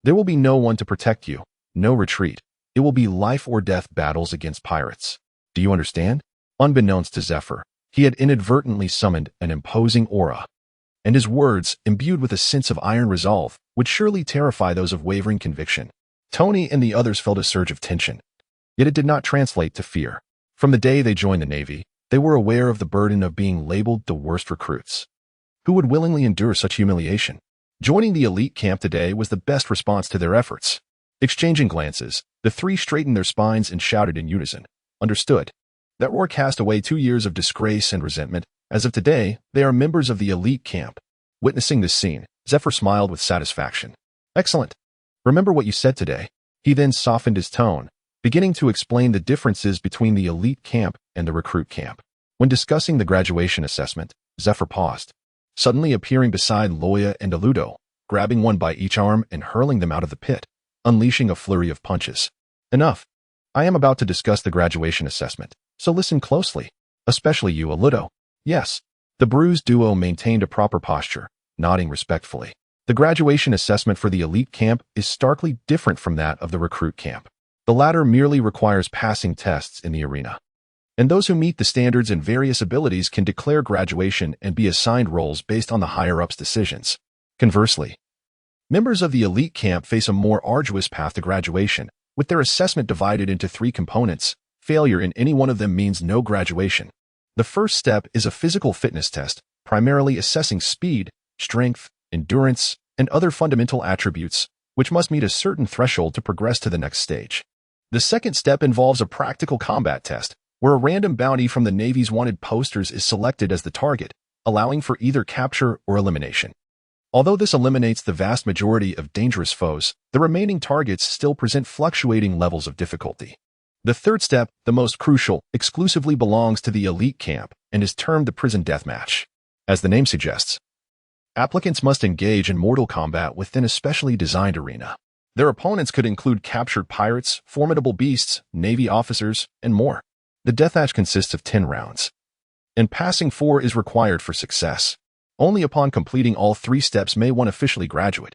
[SPEAKER 1] there will be no one to protect you, no retreat. It will be life or death battles against pirates. Do you understand? Unbeknownst to Zephyr, he had inadvertently summoned an imposing aura, and his words, imbued with a sense of iron resolve, would surely terrify those of wavering conviction. Tony and the others felt a surge of tension, yet it did not translate to fear. From the day they joined the Navy, they were aware of the burden of being labeled the worst recruits. Who would willingly endure such humiliation? Joining the elite camp today was the best response to their efforts. Exchanging glances, the three straightened their spines and shouted in unison. Understood. That roar cast away 2 years of disgrace and resentment. As of today, they are members of the elite camp. Witnessing this scene, Zephyr smiled with satisfaction. Excellent. Remember what you said today. He then softened his tone, beginning to explain the differences between the elite camp and the recruit camp. When discussing the graduation assessment, Zephyr paused, suddenly appearing beside Luo Ya and Ludo, grabbing one by each arm and hurling them out of the pit, unleashing a flurry of punches. Enough. I am about to discuss the graduation assessment, so listen closely, especially you, Ludo. Yes. The bruised duo maintained a proper posture, nodding respectfully. The graduation assessment for the elite camp is starkly different from that of the recruit camp. The latter merely requires passing tests in the arena, and those who meet the standards and various abilities can declare graduation and be assigned roles based on the higher-ups' decisions. Conversely, members of the elite camp face a more arduous path to graduation, with their assessment divided into 3 components. Failure in any one of them means no graduation. The first step is a physical fitness test, primarily assessing speed, strength, endurance, and other fundamental attributes, which must meet a certain threshold to progress to the next stage. The second step involves a practical combat test, where a random bounty from the Navy's wanted posters is selected as the target, allowing for either capture or elimination. Although this eliminates the vast majority of dangerous foes, the remaining targets still present fluctuating levels of difficulty. The third step, the most crucial, exclusively belongs to the elite camp and is termed the prison deathmatch. As the name suggests, applicants must engage in mortal combat within a specially designed arena. Their opponents could include captured pirates, formidable beasts, Navy officers, and more. The deathmatch consists of 10 rounds, and passing 4 is required for success. Only upon completing all 3 steps may one officially graduate.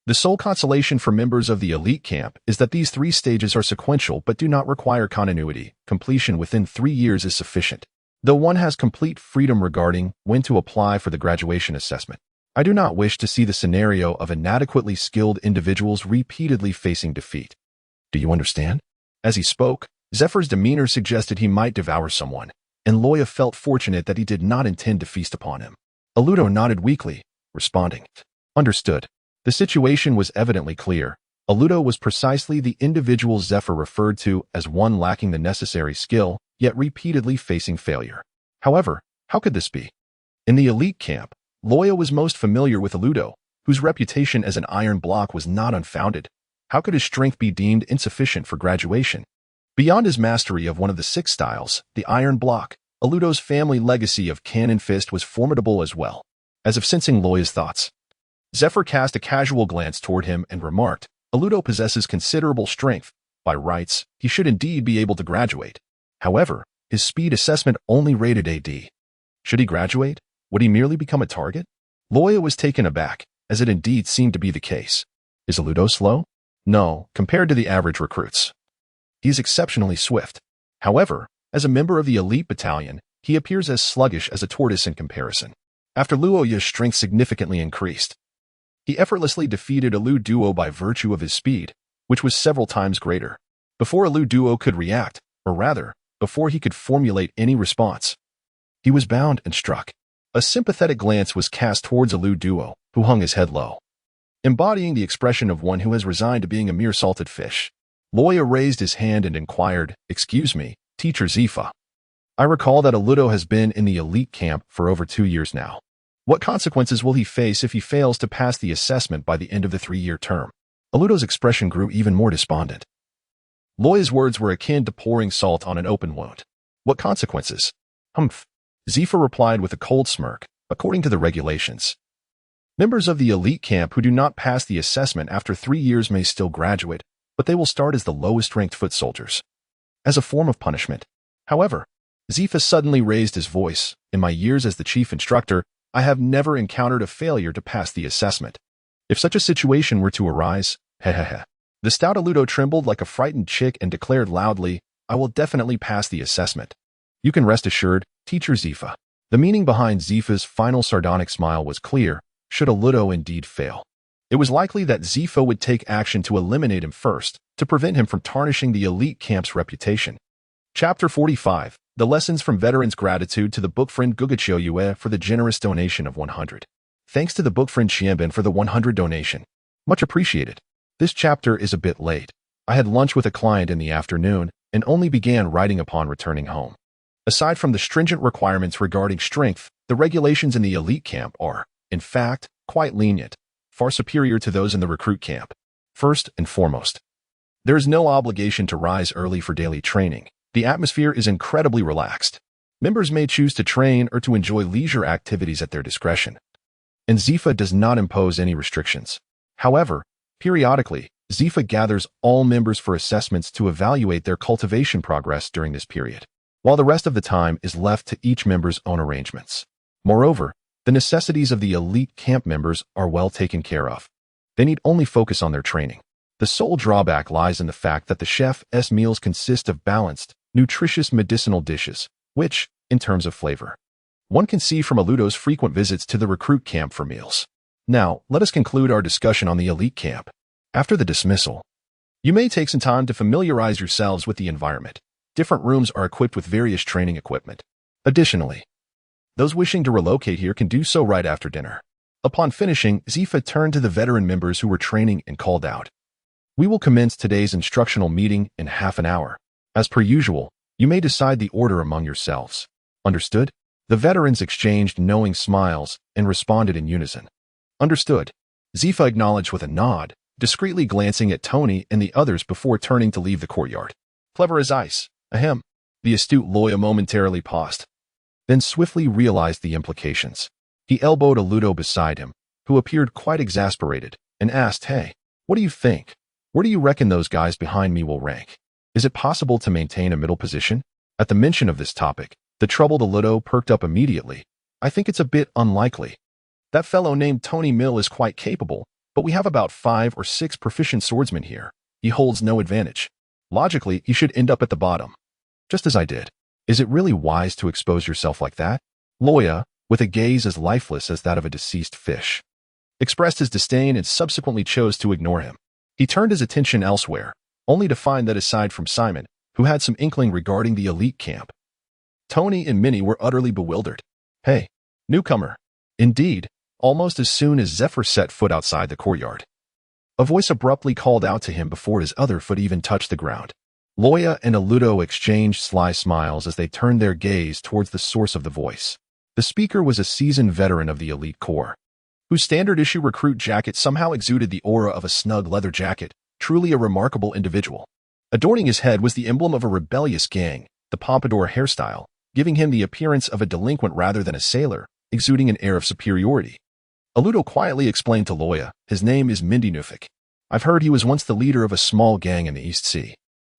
[SPEAKER 1] The sole consolation for members of the elite camp is that these 3 stages are sequential but do not require continuity. Completion within 3 years is sufficient, though one has complete freedom regarding when to apply for the graduation assessment. I do not wish to see the scenario of inadequately skilled individuals repeatedly facing defeat. Do you understand? As he spoke, Zephyr's demeanor suggested he might devour someone, and Luo Ya felt fortunate that he did not intend to feast upon him. Ludo nodded weakly, responding, Understood. The situation was evidently clear. Ludo was precisely the individual Zephyr referred to as one lacking the necessary skill, yet repeatedly facing failure. However, how could this be? In the elite camp, Luo Ya was most familiar with Ludo, whose reputation as an iron block was not unfounded. How could his strength be deemed insufficient for graduation? Beyond his mastery of one of the 6 styles, the iron block, Ludo's family legacy of cannon fist was formidable as well. As if sensing Luo Ya's thoughts, Zephyr cast a casual glance toward him and remarked, Ludo possesses considerable strength. By rights, he should indeed be able to graduate. However, his speed assessment only rated a D. Should he graduate? Would he merely become a target? Luo Ya was taken aback, as it indeed seemed to be the case. Is Ludo slow? No, compared to the average recruits. He is exceptionally swift. However, as a member of the elite battalion, he appears as sluggish as a tortoise in comparison. After Luo Ya's strength significantly increased, he effortlessly defeated a Lu duo by virtue of his speed, which was several times greater. Before a Lu duo could react, or rather, before he could formulate any response, He was bound and struck. A sympathetic glance was cast towards a Luo duo, who hung his head low, embodying the expression of one who has resigned to being a mere salted fish. Luo Ya raised his hand and inquired, "Excuse me, Teacher Zifa. I recall that Ludo has been in the elite camp for over 2 years now. What consequences will he face if he fails to pass the assessment by the end of the 3-year term?" Ludo's expression grew even more despondent. Luo Ya's words were akin to pouring salt on an open wound. "What consequences?" "Humph." Zifa replied with a cold smirk. "According to the regulations, members of the elite camp who do not pass the assessment after 3 years may still graduate, but they will start as the lowest-ranked foot soldiers, as a form of punishment. However," Zifa suddenly raised his voice, "in my years as the chief instructor, I have never encountered a failure to pass the assessment. If such a situation were to arise, hehehe." The stout Ludo trembled like a frightened chick and declared loudly, "I will definitely pass the assessment. You can rest assured, Teacher Zifa." The meaning behind Zifa's final sardonic smile was clear. Should Ludo indeed fail, it was likely that Zifa would take action to eliminate him first, to prevent him from tarnishing the elite camp's reputation. Chapter 45. The Lessons from Veterans. Gratitude to the book friend Gugachio Yue for the generous donation of 100. Thanks to the book friend Xianbin for the 100 donation. Much appreciated. This chapter is a bit late. I had lunch with a client in the afternoon and only began writing upon returning home. Aside from the stringent requirements regarding strength, the regulations in the elite camp are, in fact, quite lenient, far superior to those in the recruit camp. First and foremost, there is no obligation to rise early for daily training. The atmosphere is incredibly relaxed. Members may choose to train or to enjoy leisure activities at their discretion, and Zifa does not impose any restrictions. However, periodically, Zifa gathers all members for assessments to evaluate their cultivation progress during this period, while the rest of the time is left to each member's own arrangements. Moreover, the necessities of the elite camp members are well taken care of. They need only focus on their training. The sole drawback lies in the fact that the chef's meals consist of balanced, nutritious medicinal dishes, which, in terms of flavor, one can see from Ludo's frequent visits to the recruit camp for meals. Now, let us conclude our discussion on the elite camp. After the dismissal, you may take some time to familiarize yourselves with the environment. Different rooms are equipped with various training equipment. Additionally, those wishing to relocate here can do so right after dinner. Upon finishing, Zifa turned to the veteran members who were training and called out, "We will commence today's instructional meeting in half an hour. As per usual, you may decide the order among yourselves. Understood?" The veterans exchanged knowing smiles and responded in unison. "Understood." Zifa acknowledged with a nod, discreetly glancing at Tony and the others before turning to leave the courtyard. "Clever as ice. Ahem." The astute Luo Ya momentarily paused, then swiftly realized the implications. He elbowed a Ludo beside him, who appeared quite exasperated, and asked, "Hey, what do you think? Where do you reckon those guys behind me will rank? Is it possible to maintain a middle position?" At the mention of this topic, the troubled Ludo perked up immediately. "I think it's a bit unlikely. That fellow named Tony Mill is quite capable, but we have about 5 or 6 proficient swordsmen here. He holds no advantage. Logically, he should end up at the bottom, just as I did. Is it really wise to expose yourself like that?" Luo Ya, with a gaze as lifeless as that of a deceased fish, expressed his disdain and subsequently chose to ignore him. He turned his attention elsewhere, only to find that aside from Simon, who had some inkling regarding the elite camp, Tony and Minnie were utterly bewildered. "Hey, newcomer." Indeed, almost as soon as Zephyr set foot outside the courtyard, a voice abruptly called out to him before his other foot even touched the ground. Luo Ya and Ludo exchanged sly smiles as they turned their gaze towards the source of the voice. The speaker was a seasoned veteran of the elite corps, whose standard-issue recruit jacket somehow exuded the aura of a snug leather jacket, truly a remarkable individual. Adorning his head was the emblem of a rebellious gang, the pompadour hairstyle, giving him the appearance of a delinquent rather than a sailor, exuding an air of superiority. Ludo quietly explained to Luo Ya, "His name is Mindinufik. I've heard he was once the leader of a small gang in the East Sea.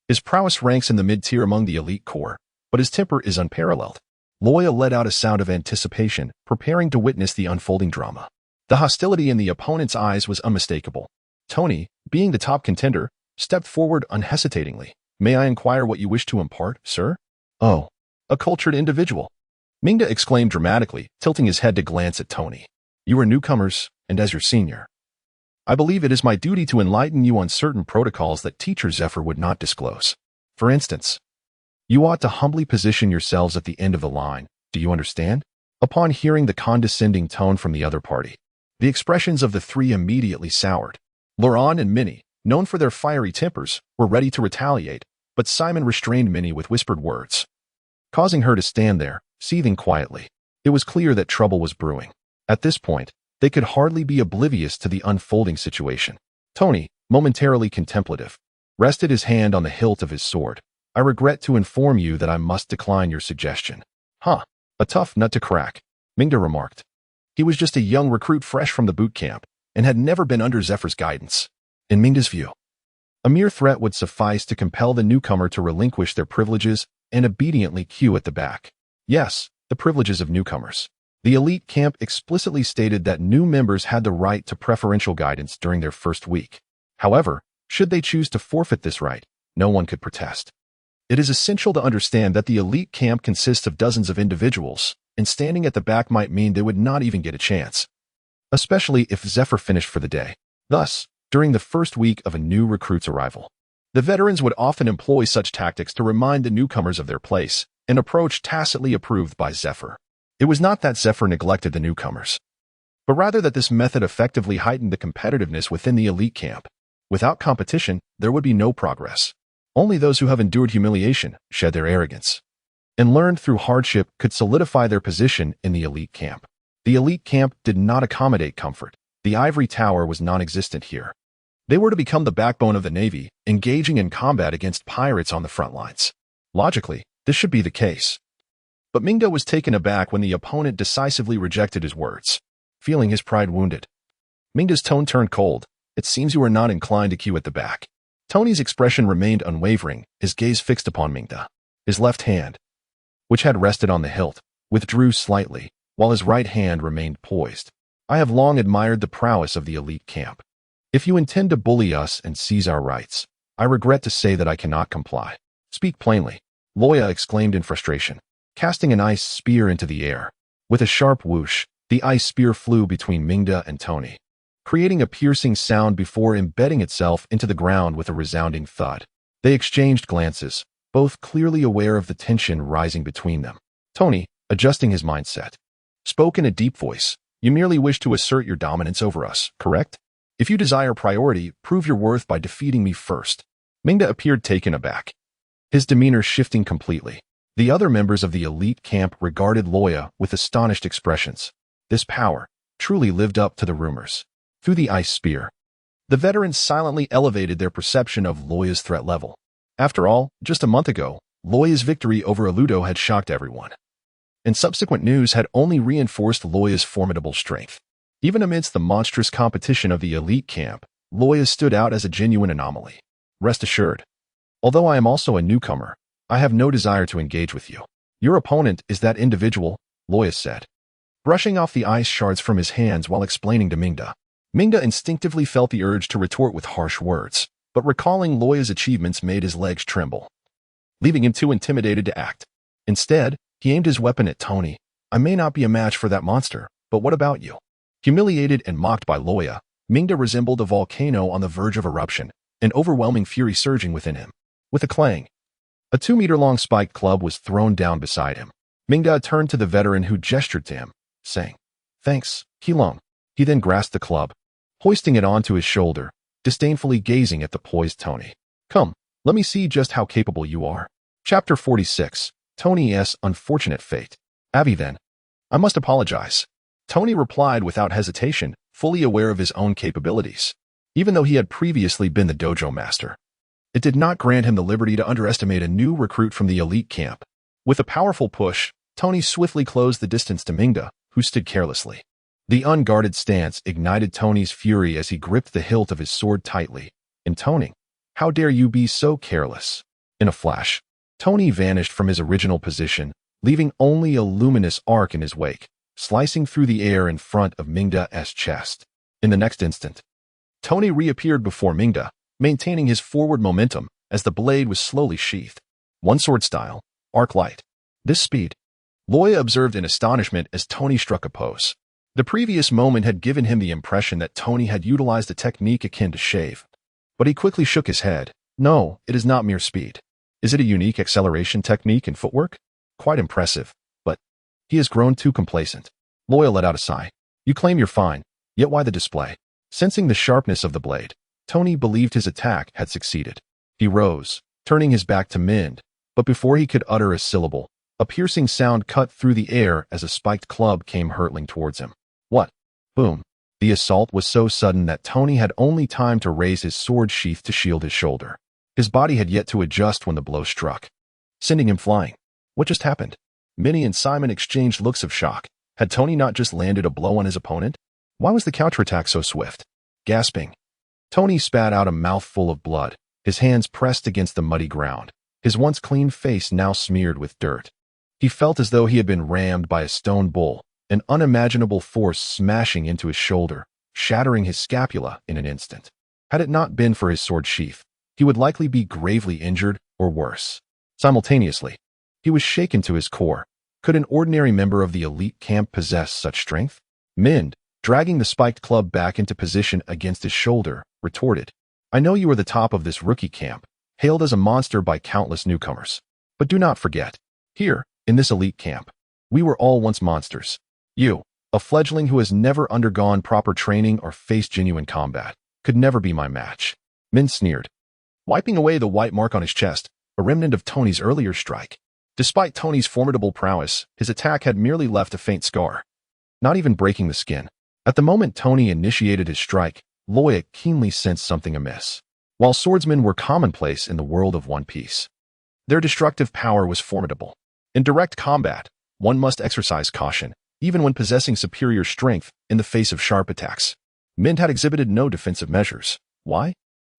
[SPEAKER 1] His prowess ranks in the mid-tier among the elite corps, but his temper is unparalleled." Luo Ya let out a sound of anticipation, preparing to witness the unfolding drama. The hostility in the opponent's eyes was unmistakable. Tony, being the top contender, stepped forward unhesitatingly. "May I inquire what you wish to impart, sir?" "Oh, a cultured individual," Mingda exclaimed dramatically, tilting his head to glance at Tony. "You are newcomers, and as your senior, I believe it is my duty to enlighten you on certain protocols that Teacher Zephyr would not disclose. For instance, you ought to humbly position yourselves at the end of the line, Do you understand? Upon hearing the condescending tone from the other party, the expressions of the three immediately soured. Laurent and Minnie, known for their fiery tempers, were ready to retaliate, but Simon restrained Minnie with whispered words, causing her to stand there, seething quietly. It was clear that trouble was brewing. At this point, they could hardly be oblivious to the unfolding situation. Tony, momentarily contemplative, rested his hand on the hilt of his sword. I regret to inform you that I must decline your suggestion. Huh, a tough nut to crack, Mingda remarked. He was just a young recruit fresh from the boot camp and had never been under Zephyr's guidance. In Mingda's view, a mere threat would suffice to compel the newcomer to relinquish their privileges and obediently queue at the back. Yes, the privileges of newcomers. The elite camp explicitly stated that new members had the right to preferential guidance during their first week. However, should they choose to forfeit this right, no one could protest. It is essential to understand that the elite camp consists of dozens of individuals, and standing at the back might mean they would not even get a chance, especially if Zephyr finished for the day. Thus, during the first week of a new recruit's arrival, the veterans would often employ such tactics to remind the newcomers of their place, an approach tacitly approved by Zephyr. It was not that Zephyr neglected the newcomers, but rather that this method effectively heightened the competitiveness within the elite camp. Without competition, there would be no progress. Only those who have endured humiliation shed their arrogance and learned through hardship could solidify their position in the elite camp. The elite camp did not accommodate comfort. The ivory tower was non-existent here. They were to become the backbone of the Navy, engaging in combat against pirates on the front lines. Logically, this should be the case. But Mingda was taken aback when the opponent decisively rejected his words, feeling his pride wounded. Mingda's tone turned cold. It seems you are not inclined to queue at the back. Tony's expression remained unwavering, his gaze fixed upon Mingda. His left hand, which had rested on the hilt, withdrew slightly, while his right hand remained poised. I have long admired the prowess of the elite camp. If you intend to bully us and seize our rights, I regret to say that I cannot comply. Speak plainly, Luo Ya exclaimed in frustration, casting an ice spear into the air. With a sharp whoosh, the ice spear flew between Mingda and Tony, creating a piercing sound before embedding itself into the ground with a resounding thud. They exchanged glances, both clearly aware of the tension rising between them. Tony, adjusting his mindset, spoke in a deep voice. You merely wish to assert your dominance over us, correct? If you desire priority, prove your worth by defeating me first. Mingda appeared taken aback, his demeanor shifting completely. The other members of the elite camp regarded Luo Ya with astonished expressions. This power truly lived up to the rumors. Through the ice spear, the veterans silently elevated their perception of Luo Ya's threat level. After all, just a month ago, Luo Ya's victory over Aludo had shocked everyone, and subsequent news had only reinforced Luo Ya's formidable strength. Even amidst the monstrous competition of the elite camp, Luo Ya stood out as a genuine anomaly. Rest assured, although I am also a newcomer, I have no desire to engage with you. Your opponent is that individual, Luo Ya said, brushing off the ice shards from his hands while explaining to Mingda. Mingda instinctively felt the urge to retort with harsh words, but recalling Luo Ya's achievements made his legs tremble, leaving him too intimidated to act. Instead, he aimed his weapon at Tony. I may not be a match for that monster, but what about you? Humiliated and mocked by Luo Ya, Mingda resembled a volcano on the verge of eruption, an overwhelming fury surging within him. With a clang, a 2-meter-long spiked club was thrown down beside him. Mingda turned to the veteran who gestured to him, saying, Thanks, Qilong. He then grasped the club, hoisting it onto his shoulder, disdainfully gazing at the poised Tony. Come, let me see just how capable you are. Chapter 46. Tony's Unfortunate Fate. Avi then. I must apologize. Tony replied without hesitation, fully aware of his own capabilities. Even though he had previously been the dojo master, it did not grant him the liberty to underestimate a new recruit from the elite camp. With a powerful push, Tony swiftly closed the distance to Mingda, who stood carelessly. The unguarded stance ignited Tony's fury as he gripped the hilt of his sword tightly, intoning, How dare you be so careless? In a flash, Tony vanished from his original position, leaving only a luminous arc in his wake, slicing through the air in front of Mingda's chest. In the next instant, Tony reappeared before Mingda, maintaining his forward momentum as the blade was slowly sheathed. One sword style, arc light. This speed, Luo Ya observed in astonishment as Tony struck a pose. The previous moment had given him the impression that Tony had utilized a technique akin to shave. But he quickly shook his head. No, it is not mere speed. Is it a unique acceleration technique and footwork? Quite impressive, but He has grown too complacent. Luo Ya let out a sigh. You claim you're fine, yet why the display? Sensing the sharpness of the blade, Tony believed his attack had succeeded. He rose, turning his back to Mind, but before he could utter a syllable, a piercing sound cut through the air as a spiked club came hurtling towards him. What? Boom. The assault was so sudden that Tony had only time to raise his sword sheath to shield his shoulder. His body had yet to adjust when the blow struck, sending him flying. What just happened? Minnie and Simon exchanged looks of shock. Had Tony not just landed a blow on his opponent? Why was the counterattack so swift? Gasping, Tony spat out a mouthful of blood, his hands pressed against the muddy ground, his once clean face now smeared with dirt. He felt as though he had been rammed by a stone bull, an unimaginable force smashing into his shoulder, shattering his scapula in an instant. Had it not been for his sword sheath, he would likely be gravely injured or worse. Simultaneously, he was shaken to his core. Could an ordinary member of the elite camp possess such strength? Mind, dragging the spiked club back into position against his shoulder, retorted, I know you are the top of this rookie camp, hailed as a monster by countless newcomers. But do not forget, here, in this elite camp, we were all once monsters. You, a fledgling who has never undergone proper training or faced genuine combat, could never be my match. Mind sneered, wiping away the white mark on his chest, a remnant of Tony's earlier strike. Despite Tony's formidable prowess, his attack had merely left a faint scar, not even breaking the skin. At the moment Tony initiated his strike, Luo Ya keenly sensed something amiss. While swordsmen were commonplace in the world of One Piece, their destructive power was formidable. In direct combat, one must exercise caution, even when possessing superior strength in the face of sharp attacks. Mind had exhibited no defensive measures. Why?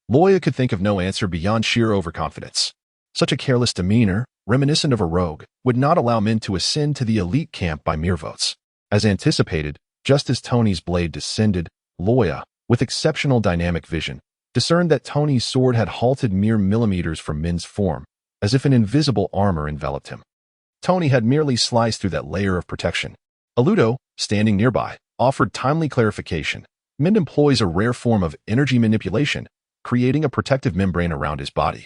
[SPEAKER 1] Luo Ya could think of no answer beyond sheer overconfidence. Such a careless demeanor, reminiscent of a rogue, would not allow Mind to ascend to the elite camp by mere votes. As anticipated, just as Tony's blade descended, Luo Ya, with exceptional dynamic vision, discerned that Tony's sword had halted mere millimeters from Mind's form, as if an invisible armor enveloped him. Tony had merely sliced through that layer of protection. Ludo, standing nearby, offered timely clarification. Mind employs a rare form of energy manipulation, creating a protective membrane around his body,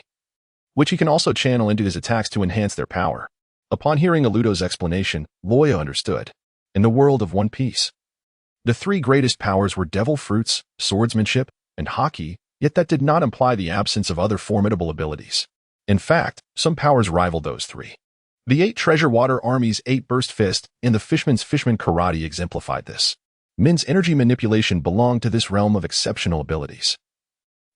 [SPEAKER 1] which he can also channel into his attacks to enhance their power. Upon hearing Ludo's explanation, Luo Ya understood. In the world of One Piece, the three greatest powers were devil fruits, swordsmanship, and haki, yet that did not imply the absence of other formidable abilities. In fact, some powers rivaled those three. The 8 Treasure Water Army's 8 Burst Fist and the Fishman's Fishman Karate exemplified this. Mind's energy manipulation belonged to this realm of exceptional abilities.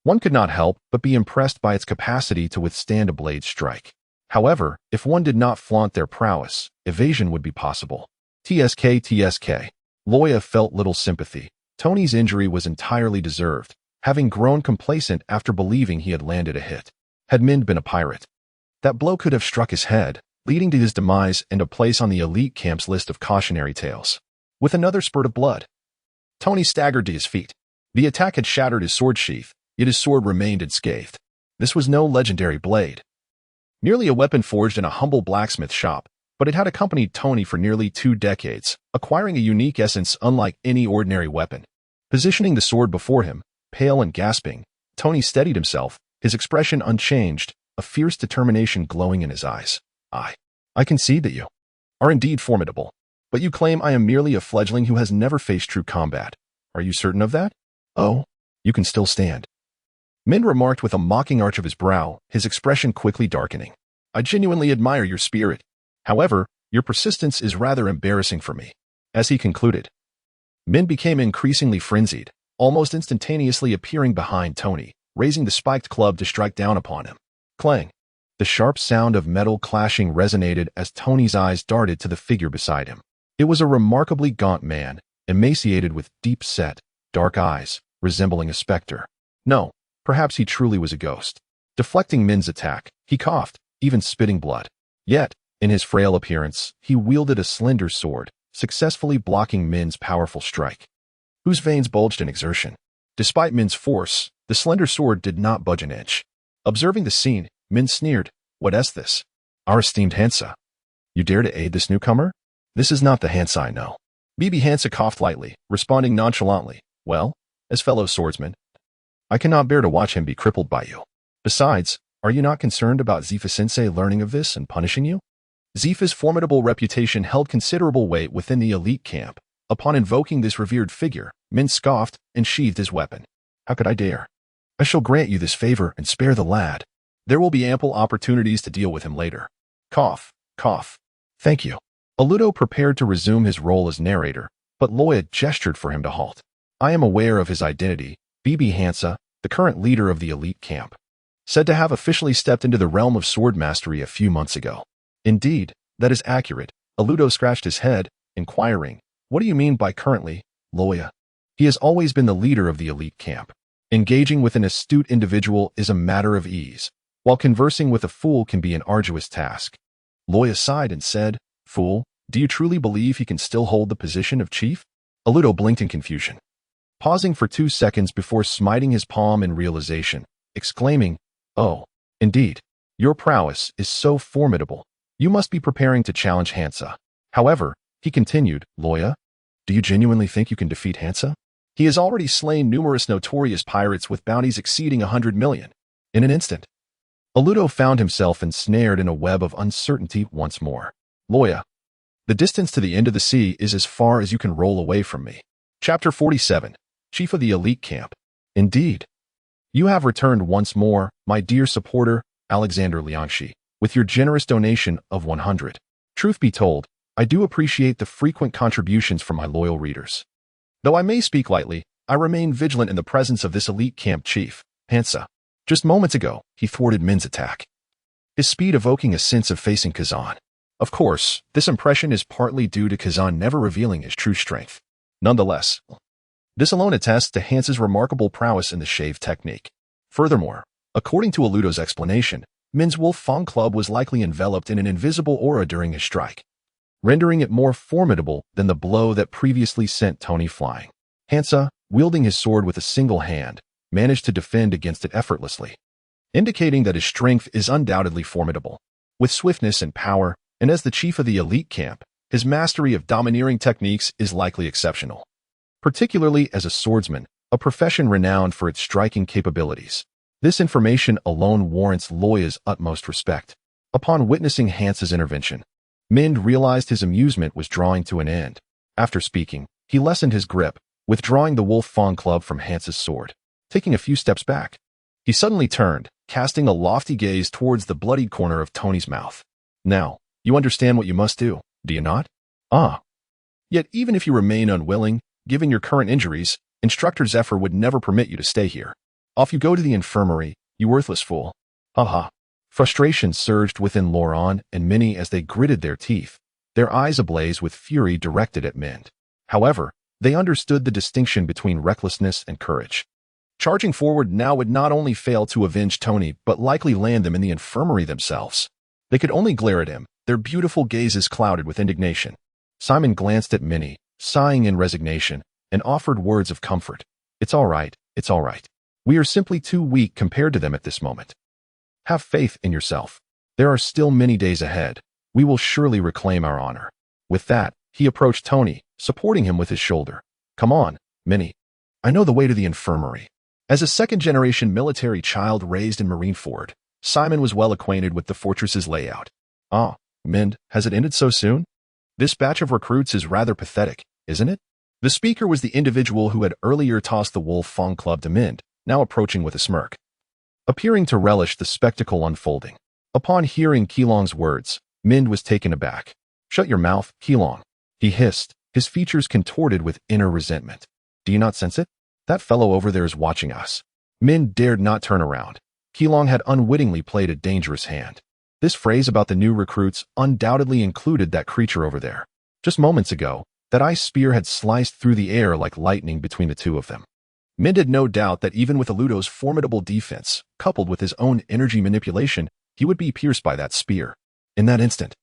[SPEAKER 1] One could not help but be impressed by its capacity to withstand a blade strike. However, if one did not flaunt their prowess, evasion would be possible. TSK. Luo Ya felt little sympathy. Tony's injury was entirely deserved, having grown complacent after believing he had landed a hit. Had Mind been a pirate, that blow could have struck his head, leading to his demise and a place on the elite camp's list of cautionary tales. With another spurt of blood, Tony staggered to his feet. The attack had shattered his sword sheath, yet his sword remained unscathed. This was no legendary blade, merely a weapon forged in a humble blacksmith shop, but it had accompanied Tony for nearly 2 decades, acquiring a unique essence unlike any ordinary weapon. Positioning the sword before him, pale and gasping, Tony steadied himself, his expression unchanged, a fierce determination glowing in his eyes. I concede that you are indeed formidable, but you claim I am merely a fledgling who has never faced true combat. Are you certain of that? Oh, you can still stand. Mind remarked with a mocking arch of his brow, his expression quickly darkening. I genuinely admire your spirit. However, your persistence is rather embarrassing for me. As he concluded, Mind became increasingly frenzied, almost instantaneously appearing behind Tony, raising the spiked club to strike down upon him. Clang! The sharp sound of metal clashing resonated as Tony's eyes darted to the figure beside him. It was a remarkably gaunt man, emaciated with deep-set, dark eyes, resembling a specter. No, perhaps he truly was a ghost. Deflecting Mind's attack, he coughed, even spitting blood. Yet, in his frail appearance, he wielded a slender sword, successfully blocking Mind's powerful strike, whose veins bulged in exertion. Despite Mind's force, the slender sword did not budge an inch. Observing the scene, Mind sneered, What is this? Our esteemed Hansa. You dare to aid this newcomer? This is not the Hansa I know. BB Hansa coughed lightly, responding nonchalantly, Well, as fellow swordsman, I cannot bear to watch him be crippled by you. Besides, are you not concerned about Zifa-sensei learning of this and punishing you? Zifa's formidable reputation held considerable weight within the elite camp. Upon invoking this revered figure, Min scoffed and sheathed his weapon. How could I dare? I shall grant you this favor and spare the lad. There will be ample opportunities to deal with him later. Cough, cough. Thank you. Aludo prepared to resume his role as narrator, but Luo Ya gestured for him to halt. I am aware of his identity, Bibi Hansa, the current leader of the elite camp. Said to have officially stepped into the realm of sword mastery a few months ago. Indeed, that is accurate. Aludo scratched his head, inquiring, what do you mean by currently, Luo Ya? He has always been the leader of the elite camp. Engaging with an astute individual is a matter of ease, while conversing with a fool can be an arduous task. Luo Ya sighed and said, Fool, do you truly believe he can still hold the position of chief? Aludo blinked in confusion, pausing for 2 seconds before smiting his palm in realization, exclaiming, Oh, indeed, your prowess is so formidable. You must be preparing to challenge Hansa. However, he continued, Luo Ya, do you genuinely think you can defeat Hansa? He has already slain numerous notorious pirates with bounties exceeding 100 million. In an instant, Aludo found himself ensnared in a web of uncertainty once more. Luo Ya, the distance to the end of the sea is as far as you can roll away from me. Chapter 47, Chief of the Elite Camp. Indeed. You have returned once more, my dear supporter, Alexander Liangshi, with your generous donation of 100. Truth be told, I do appreciate the frequent contributions from my loyal readers. Though I may speak lightly, I remain vigilant in the presence of this elite camp chief, Hansa. Just moments ago, he thwarted Min's attack, his speed evoking a sense of facing Kazan. Of course, this impression is partly due to Kazan never revealing his true strength. Nonetheless, this alone attests to Hansa's remarkable prowess in the shave technique. Furthermore, according to Aludo's explanation, Min's Wolf Fang Club was likely enveloped in an invisible aura during his strike, rendering it more formidable than the blow that previously sent Tony flying. Hansa, wielding his sword with a single hand, managed to defend against it effortlessly, indicating that his strength is undoubtedly formidable. With swiftness and power, and as the chief of the elite camp, his mastery of domineering techniques is likely exceptional, particularly as a swordsman, a profession renowned for its striking capabilities. This information alone warrants Luo Ya's utmost respect. Upon witnessing Hansa's intervention, Mind realized his amusement was drawing to an end. After speaking, he lessened his grip, withdrawing the Wolf Fang Club from Hansa's sword. Taking a few steps back, he suddenly turned, casting a lofty gaze towards the bloodied corner of Tony's mouth. Now, you understand what you must do, do you not? Ah. Yet even if you remain unwilling, given your current injuries, Instructor Zephyr would never permit you to stay here. Off you go to the infirmary, you worthless fool. Haha. Frustration surged within Loran and Minnie as they gritted their teeth, their eyes ablaze with fury directed at Mind. However, they understood the distinction between recklessness and courage. Charging forward now would not only fail to avenge Tony, but likely land them in the infirmary themselves. They could only glare at him, their beautiful gazes clouded with indignation. Simon glanced at Minnie, sighing in resignation, and offered words of comfort. It's all right, it's all right. We are simply too weak compared to them at this moment. Have faith in yourself. There are still many days ahead. We will surely reclaim our honor. With that, he approached Tony, supporting him with his shoulder. Come on, Minnie. I know the way to the infirmary. As a second-generation military child raised in Marineford, Simon was well acquainted with the fortress's layout. Ah, Mind, has it ended so soon? This batch of recruits is rather pathetic, isn't it? The speaker was the individual who had earlier tossed the Wolf Fang Club to Mind, now approaching with a smirk, appearing to relish the spectacle unfolding. Upon hearing Keelong's words, Mind was taken aback. Shut your mouth, Keelong, he hissed, his features contorted with inner resentment. Do you not sense it? That fellow over there is watching us. Mind dared not turn around. Keelong had unwittingly played a dangerous hand. This phrase about the new recruits undoubtedly included that creature over there. Just moments ago, that ice spear had sliced through the air like lightning between the two of them. Mind had no doubt that even with Aludo's formidable defense, coupled with his own energy manipulation, he would be pierced by that spear. In that instant,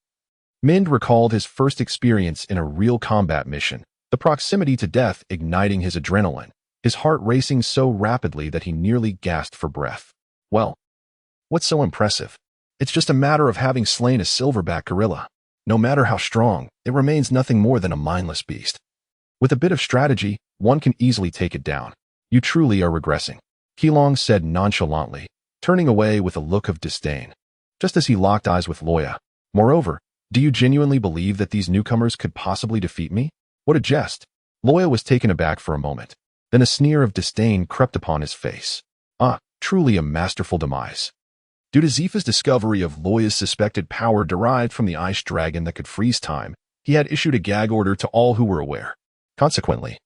[SPEAKER 1] Mind recalled his first experience in a real combat mission, the proximity to death igniting his adrenaline, his heart racing so rapidly that he nearly gasped for breath. Well, what's so impressive? It's just a matter of having slain a silverback gorilla. No matter how strong, it remains nothing more than a mindless beast. With a bit of strategy, one can easily take it down. You truly are regressing, Keelong said nonchalantly, turning away with a look of disdain, just as he locked eyes with Luo Ya. Moreover, Do you genuinely believe that these newcomers could possibly defeat me? What a jest. Luo Ya was taken aback for a moment. Then a sneer of disdain crept upon his face. Ah, truly a masterful demise. Due to Zifa's discovery of Luo Ya's suspected power derived from the ice dragon that could freeze time, he had issued a gag order to all who were aware. Consequently,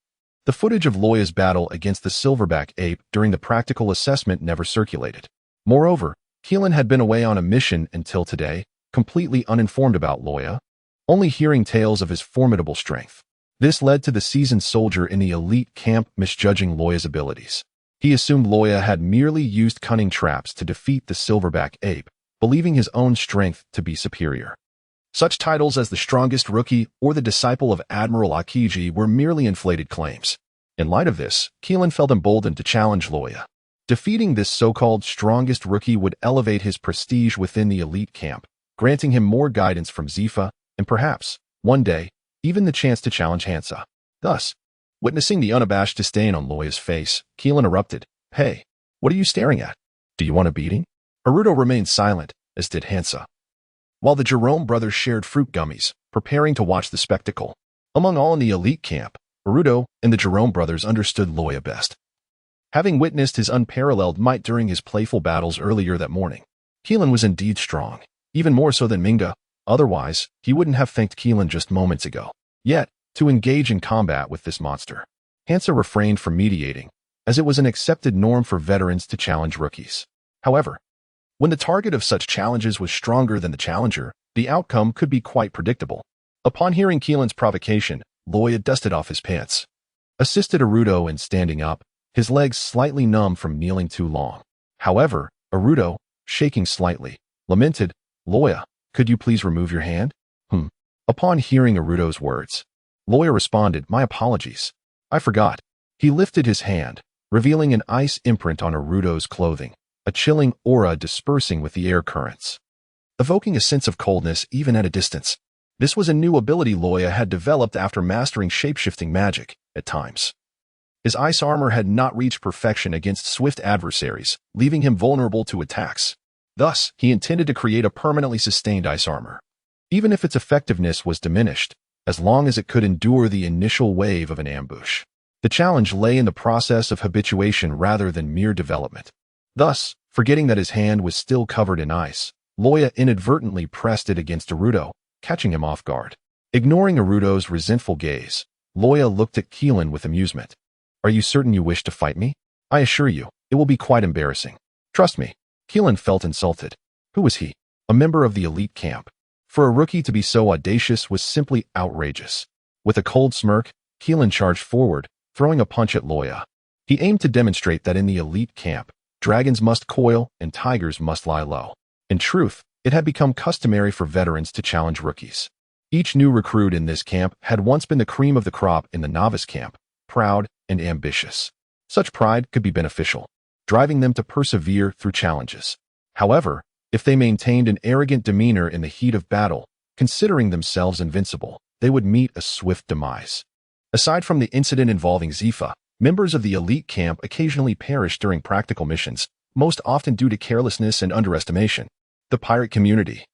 [SPEAKER 1] the footage of Luo Ya's battle against the silverback ape during the practical assessment never circulated. Moreover, Keelan had been away on a mission until today, completely uninformed about Luo Ya, only hearing tales of his formidable strength. This led to the seasoned soldier in the elite camp misjudging Luo Ya's abilities. He assumed Luo Ya had merely used cunning traps to defeat the silverback ape, believing his own strength to be superior. Such titles as the strongest rookie or the disciple of Admiral Akiji were merely inflated claims. In light of this, Keelan felt emboldened to challenge Luo Ya. Defeating this so-called strongest rookie would elevate his prestige within the elite camp, granting him more guidance from Zifa, and perhaps, one day, even the chance to challenge Hansa. Thus, witnessing the unabashed disdain on Luo Ya's face, Keelan erupted. Hey, what are you staring at? Do you want a beating? Naruto remained silent, as did Hansa, while the Jerome brothers shared fruit gummies, preparing to watch the spectacle. Among all in the elite camp, Naruto and the Jerome brothers understood Luo Ya best. Having witnessed his unparalleled might during his playful battles earlier that morning, Keelan was indeed strong, even more so than Minga. Otherwise, he wouldn't have thanked Keelan just moments ago. Yet, to engage in combat with this monster, Hansa refrained from mediating, as it was an accepted norm for veterans to challenge rookies. However, when the target of such challenges was stronger than the challenger, the outcome could be quite predictable. Upon hearing Keelan's provocation, Luo Ya dusted off his pants, assisted Naruto in standing up, his legs slightly numb from kneeling too long. However, Naruto, shaking slightly, lamented, Luo Ya, could you please remove your hand? Upon hearing Naruto's words, Luo Ya responded, my apologies. I forgot. He lifted his hand, revealing an ice imprint on Naruto's clothing, a chilling aura dispersing with the air currents, evoking a sense of coldness even at a distance. This was a new ability Luo Ya had developed after mastering shapeshifting magic, at times. His ice armor had not reached perfection against swift adversaries, leaving him vulnerable to attacks. Thus, he intended to create a permanently sustained ice armor. Even if its effectiveness was diminished, as long as it could endure the initial wave of an ambush. The challenge lay in the process of habituation rather than mere development. Thus, forgetting that his hand was still covered in ice, Luo Ya inadvertently pressed it against Naruto, catching him off guard. Ignoring Naruto's resentful gaze, Luo Ya looked at Keelan with amusement. Are you certain you wish to fight me? I assure you, it will be quite embarrassing. Trust me. Keelan felt insulted. Who was he? A member of the elite camp. For a rookie to be so audacious was simply outrageous. With a cold smirk, Keelan charged forward, throwing a punch at Luo Ya. He aimed to demonstrate that in the elite camp, dragons must coil and tigers must lie low. In truth, it had become customary for veterans to challenge rookies. Each new recruit in this camp had once been the cream of the crop in the novice camp, proud and ambitious. Such pride could be beneficial, driving them to persevere through challenges. However, if they maintained an arrogant demeanor in the heat of battle, considering themselves invincible, they would meet a swift demise. Aside from the incident involving Zifa, members of the elite camp occasionally perished during practical missions, most often due to carelessness and underestimation. The pirate community,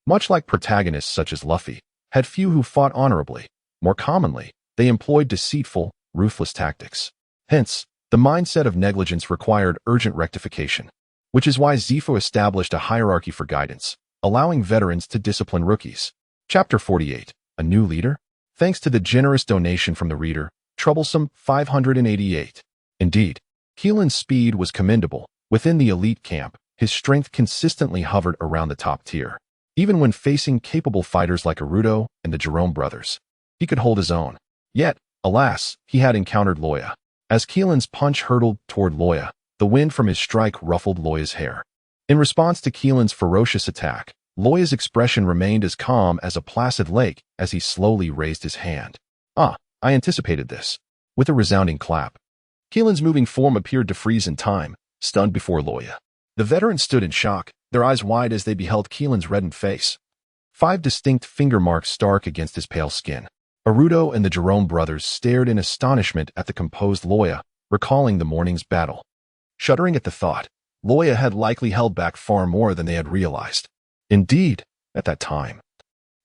[SPEAKER 1] much like protagonists such as Luffy, had few who fought honorably. More commonly, they employed deceitful, ruthless tactics. Hence, the mindset of negligence required urgent rectification, which is why Zifa established a hierarchy for guidance, allowing veterans to discipline rookies. Chapter 48, A New Leader? Thanks to the generous donation from the reader, Troublesome 588. Indeed, Keelan's speed was commendable. Within the elite camp, his strength consistently hovered around the top tier. Even when facing capable fighters like Naruto and the Jerome brothers, he could hold his own. Yet, alas, he had encountered Luo Ya. As Keelan's punch hurtled toward Luo Ya, the wind from his strike ruffled Luo Ya's hair. In response to Keelan's ferocious attack, Luo Ya's expression remained as calm as a placid lake as he slowly raised his hand. Ah, I anticipated this. With a resounding clap, Keelan's moving form appeared to freeze in time, stunned before Luo Ya. The veterans stood in shock, their eyes wide as they beheld Keelan's reddened face. 5 distinct finger marks stark against his pale skin. Naruto and the Jerome brothers stared in astonishment at the composed Luo Ya, recalling the morning's battle. Shuddering at the thought, Luo Ya had likely held back far more than they had realized. Indeed, at that time,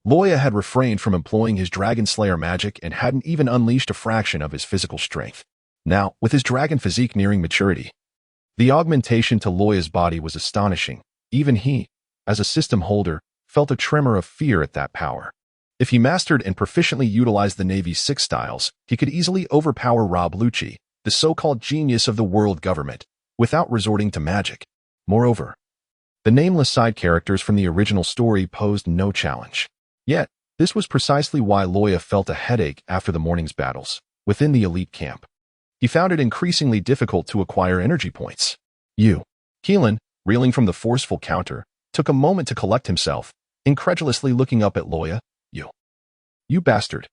[SPEAKER 1] Luo Ya had refrained from employing his Dragon Slayer magic and hadn't even unleashed a fraction of his physical strength. Now, with his dragon physique nearing maturity, the augmentation to Luo Ya's body was astonishing. Even he, as a system holder, felt a tremor of fear at that power. If he mastered and proficiently utilized the Navy's 6 styles, he could easily overpower Rob Lucci, the so-called genius of the world government, without resorting to magic. Moreover, the nameless side characters from the original story posed no challenge. Yet, this was precisely why Luo Ya felt a headache after the morning's battles. Within the elite camp, he found it increasingly difficult to acquire energy points. Keelan, reeling from the forceful counter, took a moment to collect himself, incredulously looking up at Luo Ya. You bastard.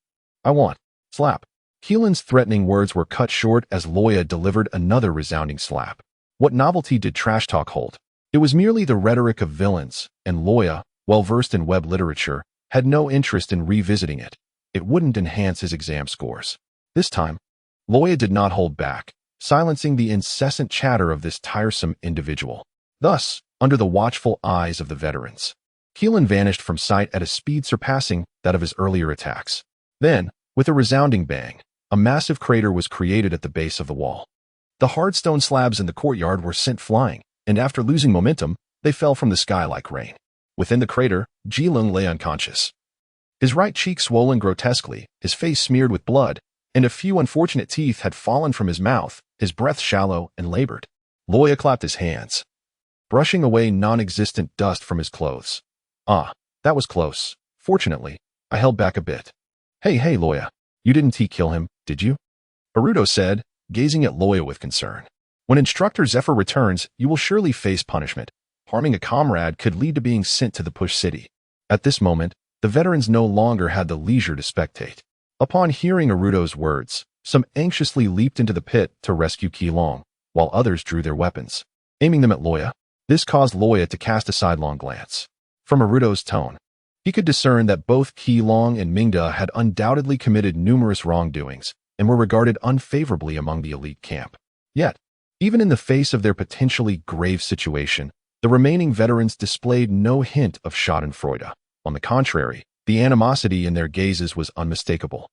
[SPEAKER 1] I want. Slap. Keelan's threatening words were cut short as Luo Ya delivered another resounding slap. What novelty did trash talk hold? It was merely the rhetoric of villains, and Luo Ya, well-versed in web literature, had no interest in revisiting it. It wouldn't enhance his exam scores. This time, Luo Ya did not hold back, silencing the incessant chatter of this tiresome individual. Thus, under the watchful eyes of the veterans, Keelan vanished from sight at a speed surpassing that of his earlier attacks. Then, with a resounding bang, a massive crater was created at the base of the wall. The hard stone slabs in the courtyard were sent flying, and after losing momentum, they fell from the sky like rain. Within the crater, Jilung lay unconscious. His right cheek swollen grotesquely, his face smeared with blood, and a few unfortunate teeth had fallen from his mouth, his breath shallow and labored. Luo Ya clapped his hands, brushing away non-existent dust from his clothes. Ah, that was close. Fortunately, I held back a bit. Hey, Luo Ya, you didn't kill him, did you? Baruto said, gazing at Luo Ya with concern. When Instructor Zephyr returns, you will surely face punishment. Harming a comrade could lead to being sent to the Push City. At this moment, the veterans no longer had the leisure to spectate. Upon hearing Naruto's words, some anxiously leaped into the pit to rescue Keelong, while others drew their weapons, aiming them at Luo Ya. This caused Luo Ya to cast a sidelong glance. From Naruto's tone, he could discern that both Keelong and Mingda had undoubtedly committed numerous wrongdoings and were regarded unfavorably among the elite camp. Yet, even in the face of their potentially grave situation, the remaining veterans displayed no hint of schadenfreude. On the contrary, the animosity in their gazes was unmistakable.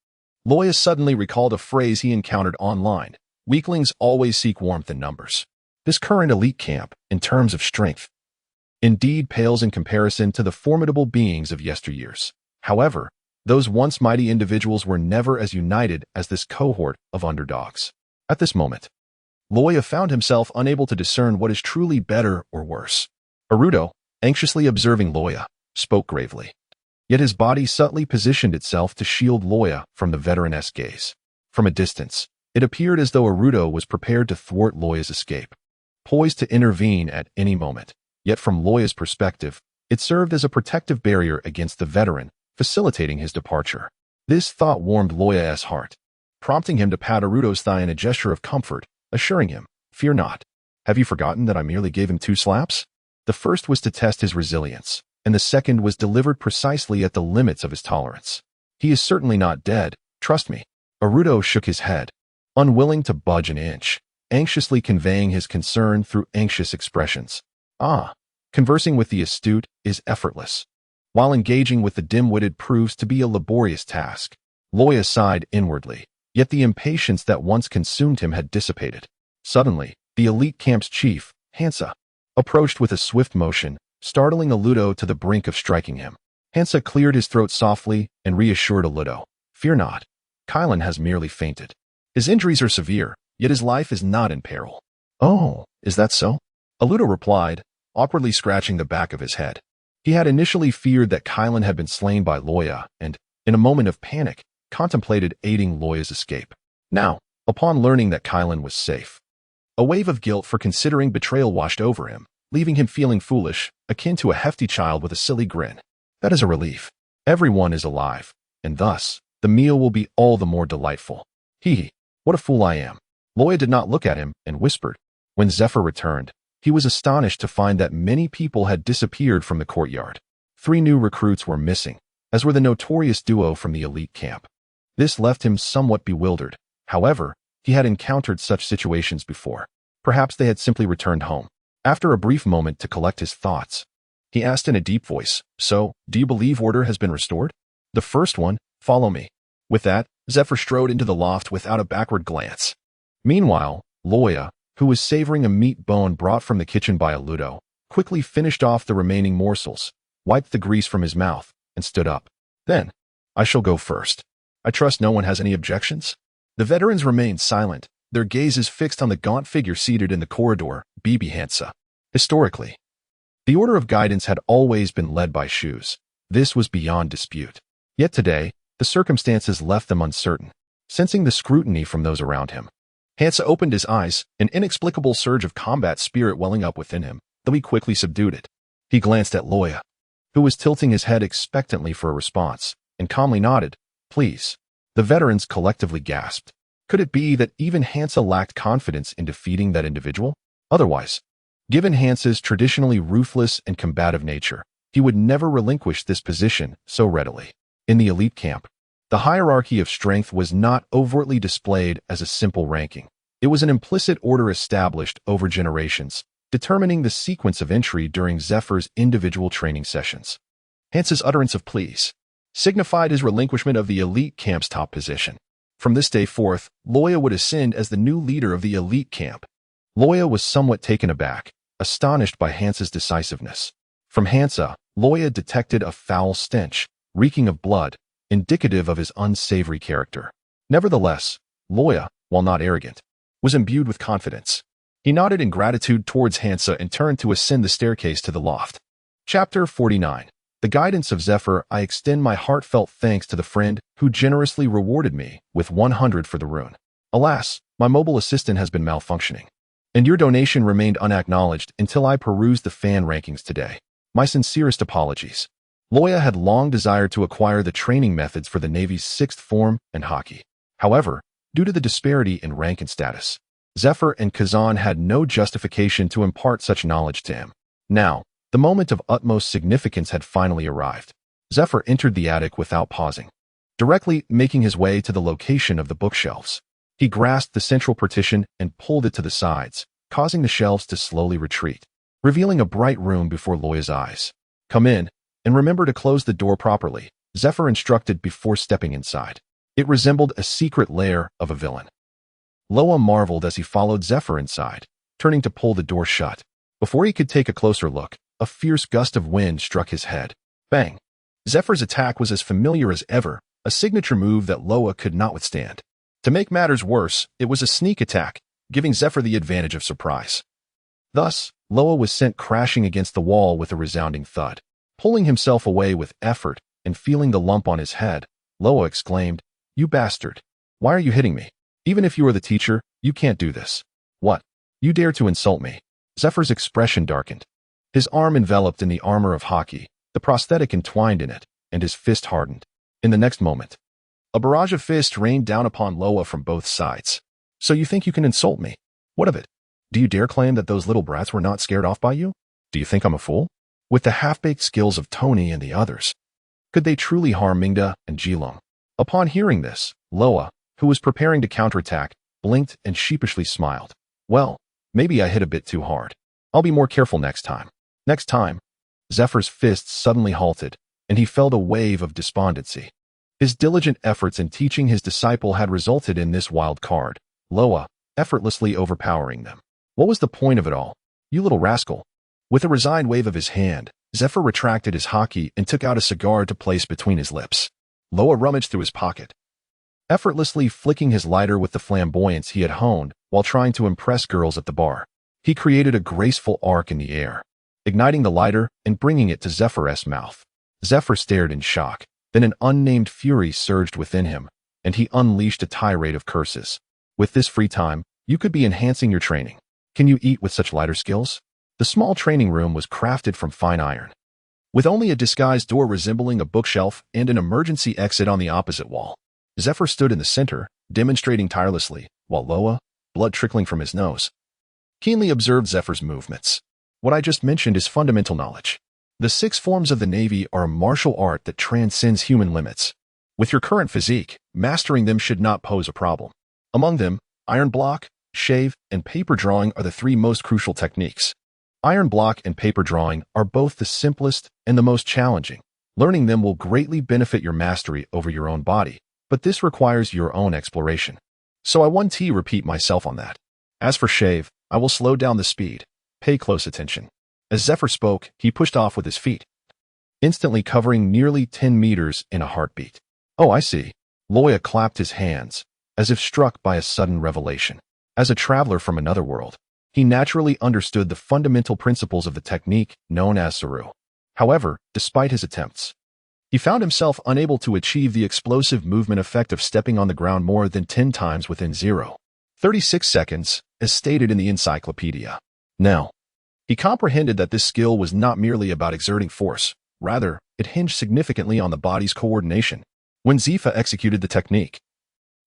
[SPEAKER 1] Luo Ya suddenly recalled a phrase he encountered online: weaklings always seek warmth in numbers. This current elite camp, in terms of strength, indeed pales in comparison to the formidable beings of yesteryears. However, those once mighty individuals were never as united as this cohort of underdogs. At this moment, Luo Ya found himself unable to discern what is truly better or worse. Naruto, anxiously observing Luo Ya, spoke gravely. Yet his body subtly positioned itself to shield Luo Ya from the veteran-esque gaze. From a distance, it appeared as though Naruto was prepared to thwart Luo Ya's escape, poised to intervene at any moment. Yet from Luo Ya's perspective, it served as a protective barrier against the veteran, facilitating his departure. This thought warmed Luo Ya's heart, prompting him to pat Naruto's thigh in a gesture of comfort, assuring him, "Fear not. Have you forgotten that I merely gave him 2 slaps?" The first was to test his resilience, and the second was delivered precisely at the limits of his tolerance. He is certainly not dead, trust me. Naruto shook his head, unwilling to budge an inch, anxiously conveying his concern through anxious expressions. Conversing with the astute is effortless, while engaging with the dim-witted proves to be a laborious task. Luo Ya sighed inwardly, yet the impatience that once consumed him had dissipated. Suddenly, the elite camp's chief, Hansa, approached with a swift motion, startling Aludo to the brink of striking him. Hansa cleared his throat softly and reassured Aludo, "Fear not. Kylan has merely fainted. His injuries are severe, yet his life is not in peril." "Oh, is that so?" Aludo replied, awkwardly scratching the back of his head. He had initially feared that Kylan had been slain by Luo Ya and, in a moment of panic, contemplated aiding Luo Ya's escape. Now, upon learning that Kylan was safe, a wave of guilt for considering betrayal washed over him, leaving him feeling foolish, akin to a hefty child with a silly grin. That is a relief. Everyone is alive, and thus, the meal will be all the more delightful. What a fool I am. Luo Ya did not look at him and whispered. When Zephyr returned, he was astonished to find that many people had disappeared from the courtyard. 3 new recruits were missing, as were the notorious duo from the elite camp. This left him somewhat bewildered. However, he had encountered such situations before. Perhaps they had simply returned home. After a brief moment to collect his thoughts, He asked in a deep voice, "So, do you believe order has been restored?" "The first one, follow me." With that, Zephyr strode into the loft without a backward glance. Meanwhile, Luo Ya, who was savoring a meat bone brought from the kitchen by a Ludo, quickly finished off the remaining morsels, wiped the grease from his mouth, and stood up. "Then, I shall go first. I trust no one has any objections?" The veterans remained silent, their gazes fixed on the gaunt figure seated in the corridor, Bibi Hansa. Historically, the Order of Guidance had always been led by Shoes. This was beyond dispute. Yet today, the circumstances left them uncertain, sensing the scrutiny from those around him. Hansa opened his eyes, an inexplicable surge of combat spirit welling up within him, though he quickly subdued it. He glanced at Luo Ya, who was tilting his head expectantly for a response, and calmly nodded, "Please." The veterans collectively gasped. Could it be that even Hansa lacked confidence in defeating that individual? Otherwise, given Hansa's traditionally ruthless and combative nature, he would never relinquish this position so readily. In the elite camp, the hierarchy of strength was not overtly displayed as a simple ranking. It was an implicit order established over generations, determining the sequence of entry during Zephyr's individual training sessions. Hansa's utterance of "please" signified his relinquishment of the elite camp's top position. From this day forth, Luo Ya would ascend as the new leader of the elite camp. Luo Ya was somewhat taken aback, astonished by Hansa's decisiveness. From Hansa, Luo Ya detected a foul stench, reeking of blood, indicative of his unsavory character. Nevertheless, Luo Ya, while not arrogant, was imbued with confidence. He nodded in gratitude towards Hansa and turned to ascend the staircase to the loft. Chapter 49. The Guidance of Zephyr. I extend my heartfelt thanks to the friend who generously rewarded me with 100 for the rune. Alas, my mobile assistant has been malfunctioning, and your donation remained unacknowledged until I perused the fan rankings today. My sincerest apologies. Luo Ya had long desired to acquire the training methods for the Navy's 6th form and hockey. However, due to the disparity in rank and status, Zephyr and Kazan had no justification to impart such knowledge to him. Now, the moment of utmost significance had finally arrived. Zephyr entered the attic without pausing, directly making his way to the location of the bookshelves. He grasped the central partition and pulled it to the sides, causing the shelves to slowly retreat, revealing a bright room before Luo Ya's eyes. "Come in, and remember to close the door properly," Zephyr instructed before stepping inside. It resembled a secret lair of a villain. Luo Ya marveled as he followed Zephyr inside, turning to pull the door shut. Before he could take a closer look, a fierce gust of wind struck his head. Bang! Zephyr's attack was as familiar as ever, a signature move that Luo Ya could not withstand. To make matters worse, it was a sneak attack, giving Zephyr the advantage of surprise. Thus, Luo Ya was sent crashing against the wall with a resounding thud. Pulling himself away with effort and feeling the lump on his head, Luo Ya exclaimed, "You bastard! Why are you hitting me? Even if you are the teacher, you can't do this. What? You dare to insult me?" Zephyr's expression darkened. His arm enveloped in the armor of hockey, the prosthetic entwined in it, and his fist hardened. In the next moment, a barrage of fists rained down upon Luo Ya from both sides. "So you think you can insult me? What of it? Do you dare claim that those little brats were not scared off by you? Do you think I'm a fool?" With the half-baked skills of Tony and the others, could they truly harm Mingda and Jilong? Upon hearing this, Luo Ya, who was preparing to counterattack, blinked and sheepishly smiled. "Well, maybe I hit a bit too hard. I'll be more careful next time." Next time, Zephyr's fists suddenly halted, and he felt a wave of despondency. His diligent efforts in teaching his disciple had resulted in this wild card, Luo Ya, effortlessly overpowering them. What was the point of it all? "You little rascal." With a resigned wave of his hand, Zephyr retracted his hockey and took out a cigar to place between his lips. Luo Ya rummaged through his pocket, effortlessly flicking his lighter with the flamboyance he had honed while trying to impress girls at the bar. He created a graceful arc in the air, igniting the lighter and bringing it to Zephyr's mouth. Zephyr stared in shock. Then an unnamed fury surged within him, and he unleashed a tirade of curses. "With this free time, you could be enhancing your training. Can you eat with such lighter skills?" The small training room was crafted from fine iron, with only a disguised door resembling a bookshelf and an emergency exit on the opposite wall. Zephyr stood in the center, demonstrating tirelessly, while Luo Ya, blood trickling from his nose, keenly observed Zephyr's movements. What I just mentioned is fundamental knowledge. The 6 forms of the Navy are a martial art that transcends human limits. With your current physique, mastering them should not pose a problem. Among them, iron block, shave, and paper drawing are the 3 most crucial techniques. Iron block and paper drawing are both the simplest and the most challenging. Learning them will greatly benefit your mastery over your own body, but this requires your own exploration. So I 1T repeat myself on that. As for shave, I will slow down the speed. Pay close attention. As Zephyr spoke, he pushed off with his feet, instantly covering nearly 10 meters in a heartbeat. Oh, I see. Luo Ya clapped his hands, as if struck by a sudden revelation. As a traveler from another world, he naturally understood the fundamental principles of the technique known as ensue. However, despite his attempts, he found himself unable to achieve the explosive movement effect of stepping on the ground more than 10 times within 0.36 seconds, as stated in the encyclopedia. Now, he comprehended that this skill was not merely about exerting force, rather, it hinged significantly on the body's coordination. When Zifa executed the technique,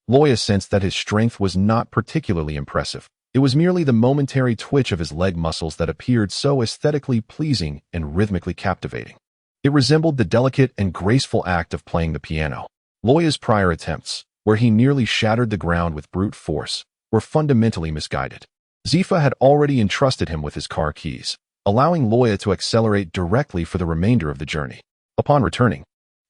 [SPEAKER 1] Luo Ya sensed that his strength was not particularly impressive. It was merely the momentary twitch of his leg muscles that appeared so aesthetically pleasing and rhythmically captivating. It resembled the delicate and graceful act of playing the piano. Luo Ya's prior attempts, where he nearly shattered the ground with brute force, were fundamentally misguided. Zifa had already entrusted him with his car keys, allowing Luo Ya to accelerate directly for the remainder of the journey. Upon returning,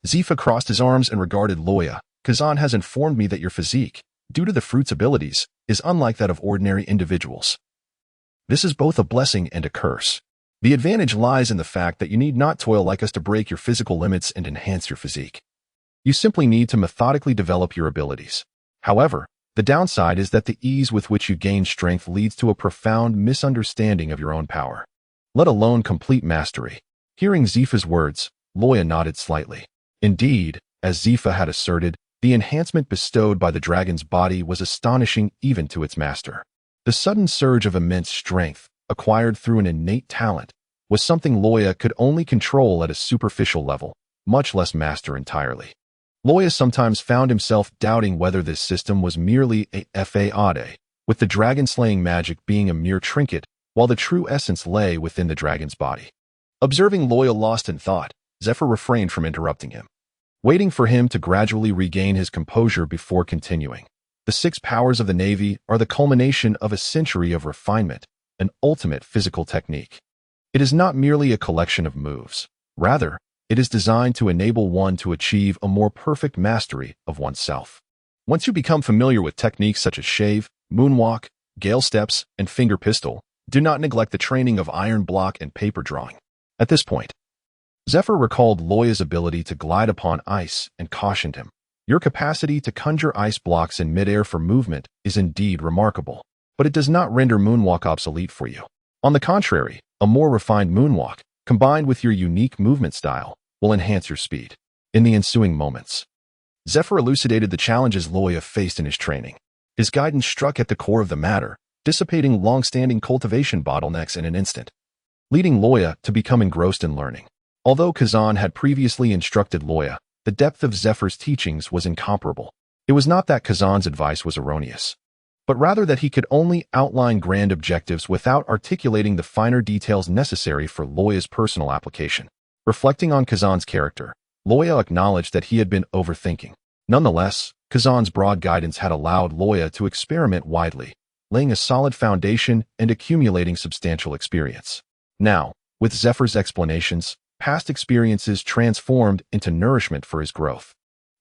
[SPEAKER 1] Zifa crossed his arms and regarded Luo Ya. Kazan has informed me that your physique, due to the fruit's abilities, is unlike that of ordinary individuals. This is both a blessing and a curse. The advantage lies in the fact that you need not toil like us to break your physical limits and enhance your physique. You simply need to methodically develop your abilities. However, the downside is that the ease with which you gain strength leads to a profound misunderstanding of your own power, let alone complete mastery. Hearing Zifa's words, Luo Ya nodded slightly. Indeed, as Zifa had asserted, the enhancement bestowed by the dragon's body was astonishing even to its master. The sudden surge of immense strength, acquired through an innate talent, was something Luo Ya could only control at a superficial level, much less master entirely. Luo Ya sometimes found himself doubting whether this system was merely a fade, with the dragon-slaying magic being a mere trinket, while the true essence lay within the dragon's body. Observing Luo Ya lost in thought, Zephyr refrained from interrupting him, waiting for him to gradually regain his composure before continuing. The 6 powers of the Navy are the culmination of a century of refinement, an ultimate physical technique. It is not merely a collection of moves. Rather, it is designed to enable one to achieve a more perfect mastery of oneself. Once you become familiar with techniques such as shave, moonwalk, gale steps, and finger pistol, do not neglect the training of iron block and paper drawing. At this point, Zephyr recalled Luo Ya's ability to glide upon ice and cautioned him. Your capacity to conjure ice blocks in midair for movement is indeed remarkable, but it does not render moonwalk obsolete for you. On the contrary, a more refined moonwalk, combined with your unique movement style, will enhance your speed. In the ensuing moments, Zephyr elucidated the challenges Luo Ya faced in his training. His guidance struck at the core of the matter, dissipating long-standing cultivation bottlenecks in an instant, leading Luo Ya to become engrossed in learning. Although Kazan had previously instructed Luo Ya, the depth of Zephyr's teachings was incomparable. It was not that Kazan's advice was erroneous, but rather that he could only outline grand objectives without articulating the finer details necessary for Luo Ya's personal application. Reflecting on Kazan's character, Luo Ya acknowledged that he had been overthinking. Nonetheless, Kazan's broad guidance had allowed Luo Ya to experiment widely, laying a solid foundation and accumulating substantial experience. Now, with Zephyr's explanations, past experiences transformed into nourishment for his growth,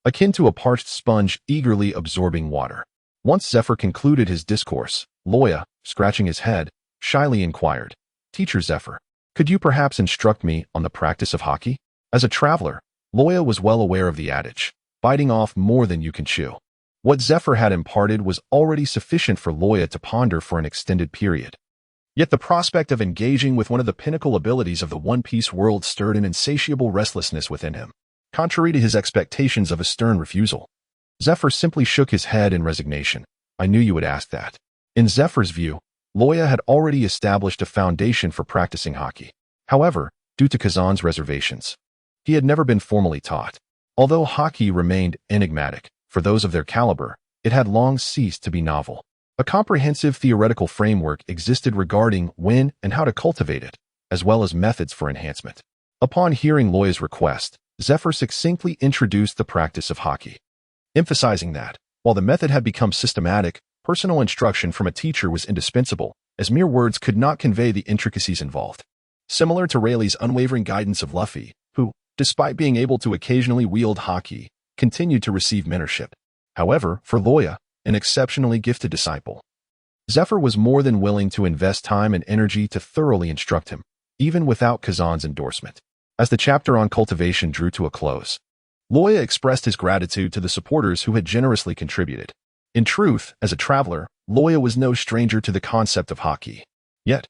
[SPEAKER 1] akin to a parched sponge eagerly absorbing water. Once Zephyr concluded his discourse, Luo Ya, scratching his head, shyly inquired, "Teacher Zephyr, could you perhaps instruct me on the practice of haki?" As a traveler, Luo Ya was well aware of the adage, biting off more than you can chew. What Zephyr had imparted was already sufficient for Luo Ya to ponder for an extended period. Yet the prospect of engaging with one of the pinnacle abilities of the One Piece world stirred an insatiable restlessness within him. Contrary to his expectations of a stern refusal, Zephyr simply shook his head in resignation. "I knew you would ask that." In Zephyr's view, Luo Ya had already established a foundation for practicing haki. However, due to Kazan's reservations, he had never been formally taught. Although haki remained enigmatic for those of their caliber, it had long ceased to be novel. A comprehensive theoretical framework existed regarding when and how to cultivate it, as well as methods for enhancement. Upon hearing Luo Ya's request, Zephyr succinctly introduced the practice of haki, emphasizing that, while the method had become systematic, personal instruction from a teacher was indispensable. as mere words could not convey the intricacies involved. Similar to Rayleigh's unwavering guidance of Luffy, who, despite being able to occasionally wield haki, continued to receive mentorship. However, for Luo Ya, an exceptionally gifted disciple, Zephyr was more than willing to invest time and energy to thoroughly instruct him, even without Kazan's endorsement. As the chapter on cultivation drew to a close, Luo Ya expressed his gratitude to the supporters who had generously contributed. In truth, as a traveler, Luo Ya was no stranger to the concept of haki. Yet,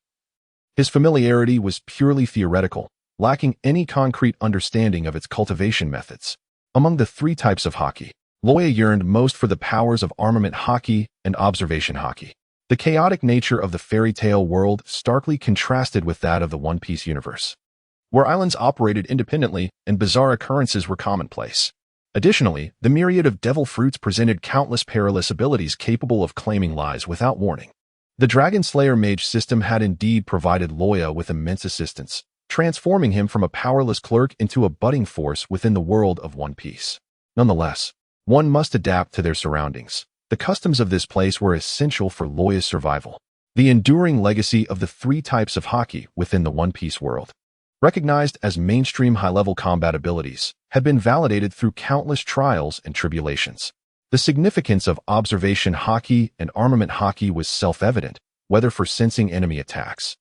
[SPEAKER 1] his familiarity was purely theoretical, lacking any concrete understanding of its cultivation methods. Among the three types of haki, Luo Ya yearned most for the powers of armament haki and observation haki. The chaotic nature of the fairy tale world starkly contrasted with that of the One Piece universe, where islands operated independently and bizarre occurrences were commonplace. Additionally, the myriad of devil fruits presented countless perilous abilities capable of claiming lives without warning. The Dragon Slayer Mage system had indeed provided Luo Ya with immense assistance, transforming him from a powerless clerk into a budding force within the world of One Piece. Nonetheless, one must adapt to their surroundings. The customs of this place were essential for Luo Ya's survival. The enduring legacy of the three types of haki within the One Piece world, recognized as mainstream high-level combat abilities, had been validated through countless trials and tribulations. The significance of observation haki and armament haki was self-evident, whether for sensing enemy attacks,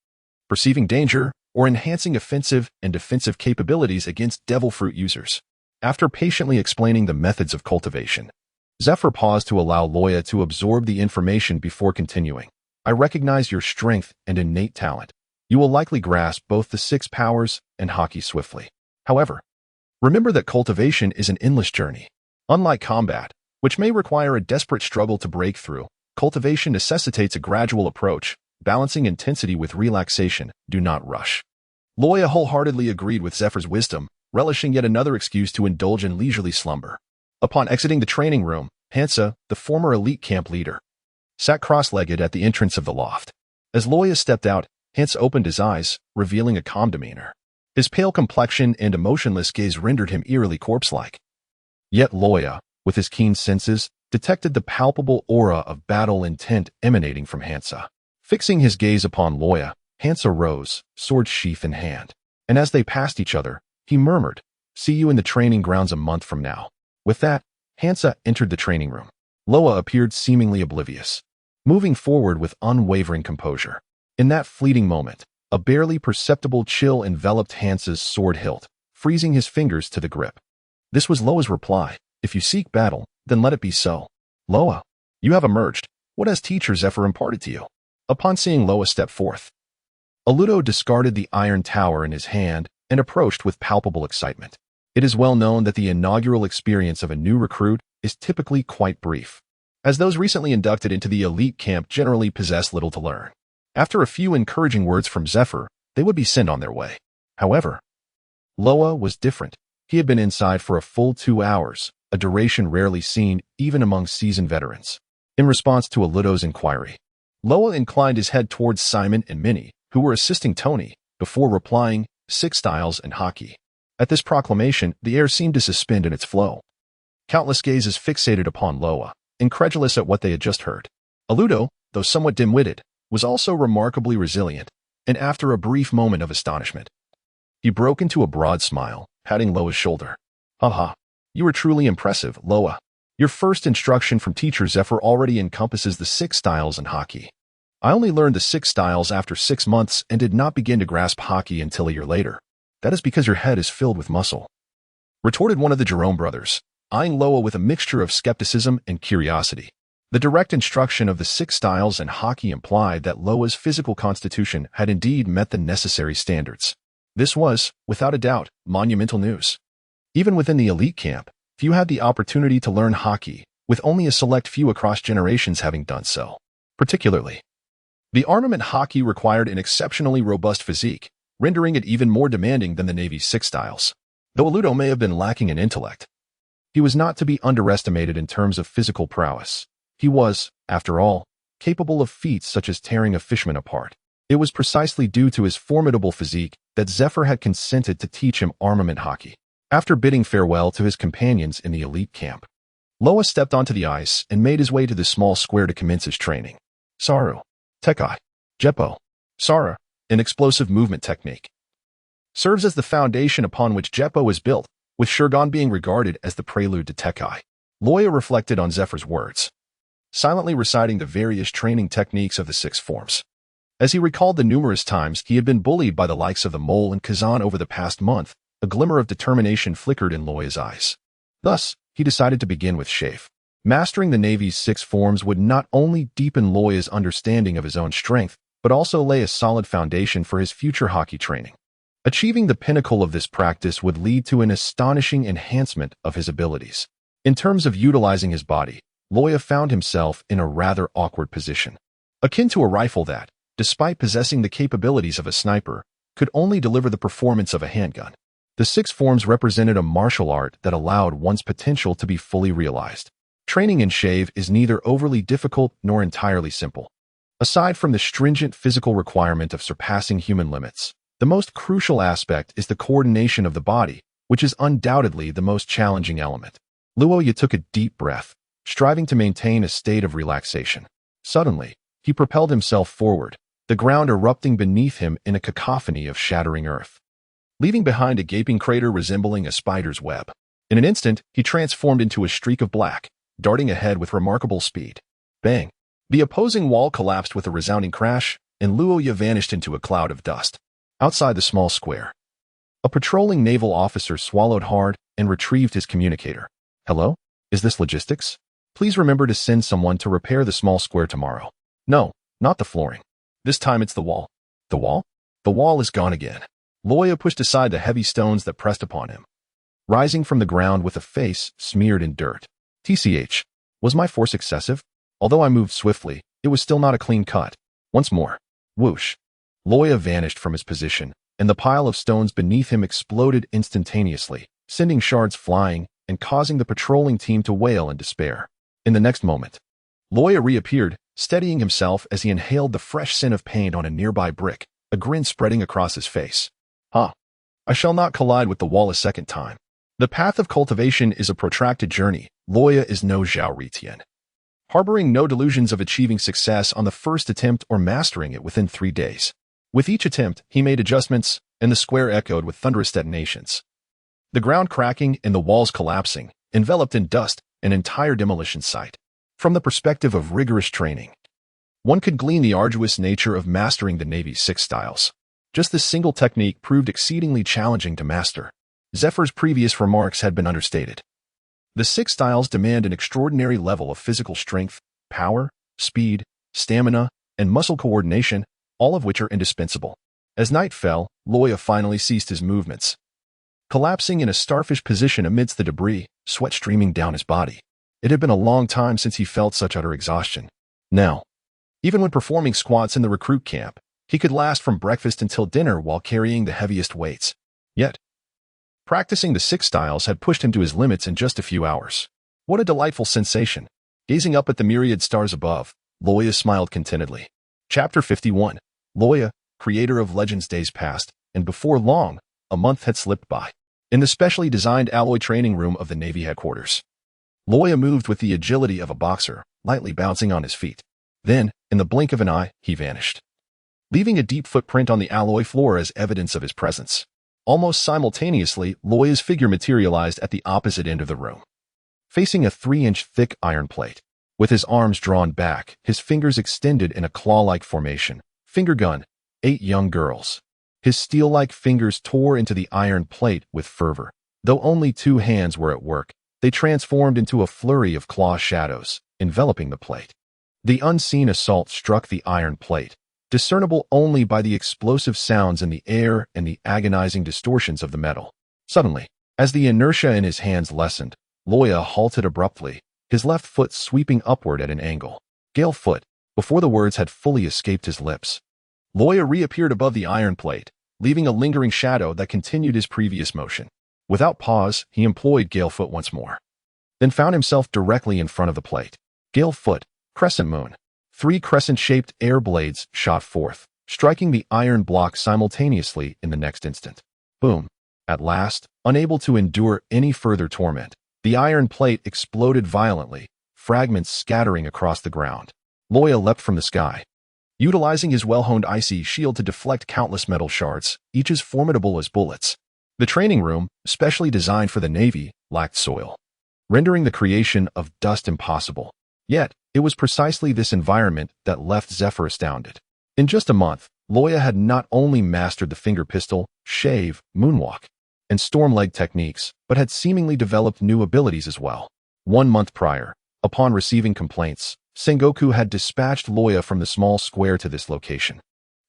[SPEAKER 1] perceiving danger, or enhancing offensive and defensive capabilities against devil fruit users. After patiently explaining the methods of cultivation, Zephyr paused to allow Luo Ya to absorb the information before continuing. I recognize your strength and innate talent. You will likely grasp both the 6 powers and haki swiftly. However, remember that cultivation is an endless journey. Unlike combat, which may require a desperate struggle to break through, cultivation necessitates a gradual approach, balancing intensity with relaxation. Do not rush. Luo Ya wholeheartedly agreed with Zephyr's wisdom, relishing yet another excuse to indulge in leisurely slumber. Upon exiting the training room, Ensue, the former elite camp leader, sat cross-legged at the entrance of the loft. As Luo Ya stepped out, Ensue opened his eyes, revealing a calm demeanor. His pale complexion and emotionless gaze rendered him eerily corpse-like. Yet Luo Ya, with his keen senses, detected the palpable aura of battle intent emanating from Ensue. Fixing his gaze upon Luo Ya, Ensue rose, sword sheath in hand, and as they passed each other, he murmured, "See you in the training grounds a month from now." With that, Ensue entered the training room. Luo Ya appeared seemingly oblivious, moving forward with unwavering composure. In that fleeting moment, a barely perceptible chill enveloped Ensue's sword hilt, freezing his fingers to the grip. This was Luo Ya's reply: "If you seek battle, then let it be so." "Luo Ya, you have emerged. What has teacher Zephyr imparted to you?" Upon seeing Luo Ya step forth, Ludo discarded the iron tower in his hand and approached with palpable excitement. It is well known that the inaugural experience of a new recruit is typically quite brief, as those recently inducted into the elite camp generally possess little to learn. After a few encouraging words from Zephyr, they would be sent on their way. However, Luo Ya was different. He had been inside for a full 2 hours, a duration rarely seen even among seasoned veterans. In response to Ludo's inquiry, Luo Ya inclined his head towards Simon and Minnie, who were assisting Tony, before replying, 6 styles and haki. At this proclamation, the air seemed to suspend in its flow. Countless gazes fixated upon Luo Ya, incredulous at what they had just heard. Ludo, though somewhat dim-witted, was also remarkably resilient, and after a brief moment of astonishment, he broke into a broad smile, patting Luo Ya's shoulder. "Haha, you are truly impressive, Luo Ya. Your first instruction from teacher Zephyr already encompasses the 6 styles and haki. I only learned the 6 styles after 6 months and did not begin to grasp haki until a year later. That is because your head is filled with muscle," retorted one of the Jerome brothers, eyeing Luo Ya with a mixture of skepticism and curiosity. The direct instruction of the 6 styles and haki implied that Luo Ya's physical constitution had indeed met the necessary standards. This was, without a doubt, monumental news. Even within the elite camp, few had the opportunity to learn haki, with only a select few across generations having done so. Particularly, the armament haki required an exceptionally robust physique, rendering it even more demanding than the Navy's 6 styles. Though Ludo may have been lacking in intellect, he was not to be underestimated in terms of physical prowess. He was, after all, capable of feats such as tearing a fishman apart. It was precisely due to his formidable physique that Zephyr had consented to teach him armament haki. After bidding farewell to his companions in the elite camp, Luo Ya stepped onto the ice and made his way to the small square to commence his training. "Saru, Tekai, Jeppo. Sara, an explosive movement technique, serves as the foundation upon which Jeppo is built, with Shurgon being regarded as the prelude to Tekkai. Luo Ya reflected on Zephyr's words, silently reciting the various training techniques of the six forms. As he recalled the numerous times he had been bullied by the likes of the Mole and Kazan over the past month, a glimmer of determination flickered in Luo Ya's eyes. Thus, he decided to begin with Shave. Mastering the Navy's six forms would not only deepen Luo Ya's understanding of his own strength, but also lay a solid foundation for his future hockey training. Achieving the pinnacle of this practice would lead to an astonishing enhancement of his abilities. In terms of utilizing his body, Luo Ya found himself in a rather awkward position, akin to a rifle that, despite possessing the capabilities of a sniper, could only deliver the performance of a handgun. The six forms represented a martial art that allowed one's potential to be fully realized. Training in Shave is neither overly difficult nor entirely simple. Aside from the stringent physical requirement of surpassing human limits, the most crucial aspect is the coordination of the body, which is undoubtedly the most challenging element. Luo Ya took a deep breath, striving to maintain a state of relaxation. Suddenly, he propelled himself forward, the ground erupting beneath him in a cacophony of shattering earth, leaving behind a gaping crater resembling a spider's web. In an instant, he transformed into a streak of black, darting ahead with remarkable speed. Bang! The opposing wall collapsed with a resounding crash, and Luo Ya vanished into a cloud of dust. Outside the small square, a patrolling naval officer swallowed hard and retrieved his communicator. Hello? Is this logistics? Please remember to send someone to repair the small square tomorrow. No, not the flooring. This time it's the wall. The wall? The wall is gone again. Luo Ya pushed aside the heavy stones that pressed upon him, rising from the ground with a face smeared in dirt. TCH. Was my force excessive? Although I moved swiftly, it was still not a clean cut. Once more. Whoosh. Luo Ya vanished from his position, and the pile of stones beneath him exploded instantaneously, sending shards flying and causing the patrolling team to wail in despair. In the next moment, Luo Ya reappeared, steadying himself as he inhaled the fresh scent of paint on a nearby brick, a grin spreading across his face. I shall not collide with the wall a second time. The path of cultivation is a protracted journey. Luo Ya is no Zhao Ritian, harboring no delusions of achieving success on the first attempt or mastering it within 3 days. With each attempt, he made adjustments, and the square echoed with thunderous detonations. The ground cracking and the walls collapsing, enveloped in dust, an entire demolition site. From the perspective of rigorous training, one could glean the arduous nature of mastering the Navy's six styles. Just this single technique proved exceedingly challenging to master. Zephyr's previous remarks had been understated. The six styles demand an extraordinary level of physical strength, power, speed, stamina, and muscle coordination, all of which are indispensable. As night fell, Luo Ya finally ceased his movements, collapsing in a starfish position amidst the debris, sweat streaming down his body. It had been a long time since he felt such utter exhaustion. Now, even when performing squats in the recruit camp, he could last from breakfast until dinner while carrying the heaviest weights. Yet, practicing the six styles had pushed him to his limits in just a few hours. What a delightful sensation! Gazing up at the myriad stars above, Luo Ya smiled contentedly. Chapter 51. Luo Ya, creator of legends days past, and before long, a month had slipped by. In the specially designed alloy training room of the Navy headquarters, Luo Ya moved with the agility of a boxer, lightly bouncing on his feet. Then, in the blink of an eye, he vanished, leaving a deep footprint on the alloy floor as evidence of his presence. Almost simultaneously, Luo Ya's figure materialized at the opposite end of the room, facing a 3-inch thick iron plate. With his arms drawn back, his fingers extended in a claw-like formation. Finger gun, 8 young girls. His steel-like fingers tore into the iron plate with fervor. Though only 2 hands were at work, they transformed into a flurry of claw shadows, enveloping the plate. The unseen assault struck the iron plate, discernible only by the explosive sounds in the air and the agonizing distortions of the metal. Suddenly, as the inertia in his hands lessened, Luo Ya halted abruptly, his left foot sweeping upward at an angle. Gale foot, before the words had fully escaped his lips. Luo Ya reappeared above the iron plate, leaving a lingering shadow that continued his previous motion. Without pause, he employed Gale foot once more, then found himself directly in front of the plate. Gale foot, crescent moon. 3 crescent-shaped air blades shot forth, striking the iron block simultaneously in the next instant. Boom. At last, unable to endure any further torment, the iron plate exploded violently, fragments scattering across the ground. Luo Ya leapt from the sky, utilizing his well-honed icy shield to deflect countless metal shards, each as formidable as bullets. The training room, specially designed for the Navy, lacked soil, rendering the creation of dust impossible. Yet, it was precisely this environment that left Zephyr astounded. In just a month, Luo Ya had not only mastered the finger pistol, shave, moonwalk, and storm leg techniques, but had seemingly developed new abilities as well. 1 month prior, upon receiving complaints, Sengoku had dispatched Luo Ya from the small square to this location,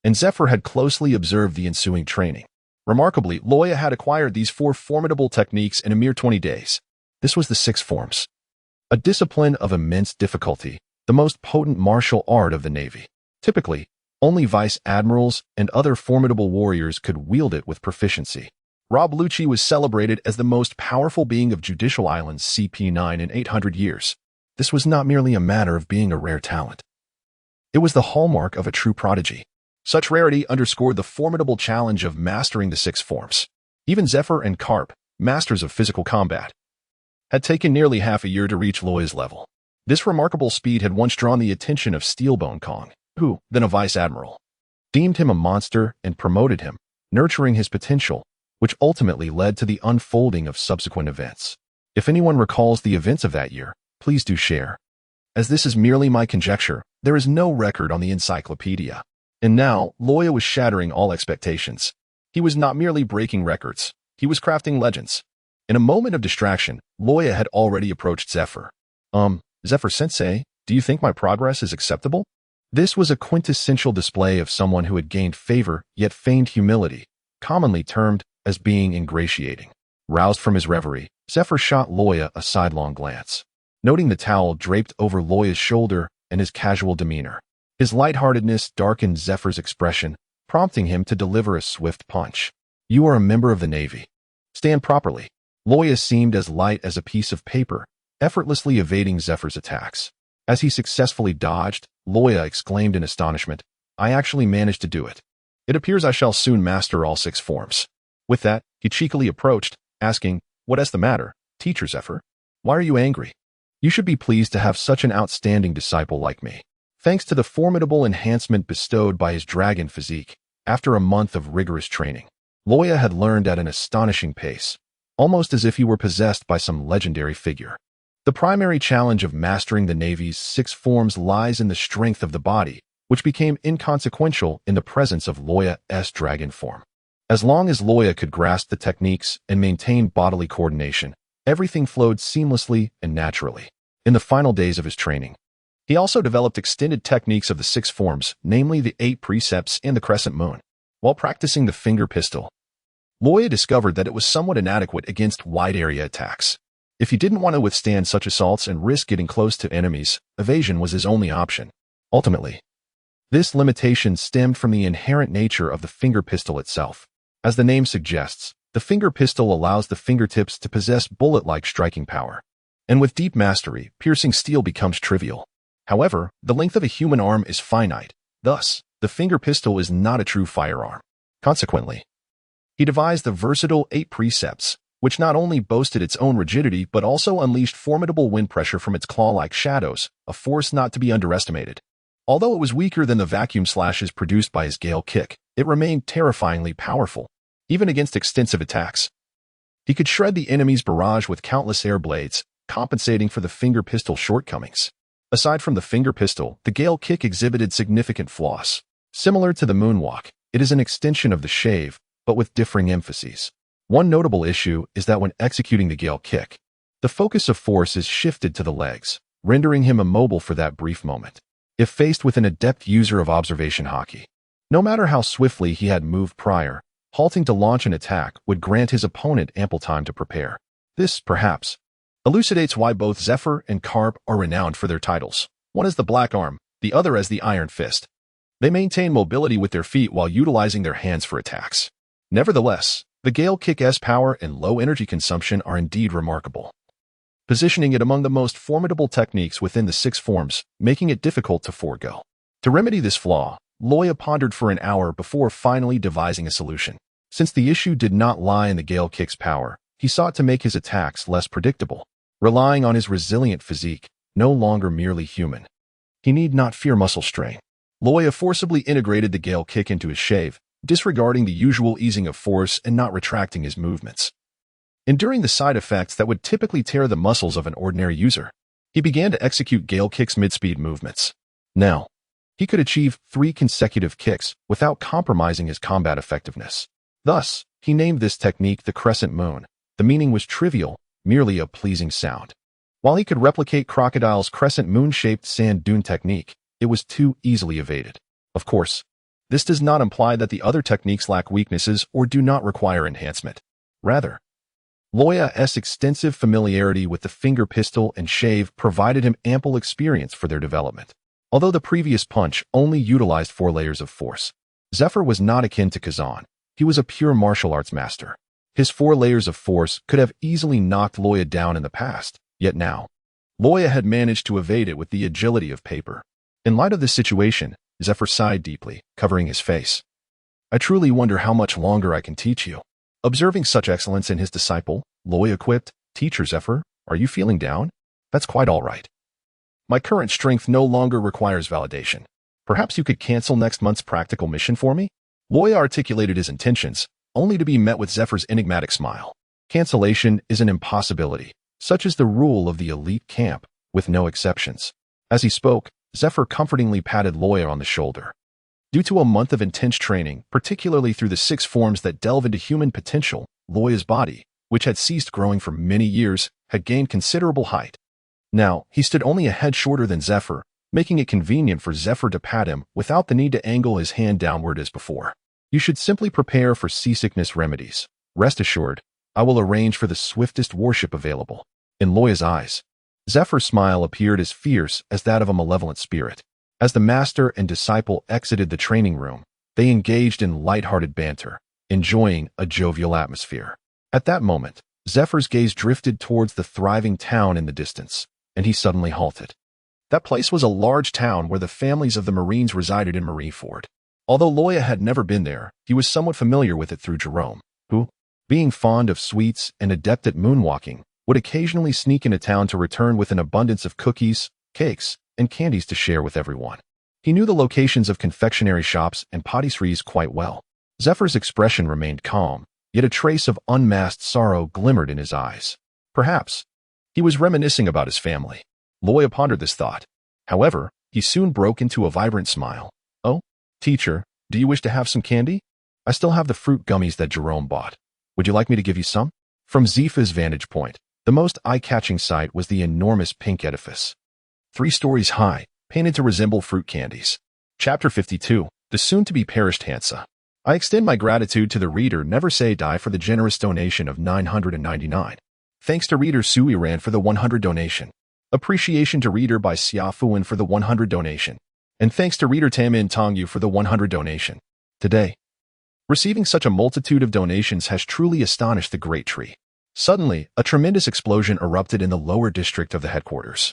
[SPEAKER 1] and Zephyr had closely observed the ensuing training. Remarkably, Luo Ya had acquired these 4 formidable techniques in a mere 20 days. This was the 6 forms, a discipline of immense difficulty, the most potent martial art of the Navy. Typically, only vice admirals and other formidable warriors could wield it with proficiency. Rob Lucci was celebrated as the most powerful being of Judicial Island's CP9 in 800 years. This was not merely a matter of being a rare talent. It was the hallmark of a true prodigy. Such rarity underscored the formidable challenge of mastering the 6 forms. Even Zephyr and Carp, masters of physical combat, had taken nearly half a year to reach Luo Ya's level. This remarkable speed had once drawn the attention of Steelbone Kong, who, then a vice admiral, deemed him a monster and promoted him, nurturing his potential, which ultimately led to the unfolding of subsequent events. If anyone recalls the events of that year, please do share. As this is merely my conjecture, there is no record on the encyclopedia. And now, Luo Ya was shattering all expectations. He was not merely breaking records, he was crafting legends. In a moment of distraction, Luo Ya had already approached Zephyr. Zephyr-sensei, do you think my progress is acceptable? This was a quintessential display of someone who had gained favor yet feigned humility, commonly termed as being ingratiating. Roused from his reverie, Zephyr shot Luo Ya a sidelong glance, noting the towel draped over Luo Ya's shoulder and his casual demeanor. His lightheartedness darkened Zephyr's expression, prompting him to deliver a swift punch. You are a member of the Navy. Stand properly. Luo Ya seemed as light as a piece of paper, effortlessly evading Zephyr's attacks. As he successfully dodged, Luo Ya exclaimed in astonishment, I actually managed to do it. It appears I shall soon master all 6 forms. With that, he cheekily approached, asking, What is the matter, Teacher Zephyr? Why are you angry? You should be pleased to have such an outstanding disciple like me. Thanks to the formidable enhancement bestowed by his dragon physique, after a month of rigorous training, Luo Ya had learned at an astonishing pace, almost as if he were possessed by some legendary figure. The primary challenge of mastering the Navy's 6 forms lies in the strength of the body, which became inconsequential in the presence of Luo Ya's dragon form. As long as Luo Ya could grasp the techniques and maintain bodily coordination, everything flowed seamlessly and naturally. In the final days of his training, he also developed extended techniques of the 6 forms, namely the 8 precepts and the crescent moon. While practicing the finger pistol, Luo Ya discovered that it was somewhat inadequate against wide-area attacks. If he didn't want to withstand such assaults and risk getting close to enemies, evasion was his only option. Ultimately, this limitation stemmed from the inherent nature of the finger pistol itself. As the name suggests, the finger pistol allows the fingertips to possess bullet-like striking power. And with deep mastery, piercing steel becomes trivial. However, the length of a human arm is finite. Thus, the finger pistol is not a true firearm. Consequently, he devised the versatile 8 precepts, which not only boasted its own rigidity but also unleashed formidable wind pressure from its claw-like shadows, a force not to be underestimated. Although it was weaker than the vacuum slashes produced by his gale kick, it remained terrifyingly powerful, even against extensive attacks. He could shred the enemy's barrage with countless air blades, compensating for the finger pistol shortcomings. Aside from the finger pistol, the gale kick exhibited significant flaws. Similar to the moonwalk, it is an extension of the shave, but with differing emphases. One notable issue is that when executing the gale kick, the focus of force is shifted to the legs, rendering him immobile for that brief moment. If faced with an adept user of observation hockey, no matter how swiftly he had moved prior, halting to launch an attack would grant his opponent ample time to prepare. This, perhaps, elucidates why both Zephyr and Carp are renowned for their titles. One as the Black Arm, the other as the Iron Fist. They maintain mobility with their feet while utilizing their hands for attacks. Nevertheless, the Gale Kick's power and low energy consumption are indeed remarkable, positioning it among the most formidable techniques within the 6 forms, making it difficult to forego. To remedy this flaw, Luo Ya pondered for an hour before finally devising a solution. Since the issue did not lie in the Gale Kick's power, he sought to make his attacks less predictable, relying on his resilient physique, no longer merely human. He need not fear muscle strain. Luo Ya forcibly integrated the Gale kick into his shave, disregarding the usual easing of force and not retracting his movements. Enduring the side effects that would typically tear the muscles of an ordinary user, he began to execute Gale kicks mid-speed movements. Now, he could achieve 3 consecutive kicks without compromising his combat effectiveness. Thus, he named this technique the Crescent Moon. The meaning was trivial, merely a pleasing sound. While he could replicate Crocodile's crescent moon-shaped sand dune technique, it was too easily evaded. Of course, this does not imply that the other techniques lack weaknesses or do not require enhancement. Rather, Luo Ya's extensive familiarity with the finger pistol and shave provided him ample experience for their development. Although the previous punch only utilized 4 layers of force, Zephyr was not akin to Kazan. He was a pure martial arts master. His 4 layers of force could have easily knocked Luo Ya down in the past, yet now, Luo Ya had managed to evade it with the agility of paper. In light of this situation, Zephyr sighed deeply, covering his face. I truly wonder how much longer I can teach you. Observing such excellence in his disciple, Luo Ya quipped, Teacher Zephyr, are you feeling down? That's quite all right. My current strength no longer requires validation. Perhaps you could cancel next month's practical mission for me? Luo Ya articulated his intentions, only to be met with Zephyr's enigmatic smile. Cancellation is an impossibility. Such is the rule of the elite camp, with no exceptions. As he spoke, Zephyr comfortingly patted Luo Ya on the shoulder. Due to a month of intense training, particularly through the 6 forms that delve into human potential, Luo Ya's body, which had ceased growing for many years, had gained considerable height. Now, he stood only a head shorter than Zephyr, making it convenient for Zephyr to pat him without the need to angle his hand downward as before. You should simply prepare for seasickness remedies. Rest assured, I will arrange for the swiftest warship available. In Luo Ya's eyes, Zephyr's smile appeared as fierce as that of a malevolent spirit. As the master and disciple exited the training room, they engaged in light-hearted banter, enjoying a jovial atmosphere. At that moment, Zephyr's gaze drifted towards the thriving town in the distance, and he suddenly halted. That place was a large town where the families of the Marines resided in Marineford. Although Luo Ya had never been there, he was somewhat familiar with it through Jerome, who, being fond of sweets and adept at moonwalking, would occasionally sneak into town to return with an abundance of cookies, cakes, and candies to share with everyone. He knew the locations of confectionery shops and patisseries quite well. Zephyr's expression remained calm, yet a trace of unmasked sorrow glimmered in his eyes. Perhaps he was reminiscing about his family. Luo Ya pondered this thought. However, he soon broke into a vibrant smile. Oh, teacher, do you wish to have some candy? I still have the fruit gummies that Jerome bought. Would you like me to give you some? From Zifa's vantage point, the most eye-catching sight was the enormous pink edifice. 3 stories high, painted to resemble fruit candies. Chapter 52, The Soon-to-be Perished Hansa. I extend my gratitude to the reader Never Say Die for the generous donation of 999. Thanks to reader Sui Ran for the 100 donation. Appreciation to reader by Xia Fuan for the 100 donation. And thanks to reader Tamin Tongyu for the 100 donation. Today, receiving such a multitude of donations has truly astonished the Great Tree. Suddenly, a tremendous explosion erupted in the lower district of the headquarters.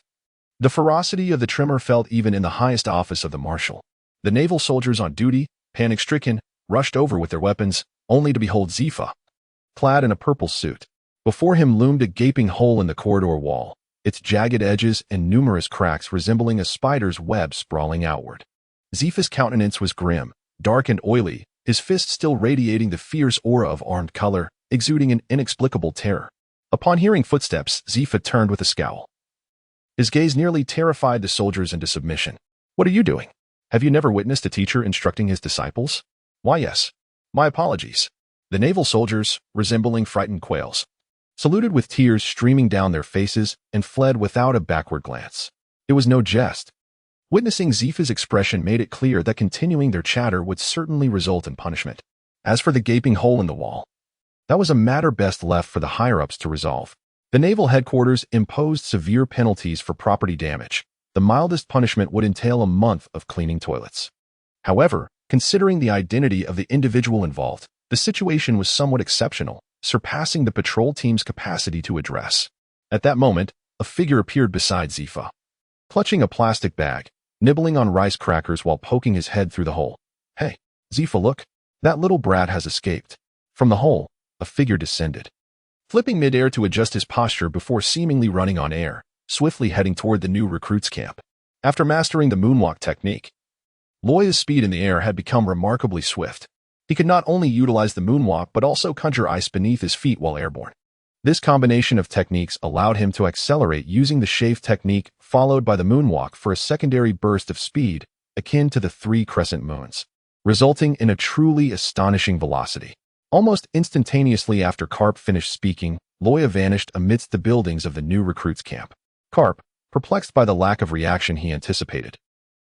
[SPEAKER 1] The ferocity of the tremor felt even in the highest office of the marshal. The naval soldiers on duty, panic-stricken, rushed over with their weapons, only to behold Zifa, clad in a purple suit. Before him loomed a gaping hole in the corridor wall, its jagged edges and numerous cracks resembling a spider's web sprawling outward. Zifa's countenance was grim, dark and oily, his fist still radiating the fierce aura of armed color, exuding an inexplicable terror. Upon hearing footsteps, Zifa turned with a scowl. His gaze nearly terrified the soldiers into submission. What are you doing? Have you never witnessed a teacher instructing his disciples? Why, yes. My apologies. The naval soldiers, resembling frightened quails, saluted with tears streaming down their faces and fled without a backward glance. It was no jest. Witnessing Zifa's expression made it clear that continuing their chatter would certainly result in punishment. As for the gaping hole in the wall, that was a matter best left for the higher-ups to resolve. The naval headquarters imposed severe penalties for property damage. The mildest punishment would entail a month of cleaning toilets. However, considering the identity of the individual involved, the situation was somewhat exceptional, surpassing the patrol team's capacity to address. At that moment, a figure appeared beside Zifa, clutching a plastic bag, nibbling on rice crackers while poking his head through the hole. Hey, Zifa, look. That little brat has escaped. From the hole, a figure descended, flipping midair to adjust his posture before seemingly running on air, swiftly heading toward the new recruits' camp. After mastering the moonwalk technique, Luo Ya's speed in the air had become remarkably swift. He could not only utilize the moonwalk but also conjure ice beneath his feet while airborne. This combination of techniques allowed him to accelerate using the shave technique followed by the moonwalk for a secondary burst of speed akin to the 3 crescent moons, resulting in a truly astonishing velocity. Almost instantaneously after Karp finished speaking, Luo Ya vanished amidst the buildings of the new recruits' camp. Karp, perplexed by the lack of reaction he anticipated,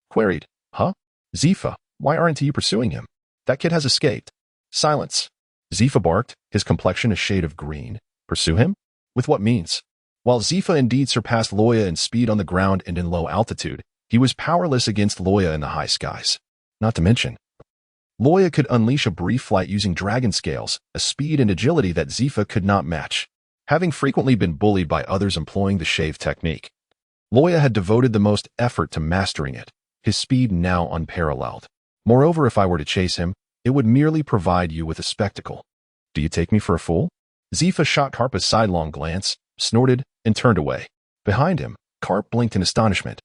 [SPEAKER 1] queried, "Huh? Zifa, why aren't you pursuing him? That kid has escaped." "Silence." Zifa barked, his complexion a shade of green. "Pursue him? With what means?" While Zifa indeed surpassed Luo Ya in speed on the ground and in low altitude, he was powerless against Luo Ya in the high skies. Not to mention, Luo Ya could unleash a brief flight using dragon scales, a speed and agility that Zifa could not match. Having frequently been bullied by others employing the shave technique, Luo Ya had devoted the most effort to mastering it, his speed now unparalleled. Moreover, if I were to chase him, it would merely provide you with a spectacle. "Do you take me for a fool?" Zifa shot Karp a sidelong glance, snorted, and turned away. Behind him, Karp blinked in astonishment,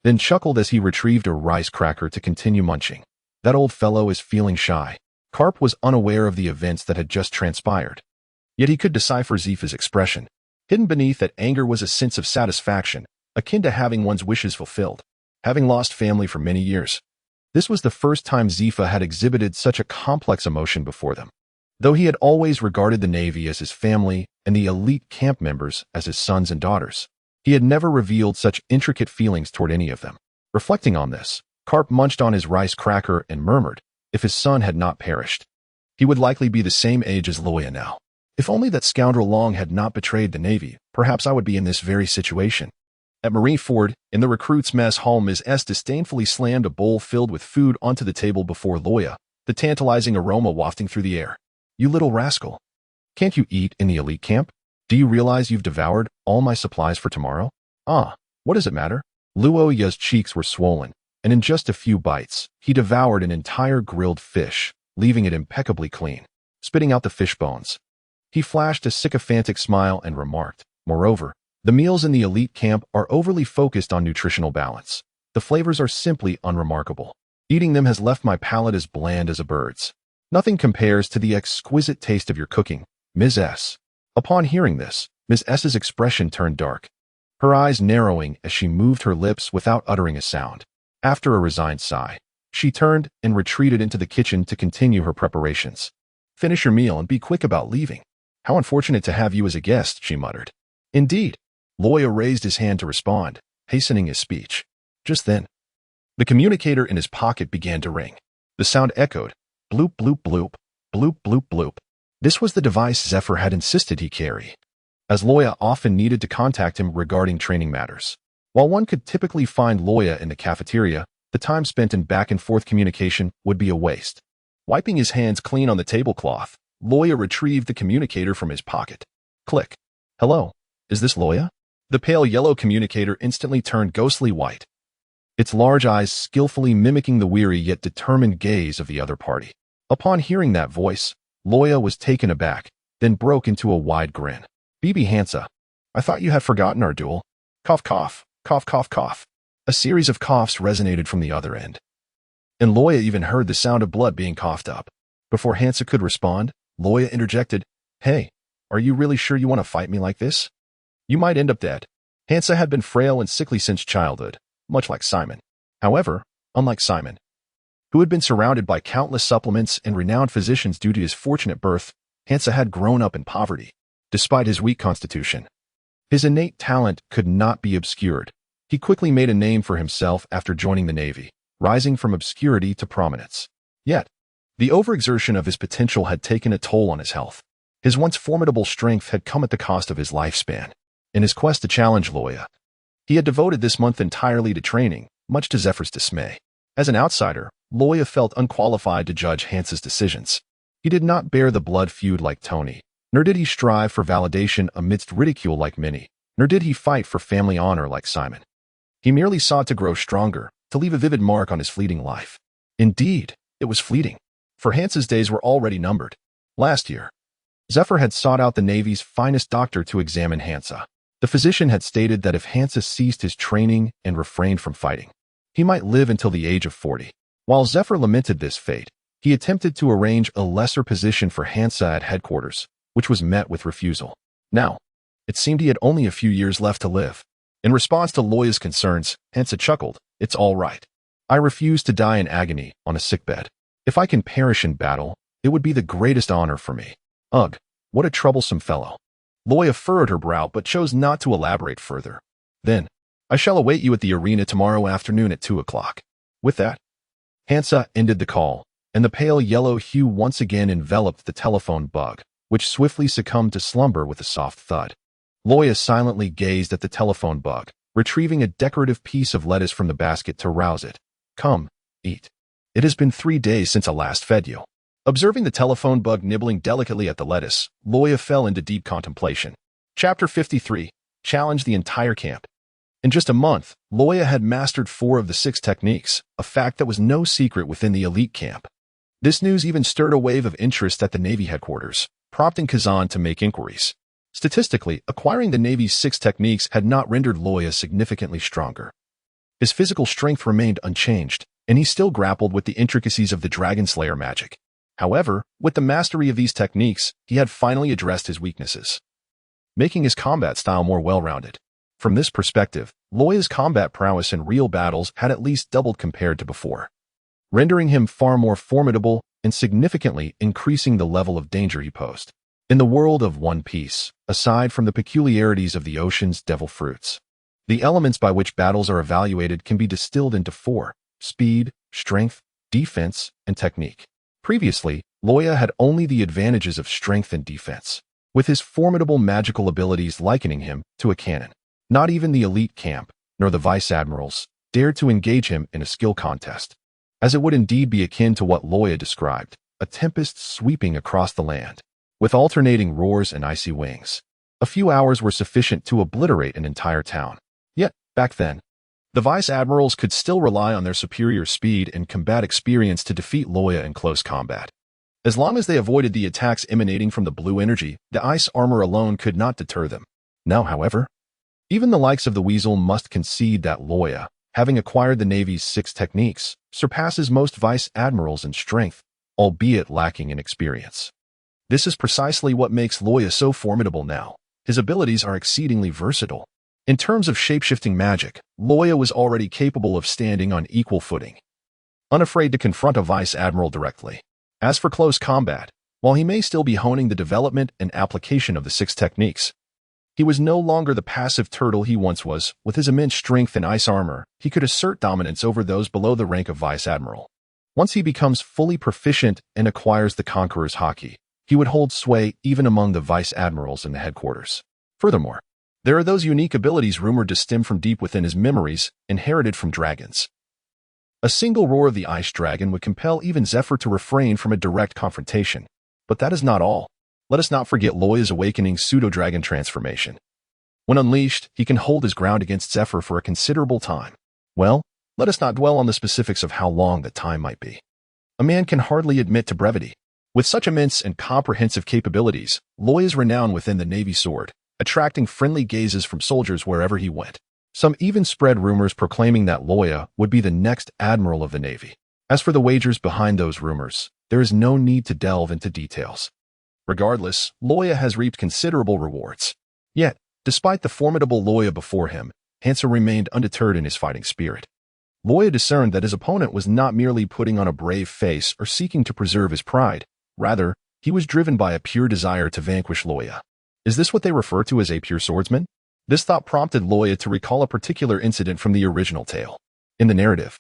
[SPEAKER 1] then chuckled as he retrieved a rice cracker to continue munching. That old fellow is feeling shy. Karp was unaware of the events that had just transpired. Yet he could decipher Zifa's expression. Hidden beneath that anger was a sense of satisfaction, akin to having one's wishes fulfilled. Having lost family for many years, this was the first time Zifa had exhibited such a complex emotion before them. Though he had always regarded the Navy as his family and the elite camp members as his sons and daughters, he had never revealed such intricate feelings toward any of them. Reflecting on this, Karp munched on his rice cracker and murmured, if his son had not perished, he would likely be the same age as Luo Ya now. If only that scoundrel Long had not betrayed the Navy, perhaps I would be in this very situation. At Marineford, in the recruits' mess hall, Ms. S disdainfully slammed a bowl filled with food onto the table before Luo Ya, the tantalizing aroma wafting through the air. "You little rascal. Can't you eat in the elite camp? Do you realize you've devoured all my supplies for tomorrow?" "Ah, what does it matter?" Luo Ya's cheeks were swollen, and in just a few bites, he devoured an entire grilled fish, leaving it impeccably clean, spitting out the fish bones. He flashed a sycophantic smile and remarked, "Moreover, the meals in the elite camp are overly focused on nutritional balance. The flavors are simply unremarkable. Eating them has left my palate as bland as a bird's. Nothing compares to the exquisite taste of your cooking, Ms. S." Upon hearing this, Ms. S's expression turned dark, her eyes narrowing as she moved her lips without uttering a sound. After a resigned sigh, she turned and retreated into the kitchen to continue her preparations. "Finish your meal and be quick about leaving. How unfortunate to have you as a guest," she muttered. "Indeed." Luo Ya raised his hand to respond, hastening his speech. Just then, the communicator in his pocket began to ring. The sound echoed, bloop bloop bloop, bloop bloop bloop. This was the device Zephyr had insisted he carry, as Luo Ya often needed to contact him regarding training matters. While one could typically find Luo Ya in the cafeteria, the time spent in back-and-forth communication would be a waste. Wiping his hands clean on the tablecloth, Luo Ya retrieved the communicator from his pocket. Click. "Hello, is this Luo Ya?" The pale yellow communicator instantly turned ghostly white, its large eyes skillfully mimicking the weary yet determined gaze of the other party. Upon hearing that voice, Luo Ya was taken aback, then broke into a wide grin. "Bibi Hansa, I thought you had forgotten our duel." Cough, cough, cough, cough, cough. A series of coughs resonated from the other end, and Luo Ya even heard the sound of blood being coughed up. Before Hansa could respond, Luo Ya interjected, "Hey, are you really sure you want to fight me like this? You might end up dead." Hansa had been frail and sickly since childhood, much like Simon. However, unlike Simon, who had been surrounded by countless supplements and renowned physicians due to his fortunate birth, Hansa had grown up in poverty. Despite his weak constitution, his innate talent could not be obscured. He quickly made a name for himself after joining the Navy, rising from obscurity to prominence. Yet, the overexertion of his potential had taken a toll on his health. His once formidable strength had come at the cost of his lifespan. In his quest to challenge Luo Ya, he had devoted this month entirely to training, much to Zephyr's dismay. As an outsider, Luo Ya felt unqualified to judge Hansa's decisions. He did not bear the blood feud like Tony, nor did he strive for validation amidst ridicule like Minnie, nor did he fight for family honor like Simon. He merely sought to grow stronger, to leave a vivid mark on his fleeting life. Indeed, it was fleeting, for Hansa's days were already numbered. Last year, Zephyr had sought out the Navy's finest doctor to examine Hansa. The physician had stated that if Hansa ceased his training and refrained from fighting, he might live until the age of 40. While Zephyr lamented this fate, he attempted to arrange a lesser position for Hansa at headquarters, which was met with refusal. Now, it seemed he had only a few years left to live. In response to Luo Ya's concerns, Hansa chuckled, "It's all right. I refuse to die in agony on a sickbed. If I can perish in battle, it would be the greatest honor for me." Ugh, what a troublesome fellow. Luo Ya furrowed her brow but chose not to elaborate further. Then, "I shall await you at the arena tomorrow afternoon at 2 o'clock. With that, Hansa ended the call, and the pale yellow hue once again enveloped the telephone bug, which swiftly succumbed to slumber with a soft thud. Luo Ya silently gazed at the telephone bug, retrieving a decorative piece of lettuce from the basket to rouse it. "Come, eat. It has been 3 days since I last fed you." Observing the telephone bug nibbling delicately at the lettuce, Luo Ya fell into deep contemplation. Chapter 53. Challenge the entire camp. In just a month, Luo Ya had mastered 4 of the 6 techniques, a fact that was no secret within the elite camp. This news even stirred a wave of interest at the Navy headquarters, prompting Kazan to make inquiries. Statistically, acquiring the Navy's 6 techniques had not rendered Luo Ya significantly stronger. His physical strength remained unchanged, and he still grappled with the intricacies of the Dragon Slayer magic. However, with the mastery of these techniques, he had finally addressed his weaknesses, making his combat style more well-rounded. From this perspective, Luo Ya's combat prowess in real battles had at least doubled compared to before, rendering him far more formidable and significantly increasing the level of danger he posed. In the world of One Piece, aside from the peculiarities of the ocean's devil fruits, the elements by which battles are evaluated can be distilled into 4: speed, strength, defense, and technique. Previously, Luo Ya had only the advantages of strength and defense, with his formidable magical abilities likening him to a cannon. Not even the elite camp, nor the vice admirals, dared to engage him in a skill contest, as it would indeed be akin to what Luo Ya described, a tempest sweeping across the land, with alternating roars and icy wings. A few hours were sufficient to obliterate an entire town. Yet, back then, the vice admirals could still rely on their superior speed and combat experience to defeat Luo Ya in close combat. As long as they avoided the attacks emanating from the blue energy, the ice armor alone could not deter them. Now, however, even the likes of the Weasel must concede that Luo Ya, having acquired the Navy's 6 techniques, surpasses most vice admirals in strength, albeit lacking in experience. This is precisely what makes Luo Ya so formidable now. His abilities are exceedingly versatile. In terms of shape-shifting magic, Luo Ya was already capable of standing on equal footing, unafraid to confront a vice admiral directly. As for close combat, while he may still be honing the development and application of the 6 techniques, he was no longer the passive turtle he once was. With his immense strength and ice armor, he could assert dominance over those below the rank of vice admiral. Once he becomes fully proficient and acquires the Conqueror's Haki, he would hold sway even among the vice admirals in the headquarters. Furthermore, there are those unique abilities rumored to stem from deep within his memories, inherited from dragons. A single roar of the Ice Dragon would compel even Zephyr to refrain from a direct confrontation. But that is not all. Let us not forget Luo Ya's awakening pseudo-dragon transformation. When unleashed, he can hold his ground against Zephyr for a considerable time. Well, let us not dwell on the specifics of how long that time might be. A man can hardly admit to brevity. With such immense and comprehensive capabilities, Luo Ya's renown within the Navy soared, attracting friendly gazes from soldiers wherever he went. Some even spread rumors proclaiming that Luo Ya would be the next admiral of the Navy. As for the wagers behind those rumors, there is no need to delve into details. Regardless, Luo Ya has reaped considerable rewards. Yet, despite the formidable Luo Ya before him, Hansa remained undeterred in his fighting spirit. Luo Ya discerned that his opponent was not merely putting on a brave face or seeking to preserve his pride. Rather, he was driven by a pure desire to vanquish Luo Ya. Is this what they refer to as a pure swordsman? This thought prompted Luo Ya to recall a particular incident from the original tale. In the narrative,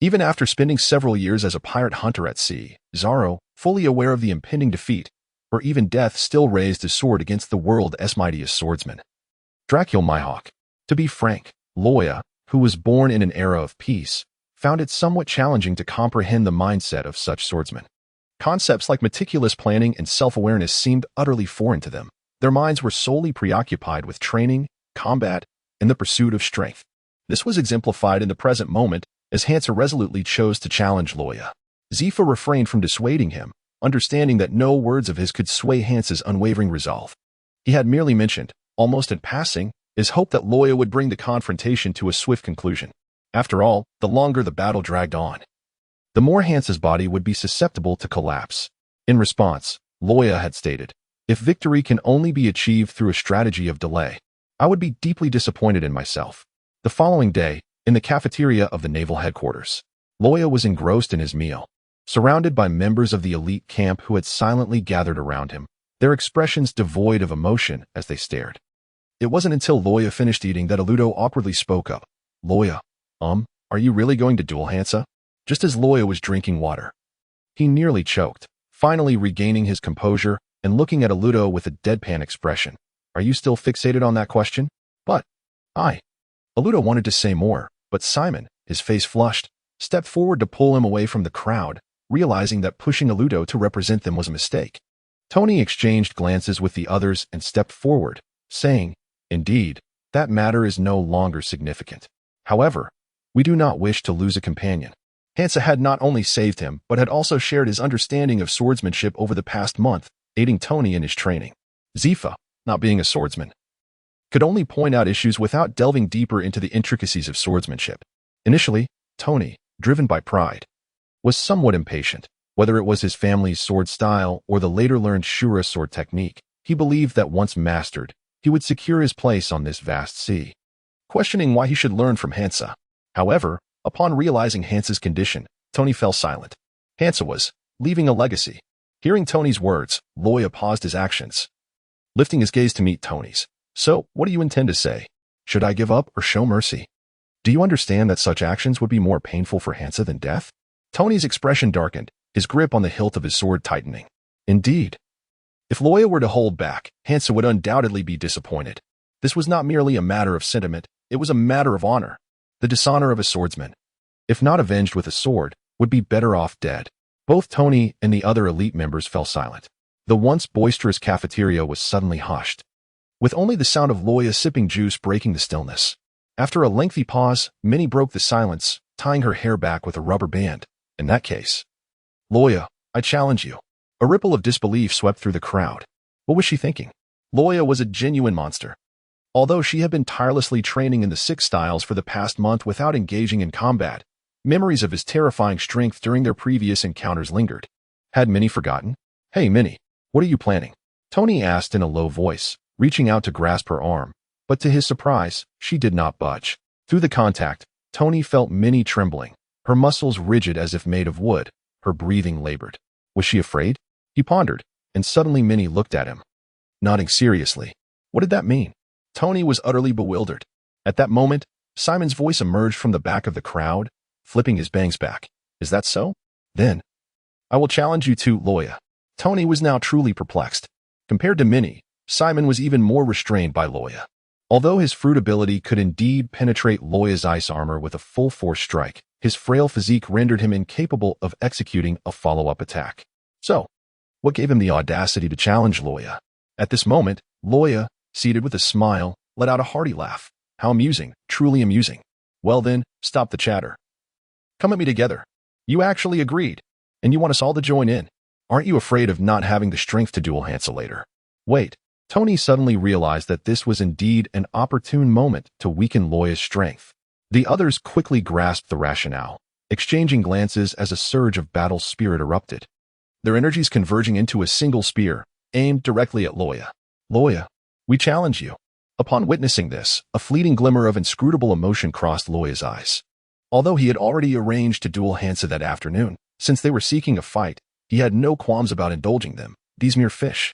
[SPEAKER 1] even after spending several years as a pirate hunter at sea, Zoro, fully aware of the impending defeat, or even death, still raised his sword against the world's mightiest swordsman, Dracul Mihawk. To be frank, Luo Ya, who was born in an era of peace, found it somewhat challenging to comprehend the mindset of such swordsmen. Concepts like meticulous planning and self-awareness seemed utterly foreign to them. Their minds were solely preoccupied with training, combat, and the pursuit of strength. This was exemplified in the present moment as Hansa resolutely chose to challenge Luo Ya. Zifa refrained from dissuading him, understanding that no words of his could sway Hansa's unwavering resolve. He had merely mentioned, almost in passing, his hope that Luo Ya would bring the confrontation to a swift conclusion. After all, the longer the battle dragged on, the more Hansa's body would be susceptible to collapse. In response, Luo Ya had stated, "If victory can only be achieved through a strategy of delay, I would be deeply disappointed in myself." The following day, in the cafeteria of the naval headquarters, Luo Ya was engrossed in his meal, surrounded by members of the elite camp who had silently gathered around him, their expressions devoid of emotion as they stared. It wasn't until Luo Ya finished eating that Luo awkwardly spoke up. "Luo Ya, are you really going to duel Hansa?" Just as Luo Ya was drinking water, he nearly choked, finally regaining his composure and looking at Luo with a deadpan expression. "Are you still fixated on that question?" "But, Luo wanted to say more, but Simon, his face flushed, stepped forward to pull him away from the crowd, realizing that pushing Luo to represent them was a mistake. Tony exchanged glances with the others and stepped forward, saying, "Indeed, that matter is no longer significant. However, we do not wish to lose a companion." Hansa had not only saved him, but had also shared his understanding of swordsmanship over the past month, aiding Tony in his training. Zifa, not being a swordsman, could only point out issues without delving deeper into the intricacies of swordsmanship. Initially, Tony, driven by pride, was somewhat impatient. Whether it was his family's sword style or the later learned Shura sword technique, he believed that once mastered, he would secure his place on this vast sea, questioning why he should learn from Hansa. However, upon realizing Hansa's condition, Tony fell silent. Hansa was leaving a legacy. Hearing Tony's words, Luo Ya paused his actions, lifting his gaze to meet Tony's. "So, what do you intend to say? Should I give up or show mercy? Do you understand that such actions would be more painful for Hansa than death?" Tony's expression darkened, his grip on the hilt of his sword tightening. Indeed, if Luo Ya were to hold back, Hansa would undoubtedly be disappointed. This was not merely a matter of sentiment, it was a matter of honor. The dishonor of a swordsman, if not avenged with a sword, would be better off dead. Both Tony and the other elite members fell silent. The once boisterous cafeteria was suddenly hushed, with only the sound of Luo Ya sipping juice breaking the stillness. After a lengthy pause, Minnie broke the silence, tying her hair back with a rubber band. "In that case, Luo Ya, I challenge you." A ripple of disbelief swept through the crowd. What was she thinking? Luo Ya was a genuine monster. Although she had been tirelessly training in the 6 styles for the past month without engaging in combat, memories of his terrifying strength during their previous encounters lingered. Had Minnie forgotten? "Hey Minnie, what are you planning?" Tony asked in a low voice, reaching out to grasp her arm, but to his surprise, she did not budge. Through the contact, Tony felt Minnie trembling, her muscles rigid as if made of wood, her breathing labored. Was she afraid? He pondered, and suddenly Minnie looked at him, nodding seriously. What did that mean? Tony was utterly bewildered. At that moment, Simon's voice emerged from the back of the crowd, flipping his bangs back. "Is that so? Then, I will challenge you to Luo Ya." Tony was now truly perplexed. Compared to Minnie, Simon was even more restrained by Luo Ya. Although his fruit ability could indeed penetrate Luo Ya's ice armor with a full-force strike, his frail physique rendered him incapable of executing a follow-up attack. So, what gave him the audacity to challenge Luo Ya? At this moment, Luo Ya, seated with a smile, let out a hearty laugh. "How amusing, truly amusing. Well then, stop the chatter. Come at me together. You actually agreed, and you want us all to join in. Aren't you afraid of not having the strength to duel Hansa later?" Wait, Tony suddenly realized that this was indeed an opportune moment to weaken Luo Ya's strength. The others quickly grasped the rationale, exchanging glances as a surge of battle spirit erupted, their energies converging into a single spear, aimed directly at Luo Ya. "Luo Ya, we challenge you." Upon witnessing this, a fleeting glimmer of inscrutable emotion crossed Luo Ya's eyes. Although he had already arranged to duel Hansa that afternoon, since they were seeking a fight, he had no qualms about indulging them, these mere fish.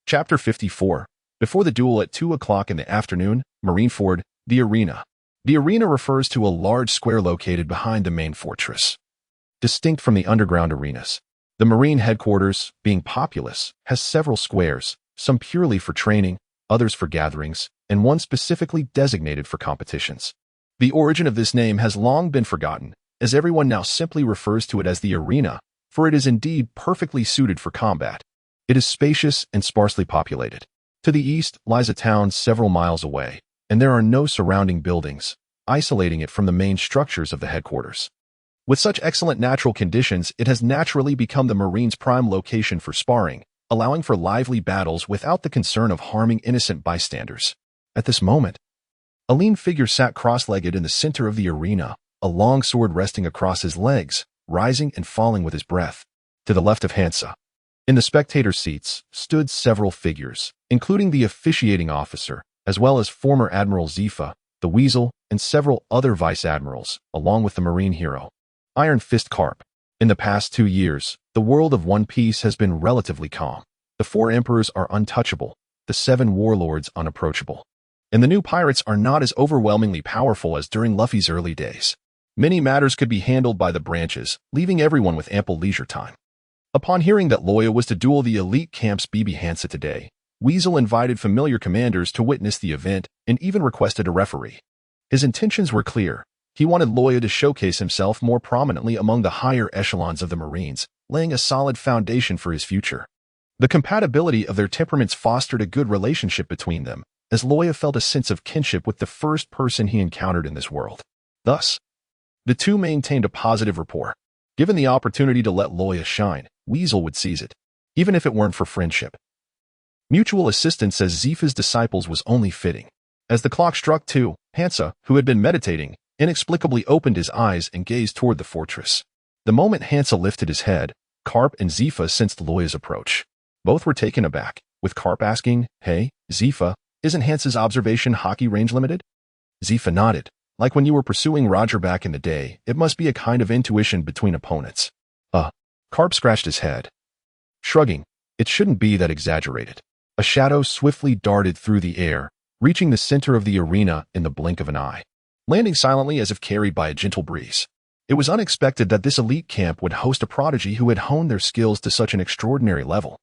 [SPEAKER 1] Chapter 54. Before the duel at 2 o'clock in the afternoon, Marineford, the arena. The arena refers to a large square located behind the main fortress. Distinct from the underground arenas, the Marine headquarters, being populous, has several squares, some purely for training, others for gatherings, and one specifically designated for competitions. The origin of this name has long been forgotten, as everyone now simply refers to it as the arena, for it is indeed perfectly suited for combat. It is spacious and sparsely populated. To the east lies a town several miles away, and there are no surrounding buildings, isolating it from the main structures of the headquarters. With such excellent natural conditions, it has naturally become the Marines' prime location for sparring, allowing for lively battles without the concern of harming innocent bystanders. At this moment, a lean figure sat cross-legged in the center of the arena, a long sword resting across his legs, rising and falling with his breath. To the left of Hansa, in the spectator seats, stood several figures, including the officiating officer, as well as former Admiral Zifa, the Weasel, and several other vice admirals, along with the marine hero, Iron Fist Carp. In the past 2 years, the world of One Piece has been relatively calm. The 4 emperors are untouchable, the 7 warlords unapproachable. And the new pirates are not as overwhelmingly powerful as during Luffy's early days. Many matters could be handled by the branches, leaving everyone with ample leisure time. Upon hearing that Luo Ya was to duel the elite camp's BB Hansa today, Weasel invited familiar commanders to witness the event and even requested a referee. His intentions were clear. He wanted Luo Ya to showcase himself more prominently among the higher echelons of the Marines, laying a solid foundation for his future. The compatibility of their temperaments fostered a good relationship between them, as Luo Ya felt a sense of kinship with the first person he encountered in this world. Thus, the two maintained a positive rapport. Given the opportunity to let Luo Ya shine, Weasel would seize it, even if it weren't for friendship. Mutual assistance as Zifa's disciples was only fitting. As the clock struck 2, Hansa, who had been meditating, inexplicably opened his eyes and gazed toward the fortress. The moment Hansa lifted his head, Carp and Zifa sensed Luo Ya's approach. Both were taken aback, with Carp asking, "Hey, Zifa, isn't Hansa's observation hockey range limited?" Zifa nodded. "Like when you were pursuing Roger back in the day, it must be a kind of intuition between opponents." Carp scratched his head. Shrugging, "It shouldn't be that exaggerated." A shadow swiftly darted through the air, reaching the center of the arena in the blink of an eye, landing silently as if carried by a gentle breeze. It was unexpected that this elite camp would host a prodigy who had honed their skills to such an extraordinary level.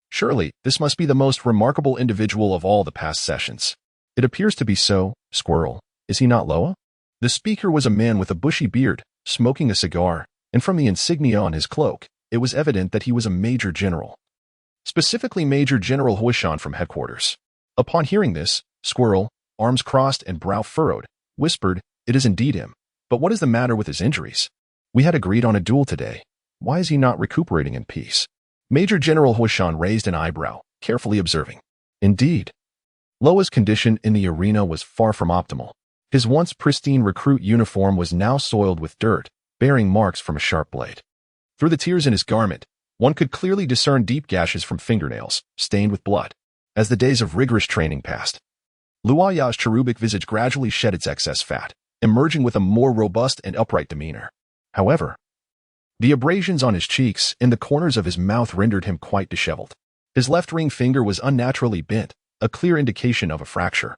[SPEAKER 1] Surely, this must be the most remarkable individual of all the past sessions. It appears to be so, Squirrel. Is he not Loa? The speaker was a man with a bushy beard, smoking a cigar, and from the insignia on his cloak, it was evident that he was a major general. Specifically Major General Huishan from headquarters. Upon hearing this, Squirrel, arms crossed and brow furrowed, whispered, "It is indeed him. But what is the matter with his injuries? We had agreed on a duel today. Why is he not recuperating in peace?" Major General Huishan raised an eyebrow, carefully observing. Indeed. Loa's condition in the arena was far from optimal. His once pristine recruit uniform was now soiled with dirt, bearing marks from a sharp blade. Through the tears in his garment, one could clearly discern deep gashes from fingernails, stained with blood. As the days of rigorous training passed, Luo Ya's cherubic visage gradually shed its excess fat, emerging with a more robust and upright demeanor. However, the abrasions on his cheeks and the corners of his mouth rendered him quite disheveled. His left ring finger was unnaturally bent, a clear indication of a fracture.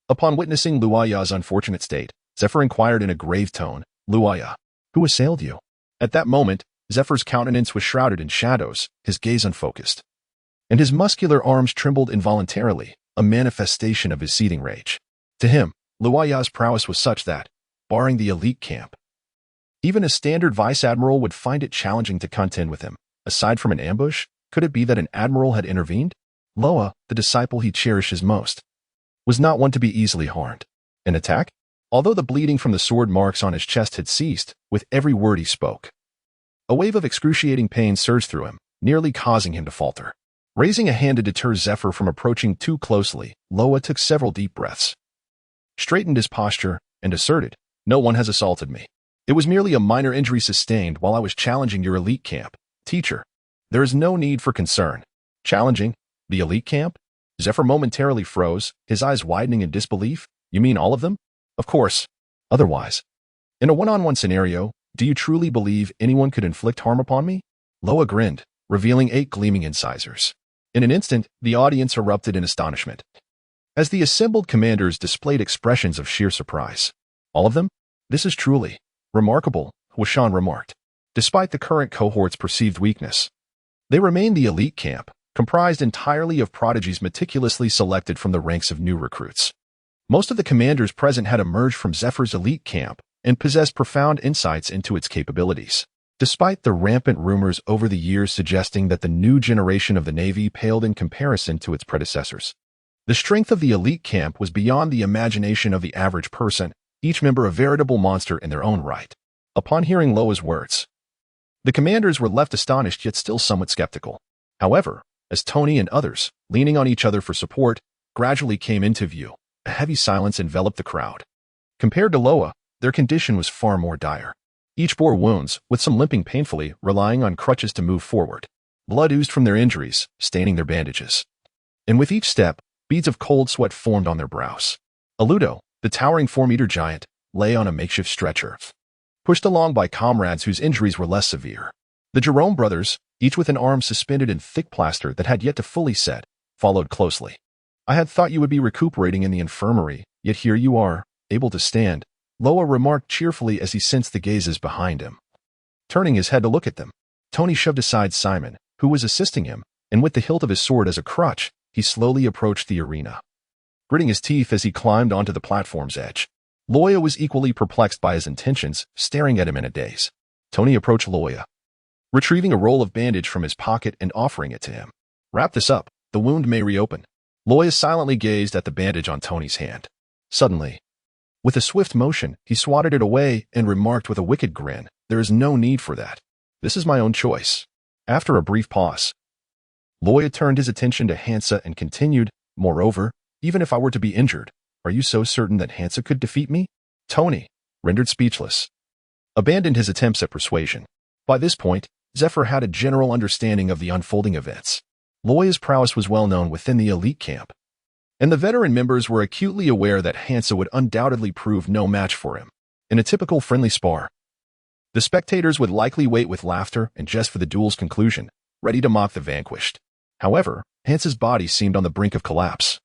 [SPEAKER 1] Upon witnessing Luo Ya's unfortunate state, Zephyr inquired in a grave tone, "Luo Ya, who assailed you?" At that moment, Zephyr's countenance was shrouded in shadows, his gaze unfocused. And his muscular arms trembled involuntarily, a manifestation of his seething rage. To him, Luo Ya's prowess was such that, barring the elite camp, even a standard vice admiral would find it challenging to contend with him. Aside from an ambush, could it be that an admiral had intervened? Loa, the disciple he cherishes most, was not one to be easily harmed. An attack? Although the bleeding from the sword marks on his chest had ceased, with every word he spoke, a wave of excruciating pain surged through him, nearly causing him to falter. Raising a hand to deter Zephyr from approaching too closely, Loa took several deep breaths, straightened his posture, and asserted, "No one has assaulted me. It was merely a minor injury sustained while I was challenging your elite camp. Teacher, there is no need for concern." Challenging? The elite camp? Zephyr momentarily froze, his eyes widening in disbelief. "You mean all of them?" "Of course. Otherwise. In a one-on-one scenario, do you truly believe anyone could inflict harm upon me?" Loa grinned, revealing 8 gleaming incisors. In an instant, the audience erupted in astonishment, as the assembled commanders displayed expressions of sheer surprise. "All of them? This is truly remarkable," Huishan remarked. Despite the current cohort's perceived weakness, they remained the elite camp, comprised entirely of prodigies meticulously selected from the ranks of new recruits. Most of the commanders present had emerged from Zephyr's elite camp and possessed profound insights into its capabilities. Despite the rampant rumors over the years suggesting that the new generation of the Navy paled in comparison to its predecessors, the strength of the elite camp was beyond the imagination of the average person, each member a veritable monster in their own right. Upon hearing Loa's words, the commanders were left astonished yet still somewhat skeptical. However, as Tony and others, leaning on each other for support, gradually came into view, a heavy silence enveloped the crowd. Compared to Loa, their condition was far more dire. Each bore wounds, with some limping painfully, relying on crutches to move forward. Blood oozed from their injuries, staining their bandages. And with each step, beads of cold sweat formed on their brows. Ludo, the towering 4-meter giant, lay on a makeshift stretcher, pushed along by comrades whose injuries were less severe. The Jerome brothers, each with an arm suspended in thick plaster that had yet to fully set, followed closely. "I had thought you would be recuperating in the infirmary, yet here you are, able to stand," Loa remarked cheerfully as he sensed the gazes behind him. Turning his head to look at them, Tony shoved aside Simon, who was assisting him, and with the hilt of his sword as a crutch, he slowly approached the arena. Gritting his teeth as he climbed onto the platform's edge, Loya was equally perplexed by his intentions, staring at him in a daze. Tony approached Loya, retrieving a roll of bandage from his pocket and offering it to him. "Wrap this up, the wound may reopen." Loya silently gazed at the bandage on Tony's hand. Suddenly, with a swift motion, he swatted it away and remarked with a wicked grin, "There is no need for that. This is my own choice." After a brief pause, Loya turned his attention to Hansa and continued, "Moreover, even if I were to be injured, are you so certain that Hansa could defeat me?" Tony, rendered speechless, abandoned his attempts at persuasion. By this point, Zephyr had a general understanding of the unfolding events. Loya's prowess was well known within the elite camp, and the veteran members were acutely aware that Hansa would undoubtedly prove no match for him. In a typical friendly spar, the spectators would likely wait with laughter and jest for the duel's conclusion, ready to mock the vanquished. However, Hansa's body seemed on the brink of collapse,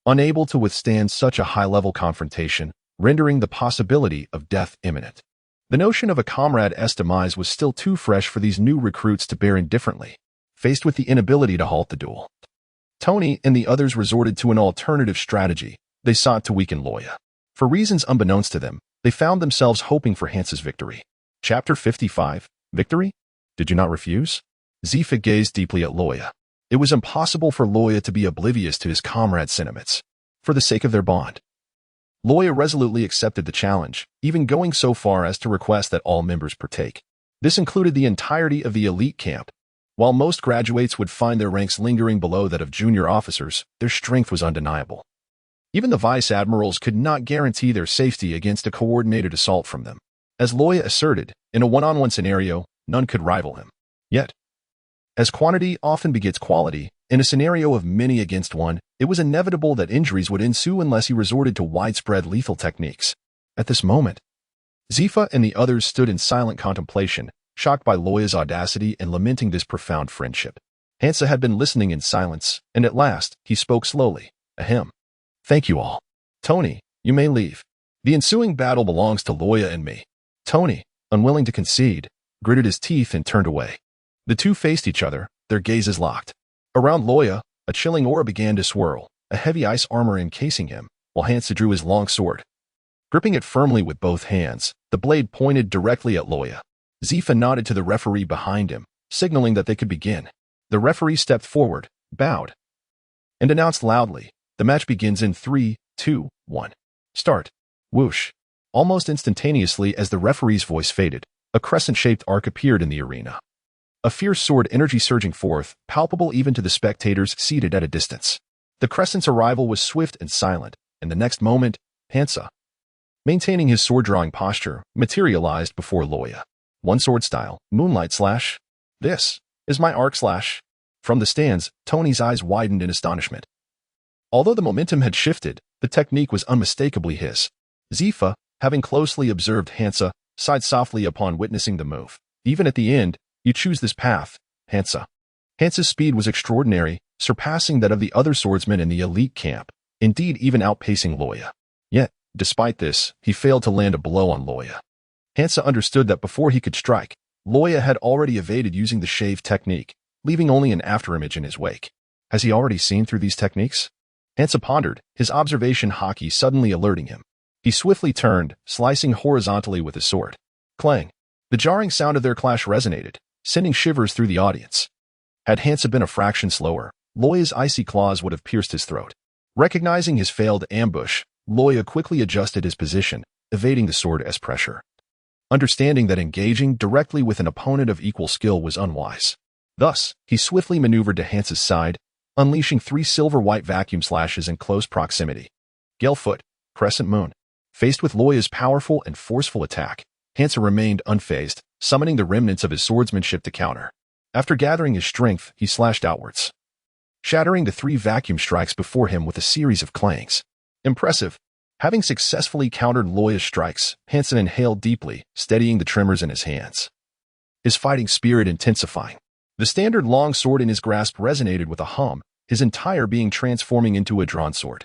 [SPEAKER 1] unable to withstand such a high-level confrontation, rendering the possibility of death imminent. The notion of a comrade's demise was still too fresh for these new recruits to bear indifferently, faced with the inability to halt the duel. Tony and the others resorted to an alternative strategy. They sought to weaken Loya. For reasons unbeknownst to them, they found themselves hoping for Hansa's victory. Chapter 55, Victory? Did you not refuse? Zephyr gazed deeply at Loya. It was impossible for Loya to be oblivious to his comrade's sentiments, for the sake of their bond. Loya resolutely accepted the challenge, even going so far as to request that all members partake. This included the entirety of the elite camp. While most graduates would find their ranks lingering below that of junior officers, their strength was undeniable. Even the vice admirals could not guarantee their safety against a coordinated assault from them. As Loya asserted, in a one-on-one scenario, none could rival him. Yet, as quantity often begets quality, in a scenario of many against one, it was inevitable that injuries would ensue unless he resorted to widespread lethal techniques. At this moment, Zephyr and the others stood in silent contemplation, shocked by Loya's audacity and lamenting this profound friendship. Hansa had been listening in silence, and at last, he spoke slowly. "Ahem. Thank you all. Tony, you may leave. The ensuing battle belongs to Loya and me." Tony, unwilling to concede, gritted his teeth and turned away. The two faced each other, their gazes locked. Around Loya, a chilling aura began to swirl, a heavy ice armor encasing him, while Hansa drew his long sword. Gripping it firmly with both hands, the blade pointed directly at Loya. Zephyr nodded to the referee behind him, signaling that they could begin. The referee stepped forward, bowed, and announced loudly, "The match begins in 3, 2, 1. Start." Whoosh. Almost instantaneously as the referee's voice faded, a crescent-shaped arc appeared in the arena. A fierce sword energy surging forth, palpable even to the spectators seated at a distance. The crescent's arrival was swift and silent, and the next moment, Hansa, maintaining his sword-drawing posture, materialized before Loya. One sword style, moonlight slash. "This is my arc slash." From the stands, Tony's eyes widened in astonishment. Although the momentum had shifted, the technique was unmistakably his. Zephyr, having closely observed Hansa, sighed softly upon witnessing the move. "Even at the end, you choose this path, Hansa." Hansa's speed was extraordinary, surpassing that of the other swordsmen in the elite camp, indeed even outpacing Loya. Yet, despite this, he failed to land a blow on Loya. Hansa understood that before he could strike, Loya had already evaded using the shave technique, leaving only an afterimage in his wake. Has he already seen through these techniques? Hansa pondered, his observation haki suddenly alerting him. He swiftly turned, slicing horizontally with his sword. Clang! The jarring sound of their clash resonated, sending shivers through the audience. Had Hansa been a fraction slower, Loya's icy claws would have pierced his throat. Recognizing his failed ambush, Loya quickly adjusted his position, evading the sword's pressure. Understanding that engaging directly with an opponent of equal skill was unwise. Thus, he swiftly maneuvered to Hansa's side, unleashing 3 silver-white vacuum slashes in close proximity. Gale Foot, Crescent Moon. Faced with Loya's powerful and forceful attack, Hansa remained unfazed, summoning the remnants of his swordsmanship to counter. After gathering his strength, he slashed outwards, shattering the 3 vacuum strikes before him with a series of clangs. Impressive. Having successfully countered Luo Ya's strikes, Hansa inhaled deeply, steadying the tremors in his hands, his fighting spirit intensifying. The standard long sword in his grasp resonated with a hum, his entire being transforming into a drawn sword,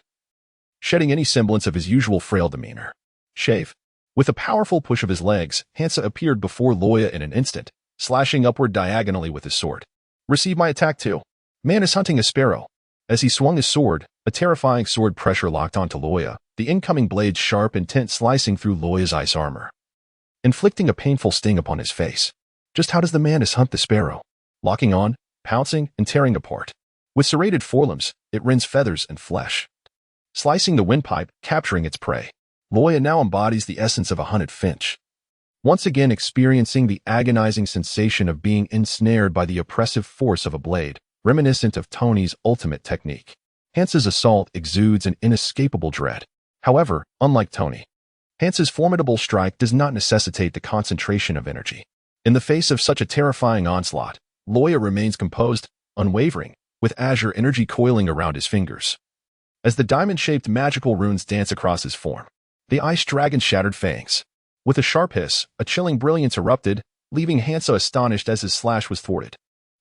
[SPEAKER 1] shedding any semblance of his usual frail demeanor. Shave. With a powerful push of his legs, Hansa appeared before Luo Ya in an instant, slashing upward diagonally with his sword. Receive my attack too. Man is hunting a sparrow. As he swung his sword, a terrifying sword pressure locked onto Luo Ya, the incoming blade sharp intent slicing through Luo Ya's ice armor, inflicting a painful sting upon his face. Just how does the Mantis hunt the sparrow? Locking on, pouncing, and tearing apart. With serrated forelimbs, it rends feathers and flesh, slicing the windpipe, capturing its prey. Luo Ya now embodies the essence of a hunted finch, once again experiencing the agonizing sensation of being ensnared by the oppressive force of a blade, reminiscent of Tony's ultimate technique. Hansa's assault exudes an inescapable dread. However, unlike Tony, Hansa's formidable strike does not necessitate the concentration of energy. In the face of such a terrifying onslaught, Luo Ya remains composed, unwavering, with azure energy coiling around his fingers. As the diamond-shaped magical runes dance across his form, the ice dragon shattered fangs. With a sharp hiss, a chilling brilliance erupted, leaving Hansa astonished as his slash was thwarted.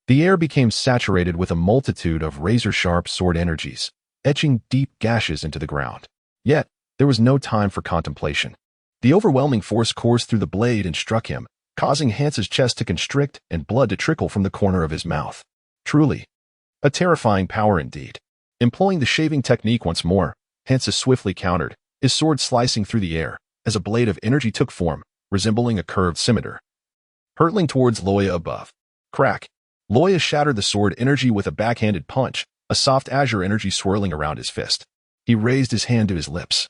[SPEAKER 1] The air became saturated with a multitude of razor-sharp sword energies, etching deep gashes into the ground. Yet, there was no time for contemplation. The overwhelming force coursed through the blade and struck him, causing Hansa's chest to constrict and blood to trickle from the corner of his mouth. Truly, a terrifying power indeed. Employing the shaving technique once more, Hansa swiftly countered, his sword slicing through the air, as a blade of energy took form, resembling a curved scimitar, hurtling towards Luo Ya above. Crack! Luo Ya shattered the sword energy with a backhanded punch, a soft azure energy swirling around his fist. He raised his hand to his lips,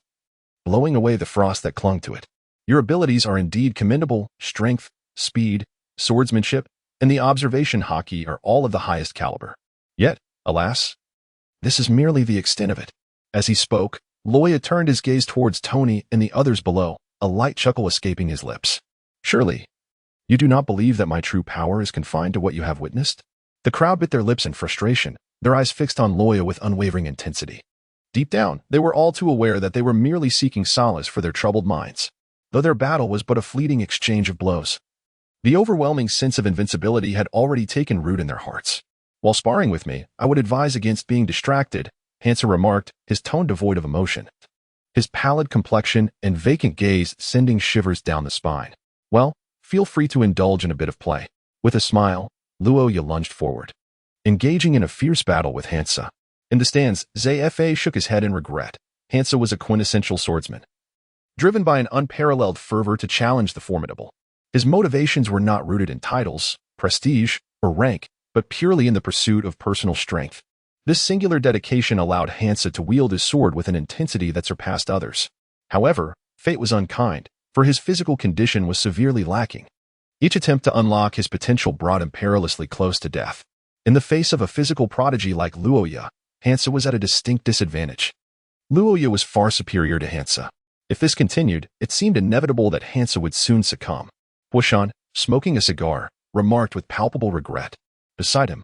[SPEAKER 1] blowing away the frost that clung to it. Your abilities are indeed commendable. Strength, speed, swordsmanship, and the observation haki are all of the highest caliber. Yet, alas, this is merely the extent of it. As he spoke, Luo Ya turned his gaze towards Tony and the others below, a light chuckle escaping his lips. Surely, you do not believe that my true power is confined to what you have witnessed? The crowd bit their lips in frustration, their eyes fixed on Luo Ya with unwavering intensity. Deep down, they were all too aware that they were merely seeking solace for their troubled minds, though their battle was but a fleeting exchange of blows. The overwhelming sense of invincibility had already taken root in their hearts. While sparring with me, I would advise against being distracted, Hansa remarked, his tone devoid of emotion, his pallid complexion and vacant gaze sending shivers down the spine. Well, feel free to indulge in a bit of play. With a smile, Luo Ya lunged forward, engaging in a fierce battle with Hansa. In the stands, Zfa shook his head in regret. Hansa was a quintessential swordsman, driven by an unparalleled fervor to challenge the formidable. His motivations were not rooted in titles, prestige, or rank, but purely in the pursuit of personal strength. This singular dedication allowed Hansa to wield his sword with an intensity that surpassed others. However, fate was unkind, for his physical condition was severely lacking. Each attempt to unlock his potential brought him perilously close to death. In the face of a physical prodigy like Luo Ya, Hansa was at a distinct disadvantage. Luo Ya was far superior to Hansa. If this continued, it seemed inevitable that Hansa would soon succumb. Huishan, smoking a cigar, remarked with palpable regret. Beside him,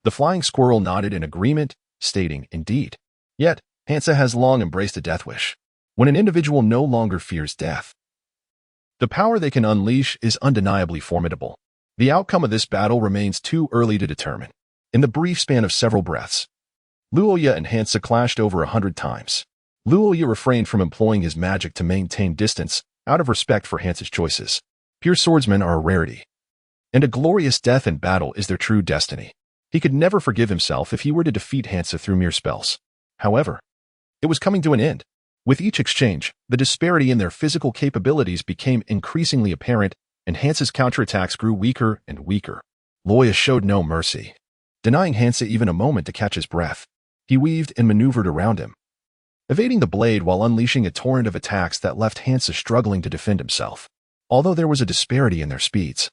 [SPEAKER 1] the flying squirrel nodded in agreement, stating, indeed. Yet, Hansa has long embraced a death wish. When an individual no longer fears death, the power they can unleash is undeniably formidable. The outcome of this battle remains too early to determine. In the brief span of several breaths, Luo Ya and Hansa clashed over 100 times. Luo Ya refrained from employing his magic to maintain distance, out of respect for Hansa's choices. Pure swordsmen are a rarity, and a glorious death in battle is their true destiny. He could never forgive himself if he were to defeat Hansa through mere spells. However, it was coming to an end. With each exchange, the disparity in their physical capabilities became increasingly apparent, and Hansa's counterattacks grew weaker and weaker. Luo Ya showed no mercy, denying Hansa even a moment to catch his breath. He weaved and maneuvered around him, evading the blade while unleashing a torrent of attacks that left Hansa struggling to defend himself. Although there was a disparity in their speeds,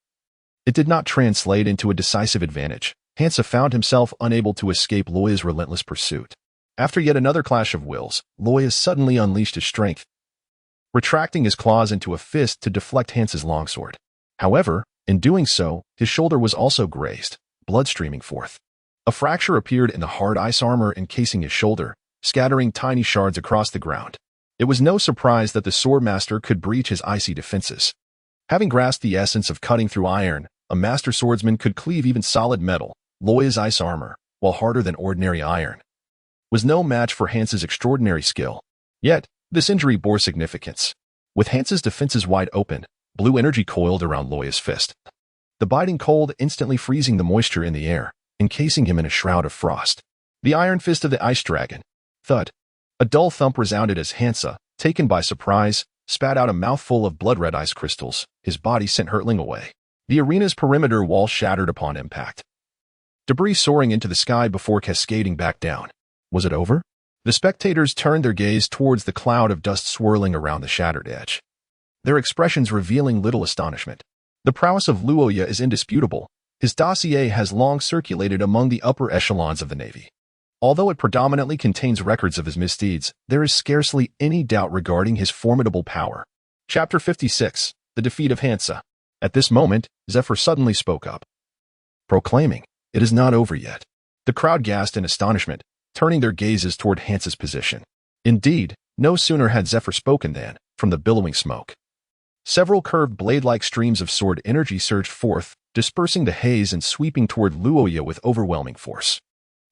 [SPEAKER 1] it did not translate into a decisive advantage. Hansa found himself unable to escape Luo Ya's relentless pursuit. After yet another clash of wills, Luo Ya suddenly unleashed his strength, retracting his claws into a fist to deflect Hance's longsword. However, in doing so, his shoulder was also grazed, blood streaming forth. A fracture appeared in the hard ice armor encasing his shoulder, scattering tiny shards across the ground. It was no surprise that the swordmaster could breach his icy defenses. Having grasped the essence of cutting through iron, a master swordsman could cleave even solid metal. Luo Ya's ice armor, while harder than ordinary iron, was no match for Hance's extraordinary skill. Yet, this injury bore significance. With Hance's defenses wide open, blue energy coiled around Luo Ya's fist. The biting cold instantly freezing the moisture in the air, encasing him in a shroud of frost. The iron fist of the ice dragon. Thud. A dull thump resounded as Hanse, taken by surprise, spat out a mouthful of blood-red ice crystals, his body sent hurtling away. The arena's perimeter wall shattered upon impact. Debris soaring into the sky before cascading back down. Was it over? The spectators turned their gaze towards the cloud of dust swirling around the shattered edge, their expressions revealing little astonishment. The prowess of Luo Ya is indisputable. His dossier has long circulated among the upper echelons of the Navy. Although it predominantly contains records of his misdeeds, there is scarcely any doubt regarding his formidable power. Chapter 56. The Defeat of Hanse. At this moment, Zephyr suddenly spoke up, proclaiming, "It is not over yet." The crowd gasped in astonishment, turning their gazes toward Hanse's position. Indeed, no sooner had Zephyr spoken than, from the billowing smoke, several curved blade-like streams of sword energy surged forth, dispersing the haze and sweeping toward Luo Ya with overwhelming force.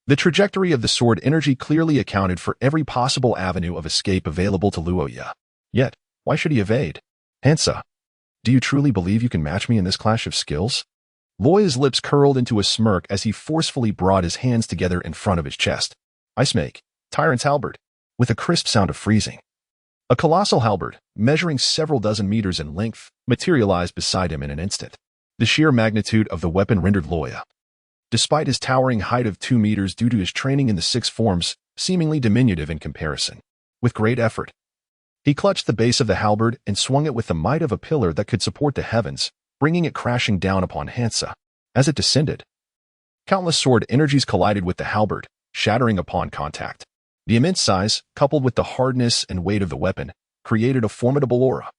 [SPEAKER 1] The trajectory of the sword energy clearly accounted for every possible avenue of escape available to Luo Ya. Yet, why should he evade? Hanse, do you truly believe you can match me in this clash of skills? Luo Ya's lips curled into a smirk as he forcefully brought his hands together in front of his chest. Ice Make, Tyrant's halberd, with a crisp sound of freezing. A colossal halberd, measuring several dozen meters in length, materialized beside him in an instant. The sheer magnitude of the weapon rendered Luo Ya, despite his towering height of 2 meters due to his training in the 6 forms, seemingly diminutive in comparison. With great effort, he clutched the base of the halberd and swung it with the might of a pillar that could support the heavens, bringing it crashing down upon Hanse. As it descended, countless sword energies collided with the halberd, shattering upon contact. The immense size, coupled with the hardness and weight of the weapon, created a formidable aura.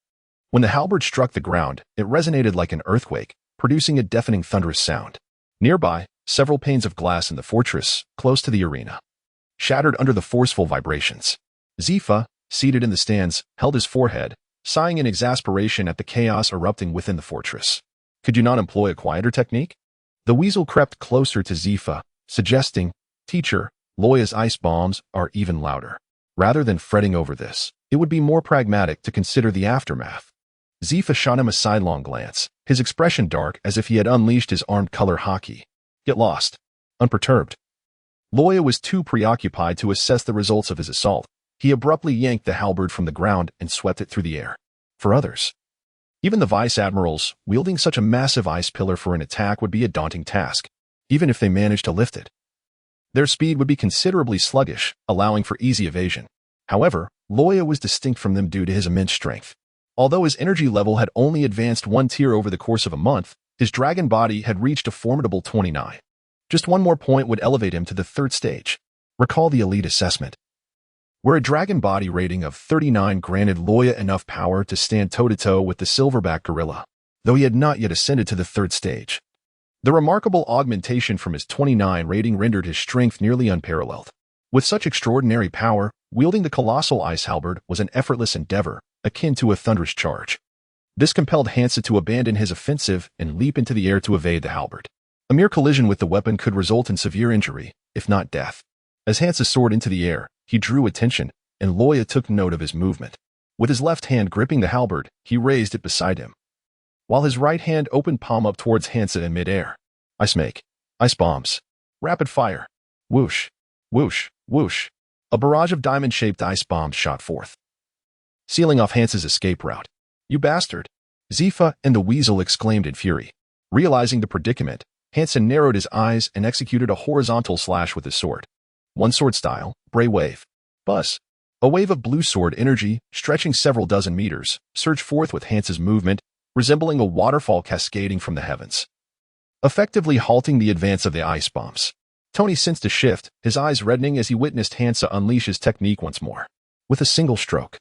[SPEAKER 1] When the halberd struck the ground, it resonated like an earthquake, producing a deafening thunderous sound. Nearby, several panes of glass in the fortress, close to the arena, shattered under the forceful vibrations. Zifa, seated in the stands, held his forehead, sighing in exasperation at the chaos erupting within the fortress. Could you not employ a quieter technique? The weasel crept closer to Zifa, suggesting, "Teacher, Luo Ya's ice bombs are even louder. Rather than fretting over this, it would be more pragmatic to consider the aftermath." Zifa shot him a sidelong glance, his expression dark as if he had unleashed his armed color hockey. Yet lost, unperturbed. Luo Ya was too preoccupied to assess the results of his assault. He abruptly yanked the halberd from the ground and swept it through the air. For others, even the vice-admirals, wielding such a massive ice pillar for an attack would be a daunting task, even if they managed to lift it. Their speed would be considerably sluggish, allowing for easy evasion. However, Luo Ya was distinct from them due to his immense strength. Although his energy level had only advanced 1 tier over the course of a month, his dragon body had reached a formidable 29. Just one more point would elevate him to the 3rd stage. Recall the elite assessment, where a dragon body rating of 39 granted Luo Ya enough power to stand toe-to-toe with the silverback gorilla, though he had not yet ascended to the 3rd stage. The remarkable augmentation from his 29 rating rendered his strength nearly unparalleled. With such extraordinary power, wielding the colossal ice halberd was an effortless endeavor, akin to a thunderous charge. This compelled Hanse to abandon his offensive and leap into the air to evade the halberd. A mere collision with the weapon could result in severe injury, if not death. As Hanse soared into the air, he drew attention, and Luo Ya took note of his movement. With his left hand gripping the halberd, he raised it beside him, while his right hand opened palm up towards Hanse in midair. Ice Make, ice bombs, rapid fire, whoosh, whoosh, whoosh. A barrage of diamond-shaped ice bombs shot forth, sealing off Hanse's escape route. "You bastard!" Zifa and the weasel exclaimed in fury. Realizing the predicament, Hanse narrowed his eyes and executed a horizontal slash with his sword. One sword style, Bray Wave. Buzz. A wave of blue sword energy, stretching several dozen meters, surged forth with Hanse's movement, resembling a waterfall cascading from the heavens, effectively halting the advance of the ice bombs. Tony sensed a shift, his eyes reddening as he witnessed Hanse unleash his technique once more. With a single stroke,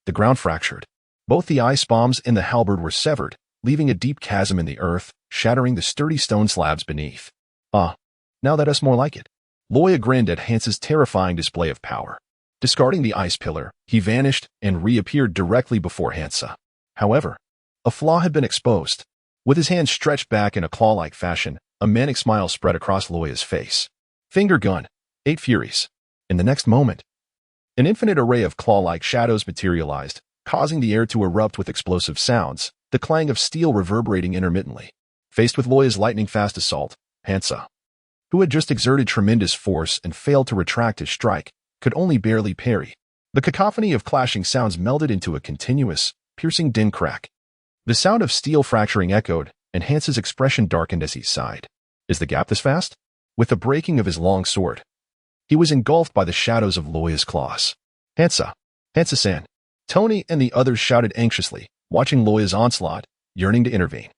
[SPEAKER 1] The ground fractured. Both the ice bombs and the halberd were severed, leaving a deep chasm in the earth, shattering the sturdy stone slabs beneath. Ah, now that's more like it. Luo Ya grinned at Hance's terrifying display of power. Discarding the ice pillar, he vanished and reappeared directly before Hanse. However, a flaw had been exposed. With his hands stretched back in a claw-like fashion, a manic smile spread across Luo Ya's face. Finger gun. 8 Furies. In the next moment, an infinite array of claw-like shadows materialized, causing the air to erupt with explosive sounds, the clang of steel reverberating intermittently. Faced with Luo Ya's lightning-fast assault, Hanse, who had just exerted tremendous force and failed to retract his strike, could only barely parry. The cacophony of clashing sounds melded into a continuous, piercing din crack. The sound of steel fracturing echoed, and Hanse's expression darkened as he sighed. Is the gap this fast? With the breaking of his long sword, he was engulfed by the shadows of Luo Ya's claws. Hanse-san. Tony and the others shouted anxiously, watching Luo Ya's onslaught, yearning to intervene.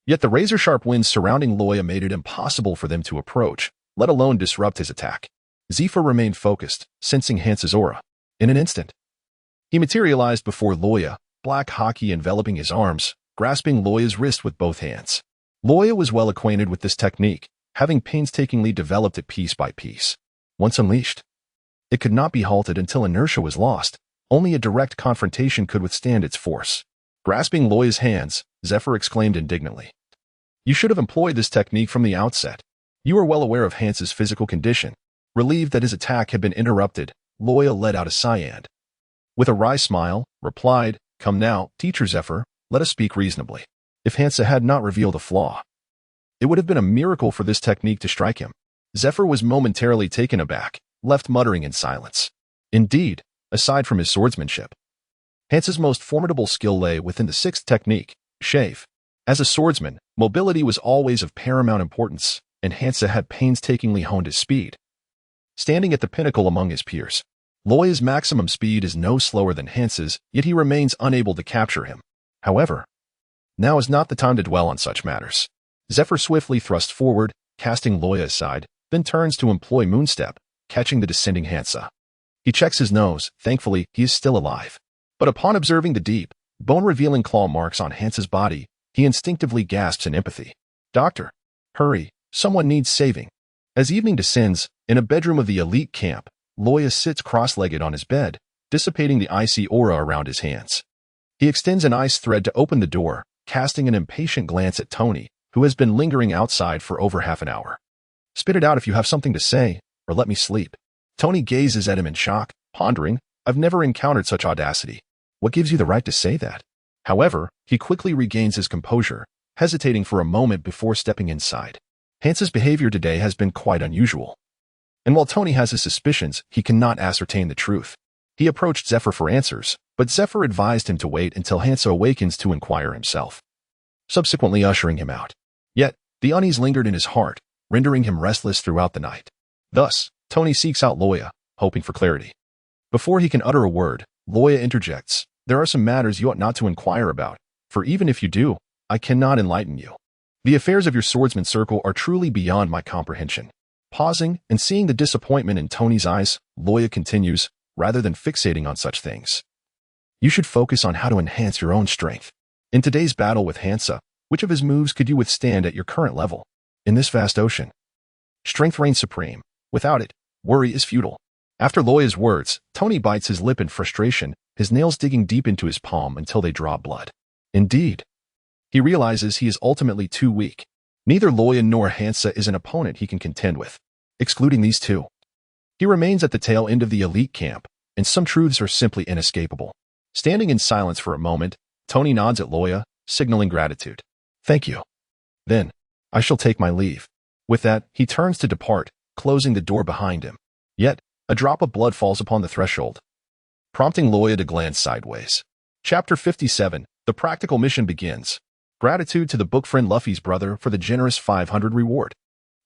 [SPEAKER 1] Yet the razor-sharp winds surrounding Luo Ya made it impossible for them to approach, let alone disrupt his attack. Zifa remained focused, sensing Hanse's aura. In an instant, he materialized before Luo Ya, black hockey enveloping his arms, grasping Luo Ya's wrist with both hands. Luo Ya was well acquainted with this technique, having painstakingly developed it piece by piece. Once unleashed, it could not be halted until inertia was lost. Only a direct confrontation could withstand its force. Grasping Luo Ya's hands, Zephyr exclaimed indignantly. You should have employed this technique from the outset. You were well aware of Hanse's physical condition. Relieved that his attack had been interrupted, Luo Ya let out a sigh and, with a wry smile, replied, Come now, teacher Zephyr, let us speak reasonably. If Hanse had not revealed a flaw, it would have been a miracle for this technique to strike him. Zephyr was momentarily taken aback, left muttering in silence. Indeed, aside from his swordsmanship, Hanse's most formidable skill lay within the 6th technique, shave. As a swordsman, mobility was always of paramount importance, and Hanse had painstakingly honed his speed. Standing at the pinnacle among his peers, Luo Ya's maximum speed is no slower than Hanse's, yet he remains unable to capture him. However, now is not the time to dwell on such matters. Zephyr swiftly thrusts forward, casting Luo Ya aside, then turns to employ Moonstep, catching the descending Hanse. He checks his nose. Thankfully, he is still alive. But upon observing the deep, bone-revealing claw marks on Hanse's body, he instinctively gasps in empathy. Doctor, hurry, someone needs saving. As evening descends, in a bedroom of the elite camp, Luo Ya sits cross-legged on his bed, dissipating the icy aura around his hands. He extends an ice thread to open the door, casting an impatient glance at Tony, who has been lingering outside for over half an hour. Spit it out if you have something to say, or let me sleep. Tony gazes at him in shock, pondering, I've never encountered such audacity. What gives you the right to say that? However, he quickly regains his composure, hesitating for a moment before stepping inside. Hanse's behavior today has been quite unusual. And while Tony has his suspicions, he cannot ascertain the truth. He approached Zephyr for answers, but Zephyr advised him to wait until Hanse awakens to inquire himself, subsequently ushering him out. Yet, the unease lingered in his heart, rendering him restless throughout the night. Thus, Tony seeks out Luo Ya, hoping for clarity. Before he can utter a word, Luo Ya interjects, There are some matters you ought not to inquire about, for even if you do, I cannot enlighten you. The affairs of your swordsman circle are truly beyond my comprehension. Pausing and seeing the disappointment in Tony's eyes, Luo Ya continues, rather than fixating on such things. You should focus on how to enhance your own strength. In today's battle with Hanse, which of his moves could you withstand at your current level? In this vast ocean, strength reigns supreme. Without it, worry is futile. After Luo Ya's words, Tony bites his lip in frustration, his nails digging deep into his palm until they draw blood. Indeed, he realizes he is ultimately too weak. Neither Luo Ya nor Hanse is an opponent he can contend with. Excluding these two, he remains at the tail end of the elite camp, and some truths are simply inescapable. Standing in silence for a moment, Tony nods at Luo Ya, signaling gratitude. Thank you. Then, I shall take my leave. With that, he turns to depart, closing the door behind him. Yet, a drop of blood falls upon the threshold, prompting Luo Ya to glance sideways. Chapter 57, The Practical Mission begins. Gratitude to the book friend Luffy's brother for the generous 500 reward.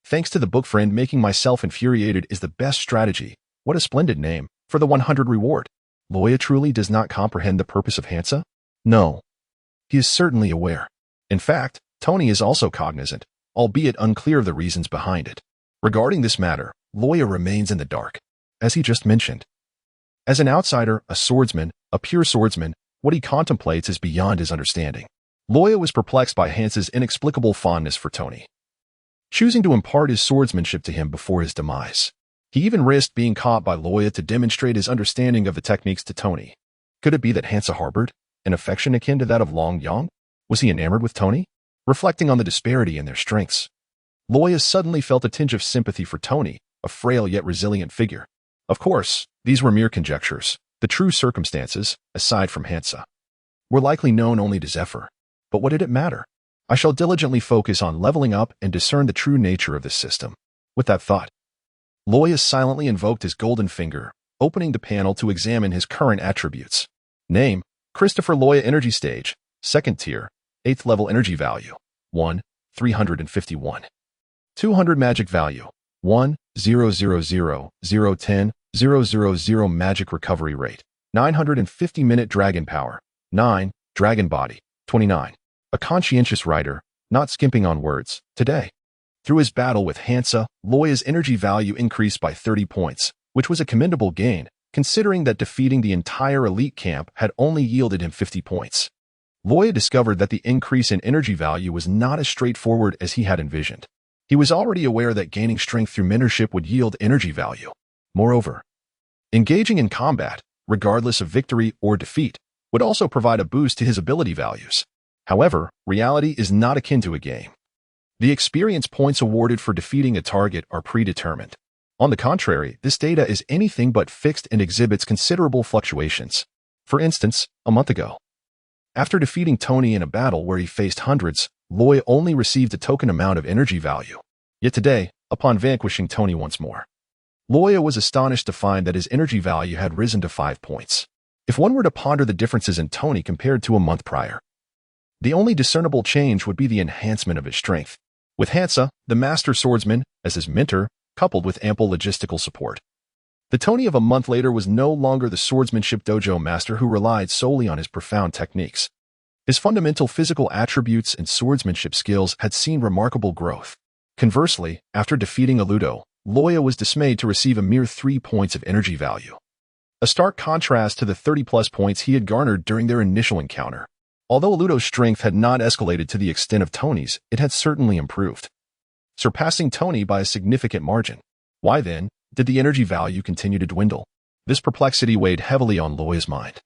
[SPEAKER 1] Thanks to the book friend, making myself infuriated is the best strategy. What a splendid name for the 100 reward. Luo Ya truly does not comprehend the purpose of Hanse? No. He is certainly aware. In fact, Tony is also cognizant, albeit unclear of the reasons behind it. Regarding this matter, Luo Ya remains in the dark. As he just mentioned, As an outsider, a swordsman, a pure swordsman, what he contemplates is beyond his understanding. Luo Ya was perplexed by Hance's inexplicable fondness for Tony, choosing to impart his swordsmanship to him before his demise. He even risked being caught by Luo Ya to demonstrate his understanding of the techniques to Tony. Could it be that Hanse harbored an affection akin to that of Long Yang? Was he enamored with Tony? Reflecting on the disparity in their strengths, Luo Ya suddenly felt a tinge of sympathy for Tony, a frail yet resilient figure. Of course, these were mere conjectures. The true circumstances, aside from Hanse, were likely known only to Zephyr. But what did it matter? I shall diligently focus on leveling up and discern the true nature of this system. With that thought, Luo Ya silently invoked his golden finger, opening the panel to examine his current attributes. Name: Christopher Luo Ya, Energy Stage, 2nd Tier, 8th Level Energy Value, 1, 351. 200 Magic Value, 1, 000, 010, Magic Recovery Rate, 950 Minute Dragon Power, 9, Dragon Body, 29. A conscientious writer, not skimping on words, today. Through his battle with Hanse, Luo Ya's energy value increased by 30 points, which was a commendable gain, considering that defeating the entire elite camp had only yielded him 50 points. Luo Ya discovered that the increase in energy value was not as straightforward as he had envisioned. He was already aware that gaining strength through mentorship would yield energy value. Moreover, engaging in combat, regardless of victory or defeat, would also provide a boost to his ability values. However, reality is not akin to a game. The experience points awarded for defeating a target are predetermined. On the contrary, this data is anything but fixed and exhibits considerable fluctuations. For instance, a month ago, after defeating Tony in a battle where he faced hundreds, Luo Ya only received a token amount of energy value. Yet today, upon vanquishing Tony once more, Luo Ya was astonished to find that his energy value had risen to 5 points. If one were to ponder the differences in Tony compared to a month prior, the only discernible change would be the enhancement of his strength. With Hanse, the master swordsman, as his mentor, coupled with ample logistical support, the Tony of a month later was no longer the swordsmanship dojo master who relied solely on his profound techniques. His fundamental physical attributes and swordsmanship skills had seen remarkable growth. Conversely, after defeating Ludo, Luo Ya was dismayed to receive a mere 3 points of energy value. A stark contrast to the 30-plus points he had garnered during their initial encounter. Although Ludo's strength had not escalated to the extent of Tony's, it had certainly improved, surpassing Tony by a significant margin. Why then did the energy value continue to dwindle? This perplexity weighed heavily on Luo Ya's mind,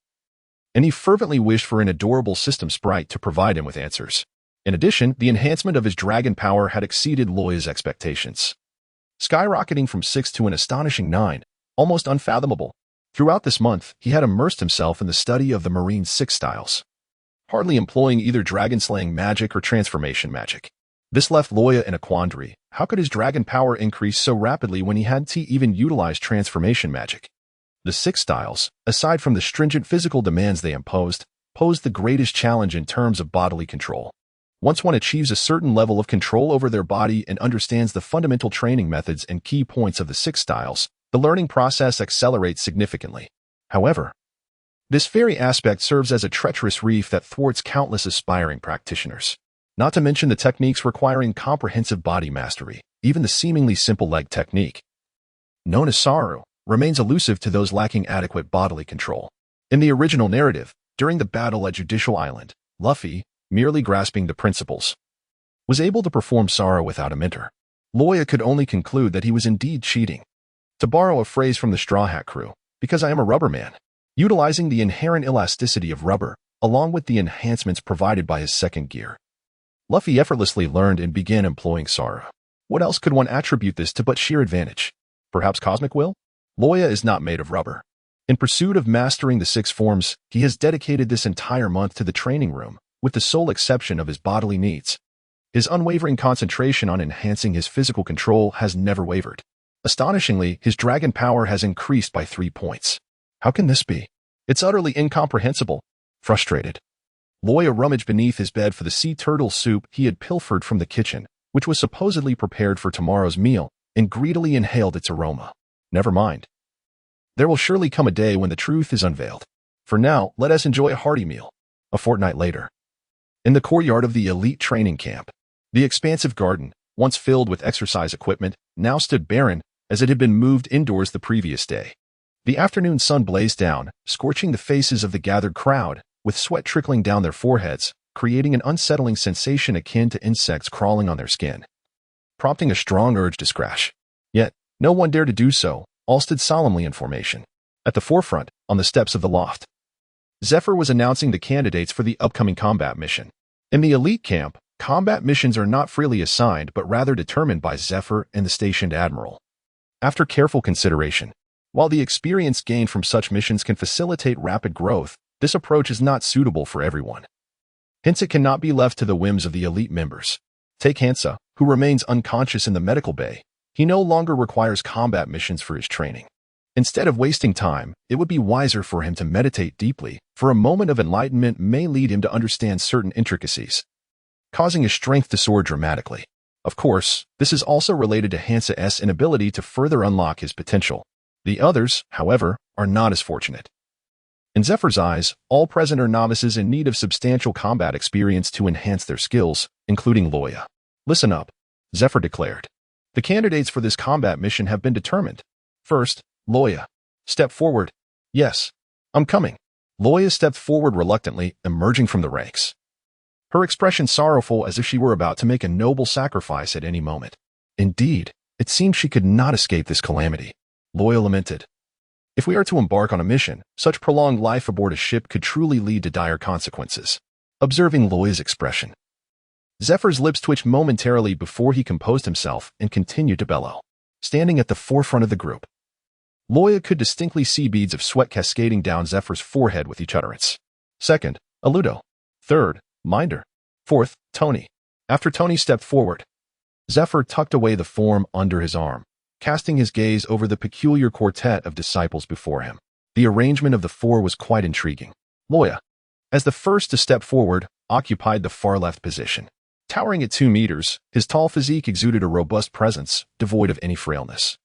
[SPEAKER 1] and he fervently wished for an adorable system sprite to provide him with answers. In addition, the enhancement of his dragon power had exceeded Luo Ya's expectations, skyrocketing from 6 to an astonishing 9, almost unfathomable. Throughout this month, he had immersed himself in the study of the Marine 6 styles, hardly employing either dragon-slaying magic or transformation magic. This left Luo Ya in a quandary. How could his dragon power increase so rapidly when he hadn't even utilized transformation magic? The 6 styles, aside from the stringent physical demands they imposed, posed the greatest challenge in terms of bodily control. Once one achieves a certain level of control over their body and understands the fundamental training methods and key points of the 6 styles, the learning process accelerates significantly. However, this very aspect serves as a treacherous reef that thwarts countless aspiring practitioners. Not to mention the techniques requiring comprehensive body mastery. Even the seemingly simple leg technique, known as Saru, remains elusive to those lacking adequate bodily control. In the original narrative, during the battle at Judicial Island, Luffy, merely grasping the principles, was able to perform Saru without a mentor. Luo Ya could only conclude that he was indeed cheating. To borrow a phrase from the Straw Hat crew, because I am a rubber man. Utilizing the inherent elasticity of rubber, along with the enhancements provided by his second gear, Luffy effortlessly learned and began employing Saru. What else could one attribute this to but sheer advantage? Perhaps cosmic will? Luo Ya is not made of rubber. In pursuit of mastering the 6 forms, he has dedicated this entire month to the training room, with the sole exception of his bodily needs. His unwavering concentration on enhancing his physical control has never wavered. Astonishingly, his dragon power has increased by 3 points. How can this be? It's utterly incomprehensible. Frustrated, Luo Ya rummaged beneath his bed for the sea turtle soup he had pilfered from the kitchen, which was supposedly prepared for tomorrow's meal, and greedily inhaled its aroma. Never mind. There will surely come a day when the truth is unveiled. For now, let us enjoy a hearty meal. A fortnight later, in the courtyard of the elite training camp, the expansive garden, once filled with exercise equipment, now stood barren as it had been moved indoors the previous day. The afternoon sun blazed down, scorching the faces of the gathered crowd, with sweat trickling down their foreheads, creating an unsettling sensation akin to insects crawling on their skin, prompting a strong urge to scratch. Yet, no one dared to do so, all stood solemnly in formation. At the forefront, on the steps of the loft, Zephyr was announcing the candidates for the upcoming combat mission. In the elite camp, combat missions are not freely assigned but rather determined by Zephyr and the stationed admiral. After careful consideration, while the experience gained from such missions can facilitate rapid growth, this approach is not suitable for everyone. Hence, it cannot be left to the whims of the elite members. Take Hansa, who remains unconscious in the medical bay. He no longer requires combat missions for his training. Instead of wasting time, it would be wiser for him to meditate deeply, for a moment of enlightenment may lead him to understand certain intricacies, causing his strength to soar dramatically. Of course, this is also related to Hansa's inability to further unlock his potential. The others, however, are not as fortunate. In Zephyr's eyes, all present are novices in need of substantial combat experience to enhance their skills, including Luo Ya. Listen up, Zephyr declared. The candidates for this combat mission have been determined. First, Luo Ya. Step forward. Yes, I'm coming. Luo Ya stepped forward reluctantly, emerging from the ranks, her expression sorrowful as if she were about to make a noble sacrifice at any moment. Indeed, it seemed she could not escape this calamity. Luo Ya lamented. If we are to embark on a mission, such prolonged life aboard a ship could truly lead to dire consequences. Observing Luo Ya's expression, Zephyr's lips twitched momentarily before he composed himself and continued to bellow. Standing at the forefront of the group, Luo Ya could distinctly see beads of sweat cascading down Zephyr's forehead with each utterance. Second, Aludo. Third, Minder. Fourth, Tony. After Tony stepped forward, Zephyr tucked away the form under his arm, casting his gaze over the peculiar quartet of disciples before him. The arrangement of the four was quite intriguing. Luo Ya, as the first to step forward, occupied the far left position. Towering at 2 meters, his tall physique exuded a robust presence, devoid of any frailness,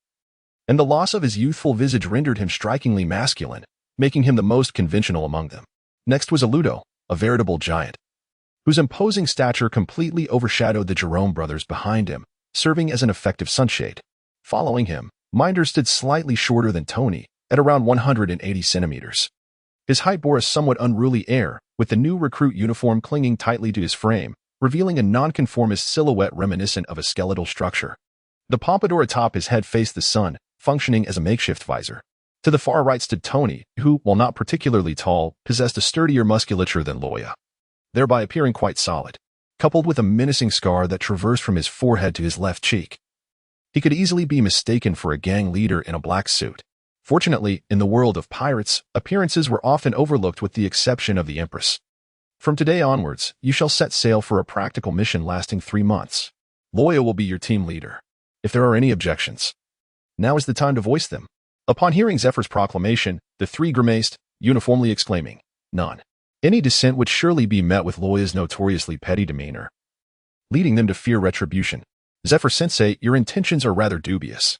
[SPEAKER 1] and the loss of his youthful visage rendered him strikingly masculine, making him the most conventional among them. Next was Aludo, a veritable giant, whose imposing stature completely overshadowed the Jerome brothers behind him, serving as an effective sunshade. Following him, Minder stood slightly shorter than Tony, at around 180 centimeters. His height bore a somewhat unruly air, with the new recruit uniform clinging tightly to his frame, revealing a nonconformist silhouette reminiscent of a skeletal structure. The pompadour atop his head faced the sun, functioning as a makeshift visor. To the far right stood Tony, who, while not particularly tall, possessed a sturdier musculature than Luo Ya, thereby appearing quite solid, coupled with a menacing scar that traversed from his forehead to his left cheek. He could easily be mistaken for a gang leader in a black suit. Fortunately, in the world of pirates, appearances were often overlooked with the exception of the Empress. From today onwards, you shall set sail for a practical mission lasting 3 months. Luo Ya will be your team leader. If there are any objections, now is the time to voice them. Upon hearing Zephyr's proclamation, the three grimaced, uniformly exclaiming, "None." Any dissent would surely be met with Luo Ya's notoriously petty demeanor, leading them to fear retribution. Zephyr-sensei, your intentions are rather dubious.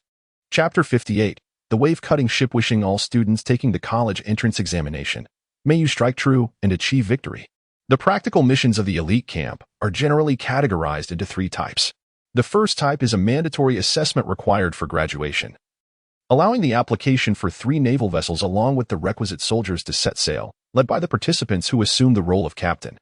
[SPEAKER 1] Chapter 58, The Wave-Cutting Ship. Wishing all students taking the college entrance examination, may you strike true and achieve victory. The practical missions of the elite camp are generally categorized into 3 types. The first type is a mandatory assessment required for graduation, allowing the application for 3 naval vessels along with the requisite soldiers to set sail, led by the participants who assume the role of captain,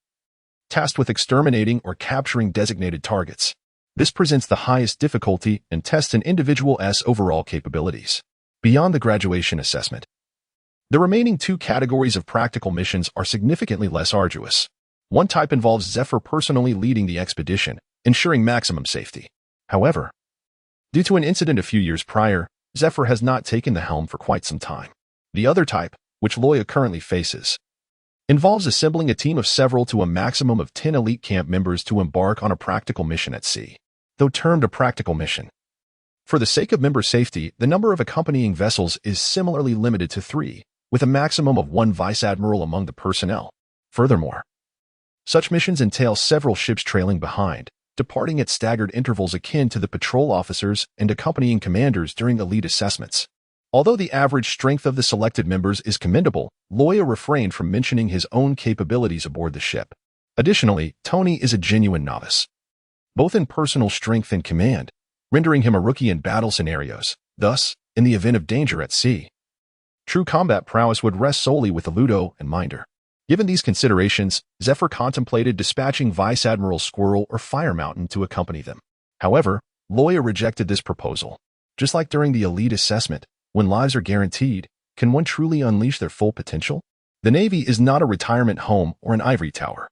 [SPEAKER 1] tasked with exterminating or capturing designated targets. This presents the highest difficulty and tests an individual's overall capabilities. Beyond the graduation assessment, the remaining 2 categories of practical missions are significantly less arduous. One type involves Zephyr personally leading the expedition, ensuring maximum safety. However, due to an incident a few years prior, Zephyr has not taken the helm for quite some time. The other type, which Luo Ya currently faces, involves assembling a team of several to a maximum of 10 elite camp members to embark on a practical mission at sea. Though termed a practical mission, for the sake of member safety, the number of accompanying vessels is similarly limited to 3, with a maximum of 1 vice admiral among the personnel. Furthermore, such missions entail several ships trailing behind, departing at staggered intervals akin to the patrol officers and accompanying commanders during elite assessments. Although the average strength of the selected members is commendable, Luo Ya refrained from mentioning his own capabilities aboard the ship. Additionally, Tony is a genuine novice, both in personal strength and command, rendering him a rookie in battle scenarios. Thus, in the event of danger at sea, True combat prowess would rest solely with the Ludo and Minder. Given these considerations, Zephyr contemplated dispatching Vice Admiral Squirrel or Fire Mountain to accompany them. However, Luo Ya rejected this proposal. Just like during the elite assessment, when lives are guaranteed, can one truly unleash their full potential? The Navy is not a retirement home or an ivory tower.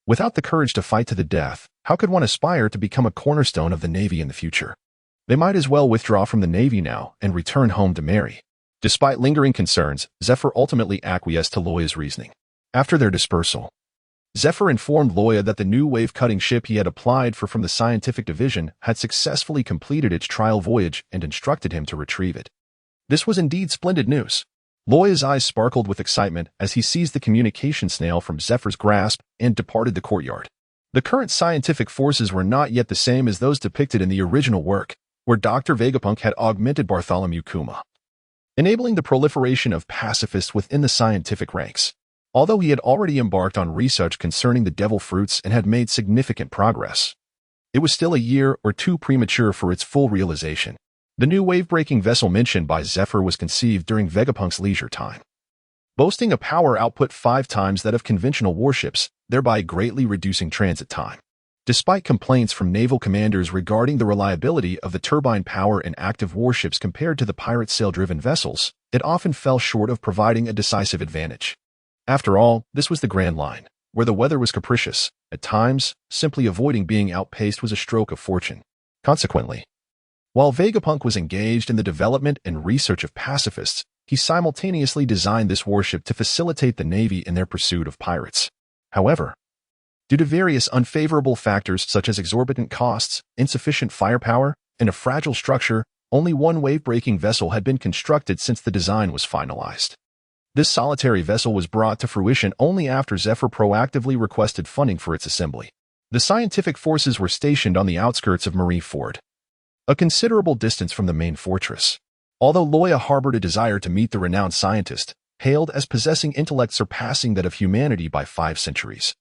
[SPEAKER 1] Without the courage to fight to the death, how could one aspire to become a cornerstone of the Navy in the future? They might as well withdraw from the Navy now and return home to marry. Despite lingering concerns, Zephyr ultimately acquiesced to Luo Ya's reasoning. After their dispersal, Zephyr informed Luo Ya that the new wave-cutting ship he had applied for from the scientific division had successfully completed its trial voyage and instructed him to retrieve it. This was indeed splendid news. Luo Ya's eyes sparkled with excitement as he seized the communication snail from Zephyr's grasp and departed the courtyard. The current scientific forces were not yet the same as those depicted in the original work, where Dr. Vegapunk had augmented Bartholomew Kuma, enabling the proliferation of pacifists within the scientific ranks. Although he had already embarked on research concerning the devil fruits and had made significant progress, it was still a year or two premature for its full realization. The new wave-breaking vessel mentioned by Zephyr was conceived during Vegapunk's leisure time, boasting a power output 5 times that of conventional warships, thereby greatly reducing transit time. Despite complaints from naval commanders regarding the reliability of the turbine power in active warships compared to the pirate sail-driven vessels, it often fell short of providing a decisive advantage. After all, this was the Grand Line, where the weather was capricious. At times, simply avoiding being outpaced was a stroke of fortune. Consequently, while Vegapunk was engaged in the development and research of pacifists, he simultaneously designed this warship to facilitate the Navy in their pursuit of pirates. However, due to various unfavorable factors such as exorbitant costs, insufficient firepower, and a fragile structure, only one wave-breaking vessel had been constructed since the design was finalized. This solitary vessel was brought to fruition only after Zephyr proactively requested funding for its assembly. The scientific forces were stationed on the outskirts of Marie Ford, a considerable distance from the main fortress. Although Luo Ya harbored a desire to meet the renowned scientist, hailed as possessing intellect surpassing that of humanity by 5 centuries,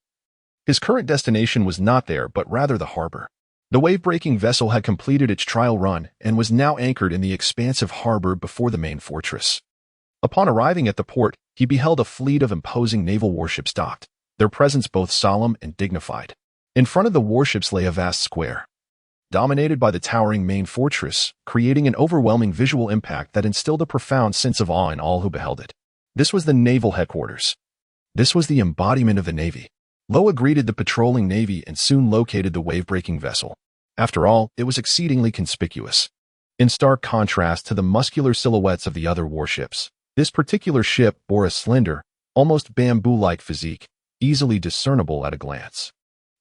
[SPEAKER 1] his current destination was not there but rather the harbor. The wave-breaking vessel had completed its trial run and was now anchored in the expansive harbor before the main fortress. Upon arriving at the port, he beheld a fleet of imposing naval warships docked, their presence both solemn and dignified. In front of the warships lay a vast square, dominated by the towering main fortress, creating an overwhelming visual impact that instilled a profound sense of awe in all who beheld it. This was the naval headquarters. This was the embodiment of the Navy. Luo Ya greeted the patrolling Navy and soon located the wave-breaking vessel. After all, it was exceedingly conspicuous. In stark contrast to the muscular silhouettes of the other warships, this particular ship bore a slender, almost bamboo-like physique, easily discernible at a glance.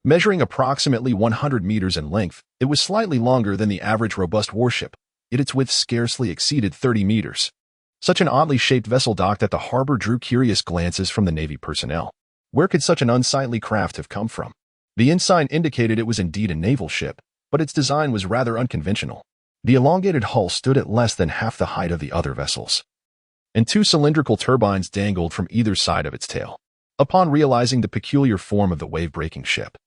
[SPEAKER 1] Measuring approximately 100 meters in length, it was slightly longer than the average robust warship, yet its width scarcely exceeded 30 meters. Such an oddly shaped vessel docked at the harbor drew curious glances from the Navy personnel. Where could such an unsightly craft have come from? The ensign indicated it was indeed a naval ship, but its design was rather unconventional. The elongated hull stood at less than half the height of the other vessels, and 2 cylindrical turbines dangled from either side of its tail. Upon realizing the peculiar form of the wave-breaking ship,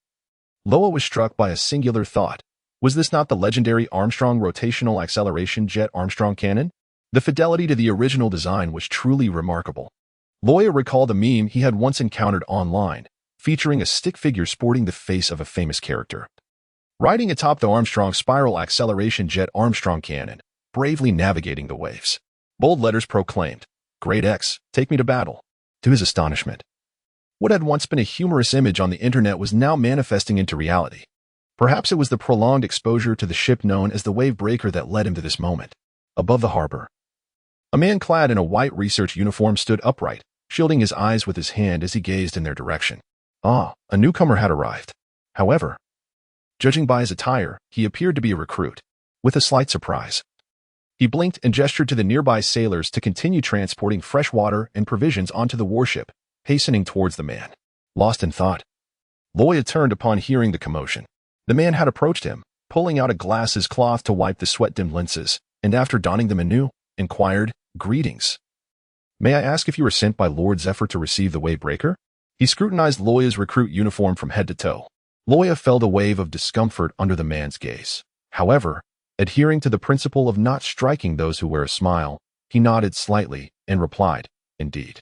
[SPEAKER 1] Luo Ya was struck by a singular thought. Was this not the legendary Armstrong rotational acceleration jet Armstrong cannon? The fidelity to the original design was truly remarkable. Luo Ya recalled a meme he had once encountered online, featuring a stick figure sporting the face of a famous character, riding atop the Armstrong spiral acceleration jet Armstrong cannon, bravely navigating the waves. Bold letters proclaimed, "Great X, take me to battle." To his astonishment, what had once been a humorous image on the internet was now manifesting into reality. Perhaps it was the prolonged exposure to the ship known as the Wave Breaker that led him to this moment. Above the harbor, a man clad in a white research uniform stood upright, shielding his eyes with his hand as he gazed in their direction. A newcomer had arrived. However, judging by his attire, he appeared to be a recruit. With a slight surprise, he blinked and gestured to the nearby sailors to continue transporting fresh water and provisions onto the warship, hastening towards the man. Lost in thought, Luo Ya turned upon hearing the commotion. The man had approached him, pulling out a glasses cloth to wipe the sweat-dimmed lenses, and after donning them anew, inquired, "Greetings. May I ask if you were sent by Lord Zephyr to receive the Wave Breaker?" He scrutinized Luo Ya's recruit uniform from head to toe. Luo Ya felt a wave of discomfort under the man's gaze. However, adhering to the principle of not striking those who wear a smile, he nodded slightly, and replied, "Indeed.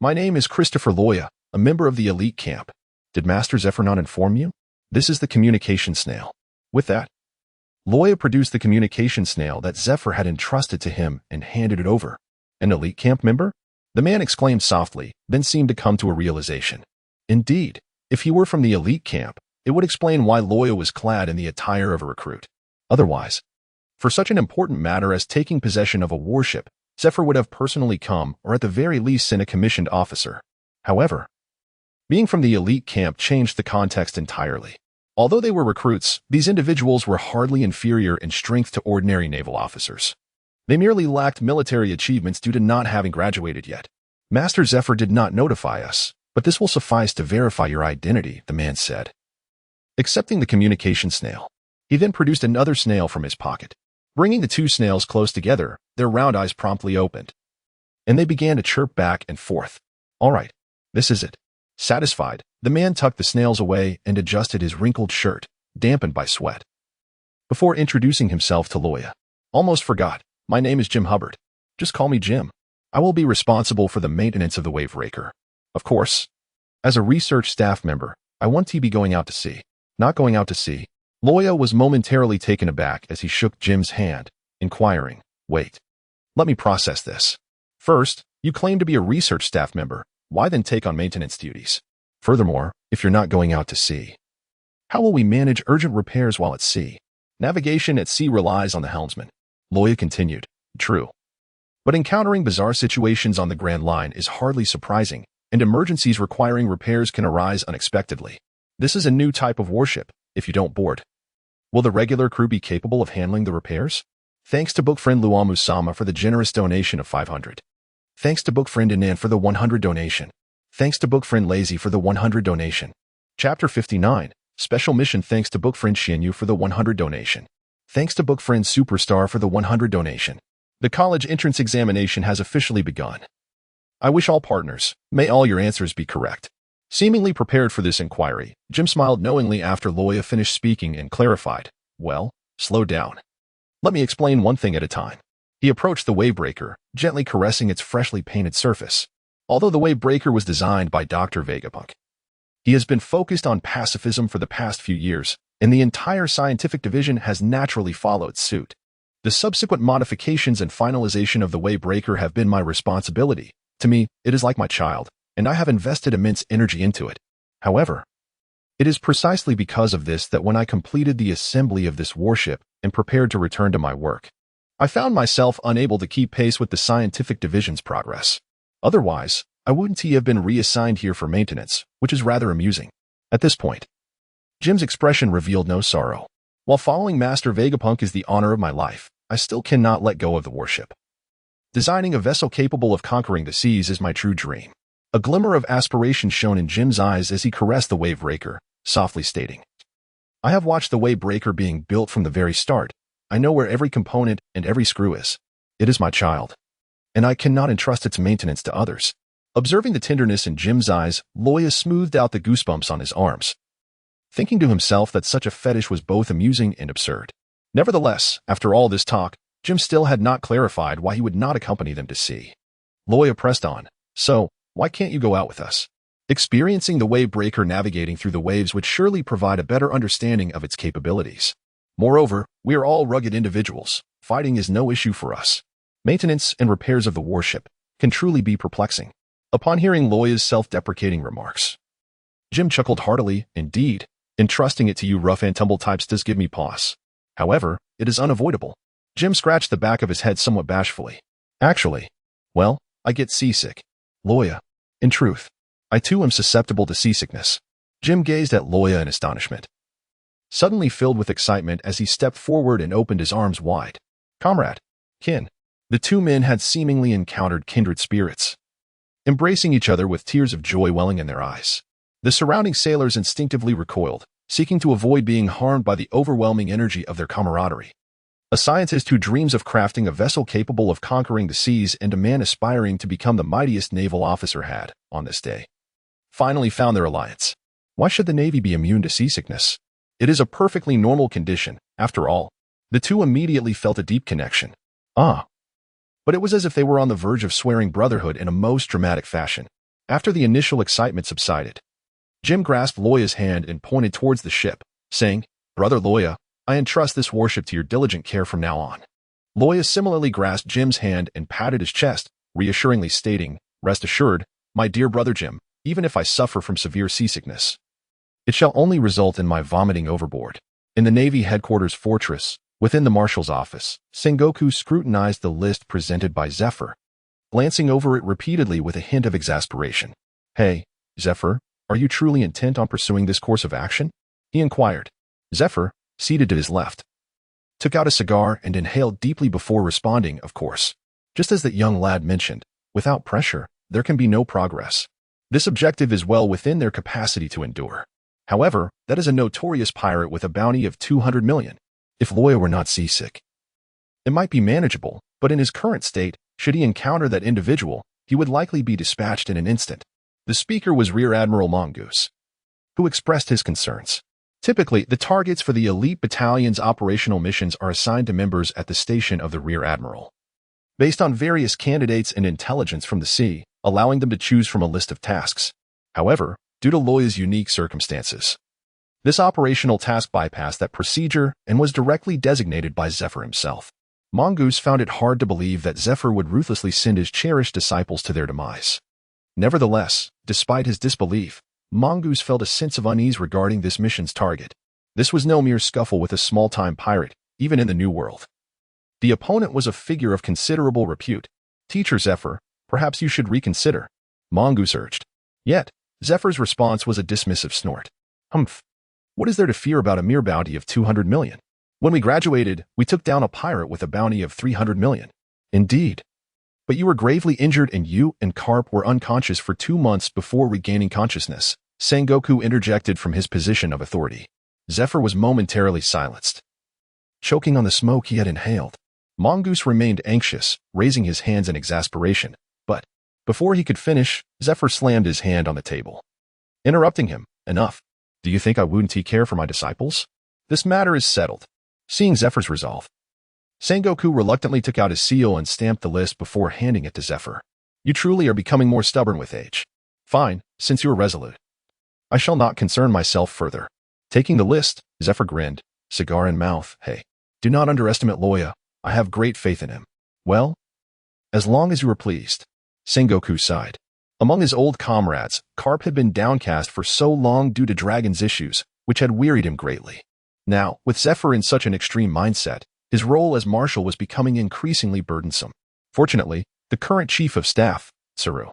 [SPEAKER 1] My name is Christopher Luo Ya, a member of the elite camp. Did Master Zephyr not inform you? This is the communication snail." With that, Luo Ya produced the communication snail that Zephyr had entrusted to him and handed it over. "An elite camp member?" The man exclaimed softly, then seemed to come to a realization. Indeed, if he were from the elite camp, it would explain why Luo Ya was clad in the attire of a recruit. Otherwise, for such an important matter as taking possession of a warship, Zephyr would have personally come or at the very least sent a commissioned officer. However, being from the elite camp changed the context entirely. Although they were recruits, these individuals were hardly inferior in strength to ordinary naval officers. They merely lacked military achievements due to not having graduated yet. "Master Zephyr did not notify us, but this will suffice to verify your identity," the man said. Accepting the communication snail, he then produced another snail from his pocket. Bringing the two snails close together, their round eyes promptly opened, and they began to chirp back and forth. "All right, this is it." Satisfied, the man tucked the snails away and adjusted his wrinkled shirt, dampened by sweat. Before introducing himself to Luo Ya, "Almost forgot. My name is Jim Hubbard. Just call me Jim. I will be responsible for the maintenance of the Wavebreaker. Of course, as a research staff member, I want to be going out to sea." "Not going out to sea?" Luo Ya was momentarily taken aback as he shook Jim's hand, inquiring, "Wait. Let me process this. First, you claim to be a research staff member. Why then take on maintenance duties? Furthermore, if you're not going out to sea, how will we manage urgent repairs while at sea? Navigation at sea relies on the helmsman." Luo Ya continued, "True. But encountering bizarre situations on the Grand Line is hardly surprising, and emergencies requiring repairs can arise unexpectedly. This is a new type of warship. If you don't board, will the regular crew be capable of handling the repairs? Thanks to book friend Luamu-sama for the generous donation of 500. Thanks to book friend Inan for the 100 donation. Thanks to book friend Lazy for the 100 donation. Chapter 59, Special Mission. Thanks to book friend Xianyu for the 100 donation. Thanks to book friend Superstar for the 100 donation. The college entrance examination has officially begun. I wish all partners, may all your answers be correct. Seemingly prepared for this inquiry, Jim smiled knowingly after Luo Ya finished speaking and clarified, "Well, slow down. Let me explain one thing at a time." He approached the Wavebreaker, gently caressing its freshly painted surface. Although the Wavebreaker was designed by Dr. Vegapunk, he has been focused on pacifism for the past few years, and the entire scientific division has naturally followed suit. The subsequent modifications and finalization of the Wavebreaker have been my responsibility. To me, it is like my child, and I have invested immense energy into it. However, it is precisely because of this that when I completed the assembly of this warship and prepared to return to my work, I found myself unable to keep pace with the scientific division's progress. Otherwise, I wouldn't have been reassigned here for maintenance, which is rather amusing. At this point, Jim's expression revealed no sorrow. While following Master Vegapunk is the honor of my life, I still cannot let go of the warship. Designing a vessel capable of conquering the seas is my true dream. A glimmer of aspiration shone in Jim's eyes as he caressed the Wavebreaker, softly stating, "I have watched the Wavebreaker being built from the very start. I know where every component and every screw is. It is my child, and I cannot entrust its maintenance to others." Observing the tenderness in Jim's eyes, Luo Ya smoothed out the goosebumps on his arms, thinking to himself that such a fetish was both amusing and absurd. Nevertheless, after all this talk, Jim still had not clarified why he would not accompany them to sea. Luo Ya pressed on, "So, why can't you go out with us? Experiencing the Wavebreaker navigating through the waves would surely provide a better understanding of its capabilities. Moreover, we are all rugged individuals. Fighting is no issue for us. Maintenance and repairs of the warship can truly be perplexing." Upon hearing Luo Ya's self-deprecating remarks, Jim chuckled heartily. "Indeed, entrusting it to you rough-and-tumble types does give me pause. However, it is unavoidable." Jim scratched the back of his head somewhat bashfully. "Actually, well, I get seasick. Luo Ya, in truth, I too am susceptible to seasickness." Jim gazed at Luo Ya in astonishment, suddenly filled with excitement as he stepped forward and opened his arms wide. "Comrade, kin." The two men had seemingly encountered kindred spirits, embracing each other with tears of joy welling in their eyes. The surrounding sailors instinctively recoiled, seeking to avoid being harmed by the overwhelming energy of their camaraderie. A scientist who dreams of crafting a vessel capable of conquering the seas and a man aspiring to become the mightiest naval officer had, on this day, finally found their alliance. Why should the Navy be immune to seasickness? It is a perfectly normal condition, after all. The two immediately felt a deep connection. "Ah, But it was as if they were on the verge of swearing brotherhood in a most dramatic fashion. After the initial excitement subsided, Jim grasped Luo Ya's hand and pointed towards the ship, saying, "Brother Luo Ya, I entrust this warship to your diligent care from now on." Luo Ya similarly grasped Jim's hand and patted his chest, reassuringly stating, "Rest assured, my dear brother Jim, even if I suffer from severe seasickness, it shall only result in my vomiting overboard." In the Navy headquarters fortress, within the marshal's office, Sengoku scrutinized the list presented by Zephyr, glancing over it repeatedly with a hint of exasperation. "Hey, Zephyr, are you truly intent on pursuing this course of action?" he inquired. Zephyr, seated to his left, took out a cigar and inhaled deeply before responding, "Of course. Just as that young lad mentioned, without pressure, there can be no progress. This objective is well within their capacity to endure. However, that is a notorious pirate with a bounty of 200 million. If Luo Ya were not seasick, it might be manageable, but in his current state, should he encounter that individual, he would likely be dispatched in an instant." The speaker was Rear Admiral Mongoose, who expressed his concerns. Typically, the targets for the elite battalion's operational missions are assigned to members at the station of the Rear Admiral, based on various candidates and intelligence from the sea, allowing them to choose from a list of tasks. However, due to Luo Ya's unique circumstances, this operational task bypassed that procedure and was directly designated by Zephyr himself. Mongoose found it hard to believe that Zephyr would ruthlessly send his cherished disciples to their demise. Nevertheless, despite his disbelief, Mongoose felt a sense of unease regarding this mission's target. This was no mere scuffle with a small-time pirate, even in the New World. The opponent was a figure of considerable repute. "Teacher Zephyr, perhaps you should reconsider," Mongoose urged. Yet, Zephyr's response was a dismissive snort. "Humph. What is there to fear about a mere bounty of 200 million? When we graduated, we took down a pirate with a bounty of 300 million. Indeed. But you were gravely injured and you and Karp were unconscious for 2 months before regaining consciousness," Sengoku interjected from his position of authority. Zephyr was momentarily silenced, choking on the smoke he had inhaled. Mongoose remained anxious, raising his hands in exasperation, but before he could finish, Zephyr slammed his hand on the table, interrupting him. "Enough. Do you think I wouldn't care for my disciples? This matter is settled." Seeing Zephyr's resolve, Sengoku reluctantly took out his seal and stamped the list before handing it to Zephyr. "You truly are becoming more stubborn with age. Fine, since you are resolute, I shall not concern myself further." Taking the list, Zephyr grinned, cigar in mouth. "Hey, do not underestimate Luo Ya. I have great faith in him." "Well, as long as you are pleased," Sengoku sighed. Among his old comrades, Karp had been downcast for so long due to Dragon's issues, which had wearied him greatly. Now, with Zephyr in such an extreme mindset, his role as marshal was becoming increasingly burdensome. Fortunately, the current chief of staff, Tsuru,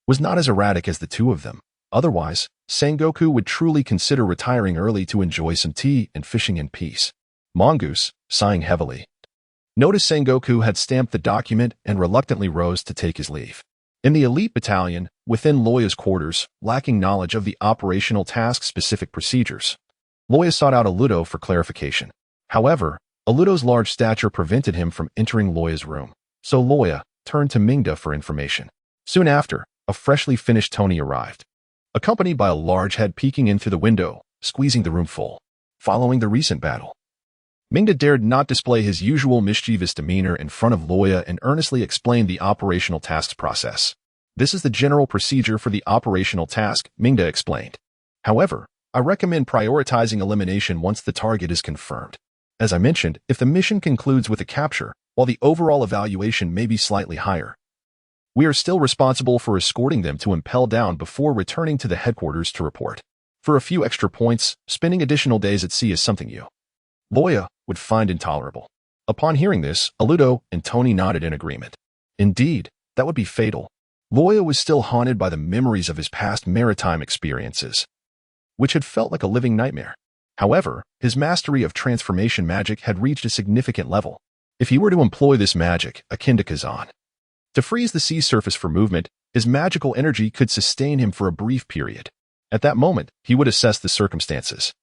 [SPEAKER 1] was not as erratic as the two of them. Otherwise, Sengoku would truly consider retiring early to enjoy some tea and fishing in peace. Mongoose, sighing heavily, noticed Sengoku had stamped the document and reluctantly rose to take his leave. In the elite battalion, within Luo Ya's quarters, lacking knowledge of the operational task-specific procedures, Luo Ya sought out Aludo for clarification. However, Aludo's large stature prevented him from entering Luo Ya's room, so Luo Ya turned to Mingda for information. Soon after, a freshly finished Tony arrived, accompanied by a large head peeking in through the window, squeezing the room full. Following the recent battle, Mingda dared not display his usual mischievous demeanor in front of Luo Ya and earnestly explained the operational tasks process. "This is the general procedure for the operational task," Mingda explained. "However, I recommend prioritizing elimination once the target is confirmed. As I mentioned, if the mission concludes with a capture, while the overall evaluation may be slightly higher, we are still responsible for escorting them to impel down before returning to the headquarters to report. For a few extra points, spending additional days at sea is something you, Luo Ya, would find intolerable." Upon hearing this, Aludo and Tony nodded in agreement. Indeed, that would be fatal. Luo Ya was still haunted by the memories of his past maritime experiences, which had felt like a living nightmare. However, his mastery of transformation magic had reached a significant level. If he were to employ this magic, akin to Kazan, to freeze the sea surface for movement, his magical energy could sustain him for a brief period. At that moment, he would assess the circumstances.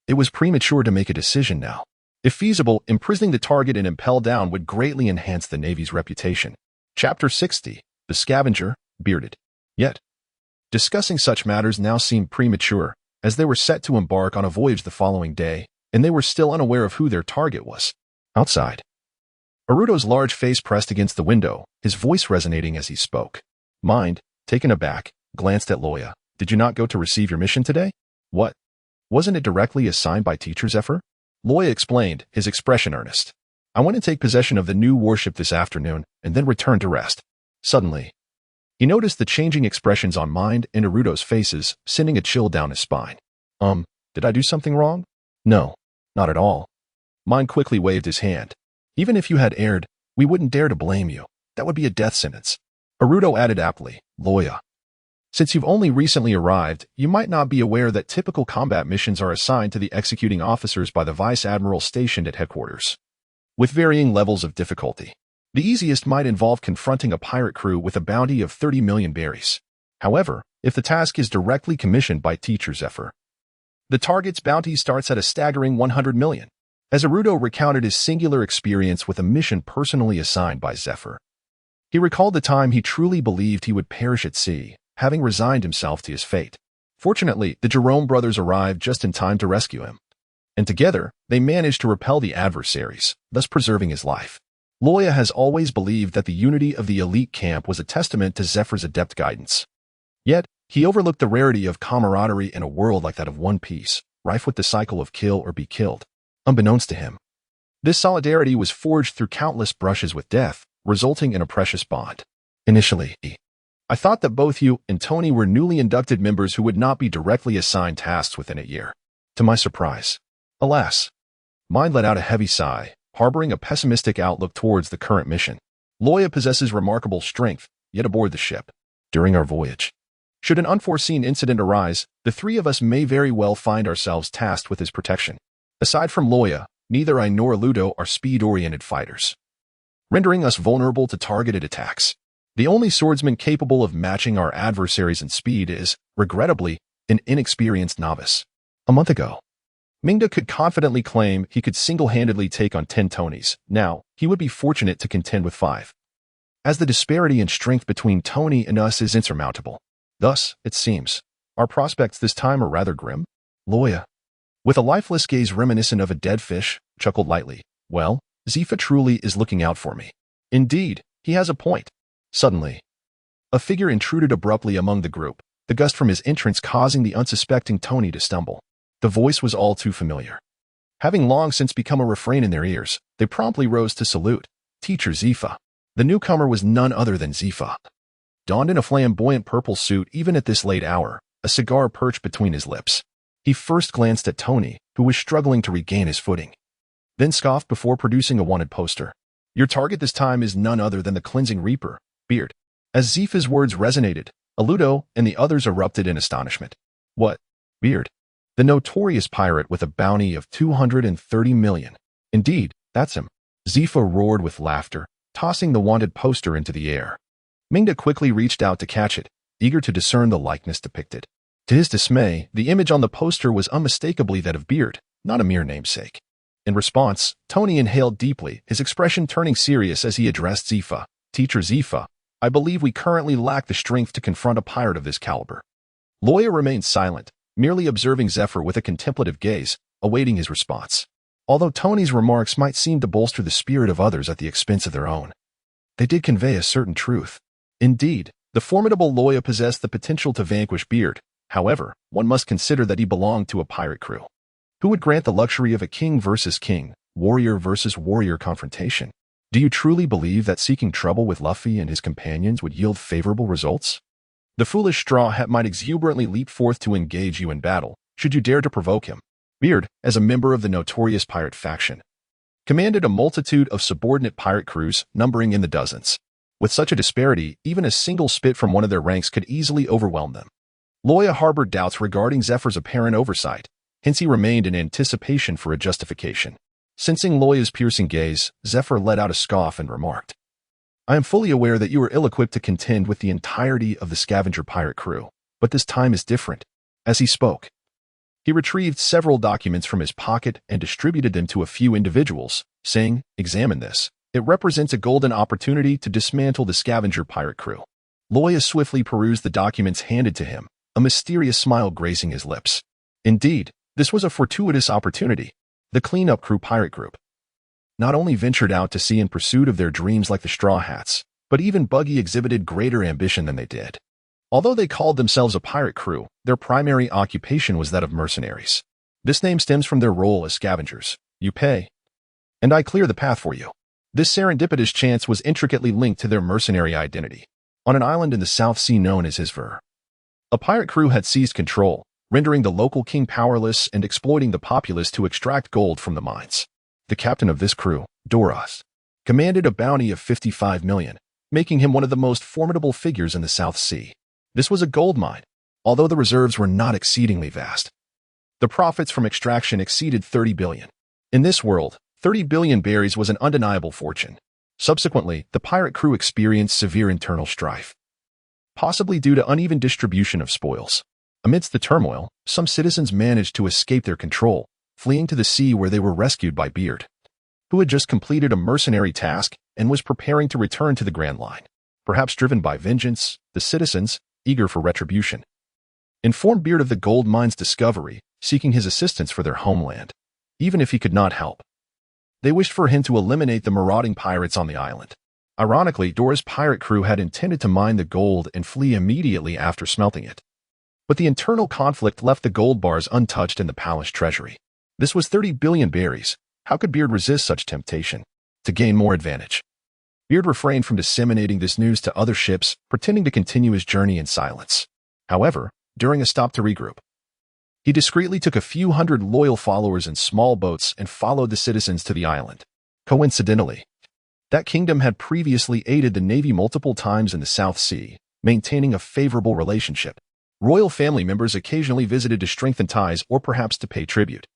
[SPEAKER 1] It was premature to make a decision now. If feasible, imprisoning the target and impel down would greatly enhance the Navy's reputation. Chapter 60, The Scavenger, Bearded. Yet, discussing such matters now seemed premature, as they were set to embark on a voyage the following day, and they were still unaware of who their target was. Outside, Aruto's large face pressed against the window, his voice resonating as he spoke. Mind, taken aback, glanced at Luo Ya. Did you not go to receive your mission today? What? Wasn't it directly assigned by Teacher Zephyr? Luo Ya explained, his expression earnest. I went to take possession of the new warship this afternoon and then returned to rest. Suddenly, he noticed the changing expressions on Mind and Aruto's faces, sending a chill down his spine. Did I do something wrong? No, not at all. Mind quickly waved his hand. Even if you had erred, we wouldn't dare to blame you. That would be a death sentence. Aruto added aptly, Luo Ya. Since you've only recently arrived, you might not be aware that typical combat missions are assigned to the executing officers by the Vice Admiral stationed at headquarters, with varying levels of difficulty. The easiest might involve confronting a pirate crew with a bounty of 30 million berries. However, if the task is directly commissioned by Teacher Zephyr, the target's bounty starts at a staggering 100 million. As Aruto recounted his singular experience with a mission personally assigned by Zephyr, he recalled the time he truly believed he would perish at sea, having resigned himself to his fate. Fortunately, the Jerome brothers arrived just in time to rescue him, and together, they managed to repel the adversaries, thus preserving his life. Luo Ya has always believed that the unity of the elite camp was a testament to Zephyr's adept guidance. Yet, he overlooked the rarity of camaraderie in a world like that of One Piece, rife with the cycle of kill or be killed. Unbeknownst to him, this solidarity was forged through countless brushes with death, resulting in a precious bond. Initially, I thought that both you and Tony were newly inducted members who would not be directly assigned tasks within a year. To my surprise, alas, Mind let out a heavy sigh, harboring a pessimistic outlook towards the current mission. Luo Ya possesses remarkable strength, yet aboard the ship, during our voyage, should an unforeseen incident arise, the three of us may very well find ourselves tasked with his protection. Aside from Luo Ya, neither I nor Ludo are speed-oriented fighters, rendering us vulnerable to targeted attacks. The only swordsman capable of matching our adversaries in speed is, regrettably, an inexperienced novice. A month ago, Mingda could confidently claim he could single-handedly take on 10 Tonys. Now, he would be fortunate to contend with 5. As the disparity in strength between Tony and us is insurmountable. Thus, it seems, our prospects this time are rather grim. Luo Ya, with a lifeless gaze reminiscent of a dead fish, chuckled lightly. Well, Zifa truly is looking out for me. Indeed, he has a point. Suddenly, a figure intruded abruptly among the group, the gust from his entrance causing the unsuspecting Tony to stumble. The voice was all too familiar. Having long since become a refrain in their ears, they promptly rose to salute. Teacher Zifa. The newcomer was none other than Zifa. Donned in a flamboyant purple suit even at this late hour, a cigar perched between his lips. He first glanced at Tony, who was struggling to regain his footing, then scoffed before producing a wanted poster. Your target this time is none other than the Cleansing Reaper, Beard. As Zifa's words resonated, Aludo and the others erupted in astonishment. What? Beard? The notorious pirate with a bounty of 230 million. Indeed, that's him. Zifa roared with laughter, tossing the wanted poster into the air. Mingda quickly reached out to catch it, eager to discern the likeness depicted. To his dismay, the image on the poster was unmistakably that of Beard, not a mere namesake. In response, Tony inhaled deeply, his expression turning serious as he addressed Zifa. Teacher Zifa, I believe we currently lack the strength to confront a pirate of this caliber. Luo Ya remained silent, merely observing Zephyr with a contemplative gaze, awaiting his response. Although Tony's remarks might seem to bolster the spirit of others at the expense of their own, they did convey a certain truth. Indeed, the formidable Luo Ya possessed the potential to vanquish Beard. However, one must consider that he belonged to a pirate crew. Who would grant the luxury of a king versus king, warrior versus warrior confrontation? Do you truly believe that seeking trouble with Luffy and his companions would yield favorable results? The foolish straw hat might exuberantly leap forth to engage you in battle, should you dare to provoke him. Beard, as a member of the notorious pirate faction, commanded a multitude of subordinate pirate crews numbering in the dozens. With such a disparity, even a single spit from one of their ranks could easily overwhelm them. Luo Ya harbored doubts regarding Zephyr's apparent oversight, hence he remained in anticipation for a justification. Sensing Luo Ya's piercing gaze, Zephyr let out a scoff and remarked, I am fully aware that you are ill-equipped to contend with the entirety of the scavenger pirate crew, but this time is different. As he spoke, he retrieved several documents from his pocket and distributed them to a few individuals, saying, Examine this. It represents a golden opportunity to dismantle the scavenger pirate crew. Luo Ya swiftly perused the documents handed to him, a mysterious smile gracing his lips. Indeed, this was a fortuitous opportunity. The Cleanup Crew Pirate Group. not only ventured out to sea in pursuit of their dreams like the Straw Hats, but even Buggy exhibited greater ambition than they did. Although they called themselves a pirate crew, their primary occupation was that of mercenaries. This name stems from their role as scavengers. You pay, and I clear the path for you. This serendipitous chance was intricately linked to their mercenary identity. On an island in the South Sea known as Isver, a pirate crew had seized control, rendering the local king powerless and exploiting the populace to extract gold from the mines. The captain of this crew, Doras, commanded a bounty of 55 million, making him one of the most formidable figures in the South Sea. This was a gold mine, although the reserves were not exceedingly vast. The profits from extraction exceeded 30 billion. In this world, 30 billion berries was an undeniable fortune. Subsequently, the pirate crew experienced severe internal strife, possibly due to uneven distribution of spoils. Amidst the turmoil, some citizens managed to escape their control, fleeing to the sea where they were rescued by Beard, who had just completed a mercenary task and was preparing to return to the Grand Line. Perhaps driven by vengeance, the citizens, eager for retribution, informed Beard of the gold mine's discovery, seeking his assistance for their homeland. Even if he could not help, they wished for him to eliminate the marauding pirates on the island. Ironically, Dora's pirate crew had intended to mine the gold and flee immediately after smelting it. But the internal conflict left the gold bars untouched in the palace treasury. This was 30 billion berries. How could Beard resist such temptation? To gain more advantage, Beard refrained from disseminating this news to other ships, pretending to continue his journey in silence. However, during a stop to regroup, he discreetly took a few hundred loyal followers in small boats and followed the citizens to the island. Coincidentally, that kingdom had previously aided the navy multiple times in the South Sea, maintaining a favorable relationship. Royal family members occasionally visited to strengthen ties or perhaps to pay tribute.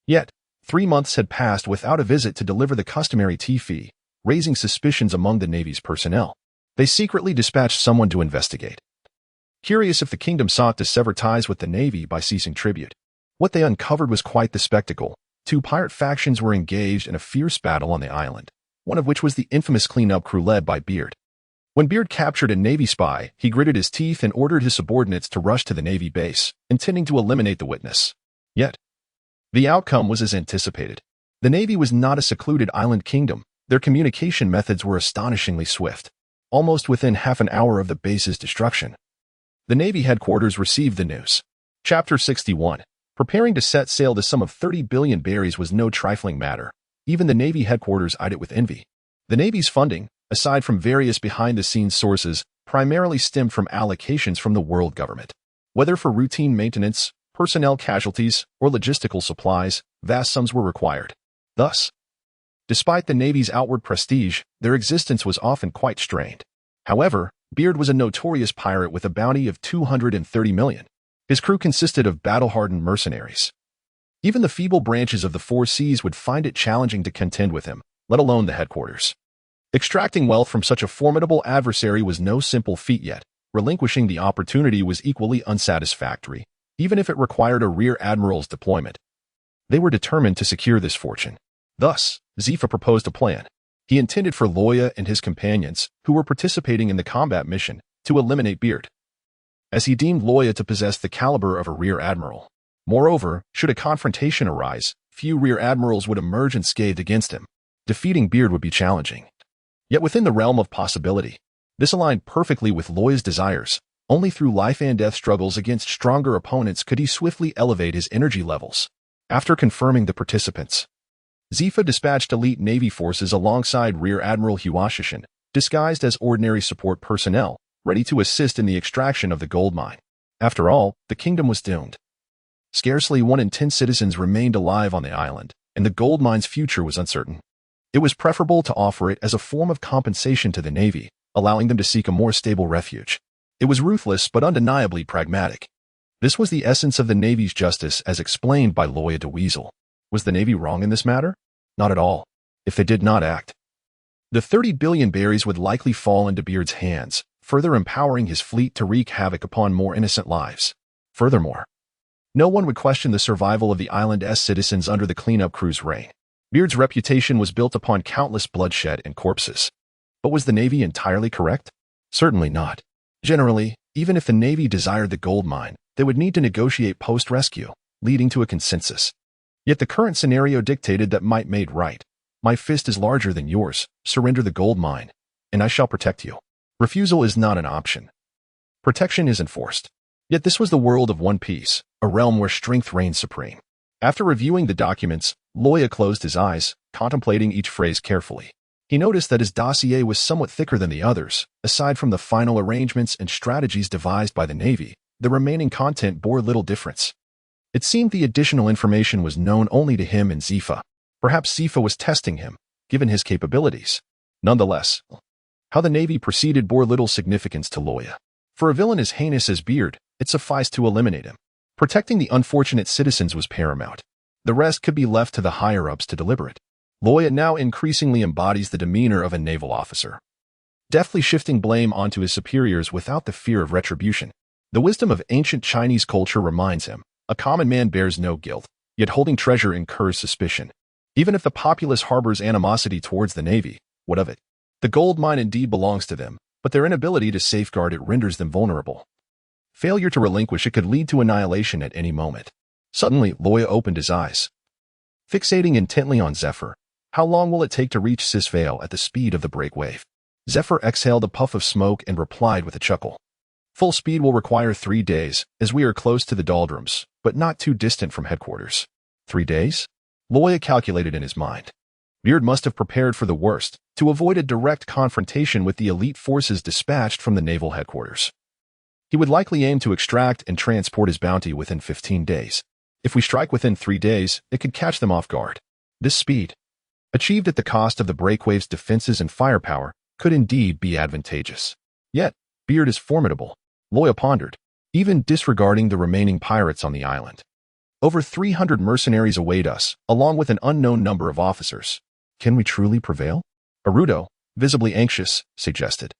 [SPEAKER 1] Yet, 3 months had passed without a visit to deliver the customary tea fee, raising suspicions among the navy's personnel. They secretly dispatched someone to investigate, curious if the kingdom sought to sever ties with the navy by ceasing tribute. What they uncovered was quite the spectacle. 2 pirate factions were engaged in a fierce battle on the island, one of which was the infamous cleanup crew led by Beard. When Beard captured a navy spy, he gritted his teeth and ordered his subordinates to rush to the navy base, intending to eliminate the witness. Yet, the outcome was as anticipated. The navy was not a secluded island kingdom. Their communication methods were astonishingly swift. Almost within half an hour of the base's destruction, the Navy headquarters received the news. Chapter 61. Preparing to set sail, the sum of 30 billion berries was no trifling matter. Even the Navy headquarters eyed it with envy. The Navy's funding, aside from various behind-the-scenes sources, primarily stemmed from allocations from the world government. Whether for routine maintenance, personnel casualties, or logistical supplies, vast sums were required. Thus, despite the Navy's outward prestige, their existence was often quite strained. However, Beard was a notorious pirate with a bounty of 230 million. His crew consisted of battle-hardened mercenaries. Even the feeble branches of the 4 seas would find it challenging to contend with him, let alone the headquarters. Extracting wealth from such a formidable adversary was no simple feat, yet relinquishing the opportunity was equally unsatisfactory, even if it required a rear admiral's deployment. They were determined to secure this fortune. Thus, Zifa proposed a plan. He intended for Luo Ya and his companions, who were participating in the combat mission, to eliminate Beard, as he deemed Luo Ya to possess the caliber of a rear admiral. Moreover, should a confrontation arise, few rear admirals would emerge unscathed against him. Defeating Beard would be challenging. Yet within the realm of possibility, this aligned perfectly with Luo Ya's desires. Only through life-and-death struggles against stronger opponents could he swiftly elevate his energy levels. After confirming the participants, Zifa dispatched elite Navy forces alongside Rear Admiral Huashishin, disguised as ordinary support personnel, ready to assist in the extraction of the gold mine. After all, the kingdom was doomed. Scarcely 1 in 10 citizens remained alive on the island, and the gold mine's future was uncertain. It was preferable to offer it as a form of compensation to the Navy, allowing them to seek a more stable refuge. It was ruthless but undeniably pragmatic. This was the essence of the Navy's justice as explained by Luo Ya de Weasel. Was the Navy wrong in this matter? Not at all. If they did not act, the 30 billion berries would likely fall into Beard's hands, further empowering his fleet to wreak havoc upon more innocent lives. Furthermore, no one would question the survival of the island's citizens under the cleanup crew's reign. Beard's reputation was built upon countless bloodshed and corpses. But was the Navy entirely correct? Certainly not. Generally, even if the Navy desired the gold mine, they would need to negotiate post-rescue, leading to a consensus. Yet the current scenario dictated that might made right. My fist is larger than yours. Surrender the gold mine, and I shall protect you. Refusal is not an option. Protection is enforced. Yet this was the world of One Piece, a realm where strength reigns supreme. After reviewing the documents, Luo Ya closed his eyes, contemplating each phrase carefully. He noticed that his dossier was somewhat thicker than the others. Aside from the final arrangements and strategies devised by the Navy, the remaining content bore little difference. It seemed the additional information was known only to him and Zifa. Perhaps Zifa was testing him, given his capabilities. Nonetheless, how the Navy proceeded bore little significance to Luo Ya. For a villain as heinous as Beard, it sufficed to eliminate him. Protecting the unfortunate citizens was paramount. The rest could be left to the higher-ups to deliberate. Luo Ya now increasingly embodies the demeanor of a naval officer, deftly shifting blame onto his superiors without the fear of retribution. The wisdom of ancient Chinese culture reminds him, a common man bears no guilt, yet holding treasure incurs suspicion. Even if the populace harbors animosity towards the Navy, what of it? The gold mine indeed belongs to them, but their inability to safeguard it renders them vulnerable. Failure to relinquish it could lead to annihilation at any moment. Suddenly, Luo Ya opened his eyes, fixating intently on Zephyr. How long will it take to reach Sisvale at the speed of the break wave? Zephyr exhaled a puff of smoke and replied with a chuckle. Full speed will require 3 days, as we are close to the doldrums, but not too distant from headquarters. 3 days? Luo Ya calculated in his mind. Beard must have prepared for the worst, to avoid a direct confrontation with the elite forces dispatched from the naval headquarters. He would likely aim to extract and transport his bounty within 15 days. If we strike within 3 days, it could catch them off guard. This speed, achieved at the cost of the breakwave's defenses and firepower, could indeed be advantageous. Yet, Beard is formidable, Luo Ya pondered, even disregarding the remaining pirates on the island. Over 300 mercenaries await us, along with an unknown number of officers. Can we truly prevail? Arudo, visibly anxious, suggested.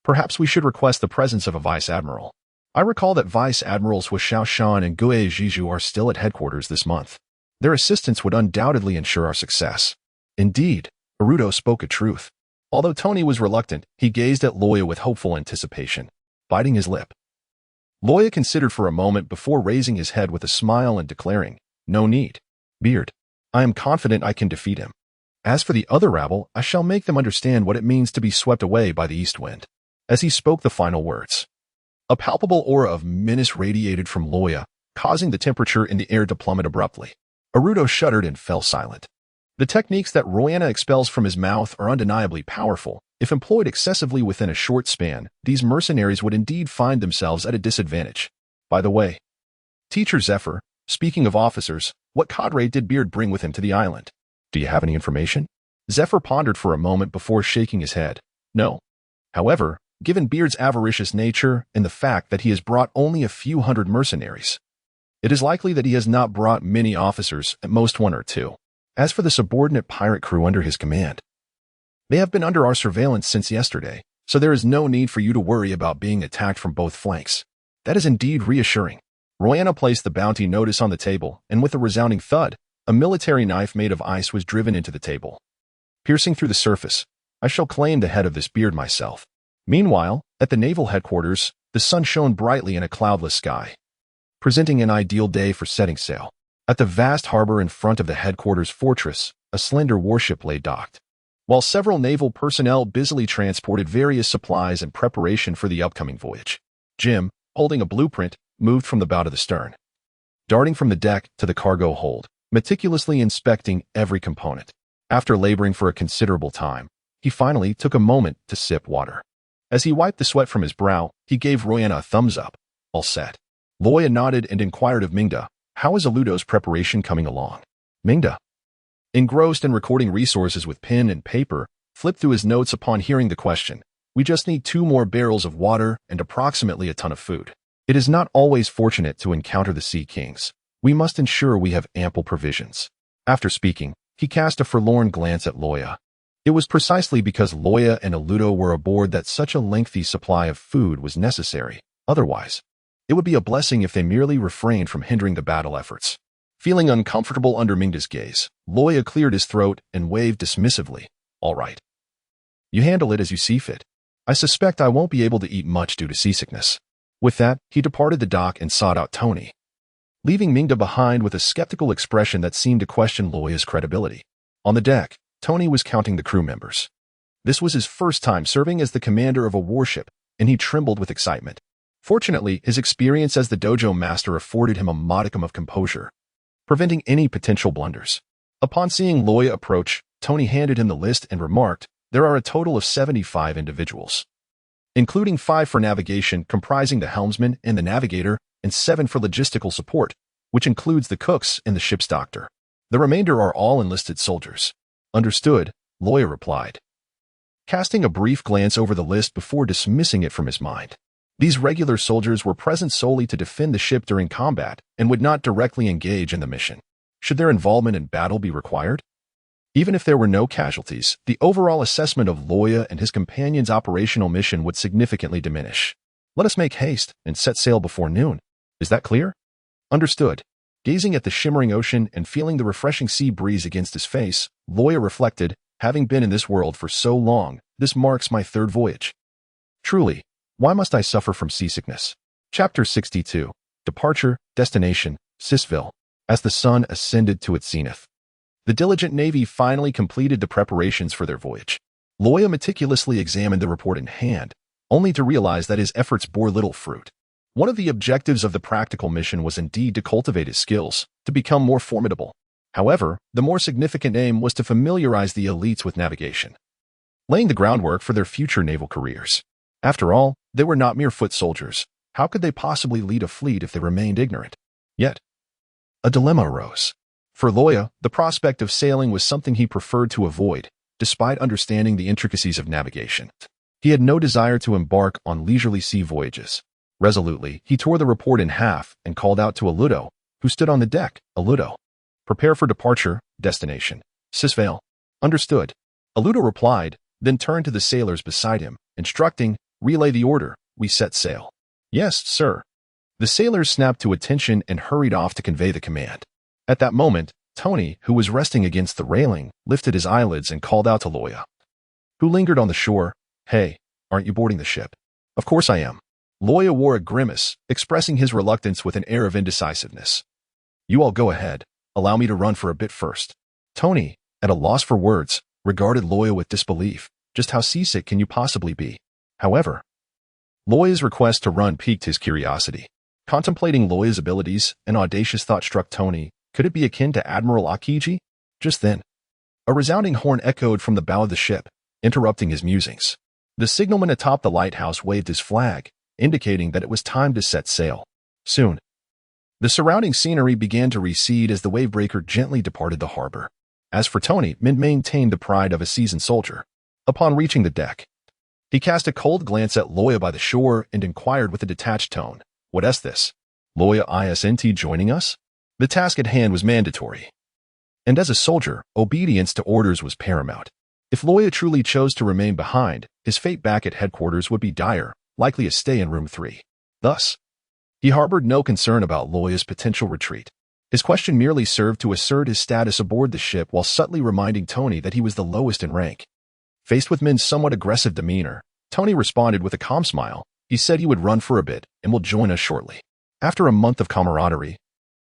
[SPEAKER 1] Perhaps we should request the presence of a vice admiral. I recall that vice admirals Hua Xiaoshan and Gue Zhizhu are still at headquarters this month. Their assistance would undoubtedly ensure our success. Indeed, Arudo spoke a truth. Although Tony was reluctant, he gazed at Luo Ya with hopeful anticipation, biting his lip. Luo Ya considered for a moment before raising his head with a smile and declaring, "No need. Beard, I am confident I can defeat him. As for the other rabble, I shall make them understand what it means to be swept away by the east wind." As he spoke the final words, a palpable aura of menace radiated from Luo Ya, causing the temperature in the air to plummet abruptly. Arudo shuddered and fell silent. The techniques that Royana expels from his mouth are undeniably powerful. If employed excessively within a short span, these mercenaries would indeed find themselves at a disadvantage. By the way, Teacher Zephyr, speaking of officers, what cadre did Beard bring with him to the island? Do you have any information? Zephyr pondered for a moment before shaking his head. No. However, given Beard's avaricious nature and the fact that he has brought only a few hundred mercenaries, it is likely that he has not brought many officers, at most 1 or 2. As for the subordinate pirate crew under his command, they have been under our surveillance since yesterday, so there is no need for you to worry about being attacked from both flanks. That is indeed reassuring. Royana placed the bounty notice on the table, and with a resounding thud, a military knife made of ice was driven into the table. Piercing through the surface, I shall claim the head of this Beard myself. Meanwhile, at the naval headquarters, the sun shone brightly in a cloudless sky, presenting an ideal day for setting sail. At the vast harbor in front of the headquarters fortress, a slender warship lay docked, while several naval personnel busily transported various supplies in preparation for the upcoming voyage. Jim, holding a blueprint, moved from the bow to the stern, darting from the deck to the cargo hold, meticulously inspecting every component. After laboring for a considerable time, he finally took a moment to sip water. As he wiped the sweat from his brow, he gave Royana a thumbs up. All set. Luo Ya nodded and inquired of Mingda, "How is Aludo's preparation coming along?" Mingda, engrossed in recording resources with pen and paper, flipped through his notes upon hearing the question. "We just need 2 more barrels of water and approximately a ton of food. It is not always fortunate to encounter the Sea Kings. We must ensure we have ample provisions." After speaking, he cast a forlorn glance at Luo Ya. It was precisely because Luo Ya and Aludo were aboard that such a lengthy supply of food was necessary. Otherwise, it would be a blessing if they merely refrained from hindering the battle efforts. Feeling uncomfortable under Mingda's gaze, Luo Ya cleared his throat and waved dismissively. "All right. You handle it as you see fit. I suspect I won't be able to eat much due to seasickness." With that, he departed the dock and sought out Tony, leaving Mingda behind with a skeptical expression that seemed to question Luo Ya's credibility. On the deck, Tony was counting the crew members. This was his first time serving as the commander of a warship, and he trembled with excitement. Fortunately, his experience as the dojo master afforded him a modicum of composure, preventing any potential blunders. Upon seeing Luo Ya approach, Tony handed him the list and remarked, "There are a total of 75 individuals, including 5 for navigation comprising the helmsman and the navigator, and 7 for logistical support, which includes the cooks and the ship's doctor. The remainder are all enlisted soldiers." "Understood," Luo Ya replied, casting a brief glance over the list before dismissing it from his mind. These regular soldiers were present solely to defend the ship during combat and would not directly engage in the mission, should their involvement in battle be required. Even if there were no casualties, the overall assessment of Luo Ya and his companion's operational mission would significantly diminish. "Let us make haste and set sail before noon. Is that clear?" "Understood." Gazing at the shimmering ocean and feeling the refreshing sea breeze against his face, Luo Ya reflected, "Having been in this world for so long, this marks my 3rd voyage. Truly, why must I suffer from seasickness?" Chapter 62. Departure, Destination, Sisville. As the sun ascended to its zenith, the diligent Navy finally completed the preparations for their voyage. Luo Ya meticulously examined the report in hand, only to realize that his efforts bore little fruit. One of the objectives of the practical mission was indeed to cultivate his skills, to become more formidable. However, the more significant aim was to familiarize the elites with navigation, laying the groundwork for their future naval careers. After all, they were not mere foot soldiers. How could they possibly lead a fleet if they remained ignorant? Yet, a dilemma arose. For Luo Ya, the prospect of sailing was something he preferred to avoid, despite understanding the intricacies of navigation. He had no desire to embark on leisurely sea voyages. Resolutely, he tore the report in half and called out to Aludo, who stood on the deck. "Aludo, prepare for departure, destination, Sisvale." "Understood," Aludo replied, then turned to the sailors beside him, instructing, "Relay the order, we set sail." "Yes, sir." The sailors snapped to attention and hurried off to convey the command. At that moment, Tony, who was resting against the railing, lifted his eyelids and called out to Luo Ya, who lingered on the shore, "Hey, aren't you boarding the ship?" "Of course I am." Luo Ya wore a grimace, expressing his reluctance with an air of indecisiveness. "You all go ahead. Allow me to run for a bit first." Tony, at a loss for words, regarded Luo Ya with disbelief. Just how seasick can you possibly be? However, Luo Ya's request to run piqued his curiosity. Contemplating Luo Ya's abilities, an audacious thought struck Tony. Could it be akin to Admiral Akiji? Just then, a resounding horn echoed from the bow of the ship, interrupting his musings. The signalman atop the lighthouse waved his flag, indicating that it was time to set sail. Soon, the surrounding scenery began to recede as the wavebreaker gently departed the harbor. As for Tony, Min maintained the pride of a seasoned soldier. Upon reaching the deck, he cast a cold glance at Luo Ya by the shore and inquired with a detached tone, "What is this? Luo Ya isn't joining us?" The task at hand was mandatory, and as a soldier, obedience to orders was paramount. If Luo Ya truly chose to remain behind, his fate back at headquarters would be dire, likely a stay in room 3. Thus, he harbored no concern about Luo Ya's potential retreat. His question merely served to assert his status aboard the ship while subtly reminding Tony that he was the lowest in rank. Faced with Min's somewhat aggressive demeanor, Tony responded with a calm smile. He said he would run for a bit and will join us shortly. After a month of camaraderie,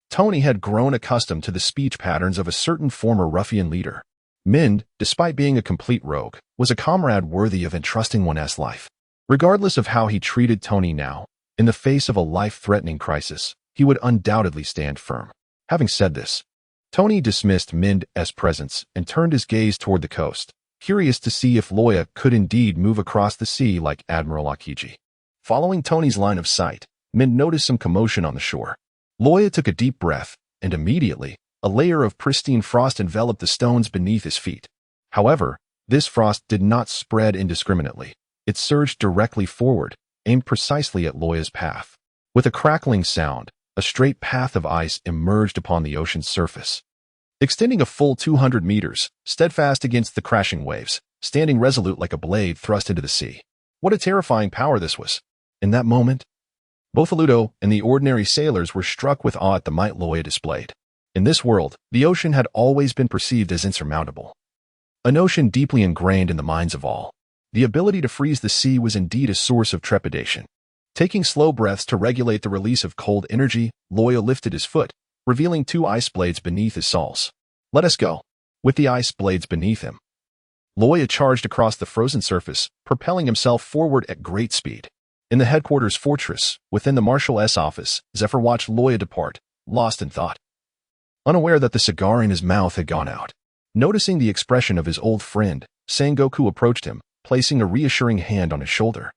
[SPEAKER 1] Tony had grown accustomed to the speech patterns of a certain former ruffian leader. Min, despite being a complete rogue, was a comrade worthy of entrusting one's life. Regardless of how he treated Tony now, in the face of a life-threatening crisis, he would undoubtedly stand firm. Having said this, Tony dismissed Min's presence and turned his gaze toward the coast, curious to see if Luo Ya could indeed move across the sea like Admiral Akiji. Following Tony's line of sight, Min noticed some commotion on the shore. Luo Ya took a deep breath, and immediately, a layer of pristine frost enveloped the stones beneath his feet. However, this frost did not spread indiscriminately. It surged directly forward, aimed precisely at Luo Ya's path. With a crackling sound, a straight path of ice emerged upon the ocean's surface, extending a full 200 meters, steadfast against the crashing waves, standing resolute like a blade thrust into the sea. What a terrifying power this was! In that moment, both Aludo and the ordinary sailors were struck with awe at the might Luo Ya displayed. In this world, the ocean had always been perceived as insurmountable, a notion deeply ingrained in the minds of all. The ability to freeze the sea was indeed a source of trepidation. Taking slow breaths to regulate the release of cold energy, Luo Ya lifted his foot, revealing 2 ice blades beneath his soles. "Let us go." With the ice blades beneath him, Luo Ya charged across the frozen surface, propelling himself forward at great speed. In the headquarters fortress, within the Marshal S office, Zephyr watched Luo Ya depart, lost in thought. Unaware that the cigar in his mouth had gone out. Noticing the expression of his old friend, Sengoku approached him, placing a reassuring hand on his shoulder.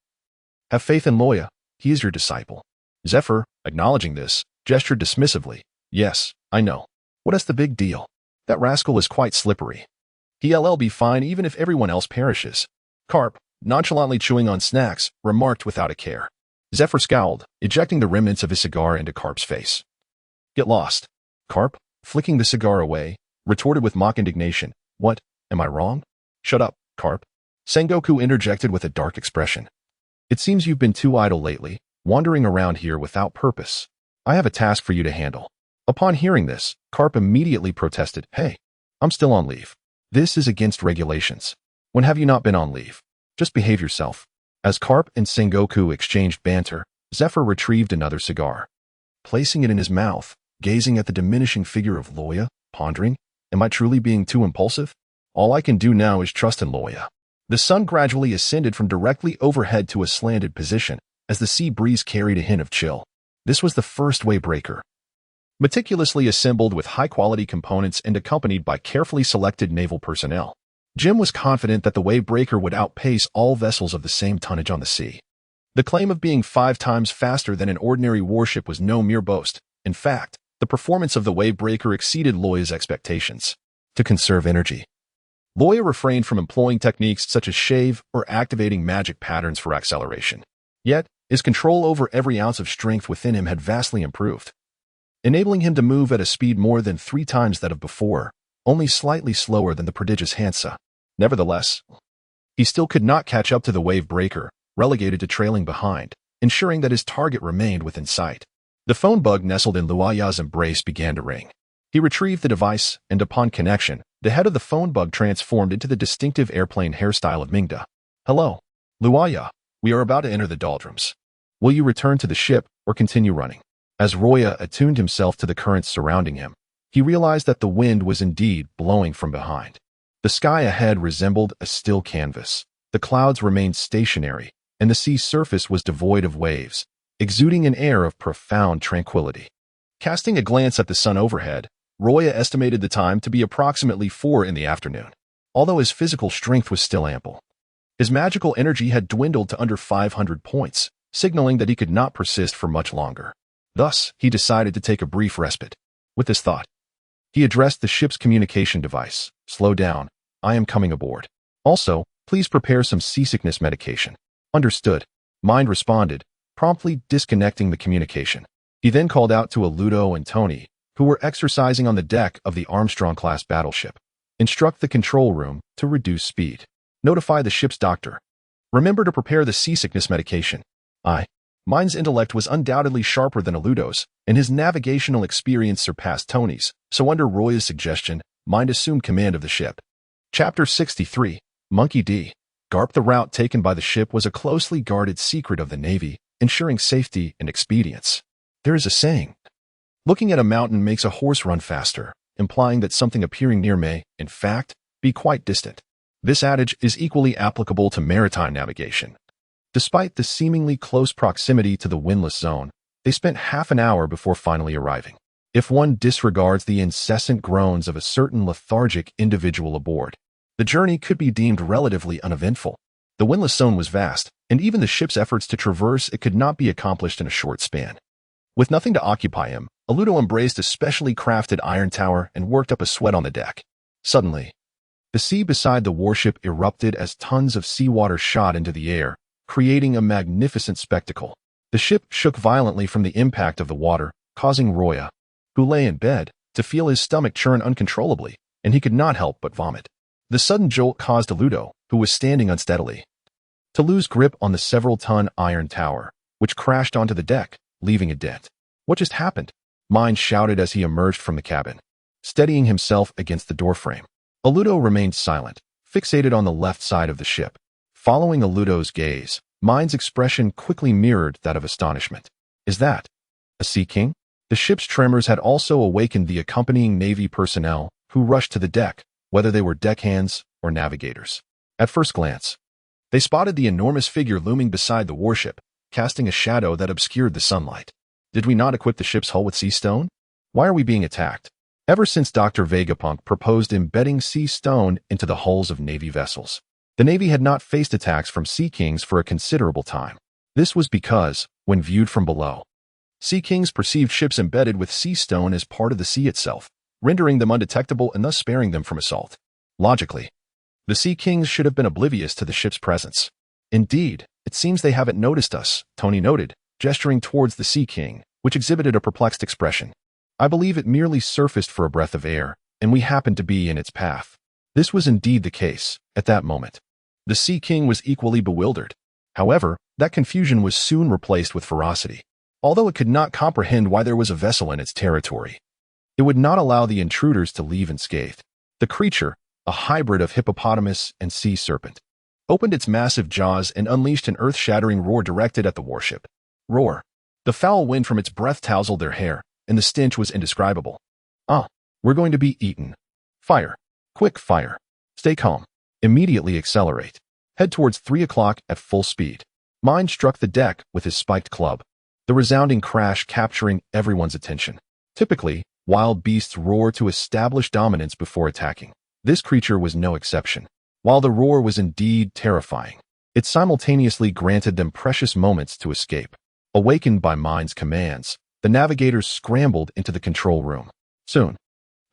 [SPEAKER 1] Have faith in Luo Ya, he is your disciple. Zephyr, acknowledging this, gestured dismissively. Yes, I know. What is the big deal? That rascal is quite slippery. He'll be fine even if everyone else perishes. Carp, nonchalantly chewing on snacks, remarked without a care. Zephyr scowled, ejecting the remnants of his cigar into Carp's face. Get lost. Carp, flicking the cigar away, retorted with mock indignation. What, am I wrong? Shut up, Carp. Sengoku interjected with a dark expression. It seems you've been too idle lately, wandering around here without purpose. I have a task for you to handle. Upon hearing this, Carp immediately protested. Hey, I'm still on leave. This is against regulations. When have you not been on leave? Just behave yourself. As Carp and Sengoku exchanged banter, Zephyr retrieved another cigar. Placing it in his mouth, gazing at the diminishing figure of Luo Ya, pondering, am I truly being too impulsive? All I can do now is trust in Luo Ya. The sun gradually ascended from directly overhead to a slanted position, as the sea breeze carried a hint of chill. This was the first wave breaker. Meticulously assembled with high-quality components and accompanied by carefully selected naval personnel. Jim was confident that the wave breaker would outpace all vessels of the same tonnage on the sea. The claim of being 5 times faster than an ordinary warship was no mere boast. In fact, the performance of the wave breaker exceeded Luo Ya's expectations. To conserve energy, Luo Ya refrained from employing techniques such as shave or activating magic patterns for acceleration. Yet, his control over every ounce of strength within him had vastly improved, enabling him to move at a speed more than 3 times that of before, only slightly slower than the prodigious Hansa. Nevertheless, he still could not catch up to the wave breaker, relegated to trailing behind, ensuring that his target remained within sight. The phone bug nestled in Luo Ya's embrace began to ring. He retrieved the device, and upon connection, the head of the phone bug transformed into the distinctive airplane hairstyle of Mingda. Hello, Luo Ya, we are about to enter the doldrums. Will you return to the ship, or continue running? As Luo Ya attuned himself to the currents surrounding him, he realized that the wind was indeed blowing from behind. The sky ahead resembled a still canvas. The clouds remained stationary, and the sea's surface was devoid of waves, exuding an air of profound tranquility. Casting a glance at the sun overhead, Luo Ya estimated the time to be approximately 4 in the afternoon. Although his physical strength was still ample, his magical energy had dwindled to under 500 points, signaling that he could not persist for much longer. Thus, he decided to take a brief respite. With this thought, he addressed the ship's communication device. Slow down, I am coming aboard. Also, please prepare some seasickness medication. Understood. Mind responded, promptly disconnecting the communication. He then called out to Ludo and Tony, who were exercising on the deck of the Armstrong-class battleship. Instruct the control room to reduce speed. Notify the ship's doctor. Remember to prepare the seasickness medication. Mind's intellect was undoubtedly sharper than Ludo's, and his navigational experience surpassed Tony's, so under Luo Ya's suggestion, Mind assumed command of the ship. Chapter 63, Monkey D. Garp. The route taken by the ship was a closely guarded secret of the Navy, ensuring safety and expedience. There is a saying, looking at a mountain makes a horse run faster, implying that something appearing near may, in fact, be quite distant. This adage is equally applicable to maritime navigation. Despite the seemingly close proximity to the windless zone, they spent half an hour before finally arriving. If one disregards the incessant groans of a certain lethargic individual aboard, the journey could be deemed relatively uneventful. The windless zone was vast, and even the ship's efforts to traverse it could not be accomplished in a short span. With nothing to occupy him, Ludo embraced a specially crafted iron tower and worked up a sweat on the deck. Suddenly, the sea beside the warship erupted as tons of seawater shot into the air, creating a magnificent spectacle. The ship shook violently from the impact of the water, causing Luo Ya, who lay in bed, to feel his stomach churn uncontrollably, and he could not help but vomit. The sudden jolt caused Ludo, who was standing unsteadily, to lose grip on the several-ton iron tower, which crashed onto the deck, leaving a dent. What just happened? Mind shouted as he emerged from the cabin, steadying himself against the doorframe. Ludo remained silent, fixated on the left side of the ship. Following Ludo's gaze, Mind's expression quickly mirrored that of astonishment. Is that a Sea King? The ship's tremors had also awakened the accompanying Navy personnel, who rushed to the deck, whether they were deckhands or navigators. At first glance, they spotted the enormous figure looming beside the warship, casting a shadow that obscured the sunlight. Did we not equip the ship's hull with sea stone? Why are we being attacked? Ever since Dr. Vegapunk proposed embedding sea stone into the hulls of Navy vessels, the Navy had not faced attacks from Sea Kings for a considerable time. This was because, when viewed from below, Sea Kings perceived ships embedded with sea stone as part of the sea itself, rendering them undetectable and thus sparing them from assault. Logically, the Sea Kings should have been oblivious to the ship's presence. Indeed, it seems they haven't noticed us, Tony noted, gesturing towards the Sea King, which exhibited a perplexed expression. I believe it merely surfaced for a breath of air, and we happened to be in its path. This was indeed the case, at that moment. The Sea King was equally bewildered. However, that confusion was soon replaced with ferocity. Although it could not comprehend why there was a vessel in its territory, it would not allow the intruders to leave unscathed. The creature, a hybrid of hippopotamus and sea serpent, opened its massive jaws and unleashed an earth-shattering roar directed at the warship. Roar. The foul wind from its breath tousled their hair, and the stench was indescribable. We're going to be eaten. Fire. Quick fire. Stay calm. Immediately accelerate. Head towards 3 o'clock at full speed. Mind struck the deck with his spiked club, the resounding crash capturing everyone's attention. Typically, wild beasts roar to establish dominance before attacking. This creature was no exception. While the roar was indeed terrifying, it simultaneously granted them precious moments to escape. Awakened by Mind's commands, the navigators scrambled into the control room. Soon,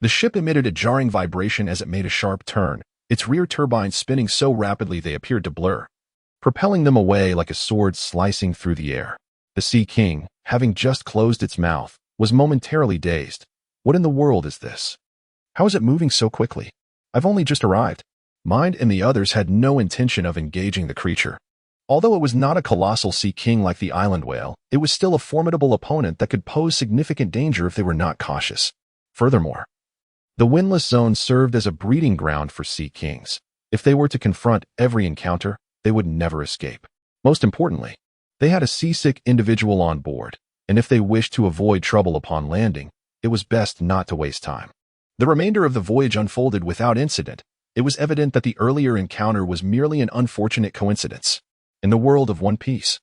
[SPEAKER 1] the ship emitted a jarring vibration as it made a sharp turn, its rear turbines spinning so rapidly they appeared to blur, propelling them away like a sword slicing through the air. The Sea King, having just closed its mouth, was momentarily dazed. What in the world is this? How is it moving so quickly? I've only just arrived. Mind and the others had no intention of engaging the creature. Although it was not a colossal Sea King like the island whale, it was still a formidable opponent that could pose significant danger if they were not cautious. Furthermore, the windless zone served as a breeding ground for Sea Kings. If they were to confront every encounter, they would never escape. Most importantly, they had a seasick individual on board, and if they wished to avoid trouble upon landing, it was best not to waste time. The remainder of the voyage unfolded without incident. It was evident that the earlier encounter was merely an unfortunate coincidence. In the world of One Piece,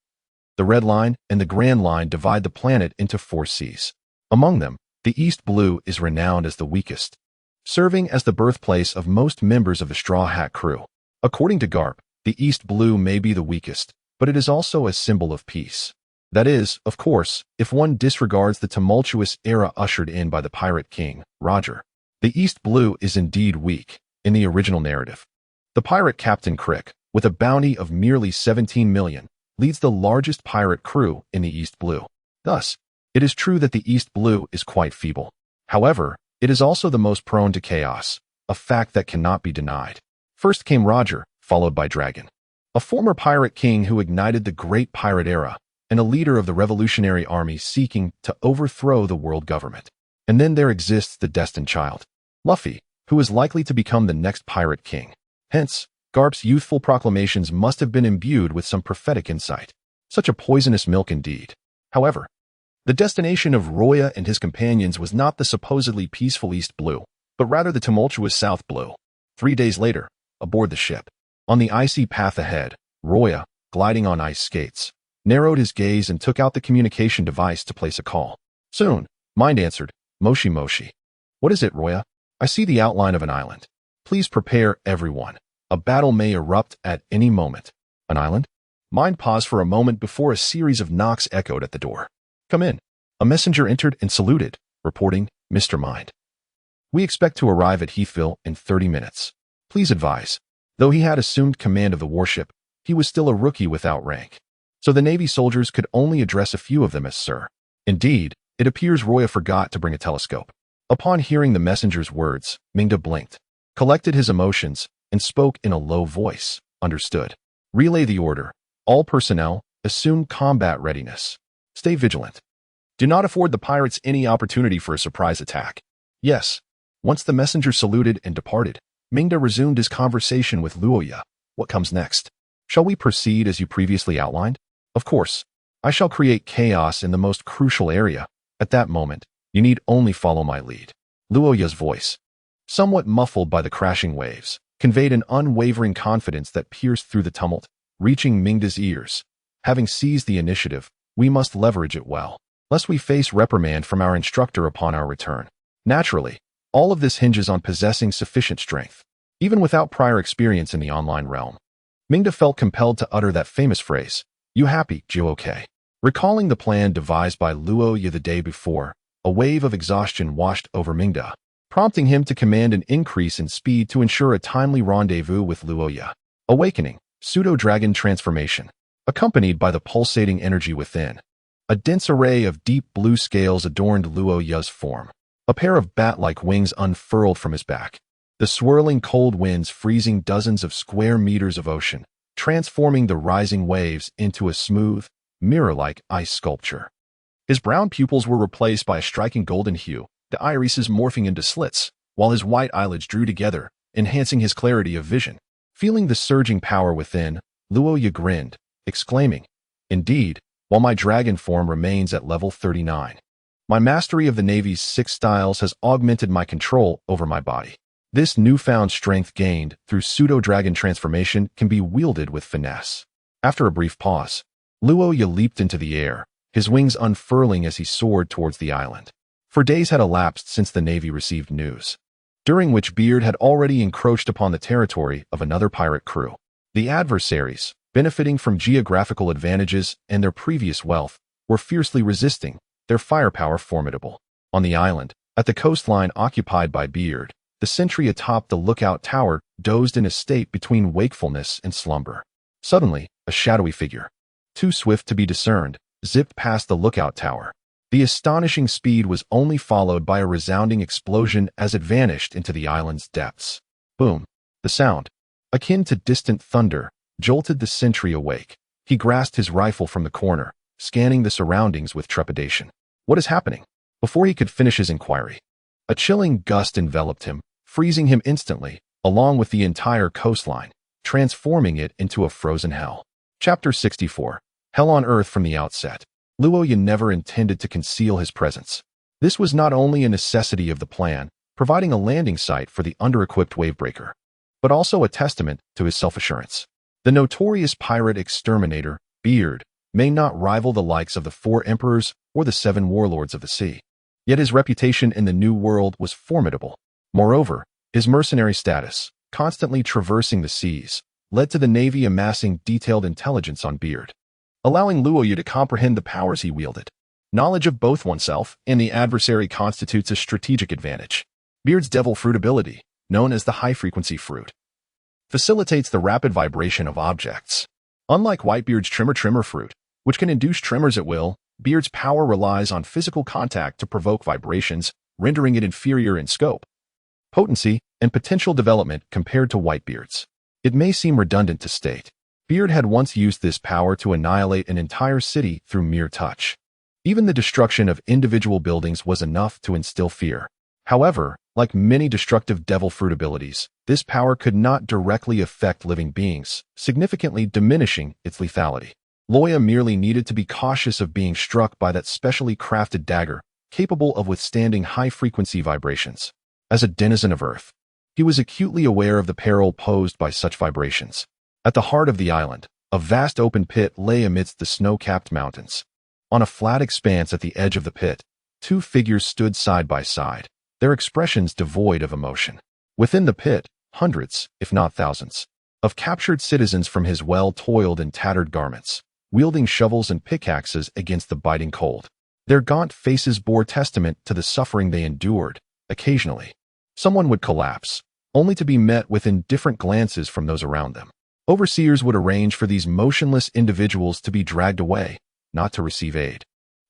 [SPEAKER 1] the Red Line and the Grand Line divide the planet into 4 seas. Among them, the East Blue is renowned as the weakest, serving as the birthplace of most members of the Straw Hat crew. According to Garp, the East Blue may be the weakest, but it is also a symbol of peace. That is, of course, if one disregards the tumultuous era ushered in by the Pirate King, Roger. The East Blue is indeed weak, in the original narrative. The pirate Captain Crick, with a bounty of merely 17 million, leads the largest pirate crew in the East Blue. Thus, it is true that the East Blue is quite feeble. However, it is also the most prone to chaos, a fact that cannot be denied. First came Roger, followed by Dragon, a former pirate king who ignited the Great Pirate Era, and a leader of the revolutionary army seeking to overthrow the world government. And then there exists the destined child, Luffy, who is likely to become the next pirate king. Hence, Garp's youthful proclamations must have been imbued with some prophetic insight. Such a poisonous milk indeed. However, the destination of Luo Ya and his companions was not the supposedly peaceful East Blue, but rather the tumultuous South Blue. 3 days later, aboard the ship, on the icy path ahead, Luo Ya, gliding on ice skates, narrowed his gaze and took out the communication device to place a call. Soon, Mind answered, Moshi Moshi. What is it, Luo Ya? I see the outline of an island. Please prepare everyone. A battle may erupt at any moment. An island? Mind paused for a moment before a series of knocks echoed at the door. Come in. A messenger entered and saluted, reporting, Mr. Mind. We expect to arrive at Heathville in 30 minutes. Please advise. Though he had assumed command of the warship, he was still a rookie without rank. So the Navy soldiers could only address a few of them as Sir. Indeed, it appears Luo Ya forgot to bring a telescope. Upon hearing the messenger's words, Mingda blinked, collected his emotions, and spoke in a low voice. Understood. Relay the order. All personnel, assume combat readiness. Stay vigilant. Do not afford the pirates any opportunity for a surprise attack. Yes. Once the messenger saluted and departed, Mingda resumed his conversation with Luo Ya. What comes next? Shall we proceed as you previously outlined? Of course. I shall create chaos in the most crucial area. At that moment, you need only follow my lead. Luo Ya's voice, somewhat muffled by the crashing waves, conveyed an unwavering confidence that pierced through the tumult, reaching Mingda's ears. Having seized the initiative, we must leverage it well, lest we face reprimand from our instructor upon our return. Naturally, all of this hinges on possessing sufficient strength. Even without prior experience in the online realm, Mingda felt compelled to utter that famous phrase, "You happy, you okay?" Recalling the plan devised by Luo Ya the day before, a wave of exhaustion washed over Mingda, prompting him to command an increase in speed to ensure a timely rendezvous with Luo Ya. Awakening, pseudo-dragon transformation, accompanied by the pulsating energy within. A dense array of deep blue scales adorned Luo Ya's form. A pair of bat-like wings unfurled from his back. The swirling cold winds freezing dozens of square meters of ocean, transforming the rising waves into a smooth, mirror-like ice sculpture. His brown pupils were replaced by a striking golden hue, the irises morphing into slits, while his white eyelids drew together, enhancing his clarity of vision. Feeling the surging power within, Luo Ya grinned, exclaiming, "Indeed, while my dragon form remains at level 39. My mastery of the Navy's 6 styles has augmented my control over my body. This newfound strength gained through pseudo-dragon transformation can be wielded with finesse." After a brief pause, Luo Ya leaped into the air, his wings unfurling as he soared towards the island. For days had elapsed since the Navy received news, during which Beard had already encroached upon the territory of another pirate crew. The adversaries, benefiting from geographical advantages and their previous wealth, were fiercely resisting, their firepower formidable. On the island, at the coastline occupied by Beard, the sentry atop the lookout tower dozed in a state between wakefulness and slumber. Suddenly, a shadowy figure, too swift to be discerned, zipped past the lookout tower. The astonishing speed was only followed by a resounding explosion as it vanished into the island's depths. Boom! The sound, akin to distant thunder, jolted the sentry awake. He grasped his rifle from the corner, scanning the surroundings with trepidation. What is happening? Before he could finish his inquiry, a chilling gust enveloped him, freezing him instantly, along with the entire coastline, transforming it into a frozen hell. Chapter 64. Hell on Earth from the outset. Luo Ya never intended to conceal his presence. This was not only a necessity of the plan, providing a landing site for the under-equipped wavebreaker, but also a testament to his self-assurance. The notorious pirate exterminator, Beard, may not rival the likes of the 4 emperors or the 7 warlords of the sea. Yet his reputation in the New World was formidable. Moreover, his mercenary status, constantly traversing the seas, led to the Navy amassing detailed intelligence on Beard, allowing Luo Ya to comprehend the powers he wielded. Knowledge of both oneself and the adversary constitutes a strategic advantage. Beard's devil fruit ability, known as the high-frequency fruit, facilitates the rapid vibration of objects. Unlike Whitebeard's tremor fruit, which can induce tremors at will, Beard's power relies on physical contact to provoke vibrations, rendering it inferior in scope, potency, and potential development compared to Whitebeard's. It may seem redundant to state, Beard had once used this power to annihilate an entire city through mere touch. Even the destruction of individual buildings was enough to instill fear. However, like many destructive devil fruit abilities, this power could not directly affect living beings, significantly diminishing its lethality. Luo Ya merely needed to be cautious of being struck by that specially crafted dagger, capable of withstanding high-frequency vibrations. As a denizen of Earth, he was acutely aware of the peril posed by such vibrations. At the heart of the island, a vast open pit lay amidst the snow-capped mountains. On a flat expanse at the edge of the pit, 2 figures stood side by side, their expressions devoid of emotion. Within the pit, hundreds, if not thousands, of captured citizens from his well-toiled and tattered garments, wielding shovels and pickaxes against the biting cold. Their gaunt faces bore testament to the suffering they endured. Occasionally, someone would collapse, only to be met with indifferent glances from those around them. Overseers would arrange for these motionless individuals to be dragged away, not to receive aid,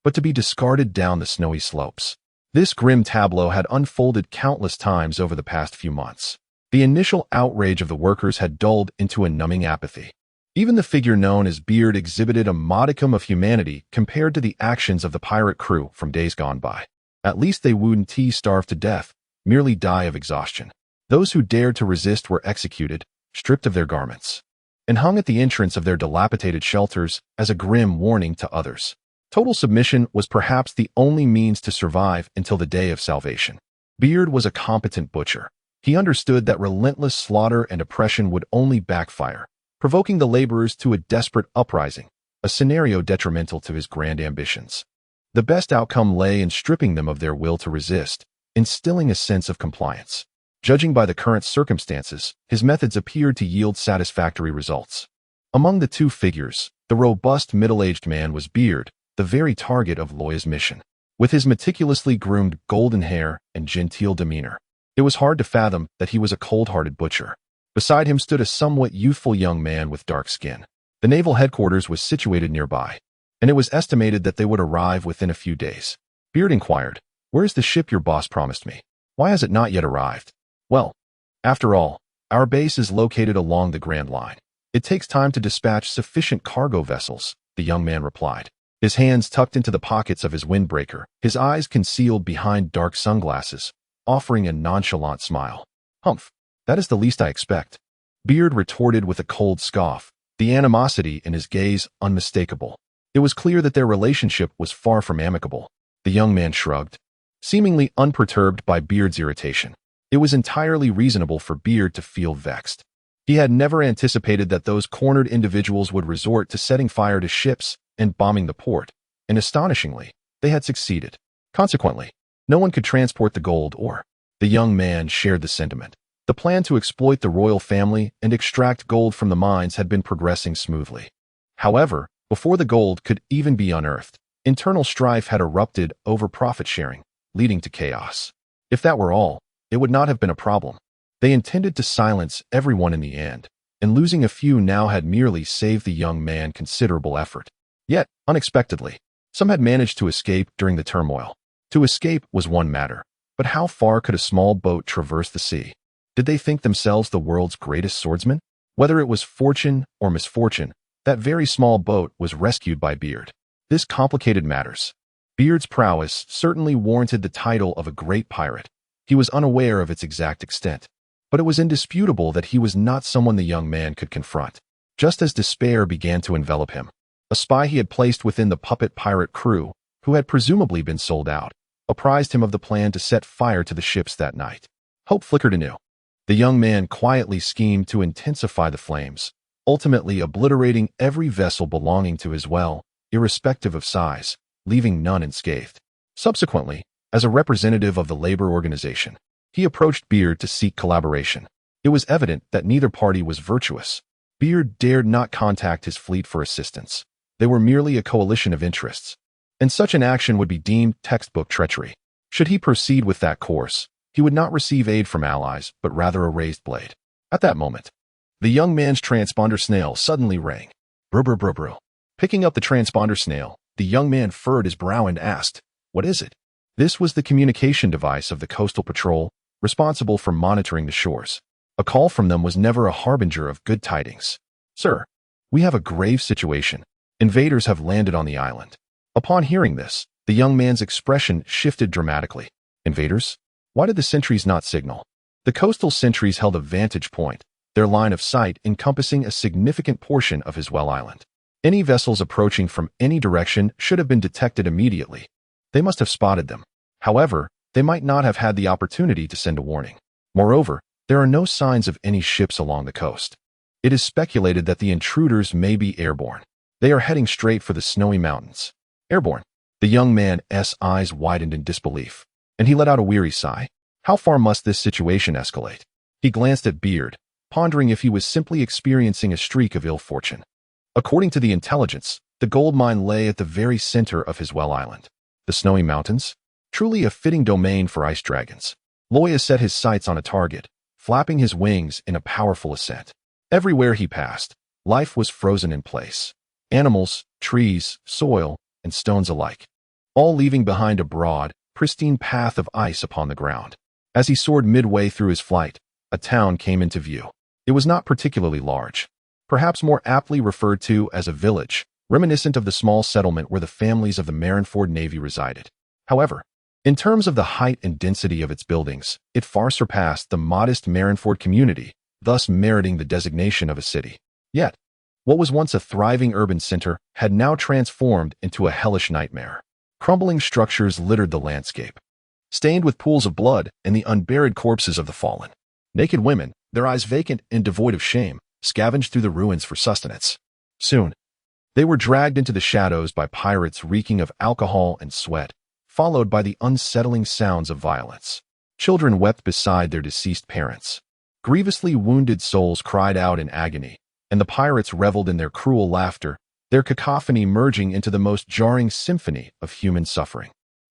[SPEAKER 1] but to be discarded down the snowy slopes. This grim tableau had unfolded countless times over the past few months. The initial outrage of the workers had dulled into a numbing apathy. Even the figure known as Beard exhibited a modicum of humanity compared to the actions of the pirate crew from days gone by. At least they wouldn't starve to death, merely die of exhaustion. Those who dared to resist were executed, stripped of their garments, and hung at the entrance of their dilapidated shelters as a grim warning to others. Total submission was perhaps the only means to survive until the day of salvation. Beard was a competent butcher. He understood that relentless slaughter and oppression would only backfire, provoking the laborers to a desperate uprising, a scenario detrimental to his grand ambitions. The best outcome lay in stripping them of their will to resist, instilling a sense of compliance. Judging by the current circumstances, his methods appeared to yield satisfactory results. Among the two figures, the robust middle-aged man was Beard, the very target of Luo Ya's mission. With his meticulously groomed golden hair and genteel demeanor, it was hard to fathom that he was a cold-hearted butcher. Beside him stood a somewhat youthful young man with dark skin. The naval headquarters was situated nearby, and it was estimated that they would arrive within a few days. Beard inquired, "Where is the ship your boss promised me? Why has it not yet arrived?" "Well, after all, our base is located along the Grand Line. It takes time to dispatch sufficient cargo vessels," the young man replied. His hands tucked into the pockets of his windbreaker, his eyes concealed behind dark sunglasses, offering a nonchalant smile. "Humph, that is the least I expect," Beard retorted with a cold scoff, the animosity in his gaze unmistakable. It was clear that their relationship was far from amicable. The young man shrugged, seemingly unperturbed by Beard's irritation. It was entirely reasonable for Beard to feel vexed. He had never anticipated that those cornered individuals would resort to setting fire to ships and bombing the port, and astonishingly, they had succeeded. Consequently, no one could transport the gold ore. The young man shared the sentiment. The plan to exploit the royal family and extract gold from the mines had been progressing smoothly. However, before the gold could even be unearthed, internal strife had erupted over profit sharing, leading to chaos. If that were all, it would not have been a problem. They intended to silence everyone in the end, and losing a few now had merely saved the young man considerable effort. Yet, unexpectedly, some had managed to escape during the turmoil. To escape was one matter, but how far could a small boat traverse the sea? Did they think themselves the world's greatest swordsmen? Whether it was fortune or misfortune, that very small boat was rescued by Beard. This complicated matters. Beard's prowess certainly warranted the title of a great pirate. He was unaware of its exact extent, but it was indisputable that he was not someone the young man could confront. Just as despair began to envelop him, a spy he had placed within the puppet pirate crew, who had presumably been sold out, apprised him of the plan to set fire to the ships that night. Hope flickered anew. The young man quietly schemed to intensify the flames, ultimately obliterating every vessel belonging to his well, irrespective of size, leaving none unscathed. Subsequently, as a representative of the labor organization, he approached Beard to seek collaboration. It was evident that neither party was virtuous. Beard dared not contact his fleet for assistance. They were merely a coalition of interests, and such an action would be deemed textbook treachery. Should he proceed with that course, he would not receive aid from allies, but rather a raised blade. At that moment, the young man's transponder snail suddenly rang. Brr brr brr brr. Picking up the transponder snail, the young man furrowed his brow and asked, "What is it?" This was the communication device of the coastal patrol, responsible for monitoring the shores. A call from them was never a harbinger of good tidings. "Sir, we have a grave situation. Invaders have landed on the island." Upon hearing this, the young man's expression shifted dramatically. Invaders? Why did the sentries not signal? The coastal sentries held a vantage point, their line of sight encompassing a significant portion of his well island. Any vessels approaching from any direction should have been detected immediately. They must have spotted them. However, they might not have had the opportunity to send a warning. Moreover, there are no signs of any ships along the coast. It is speculated that the intruders may be airborne. They are heading straight for the snowy mountains. Airborne? The young man's eyes widened in disbelief, and he let out a weary sigh. How far must this situation escalate? He glanced at Beard, pondering if he was simply experiencing a streak of ill fortune. According to the intelligence, the gold mine lay at the very center of his well island. The snowy mountains? Truly a fitting domain for ice dragons. Luo Ya set his sights on a target, flapping his wings in a powerful ascent. Everywhere he passed, life was frozen in place. Animals, trees, soil, and stones alike, all leaving behind a broad, pristine path of ice upon the ground. As he soared midway through his flight, a town came into view. It was not particularly large, perhaps more aptly referred to as a village, reminiscent of the small settlement where the families of the Marineford Navy resided. However, in terms of the height and density of its buildings, it far surpassed the modest Marineford community, thus meriting the designation of a city. Yet, what was once a thriving urban center had now transformed into a hellish nightmare. Crumbling structures littered the landscape, stained with pools of blood and the unburied corpses of the fallen. Naked women, their eyes vacant and devoid of shame, scavenged through the ruins for sustenance. Soon, they were dragged into the shadows by pirates reeking of alcohol and sweat, followed by the unsettling sounds of violence. Children wept beside their deceased parents. Grievously wounded souls cried out in agony, and the pirates reveled in their cruel laughter, their cacophony merging into the most jarring symphony of human suffering.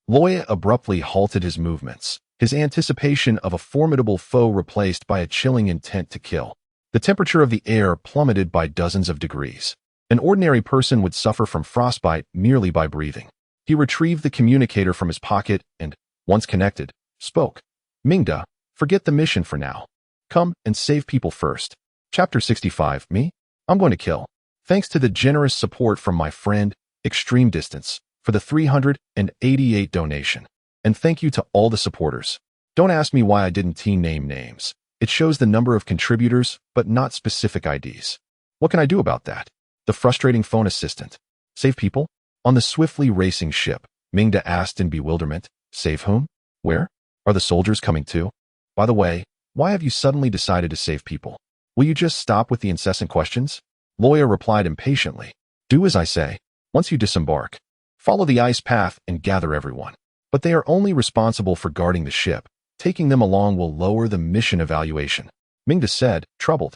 [SPEAKER 1] Luo Ya abruptly halted his movements, his anticipation of a formidable foe replaced by a chilling intent to kill. The temperature of the air plummeted by dozens of degrees. An ordinary person would suffer from frostbite merely by breathing. He retrieved the communicator from his pocket and, once connected, spoke. Mingda, forget the mission for now. Come and save people first. Chapter 65. Me? I'm going to kill. Thanks to the generous support from my friend, Extreme Distance, for the 388 donation. And thank you to all the supporters. Don't ask me why I didn't name names. It shows the number of contributors, but not specific IDs. What can I do about that? The frustrating phone assistant. Save people? On the swiftly racing ship, Mingda asked in bewilderment. Save whom? Where? Are the soldiers coming too? By the way, why have you suddenly decided to save people? Will you just stop with the incessant questions? Luo Ya replied impatiently. Do as I say. Once you disembark, follow the ice path and gather everyone. But they are only responsible for guarding the ship. Taking them along will lower the mission evaluation. Mingda said, troubled.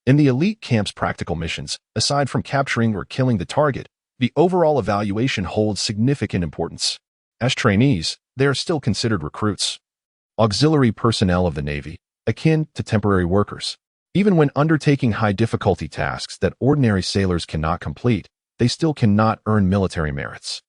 [SPEAKER 1] In the elite camp's practical missions, aside from capturing or killing the target, the overall evaluation holds significant importance. As trainees, they are still considered recruits, auxiliary personnel of the Navy, akin to temporary workers. Even when undertaking high-difficulty tasks that ordinary sailors cannot complete, they still cannot earn military merits.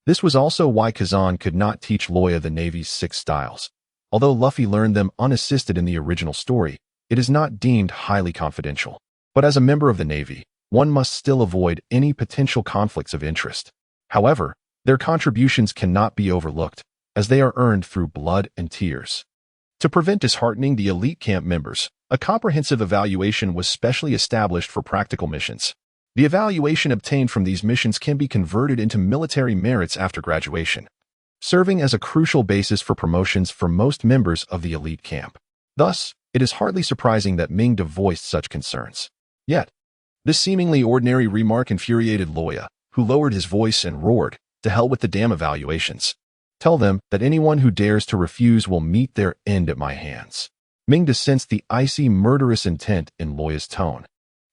[SPEAKER 1] This was also why Kazan could not teach Luo Ya the Navy's 6 styles. Although Luffy learned them unassisted in the original story, it is not deemed highly confidential. But as a member of the Navy, one must still avoid any potential conflicts of interest. However, their contributions cannot be overlooked, as they are earned through blood and tears. To prevent disheartening the elite camp members, a comprehensive evaluation was specially established for practical missions. The evaluation obtained from these missions can be converted into military merits after graduation, serving as a crucial basis for promotions for most members of the elite camp. Thus, it is hardly surprising that Mingda voiced such concerns. Yet, this seemingly ordinary remark infuriated Luo Ya, who lowered his voice and roared, "To hell with the damn evaluations. Tell them that anyone who dares to refuse will meet their end at my hands." Mingda sensed the icy, murderous intent in Luo Ya's tone,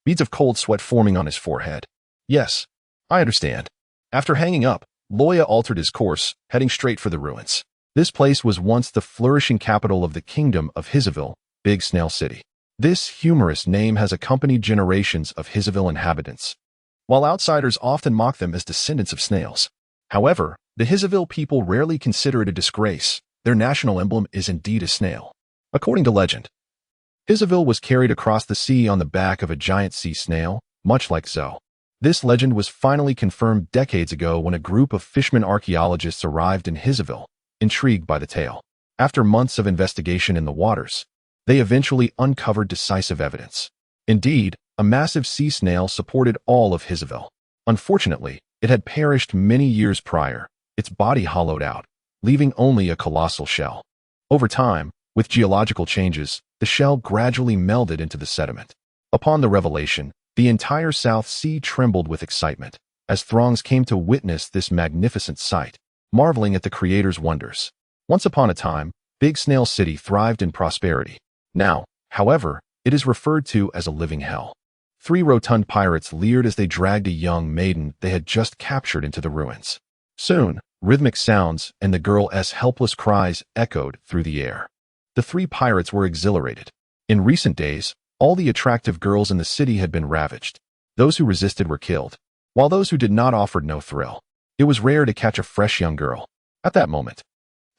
[SPEAKER 1] beads of cold sweat forming on his forehead. Yes, I understand. After hanging up, Luo Ya altered his course, heading straight for the ruins. This place was once the flourishing capital of the kingdom of Hisaville, Big Snail City. This humorous name has accompanied generations of Hisaville inhabitants, while outsiders often mock them as descendants of snails. However, the Hisaville people rarely consider it a disgrace. Their national emblem is indeed a snail. According to legend, Hisaville was carried across the sea on the back of a giant sea snail, much like Zoe. This legend was finally confirmed decades ago when a group of fishermen archaeologists arrived in Hisaville, intrigued by the tale. After months of investigation in the waters, they eventually uncovered decisive evidence. Indeed, a massive sea snail supported all of Hisaville. Unfortunately, it had perished many years prior, its body hollowed out, leaving only a colossal shell. Over time, with geological changes, the shell gradually melded into the sediment. Upon the revelation, the entire South Sea trembled with excitement, as throngs came to witness this magnificent sight, marveling at the Creator's wonders. Once upon a time, Big Snail City thrived in prosperity. Now, however, it is referred to as a living hell. 3 rotund pirates leered as they dragged a young maiden they had just captured into the ruins. Soon, rhythmic sounds and the girl's helpless cries echoed through the air. The 3 pirates were exhilarated. In recent days, all the attractive girls in the city had been ravaged. Those who resisted were killed, while those who did not offered no thrill. It was rare to catch a fresh young girl. At that moment,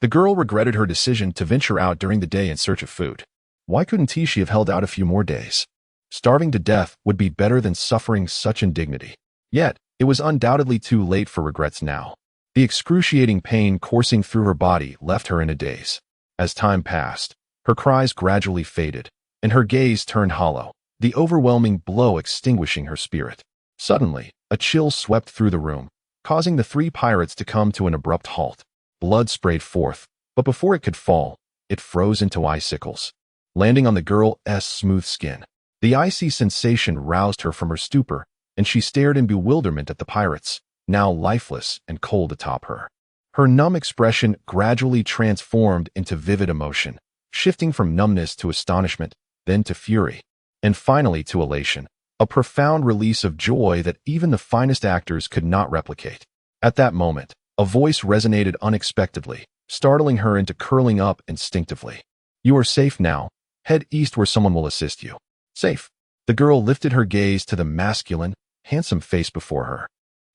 [SPEAKER 1] the girl regretted her decision to venture out during the day in search of food. Why couldn't she have held out a few more days? Starving to death would be better than suffering such indignity. Yet, it was undoubtedly too late for regrets now. The excruciating pain coursing through her body left her in a daze. As time passed, her cries gradually faded, and her gaze turned hollow, the overwhelming blow extinguishing her spirit. Suddenly, a chill swept through the room, causing the 3 pirates to come to an abrupt halt. Blood sprayed forth, but before it could fall, it froze into icicles. landing on the girl's smooth skin. The icy sensation roused her from her stupor, and she stared in bewilderment at the pirates, now lifeless and cold atop her. Her numb expression gradually transformed into vivid emotion, shifting from numbness to astonishment, then to fury, and finally to elation, a profound release of joy that even the finest actors could not replicate. At that moment, a voice resonated unexpectedly, startling her into curling up instinctively. "You are safe now. Head east where someone will assist you." "Safe?" The girl lifted her gaze to the masculine, handsome face before her.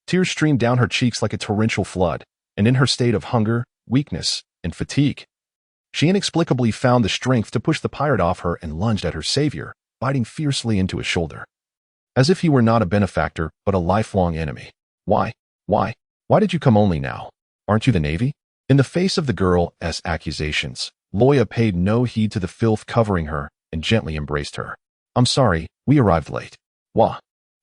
[SPEAKER 1] Tears streamed down her cheeks like a torrential flood, and in her state of hunger, weakness, and fatigue, she inexplicably found the strength to push the pirate off her and lunged at her savior, biting fiercely into his shoulder. As if he were not a benefactor, but a lifelong enemy. Why did you come only now? Aren't you the Navy?" In the face of the girl's accusations, Luo Ya paid no heed to the filth covering her and gently embraced her. "I'm sorry, we arrived late." "Wah."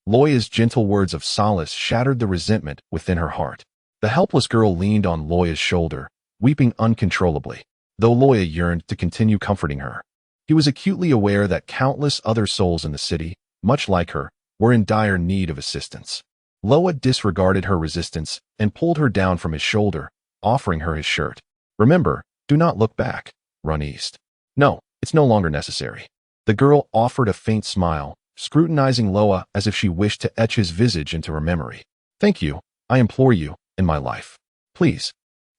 [SPEAKER 1] Luo Ya's gentle words of solace shattered the resentment within her heart. The helpless girl leaned on Luo Ya's shoulder, weeping uncontrollably, though Luo Ya yearned to continue comforting her. He was acutely aware that countless other souls in the city, much like her, were in dire need of assistance. Luo Ya disregarded her resistance and pulled her down from his shoulder, offering her his shirt. "Remember, do not look back. Run east." "No, it's no longer necessary." The girl offered a faint smile, scrutinizing Luo Ya as if she wished to etch his visage into her memory. "Thank you, I implore you, in my life. Please,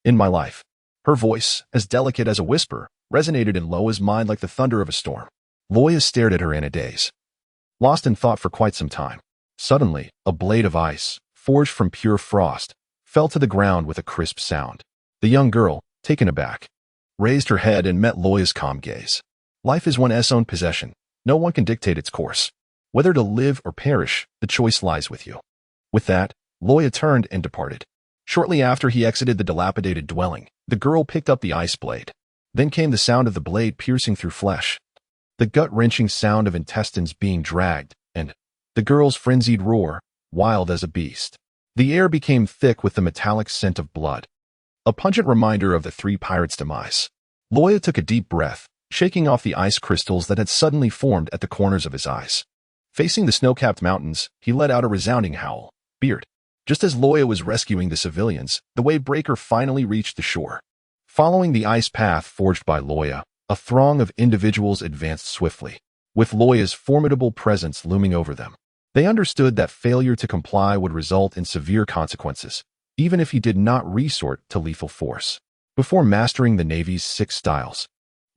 [SPEAKER 1] in my life." Her voice, as delicate as a whisper, resonated in Luo Ya's mind like the thunder of a storm. Luo Ya stared at her in a daze, lost in thought for quite some time. Suddenly, a blade of ice, forged from pure frost, fell to the ground with a crisp sound. The young girl, taken aback, raised her head and met Luo Ya's calm gaze. Life is one's own possession. No one can dictate its course. Whether to live or perish, the choice lies with you. With that, Luo Ya turned and departed. Shortly after he exited the dilapidated dwelling, the girl picked up the ice blade. Then came the sound of the blade piercing through flesh, the gut-wrenching sound of intestines being dragged, and the girl's frenzied roar, wild as a beast. The air became thick with the metallic scent of blood, a pungent reminder of the three pirates' demise. Luo Ya took a deep breath, shaking off the ice crystals that had suddenly formed at the corners of his eyes. Facing the snow-capped mountains, he let out a resounding howl. Beard. Just as Luo Ya was rescuing the civilians, the wave breaker finally reached the shore. Following the ice path forged by Luo Ya, a throng of individuals advanced swiftly, with Luo Ya's formidable presence looming over them. They understood that failure to comply would result in severe consequences, even if he did not resort to lethal force. Before mastering the Navy's 6 styles,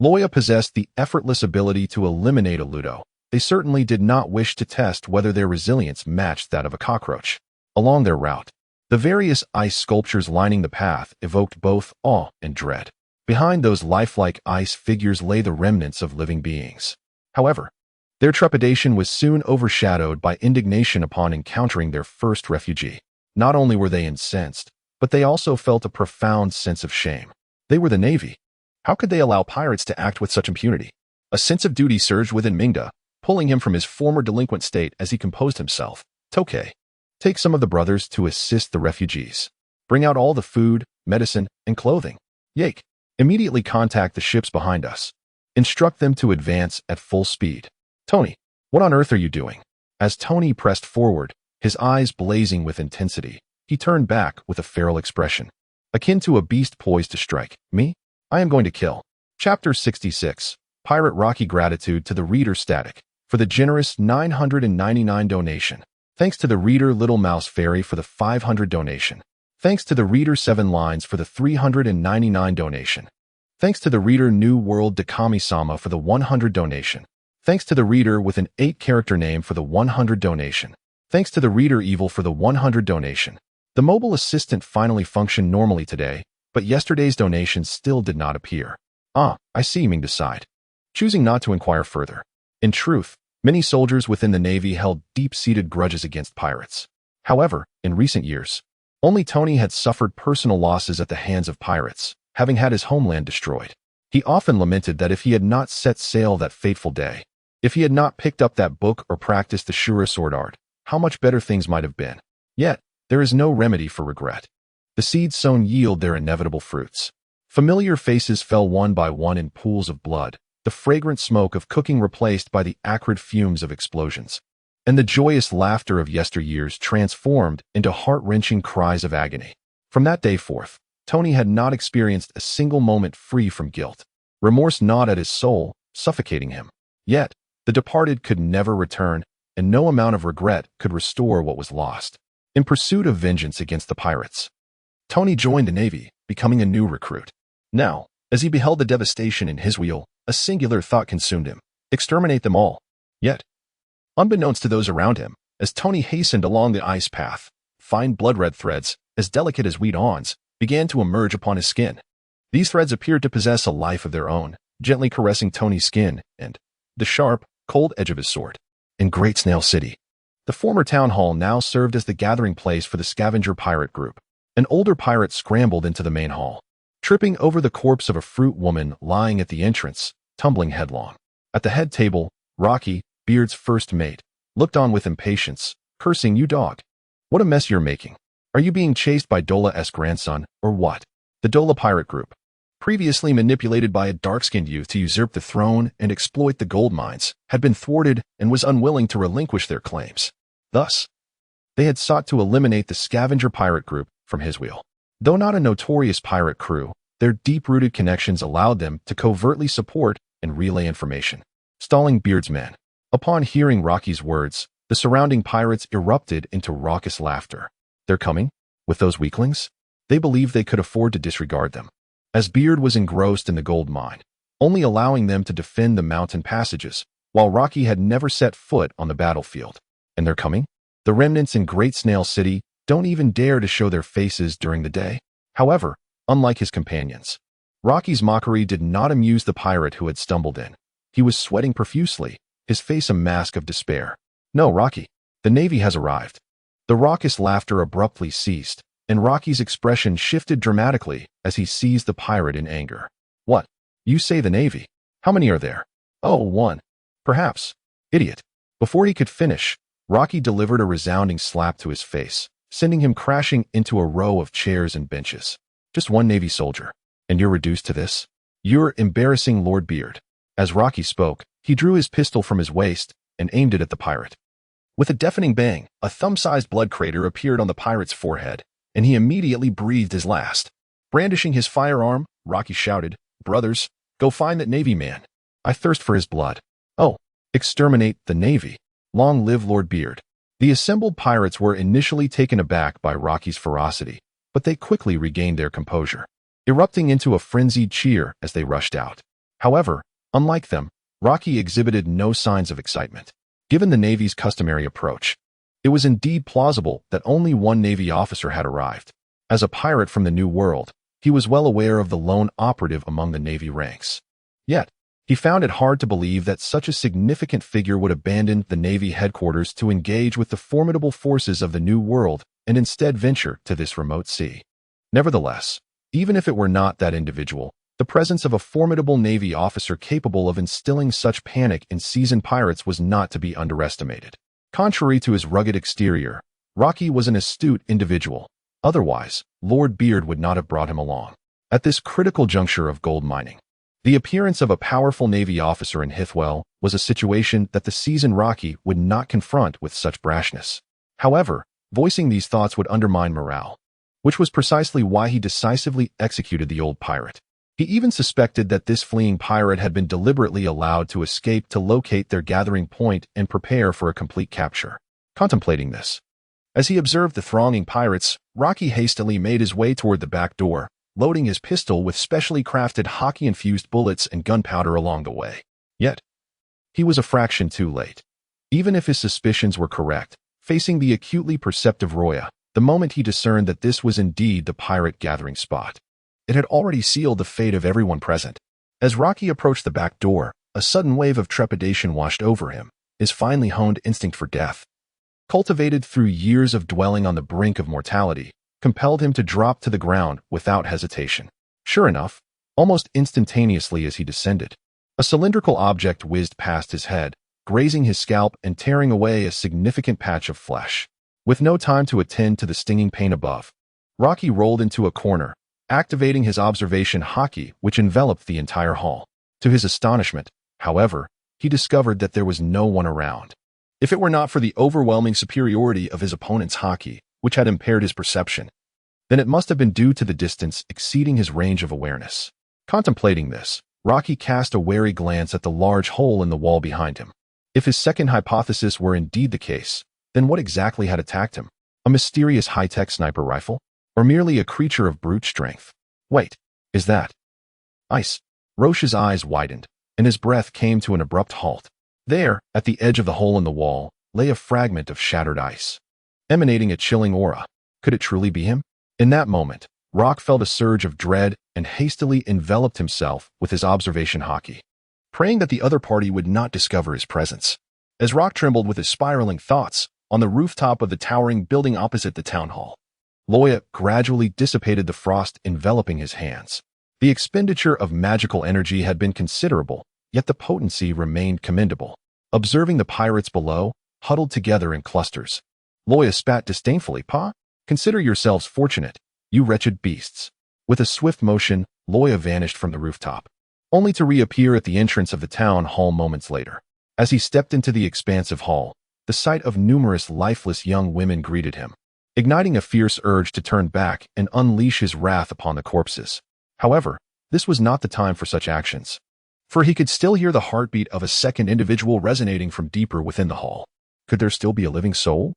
[SPEAKER 1] Luo Ya possessed the effortless ability to eliminate a Ludo. They certainly did not wish to test whether their resilience matched that of a cockroach. Along their route, the various ice sculptures lining the path evoked both awe and dread. Behind those lifelike ice figures lay the remnants of living beings. However, their trepidation was soon overshadowed by indignation upon encountering their first refugee. Not only were they incensed, but they also felt a profound sense of shame. They were the Navy. How could they allow pirates to act with such impunity? A sense of duty surged within Mingda, pulling him from his former delinquent state as he composed himself. "Tokay, take some of the brothers to assist the refugees. Bring out all the food, medicine, and clothing. Yake, immediately contact the ships behind us. Instruct them to advance at full speed. Tony, what on earth are you doing?" As Tony pressed forward, his eyes blazing with intensity, he turned back with a feral expression, akin to a beast poised to strike. "Me? I am going to kill." Chapter 66. Pirate Rocky gratitude to the reader Static for the generous 999 donation. Thanks to the reader Little Mouse Fairy for the 500 donation. Thanks to the reader 7 Lines for the 399 donation. Thanks to the reader New World Dakami-sama for the 100 donation. Thanks to the reader with an 8-character name for the 100 donation. Thanks to the reader Evil for the 100 donation. The mobile assistant finally functioned normally today, but yesterday's donations still did not appear. "Ah, I see," Ming sighed, choosing not to inquire further. In truth, many soldiers within the Navy held deep-seated grudges against pirates. However, in recent years, only Tony had suffered personal losses at the hands of pirates, having had his homeland destroyed. He often lamented that if he had not set sail that fateful day, if he had not picked up that book or practiced the Shura sword art, how much better things might have been. Yet, there is no remedy for regret. The seeds sown yield their inevitable fruits. Familiar faces fell one by one in pools of blood, the fragrant smoke of cooking replaced by the acrid fumes of explosions, and the joyous laughter of yesteryears transformed into heart-wrenching cries of agony. From that day forth, Tony had not experienced a single moment free from guilt. Remorse gnawed at his soul, suffocating him. Yet, the departed could never return, and no amount of regret could restore what was lost. In pursuit of vengeance against the pirates, Tony joined the Navy, becoming a new recruit. Now, as he beheld the devastation in his wheel, a singular thought consumed him: exterminate them all. Yet, unbeknownst to those around him, as Tony hastened along the ice path, fine blood-red threads, as delicate as wheat awns, began to emerge upon his skin. These threads appeared to possess a life of their own, gently caressing Tony's skin and the sharp, cold edge of his sword. In Great Snail City, the former town hall now served as the gathering place for the scavenger pirate group. An older pirate scrambled into the main hall, tripping over the corpse of a fruit woman lying at the entrance, tumbling headlong. At the head table, Rocky, Beard's first mate, looked on with impatience, cursing, "You dog! What a mess you're making! Are you being chased by Dola's grandson, or what?" The Dola pirate group, previously manipulated by a dark-skinned youth to usurp the throne and exploit the gold mines, had been thwarted and was unwilling to relinquish their claims. Thus, they had sought to eliminate the scavenger pirate group from his wheel. Though not a notorious pirate crew, their deep-rooted connections allowed them to covertly support and relay information. Stalling Beard's men. Upon hearing Rocky's words, the surrounding pirates erupted into raucous laughter. They're coming? With those weaklings? They believed they could afford to disregard them, as Beard was engrossed in the gold mine, only allowing them to defend the mountain passages, while Rocky had never set foot on the battlefield. And they're coming? The remnants in Great Snail City don't even dare to show their faces during the day. However, unlike his companions, Rocky's mockery did not amuse the pirate who had stumbled in. He was sweating profusely, his face a mask of despair. "No, Rocky, the Navy has arrived." The raucous laughter abruptly ceased, and Rocky's expression shifted dramatically as he seized the pirate in anger. "What? You say the Navy? How many are there?" "Oh, one. Perhaps. Idiot." Before he could finish, Rocky delivered a resounding slap to his face, sending him crashing into a row of chairs and benches. "Just one Navy soldier, and you're reduced to this? You're embarrassing, Lord Beard." As Rocky spoke, he drew his pistol from his waist and aimed it at the pirate. With a deafening bang, a thumb-sized blood crater appeared on the pirate's forehead, and he immediately breathed his last. Brandishing his firearm, Rocky shouted, "Brothers, go find that Navy man. I thirst for his blood." "Oh, exterminate the Navy. Long live Lord Beard." The assembled pirates were initially taken aback by Rocky's ferocity, but they quickly regained their composure, erupting into a frenzied cheer as they rushed out. However, unlike them, Rocky exhibited no signs of excitement. Given the Navy's customary approach, it was indeed plausible that only one Navy officer had arrived. As a pirate from the New World, he was well aware of the lone operative among the Navy ranks. Yet, he found it hard to believe that such a significant figure would abandon the Navy headquarters to engage with the formidable forces of the New World and instead venture to this remote sea. Nevertheless, even if it were not that individual, the presence of a formidable Navy officer capable of instilling such panic in seasoned pirates was not to be underestimated. Contrary to his rugged exterior, Rocky was an astute individual. Otherwise, Lord Beard would not have brought him along. At this critical juncture of gold mining, the appearance of a powerful Navy officer in Hithwell was a situation that the seasoned Rocky would not confront with such brashness. However, voicing these thoughts would undermine morale, which was precisely why he decisively executed the old pirate. He even suspected that this fleeing pirate had been deliberately allowed to escape to locate their gathering point and prepare for a complete capture. Contemplating this, as he observed the thronging pirates, Rocky hastily made his way toward the back door, loading his pistol with specially crafted hockey-infused bullets and gunpowder along the way. Yet, he was a fraction too late. Even if his suspicions were correct, facing the acutely perceptive Roya, the moment he discerned that this was indeed the pirate gathering spot, it had already sealed the fate of everyone present. As Rocky approached the back door, a sudden wave of trepidation washed over him, his finely honed instinct for death, cultivated through years of dwelling on the brink of mortality, compelled him to drop to the ground without hesitation. Sure enough, almost instantaneously as he descended, a cylindrical object whizzed past his head, grazing his scalp and tearing away a significant patch of flesh. With no time to attend to the stinging pain above, Rocky rolled into a corner, activating his observation hockey which enveloped the entire hall. To his astonishment, however, he discovered that there was no one around. If it were not for the overwhelming superiority of his opponent's haki, which had impaired his perception, then it must have been due to the distance exceeding his range of awareness. Contemplating this, Rocky cast a wary glance at the large hole in the wall behind him. If his second hypothesis were indeed the case, then what exactly had attacked him? A mysterious high-tech sniper rifle? Or merely a creature of brute strength? Wait, is that Ice? Roche's eyes widened, and his breath came to an abrupt halt. There, at the edge of the hole in the wall, lay a fragment of shattered ice, emanating a chilling aura. Could it truly be him? In that moment, Rock felt a surge of dread and hastily enveloped himself with his observation haki, praying that the other party would not discover his presence. As Rock trembled with his spiraling thoughts, on the rooftop of the towering building opposite the town hall, Luo Ya gradually dissipated the frost enveloping his hands. The expenditure of magical energy had been considerable, yet the potency remained commendable. Observing the pirates below, huddled together in clusters, Luo Ya spat disdainfully. "Pa? Consider yourselves fortunate, you wretched beasts." With a swift motion, Luo Ya vanished from the rooftop, only to reappear at the entrance of the town hall moments later. As he stepped into the expansive hall, the sight of numerous lifeless young women greeted him, igniting a fierce urge to turn back and unleash his wrath upon the corpses. However, this was not the time for such actions, for he could still hear the heartbeat of a second individual resonating from deeper within the hall. Could there still be a living soul?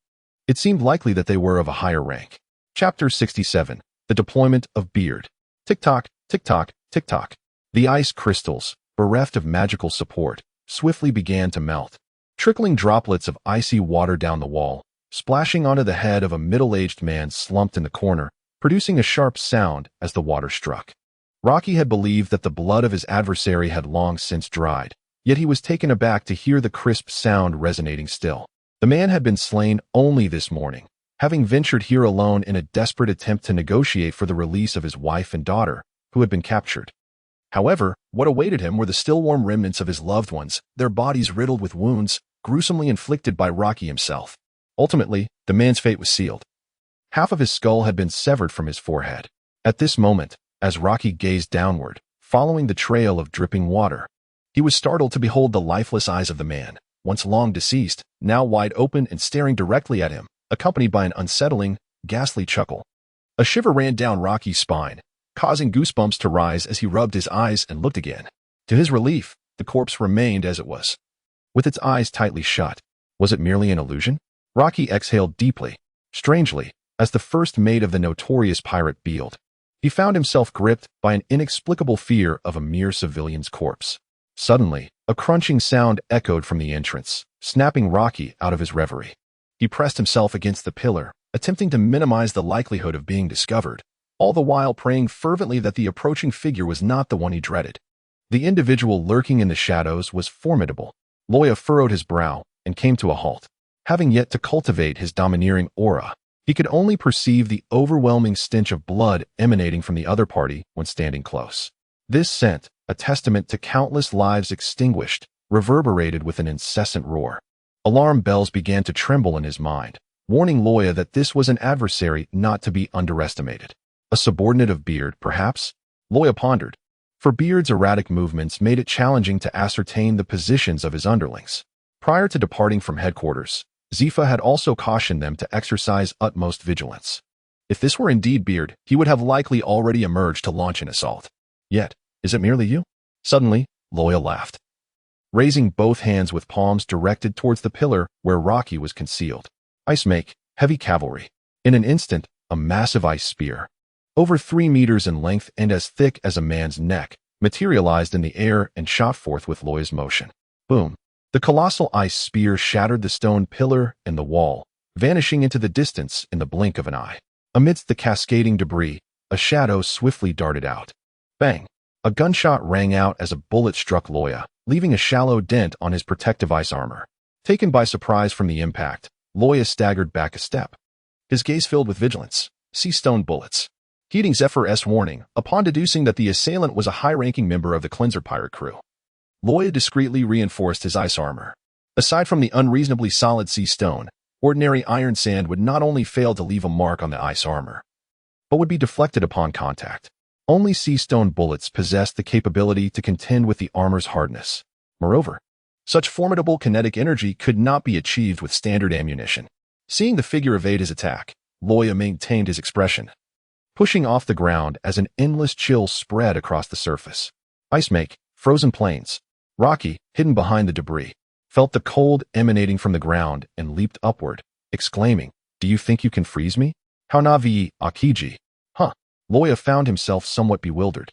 [SPEAKER 1] It seemed likely that they were of a higher rank. Chapter 67. The Deployment of Beard. Tick-tock, tick-tock, tick-tock. The ice crystals, bereft of magical support, swiftly began to melt, trickling droplets of icy water down the wall, splashing onto the head of a middle-aged man slumped in the corner, producing a sharp sound as the water struck. Rocky had believed that the blood of his adversary had long since dried, yet he was taken aback to hear the crisp sound resonating still. The man had been slain only this morning, having ventured here alone in a desperate attempt to negotiate for the release of his wife and daughter, who had been captured. However, what awaited him were the still warm remnants of his loved ones, their bodies riddled with wounds, gruesomely inflicted by Rocky himself. Ultimately, the man's fate was sealed. Half of his skull had been severed from his forehead. At this moment, as Rocky gazed downward, following the trail of dripping water, he was startled to behold the lifeless eyes of the man, once long deceased, now wide open and staring directly at him, accompanied by an unsettling, ghastly chuckle. A shiver ran down Rocky's spine, causing goosebumps to rise as he rubbed his eyes and looked again. To his relief, the corpse remained as it was, with its eyes tightly shut. Was it merely an illusion? Rocky exhaled deeply, strangely, as the first mate of the notorious pirate Beald. He found himself gripped by an inexplicable fear of a mere civilian's corpse. Suddenly, a crunching sound echoed from the entrance, snapping Rocky out of his reverie. He pressed himself against the pillar, attempting to minimize the likelihood of being discovered, all the while praying fervently that the approaching figure was not the one he dreaded. The individual lurking in the shadows was formidable. Luo Ya furrowed his brow and came to a halt. Having yet to cultivate his domineering aura, he could only perceive the overwhelming stench of blood emanating from the other party when standing close. This scent, a testament to countless lives extinguished, reverberated with an incessant roar. Alarm bells began to tremble in his mind, warning Luo Ya that this was an adversary not to be underestimated. A subordinate of Beard, perhaps? Luo Ya pondered, for Beard's erratic movements made it challenging to ascertain the positions of his underlings. Prior to departing from headquarters, Zifa had also cautioned them to exercise utmost vigilance. If this were indeed Beard, he would have likely already emerged to launch an assault. Yet, is it merely you? Suddenly, Luo Ya laughed, raising both hands with palms directed towards the pillar where Rocky was concealed. Ice make, heavy cavalry. In an instant, a massive ice spear, over 3 meters in length and as thick as a man's neck, materialized in the air and shot forth with Luo Ya's motion. Boom! The colossal ice spear shattered the stone pillar and the wall, vanishing into the distance in the blink of an eye. Amidst the cascading debris, a shadow swiftly darted out. Bang! A gunshot rang out as a bullet struck Luo Ya, leaving a shallow dent on his protective ice armor. Taken by surprise from the impact, Luo Ya staggered back a step, his gaze filled with vigilance. See stone bullets. Heeding Zephyr's warning, upon deducing that the assailant was a high-ranking member of the Cleanser pirate crew, Luo Ya discreetly reinforced his ice armor. Aside from the unreasonably solid sea stone, ordinary iron sand would not only fail to leave a mark on the ice armor, but would be deflected upon contact. Only sea stone bullets possessed the capability to contend with the armor's hardness. Moreover, such formidable kinetic energy could not be achieved with standard ammunition. Seeing the figure evade his attack, Luo Ya maintained his expression, pushing off the ground as an endless chill spread across the surface. Ice Make, frozen plains. Rocky, hidden behind the debris, felt the cold emanating from the ground and leaped upward, exclaiming, "Do you think you can freeze me? How navi Akiji?" Huh. Luo Ya found himself somewhat bewildered.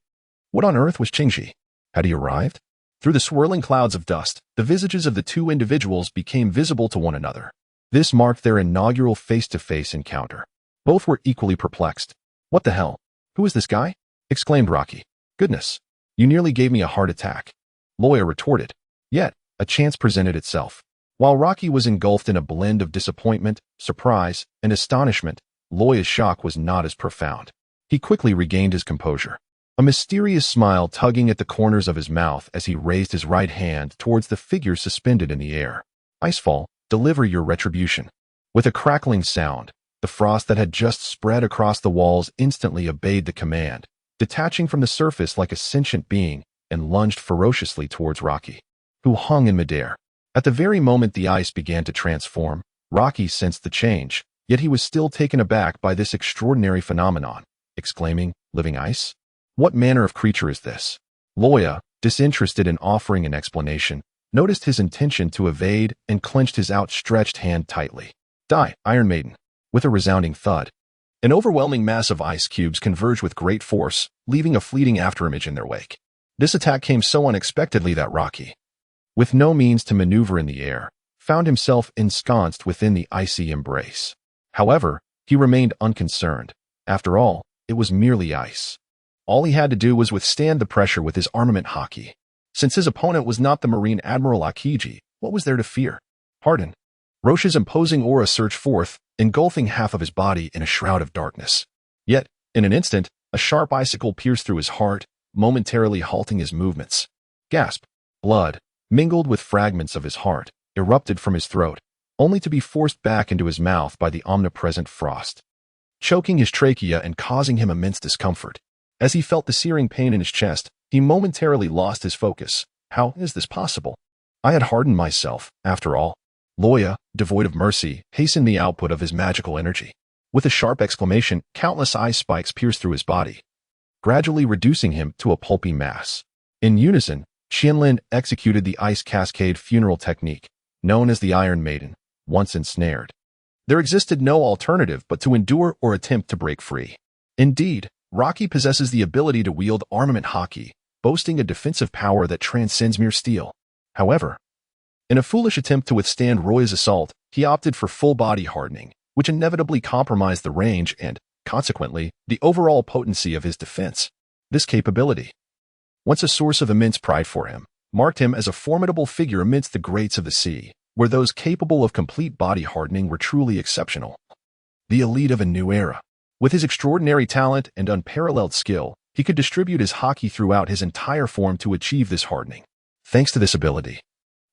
[SPEAKER 1] What on earth was Qingji? Had he arrived? Through the swirling clouds of dust, the visages of the two individuals became visible to one another. This marked their inaugural face-to-face encounter. Both were equally perplexed. "What the hell? Who is this guy?" exclaimed Rocky. "Goodness, you nearly gave me a heart attack," Luo Ya retorted. Yet, a chance presented itself. While Rocky was engulfed in a blend of disappointment, surprise, and astonishment, Luo Ya's shock was not as profound. He quickly regained his composure, a mysterious smile tugging at the corners of his mouth as he raised his right hand towards the figure suspended in the air. "Icefall, deliver your retribution." With a crackling sound, the frost that had just spread across the walls instantly obeyed the command, detaching from the surface like a sentient being, and lunged ferociously towards Rocky, who hung in midair. At the very moment the ice began to transform, Rocky sensed the change, yet he was still taken aback by this extraordinary phenomenon, exclaiming, "Living ice? What manner of creature is this?" Luo Ya, disinterested in offering an explanation, noticed his intention to evade and clenched his outstretched hand tightly. "Die, Iron Maiden!" With a resounding thud, an overwhelming mass of ice cubes converged with great force, leaving a fleeting afterimage in their wake. This attack came so unexpectedly that Rocky, with no means to maneuver in the air, found himself ensconced within the icy embrace. However, he remained unconcerned. After all, it was merely ice. All he had to do was withstand the pressure with his armament haki. Since his opponent was not the Marine Admiral Akiji, what was there to fear? Pardon. Roche's imposing aura surged forth, engulfing half of his body in a shroud of darkness. Yet, in an instant, a sharp icicle pierced through his heart, momentarily halting his movements. Gasp! Blood, mingled with fragments of his heart, erupted from his throat, only to be forced back into his mouth by the omnipresent frost, choking his trachea and causing him immense discomfort. As he felt the searing pain in his chest, he momentarily lost his focus. How is this possible? I had hardened myself, after all. Luo Ya, devoid of mercy, hastened the output of his magical energy. With a sharp exclamation, countless ice spikes pierced through his body, gradually reducing him to a pulpy mass. In unison, Qianlin executed the ice cascade funeral technique, known as the Iron Maiden, once ensnared. There existed no alternative but to endure or attempt to break free. Indeed, Rocky possesses the ability to wield armament haki, boasting a defensive power that transcends mere steel. However, in a foolish attempt to withstand Roy's assault, he opted for full-body hardening, which inevitably compromised the range and, consequently, the overall potency of his defense. This capability, once a source of immense pride for him, marked him as a formidable figure amidst the greats of the sea, where those capable of complete body hardening were truly exceptional. The elite of a new era. With his extraordinary talent and unparalleled skill, he could distribute his haki throughout his entire form to achieve this hardening. Thanks to this ability,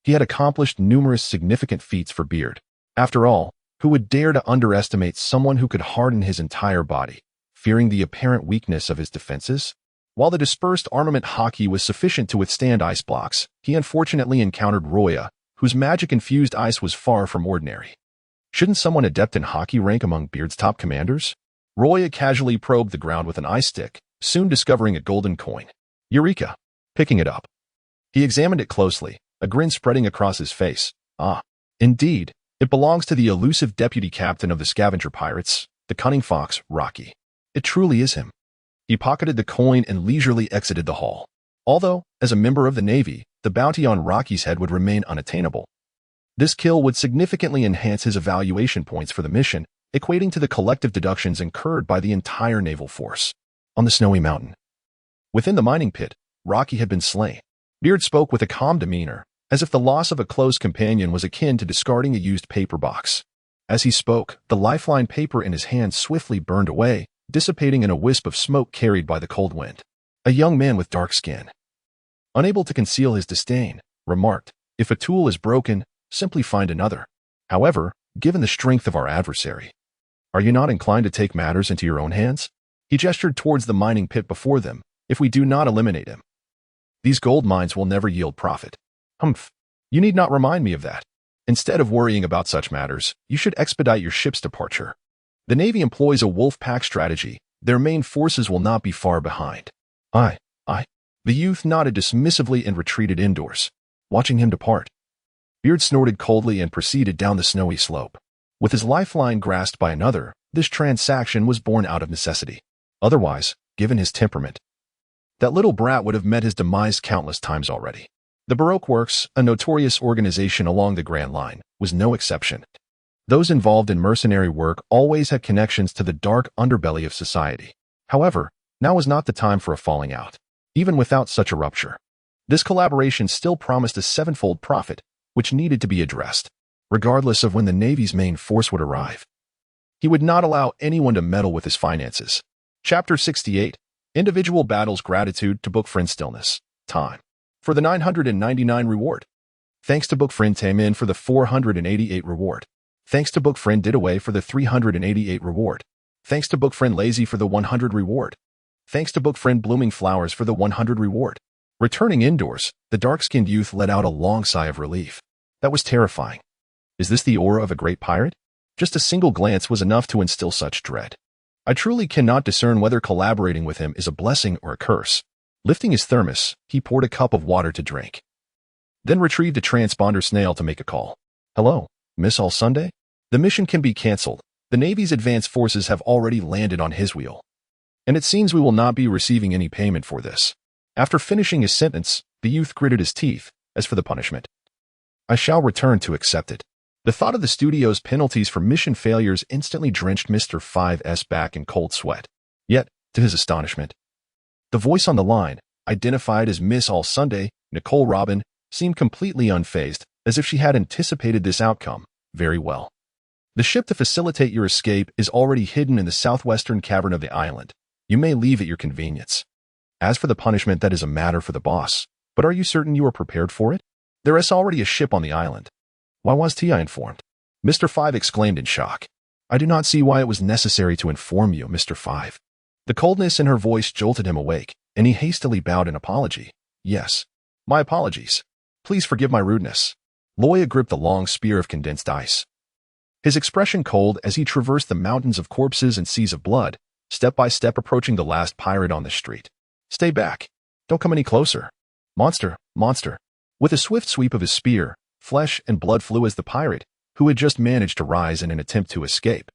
[SPEAKER 1] he had accomplished numerous significant feats for Beard. After all, who would dare to underestimate someone who could harden his entire body, fearing the apparent weakness of his defenses? While the dispersed armament haki was sufficient to withstand ice blocks, he unfortunately encountered Luo Ya, whose magic-infused ice was far from ordinary. Shouldn't someone adept in haki rank among Beard's top commanders? Luo Ya casually probed the ground with an ice stick, soon discovering a golden coin. Eureka! Picking it up, he examined it closely, a grin spreading across his face. Ah, indeed, it belongs to the elusive deputy captain of the scavenger pirates, the cunning fox, Rocky. It truly is him. He pocketed the coin and leisurely exited the hall. Although, as a member of the Navy, the bounty on Rocky's head would remain unattainable. This kill would significantly enhance his evaluation points for the mission, equating to the collective deductions incurred by the entire naval force. On the snowy mountain, within the mining pit, Rocky had been slain. Beard spoke with a calm demeanor, as if the loss of a close companion was akin to discarding a used paper box. As he spoke, the lifeline paper in his hand swiftly burned away, dissipating in a wisp of smoke carried by the cold wind. A young man with dark skin, unable to conceal his disdain, remarked, "If a tool is broken, simply find another. However, given the strength of our adversary, are you not inclined to take matters into your own hands?" He gestured towards the mining pit before them. If we do not eliminate him, these gold mines will never yield profit. Humph. You need not remind me of that. Instead of worrying about such matters, you should expedite your ship's departure. The Navy employs a wolf pack strategy. Their main forces will not be far behind. I. The youth nodded dismissively and retreated indoors, watching him depart. Beard snorted coldly and proceeded down the snowy slope. With his lifeline grasped by another, this transaction was born out of necessity. Otherwise, given his temperament, that little brat would have met his demise countless times already. The Baroque Works, a notorious organization along the Grand Line, was no exception. Those involved in mercenary work always had connections to the dark underbelly of society. However, now was not the time for a falling out. Even without such a rupture, this collaboration still promised a sevenfold profit, which needed to be addressed, regardless of when the Navy's main force would arrive. He would not allow anyone to meddle with his finances. Chapter 68. Individual Battles. Gratitude to Bookfriend. Stillness. Time. For the 999 reward. Thanks to Bookfriend Taemin for the 488 reward. Thanks to Bookfriend Didaway for the 388 reward. Thanks to Bookfriend Lazy for the 100 reward. Thanks to Bookfriend Blooming Flowers for the 100 reward. Returning indoors, the dark-skinned youth let out a long sigh of relief. That was terrifying. Is this the aura of a great pirate? Just a single glance was enough to instill such dread. I truly cannot discern whether collaborating with him is a blessing or a curse. Lifting his thermos, he poured a cup of water to drink. Then retrieved a transponder snail to make a call. Hello, Miss All Sunday? The mission can be cancelled. The Navy's advanced forces have already landed on his wheel. And it seems we will not be receiving any payment for this. After finishing his sentence, the youth gritted his teeth. As for the punishment, I shall return to accept it. The thought of the studio's penalties for mission failures instantly drenched Mr. 5's back in cold sweat. Yet, to his astonishment, the voice on the line, identified as Miss All Sunday, Nicole Robin, seemed completely unfazed, as if she had anticipated this outcome. Very well. The ship to facilitate your escape is already hidden in the southwestern cavern of the island. You may leave at your convenience. As for the punishment, that is a matter for the boss. But are you certain you are prepared for it? There is already a ship on the island. Why was I informed? Mr. 5 exclaimed in shock. I do not see why it was necessary to inform you, Mr. 5. The coldness in her voice jolted him awake, and he hastily bowed in apology. Yes. My apologies. Please forgive my rudeness. Luo Ya gripped the long spear of condensed ice. His expression cold as he traversed the mountains of corpses and seas of blood, step by step approaching the last pirate on the street. Stay back. Don't come any closer. Monster, monster. With a swift sweep of his spear, flesh and blood flew as the pirate, who had just managed to rise in an attempt to escape,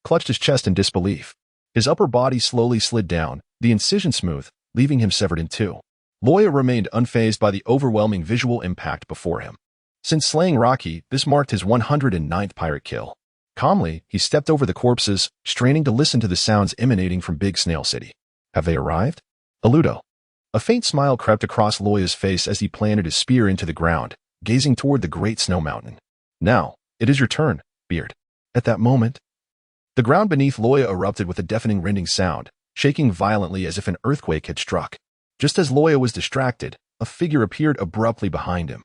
[SPEAKER 1] clutched his chest in disbelief. His upper body slowly slid down, the incision smooth, leaving him severed in two. Luo Ya remained unfazed by the overwhelming visual impact before him. Since slaying Rocky, this marked his 109th pirate kill. Calmly, he stepped over the corpses, straining to listen to the sounds emanating from Big Snail City. Have they arrived? Aludo. A faint smile crept across Luo Ya's face as he planted his spear into the ground, gazing toward the great snow mountain. Now, it is your turn, Beard. At that moment, the ground beneath Luo Ya erupted with a deafening rending sound, shaking violently as if an earthquake had struck. Just as Luo Ya was distracted, a figure appeared abruptly behind him,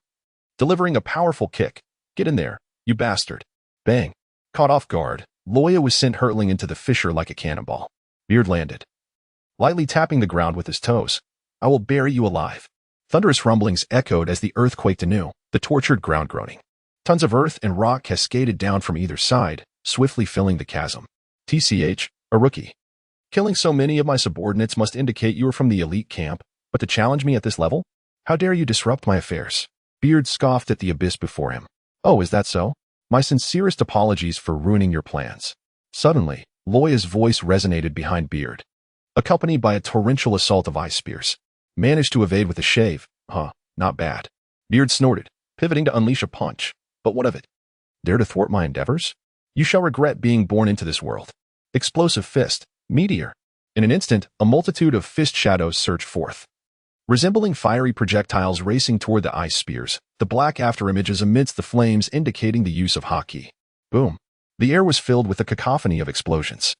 [SPEAKER 1] delivering a powerful kick. Get in there, you bastard. Bang. Caught off guard, Luo Ya was sent hurtling into the fissure like a cannonball. Beard landed, lightly tapping the ground with his toes. I will bury you alive. Thunderous rumblings echoed as the earth quaked anew, the tortured ground groaning. Tons of earth and rock cascaded down from either side, swiftly filling the chasm. TCH, a rookie. Killing so many of my subordinates must indicate you are from the elite camp, but to challenge me at this level? How dare you disrupt my affairs? Beard scoffed at the abyss before him. Oh, is that so? My sincerest apologies for ruining your plans. Suddenly, Luo Ya's voice resonated behind Beard, accompanied by a torrential assault of ice spears. Managed to evade with a shave. Not bad. Beard snorted, pivoting to unleash a punch. But what of it? Dare to thwart my endeavors? You shall regret being born into this world. Explosive fist. Meteor. In an instant, a multitude of fist shadows surged forth, resembling fiery projectiles racing toward the ice spears, the black afterimages amidst the flames indicating the use of hotkey. Boom. The air was filled with a cacophony of explosions,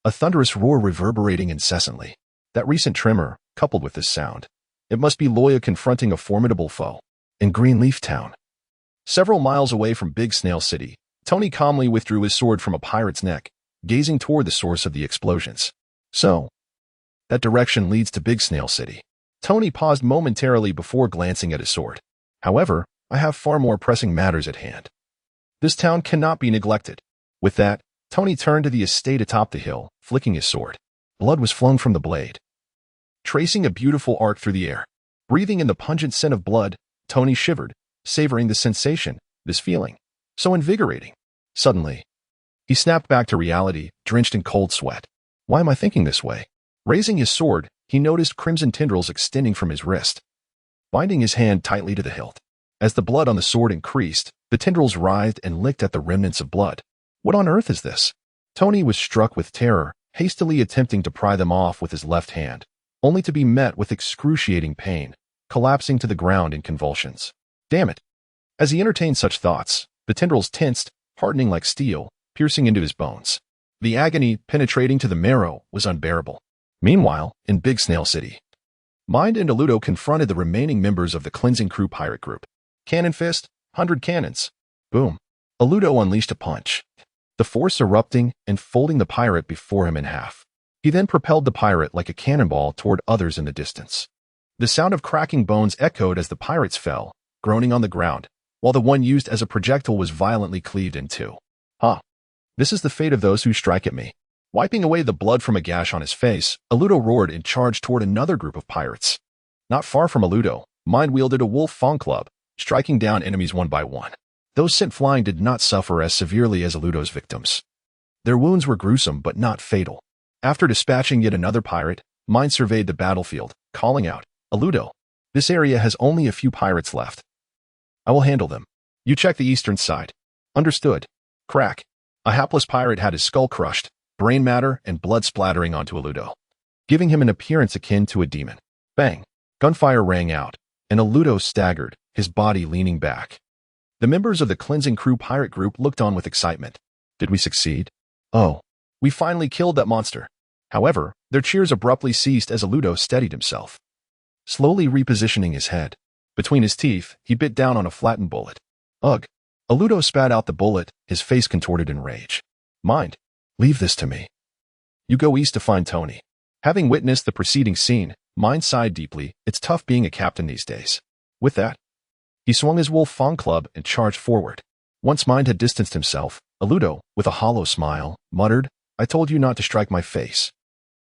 [SPEAKER 1] a thunderous roar reverberating incessantly. That recent tremor, coupled with this sound, it must be Luo Ya confronting a formidable foe. In Greenleaf Town, several miles away from Big Snail City, Tony calmly withdrew his sword from a pirate's neck, gazing toward the source of the explosions. So, that direction leads to Big Snail City. Tony paused momentarily before glancing at his sword. However, I have far more pressing matters at hand. This town cannot be neglected. With that, Tony turned to the estate atop the hill, flicking his sword. Blood was flung from the blade, tracing a beautiful arc through the air. Breathing in the pungent scent of blood, Tony shivered, savoring the sensation, this feeling. So invigorating. Suddenly, he snapped back to reality, drenched in cold sweat. Why am I thinking this way? Raising his sword, he noticed crimson tendrils extending from his wrist, binding his hand tightly to the hilt. As the blood on the sword increased, the tendrils writhed and licked at the remnants of blood. What on earth is this? Tony was struck with terror, hastily attempting to pry them off with his left hand, only to be met with excruciating pain, collapsing to the ground in convulsions. Damn it! As he entertained such thoughts, the tendrils tensed, hardening like steel, piercing into his bones. The agony, penetrating to the marrow, was unbearable. Meanwhile, in Big Snail City, Mind and Ludo confronted the remaining members of the Cleansing Crew pirate group. Cannon fist, 100 cannons. Boom. Ludo unleashed a punch, the force erupting and folding the pirate before him in half. He then propelled the pirate like a cannonball toward others in the distance. The sound of cracking bones echoed as the pirates fell, groaning on the ground, while the one used as a projectile was violently cleaved in two. This is the fate of those who strike at me. Wiping away the blood from a gash on his face, Ludo roared and charged toward another group of pirates. Not far from Ludo, Mind wielded a wolf fawn club, striking down enemies one by one. Those sent flying did not suffer as severely as Ludo's victims. Their wounds were gruesome but not fatal. After dispatching yet another pirate, Mind surveyed the battlefield, calling out, Ludo, this area has only a few pirates left. I will handle them. You check the eastern side. Understood. Crack. A hapless pirate had his skull crushed, brain matter and blood splattering onto Ludo, giving him an appearance akin to a demon. Bang! Gunfire rang out, and Ludo staggered, his body leaning back. The members of the Cleansing Crew pirate group looked on with excitement. Did we succeed? Oh, we finally killed that monster. However, their cheers abruptly ceased as Ludo steadied himself. Slowly repositioning his head, between his teeth, he bit down on a flattened bullet. Ugh! Ludo spat out the bullet, his face contorted in rage. Mind, leave this to me. You go east to find Tony. Having witnessed the preceding scene, Mind sighed deeply. It's tough being a captain these days. With that, he swung his wolf fawn club and charged forward. Once Mind had distanced himself, Ludo, with a hollow smile, muttered, I told you not to strike my face.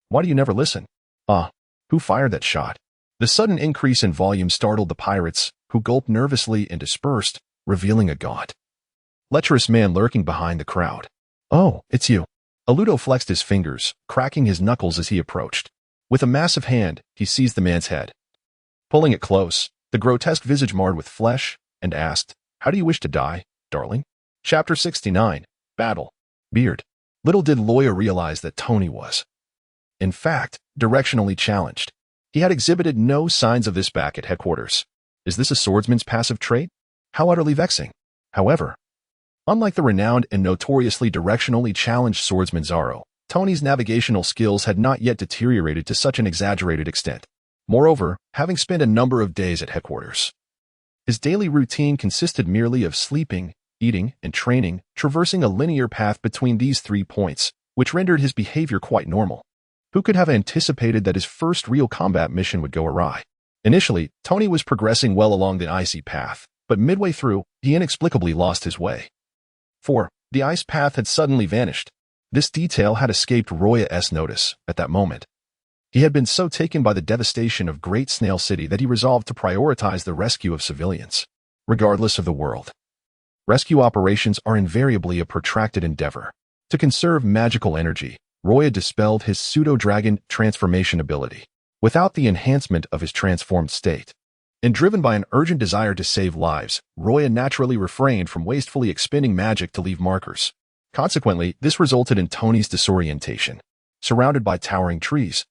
[SPEAKER 1] Why do you never listen? Who fired that shot? The sudden increase in volume startled the pirates, who gulped nervously and dispersed, revealing a gaunt, lecherous man lurking behind the crowd. Oh, it's you. Ludo flexed his fingers, cracking his knuckles as he approached. With a massive hand, he seized the man's head, pulling it close, the grotesque visage marred with flesh, and asked, How do you wish to die, darling? Chapter 69, Battle. Beard. Little did Luo Ya realize that Tony was, in fact, directionally challenged. He had exhibited no signs of this back at headquarters. Is this a swordsman's passive trait? How utterly vexing. However, unlike the renowned and notoriously directionally challenged swordsman Zaro, Tony's navigational skills had not yet deteriorated to such an exaggerated extent. Moreover, having spent a number of days at headquarters, his daily routine consisted merely of sleeping, eating, and training, traversing a linear path between these 3 points, which rendered his behavior quite normal. Who could have anticipated that his first real combat mission would go awry? Initially, Tony was progressing well along the icy path, but midway through, he inexplicably lost his way. 4. The ice path had suddenly vanished. This detail had escaped Luo Ya's notice at that moment. He had been so taken by the devastation of Great Snail City that he resolved to prioritize the rescue of civilians, regardless of the world. Rescue operations are invariably a protracted endeavor. To conserve magical energy, Luo Ya dispelled his pseudo-dragon transformation ability, without the enhancement of his transformed state. And driven by an urgent desire to save lives, Luo Ya naturally refrained from wastefully expending magic to leave markers. Consequently, this resulted in Tony's disorientation. Surrounded by towering trees,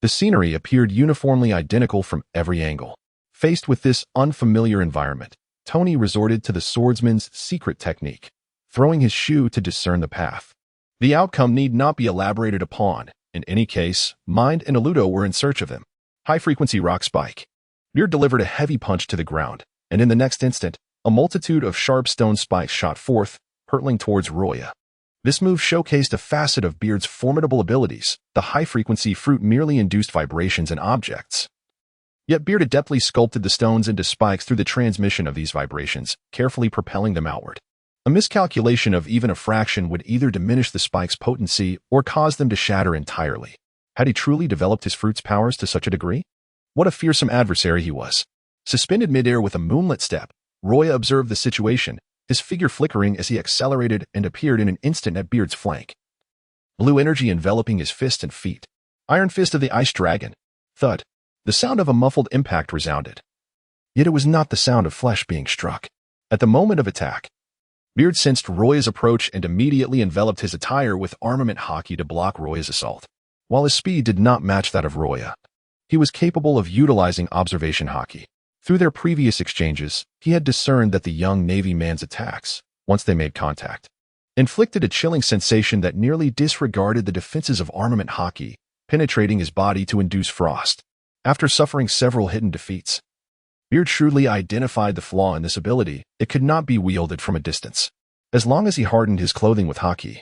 [SPEAKER 1] the scenery appeared uniformly identical from every angle. Faced with this unfamiliar environment, Tony resorted to the swordsman's secret technique, throwing his shoe to discern the path. The outcome need not be elaborated upon. In any case, Mind and Ludo were in search of him. High-frequency rock spike. Beard delivered a heavy punch to the ground, and in the next instant, a multitude of sharp stone spikes shot forth, hurtling towards Luo Ya. This move showcased a facet of Beard's formidable abilities. The high-frequency fruit merely induced vibrations in objects. Yet Beard adeptly sculpted the stones into spikes through the transmission of these vibrations, carefully propelling them outward. A miscalculation of even a fraction would either diminish the spike's potency or cause them to shatter entirely. Had he truly developed his fruit's powers to such a degree? What a fearsome adversary he was. Suspended midair with a moonlit step, Luo Ya observed the situation, his figure flickering as he accelerated and appeared in an instant at Beard's flank. Blue energy enveloping his fist and feet. Iron fist of the Ice Dragon. Thud. The sound of a muffled impact resounded. Yet it was not the sound of flesh being struck. At the moment of attack, Beard sensed Luo Ya's approach and immediately enveloped his attire with armament haki to block Luo Ya's assault. While his speed did not match that of Luo Ya, he was capable of utilizing observation haki. Through their previous exchanges, he had discerned that the young Navy man's attacks, once they made contact, inflicted a chilling sensation that nearly disregarded the defenses of armament haki, penetrating his body to induce frost. After suffering several hidden defeats, Beard shrewdly identified the flaw in this ability. It could not be wielded from a distance. As long as he hardened his clothing with haki,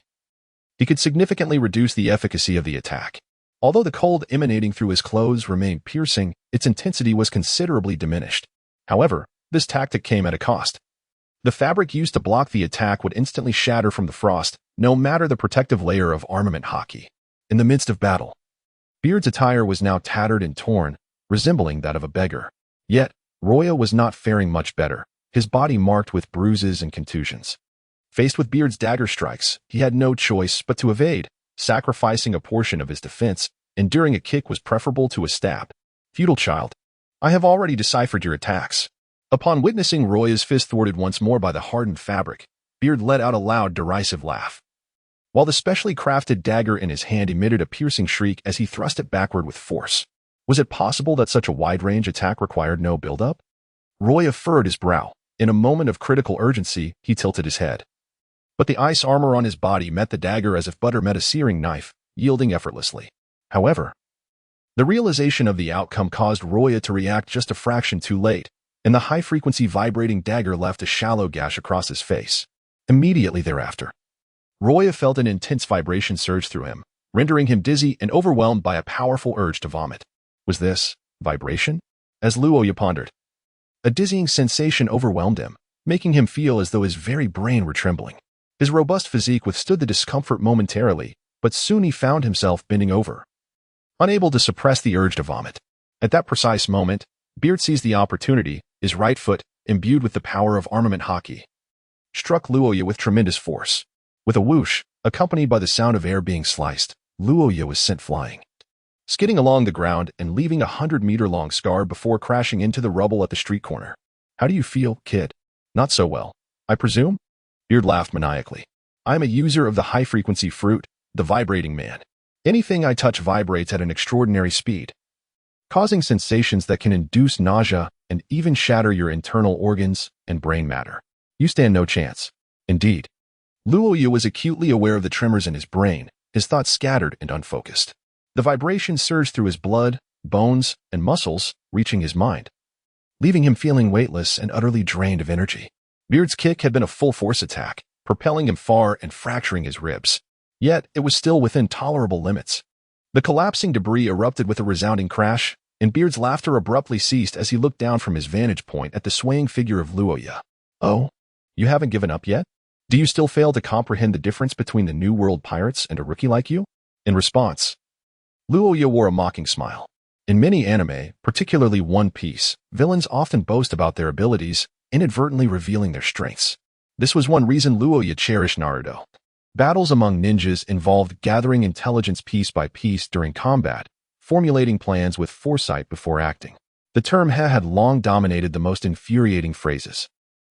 [SPEAKER 1] he could significantly reduce the efficacy of the attack. Although the cold emanating through his clothes remained piercing, its intensity was considerably diminished. However, this tactic came at a cost. The fabric used to block the attack would instantly shatter from the frost, no matter the protective layer of armament haki. In the midst of battle, Beard's attire was now tattered and torn, resembling that of a beggar. Yet, Luo Ya was not faring much better, his body marked with bruises and contusions. Faced with Beard's dagger strikes, he had no choice but to evade, sacrificing a portion of his defense. Enduring a kick was preferable to a stab. Futile child, I have already deciphered your attacks. Upon witnessing Luo Ya's fist thwarted once more by the hardened fabric, Beard let out a loud, derisive laugh, while the specially crafted dagger in his hand emitted a piercing shriek as he thrust it backward with force. Was it possible that such a wide-range attack required no build-up? Luo Ya furrowed his brow. In a moment of critical urgency, he tilted his head. But the ice armor on his body met the dagger as if butter met a searing knife, yielding effortlessly. However, the realization of the outcome caused Luo Ya to react just a fraction too late, and the high-frequency vibrating dagger left a shallow gash across his face. Immediately thereafter, Luo Ya felt an intense vibration surge through him, rendering him dizzy and overwhelmed by a powerful urge to vomit. Was this vibration? As Luo Ya pondered, a dizzying sensation overwhelmed him, making him feel as though his very brain were trembling. His robust physique withstood the discomfort momentarily, but soon he found himself bending over, unable to suppress the urge to vomit. At that precise moment, Beard seized the opportunity. His right foot, imbued with the power of armament haki, struck Luo Ya with tremendous force. With a whoosh, accompanied by the sound of air being sliced, Luo Ya was sent flying, skidding along the ground and leaving a 100-meter-long scar before crashing into the rubble at the street corner. How do you feel, kid? Not so well, I presume? Beard laughed maniacally. I am a user of the high-frequency fruit, the vibrating man. Anything I touch vibrates at an extraordinary speed, causing sensations that can induce nausea and even shatter your internal organs and brain matter. You stand no chance. Indeed. Luo Ya was acutely aware of the tremors in his brain, his thoughts scattered and unfocused. The vibration surged through his blood, bones, and muscles, reaching his mind, leaving him feeling weightless and utterly drained of energy. Beard's kick had been a full-force attack, propelling him far and fracturing his ribs. Yet, it was still within tolerable limits. The collapsing debris erupted with a resounding crash, and Beard's laughter abruptly ceased as he looked down from his vantage point at the swaying figure of Luo Ya. Oh? You haven't given up yet? Do you still fail to comprehend the difference between the New World pirates and a rookie like you? In response, Luo Ya wore a mocking smile. In many anime, particularly One Piece, villains often boast about their abilities, inadvertently revealing their strengths. This was one reason Luo Ya cherished Naruto. Battles among ninjas involved gathering intelligence piece by piece during combat, formulating plans with foresight before acting. The term had long dominated the most infuriating phrases,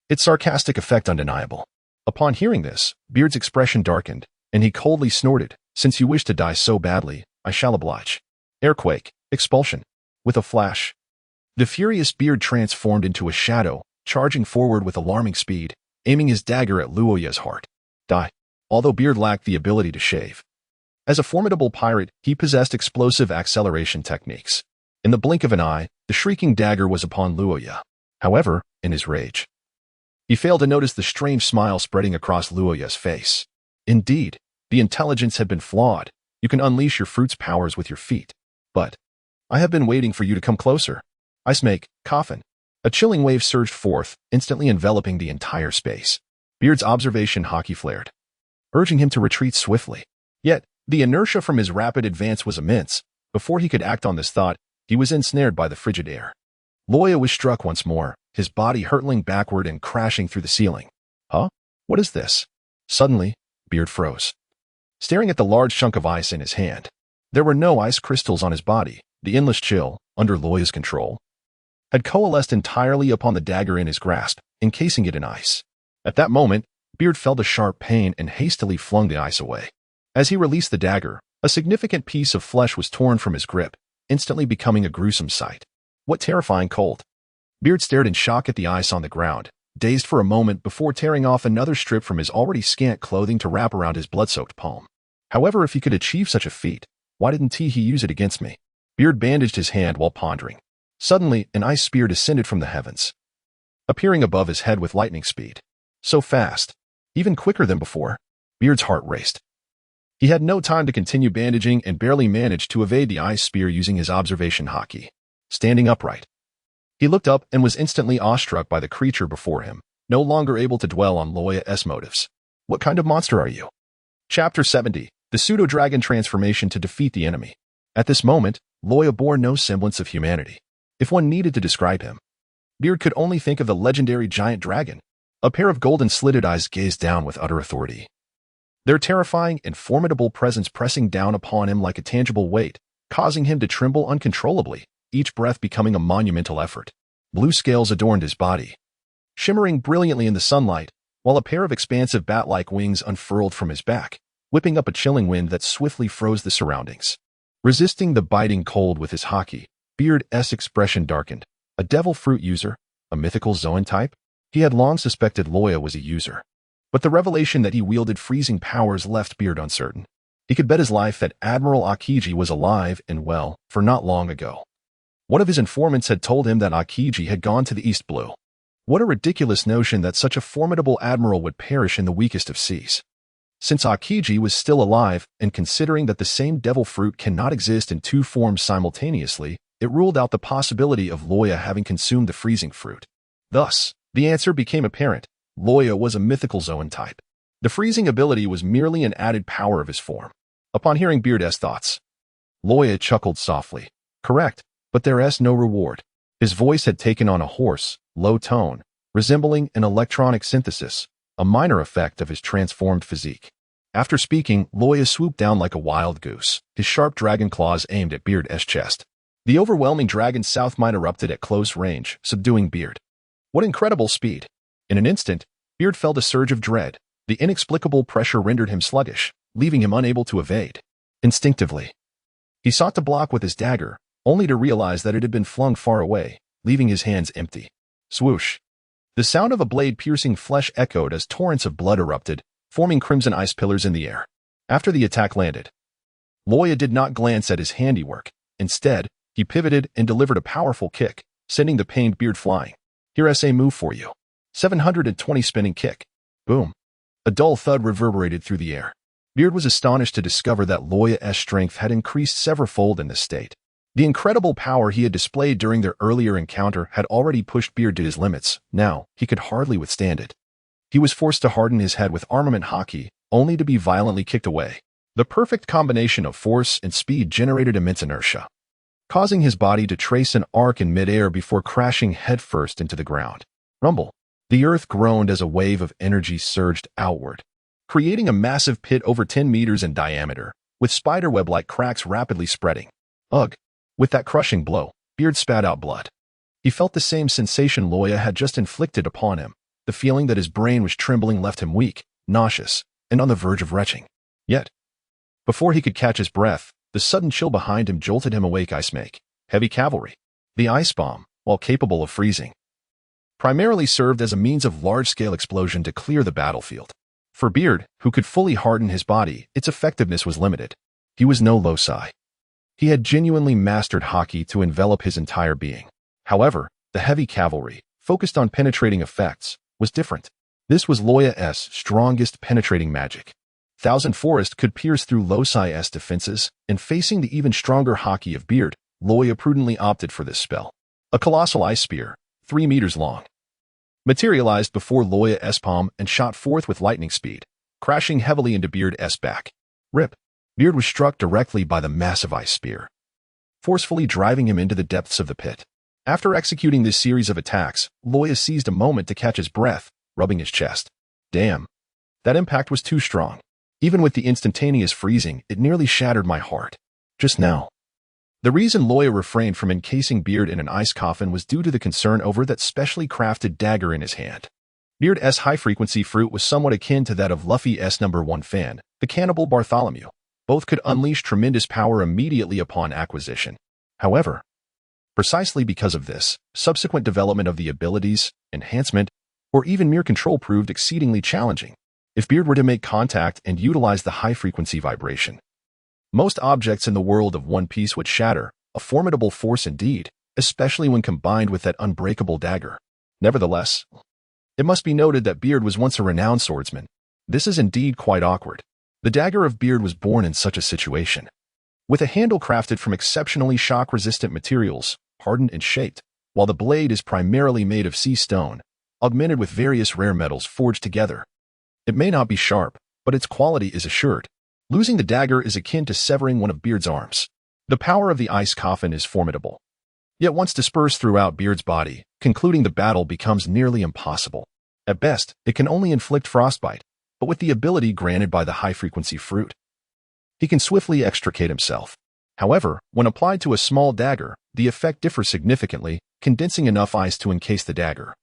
[SPEAKER 1] its sarcastic effect undeniable. Upon hearing this, Beard's expression darkened, and he coldly snorted, "Since you wish to die so badly, I shall oblige." Airquake, expulsion. With a flash, the furious Beard transformed into a shadow, charging forward with alarming speed, aiming his dagger at Luo Ya's heart. Die. Although Beard lacked the ability to shave, as a formidable pirate, he possessed explosive acceleration techniques. In the blink of an eye, the shrieking dagger was upon Luo Ya. However, in his rage, he failed to notice the strange smile spreading across Luo Ya's face. Indeed, The intelligence had been flawed. You can unleash your fruit's powers with your feet. But I have been waiting for you to come closer. Ice Mage, coffin. A chilling wave surged forth, instantly enveloping the entire space. Beard's observation haki flared, urging him to retreat swiftly. Yet, the inertia from his rapid advance was immense. Before he could act on this thought, he was ensnared by the frigid air. Luo Ya was struck once more, his body hurtling backward and crashing through the ceiling. Huh? What is this? Suddenly, Beard froze, staring at the large chunk of ice in his hand. There were no ice crystals on his body. The endless chill, under Luo Ya's control, had coalesced entirely upon the dagger in his grasp, encasing it in ice. At that moment, Beard felt a sharp pain and hastily flung the ice away. As he released the dagger, a significant piece of flesh was torn from his grip, instantly becoming a gruesome sight. What terrifying cold! Beard stared in shock at the ice on the ground, dazed for a moment before tearing off another strip from his already scant clothing to wrap around his blood-soaked palm. However, if he could achieve such a feat, why didn't he use it against me? Beard bandaged his hand while pondering. Suddenly, an ice spear descended from the heavens, appearing above his head with lightning speed. So fast, even quicker than before. Beard's heart raced. He had no time to continue bandaging and barely managed to evade the ice spear using his observation haki. Standing upright, he looked up and was instantly awestruck by the creature before him, no longer able to dwell on Luo Ya's motives. What kind of monster are you? Chapter 70. The Pseudo-Dragon Transformation to Defeat the Enemy. At this moment, Luo Ya bore no semblance of humanity. If one needed to describe him, Beard could only think of the legendary giant dragon. A pair of golden slitted eyes gazed down with utter authority, their terrifying and formidable presence pressing down upon him like a tangible weight, causing him to tremble uncontrollably, each breath becoming a monumental effort. Blue scales adorned his body, shimmering brilliantly in the sunlight, while a pair of expansive bat-like wings unfurled from his back, whipping up a chilling wind that swiftly froze the surroundings. Resisting the biting cold with his haki, Beard's expression darkened. A devil fruit user? A mythical Zoan type? He had long suspected Luo Ya was a user, but the revelation that he wielded freezing powers left Beard uncertain. He could bet his life that Admiral Akiji was alive and well, for not long ago. One of his informants had told him that Akiji had gone to the East Blue. What a ridiculous notion that such a formidable admiral would perish in the weakest of seas. Since Akiji was still alive, and considering that the same devil fruit cannot exist in two forms simultaneously, it ruled out the possibility of Luo Ya having consumed the freezing fruit. Thus, the answer became apparent. Luo Ya was a mythical Zoan type. The freezing ability was merely an added power of his form. Upon hearing Beard's thoughts, Luo Ya chuckled softly. Correct, but there's no reward. His voice had taken on a hoarse, low tone, resembling an electronic synthesis, a minor effect of his transformed physique. After speaking, Luo Ya swooped down like a wild goose, his sharp dragon claws aimed at Beard's chest. The overwhelming dragon's south might erupted at close range, subduing Beard. What incredible speed! In an instant, Beard felt a surge of dread. The inexplicable pressure rendered him sluggish, leaving him unable to evade. Instinctively, he sought to block with his dagger, only to realize that it had been flung far away, leaving his hands empty. Swoosh! The sound of a blade piercing flesh echoed as torrents of blood erupted, forming crimson ice pillars in the air. After the attack landed, Luo Ya did not glance at his handiwork. Instead, he pivoted and delivered a powerful kick, sending the pained Beard flying. Here's a move for you. 720 spinning kick. Boom. A dull thud reverberated through the air. Beard was astonished to discover that Luo Ya's strength had increased severalfold in this state. The incredible power he had displayed during their earlier encounter had already pushed Beard to his limits. Now, he could hardly withstand it. He was forced to harden his head with armament haki, only to be violently kicked away. The perfect combination of force and speed generated immense inertia, causing his body to trace an arc in midair before crashing headfirst into the ground. Rumble. The earth groaned as a wave of energy surged outward, creating a massive pit over 10 meters in diameter, with spiderweb-like cracks rapidly spreading. Ugh! With that crushing blow, Beard spat out blood. He felt the same sensation Luo Ya had just inflicted upon him. The feeling that his brain was trembling left him weak, nauseous, and on the verge of retching. Yet, before he could catch his breath, the sudden chill behind him jolted him awake. Ice Mage, heavy cavalry. The ice bomb, while capable of freezing, primarily served as a means of large-scale explosion to clear the battlefield. For Beard, who could fully harden his body, its effectiveness was limited. He was no Losai. He had genuinely mastered haki to envelop his entire being. However, the heavy cavalry, focused on penetrating effects, was different. This was Luo Ya's strongest penetrating magic. Thousand Forest could pierce through Luo Ya's defenses, and facing the even stronger haki of Beard, Luo Ya prudently opted for this spell. A colossal ice spear, 3 meters long, materialized before Luo Ya's palm and shot forth with lightning speed, crashing heavily into Beard's back. Rip. Beard was struck directly by the massive ice spear, forcefully driving him into the depths of the pit. After executing this series of attacks, Luo Ya seized a moment to catch his breath, rubbing his chest. Damn. That impact was too strong. Even with the instantaneous freezing, it nearly shattered my heart. Just now. The reason Luo Ya refrained from encasing Beard in an ice coffin was due to the concern over that specially crafted dagger in his hand. Beard's high-frequency fruit was somewhat akin to that of Luffy's #1 fan, the cannibal Bartholomew. Both could unleash tremendous power immediately upon acquisition. However, precisely because of this, subsequent development of the abilities, enhancement, or even mere control proved exceedingly challenging. If Beard were to make contact and utilize the high-frequency vibration, most objects in the world of One Piece would shatter, a formidable force indeed, especially when combined with that unbreakable dagger. Nevertheless, it must be noted that Beard was once a renowned swordsman. This is indeed quite awkward. The dagger of Beard was born in such a situation. With a handle crafted from exceptionally shock-resistant materials, hardened and shaped, while the blade is primarily made of sea stone, augmented with various rare metals forged together. It may not be sharp, but its quality is assured. Losing the dagger is akin to severing one of Beard's arms. The power of the ice coffin is formidable. Yet once dispersed throughout Beard's body, concluding the battle becomes nearly impossible. At best, it can only inflict frostbite, but with the ability granted by the high-frequency fruit, he can swiftly extricate himself. However, when applied to a small dagger, the effect differs significantly, condensing enough ice to encase the dagger,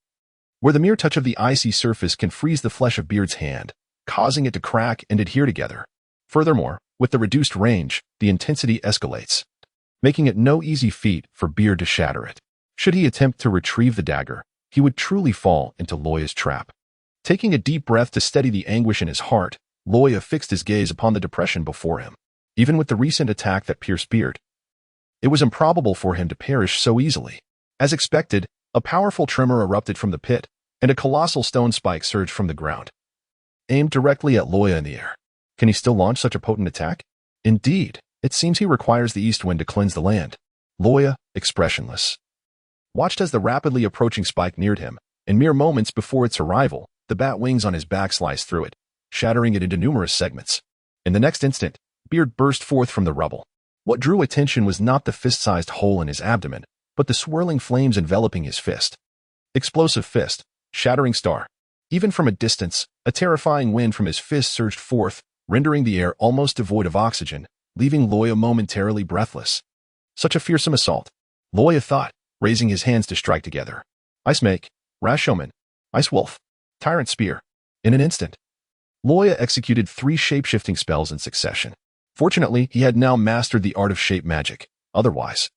[SPEAKER 1] where the mere touch of the icy surface can freeze the flesh of Beard's hand, causing it to crack and adhere together. Furthermore, with the reduced range, the intensity escalates, making it no easy feat for Beard to shatter it. Should he attempt to retrieve the dagger, he would truly fall into Luo Ya's trap. Taking a deep breath to steady the anguish in his heart, Luo Ya fixed his gaze upon the depression before him. Even with the recent attack that pierced Beard, it was improbable for him to perish so easily. As expected, a powerful tremor erupted from the pit, and a colossal stone spike surged from the ground, aimed directly at Luo Ya in the air. Can he still launch such a potent attack? Indeed, it seems he requires the east wind to cleanse the land. Luo Ya, expressionless, watched as the rapidly approaching spike neared him, and mere moments before its arrival, the bat wings on his back sliced through it, shattering it into numerous segments. In the next instant, Beard burst forth from the rubble. What drew attention was not the fist-sized hole in his abdomen, but the swirling flames enveloping his fist. Explosive fist, shattering star. Even from a distance, a terrifying wind from his fist surged forth, rendering the air almost devoid of oxygen, leaving Luo Ya momentarily breathless. Such a fearsome assault, Luo Ya thought, raising his hands to strike together. Ice Make, Rashomon, Ice Wolf, Tyrant Spear. In an instant, Luo Ya executed 3 shape-shifting spells in succession. Fortunately, he had now mastered the art of shape magic. Otherwise,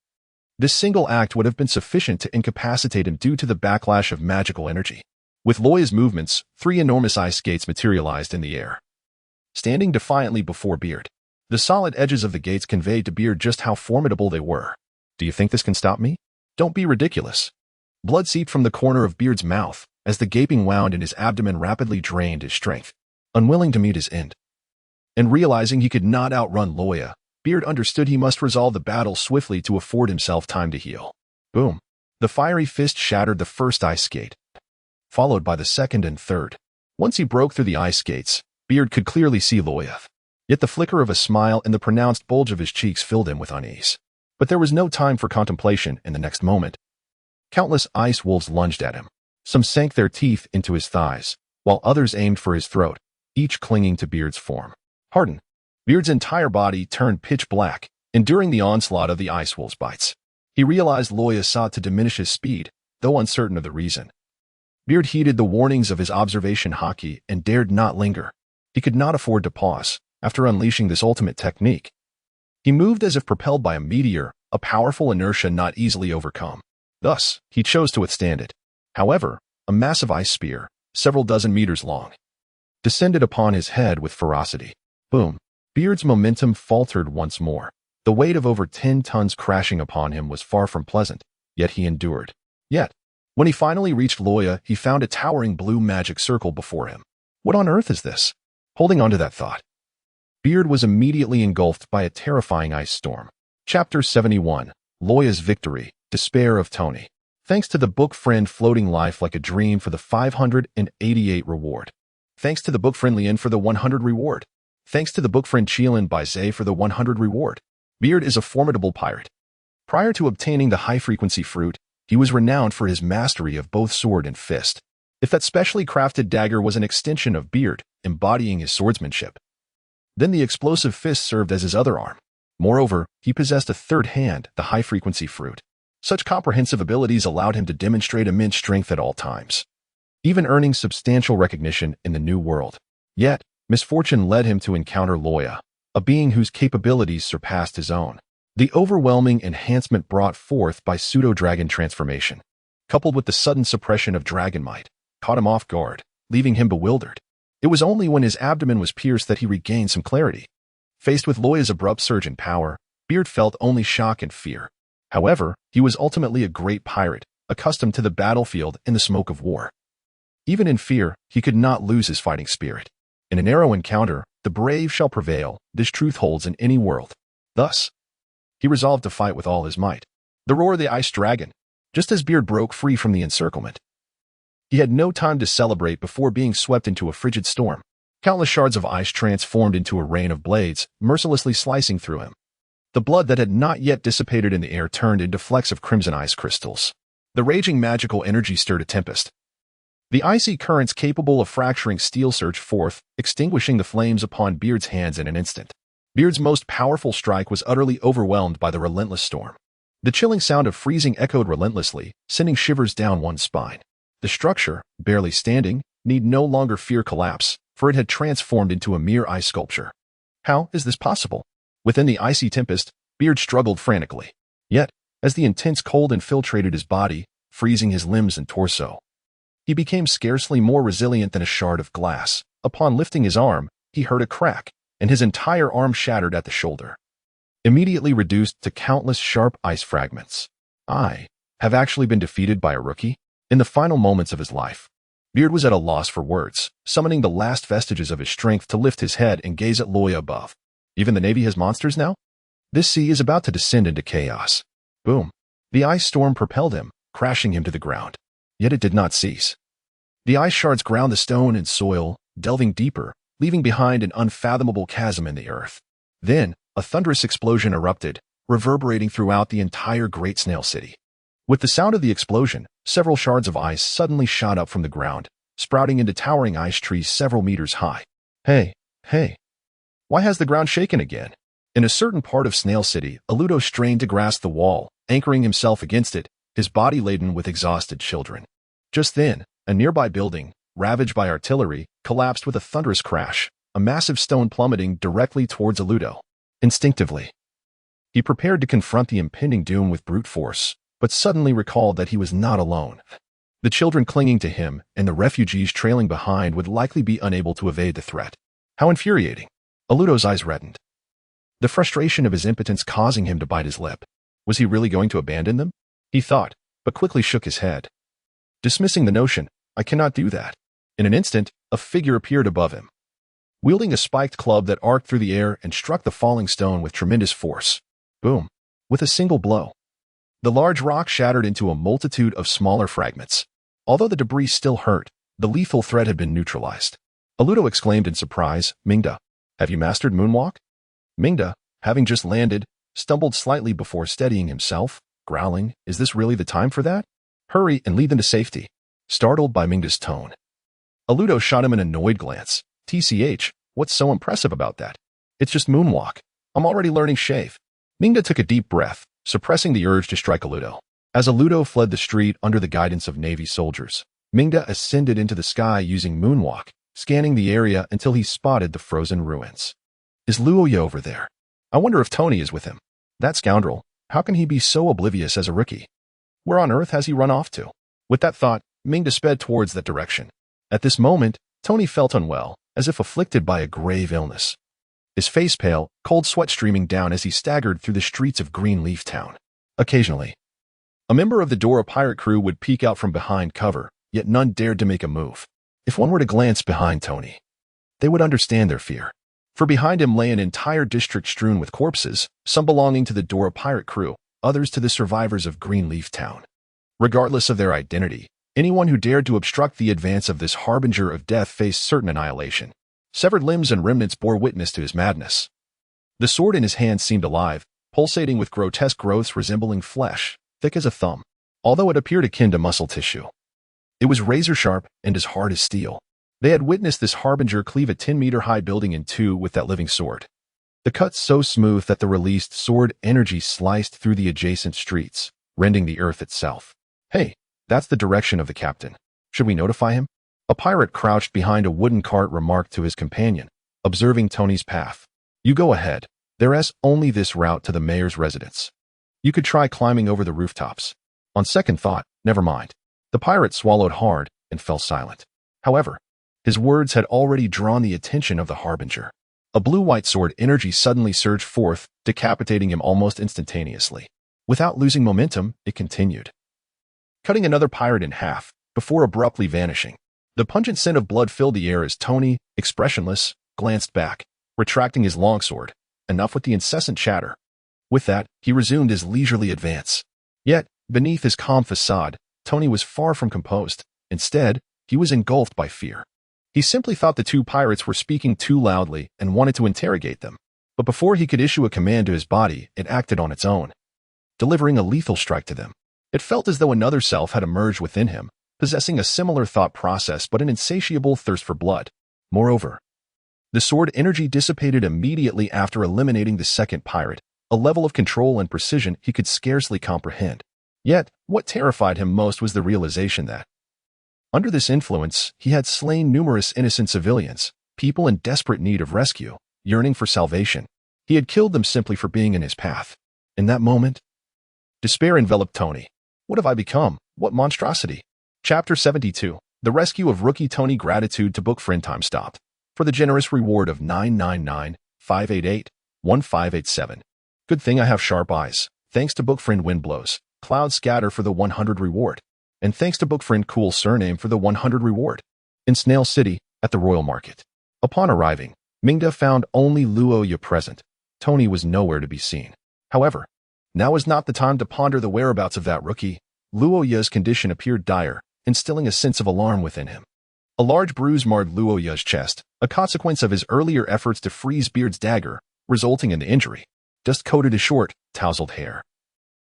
[SPEAKER 1] this single act would have been sufficient to incapacitate him due to the backlash of magical energy. With Luo Ya's movements, 3 enormous ice gates materialized in the air, standing defiantly before Beard. The solid edges of the gates conveyed to Beard just how formidable they were. Do you think this can stop me? Don't be ridiculous. Blood seeped from the corner of Beard's mouth as the gaping wound in his abdomen rapidly drained his strength. Unwilling to meet his end, and realizing he could not outrun Luo Ya, Beard understood he must resolve the battle swiftly to afford himself time to heal. Boom. The fiery fist shattered the first ice gate, followed by the second and third. Once he broke through the ice gates, Beard could clearly see Luo Ya. Yet the flicker of a smile and the pronounced bulge of his cheeks filled him with unease. But there was no time for contemplation in the next moment. Countless ice wolves lunged at him. Some sank their teeth into his thighs, while others aimed for his throat, each clinging to Beard's form. Hardened, Beard's entire body turned pitch black, enduring the onslaught of the ice wolves' bites. He realized Luo Ya sought to diminish his speed, though uncertain of the reason. Beard heeded the warnings of his observation haki and dared not linger. He could not afford to pause. After unleashing this ultimate technique, he moved as if propelled by a meteor, a powerful inertia not easily overcome. Thus, he chose to withstand it. However, a massive ice spear, several dozen meters long, descended upon his head with ferocity. Boom. Beard's momentum faltered once more. The weight of over 10 tons crashing upon him was far from pleasant, yet he endured. Yet, when he finally reached Luo Ya, he found a towering blue magic circle before him. What on earth is this? Holding on to that thought, Beard was immediately engulfed by a terrifying ice storm. Chapter 71. Luo Ya's Victory. Despair of Tony. Thanks to the book friend Floating Life Like a Dream for the 588 reward. Thanks to the book friend Lian for the 100 reward. Thanks to the book friend Qilin by Zay for the 100 reward. Beard is a formidable pirate. Prior to obtaining the high-frequency fruit, he was renowned for his mastery of both sword and fist. If that specially crafted dagger was an extension of Beard, embodying his swordsmanship, then the explosive fist served as his other arm. Moreover, he possessed a third hand, the high-frequency fruit. Such comprehensive abilities allowed him to demonstrate immense strength at all times, even earning substantial recognition in the New World. Yet, misfortune led him to encounter Luo Ya, a being whose capabilities surpassed his own. The overwhelming enhancement brought forth by pseudo-dragon transformation, coupled with the sudden suppression of dragon might, caught him off guard, leaving him bewildered. It was only when his abdomen was pierced that he regained some clarity. Faced with Luo Ya's abrupt surge in power, Beard felt only shock and fear. However, he was ultimately a great pirate, accustomed to the battlefield and the smoke of war. Even in fear, he could not lose his fighting spirit. In a narrow encounter, the brave shall prevail. This truth holds in any world. Thus, he resolved to fight with all his might. The roar of the Ice Dragon. Just as Beard broke free from the encirclement, he had no time to celebrate before being swept into a frigid storm. Countless shards of ice transformed into a rain of blades, mercilessly slicing through him. The blood that had not yet dissipated in the air turned into flecks of crimson ice crystals. The raging magical energy stirred a tempest. The icy currents capable of fracturing steel surged forth, extinguishing the flames upon Beard's hands in an instant. Beard's most powerful strike was utterly overwhelmed by the relentless storm. The chilling sound of freezing echoed relentlessly, sending shivers down one's spine. The structure, barely standing, need no longer fear collapse, for it had transformed into a mere ice sculpture. How is this possible? Within the icy tempest, Beard struggled frantically. Yet, as the intense cold infiltrated his body, freezing his limbs and torso, he became scarcely more resilient than a shard of glass. Upon lifting his arm, he heard a crack, and his entire arm shattered at the shoulder, immediately reduced to countless sharp ice fragments. I have actually been defeated by a rookie? In the final moments of his life, Beard was at a loss for words, summoning the last vestiges of his strength to lift his head and gaze at Luo Ya above. Even the Navy has monsters now? This sea is about to descend into chaos. Boom. The ice storm propelled him, crashing him to the ground. Yet it did not cease. The ice shards ground the stone and soil, delving deeper, leaving behind an unfathomable chasm in the earth. Then, a thunderous explosion erupted, reverberating throughout the entire Great Snail City. With the sound of the explosion, several shards of ice suddenly shot up from the ground, sprouting into towering ice trees several meters high. Hey. Why has the ground shaken again? In a certain part of Snail City, Ludo strained to grasp the wall, anchoring himself against it, his body laden with exhausted children. Just then, a nearby building, ravaged by artillery, collapsed with a thunderous crash, a massive stone plummeting directly towards Ludo. Instinctively, he prepared to confront the impending doom with brute force, but suddenly recalled that he was not alone. The children clinging to him and the refugees trailing behind would likely be unable to evade the threat. How infuriating! Ludo's eyes reddened, the frustration of his impotence causing him to bite his lip. Was he really going to abandon them? He thought, but quickly shook his head, dismissing the notion. I cannot do that. In an instant, a figure appeared above him, wielding a spiked club that arced through the air and struck the falling stone with tremendous force. Boom! With a single blow, the large rock shattered into a multitude of smaller fragments. Although the debris still hurt, the lethal threat had been neutralized. Ludo exclaimed in surprise, Mingda, have you mastered moonwalk? Mingda, having just landed, stumbled slightly before steadying himself, growling, is this really the time for that? Hurry and lead them to safety. Startled by Mingda's tone, Ludo shot him an annoyed glance. TCH, what's so impressive about that? It's just moonwalk. I'm already learning shave. Mingda took a deep breath, suppressing the urge to strike Ludo. As Ludo fled the street under the guidance of Navy soldiers, Mingda ascended into the sky using moonwalk, scanning the area until he spotted the frozen ruins. Is Luo Ya over there? I wonder if Tony is with him. That scoundrel, how can he be so oblivious as a rookie? Where on earth has he run off to? With that thought, Mingda sped towards that direction. At this moment, Tony felt unwell, as if afflicted by a grave illness. His face pale, cold sweat streaming down as he staggered through the streets of Greenleaf Town. Occasionally, a member of the Dora pirate crew would peek out from behind cover, yet none dared to make a move. If one were to glance behind Tony, they would understand their fear. For behind him lay an entire district strewn with corpses, some belonging to the Dora pirate crew, others to the survivors of Greenleaf Town. Regardless of their identity, anyone who dared to obstruct the advance of this harbinger of death faced certain annihilation. Severed limbs and remnants bore witness to his madness. The sword in his hand seemed alive, pulsating with grotesque growths resembling flesh, thick as a thumb, although it appeared akin to muscle tissue. It was razor-sharp and as hard as steel. They had witnessed this harbinger cleave a 10-meter-high building in two with that living sword. The cut so smooth that the released sword energy sliced through the adjacent streets, rending the earth itself. Hey, that's the direction of the captain. Should we notify him? A pirate crouched behind a wooden cart remarked to his companion, observing Tony's path. You go ahead. There's only this route to the mayor's residence. You could try climbing over the rooftops. On second thought, never mind. The pirate swallowed hard and fell silent. However, his words had already drawn the attention of the harbinger. A blue-white sword energy suddenly surged forth, decapitating him almost instantaneously. Without losing momentum, it continued, cutting another pirate in half, before abruptly vanishing. The pungent scent of blood filled the air as Tony, expressionless, glanced back, retracting his longsword. Enough with the incessant chatter. With that, he resumed his leisurely advance. Yet, beneath his calm facade, Tony was far from composed. Instead, he was engulfed by fear. He simply thought the two pirates were speaking too loudly and wanted to interrogate them. But before he could issue a command to his body, it acted on its own, delivering a lethal strike to them. It felt as though another self had emerged within him, possessing a similar thought process but an insatiable thirst for blood. Moreover, the sword energy dissipated immediately after eliminating the second pirate, a level of control and precision he could scarcely comprehend. Yet, what terrified him most was the realization that, under this influence, he had slain numerous innocent civilians, people in desperate need of rescue, yearning for salvation. He had killed them simply for being in his path. In that moment, despair enveloped Tony. What have I become? What monstrosity? Chapter 72. The rescue of rookie Tony. Gratitude to book friend. Time stopped. For the generous reward of 999-588-1587. Good thing I have sharp eyes. Thanks to book friend. Wind blows. Clouds scatter for the 100 reward. And thanks to book friend. Cool surname for the 100 reward. In Snail City, at the Royal Market. Upon arriving, Mingda found only Luo Ya present. Tony was nowhere to be seen. However, now was not the time to ponder the whereabouts of that rookie. Luo Ya's condition appeared dire, instilling a sense of alarm within him. A large bruise marred Luo Ya's chest, a consequence of his earlier efforts to freeze Beard's dagger, resulting in the injury. Dust coated his short, tousled hair,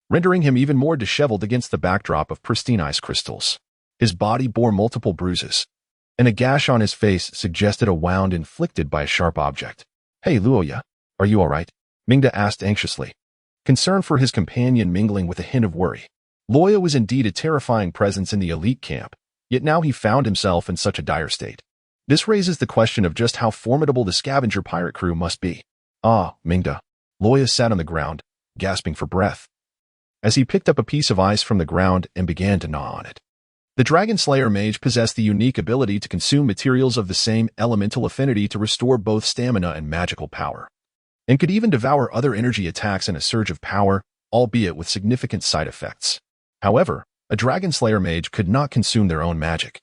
[SPEAKER 1] rendering him even more disheveled against the backdrop of pristine ice crystals. His body bore multiple bruises, and a gash on his face suggested a wound inflicted by a sharp object. Hey Luo Ya, are you alright? Mingda asked anxiously, concern for his companion mingling with a hint of worry. Luo Ya was indeed a terrifying presence in the elite camp, yet now he found himself in such a dire state. This raises the question of just how formidable the scavenger pirate crew must be. Ah, Mingda. Luo Ya sat on the ground, gasping for breath, as he picked up a piece of ice from the ground and began to gnaw on it. The Dragon Slayer Mage possessed the unique ability to consume materials of the same elemental affinity to restore both stamina and magical power, and could even devour other energy attacks in a surge of power, albeit with significant side effects. However, a Dragon Slayer Mage could not consume their own magic,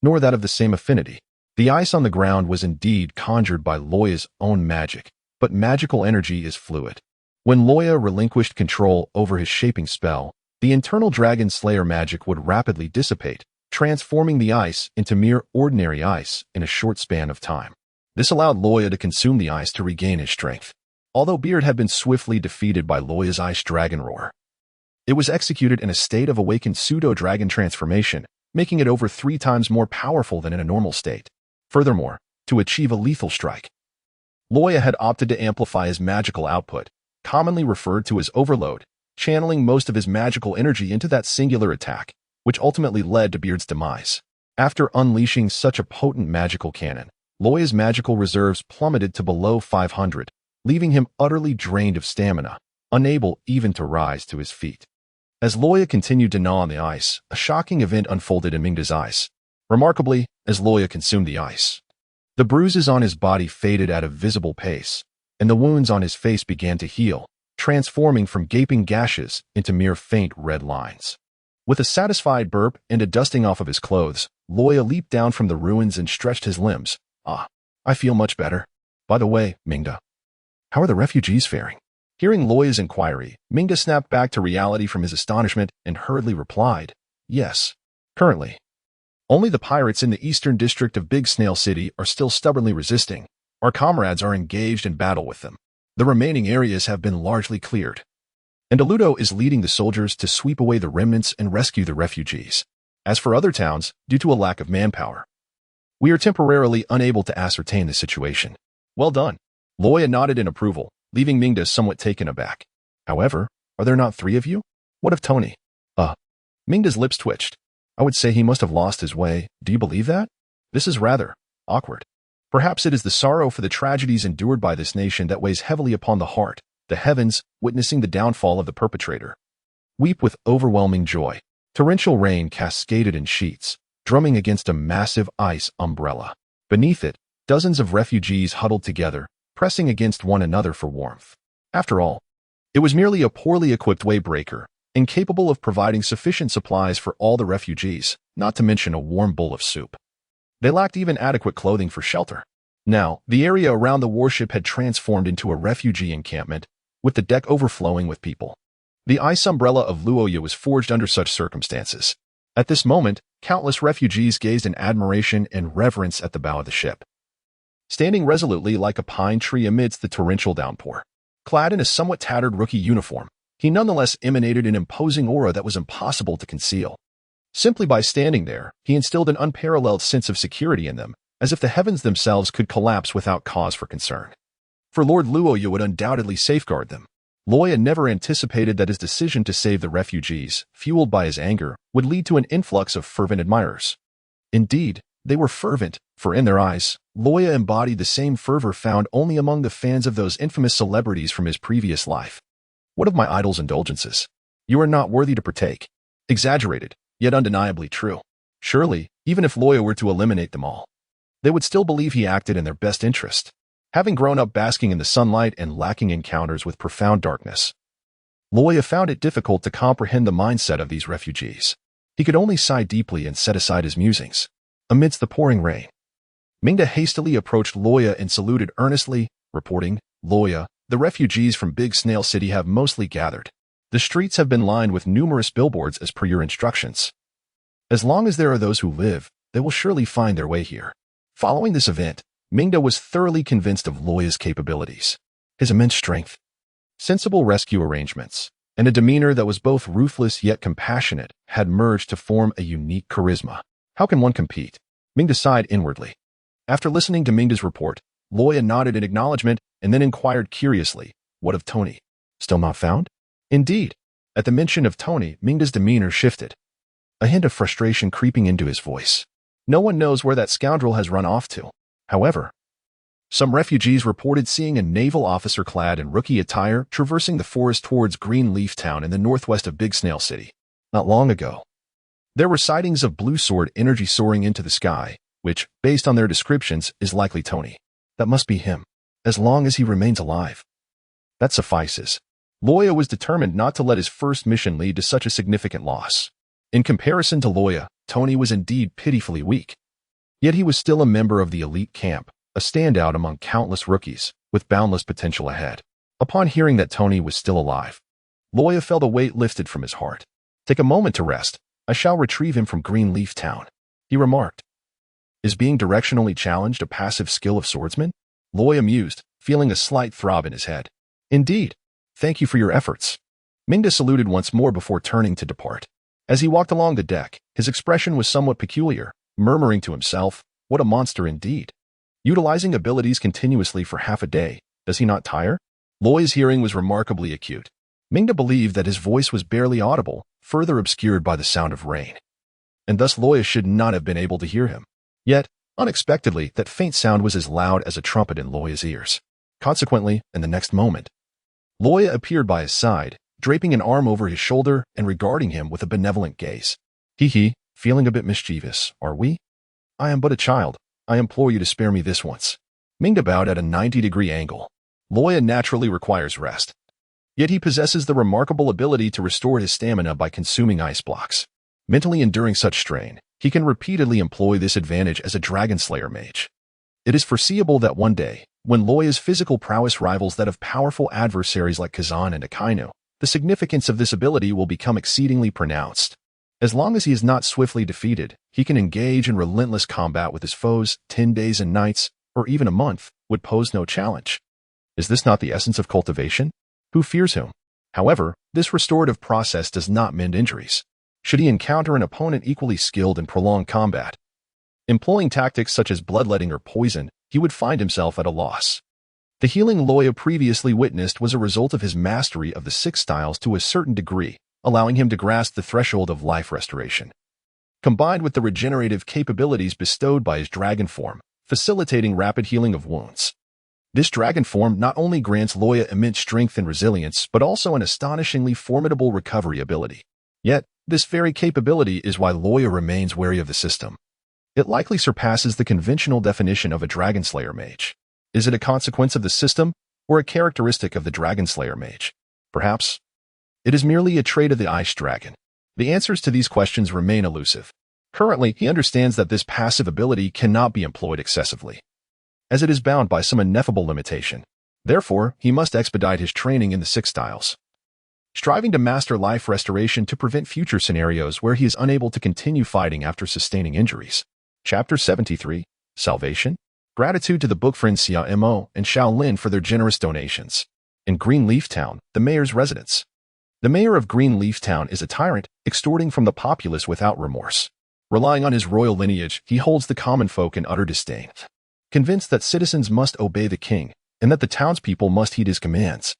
[SPEAKER 1] nor that of the same affinity. The ice on the ground was indeed conjured by Luo Ya's own magic, but magical energy is fluid. When Luo Ya relinquished control over his shaping spell, the internal Dragon Slayer magic would rapidly dissipate, transforming the ice into mere ordinary ice in a short span of time. This allowed Luo Ya to consume the ice to regain his strength. Although Beard had been swiftly defeated by Luo Ya's Ice Dragon Roar, it was executed in a state of awakened pseudo-dragon transformation, making it over 3 times more powerful than in a normal state. Furthermore, to achieve a lethal strike, Luo Ya had opted to amplify his magical output, commonly referred to as overload, channeling most of his magical energy into that singular attack, which ultimately led to Beard's demise. After unleashing such a potent magical cannon, Luo Ya's magical reserves plummeted to below 500, leaving him utterly drained of stamina, unable even to rise to his feet. As Luo Ya continued to gnaw on the ice, a shocking event unfolded in Mingda's eyes. Remarkably, as Luo Ya consumed the ice, the bruises on his body faded at a visible pace, and the wounds on his face began to heal, transforming from gaping gashes into mere faint red lines. With a satisfied burp and a dusting off of his clothes, Luo Ya leaped down from the ruins and stretched his limbs. Ah, I feel much better. By the way, Mingda, how are the refugees faring? Hearing Luo Ya's inquiry, Mingda snapped back to reality from his astonishment and hurriedly replied, yes. Currently, only the pirates in the eastern district of Big Snail City are still stubbornly resisting. Our comrades are engaged in battle with them. The remaining areas have been largely cleared, and Aludo is leading the soldiers to sweep away the remnants and rescue the refugees. As for other towns, due to a lack of manpower, we are temporarily unable to ascertain the situation. Well done. Luo Ya nodded in approval, leaving Mingda somewhat taken aback. However, are there not 3 of you? What of Tony? Mingda's lips twitched. I would say he must have lost his way. Do you believe that? This is rather awkward. Perhaps it is the sorrow for the tragedies endured by this nation that weighs heavily upon the heart, the heavens witnessing the downfall of the perpetrator. Weep with overwhelming joy. Torrential rain cascaded in sheets, drumming against a massive ice umbrella. Beneath it, dozens of refugees huddled together, pressing against one another for warmth. After all, it was merely a poorly equipped waybreaker, incapable of providing sufficient supplies for all the refugees, not to mention a warm bowl of soup. They lacked even adequate clothing for shelter. Now, the area around the warship had transformed into a refugee encampment, with the deck overflowing with people. The ice umbrella of Luo Ya was forged under such circumstances. At this moment, countless refugees gazed in admiration and reverence at the bow of the ship. Standing resolutely like a pine tree amidst the torrential downpour, clad in a somewhat tattered rookie uniform, he nonetheless emanated an imposing aura that was impossible to conceal. Simply by standing there, he instilled an unparalleled sense of security in them, as if the heavens themselves could collapse without cause for concern. For Lord Luo Ya would undoubtedly safeguard them. Luo Ya never anticipated that his decision to save the refugees, fueled by his anger, would lead to an influx of fervent admirers. Indeed, they were fervent, for in their eyes, Luo Ya embodied the same fervor found only among the fans of those infamous celebrities from his previous life. What of my idol's indulgences? You are not worthy to partake. Exaggerated, yet undeniably true. Surely, even if Luo Ya were to eliminate them all, they would still believe he acted in their best interest. Having grown up basking in the sunlight and lacking encounters with profound darkness, Luo Ya found it difficult to comprehend the mindset of these refugees. He could only sigh deeply and set aside his musings. Amidst the pouring rain, Mingda hastily approached Luo Ya and saluted earnestly, reporting, Luo Ya, the refugees from Big Snail City have mostly gathered. The streets have been lined with numerous billboards as per your instructions. As long as there are those who live, they will surely find their way here. Following this event, Mingda was thoroughly convinced of Luo Ya's capabilities. His immense strength, sensible rescue arrangements, and a demeanor that was both ruthless yet compassionate had merged to form a unique charisma. How can one compete? Mingda sighed inwardly. After listening to Mingda's report, Luo Ya nodded in acknowledgement and then inquired curiously, what of Tony? Still not found? Indeed. At the mention of Tony, Mingda's demeanor shifted, a hint of frustration creeping into his voice. No one knows where that scoundrel has run off to. However, some refugees reported seeing a naval officer clad in rookie attire traversing the forest towards Greenleaf Town in the northwest of Big Snail City. Not long ago, there were sightings of Blue Sword energy soaring into the sky, which, based on their descriptions, is likely Tony. That must be him, as long as he remains alive. That suffices. Luo Ya was determined not to let his first mission lead to such a significant loss. In comparison to Luo Ya, Tony was indeed pitifully weak. Yet he was still a member of the elite camp, a standout among countless rookies, with boundless potential ahead. Upon hearing that Tony was still alive, Luo Ya felt a weight lifted from his heart. Take a moment to rest. I shall retrieve him from Greenleaf Town, he remarked. Is being directionally challenged a passive skill of swordsman? Luo Ya mused, feeling a slight throb in his head. Indeed. Thank you for your efforts. Mingda saluted once more before turning to depart. As he walked along the deck, his expression was somewhat peculiar, murmuring to himself, what a monster indeed. Utilizing abilities continuously for half a day, does he not tire? Luo Ya's hearing was remarkably acute. Mingda believed that his voice was barely audible, further obscured by the sound of rain. And thus Luo Ya should not have been able to hear him. Yet, unexpectedly, that faint sound was as loud as a trumpet in Luo Ya's ears. Consequently, in the next moment, Luo Ya appeared by his side, draping an arm over his shoulder and regarding him with a benevolent gaze. Hee, feeling a bit mischievous, are we? I am but a child. I implore you to spare me this once. Mingda bowed at a 90-degree angle. Luo Ya naturally requires rest. Yet he possesses the remarkable ability to restore his stamina by consuming ice blocks. Mentally enduring such strain, he can repeatedly employ this advantage as a Dragon Slayer Mage. It is foreseeable that one day, when Luo Ya's physical prowess rivals that of powerful adversaries like Kazan and Akainu, the significance of this ability will become exceedingly pronounced. As long as he is not swiftly defeated, he can engage in relentless combat with his foes. 10 days and nights, or even a month, would pose no challenge. Is this not the essence of cultivation? Who fears whom? However, this restorative process does not mend injuries. Should he encounter an opponent equally skilled in prolonged combat, employing tactics such as bloodletting or poison, he would find himself at a loss. The healing Luo Ya previously witnessed was a result of his mastery of the 6 styles to a certain degree, allowing him to grasp the threshold of life restoration. Combined with the regenerative capabilities bestowed by his dragon form, facilitating rapid healing of wounds. This dragon form not only grants Luo Ya immense strength and resilience, but also an astonishingly formidable recovery ability. Yet, this very capability is why Luo Ya remains wary of the system. It likely surpasses the conventional definition of a Dragon Slayer Mage. Is it a consequence of the system, or a characteristic of the Dragon Slayer Mage? Perhaps it is merely a trait of the Ice Dragon. The answers to these questions remain elusive. Currently, he understands that this passive ability cannot be employed excessively, as it is bound by some ineffable limitation. Therefore, he must expedite his training in the 6 styles, striving to master life restoration to prevent future scenarios where he is unable to continue fighting after sustaining injuries. Chapter 73, Salvation. Gratitude to the book friends Xia Mo and Xiao Lin for their generous donations. In Greenleaf Town, the mayor's residence. The mayor of Greenleaf Town is a tyrant, extorting from the populace without remorse. Relying on his royal lineage, he holds the common folk in utter disdain. Convinced that citizens must obey the king, and that the townspeople must heed his commands.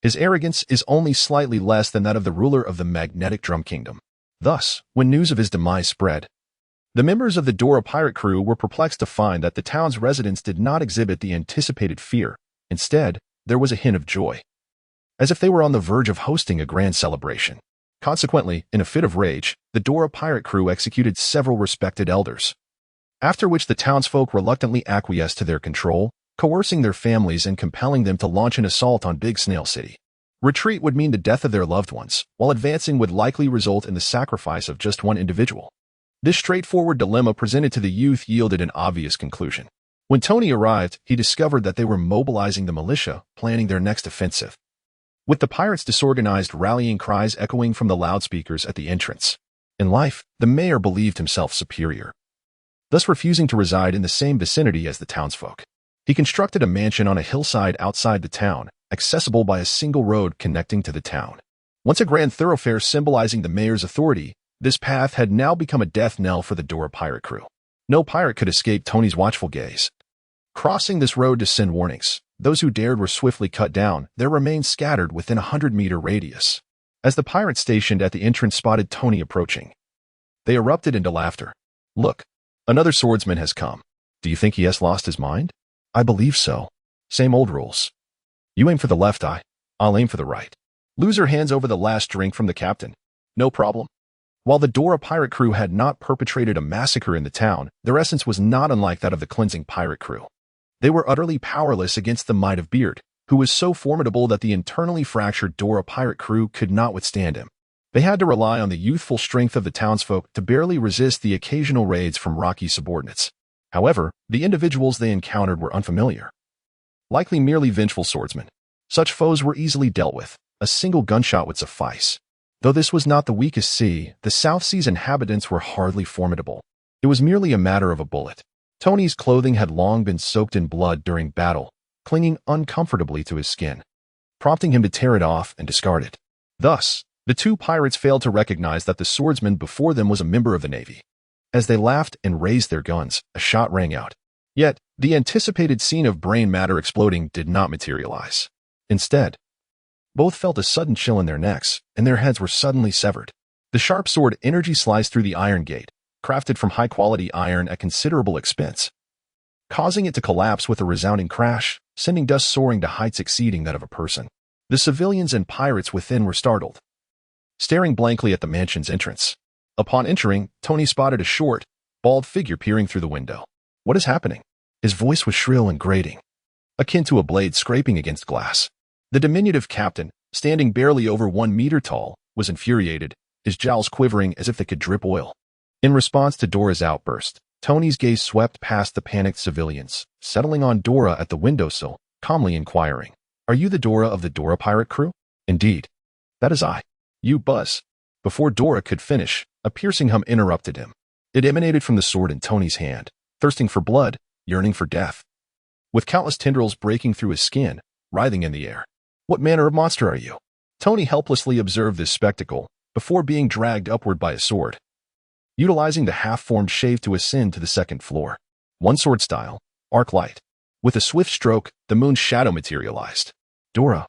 [SPEAKER 1] His arrogance is only slightly less than that of the ruler of the Magnetic Drum Kingdom. Thus, when news of his demise spread, the members of the Dora pirate crew were perplexed to find that the town's residents did not exhibit the anticipated fear. Instead, there was a hint of joy, as if they were on the verge of hosting a grand celebration. Consequently, in a fit of rage, the Dora pirate crew executed several respected elders, after which the townsfolk reluctantly acquiesced to their control, coercing their families and compelling them to launch an assault on Big Snail City. Retreat would mean the death of their loved ones, while advancing would likely result in the sacrifice of just one individual. This straightforward dilemma presented to the youth yielded an obvious conclusion. When Tony arrived, he discovered that they were mobilizing the militia, planning their next offensive, with the pirates' disorganized rallying cries echoing from the loudspeakers at the entrance. In life, the mayor believed himself superior, thus refusing to reside in the same vicinity as the townsfolk. He constructed a mansion on a hillside outside the town, accessible by a single road connecting to the town. Once a grand thoroughfare symbolizing the mayor's authority, this path had now become a death knell for the Dora pirate crew. No pirate could escape Tony's watchful gaze. Crossing this road to send warnings, those who dared were swiftly cut down, their remains scattered within a 100-meter radius. As the pirates stationed at the entrance spotted Tony approaching, they erupted into laughter. Look, another swordsman has come. Do you think he has lost his mind? I believe so. Same old rules. You aim for the left eye, I'll aim for the right. Loser hands over the last drink from the captain. No problem. While the Dora pirate crew had not perpetrated a massacre in the town, their essence was not unlike that of the cleansing pirate crew. They were utterly powerless against the might of Beard, who was so formidable that the internally fractured Dora pirate crew could not withstand him. They had to rely on the youthful strength of the townsfolk to barely resist the occasional raids from rocky subordinates. However, the individuals they encountered were unfamiliar, likely merely vengeful swordsmen. Such foes were easily dealt with. A single gunshot would suffice. Though this was not the weakest sea, the South Sea's inhabitants were hardly formidable. It was merely a matter of a bullet. Tony's clothing had long been soaked in blood during battle, clinging uncomfortably to his skin, prompting him to tear it off and discard it. Thus, the two pirates failed to recognize that the swordsman before them was a member of the Navy. As they laughed and raised their guns, a shot rang out. Yet, the anticipated scene of brain matter exploding did not materialize. Instead, both felt a sudden chill in their necks, and their heads were suddenly severed. The sharp sword energy sliced through the iron gate, crafted from high-quality iron at considerable expense, causing it to collapse with a resounding crash, sending dust soaring to heights exceeding that of a person. The civilians and pirates within were startled, staring blankly at the mansion's entrance. Upon entering, Tony spotted a short, bald figure peering through the window. What is happening? His voice was shrill and grating, akin to a blade scraping against glass. The diminutive captain, standing barely over 1 meter tall, was infuriated, his jowls quivering as if they could drip oil. In response to Dora's outburst, Tony's gaze swept past the panicked civilians, settling on Dora at the windowsill, calmly inquiring, "Are you the Dora of the Dora pirate crew?" "Indeed. That is I." "You Buzz." Before Dora could finish, a piercing hum interrupted him. It emanated from the sword in Tony's hand, thirsting for blood, yearning for death. With countless tendrils breaking through his skin, writhing in the air. "What manner of monster are you?" Tony helplessly observed this spectacle, before being dragged upward by a sword. Utilizing the half-formed shave to ascend to the second floor. One sword style, arc light. With a swift stroke, the moon's shadow materialized. Dora,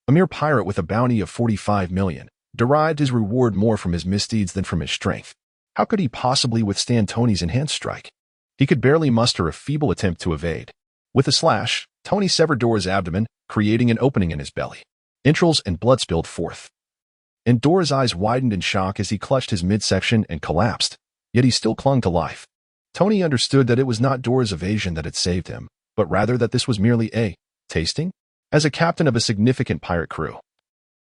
[SPEAKER 1] a mere pirate with a bounty of 45 million, derived his reward more from his misdeeds than from his strength. How could he possibly withstand Tony's enhanced strike? He could barely muster a feeble attempt to evade. With a slash, Tony severed Dora's abdomen, creating an opening in his belly. Entrails and blood spilled forth. And Dora's eyes widened in shock as he clutched his midsection and collapsed, yet he still clung to life. Tony understood that it was not Dora's evasion that had saved him, but rather that this was merely a tasting? As a captain of a significant pirate crew,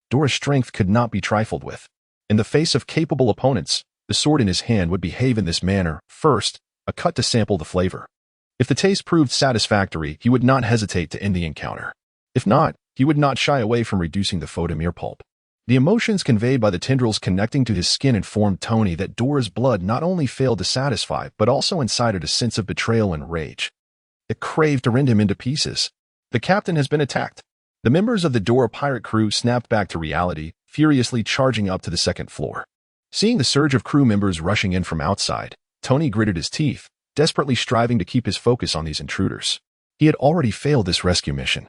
[SPEAKER 1] Dora's strength could not be trifled with. In the face of capable opponents, the sword in his hand would behave in this manner. First, a cut to sample the flavor. If the taste proved satisfactory, he would not hesitate to end the encounter. If not, he would not shy away from reducing the foe to mere pulp. The emotions conveyed by the tendrils connecting to his skin informed Tony that Dora's blood not only failed to satisfy, but also incited a sense of betrayal and rage. It craved to rend him into pieces. The captain has been attacked. The members of the Dora pirate crew snapped back to reality, furiously charging up to the second floor. Seeing the surge of crew members rushing in from outside, Tony gritted his teeth, desperately striving to keep his focus on these intruders. He had already failed this rescue mission,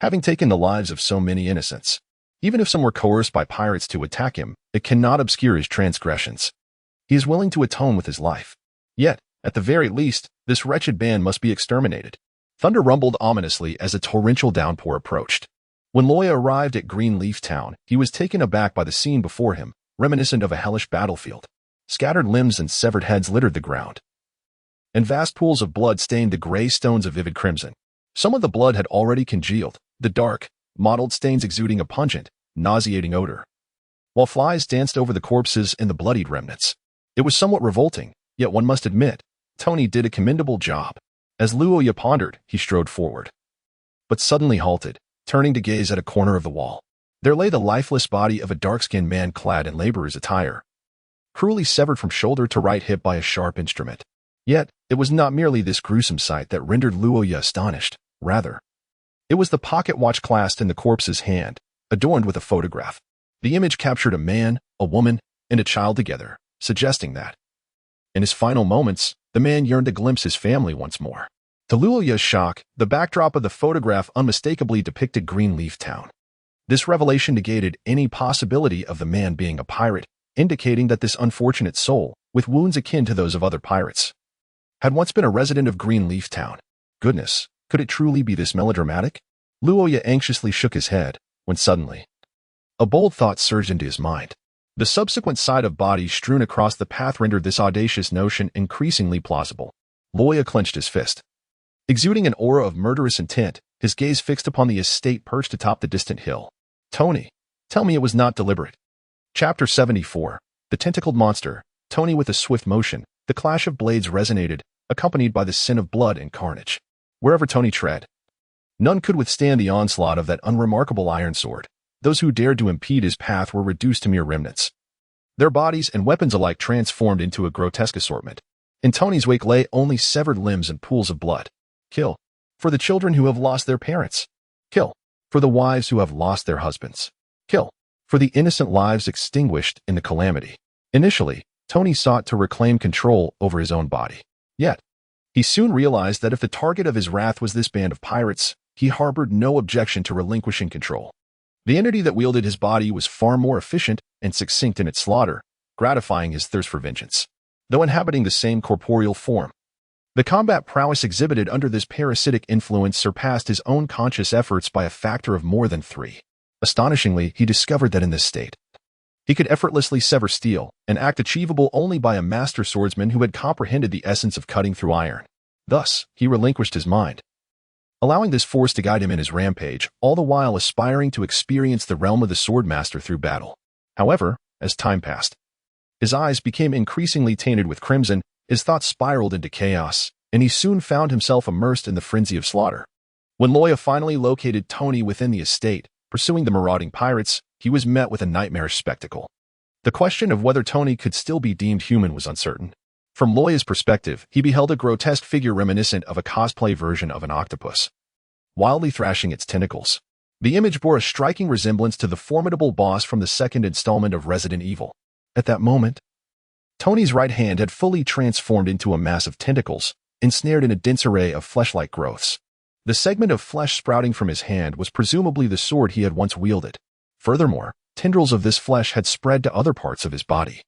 [SPEAKER 1] having taken the lives of so many innocents. Even if some were coerced by pirates to attack him, it cannot obscure his transgressions. He is willing to atone with his life. Yet, at the very least, this wretched band must be exterminated. Thunder rumbled ominously as a torrential downpour approached. When Luo Ya arrived at Greenleaf Town, he was taken aback by the scene before him, reminiscent of a hellish battlefield. Scattered limbs and severed heads littered the ground, and vast pools of blood stained the gray stones of vivid crimson. Some of the blood had already congealed, the dark, mottled stains exuding a pungent, nauseating odor, while flies danced over the corpses and the bloodied remnants. It was somewhat revolting, yet one must admit, Tony did a commendable job. As Luo Ya pondered, he strode forward, but suddenly halted, turning to gaze at a corner of the wall. There lay the lifeless body of a dark-skinned man clad in laborer's attire, cruelly severed from shoulder to right hip by a sharp instrument. Yet, it was not merely this gruesome sight that rendered Luo Ya astonished. Rather, it was the pocket watch clasped in the corpse's hand, adorned with a photograph. The image captured a man, a woman, and a child together, suggesting that, in his final moments, the man yearned to glimpse his family once more. To Luo Ya's shock, the backdrop of the photograph unmistakably depicted Greenleaf Town. This revelation negated any possibility of the man being a pirate, indicating that this unfortunate soul, with wounds akin to those of other pirates, had once been a resident of Greenleaf Town. Goodness, could it truly be this melodramatic? Luo Ya anxiously shook his head, when suddenly, a bold thought surged into his mind. The subsequent sight of bodies strewn across the path rendered this audacious notion increasingly plausible. Luo Ya clenched his fist. Exuding an aura of murderous intent, his gaze fixed upon the estate perched atop the distant hill. Tony, tell me it was not deliberate. Chapter 74. The Tentacled Monster. Tony with a swift motion, the clash of blades resonated, accompanied by the sin of blood and carnage. Wherever Tony tread, none could withstand the onslaught of that unremarkable iron sword. Those who dared to impede his path were reduced to mere remnants, their bodies and weapons alike transformed into a grotesque assortment. In Tony's wake lay only severed limbs and pools of blood. Kill for the children who have lost their parents. Kill for the wives who have lost their husbands. Kill for the innocent lives extinguished in the calamity. Initially, Tony sought to reclaim control over his own body. Yet, he soon realized that if the target of his wrath was this band of pirates, he harbored no objection to relinquishing control. The entity that wielded his body was far more efficient and succinct in its slaughter, gratifying his thirst for vengeance. Though inhabiting the same corporeal form, the combat prowess exhibited under this parasitic influence surpassed his own conscious efforts by a factor of more than 3. Astonishingly, he discovered that in this state, he could effortlessly sever steel, an act achievable only by a master swordsman who had comprehended the essence of cutting through iron. Thus, he relinquished his mind, allowing this force to guide him in his rampage, all the while aspiring to experience the realm of the swordmaster through battle. However, as time passed, his eyes became increasingly tainted with crimson, His thoughts spiraled into chaos, and he soon found himself immersed in the frenzy of slaughter. When Luo Ya finally located Tony within the estate, pursuing the marauding pirates, he was met with a nightmarish spectacle. The question of whether Tony could still be deemed human was uncertain. From Luo Ya's perspective, he beheld a grotesque figure reminiscent of a cosplay version of an octopus, wildly thrashing its tentacles. The image bore a striking resemblance to the formidable boss from the second installment of Resident Evil. At that moment, Tony's right hand had fully transformed into a mass of tentacles, ensnared in a dense array of flesh-like growths. The segment of flesh sprouting from his hand was presumably the sword he had once wielded. Furthermore, tendrils of this flesh had spread to other parts of his body,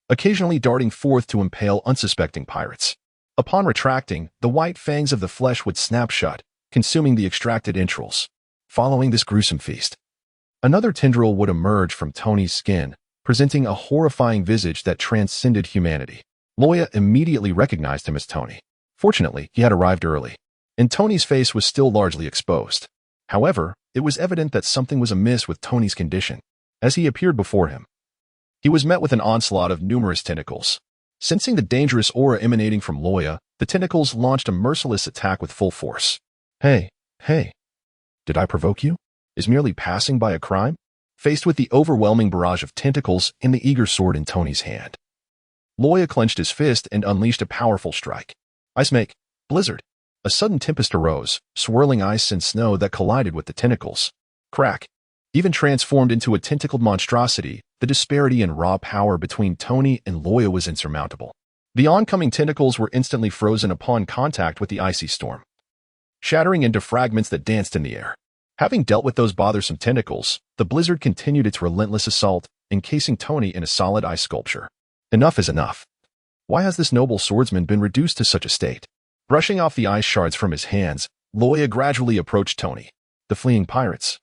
[SPEAKER 1] occasionally darting forth to impale unsuspecting pirates. Upon retracting, the white fangs of the flesh would snap shut, consuming the extracted entrails. Following this gruesome feast, another tendril would emerge from Tony's skin, presenting a horrifying visage that transcended humanity. Luo Ya immediately recognized him as Tony. Fortunately, he had arrived early, and Tony's face was still largely exposed. However, it was evident that something was amiss with Tony's condition. As he appeared before him, he was met with an onslaught of numerous tentacles. Sensing the dangerous aura emanating from Luo Ya, the tentacles launched a merciless attack with full force. Hey. Did I provoke you? Is merely passing by a crime? Faced with the overwhelming barrage of tentacles and the eager sword in Tony's hand, Luo Ya clenched his fist and unleashed a powerful strike. Ice make, blizzard. A sudden tempest arose, swirling ice and snow that collided with the tentacles. Crack. Even transformed into a tentacled monstrosity, the disparity in raw power between Tony and Luo Ya was insurmountable. The oncoming tentacles were instantly frozen upon contact with the icy storm, shattering into fragments that danced in the air. Having dealt with those bothersome tentacles, the blizzard continued its relentless assault, encasing Tony in a solid ice sculpture. Enough is enough. Why has this noble swordsman been reduced to such a state? Brushing off the ice shards from his hands, Luo Ya gradually approached Tony. The fleeing pirates,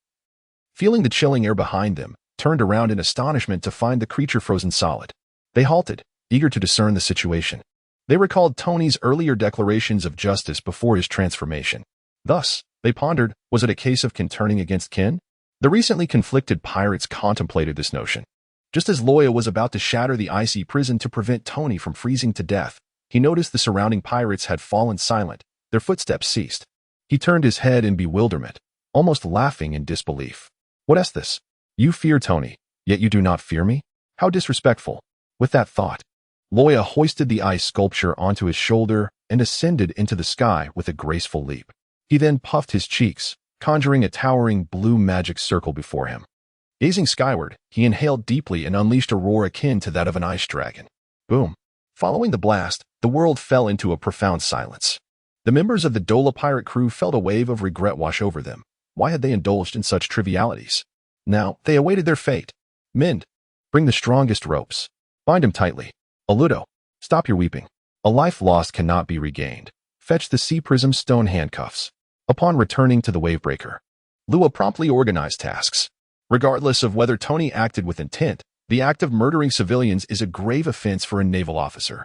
[SPEAKER 1] feeling the chilling air behind them, turned around in astonishment to find the creature frozen solid. They halted, eager to discern the situation. They recalled Tony's earlier declarations of justice before his transformation. Thus, they pondered, was it a case of kin turning against kin? The recently conflicted pirates contemplated this notion. Just as Luo Ya was about to shatter the icy prison to prevent Tony from freezing to death, he noticed the surrounding pirates had fallen silent. Their footsteps ceased. He turned his head in bewilderment, almost laughing in disbelief. What is this? You fear Tony, yet you do not fear me? How disrespectful. With that thought, Luo Ya hoisted the ice sculpture onto his shoulder and ascended into the sky with a graceful leap. He then puffed his cheeks, conjuring a towering blue magic circle before him. Gazing skyward, he inhaled deeply and unleashed a roar akin to that of an ice dragon. Boom. Following the blast, the world fell into a profound silence. The members of the Dola pirate crew felt a wave of regret wash over them. Why had they indulged in such trivialities? Now, they awaited their fate. Mind, bring the strongest ropes. Bind him tightly. Aludo, stop your weeping. A life lost cannot be regained. Fetch the sea prism stone handcuffs. Upon returning to the Wavebreaker, Luo Ya promptly organized tasks. Regardless of whether Tony acted with intent, the act of murdering civilians is a grave offense for a naval officer.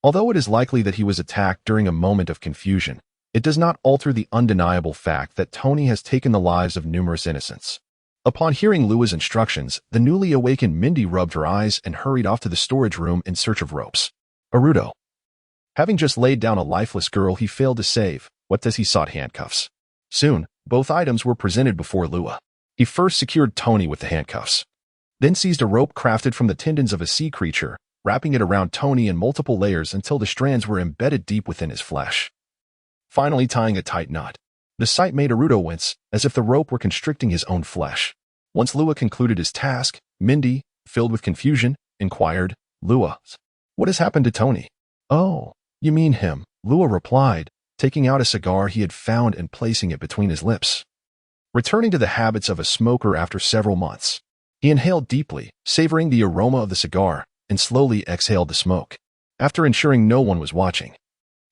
[SPEAKER 1] Although it is likely that he was attacked during a moment of confusion, it does not alter the undeniable fact that Tony has taken the lives of numerous innocents. Upon hearing Luo Ya's instructions, the newly awakened Mindy rubbed her eyes and hurried off to the storage room in search of ropes. Arudo. Having just laid down a lifeless girl he failed to save, what does he sought handcuffs? Soon, both items were presented before Luo Ya. He first secured Tony with the handcuffs, then seized a rope crafted from the tendons of a sea creature, wrapping it around Tony in multiple layers until the strands were embedded deep within his flesh. Finally tying a tight knot. The sight made Arudo wince, as if the rope were constricting his own flesh. Once Luo Ya concluded his task, Mindy, filled with confusion, inquired, Luo Ya, what has happened to Tony? Oh, you mean him, Luo Ya replied, taking out a cigar he had found and placing it between his lips. Returning to the habits of a smoker after several months, he inhaled deeply, savoring the aroma of the cigar, and slowly exhaled the smoke. After ensuring no one was watching,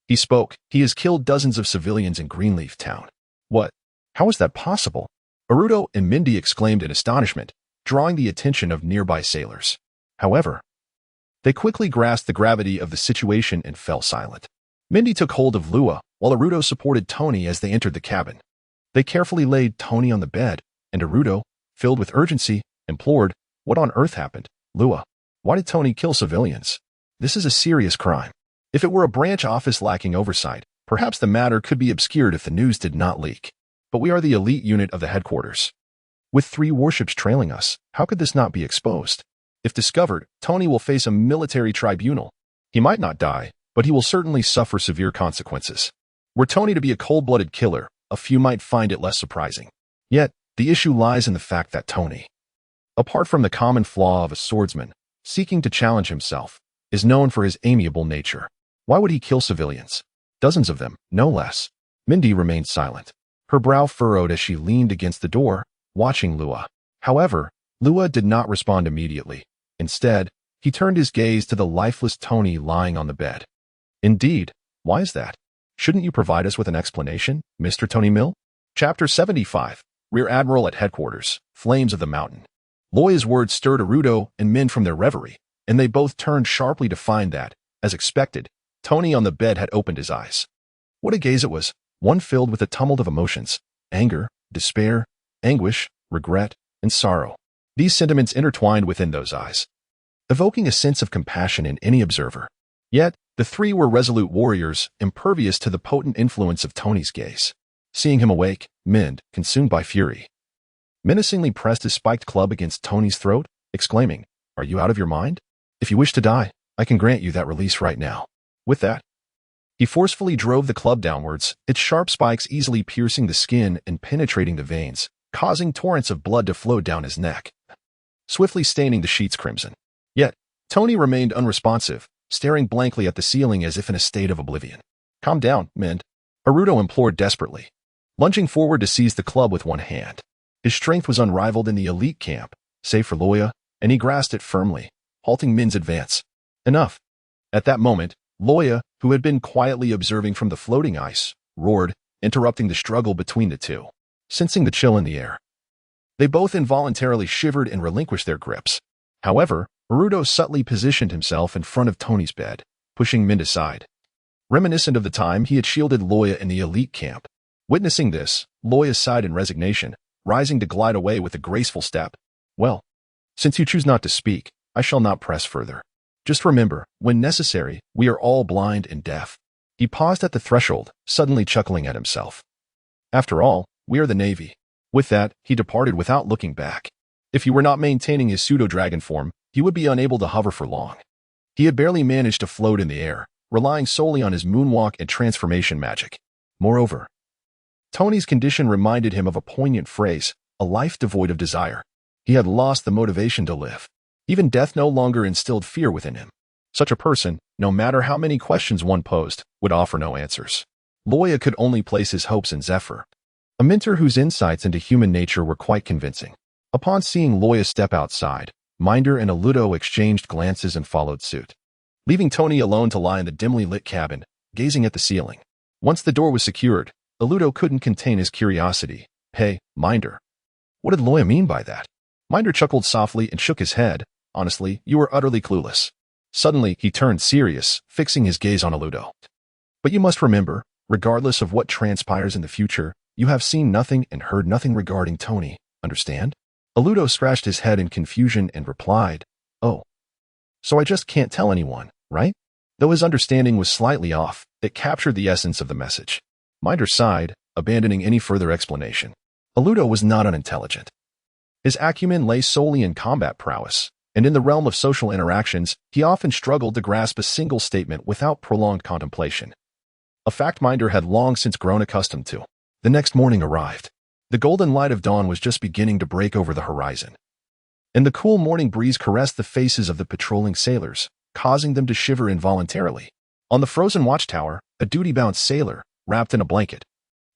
[SPEAKER 1] he spoke. He has killed dozens of civilians in Greenleaf Town. What? How is that possible? Arudo and Mindy exclaimed in astonishment, drawing the attention of nearby sailors. However, they quickly grasped the gravity of the situation and fell silent. Mindy took hold of Luo Ya, while Arudo supported Tony as they entered the cabin. They carefully laid Tony on the bed, and Arudo, filled with urgency, implored, what on earth happened? Luo Ya, why did Tony kill civilians? This is a serious crime. If it were a branch office lacking oversight, perhaps the matter could be obscured if the news did not leak. But we are the elite unit of the headquarters. With 3 warships trailing us, how could this not be exposed? If discovered, Tony will face a military tribunal. He might not die, but he will certainly suffer severe consequences. Were Tony to be a cold-blooded killer, a few might find it less surprising. Yet, the issue lies in the fact that Tony, apart from the common flaw of a swordsman, seeking to challenge himself, is known for his amiable nature. Why would he kill civilians? Dozens of them, no less. Mindy remained silent, her brow furrowed as she leaned against the door, watching Luo. However, Luo did not respond immediately. Instead, he turned his gaze to the lifeless Tony lying on the bed. Indeed, why is that? Shouldn't you provide us with an explanation, Mr. Tony Mill? Chapter 75, Rear Admiral at Headquarters, Flames of the Mountain. Luo Ya's words stirred Arudo and Min from their reverie, and they both turned sharply to find that, as expected, Tony on the bed had opened his eyes. What a gaze it was, one filled with a tumult of emotions: anger, despair, anguish, regret, and sorrow. These sentiments intertwined within those eyes, evoking a sense of compassion in any observer. Yet, the 3 were resolute warriors, impervious to the potent influence of Tony's gaze. Seeing him awake, Min, consumed by fury, menacingly pressed his spiked club against Tony's throat, exclaiming, "Are you out of your mind? If you wish to die, I can grant you that release right now." With that, he forcefully drove the club downwards, its sharp spikes easily piercing the skin and penetrating the veins, causing torrents of blood to flow down his neck, swiftly staining the sheets crimson. Yet, Tony remained unresponsive, staring blankly at the ceiling as if in a state of oblivion. "Calm down, Min," Arudo implored desperately, lunging forward to seize the club with one hand. His strength was unrivaled in the elite camp, save for Luo Ya, and he grasped it firmly, halting Min's advance. Enough. At that moment, Luo Ya, who had been quietly observing from the floating ice, roared, interrupting the struggle between the two. Sensing the chill in the air, they both involuntarily shivered and relinquished their grips. However, Arudo subtly positioned himself in front of Tony's bed, pushing Min aside, reminiscent of the time he had shielded Luo Ya in the elite camp. Witnessing this, Luo Ya sighed in resignation, rising to glide away with a graceful step. "Well, since you choose not to speak, I shall not press further. Just remember, when necessary, we are all blind and deaf." He paused at the threshold, suddenly chuckling at himself. After all, we are the Navy. With that, he departed without looking back. If he were not maintaining his pseudo-dragon form, he would be unable to hover for long. He had barely managed to float in the air, relying solely on his moonwalk and transformation magic. Moreover, Tony's condition reminded him of a poignant phrase, a life devoid of desire. He had lost the motivation to live. Even death no longer instilled fear within him. Such a person, no matter how many questions one posed, would offer no answers. Luo Ya could only place his hopes in Zephyr, a mentor whose insights into human nature were quite convincing. Upon seeing Luo Ya step outside, Minder and Aludo exchanged glances and followed suit, leaving Tony alone to lie in the dimly lit cabin, gazing at the ceiling. Once the door was secured, Aludo couldn't contain his curiosity. "Hey, Minder, what did Luo Ya mean by that?" Minder chuckled softly and shook his head. "Honestly, you are utterly clueless." Suddenly, he turned serious, fixing his gaze on Aludo. "But you must remember, regardless of what transpires in the future, you have seen nothing and heard nothing regarding Tony, understand?" Aludo scratched his head in confusion and replied, "Oh. So I just can't tell anyone, right?" Though his understanding was slightly off, it captured the essence of the message. Minder sighed, abandoning any further explanation. Aludo was not unintelligent. His acumen lay solely in combat prowess, and in the realm of social interactions, he often struggled to grasp a single statement without prolonged contemplation. A fact Minder had long since grown accustomed to. The next morning arrived. The golden light of dawn was just beginning to break over the horizon, and the cool morning breeze caressed the faces of the patrolling sailors, causing them to shiver involuntarily. On the frozen watchtower, a duty-bound sailor, wrapped in a blanket,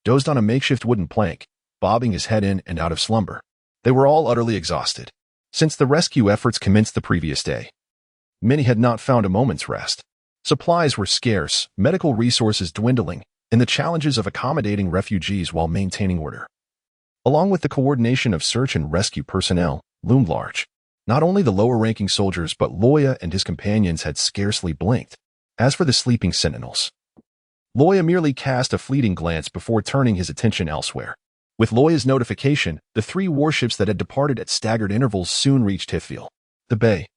[SPEAKER 1] dozed on a makeshift wooden plank, bobbing his head in and out of slumber. They were all utterly exhausted. Since the rescue efforts commenced the previous day, many had not found a moment's rest. Supplies were scarce, medical resources dwindling, and the challenges of accommodating refugees while maintaining order, along with the coordination of search and rescue personnel, loomed large. Not only the lower-ranking soldiers but Luo Ya and his companions had scarcely blinked. As for the sleeping sentinels, Luo Ya merely cast a fleeting glance before turning his attention elsewhere. With Luo Ya's notification, the 3 warships that had departed at staggered intervals soon reached Tiffiel. The bay,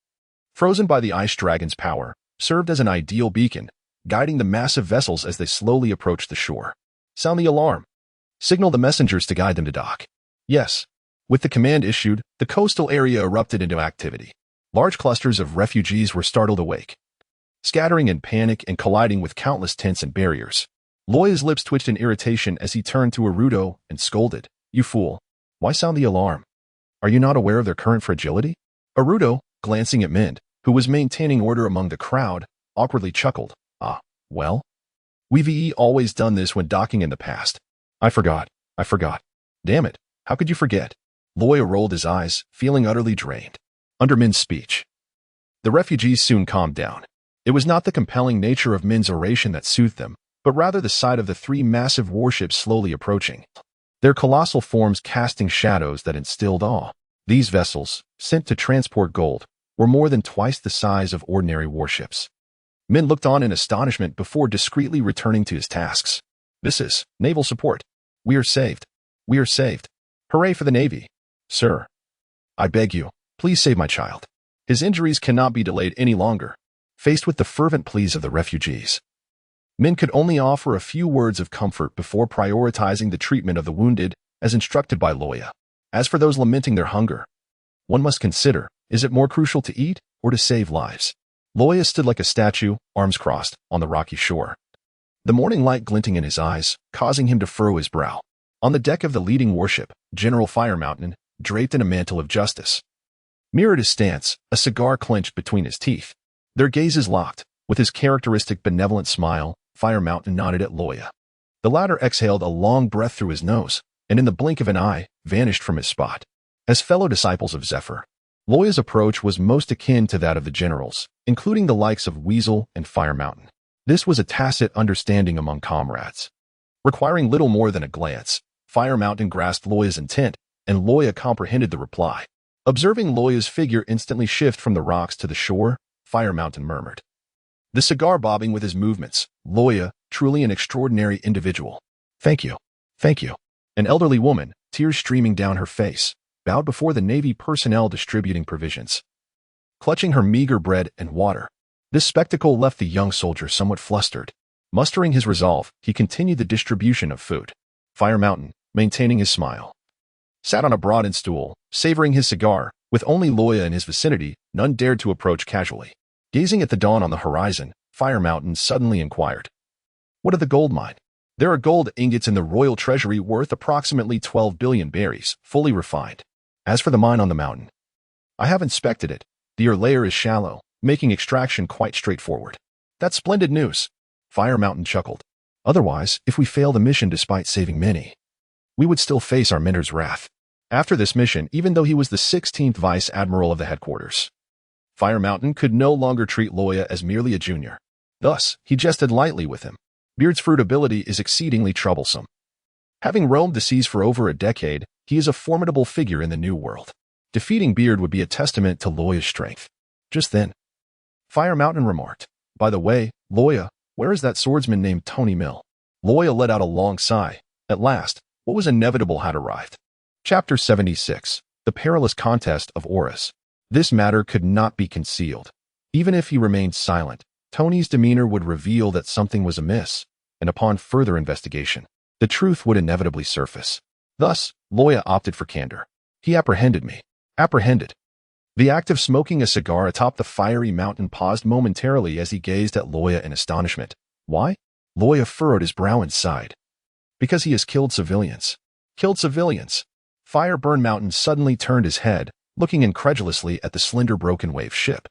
[SPEAKER 1] frozen by the Ice Dragon's power, served as an ideal beacon, guiding the massive vessels as they slowly approached the shore. Sound the alarm. Signal the messengers to guide them to dock. Yes. With the command issued, the coastal area erupted into activity. Large clusters of refugees were startled awake, scattering in panic and colliding with countless tents and barriers. Luo Ya's lips twitched in irritation as he turned to Arudo and scolded, "You fool! Why sound the alarm? Are you not aware of their current fragility?" Arudo, glancing at Mind, who was maintaining order among the crowd, awkwardly chuckled. Well? We've always done this when docking in the past. I forgot. Damn it, how could you forget? Luo Ya rolled his eyes, feeling utterly drained. Under Mind's speech, the refugees soon calmed down. It was not the compelling nature of Mind's oration that soothed them, but rather the sight of the three massive warships slowly approaching, their colossal forms casting shadows that instilled awe. These vessels, sent to transport gold, were more than twice the size of ordinary warships. Mind looked on in astonishment before discreetly returning to his tasks. This is naval support. We are saved. Hooray for the Navy. Sir, I beg you, please save my child. His injuries cannot be delayed any longer. Faced with the fervent pleas of the refugees, Mind could only offer a few words of comfort before prioritizing the treatment of the wounded as instructed by Luo Ya. As for those lamenting their hunger, one must consider, is it more crucial to eat or to save lives? Luo Ya stood like a statue, arms crossed, on the rocky shore, the morning light glinting in his eyes, causing him to furrow his brow. On the deck of the leading warship, General Fire Mountain, draped in a mantle of justice, mirrored his stance, a cigar clenched between his teeth. Their gazes locked. With his characteristic benevolent smile, Fire Mountain nodded at Luo Ya. The latter exhaled a long breath through his nose, and in the blink of an eye, vanished from his spot. As fellow disciples of Zephyr, Luo Ya's approach was most akin to that of the generals, including the likes of Weasel and Fire Mountain. This was a tacit understanding among comrades. Requiring little more than a glance, Fire Mountain grasped Luo Ya's intent, and Luo Ya comprehended the reply. Observing Luo Ya's figure instantly shift from the rocks to the shore, Fire Mountain murmured, the cigar bobbing with his movements, Luo Ya, truly an extraordinary individual. Thank you. An elderly woman, tears streaming down her face, bowed before the Navy personnel distributing provisions, clutching her meager bread and water. This spectacle left the young soldier somewhat flustered. Mustering his resolve, he continued the distribution of food. Fire Mountain, maintaining his smile, sat on a broadened stool, savoring his cigar. With only Luo Ya in his vicinity, none dared to approach casually. Gazing at the dawn on the horizon, Fire Mountain suddenly inquired, "What of the gold mine?" "There are gold ingots in the royal treasury worth approximately 12 billion berries, fully refined. As for the mine on the mountain, I have inspected it. The ore layer is shallow, making extraction quite straightforward." "That's splendid news," Fire Mountain chuckled. "Otherwise, if we fail the mission despite saving many, we would still face our mentor's wrath." After this mission, even though he was the 16th Vice Admiral of the headquarters, Fire Mountain could no longer treat Luo Ya as merely a junior. Thus, he jested lightly with him. Beard's fruitability is exceedingly troublesome. Having roamed the seas for over a decade, he is a formidable figure in the New World. Defeating Beard would be a testament to Luo Ya's strength. Just then, Fire Mountain remarked, "By the way, Luo Ya, where is that swordsman named Tony Mill?" Luo Ya let out a long sigh. At last, what was inevitable had arrived. Chapter 76. The Perilous Contest of Auras. This matter could not be concealed. Even if he remained silent, Tony's demeanor would reveal that something was amiss, and upon further investigation, the truth would inevitably surface. Thus, Luo Ya opted for candor. "He apprehended me." Apprehended. The act of smoking a cigar atop the fiery mountain paused momentarily as he gazed at Luo Ya in astonishment. Why? Luo Ya furrowed his brow and sighed. "Because he has killed civilians." Killed civilians. Fireburn Mountain suddenly turned his head, looking incredulously at the slender broken wave ship,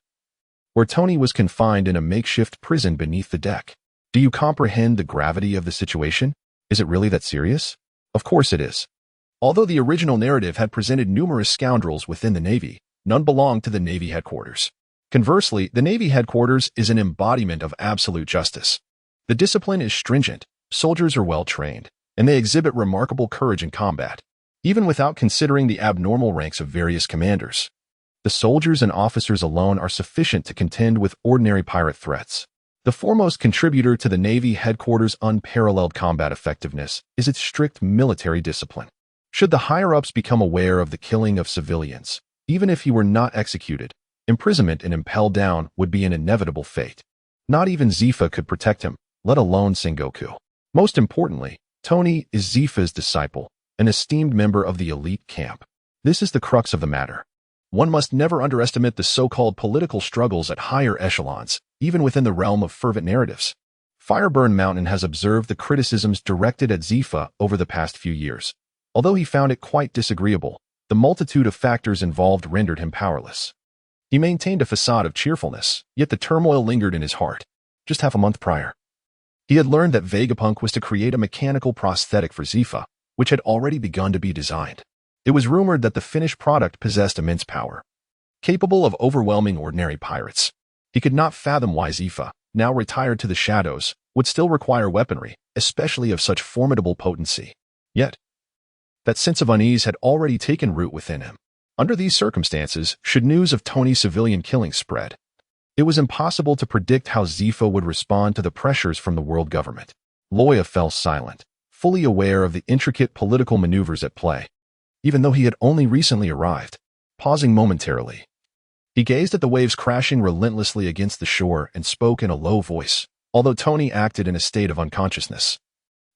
[SPEAKER 1] where Tony was confined in a makeshift prison beneath the deck. "Do you comprehend the gravity of the situation? Is it really that serious?" "Of course it is." Although the original narrative had presented numerous scoundrels within the Navy, none belonged to the Navy headquarters. Conversely, the Navy headquarters is an embodiment of absolute justice. The discipline is stringent, soldiers are well trained, and they exhibit remarkable courage in combat, even without considering the abnormal ranks of various commanders. The soldiers and officers alone are sufficient to contend with ordinary pirate threats. The foremost contributor to the Navy headquarters' unparalleled combat effectiveness is its strict military discipline. Should the higher-ups become aware of the killing of civilians, even if he were not executed, imprisonment and impelled down would be an inevitable fate. Not even Zifa could protect him, let alone Sengoku. Most importantly, Tony is Zifa's disciple, an esteemed member of the elite camp. This is the crux of the matter. One must never underestimate the so-called political struggles at higher echelons, even within the realm of fervent narratives. Fireburn Mountain has observed the criticisms directed at Zifa over the past few years. Although he found it quite disagreeable, the multitude of factors involved rendered him powerless. He maintained a facade of cheerfulness, yet the turmoil lingered in his heart. Just half a month prior, he had learned that Vegapunk was to create a mechanical prosthetic for Zifa, which had already begun to be designed. It was rumored that the finished product possessed immense power, capable of overwhelming ordinary pirates. He could not fathom why Zifa, now retired to the shadows, would still require weaponry, especially of such formidable potency. Yet, that sense of unease had already taken root within him. Under these circumstances, should news of Tony's civilian killing spread, it was impossible to predict how Zifa would respond to the pressures from the world government. Luo Ya fell silent, fully aware of the intricate political maneuvers at play. Even though he had only recently arrived, pausing momentarily, he gazed at the waves crashing relentlessly against the shore and spoke in a low voice, although Tony acted in a state of unconsciousness.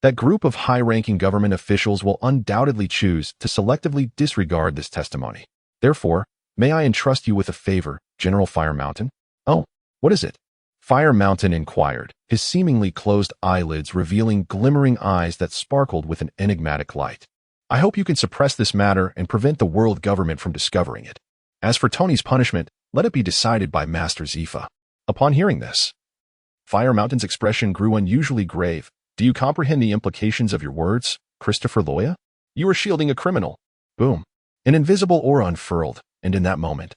[SPEAKER 1] That group of high-ranking government officials will undoubtedly choose to selectively disregard this testimony. Therefore, may I entrust you with a favor, General Fire Mountain? Oh, what is it? Fire Mountain inquired, his seemingly closed eyelids revealing glimmering eyes that sparkled with an enigmatic light. I hope you can suppress this matter and prevent the world government from discovering it. As for Tony's punishment, let it be decided by Master Zifa. Upon hearing this, Fire Mountain's expression grew unusually grave. Do you comprehend the implications of your words, Christopher Luo Ya? You are shielding a criminal. Boom. An invisible aura unfurled, and in that moment,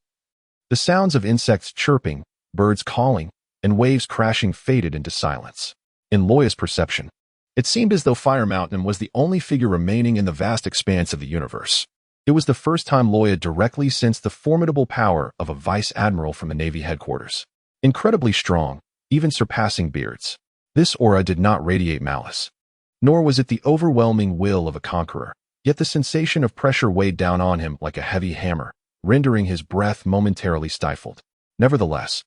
[SPEAKER 1] the sounds of insects chirping, birds calling, and waves crashing faded into silence. In Luo Ya's perception, it seemed as though Fire Mountain was the only figure remaining in the vast expanse of the universe. It was the first time Luo Ya directly sensed the formidable power of a vice admiral from the Navy headquarters. Incredibly strong, even surpassing Beard's. This aura did not radiate malice, nor was it the overwhelming will of a conqueror, yet the sensation of pressure weighed down on him like a heavy hammer, rendering his breath momentarily stifled. Nevertheless,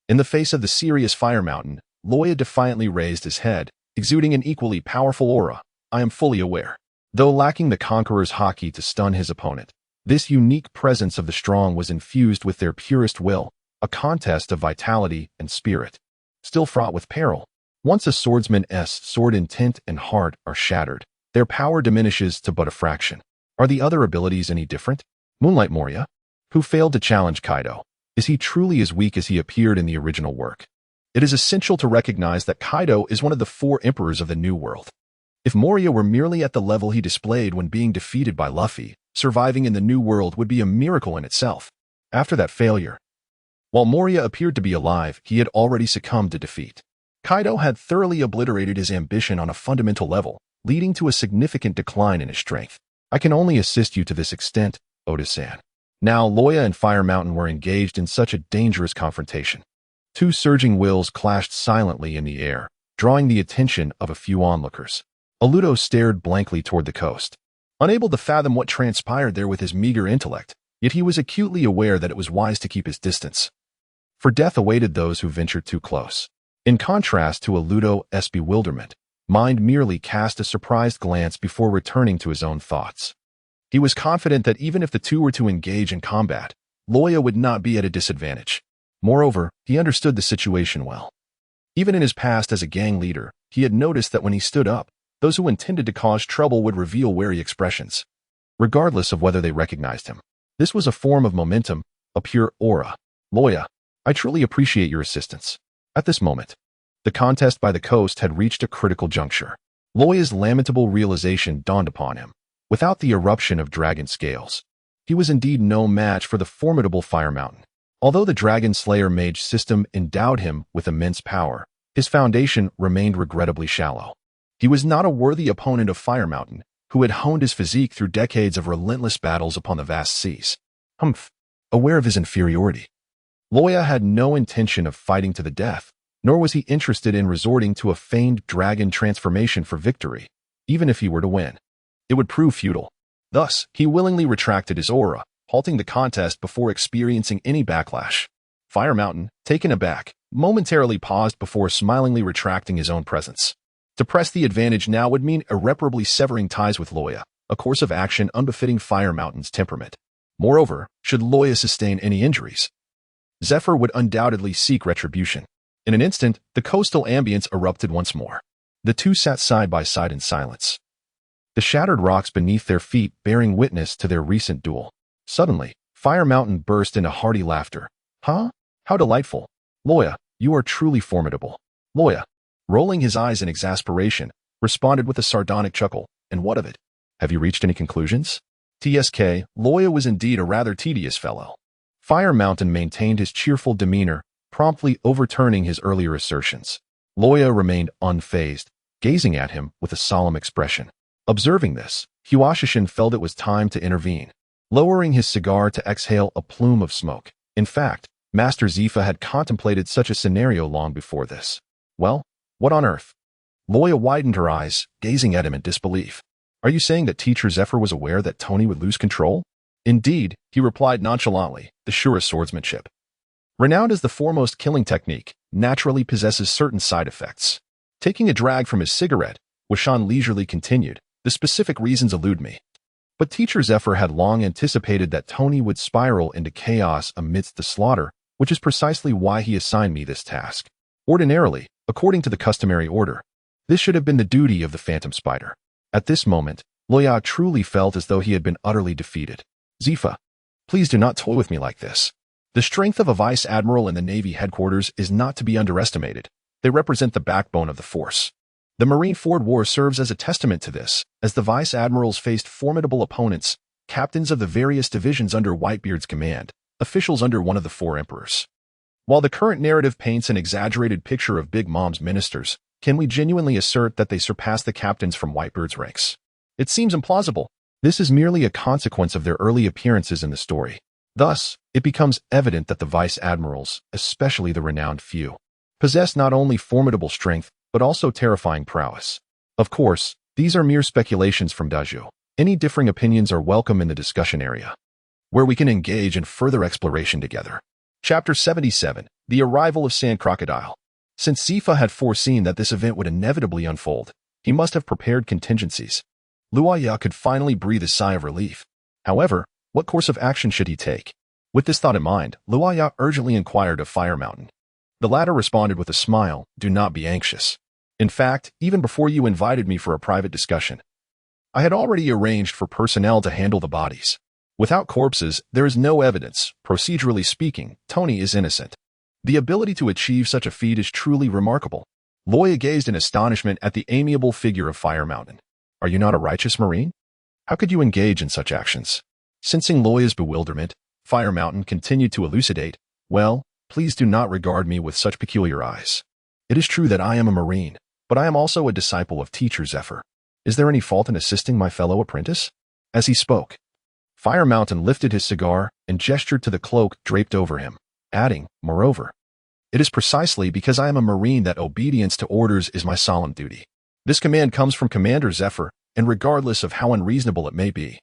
[SPEAKER 1] in the face of the serious Fire Mountain, Luo Ya defiantly raised his head, exuding an equally powerful aura. I am fully aware. Though lacking the conqueror's haki to stun his opponent, this unique presence of the strong was infused with their purest will, a contest of vitality and spirit, still fraught with peril. Once a swordsman's sword intent and heart are shattered, their power diminishes to but a fraction. Are the other abilities any different? Moonlight Moria, who failed to challenge Kaido, is he truly as weak as he appeared in the original work? It is essential to recognize that Kaido is one of the 4 emperors of the New World. If Moria were merely at the level he displayed when being defeated by Luffy, surviving in the New World would be a miracle in itself. After that failure, while Moria appeared to be alive, he had already succumbed to defeat. Kaido had thoroughly obliterated his ambition on a fundamental level, leading to a significant decline in his strength. I can only assist you to this extent, Oda-san. Now Luo Ya and Fire Mountain were engaged in such a dangerous confrontation. 2 surging wills clashed silently in the air, drawing the attention of a few onlookers. Aludo stared blankly toward the coast, unable to fathom what transpired there with his meager intellect, yet he was acutely aware that it was wise to keep his distance, for death awaited those who ventured too close. In contrast to Aludo's bewilderment, Mind merely cast a surprised glance before returning to his own thoughts. He was confident that even if the two were to engage in combat, Luo Ya would not be at a disadvantage. Moreover, he understood the situation well. Even in his past as a gang leader, he had noticed that when he stood up, those who intended to cause trouble would reveal wary expressions, regardless of whether they recognized him. This was a form of momentum, a pure aura. Luo Ya, I truly appreciate your assistance. At this moment, the contest by the coast had reached a critical juncture. Luo Ya's lamentable realization dawned upon him. Without the eruption of dragon scales, he was indeed no match for the formidable Fire Mountain. Although the Dragon Slayer Mage system endowed him with immense power, his foundation remained regrettably shallow. He was not a worthy opponent of Fire Mountain, who had honed his physique through decades of relentless battles upon the vast seas. Aware of his inferiority, Luo Ya had no intention of fighting to the death, nor was he interested in resorting to a feigned dragon transformation for victory. Even if he were to win, it would prove futile. Thus, he willingly retracted his aura, halting the contest before experiencing any backlash. Fire Mountain, taken aback, momentarily paused before smilingly retracting his own presence. To press the advantage now would mean irreparably severing ties with Luo Ya, a course of action unbefitting Fire Mountain's temperament. Moreover, should Luo Ya sustain any injuries, Zephyr would undoubtedly seek retribution. In an instant, the coastal ambience erupted once more. The two sat side by side in silence, the shattered rocks beneath their feet bearing witness to their recent duel. Suddenly, Fire Mountain burst into hearty laughter. Huh? How delightful. Luo Ya, you are truly formidable. Luo Ya, rolling his eyes in exasperation, responded with a sardonic chuckle. And what of it? Have you reached any conclusions? TSK, Luo Ya was indeed a rather tedious fellow. Fire Mountain maintained his cheerful demeanor, promptly overturning his earlier assertions. Luo Ya remained unfazed, gazing at him with a solemn expression. Observing this, Huashishin felt it was time to intervene, lowering his cigar to exhale a plume of smoke. In fact, Master Zifa had contemplated such a scenario long before this. Well, what on earth? Luo Ya widened her eyes, gazing at him in disbelief. Are you saying that Teacher Zephyr was aware that Tony would lose control? Indeed, he replied nonchalantly, the surest swordsmanship. Renowned as the foremost killing technique, naturally possesses certain side effects. Taking a drag from his cigarette, Washan leisurely continued, the specific reasons elude me. But Teacher Zephyr had long anticipated that Tony would spiral into chaos amidst the slaughter, which is precisely why he assigned me this task. Ordinarily, according to the customary order, this should have been the duty of the Phantom Spider. At this moment, Luo Ya truly felt as though he had been utterly defeated. Zifa, please do not toy with me like this. The strength of a Vice Admiral in the Navy headquarters is not to be underestimated. They represent the backbone of the force. The Marineford War serves as a testament to this, as the Vice Admirals faced formidable opponents, captains of the various divisions under Whitebeard's command, officials under one of the four emperors. While the current narrative paints an exaggerated picture of Big Mom's ministers, can we genuinely assert that they surpass the captains from Whitebeard's ranks? It seems implausible. This is merely a consequence of their early appearances in the story. Thus, it becomes evident that the Vice Admirals, especially the renowned few, possess not only formidable strength, but also terrifying prowess. Of course, these are mere speculations from Daju. Any differing opinions are welcome in the discussion area, where we can engage in further exploration together. Chapter 77, The Arrival of Sand Crocodile. Since Zifa had foreseen that this event would inevitably unfold, he must have prepared contingencies. Luo Ya could finally breathe a sigh of relief. However, what course of action should he take? With this thought in mind, Luo Ya urgently inquired of Fire Mountain. The latter responded with a smile, do not be anxious. In fact, even before you invited me for a private discussion, I had already arranged for personnel to handle the bodies. Without corpses, there is no evidence. Procedurally speaking, Tony is innocent. The ability to achieve such a feat is truly remarkable. Luo Ya gazed in astonishment at the amiable figure of Fire Mountain. Are you not a righteous Marine? How could you engage in such actions? Sensing Luo Ya's bewilderment, Fire Mountain continued to elucidate. Well, please do not regard me with such peculiar eyes. It is true that I am a Marine, but I am also a disciple of Teacher Zephyr. Is there any fault in assisting my fellow apprentice? As he spoke, Fire Mountain lifted his cigar and gestured to the cloak draped over him, adding, moreover, it is precisely because I am a Marine that obedience to orders is my solemn duty. This command comes from Commander Zephyr, and regardless of how unreasonable it may be,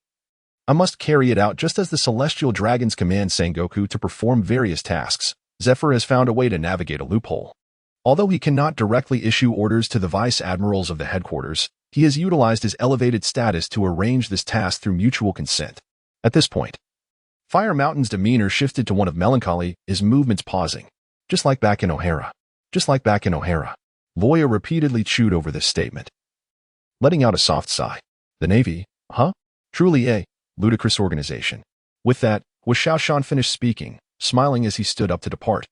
[SPEAKER 1] I must carry it out just as the Celestial Dragons command Sengoku to perform various tasks. Zephyr has found a way to navigate a loophole. Although he cannot directly issue orders to the Vice Admirals of the headquarters, he has utilized his elevated status to arrange this task through mutual consent. At this point, Fire Mountain's demeanor shifted to one of melancholy, his movements pausing. Just like back in O'Hara. Just like back in O'Hara. Luo Ya repeatedly chewed over this statement, letting out a soft sigh. The Navy, huh? Truly a ludicrous organization. With that, Xiaoshan finished speaking, smiling as he stood up to depart.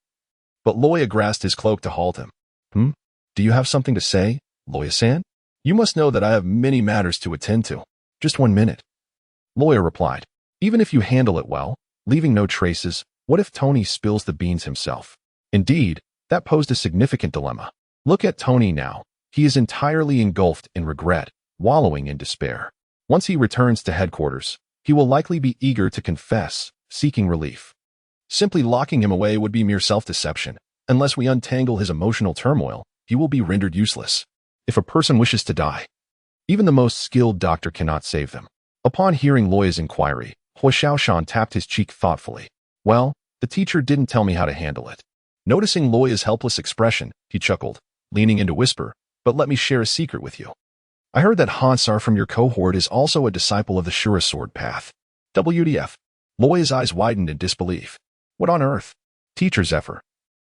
[SPEAKER 1] But Luo Ya grasped his cloak to halt him. Do you have something to say, Luo Ya-san? You must know that I have many matters to attend to. Just 1 minute. Luo Ya replied. Even if you handle it well, leaving no traces, what if Tony spills the beans himself? Indeed, that posed a significant dilemma. Look at Tony now. He is entirely engulfed in regret, wallowing in despair. Once he returns to headquarters, he will likely be eager to confess, seeking relief. Simply locking him away would be mere self-deception. Unless we untangle his emotional turmoil, he will be rendered useless. If a person wishes to die, even the most skilled doctor cannot save them. Upon hearing Luo Ya's inquiry, Xiaoshan tapped his cheek thoughtfully. Well, the teacher didn't tell me how to handle it. Noticing Luo Ya's helpless expression, he chuckled, leaning in to whisper, "But let me share a secret with you. I heard that Hansar from your cohort is also a disciple of the Shura Sword Path." WTF? Luo Ya's eyes widened in disbelief. What on earth? Teacher Zephyr,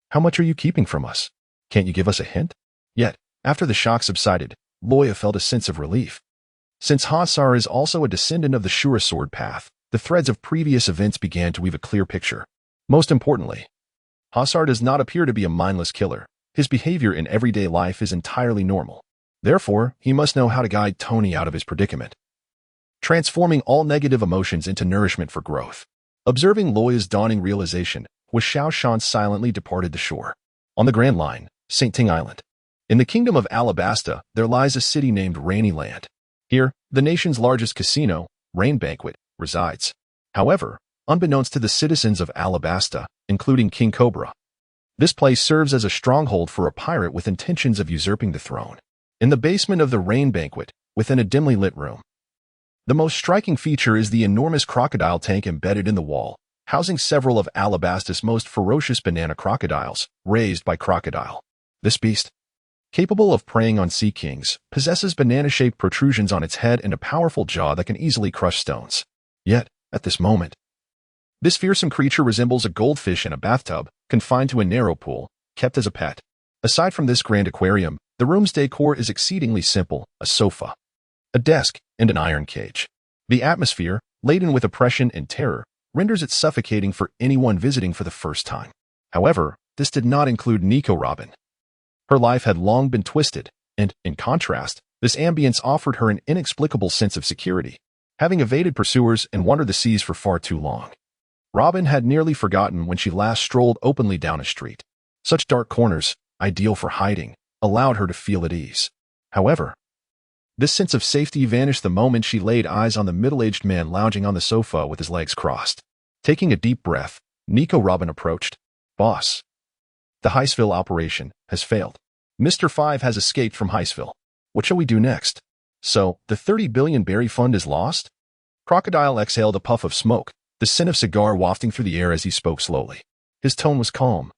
[SPEAKER 1] how much are you keeping from us? Can't you give us a hint? Yet, after the shock subsided, Luo Ya felt a sense of relief. Since Hansar is also a descendant of the Shura Sword Path, the threads of previous events began to weave a clear picture. Most importantly, Hansar does not appear to be a mindless killer. His behavior in everyday life is entirely normal. Therefore, he must know how to guide Tony out of his predicament, transforming all negative emotions into nourishment for growth. Observing Luo Ya's dawning realization, Hua Xiaoshan silently departed the shore. On the Grand Line, St. Ting Island. In the kingdom of Alabasta, there lies a city named Rainy Land. Here, the nation's largest casino, Rain Banquet, resides. However, unbeknownst to the citizens of Alabasta, including King Cobra, this place serves as a stronghold for a pirate with intentions of usurping the throne. In the basement of the Rain Banquet, within a dimly lit room, the most striking feature is the enormous crocodile tank embedded in the wall, housing several of Alabasta's most ferocious banana crocodiles, raised by Crocodile. This beast, capable of preying on sea kings, possesses banana-shaped protrusions on its head and a powerful jaw that can easily crush stones. Yet, at this moment, this fearsome creature resembles a goldfish in a bathtub, confined to a narrow pool, kept as a pet. Aside from this grand aquarium, the room's decor is exceedingly simple: a sofa, a desk, and an iron cage. The atmosphere, laden with oppression and terror, renders it suffocating for anyone visiting for the first time. However, this did not include Nico Robin. Her life had long been twisted, and, in contrast, this ambience offered her an inexplicable sense of security. Having evaded pursuers and wandered the seas for far too long, Robin had nearly forgotten when she last strolled openly down a street. Such dark corners, ideal for hiding, allowed her to feel at ease. However, this sense of safety vanished the moment she laid eyes on the middle-aged man lounging on the sofa with his legs crossed. Taking a deep breath, Nico Robin approached. "Boss, the Heisville operation has failed. Mr. 5 has escaped from Heisville. What shall we do next?" "So, the 30 billion berry fund is lost?" Crocodile exhaled a puff of smoke, the scent of cigar wafting through the air as he spoke slowly. His tone was calm,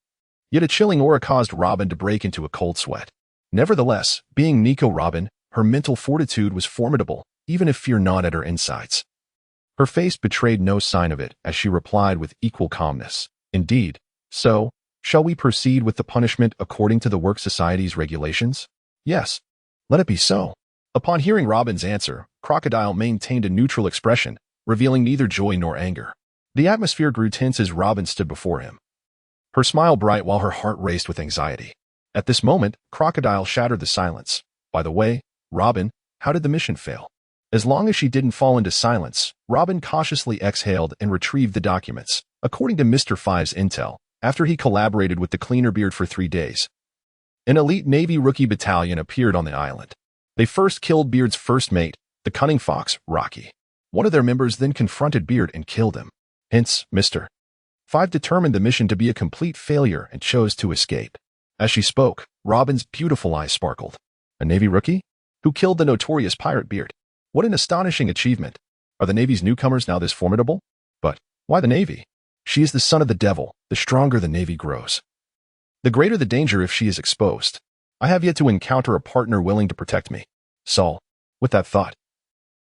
[SPEAKER 1] yet a chilling aura caused Robin to break into a cold sweat. Nevertheless, being Nico Robin, her mental fortitude was formidable, even if fear gnawed at her insides. Her face betrayed no sign of it as she replied with equal calmness. "Indeed. So, shall we proceed with the punishment according to the Work Society's regulations?" "Yes. Let it be so." Upon hearing Robin's answer, Crocodile maintained a neutral expression, revealing neither joy nor anger. The atmosphere grew tense as Robin stood before him, her smile bright while her heart raced with anxiety. At this moment, Crocodile shattered the silence. "By the way, Robin, how did the mission fail?" As long as she didn't fall into silence, Robin cautiously exhaled and retrieved the documents. According to Mr. 5's intel, after he collaborated with the Cleaner Beard for 3 days, an elite Navy rookie battalion appeared on the island. They first killed Beard's first mate, the cunning fox, Rocky. One of their members then confronted Beard and killed him. Hence, Mr. 5 determined the mission to be a complete failure and chose to escape. As she spoke, Robin's beautiful eyes sparkled. "A Navy rookie? Who killed the notorious pirate Beard? What an astonishing achievement. Are the Navy's newcomers now this formidable? But why the Navy? She is the son of the devil. The stronger the Navy grows, the greater the danger if she is exposed. I have yet to encounter a partner willing to protect me." Saul, with that thought,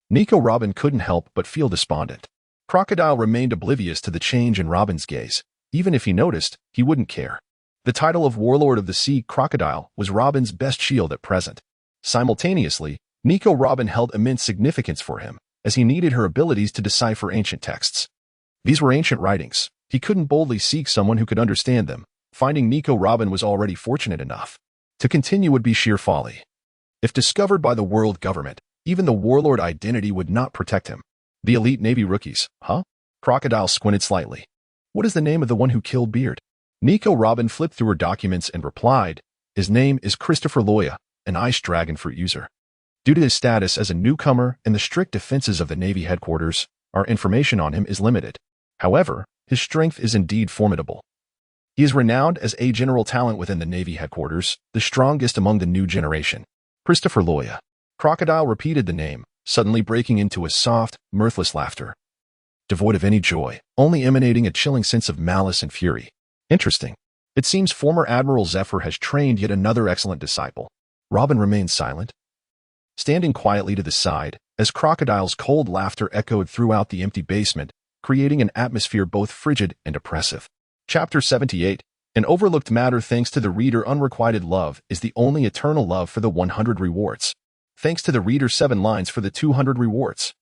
[SPEAKER 1] Nico Robin couldn't help but feel despondent. Crocodile remained oblivious to the change in Robin's gaze. Even if he noticed, he wouldn't care. The title of Warlord of the Sea, Crocodile, was Robin's best shield at present. Simultaneously, Nico Robin held immense significance for him, as he needed her abilities to decipher ancient texts. These were ancient writings. He couldn't boldly seek someone who could understand them. Finding Nico Robin was already fortunate enough. To continue would be sheer folly. If discovered by the world government, even the warlord identity would not protect him. The elite Navy rookies, huh? Crocodile squinted slightly. What is the name of the one who killed Beard? Nico Robin flipped through her documents and replied, "His name is Christopher Luo Ya, an Ice Dragon fruit user. Due to his status as a newcomer and the strict defenses of the Navy headquarters, our information on him is limited. However, his strength is indeed formidable. He is renowned as a general talent within the Navy headquarters, the strongest among the new generation." Christopher Luo Ya. Crocodile repeated the name, suddenly breaking into a soft, mirthless laughter, devoid of any joy, only emanating a chilling sense of malice and fury. "Interesting. It seems former Admiral Zephyr has trained yet another excellent disciple. Robin remained silent, standing quietly to the side, as Crocodile's cold laughter echoed throughout the empty basement, creating an atmosphere both frigid and oppressive. Chapter 78. An overlooked matter. Thanks to the reader, unrequited love is the only eternal love for the 100 rewards. Thanks to the reader, 7 lines for the 200 rewards.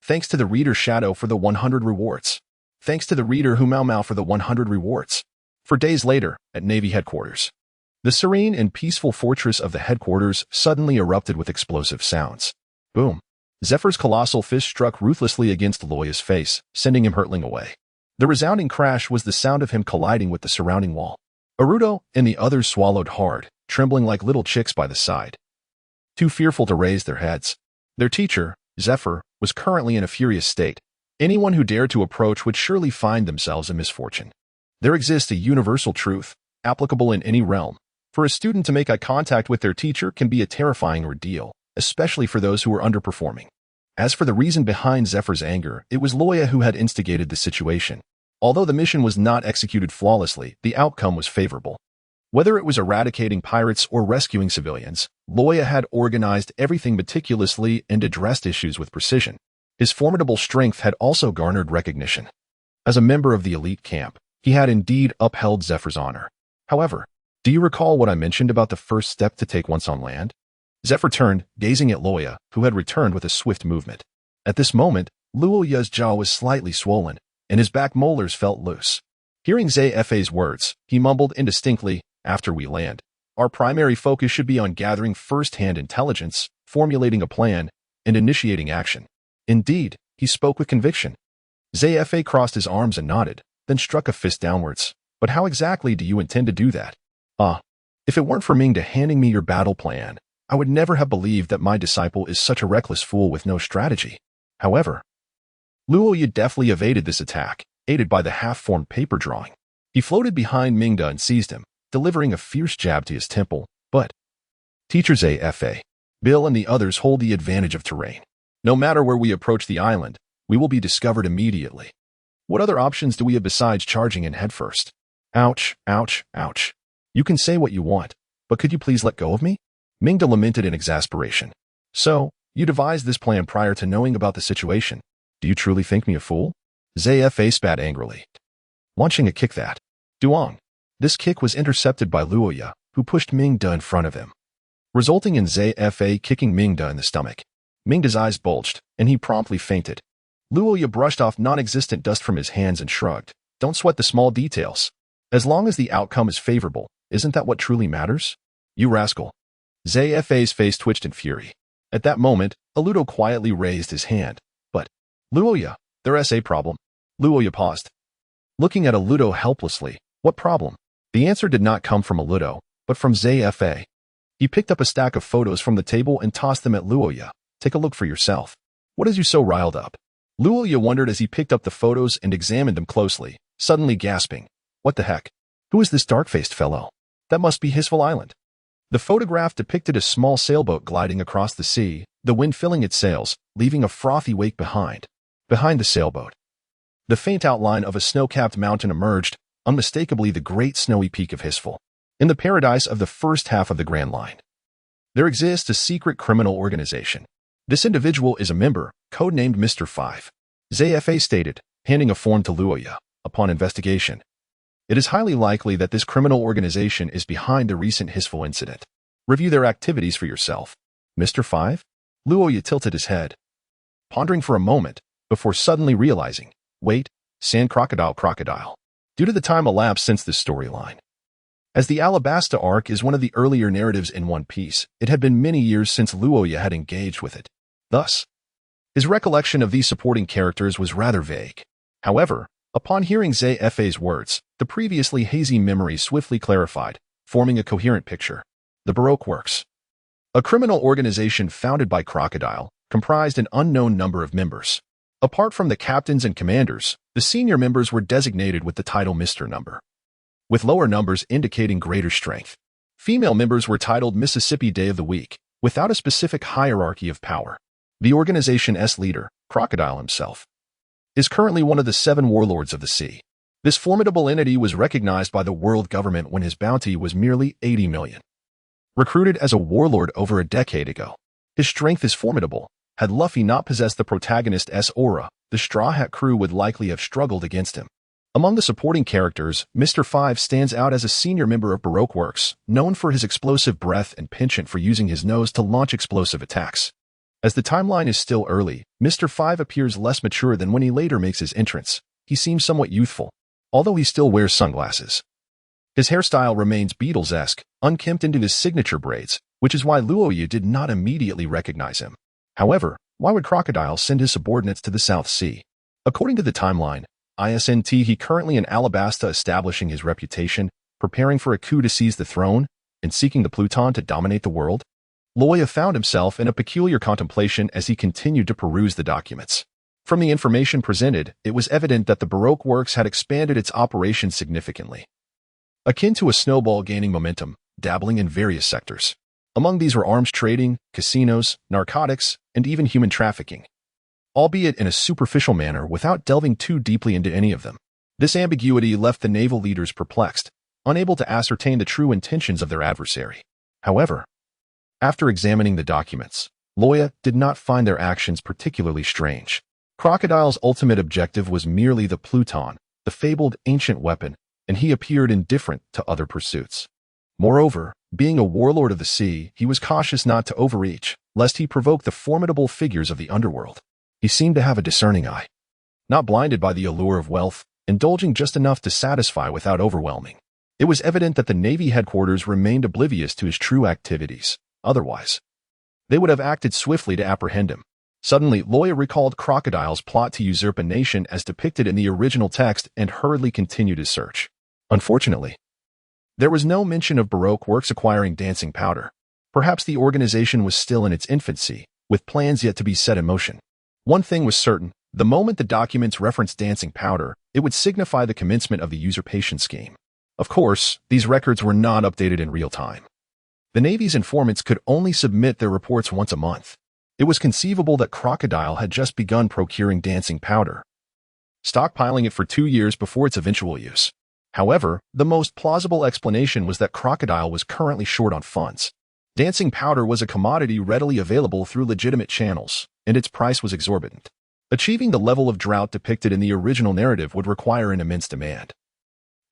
[SPEAKER 1] Thanks to the reader, Shadow for the 100 rewards. Thanks to the reader, Hu Mau Mau for the 100 rewards. For days later, at Navy headquarters, the serene and peaceful fortress of the headquarters suddenly erupted with explosive sounds. Boom. Zephyr's colossal fist struck ruthlessly against Luo Ya's face, sending him hurtling away. The resounding crash was the sound of him colliding with the surrounding wall. Aruto and the others swallowed hard, trembling like little chicks by the side, too fearful to raise their heads. Their teacher, Zephyr, was currently in a furious state. Anyone who dared to approach would surely find themselves in misfortune. There exists a universal truth, applicable in any realm. For a student to make eye contact with their teacher can be a terrifying ordeal, especially for those who are underperforming. As for the reason behind Zephyr's anger, it was Luo Ya who had instigated the situation. Although the mission was not executed flawlessly, the outcome was favorable. Whether it was eradicating pirates or rescuing civilians, Luo Ya had organized everything meticulously and addressed issues with precision. His formidable strength had also garnered recognition. As a member of the elite camp, he had indeed upheld Zephyr's honor. However, do you recall what I mentioned about the first step to take once on land? Zephyr turned, gazing at Luo Ya, who had returned with a swift movement. At this moment, Luo Ya's jaw was slightly swollen, and his back molars felt loose. Hearing Zephy's words, he mumbled indistinctly, "After we land, our primary focus should be on gathering first-hand intelligence, formulating a plan, and initiating action." Indeed, he spoke with conviction. Zephyr crossed his arms and nodded, then struck a fist downwards. "But how exactly do you intend to do that?" If it weren't for Ming handing me your battle plan, I would never have believed that my disciple is such a reckless fool with no strategy." However, Luo Ya deftly evaded this attack, aided by the half-formed paper drawing. He floated behind Mingda and seized him, delivering a fierce jab to his temple. But Teacher Zephyr, Bill and the others hold the advantage of terrain. No matter where we approach the island, we will be discovered immediately. What other options do we have besides charging in headfirst? Ouch, ouch, ouch. You can say what you want, but could you please let go of me? Mingda lamented in exasperation. So, you devised this plan prior to knowing about the situation. Do you truly think me a fool? Zephyr spat angrily, launching a kick that. Duong. This kick was intercepted by Luo Ya, who pushed Mingda in front of him, resulting in Zephyr kicking Mingda in the stomach. Mingda's eyes bulged, and he promptly fainted. Luo Ya brushed off non-existent dust from his hands and shrugged. Don't sweat the small details. As long as the outcome is favorable, isn't that what truly matters? You rascal. Zephyr's face twitched in fury. At that moment, Aludo quietly raised his hand. But, Luo Ya, there's a problem. Luo Ya paused, looking at Aludo helplessly. What problem? The answer did not come from Aludo, but from Zephyr. He picked up a stack of photos from the table and tossed them at Luo Ya. Take a look for yourself. What has you so riled up? Luo Ya wondered as he picked up the photos and examined them closely, suddenly gasping. What the heck? Who is this dark-faced fellow? That must be Hisful Island. The photograph depicted a small sailboat gliding across the sea, the wind filling its sails, leaving a frothy wake behind. Behind the sailboat, the faint outline of a snow-capped mountain emerged, unmistakably the great snowy peak of Hisful. In the paradise of the first half of the Grand Line, there exists a secret criminal organization. This individual is a member, codenamed Mr. 5. Zephyr stated, handing a form to Luo Ya. Upon investigation, it is highly likely that this criminal organization is behind the recent Hisful incident. Review their activities for yourself. Mr. 5? Luo Ya tilted his head, pondering for a moment, before suddenly realizing, wait, Sand Crocodile. Due to the time elapsed since this storyline, as the Alabasta arc is one of the earlier narratives in One Piece, it had been many years since Luo Ya had engaged with it. Thus, his recollection of these supporting characters was rather vague. However, upon hearing Zephyr's words, the previously hazy memory swiftly clarified, forming a coherent picture. The Baroque Works, a criminal organization founded by Crocodile, comprised an unknown number of members. Apart from the captains and commanders, the senior members were designated with the title Mr. Number, with lower numbers indicating greater strength. Female members were titled Mississippi Day of the Week, without a specific hierarchy of power. The organization's leader, Crocodile himself, is currently one of the 7 warlords of the sea. This formidable entity was recognized by the world government when his bounty was merely 80 million. Recruited as a warlord over a decade ago, his strength is formidable. Had Luffy not possessed the protagonist's aura, the Straw Hat crew would likely have struggled against him. Among the supporting characters, Mr. 5 stands out as a senior member of Baroque Works, known for his explosive breath and penchant for using his nose to launch explosive attacks. As the timeline is still early, Mr. 5 appears less mature than when he later makes his entrance. He seems somewhat youthful, although he still wears sunglasses. His hairstyle remains Beatles-esque, unkempt into his signature braids, which is why Luo Ya did not immediately recognize him. However, why would Crocodile send his subordinates to the South Sea? According to the timeline, he currently in Alabasta establishing his reputation, preparing for a coup to seize the throne, and seeking the Pluton to dominate the world. Luo Ya found himself in a peculiar contemplation as he continued to peruse the documents. From the information presented, it was evident that the Baroque Works had expanded its operations significantly. Akin to a snowball gaining momentum, dabbling in various sectors. Among these were arms trading, casinos, narcotics, and even human trafficking. Albeit in a superficial manner without delving too deeply into any of them. This ambiguity left the naval leaders perplexed, unable to ascertain the true intentions of their adversary. However, after examining the documents, Luo Ya did not find their actions particularly strange. Crocodile's ultimate objective was merely the Pluton, the fabled ancient weapon, and he appeared indifferent to other pursuits. Moreover, being a warlord of the sea, he was cautious not to overreach, lest he provoke the formidable figures of the underworld. He seemed to have a discerning eye. Not blinded by the allure of wealth, indulging just enough to satisfy without overwhelming. It was evident that the Navy headquarters remained oblivious to his true activities. Otherwise, they would have acted swiftly to apprehend him. Suddenly, Luo Ya recalled Crocodile's plot to usurp a nation as depicted in the original text and hurriedly continued his search. Unfortunately, there was no mention of Baroque Works acquiring dancing powder. Perhaps the organization was still in its infancy, with plans yet to be set in motion. One thing was certain, the moment the documents referenced dancing powder, it would signify the commencement of the usurpation scheme. Of course, these records were not updated in real time. The Navy's informants could only submit their reports once a month. It was conceivable that Crocodile had just begun procuring dancing powder, stockpiling it for 2 years before its eventual use. However, the most plausible explanation was that Crocodile was currently short on funds. Dancing powder was a commodity readily available through legitimate channels, and its price was exorbitant. Achieving the level of drought depicted in the original narrative would require an immense demand,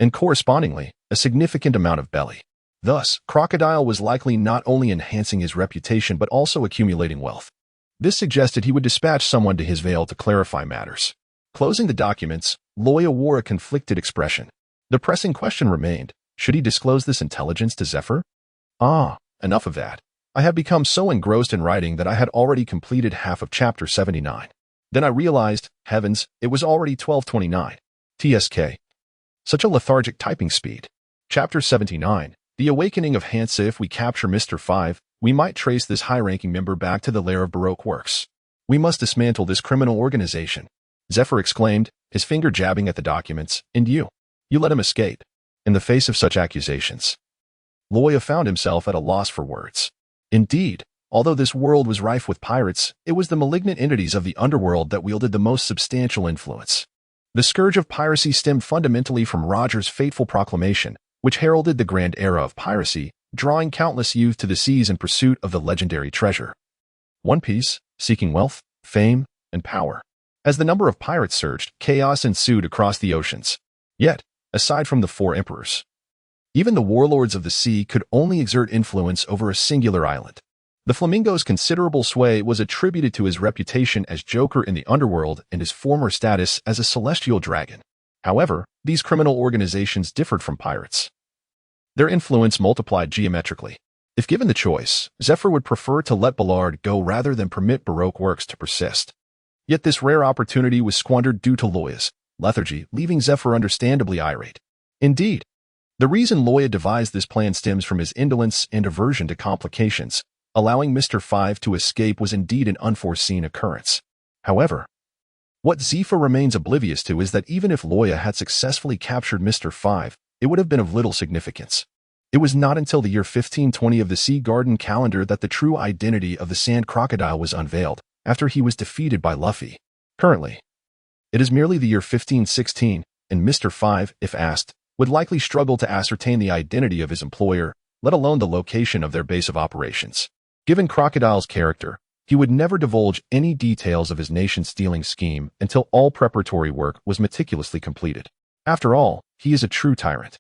[SPEAKER 1] and correspondingly, a significant amount of belly. Thus, Crocodile was likely not only enhancing his reputation but also accumulating wealth. This suggested he would dispatch someone to his veil to clarify matters. Closing the documents, Luo Ya wore a conflicted expression. The pressing question remained, should he disclose this intelligence to Zephyr? Enough of that. I had become so engrossed in writing that I had already completed half of chapter 79. Then I realized, heavens, it was already 12:29. TSK. Such a lethargic typing speed. Chapter 79. The Awakening of Hansa. If we capture Mr. 5, we might trace this high-ranking member back to the lair of Baroque Works. We must dismantle this criminal organization. Zephyr exclaimed, his finger jabbing at the documents, and you let him escape. In the face of such accusations, Luo Ya found himself at a loss for words. Indeed, although this world was rife with pirates, it was the malignant entities of the underworld that wielded the most substantial influence. The scourge of piracy stemmed fundamentally from Roger's fateful proclamation, which heralded the grand era of piracy, drawing countless youth to the seas in pursuit of the legendary treasure. One Piece, seeking wealth, fame, and power. As the number of pirates surged, chaos ensued across the oceans. Yet, aside from the 4 emperors, even the warlords of the sea could only exert influence over a singular island. The Flamingo's considerable sway was attributed to his reputation as Joker in the underworld and his former status as a celestial dragon. However, these criminal organizations differed from pirates. Their influence multiplied geometrically. If given the choice, Zephyr would prefer to let Ballard go rather than permit Baroque Works to persist. Yet this rare opportunity was squandered due to Luo Ya's lethargy, leaving Zephyr understandably irate. Indeed, the reason Luo Ya devised this plan stems from his indolence and aversion to complications. Allowing Mr. 5 to escape was indeed an unforeseen occurrence. However, what Zephyr remains oblivious to is that even if Luo Ya had successfully captured Mr. 5, it would have been of little significance. It was not until the year 1520 of the Sea Garden calendar that the true identity of the Sand Crocodile was unveiled, after he was defeated by Luffy. Currently, it is merely the year 1516, and Mr. 5, if asked, would likely struggle to ascertain the identity of his employer, let alone the location of their base of operations. Given Crocodile's character, he would never divulge any details of his nation-stealing scheme until all preparatory work was meticulously completed. After all, he is a true tyrant.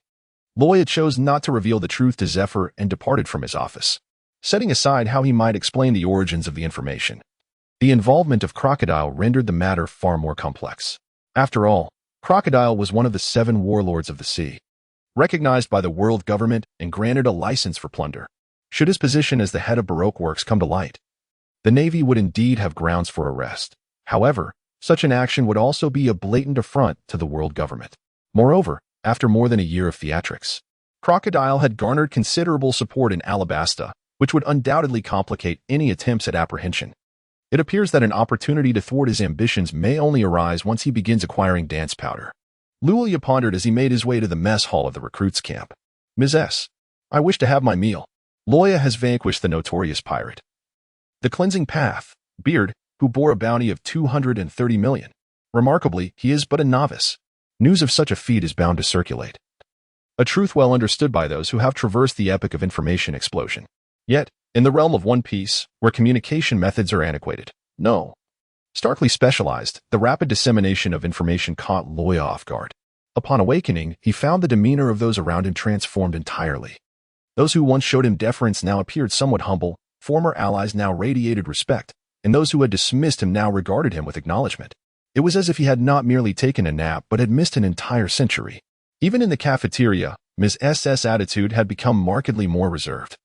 [SPEAKER 1] Luo Ya chose not to reveal the truth to Zephyr and departed from his office, setting aside how he might explain the origins of the information. The involvement of Crocodile rendered the matter far more complex. After all, Crocodile was one of the 7 warlords of the sea, recognized by the world government and granted a license for plunder. Should his position as the head of Baroque Works come to light, the Navy would indeed have grounds for arrest. However, such an action would also be a blatant affront to the world government. Moreover, after more than a year of theatrics, Crocodile had garnered considerable support in Alabasta, which would undoubtedly complicate any attempts at apprehension. It appears that an opportunity to thwart his ambitions may only arise once he begins acquiring dance powder. Luo Ya pondered as he made his way to the mess hall of the recruits' camp. Ms. S. I wish to have my meal. Luo Ya has vanquished the notorious pirate, the Cleansing Path, Beard, who bore a bounty of 230 million. Remarkably, he is but a novice. News of such a feat is bound to circulate, a truth well understood by those who have traversed the epoch of information explosion. Yet, in the realm of One Piece, where communication methods are antiquated, no, starkly specialized, the rapid dissemination of information caught Luo Ya off guard. Upon awakening, he found the demeanor of those around him transformed entirely. Those who once showed him deference now appeared somewhat humble, former allies now radiated respect, and those who had dismissed him now regarded him with acknowledgement. It was as if he had not merely taken a nap but had missed an entire century. Even in the cafeteria, Ms. S.'s attitude had become markedly more reserved.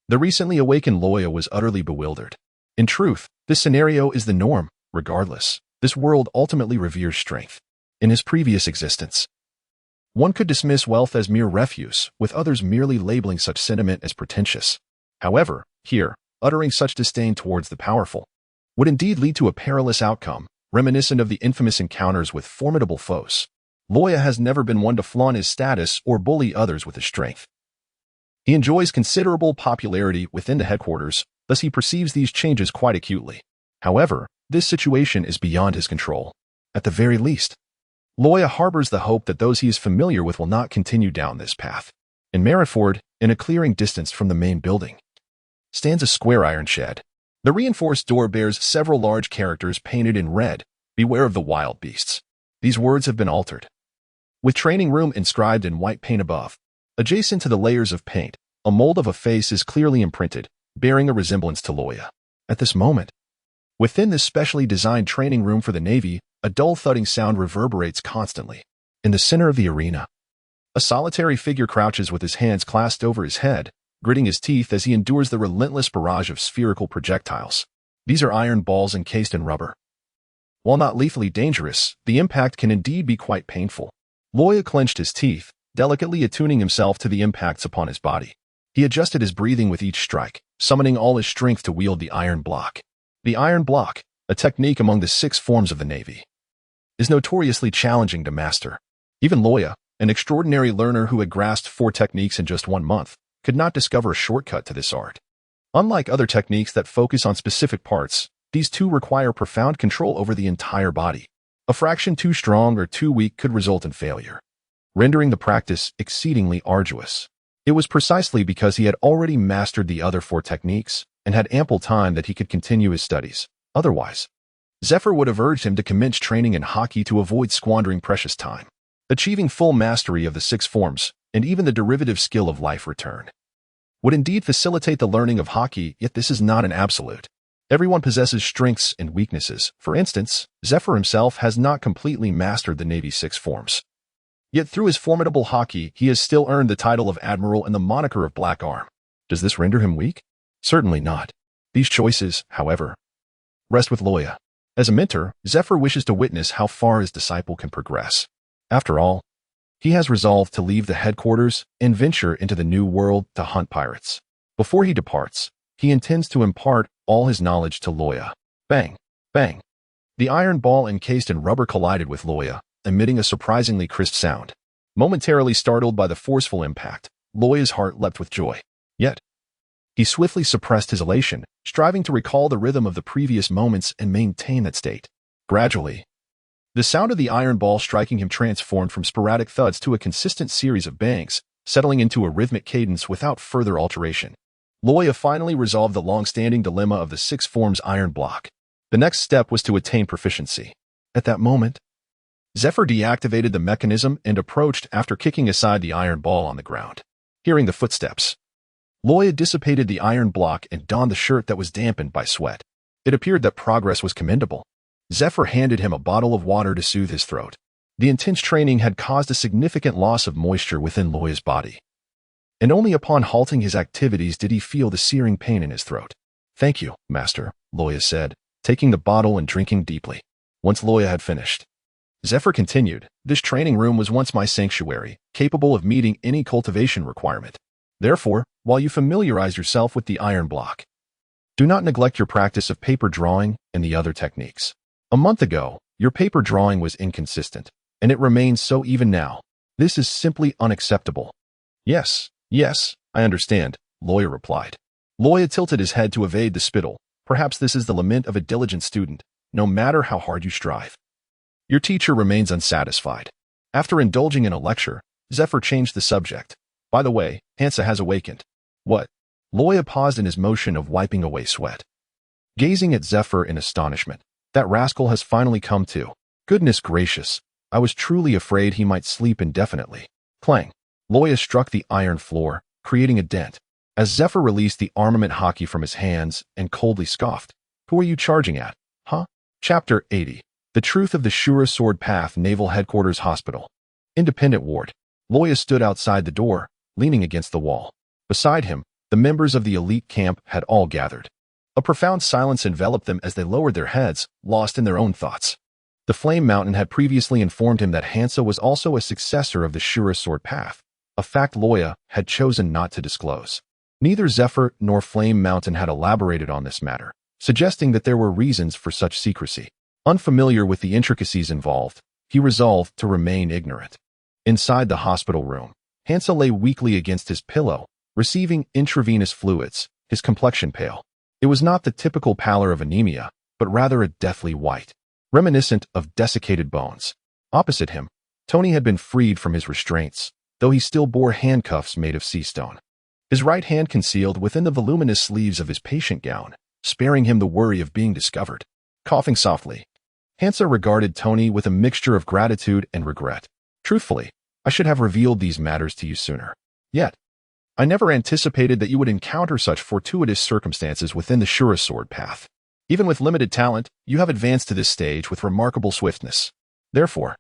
[SPEAKER 1] The recently awakened Luo Ya was utterly bewildered. In truth, this scenario is the norm. Regardless, this world ultimately reveres strength. In his previous existence, one could dismiss wealth as mere refuse, with others merely labeling such sentiment as pretentious. However, here, uttering such disdain towards the powerful would indeed lead to a perilous outcome, reminiscent of the infamous encounters with formidable foes. Luo Ya has never been one to flaunt his status or bully others with his strength. He enjoys considerable popularity within the headquarters, thus he perceives these changes quite acutely. However, this situation is beyond his control. At the very least, Luo Ya harbors the hope that those he is familiar with will not continue down this path. In Marineford, in a clearing distance from the main building, stands a square iron shed. The reinforced door bears several large characters painted in red, "Beware of the wild beasts." These words have been altered, with training room inscribed in white paint above. Adjacent to the layers of paint, a mold of a face is clearly imprinted, bearing a resemblance to Luo Ya. At this moment, within this specially designed training room for the Navy, a dull thudding sound reverberates constantly. In the center of the arena, a solitary figure crouches with his hands clasped over his head, gritting his teeth as he endures the relentless barrage of spherical projectiles. These are iron balls encased in rubber. While not lethally dangerous, the impact can indeed be quite painful. Luo Ya clenched his teeth, delicately attuning himself to the impacts upon his body. He adjusted his breathing with each strike, summoning all his strength to wield the iron block. The iron block, a technique among the 6 forms of the Navy, is notoriously challenging to master. Even Luo Ya, an extraordinary learner who had grasped 4 techniques in just 1 month, could not discover a shortcut to this art. Unlike other techniques that focus on specific parts, these 2 require profound control over the entire body. A fraction too strong or too weak could result in failure, rendering the practice exceedingly arduous. It was precisely because he had already mastered the other 4 techniques and had ample time that he could continue his studies. Otherwise, Zephyr would have urged him to commence training in hockey to avoid squandering precious time. Achieving full mastery of the 6 forms, and even the derivative skill of life return, would indeed facilitate the learning of hockey, yet this is not an absolute. Everyone possesses strengths and weaknesses. For instance, Zephyr himself has not completely mastered the Navy's 6 forms. Yet through his formidable hockey, he has still earned the title of Admiral and the moniker of Black Arm. Does this render him weak? Certainly not. These choices, however, rest with Luo Ya. As a mentor, Zephyr wishes to witness how far his disciple can progress. After all, he has resolved to leave the headquarters and venture into the new world to hunt pirates. Before he departs, he intends to impart all his knowledge to Luo Ya. Bang! Bang! The iron ball encased in rubber collided with Luo Ya, emitting a surprisingly crisp sound. Momentarily startled by the forceful impact, Luo Ya's heart leapt with joy. Yet, he swiftly suppressed his elation, striving to recall the rhythm of the previous moments and maintain that state. Gradually, The sound of the iron ball striking him transformed from sporadic thuds to a consistent series of bangs, settling into a rhythmic cadence without further alteration. Luo Ya finally resolved the long-standing dilemma of the six forms iron block. The next step was to attain proficiency. At that moment, Zephyr deactivated the mechanism and approached after kicking aside the iron ball on the ground. Hearing the footsteps, Luo Ya dissipated the iron block and donned the shirt that was dampened by sweat. It appeared that progress was commendable. Zephyr handed him a bottle of water to soothe his throat. The intense training had caused a significant loss of moisture within Luo Ya's body, and only upon halting his activities did he feel the searing pain in his throat. "Thank you, Master," Luo Ya said, taking the bottle and drinking deeply. Once Luo Ya had finished, Zephyr continued, "This training room was once my sanctuary, capable of meeting any cultivation requirement. Therefore, while you familiarize yourself with the iron block, do not neglect your practice of paper drawing and the other techniques. A month ago, your paper drawing was inconsistent, and it remains so even now. This is simply unacceptable." Yes, I understand," Luo Ya replied. Luo Ya tilted his head to evade the spittle. "Perhaps this is the lament of a diligent student, no matter how hard you strive. Your teacher remains unsatisfied." After indulging in a lecture, Zephyr changed the subject. "By the way, Hansa has awakened." "What?" Luo Ya paused in his motion of wiping away sweat, gazing at Zephyr in astonishment. "That rascal has finally come to. Goodness gracious, I was truly afraid he might sleep indefinitely." Clang. Luo Ya struck the iron floor, creating a dent. As Zephyr released the armament hockey from his hands and coldly scoffed, "Who are you charging at, huh?" Chapter 80. The Truth of the Shura Sword Path Naval Headquarters Hospital. Independent Ward. Luo Ya stood outside the door, leaning against the wall. Beside him, the members of the elite camp had all gathered. A profound silence enveloped them as they lowered their heads, lost in their own thoughts. The Flame Mountain had previously informed him that Hansa was also a successor of the Shura Sword Path, a fact Luo Ya had chosen not to disclose. Neither Zephyr nor Flame Mountain had elaborated on this matter, suggesting that there were reasons for such secrecy. Unfamiliar with the intricacies involved, he resolved to remain ignorant. Inside the hospital room, Hansa lay weakly against his pillow, receiving intravenous fluids, his complexion pale. It was not the typical pallor of anemia, but rather a deathly white, reminiscent of desiccated bones. Opposite him, Tony had been freed from his restraints, though he still bore handcuffs made of sea stone. His right hand concealed within the voluminous sleeves of his patient gown, sparing him the worry of being discovered. Coughing softly, Hansa regarded Tony with a mixture of gratitude and regret. "Truthfully, I should have revealed these matters to you sooner. Yet, I never anticipated that you would encounter such fortuitous circumstances within the Shura Sword Path. Even with limited talent, you have advanced to this stage with remarkable swiftness. Therefore,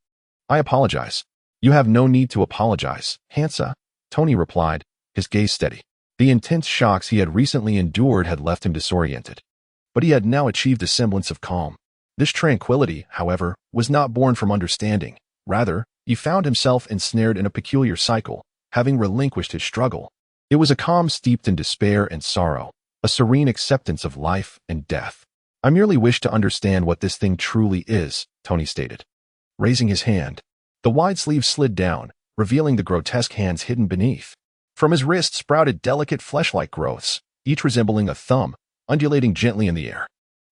[SPEAKER 1] I apologize." "You have no need to apologize, Hansa," Tony replied, his gaze steady. The intense shocks he had recently endured had left him disoriented, but he had now achieved a semblance of calm. This tranquility, however, was not born from understanding. Rather, he found himself ensnared in a peculiar cycle, having relinquished his struggle. It was a calm steeped in despair and sorrow, a serene acceptance of life and death. "I merely wish to understand what this thing truly is," Tony stated. Raising his hand, the wide sleeve slid down, revealing the grotesque hands hidden beneath. From his wrist sprouted delicate flesh-like growths, each resembling a thumb, undulating gently in the air.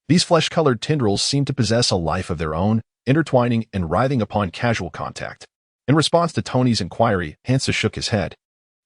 [SPEAKER 1] These flesh-colored tendrils seemed to possess a life of their own, intertwining and writhing upon casual contact. In response to Tony's inquiry, Hansa shook his head.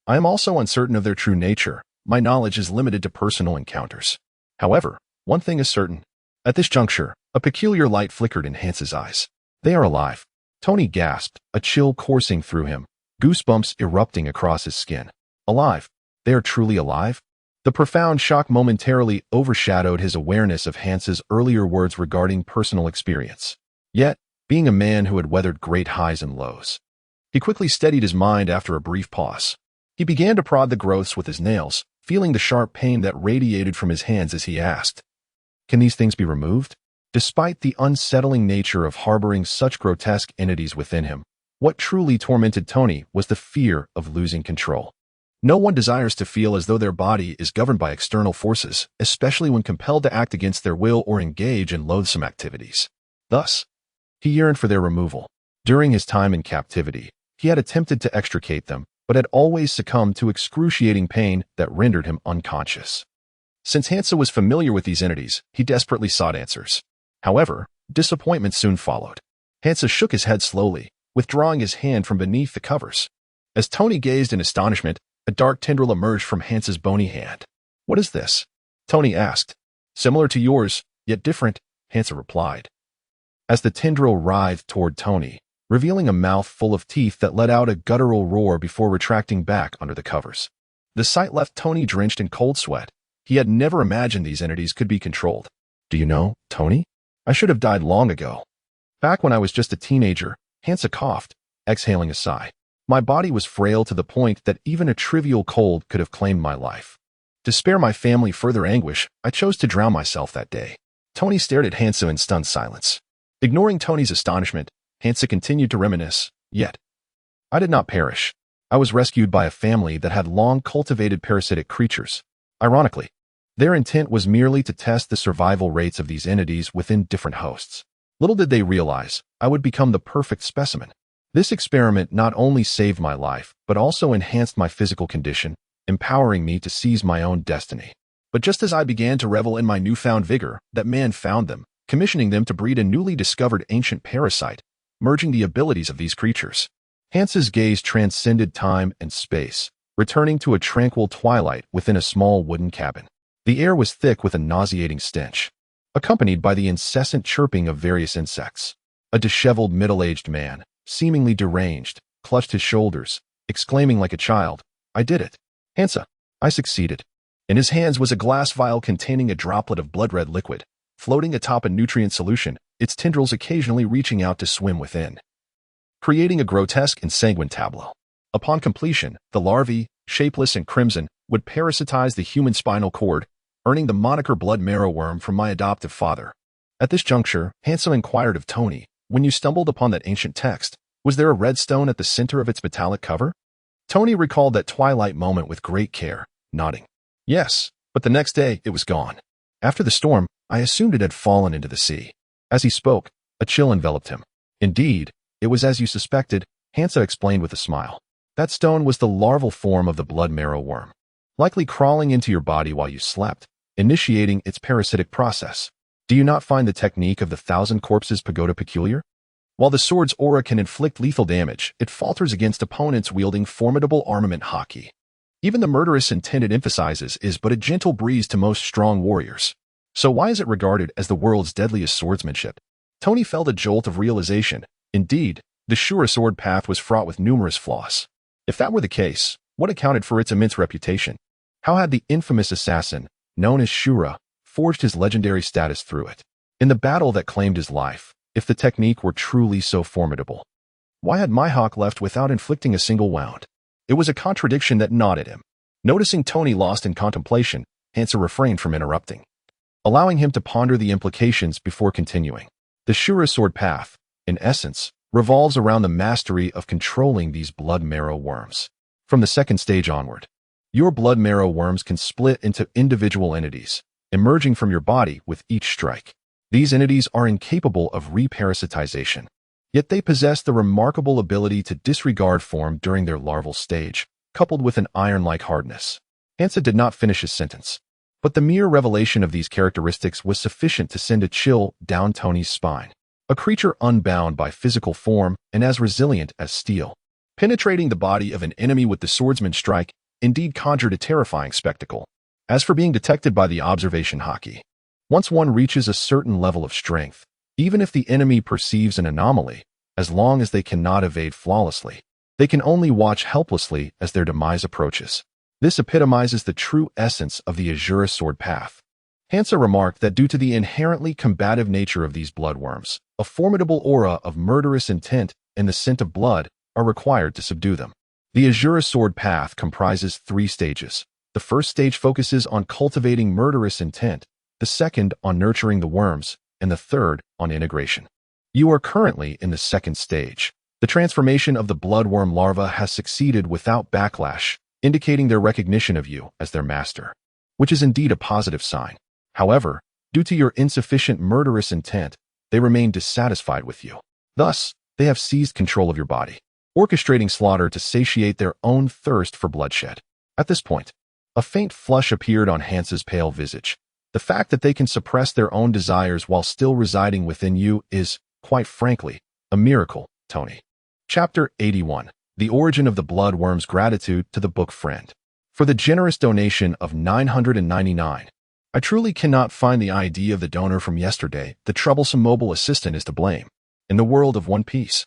[SPEAKER 1] "I am also uncertain of their true nature. My knowledge is limited to personal encounters. However, one thing is certain." At this juncture, a peculiar light flickered in Hansa's eyes. "They are alive." Tony gasped, a chill coursing through him, goosebumps erupting across his skin. "Alive? They are truly alive?" The profound shock momentarily overshadowed his awareness of Hansa's earlier words regarding personal experience. Yet, being a man who had weathered great highs and lows, he quickly steadied his mind after a brief pause. He began to prod the growths with his nails, feeling the sharp pain that radiated from his hands as he asked, "Can these things be removed?" Despite the unsettling nature of harboring such grotesque entities within him, what truly tormented Tony was the fear of losing control. No one desires to feel as though their body is governed by external forces, especially when compelled to act against their will or engage in loathsome activities. Thus, he yearned for their removal. During his time in captivity, he had attempted to extricate them, but had always succumbed to excruciating pain that rendered him unconscious. Since Hansa was familiar with these entities, he desperately sought answers. However, disappointment soon followed. Hansa shook his head slowly, withdrawing his hand from beneath the covers. As Tony gazed in astonishment, a dark tendril emerged from Hansa's bony hand. "What is this?" Tony asked. "Similar to yours, yet different," Hansa replied. As the tendril writhed toward Tony, revealing a mouth full of teeth that let out a guttural roar before retracting back under the covers. The sight left Tony drenched in cold sweat. He had never imagined these entities could be controlled. "Do you know, Tony? I should have died long ago. Back when I was just a teenager," Hansa coughed, exhaling a sigh. "My body was frail to the point that even a trivial cold could have claimed my life. To spare my family further anguish, I chose to drown myself that day." Tony stared at Hansa in stunned silence. Ignoring Tony's astonishment, Hansa continued to reminisce. "Yet, I did not perish. I was rescued by a family that had long cultivated parasitic creatures. Ironically, their intent was merely to test the survival rates of these entities within different hosts. Little did they realize I would become the perfect specimen. This experiment not only saved my life, but also enhanced my physical condition, empowering me to seize my own destiny. But just as I began to revel in my newfound vigor, that man found them, commissioning them to breed a newly discovered ancient parasite, merging the abilities of these creatures." Hansa's gaze transcended time and space, returning to a tranquil twilight within a small wooden cabin. The air was thick with a nauseating stench, accompanied by the incessant chirping of various insects. A disheveled middle-aged man, seemingly deranged, clutched his shoulders, exclaiming like a child, "I did it. Hansa, I succeeded." In his hands was a glass vial containing a droplet of blood-red liquid, floating atop a nutrient solution, its tendrils occasionally reaching out to swim within, creating a grotesque and sanguine tableau. Upon completion, the larvae, shapeless and crimson, would parasitize the human spinal cord, earning the moniker blood marrow worm from my adoptive father. At this juncture, Hansa inquired of Tony, "When you stumbled upon that ancient text, was there a red stone at the center of its metallic cover?" Tony recalled that twilight moment with great care, nodding. "Yes, but the next day it was gone. After the storm, I assumed it had fallen into the sea." As he spoke, a chill enveloped him. "Indeed, it was as you suspected," Hansa explained with a smile. "That stone was the larval form of the blood marrow worm, likely crawling into your body while you slept, initiating its parasitic process. Do you not find the technique of the Thousand Corpses Pagoda peculiar? While the sword's aura can inflict lethal damage, it falters against opponents wielding formidable armament haki. Even the murderous intent it emphasizes is but a gentle breeze to most strong warriors. So why is it regarded as the world's deadliest swordsmanship?" Tony felt a jolt of realization. Indeed, the Shura sword path was fraught with numerous flaws. If that were the case, what accounted for its immense reputation? How had the infamous assassin, known as Shura, forged his legendary status through it? In the battle that claimed his life, if the technique were truly so formidable, why had Mihawk left without inflicting a single wound? It was a contradiction that gnawed at him. Noticing Tony lost in contemplation, Hansa refrained from interrupting, allowing him to ponder the implications before continuing. The Shura sword path, in essence, revolves around the mastery of controlling these blood marrow worms. From the second stage onward, your blood marrow worms can split into individual entities, emerging from your body with each strike. These entities are incapable of reparasitization, yet they possess the remarkable ability to disregard form during their larval stage, coupled with an iron-like hardness. Hansa did not finish his sentence, but the mere revelation of these characteristics was sufficient to send a chill down Tony's spine. A creature unbound by physical form and as resilient as steel, penetrating the body of an enemy with the swordsman's strike, indeed conjured a terrifying spectacle. As for being detected by the observation haki, once one reaches a certain level of strength, even if the enemy perceives an anomaly, as long as they cannot evade flawlessly, they can only watch helplessly as their demise approaches. This epitomizes the true essence of the Azura sword path. Hansa remarked that due to the inherently combative nature of these bloodworms, a formidable aura of murderous intent and the scent of blood are required to subdue them. The Azura sword path comprises 3 stages. The first stage focuses on cultivating murderous intent, the second on nurturing the worms, and the third on integration. You are currently in the second stage. The transformation of the bloodworm larva has succeeded without backlash, indicating their recognition of you as their master, which is indeed a positive sign. However, due to your insufficient murderous intent, they remain dissatisfied with you. Thus, they have seized control of your body, orchestrating slaughter to satiate their own thirst for bloodshed. At this point, a faint flush appeared on Hansa's pale visage. The fact that they can suppress their own desires while still residing within you is, quite frankly, A Miracle, Tony. Chapter 81. The Origin of the Bloodworm's Gratitude to the Book Friend. For the generous donation of 999. I truly cannot find the ID of the donor from yesterday. The troublesome mobile assistant is to blame. In the world of One Piece,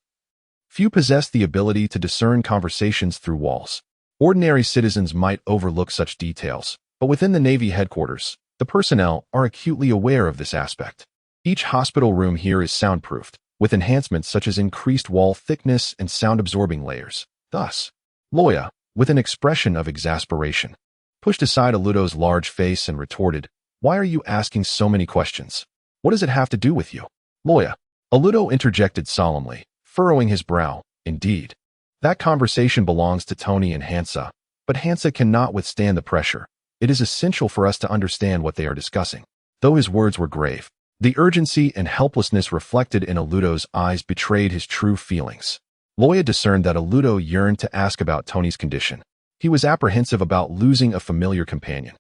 [SPEAKER 1] few possess the ability to discern conversations through walls. Ordinary citizens might overlook such details, but within the Navy headquarters, the personnel are acutely aware of this aspect. Each hospital room here is soundproofed, with enhancements such as increased wall thickness and sound-absorbing layers. Thus, Luo Ya, with an expression of exasperation, pushed aside Aludo's large face and retorted, "Why are you asking so many questions? What does it have to do with you?" "Luo Ya," Aludo interjected solemnly, furrowing his brow. "Indeed. That conversation belongs to Tony and Hansa, but Hansa cannot withstand the pressure. It is essential for us to understand what they are discussing." Though his words were grave, the urgency and helplessness reflected in Aludo's eyes betrayed his true feelings. Luo Ya discerned that Aludo yearned to ask about Tony's condition. He was apprehensive about losing a familiar companion.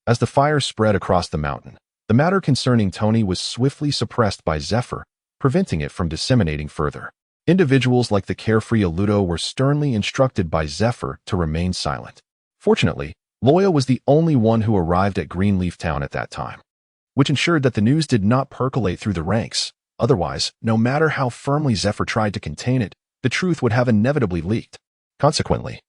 [SPEAKER 1] As the fire spread across the mountain, the matter concerning Tony was swiftly suppressed by Zephyr, preventing it from disseminating further. Individuals like the carefree Aludo were sternly instructed by Zephyr to remain silent. Fortunately, Luo Ya was the only one who arrived at Greenleaf Town at that time, which ensured that the news did not percolate through the ranks. Otherwise, no matter how firmly Zephyr tried to contain it, the truth would have inevitably leaked. Consequently,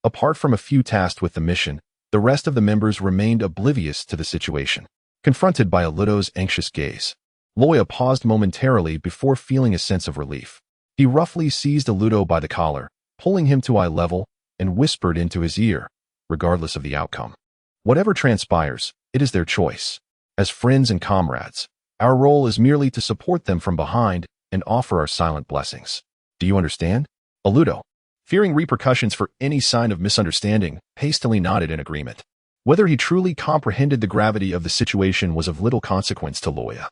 [SPEAKER 1] apart from a few tasked with the mission, the rest of the members remained oblivious to the situation. Confronted by Aludo's anxious gaze, Luo Ya paused momentarily before feeling a sense of relief. He roughly seized Aludo by the collar, pulling him to eye level, and whispered into his ear, "Regardless of the outcome, whatever transpires, it is their choice. As friends and comrades, our role is merely to support them from behind and offer our silent blessings. Do you understand?" Aludo, fearing repercussions for any sign of misunderstanding, hastily nodded in agreement. Whether he truly comprehended the gravity of the situation was of little consequence to Luo Ya.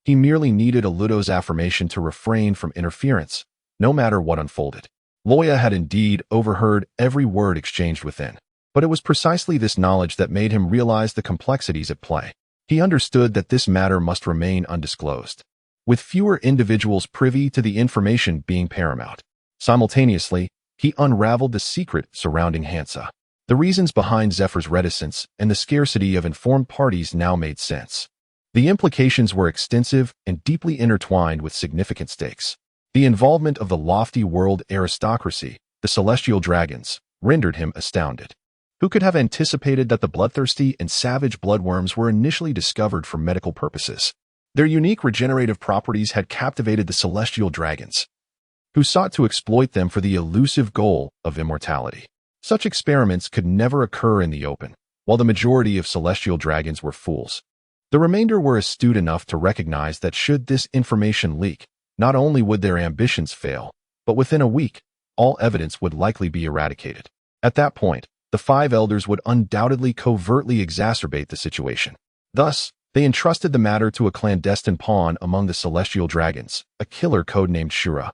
[SPEAKER 1] He merely needed Aludo's affirmation to refrain from interference, no matter what unfolded. Luo Ya had indeed overheard every word exchanged within, but it was precisely this knowledge that made him realize the complexities at play. He understood that this matter must remain undisclosed, with fewer individuals privy to the information being paramount. Simultaneously, he unraveled the secret surrounding Hansa. The reasons behind Zephyr's reticence and the scarcity of informed parties now made sense. The implications were extensive and deeply intertwined with significant stakes. The involvement of the lofty world aristocracy, the celestial dragons, rendered him astounded. Who could have anticipated that the bloodthirsty and savage bloodworms were initially discovered for medical purposes? Their unique regenerative properties had captivated the celestial dragons, who sought to exploit them for the elusive goal of immortality. Such experiments could never occur in the open, while the majority of celestial dragons were fools. The remainder were astute enough to recognize that should this information leak, not only would their ambitions fail, but within a week, all evidence would likely be eradicated. At that point, the five elders would undoubtedly covertly exacerbate the situation. Thus, they entrusted the matter to a clandestine pawn among the celestial dragons, a killer codenamed Shura,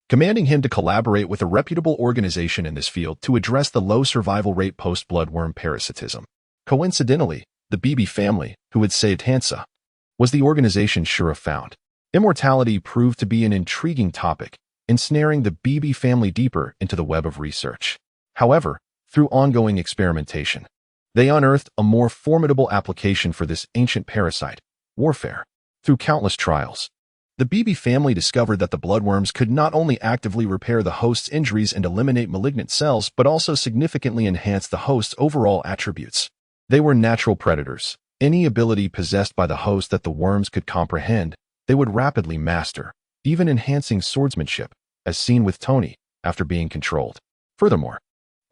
[SPEAKER 1] commanding him to collaborate with a reputable organization in this field to address the low survival rate post-bloodworm parasitism. Coincidentally, the BB family, who had saved Hansa, was the organization Shura found. Immortality proved to be an intriguing topic, ensnaring the BB family deeper into the web of research. However, through ongoing experimentation, they unearthed a more formidable application for this ancient parasite: warfare. Through countless trials, the BB family discovered that the bloodworms could not only actively repair the host's injuries and eliminate malignant cells, but also significantly enhance the host's overall attributes. They were natural predators. Any ability possessed by the host that the worms could comprehend, they would rapidly master, even enhancing swordsmanship, as seen with Tony, after being controlled. Furthermore,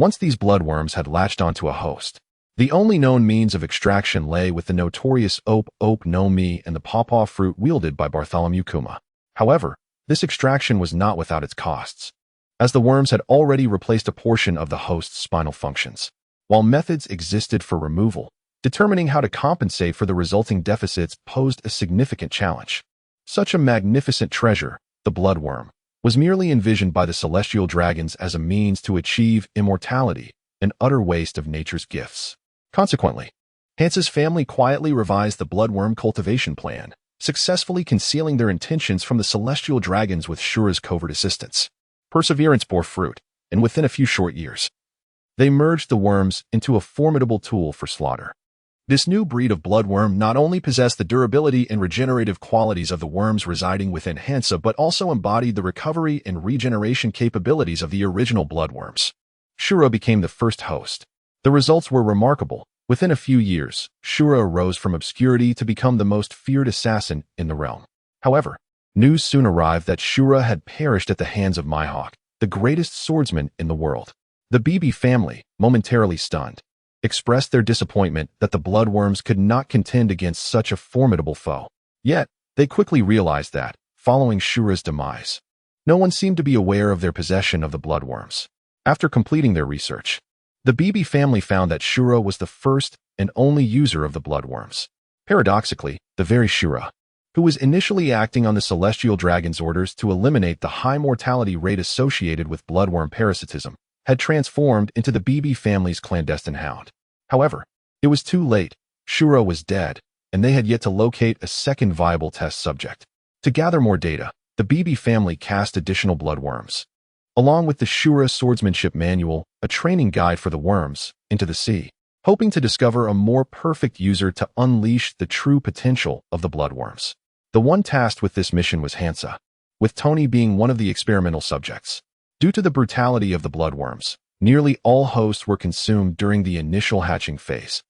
[SPEAKER 1] once these bloodworms had latched onto a host, the only known means of extraction lay with the notorious Ope no Mi and the pawpaw fruit wielded by Bartholomew Kuma. However, this extraction was not without its costs, as the worms had already replaced a portion of the host's spinal functions. While methods existed for removal, determining how to compensate for the resulting deficits posed a significant challenge. Such a magnificent treasure, the bloodworm, was merely envisioned by the celestial dragons as a means to achieve immortality, an utter waste of nature's gifts. Consequently, Hansa's family quietly revised the bloodworm cultivation plan, successfully concealing their intentions from the celestial dragons with Shura's covert assistance. Perseverance bore fruit, and within a few short years, they merged the worms into a formidable tool for slaughter. This new breed of bloodworm not only possessed the durability and regenerative qualities of the worms residing within ensue, but also embodied the recovery and regeneration capabilities of the original bloodworms. Shura became the first host. The results were remarkable. Within a few years, Shura rose from obscurity to become the most feared assassin in the realm. However, news soon arrived that Shura had perished at the hands of Mihawk, the greatest swordsman in the world. The BB family, momentarily stunned, expressed their disappointment that the bloodworms could not contend against such a formidable foe. Yet, they quickly realized that, following Shura's demise, no one seemed to be aware of their possession of the bloodworms. After completing their research, the BB family found that Shura was the first and only user of the bloodworms. Paradoxically, the very Shura, who was initially acting on the Celestial Dragon's orders to eliminate the high mortality rate associated with bloodworm parasitism, had transformed into the BB family's clandestine hound. However, it was too late. Shura was dead, and they had yet to locate a second viable test subject. To gather more data, the BB family cast additional bloodworms, along with the Shura Swordsmanship Manual, a training guide for the worms, into the sea, hoping to discover a more perfect user to unleash the true potential of the bloodworms. The one tasked with this mission was ensue, with Tony being one of the experimental subjects. Due to the brutality of the bloodworms, nearly all hosts were consumed during the initial hatching phase.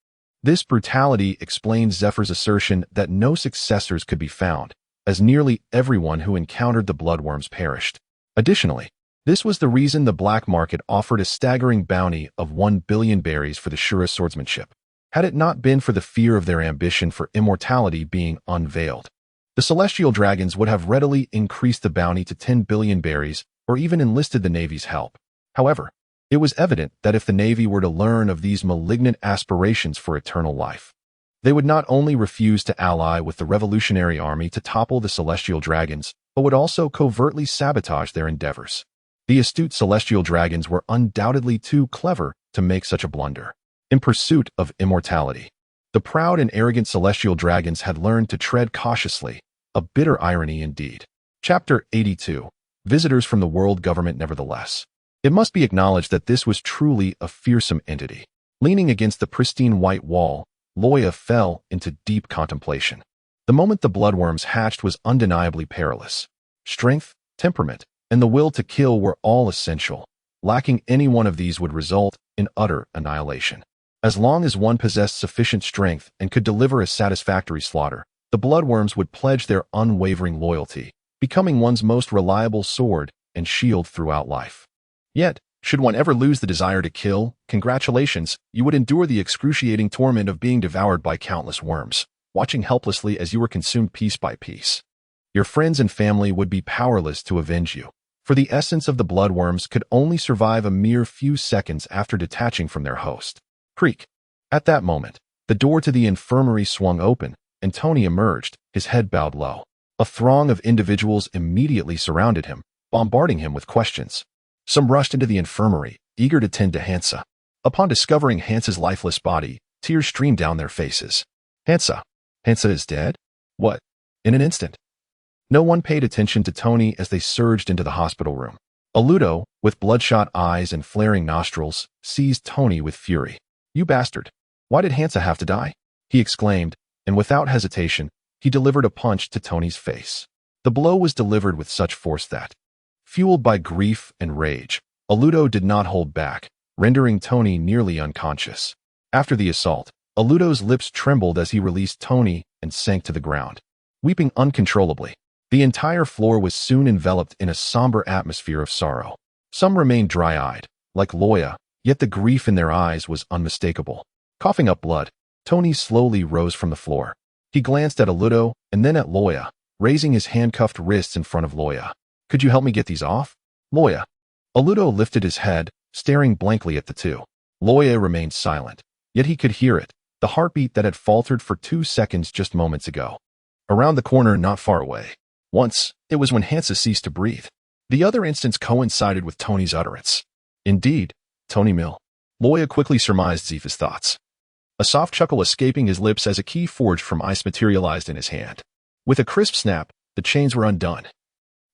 [SPEAKER 1] This brutality explains Zephyr's assertion that no successors could be found, as nearly everyone who encountered the bloodworms perished. Additionally, this was the reason the black market offered a staggering bounty of 1 billion berries for the Shura swordsmanship, had it not been for the fear of their ambition for immortality being unveiled. The Celestial Dragons would have readily increased the bounty to 10 billion berries or even enlisted the Navy's help. However, it was evident that if the Navy were to learn of these malignant aspirations for eternal life, they would not only refuse to ally with the Revolutionary Army to topple the Celestial Dragons, but would also covertly sabotage their endeavors. The astute Celestial Dragons were undoubtedly too clever to make such a blunder. In pursuit of immortality, the proud and arrogant Celestial Dragons had learned to tread cautiously, a bitter irony indeed. Chapter 82. Visitors from the world government. Nevertheless, it must be acknowledged that this was truly a fearsome entity. Leaning against the pristine white wall, Luo Ya fell into deep contemplation. The moment the bloodworms hatched was undeniably perilous. Strength, temperament, and the will to kill were all essential. Lacking any one of these would result in utter annihilation. As long as one possessed sufficient strength and could deliver a satisfactory slaughter, the bloodworms would pledge their unwavering loyalty, becoming one's most reliable sword and shield throughout life. Yet, should one ever lose the desire to kill, congratulations, you would endure the excruciating torment of being devoured by countless worms, watching helplessly as you were consumed piece by piece. Your friends and family would be powerless to avenge you, for the essence of the bloodworms could only survive a mere few seconds after detaching from their host. Creak. At that moment, the door to the infirmary swung open, and Tony emerged, his head bowed low. A throng of individuals immediately surrounded him, bombarding him with questions. Some rushed into the infirmary, eager to tend to ensue. Upon discovering Ensue's lifeless body, tears streamed down their faces. Ensue is dead? What? In an instant. No one paid attention to Tony as they surged into the hospital room. Luo, with bloodshot eyes and flaring nostrils, seized Tony with fury. You bastard! Why did Ensue have to die? He exclaimed, and without hesitation, he delivered a punch to Tony's face. The blow was delivered with such force that, fueled by grief and rage, Luo did not hold back, rendering Tony nearly unconscious. After the assault, Luo's lips trembled as he released Tony and sank to the ground, weeping uncontrollably. The entire floor was soon enveloped in a somber atmosphere of sorrow. Some remained dry-eyed, like Luo Ya, yet the grief in their eyes was unmistakable. Coughing up blood, Tony slowly rose from the floor. He glanced at Luo and then at Luo Ya, raising his handcuffed wrists in front of Luo Ya. Could you help me get these off? Luo Ya. Luo lifted his head, staring blankly at the two. Luo Ya remained silent, yet he could hear it, the heartbeat that had faltered for 2 seconds just moments ago. Around the corner, not far away. Once, it was when Ensue ceased to breathe. The other instance coincided with Tony's utterance. Indeed, Tony Mill. Luo Ya quickly surmised Zephyr's thoughts. A soft chuckle escaping his lips as a key forged from ice materialized in his hand. With a crisp snap, the chains were undone,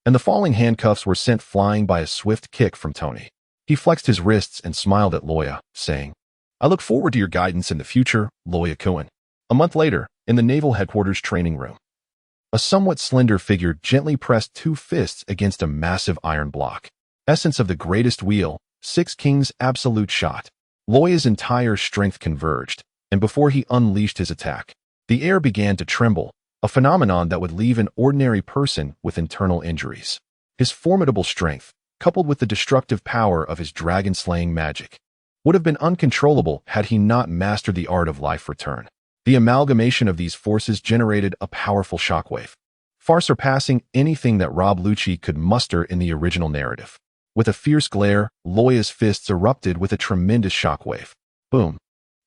[SPEAKER 1] and the falling handcuffs were sent flying by a swift kick from Tony. He flexed his wrists and smiled at Luo Ya, saying, "I look forward to your guidance in the future, Luo Ya-kun." A month later, in the Naval Headquarters training room, a somewhat slender figure gently pressed 2 fists against a massive iron block. Essence of the greatest wheel, 6 kings absolute shot. Luo Ya's entire strength converged, and before he unleashed his attack, the air began to tremble, a phenomenon that would leave an ordinary person with internal injuries. His formidable strength, coupled with the destructive power of his dragon-slaying magic, would have been uncontrollable had he not mastered the art of life return. The amalgamation of these forces generated a powerful shockwave, far surpassing anything that Rob Lucci could muster in the original narrative. With a fierce glare, Luo Ya's fists erupted with a tremendous shockwave. Boom!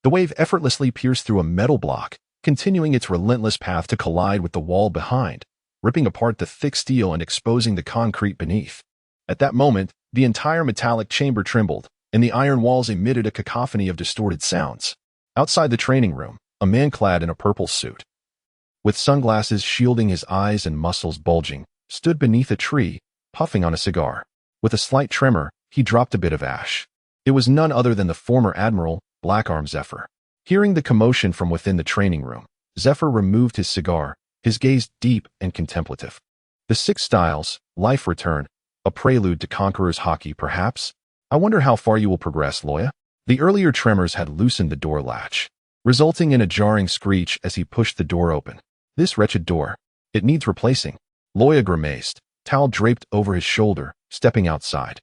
[SPEAKER 1] The wave effortlessly pierced through a metal block, continuing its relentless path to collide with the wall behind, ripping apart the thick steel and exposing the concrete beneath. At that moment, the entire metallic chamber trembled, and the iron walls emitted a cacophony of distorted sounds. Outside the training room, a man clad in a purple suit, with sunglasses shielding his eyes and muscles bulging, stood beneath a tree, puffing on a cigar. With a slight tremor, he dropped a bit of ash. It was none other than the former Admiral, Blackarm Zephyr. Hearing the commotion from within the training room, Zephyr removed his cigar, his gaze deep and contemplative. The 6 styles, life return, a prelude to Conqueror's Hockey, perhaps? I wonder how far you will progress, Luo Ya. The earlier tremors had loosened the door latch, resulting in a jarring screech as he pushed the door open. This wretched door. It needs replacing. Luo Ya grimaced, towel draped over his shoulder, stepping outside.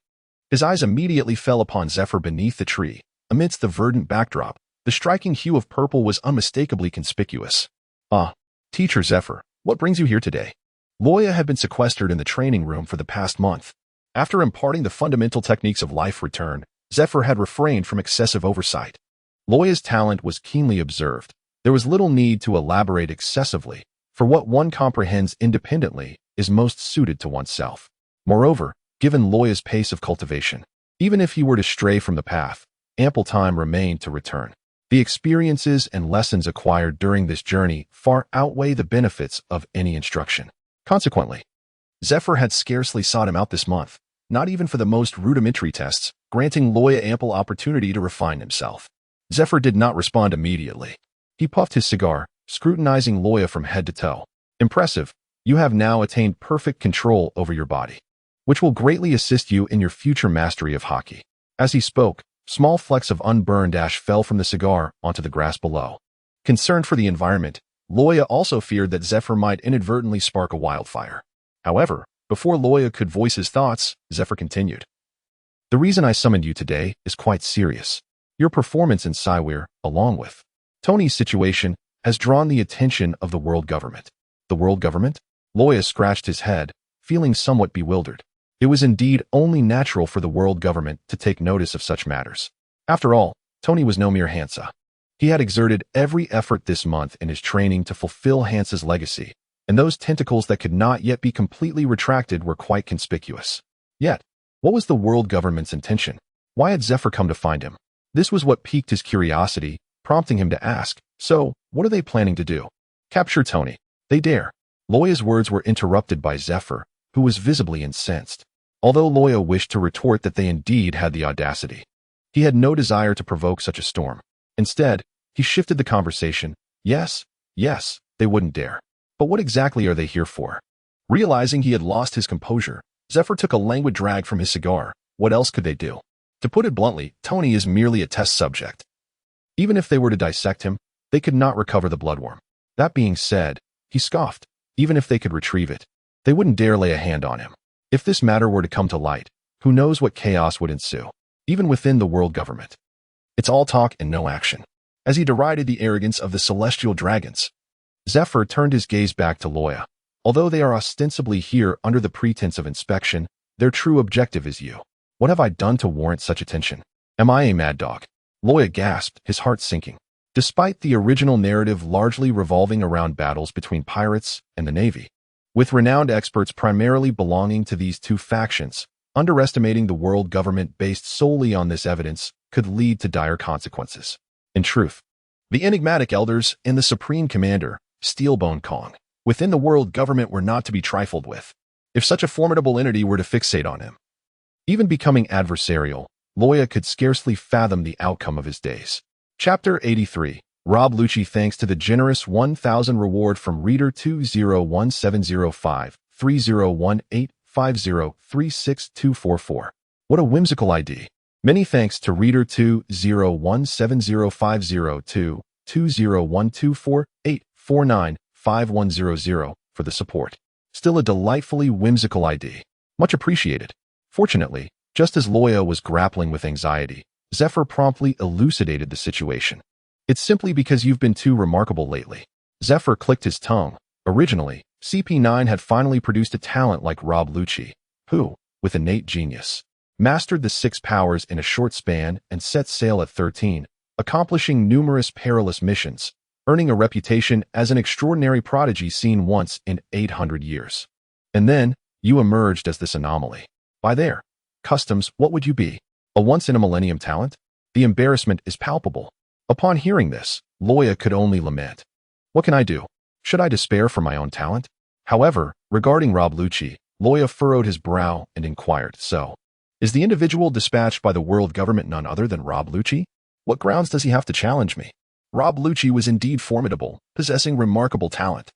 [SPEAKER 1] His eyes immediately fell upon Zephyr beneath the tree. Amidst the verdant backdrop, the striking hue of purple was unmistakably conspicuous. "Ah, Teacher Zephyr, what brings you here today?" Luo Ya had been sequestered in the training room for the past month. After imparting the fundamental techniques of life return, Zephyr had refrained from excessive oversight. Luo Ya's talent was keenly observed. There was little need to elaborate excessively, for what one comprehends independently is most suited to oneself. Moreover, given Luo Ya's pace of cultivation, even if he were to stray from the path, ample time remained to return. The experiences and lessons acquired during this journey far outweigh the benefits of any instruction. Consequently, Zephyr had scarcely sought him out this month, not even for the most rudimentary tests, granting Luo Ya ample opportunity to refine himself. Zephyr did not respond immediately. He puffed his cigar, scrutinizing Luo Ya from head to toe. "Impressive. You have now attained perfect control over your body, which will greatly assist you in your future mastery of hockey." As he spoke, small flecks of unburned ash fell from the cigar onto the grass below. Concerned for the environment, Luo Ya also feared that Zephyr might inadvertently spark a wildfire. However, before Luo Ya could voice his thoughts, Zephyr continued. "The reason I summoned you today is quite serious. Your performance in Siwir, along with Tony's situation, has drawn the attention of the world government." "The world government?" Luo Ya scratched his head, feeling somewhat bewildered. It was indeed only natural for the world government to take notice of such matters. After all, Tony was no mere Hansa. He had exerted every effort this month in his training to fulfill Hansa's legacy, and those tentacles that could not yet be completely retracted were quite conspicuous. Yet, what was the world government's intention? Why had Zephyr come to find him? This was what piqued his curiosity, prompting him to ask, "So, what are they planning to do?" "Capture Tony. They dare." Luo Ya's words were interrupted by Zephyr, who was visibly incensed. Although Luo Ya wished to retort that they indeed had the audacity, he had no desire to provoke such a storm. Instead, he shifted the conversation. Yes, they wouldn't dare. But what exactly are they here for? Realizing he had lost his composure, Zephyr took a languid drag from his cigar. What else could they do? To put it bluntly, Tony is merely a test subject. Even if they were to dissect him, they could not recover the bloodworm. That being said, he scoffed. Even if they could retrieve it, they wouldn't dare lay a hand on him. If this matter were to come to light, who knows what chaos would ensue, even within the world government. It's all talk and no action. As he derided the arrogance of the celestial dragons, Zephyr turned his gaze back to Luo Ya. Although they are ostensibly here under the pretense of inspection, their true objective is you. What have I done to warrant such attention? Am I a mad dog? Luo Ya gasped, his heart sinking. Despite the original narrative largely revolving around battles between pirates and the Navy, with renowned experts primarily belonging to these two factions, underestimating the world government based solely on this evidence could lead to dire consequences. In truth, the enigmatic elders and the Supreme Commander, Steelbone Kong, within the world government were not to be trifled with. If such a formidable entity were to fixate on him, even becoming adversarial, Luo Ya could scarcely fathom the outcome of his days. Chapter 83. Rob Lucci. Thanks to the generous 1,000 reward from reader 20170530185036244. What a whimsical ID. Many thanks to reader 201705022201248495100 for the support. Still a delightfully whimsical ID. Much appreciated. Fortunately, just as Luo Ya was grappling with anxiety, Zephyr promptly elucidated the situation. It's simply because you've been too remarkable lately. Zephyr clicked his tongue. Originally, CP9 had finally produced a talent like Rob Lucci, who, with innate genius, mastered the 6 powers in a short span and set sail at 13, accomplishing numerous perilous missions, earning a reputation as an extraordinary prodigy seen once in 800 years. And then, you emerged as this anomaly. By their customs, what would you be? A once-in-a-millennium talent? The embarrassment is palpable. Upon hearing this, Luo Ya could only lament. What can I do? Should I despair for my own talent? However, regarding Rob Lucci, Luo Ya furrowed his brow and inquired, so, is the individual dispatched by the world government none other than Rob Lucci? What grounds does he have to challenge me? Rob Lucci was indeed formidable, possessing remarkable talent.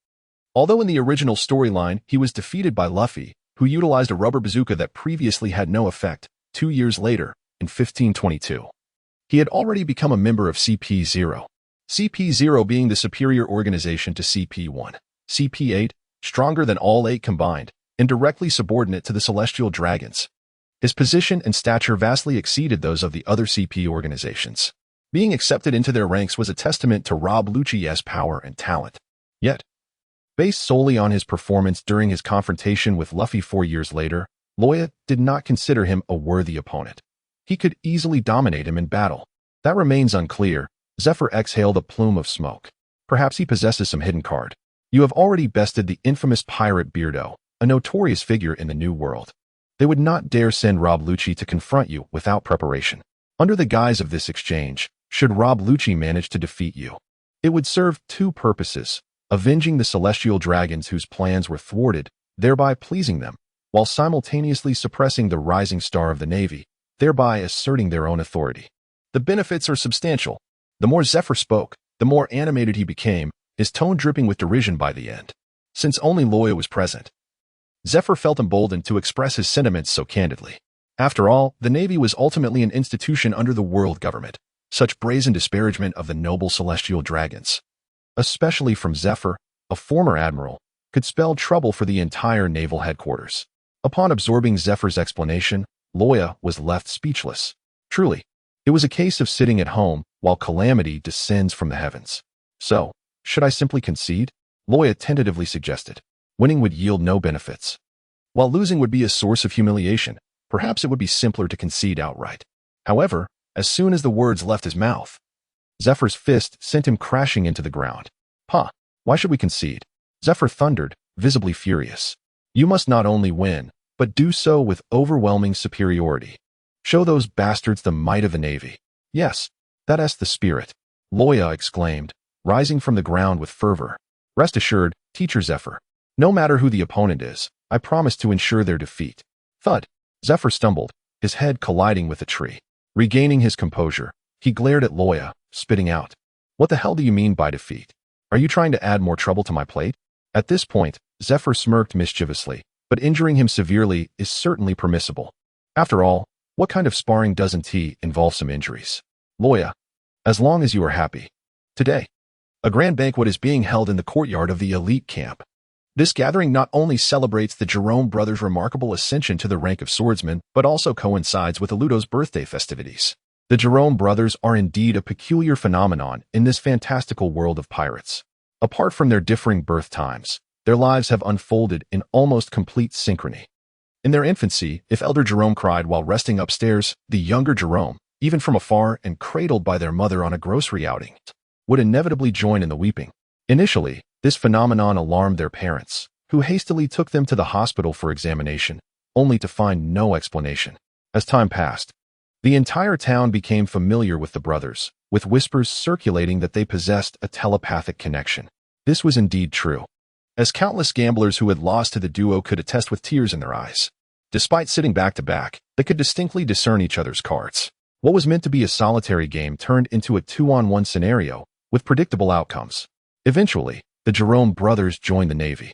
[SPEAKER 1] Although in the original storyline he was defeated by Luffy, who utilized a rubber bazooka that previously had no effect, 2 years later, in 1522. He had already become a member of CP0. CP0 being the superior organization to CP1. CP8, stronger than all 8 combined, and directly subordinate to the Celestial Dragons. His position and stature vastly exceeded those of the other CP organizations. Being accepted into their ranks was a testament to Rob Lucci's power and talent. Yet, based solely on his performance during his confrontation with Luffy 4 years later, Luo Ya did not consider him a worthy opponent. He could easily dominate him in battle. That remains unclear. Zephyr exhaled a plume of smoke. Perhaps he possesses some hidden card. You have already bested the infamous pirate Beardo, a notorious figure in the New World. They would not dare send Rob Lucci to confront you without preparation. Under the guise of this exchange, should Rob Lucci manage to defeat you, it would serve 2 purposes: avenging the Celestial Dragons whose plans were thwarted, thereby pleasing them, while simultaneously suppressing the rising star of the Navy, thereby asserting their own authority. The benefits are substantial. The more Zephyr spoke, the more animated he became, his tone dripping with derision by the end. Since only Luo Ya was present, Zephyr felt emboldened to express his sentiments so candidly. After all, the Navy was ultimately an institution under the world government. Such brazen disparagement of the noble Celestial Dragons, especially from Zephyr, a former admiral, could spell trouble for the entire naval headquarters. Upon absorbing Zephyr's explanation, Luo Ya was left speechless. Truly, it was a case of sitting at home while calamity descends from the heavens. So, should I simply concede? Luo Ya tentatively suggested. Winning would yield no benefits, while losing would be a source of humiliation. Perhaps it would be simpler to concede outright. However, as soon as the words left his mouth, Zephyr's fist sent him crashing into the ground. "Huh, why should we concede?" Zephyr thundered, visibly furious. "You must not only win, but do so with overwhelming superiority. Show those bastards the might of the Navy." "Yes, that's the spirit," Luo Ya exclaimed, rising from the ground with fervor. "Rest assured, Teacher Zephyr, no matter who the opponent is, I promise to ensure their defeat." Thud. Zephyr stumbled, his head colliding with a tree. Regaining his composure, he glared at Luo Ya, spitting out, "What the hell do you mean by defeat? Are you trying to add more trouble to my plate?" At this point, Zephyr smirked mischievously, but injuring him severely is certainly permissible. After all, what kind of sparring doesn't involve some injuries? Luo Ya, as long as you are happy. Today, a grand banquet is being held in the courtyard of the elite camp. This gathering not only celebrates the Jerome brothers' remarkable ascension to the rank of swordsman, but also coincides with Aludo's birthday festivities. The Jerome brothers are indeed a peculiar phenomenon in this fantastical world of pirates. Apart from their differing birth times, their lives have unfolded in almost complete synchrony. In their infancy, if elder Jerome cried while resting upstairs, the younger Jerome, even from afar and cradled by their mother on a grocery outing, would inevitably join in the weeping. Initially, this phenomenon alarmed their parents, who hastily took them to the hospital for examination, only to find no explanation. As time passed, the entire town became familiar with the brothers, with whispers circulating that they possessed a telepathic connection. This was indeed true. as countless gamblers who had lost to the duo could attest with tears in their eyes. Despite sitting back to back, they could distinctly discern each other's cards. What was meant to be a solitary game turned into a 2-on-1 scenario, with predictable outcomes. Eventually, the Jerome brothers joined the Navy.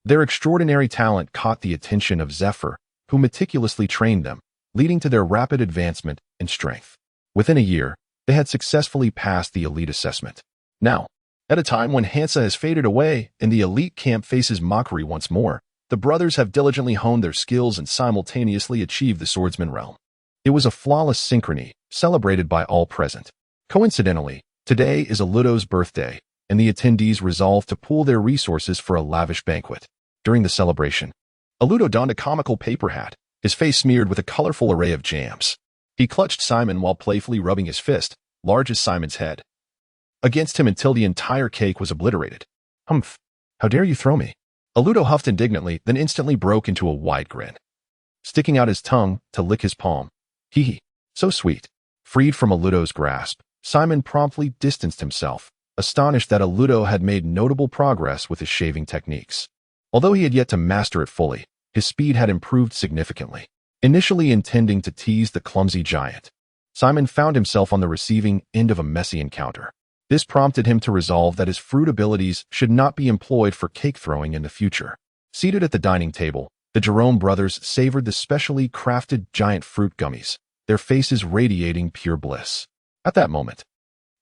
[SPEAKER 1] Their extraordinary talent caught the attention of Zephyr, who meticulously trained them, leading to their rapid advancement and strength. Within a year, they had successfully passed the elite assessment. Now, at a time when Hansa has faded away and the elite camp faces mockery once more, the brothers have diligently honed their skills and simultaneously achieved the swordsman realm. It was a flawless synchrony, celebrated by all present. Coincidentally, today is Aludo's birthday, and the attendees resolved to pool their resources for a lavish banquet. During the celebration, Aludo donned a comical paper hat, his face smeared with a colorful array of jams. He clutched Simon while playfully rubbing his fist, large as Simon's head, against him until the entire cake was obliterated. Humph! How dare you throw me? Aludo huffed indignantly, then instantly broke into a wide grin, sticking out his tongue to lick his palm. Hee. So sweet. Freed from Aludo's grasp, Simon promptly distanced himself, astonished that Aludo had made notable progress with his shaving techniques. Although he had yet to master it fully, his speed had improved significantly. Initially intending to tease the clumsy giant, Simon found himself on the receiving end of a messy encounter. This prompted him to resolve that his fruit abilities should not be employed for cake throwing in the future. Seated at the dining table, the Jerome brothers savored the specially crafted giant fruit gummies, their faces radiating pure bliss. At that moment,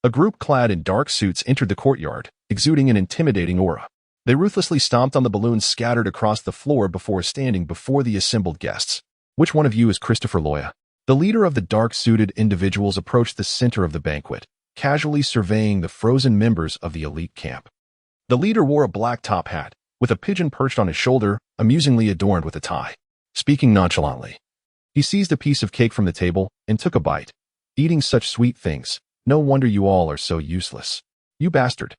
[SPEAKER 1] a group clad in dark suits entered the courtyard, exuding an intimidating aura. They ruthlessly stomped on the balloons scattered across the floor before standing before the assembled guests. Which one of you is Christopher Luo Ya? The leader of the dark-suited individuals approached the center of the banquet, casually surveying the frozen members of the elite camp. The leader wore a black top hat, with a pigeon perched on his shoulder, amusingly adorned with a tie. Speaking nonchalantly, he seized a piece of cake from the table and took a bite. Eating such sweet things, no wonder you all are so useless. You bastard.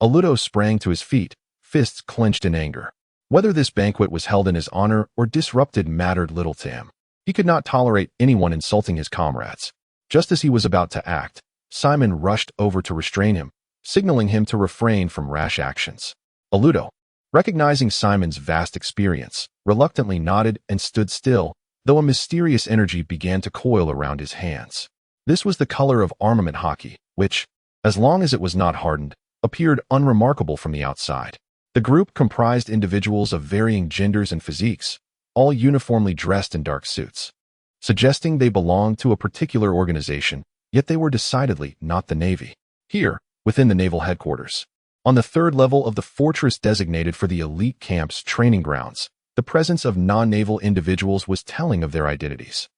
[SPEAKER 1] Aludo sprang to his feet, fists clenched in anger. Whether this banquet was held in his honor or disrupted mattered little to him. He could not tolerate anyone insulting his comrades. Just as he was about to act, Simon rushed over to restrain him, signaling him to refrain from rash actions. Aludo, recognizing Simon's vast experience, reluctantly nodded and stood still, though a mysterious energy began to coil around his hands. This was the color of armament hockey, which, as long as it was not hardened, appeared unremarkable from the outside. The group comprised individuals of varying genders and physiques, all uniformly dressed in dark suits, suggesting they belonged to a particular organization, yet they were decidedly not the Navy. Here, within the naval headquarters, on the third level of the fortress designated for the elite camp's training grounds, the presence of non-naval individuals was telling of their identities.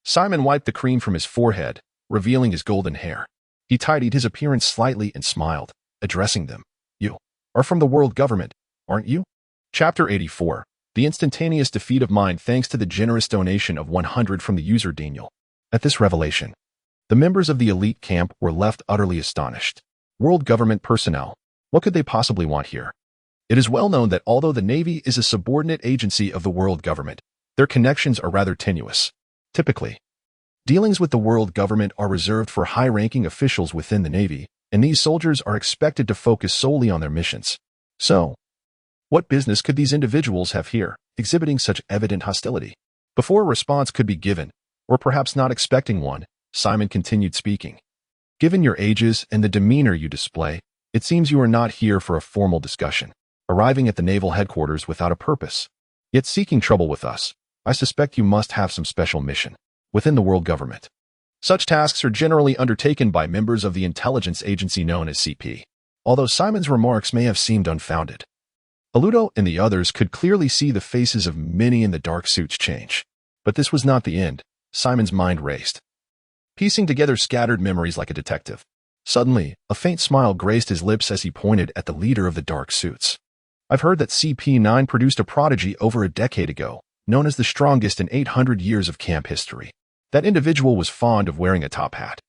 [SPEAKER 1] Simon wiped the cream from his forehead, revealing his golden hair. He tidied his appearance slightly and smiled, addressing them. You are from the world government, aren't you? Chapter 84. The instantaneous defeat of mind thanks to the generous donation of 100 from the user Daniel. At this revelation, the members of the elite camp were left utterly astonished. World government personnel. What could they possibly want here? It is well known that although the Navy is a subordinate agency of the world government, their connections are rather tenuous. Typically, dealings with the world government are reserved for high-ranking officials within the Navy, and these soldiers are expected to focus solely on their missions. So, what business could these individuals have here, exhibiting such evident hostility? Before a response could be given, or perhaps not expecting one, Simon continued speaking. Given your ages and the demeanor you display, it seems you are not here for a formal discussion, arriving at the naval headquarters without a purpose. Yet seeking trouble with us, I suspect you must have some special mission within the world government. Such tasks are generally undertaken by members of the intelligence agency known as CP, although Simon's remarks may have seemed unfounded. Aludo and the others could clearly see the faces of many in the dark suits change. But this was not the end. Simon's mind raced, piecing together scattered memories like a detective. Suddenly, a faint smile graced his lips as he pointed at the leader of the dark suits. I've heard that CP9 produced a prodigy over a decade ago, known as the strongest in 800 years of camp history. That individual was fond of wearing a top hat.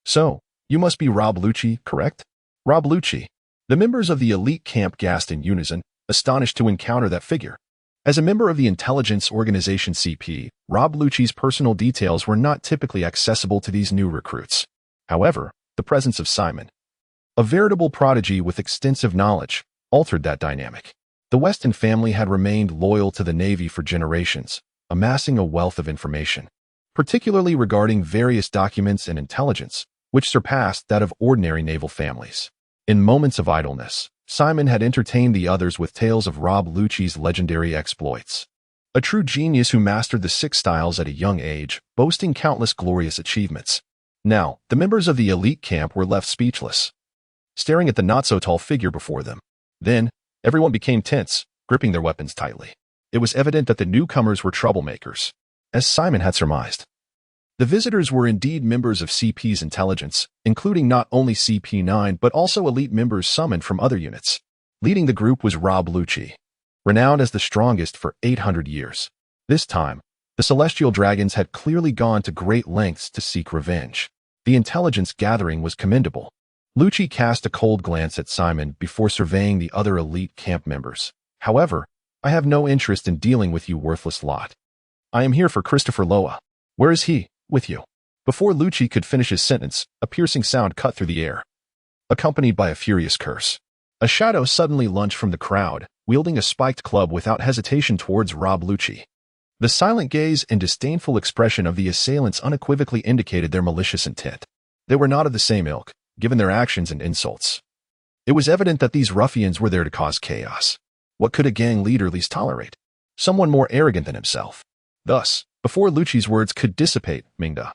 [SPEAKER 1] So, you must be Rob Lucci, correct? Rob Lucci. The members of the elite camp gasped in unison, astonished to encounter that figure. As a member of the intelligence organization CP, Rob Lucci's personal details were not typically accessible to these new recruits. However, the presence of Simon, a veritable prodigy with extensive knowledge, altered that dynamic. The Weston family had remained loyal to the Navy for generations, amassing a wealth of information, particularly regarding various documents and intelligence, which surpassed that of ordinary naval families. In moments of idleness, Simon had entertained the others with tales of Rob Lucci's legendary exploits. A true genius who mastered the 6 styles at a young age, boasting countless glorious achievements. Now, the members of the elite camp were left speechless, staring at the not-so-tall figure before them. Then, everyone became tense, gripping their weapons tightly. It was evident that the newcomers were troublemakers, as Simon had surmised. The visitors were indeed members of CP's intelligence, including not only CP9 but also elite members summoned from other units. Leading the group was Rob Lucci, renowned as the strongest for 800 years. This time, the Celestial Dragons had clearly gone to great lengths to seek revenge. The intelligence gathering was commendable. Lucci cast a cold glance at Simon before surveying the other elite camp members. However, I have no interest in dealing with you worthless lot. I am here for Christopher Loa. Where is he? With you. Before Lucci could finish his sentence, a piercing sound cut through the air, accompanied by a furious curse. A shadow suddenly lunged from the crowd, wielding a spiked club without hesitation towards Rob Lucci. The silent gaze and disdainful expression of the assailants unequivocally indicated their malicious intent. They were not of the same ilk, given their actions and insults. It was evident that these ruffians were there to cause chaos. What could a gang leader least tolerate? Someone more arrogant than himself. Thus, before Lucci's words could dissipate, Mingda,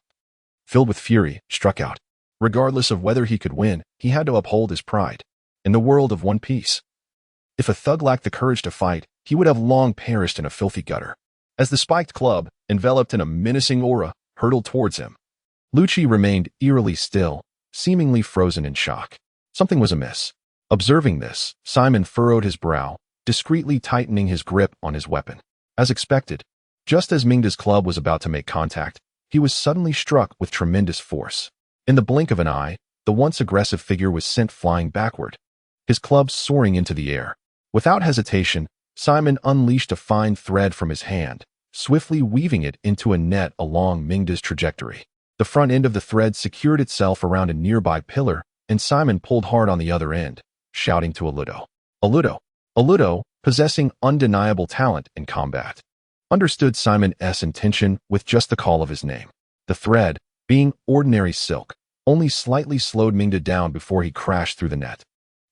[SPEAKER 1] filled with fury, struck out. Regardless of whether he could win, he had to uphold his pride. In the world of One Piece, if a thug lacked the courage to fight, he would have long perished in a filthy gutter. As the spiked club, enveloped in a menacing aura, hurtled towards him, Lucci remained eerily still, seemingly frozen in shock. Something was amiss. Observing this, Simon furrowed his brow, discreetly tightening his grip on his weapon. As expected, just as Mingda's club was about to make contact, he was suddenly struck with tremendous force. In the blink of an eye, the once aggressive figure was sent flying backward, his club soaring into the air. Without hesitation, Simon unleashed a fine thread from his hand, swiftly weaving it into a net along Mingda's trajectory. The front end of the thread secured itself around a nearby pillar, and Simon pulled hard on the other end, shouting to Aludo. Aludo, possessing undeniable talent in combat, understood Simon's intention with just the call of his name. The thread, being ordinary silk, only slightly slowed Mingda down before he crashed through the net,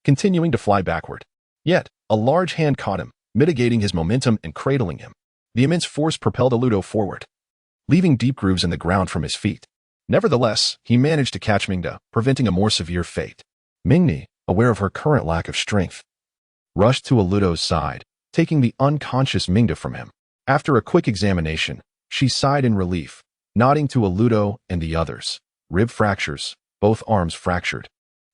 [SPEAKER 1] continuing to fly backward. Yet, a large hand caught him, mitigating his momentum and cradling him. The immense force propelled Aludo forward, leaving deep grooves in the ground from his feet. Nevertheless, he managed to catch Mingda, preventing a more severe fate. Mingni, aware of her current lack of strength, rushed to Aludo's side, taking the unconscious Mingda from him. After a quick examination, she sighed in relief, nodding to Aludo and the others. Rib fractures, both arms fractured.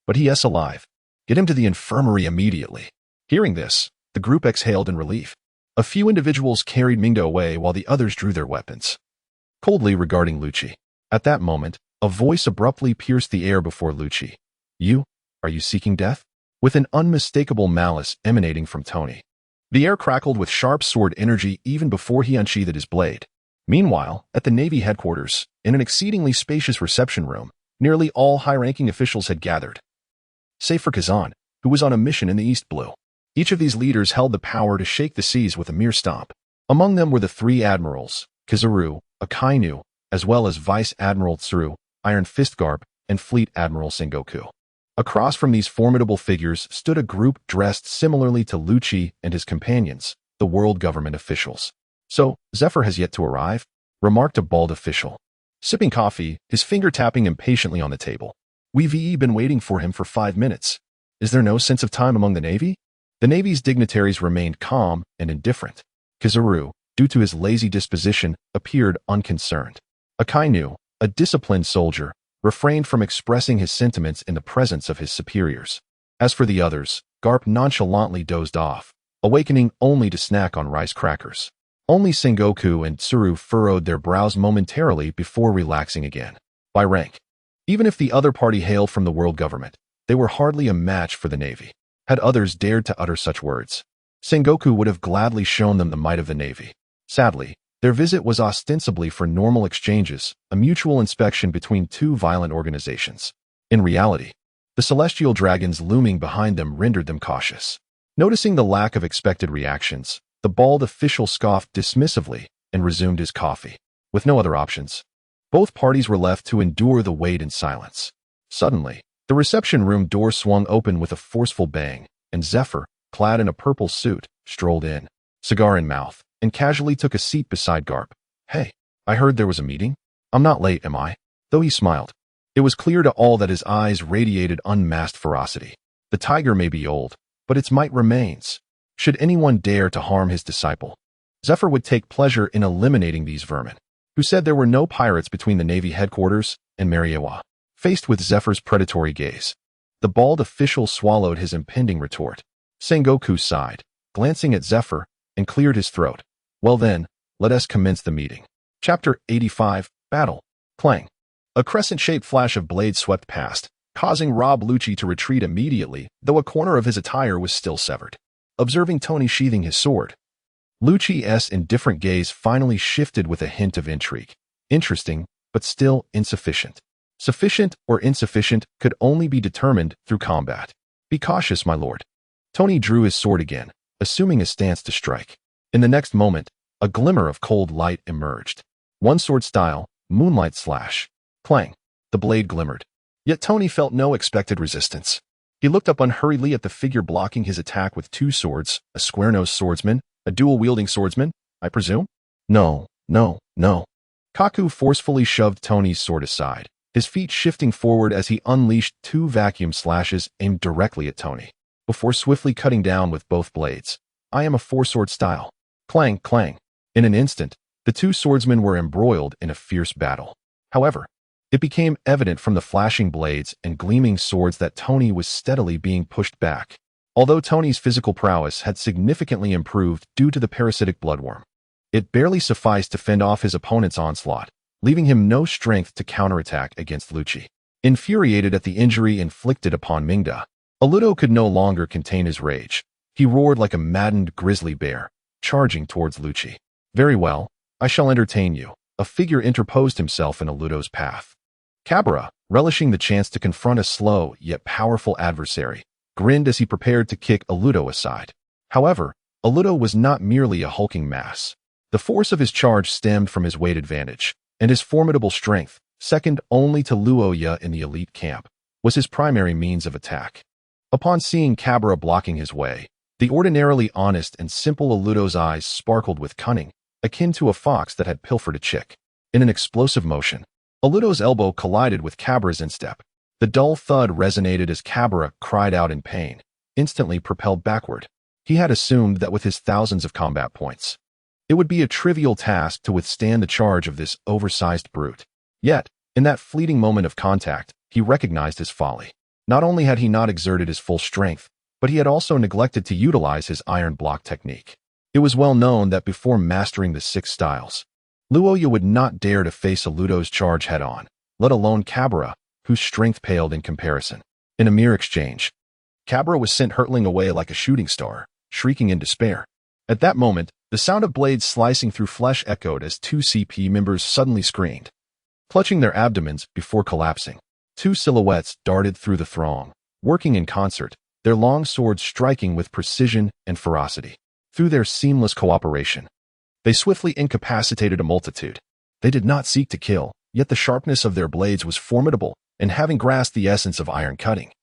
[SPEAKER 1] But he is alive. Get him to the infirmary immediately. Hearing this, the group exhaled in relief. A few individuals carried Mingda away while the others drew their weapons, coldly regarding Lucci. At that moment, a voice abruptly pierced the air before Lucci. Are you seeking death? With an unmistakable malice emanating from Tony. The air crackled with sharp sword energy even before he unsheathed his blade. Meanwhile, at the Navy headquarters, in an exceedingly spacious reception room, nearly all high-ranking officials had gathered, save for Kazan, who was on a mission in the East Blue. Each of these leaders held the power to shake the seas with a mere stomp. Among them were the 3 admirals, Kizaru, Akainu, as well as Vice Admiral Tsuru, Iron Fist Garp, and Fleet Admiral Sengoku. Across from these formidable figures stood a group dressed similarly to Lucci and his companions, the world government officials. So, Zephyr has yet to arrive? Remarked a bald official, sipping coffee, his finger tapping impatiently on the table. We've been waiting for him for 5 minutes. Is there no sense of time among the Navy? The Navy's dignitaries remained calm and indifferent. Kizaru, due to his lazy disposition, appeared unconcerned. Akainu, a disciplined soldier, refrained from expressing his sentiments in the presence of his superiors. As for the others, Garp nonchalantly dozed off, awakening only to snack on rice crackers. Only Sengoku and Tsuru furrowed their brows momentarily before relaxing again. By rank, even if the other party hailed from the world government, they were hardly a match for the Navy. Had others dared to utter such words, Sengoku would have gladly shown them the might of the Navy. Sadly, their visit was ostensibly for normal exchanges, a mutual inspection between 2 violent organizations. In reality, the celestial dragons looming behind them rendered them cautious. Noticing the lack of expected reactions, the bald official scoffed dismissively and resumed his coffee. With no other options, both parties were left to endure the wait in silence. Suddenly, the reception room door swung open with a forceful bang, and Zephyr, clad in a purple suit, strolled in, cigar in mouth, and casually took a seat beside Garp. "Hey, I heard there was a meeting. I'm not late, am I?" Though he smiled, it was clear to all that his eyes radiated unmasked ferocity. The tiger may be old, but its might remains. Should anyone dare to harm his disciple, Zephyr would take pleasure in eliminating these vermin. Who said there were no pirates between the Navy headquarters and Mariewa? Faced with Zephyr's predatory gaze, the bald official swallowed his impending retort. Sengoku sighed, glancing at Zephyr, and cleared his throat. "Well then, let us commence the meeting." Chapter 85, Battle. Clang. A crescent-shaped flash of blades swept past, causing Rob Lucci to retreat immediately, though a corner of his attire was still severed. Observing Tony sheathing his sword, Lucci's indifferent gaze finally shifted with a hint of intrigue. Interesting, but still insufficient. Sufficient or insufficient could only be determined through combat. "Be cautious, my lord." Tony drew his sword again, assuming a stance to strike. In the next moment, a glimmer of cold light emerged. One sword style, moonlight slash. Clang. The blade glimmered. Yet Tony felt no expected resistance. He looked up unhurriedly at the figure blocking his attack with two swords, a square-nosed swordsman, a dual-wielding swordsman, I presume? No. Kaku forcefully shoved Tony's sword aside, his feet shifting forward as he unleashed two vacuum slashes aimed directly at Tony, before swiftly cutting down with both blades. "I am a four-sword style." Clang, clang. In an instant, the two swordsmen were embroiled in a fierce battle. However, it became evident from the flashing blades and gleaming swords that Tony was steadily being pushed back. Although Tony's physical prowess had significantly improved due to the parasitic bloodworm, it barely sufficed to fend off his opponent's onslaught, leaving him no strength to counterattack against Lucci. Infuriated at the injury inflicted upon Mingda, Aludo could no longer contain his rage. He roared like a maddened grizzly bear, charging towards Lucci. "Very well, I shall entertain you." A figure interposed himself in Aludo's path. Cabra, relishing the chance to confront a slow yet powerful adversary, grinned as he prepared to kick Aludo aside. However, Aludo was not merely a hulking mass. The force of his charge stemmed from his weight advantage, and his formidable strength, second only to Luo Ya in the elite camp, was his primary means of attack. Upon seeing Cabra blocking his way, the ordinarily honest and simple Aludo's eyes sparkled with cunning, akin to a fox that had pilfered a chick. In an explosive motion, Aludo's elbow collided with Cabra's instep. The dull thud resonated as Cabra cried out in pain, instantly propelled backward. He had assumed that with his thousands of combat points, it would be a trivial task to withstand the charge of this oversized brute. Yet, in that fleeting moment of contact, he recognized his folly. Not only had he not exerted his full strength, but he had also neglected to utilize his iron block technique. It was well known that before mastering the 6 styles, Luo Ya would not dare to face Aludo's charge head-on, let alone Cabra, whose strength paled in comparison. In a mere exchange, Cabra was sent hurtling away like a shooting star, shrieking in despair. At that moment, the sound of blades slicing through flesh echoed as 2 CP members suddenly screamed, clutching their abdomens before collapsing. 2 silhouettes darted through the throng, working in concert, their long swords striking with precision and ferocity. Through their seamless cooperation, they swiftly incapacitated a multitude. They did not seek to kill, yet the sharpness of their blades was formidable, and having grasped the essence of iron cutting,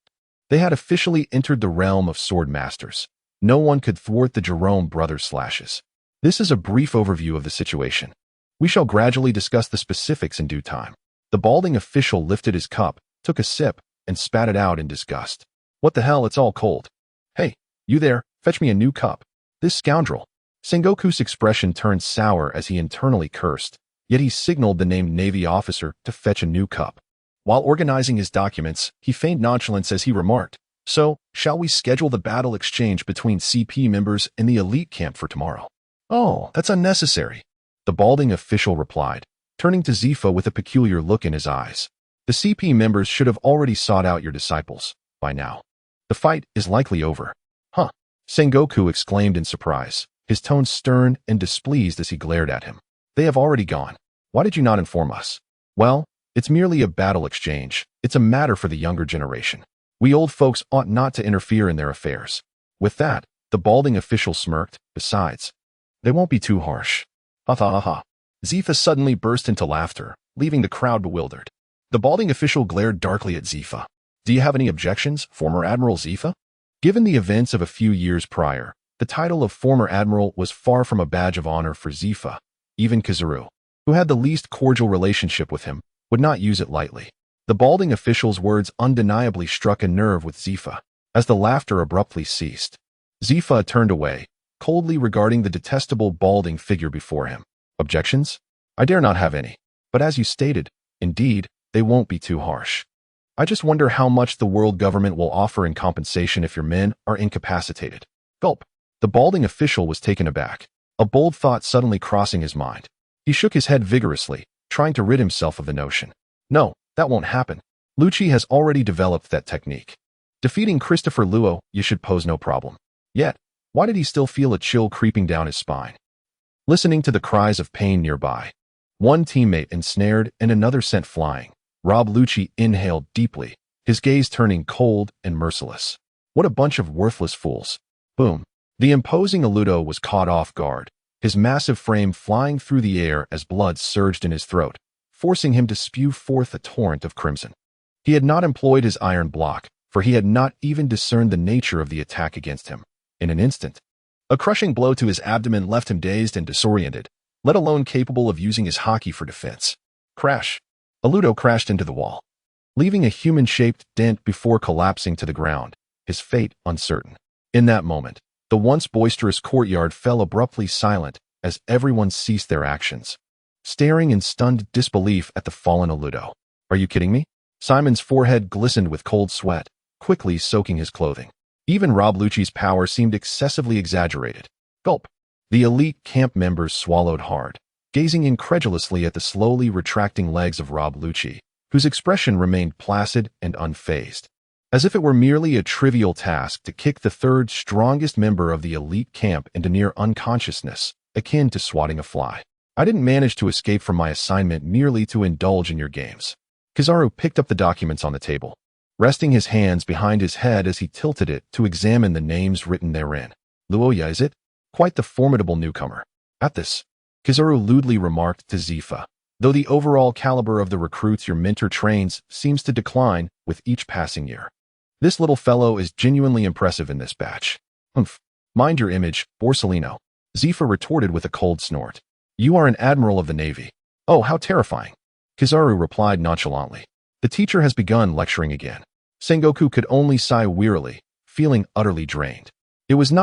[SPEAKER 1] they had officially entered the realm of sword masters. No one could thwart the Jerome brothers' slashes. This is a brief overview of the situation. We shall gradually discuss the specifics in due time. The balding official lifted his cup, took a sip, and spat it out in disgust. "What the hell, it's all cold. Hey, you there, fetch me a new cup." This scoundrel. Sengoku's expression turned sour as he internally cursed, yet he signaled the named Navy officer to fetch a new cup. While organizing his documents, he feigned nonchalance as he remarked, "So, shall we schedule the battle exchange between CP members in the elite camp for tomorrow?" "Oh, that's unnecessary," the balding official replied, turning to Zifa with a peculiar look in his eyes. "The CP members should have already sought out your disciples by now. The fight is likely over." "Huh," Sengoku exclaimed in surprise, his tone stern and displeased as he glared at him. "They have already gone. Why did you not inform us?" "Well, it's merely a battle exchange. It's a matter for the younger generation. We old folks ought not to interfere in their affairs." With that, The balding official smirked. Besides, they won't be too harsh. Ha ha ha ha. Zifa suddenly burst into laughter, leaving the crowd bewildered. The balding official glared darkly at Zifa. Do you have any objections, former Admiral Zifa? Given the events of a few years prior, the title of former admiral was far from a badge of honor for Zifa. Even Kizaru, who had the least cordial relationship with him, would not use it lightly. The balding official's words undeniably struck a nerve with Zifa, as the laughter abruptly ceased. Zifa turned away, coldly regarding the detestable balding figure before him. Objections? I dare not have any. But as you stated, indeed, they won't be too harsh. I just wonder how much the world government will offer in compensation if your men are incapacitated. Gulp. The balding official was taken aback, a bold thought suddenly crossing his mind. He shook his head vigorously, trying to rid himself of the notion. No, that won't happen. Lucci has already developed that technique. Defeating Christopher Luo, you should pose no problem. Yet, why did he still feel a chill creeping down his spine? Listening to the cries of pain nearby, one teammate ensnared and another sent flying, Rob Lucci inhaled deeply, his gaze turning cold and merciless. What a bunch of worthless fools. Boom. The imposing Aludo was caught off guard, his massive frame flying through the air as blood surged in his throat, forcing him to spew forth a torrent of crimson. He had not employed his iron block, for he had not even discerned the nature of the attack against him. In an instant, a crushing blow to his abdomen left him dazed and disoriented, let alone capable of using his hockey for defense. Crash. Aludo crashed into the wall, leaving a human-shaped dent before collapsing to the ground, his fate uncertain. In that moment, the once boisterous courtyard fell abruptly silent as everyone ceased their actions, staring in stunned disbelief at the fallen Aludo. Are you kidding me? Simon's forehead glistened with cold sweat, quickly soaking his clothing. Even Rob Lucci's power seemed excessively exaggerated. Gulp. The elite camp members swallowed hard, gazing incredulously at the slowly retracting legs of Rob Lucci, whose expression remained placid and unfazed, as if it were merely a trivial task to kick the third strongest member of the elite camp into near unconsciousness, akin to swatting a fly. I didn't manage to escape from my assignment merely to indulge in your games. Kizaru picked up the documents on the table, resting his hands behind his head as he tilted it to examine the names written therein. Luo Ya, is it? Quite the formidable newcomer. At this, Kizaru lewdly remarked to Zifa, though the overall caliber of the recruits your mentor trains seems to decline with each passing year. This little fellow is genuinely impressive in this batch. Humph. Mind your image, Borsellino. Zifa retorted with a cold snort. You are an admiral of the Navy. Oh, how terrifying. Kizaru replied nonchalantly. The teacher has begun lecturing again. Sengoku could only sigh wearily, feeling utterly drained. It was not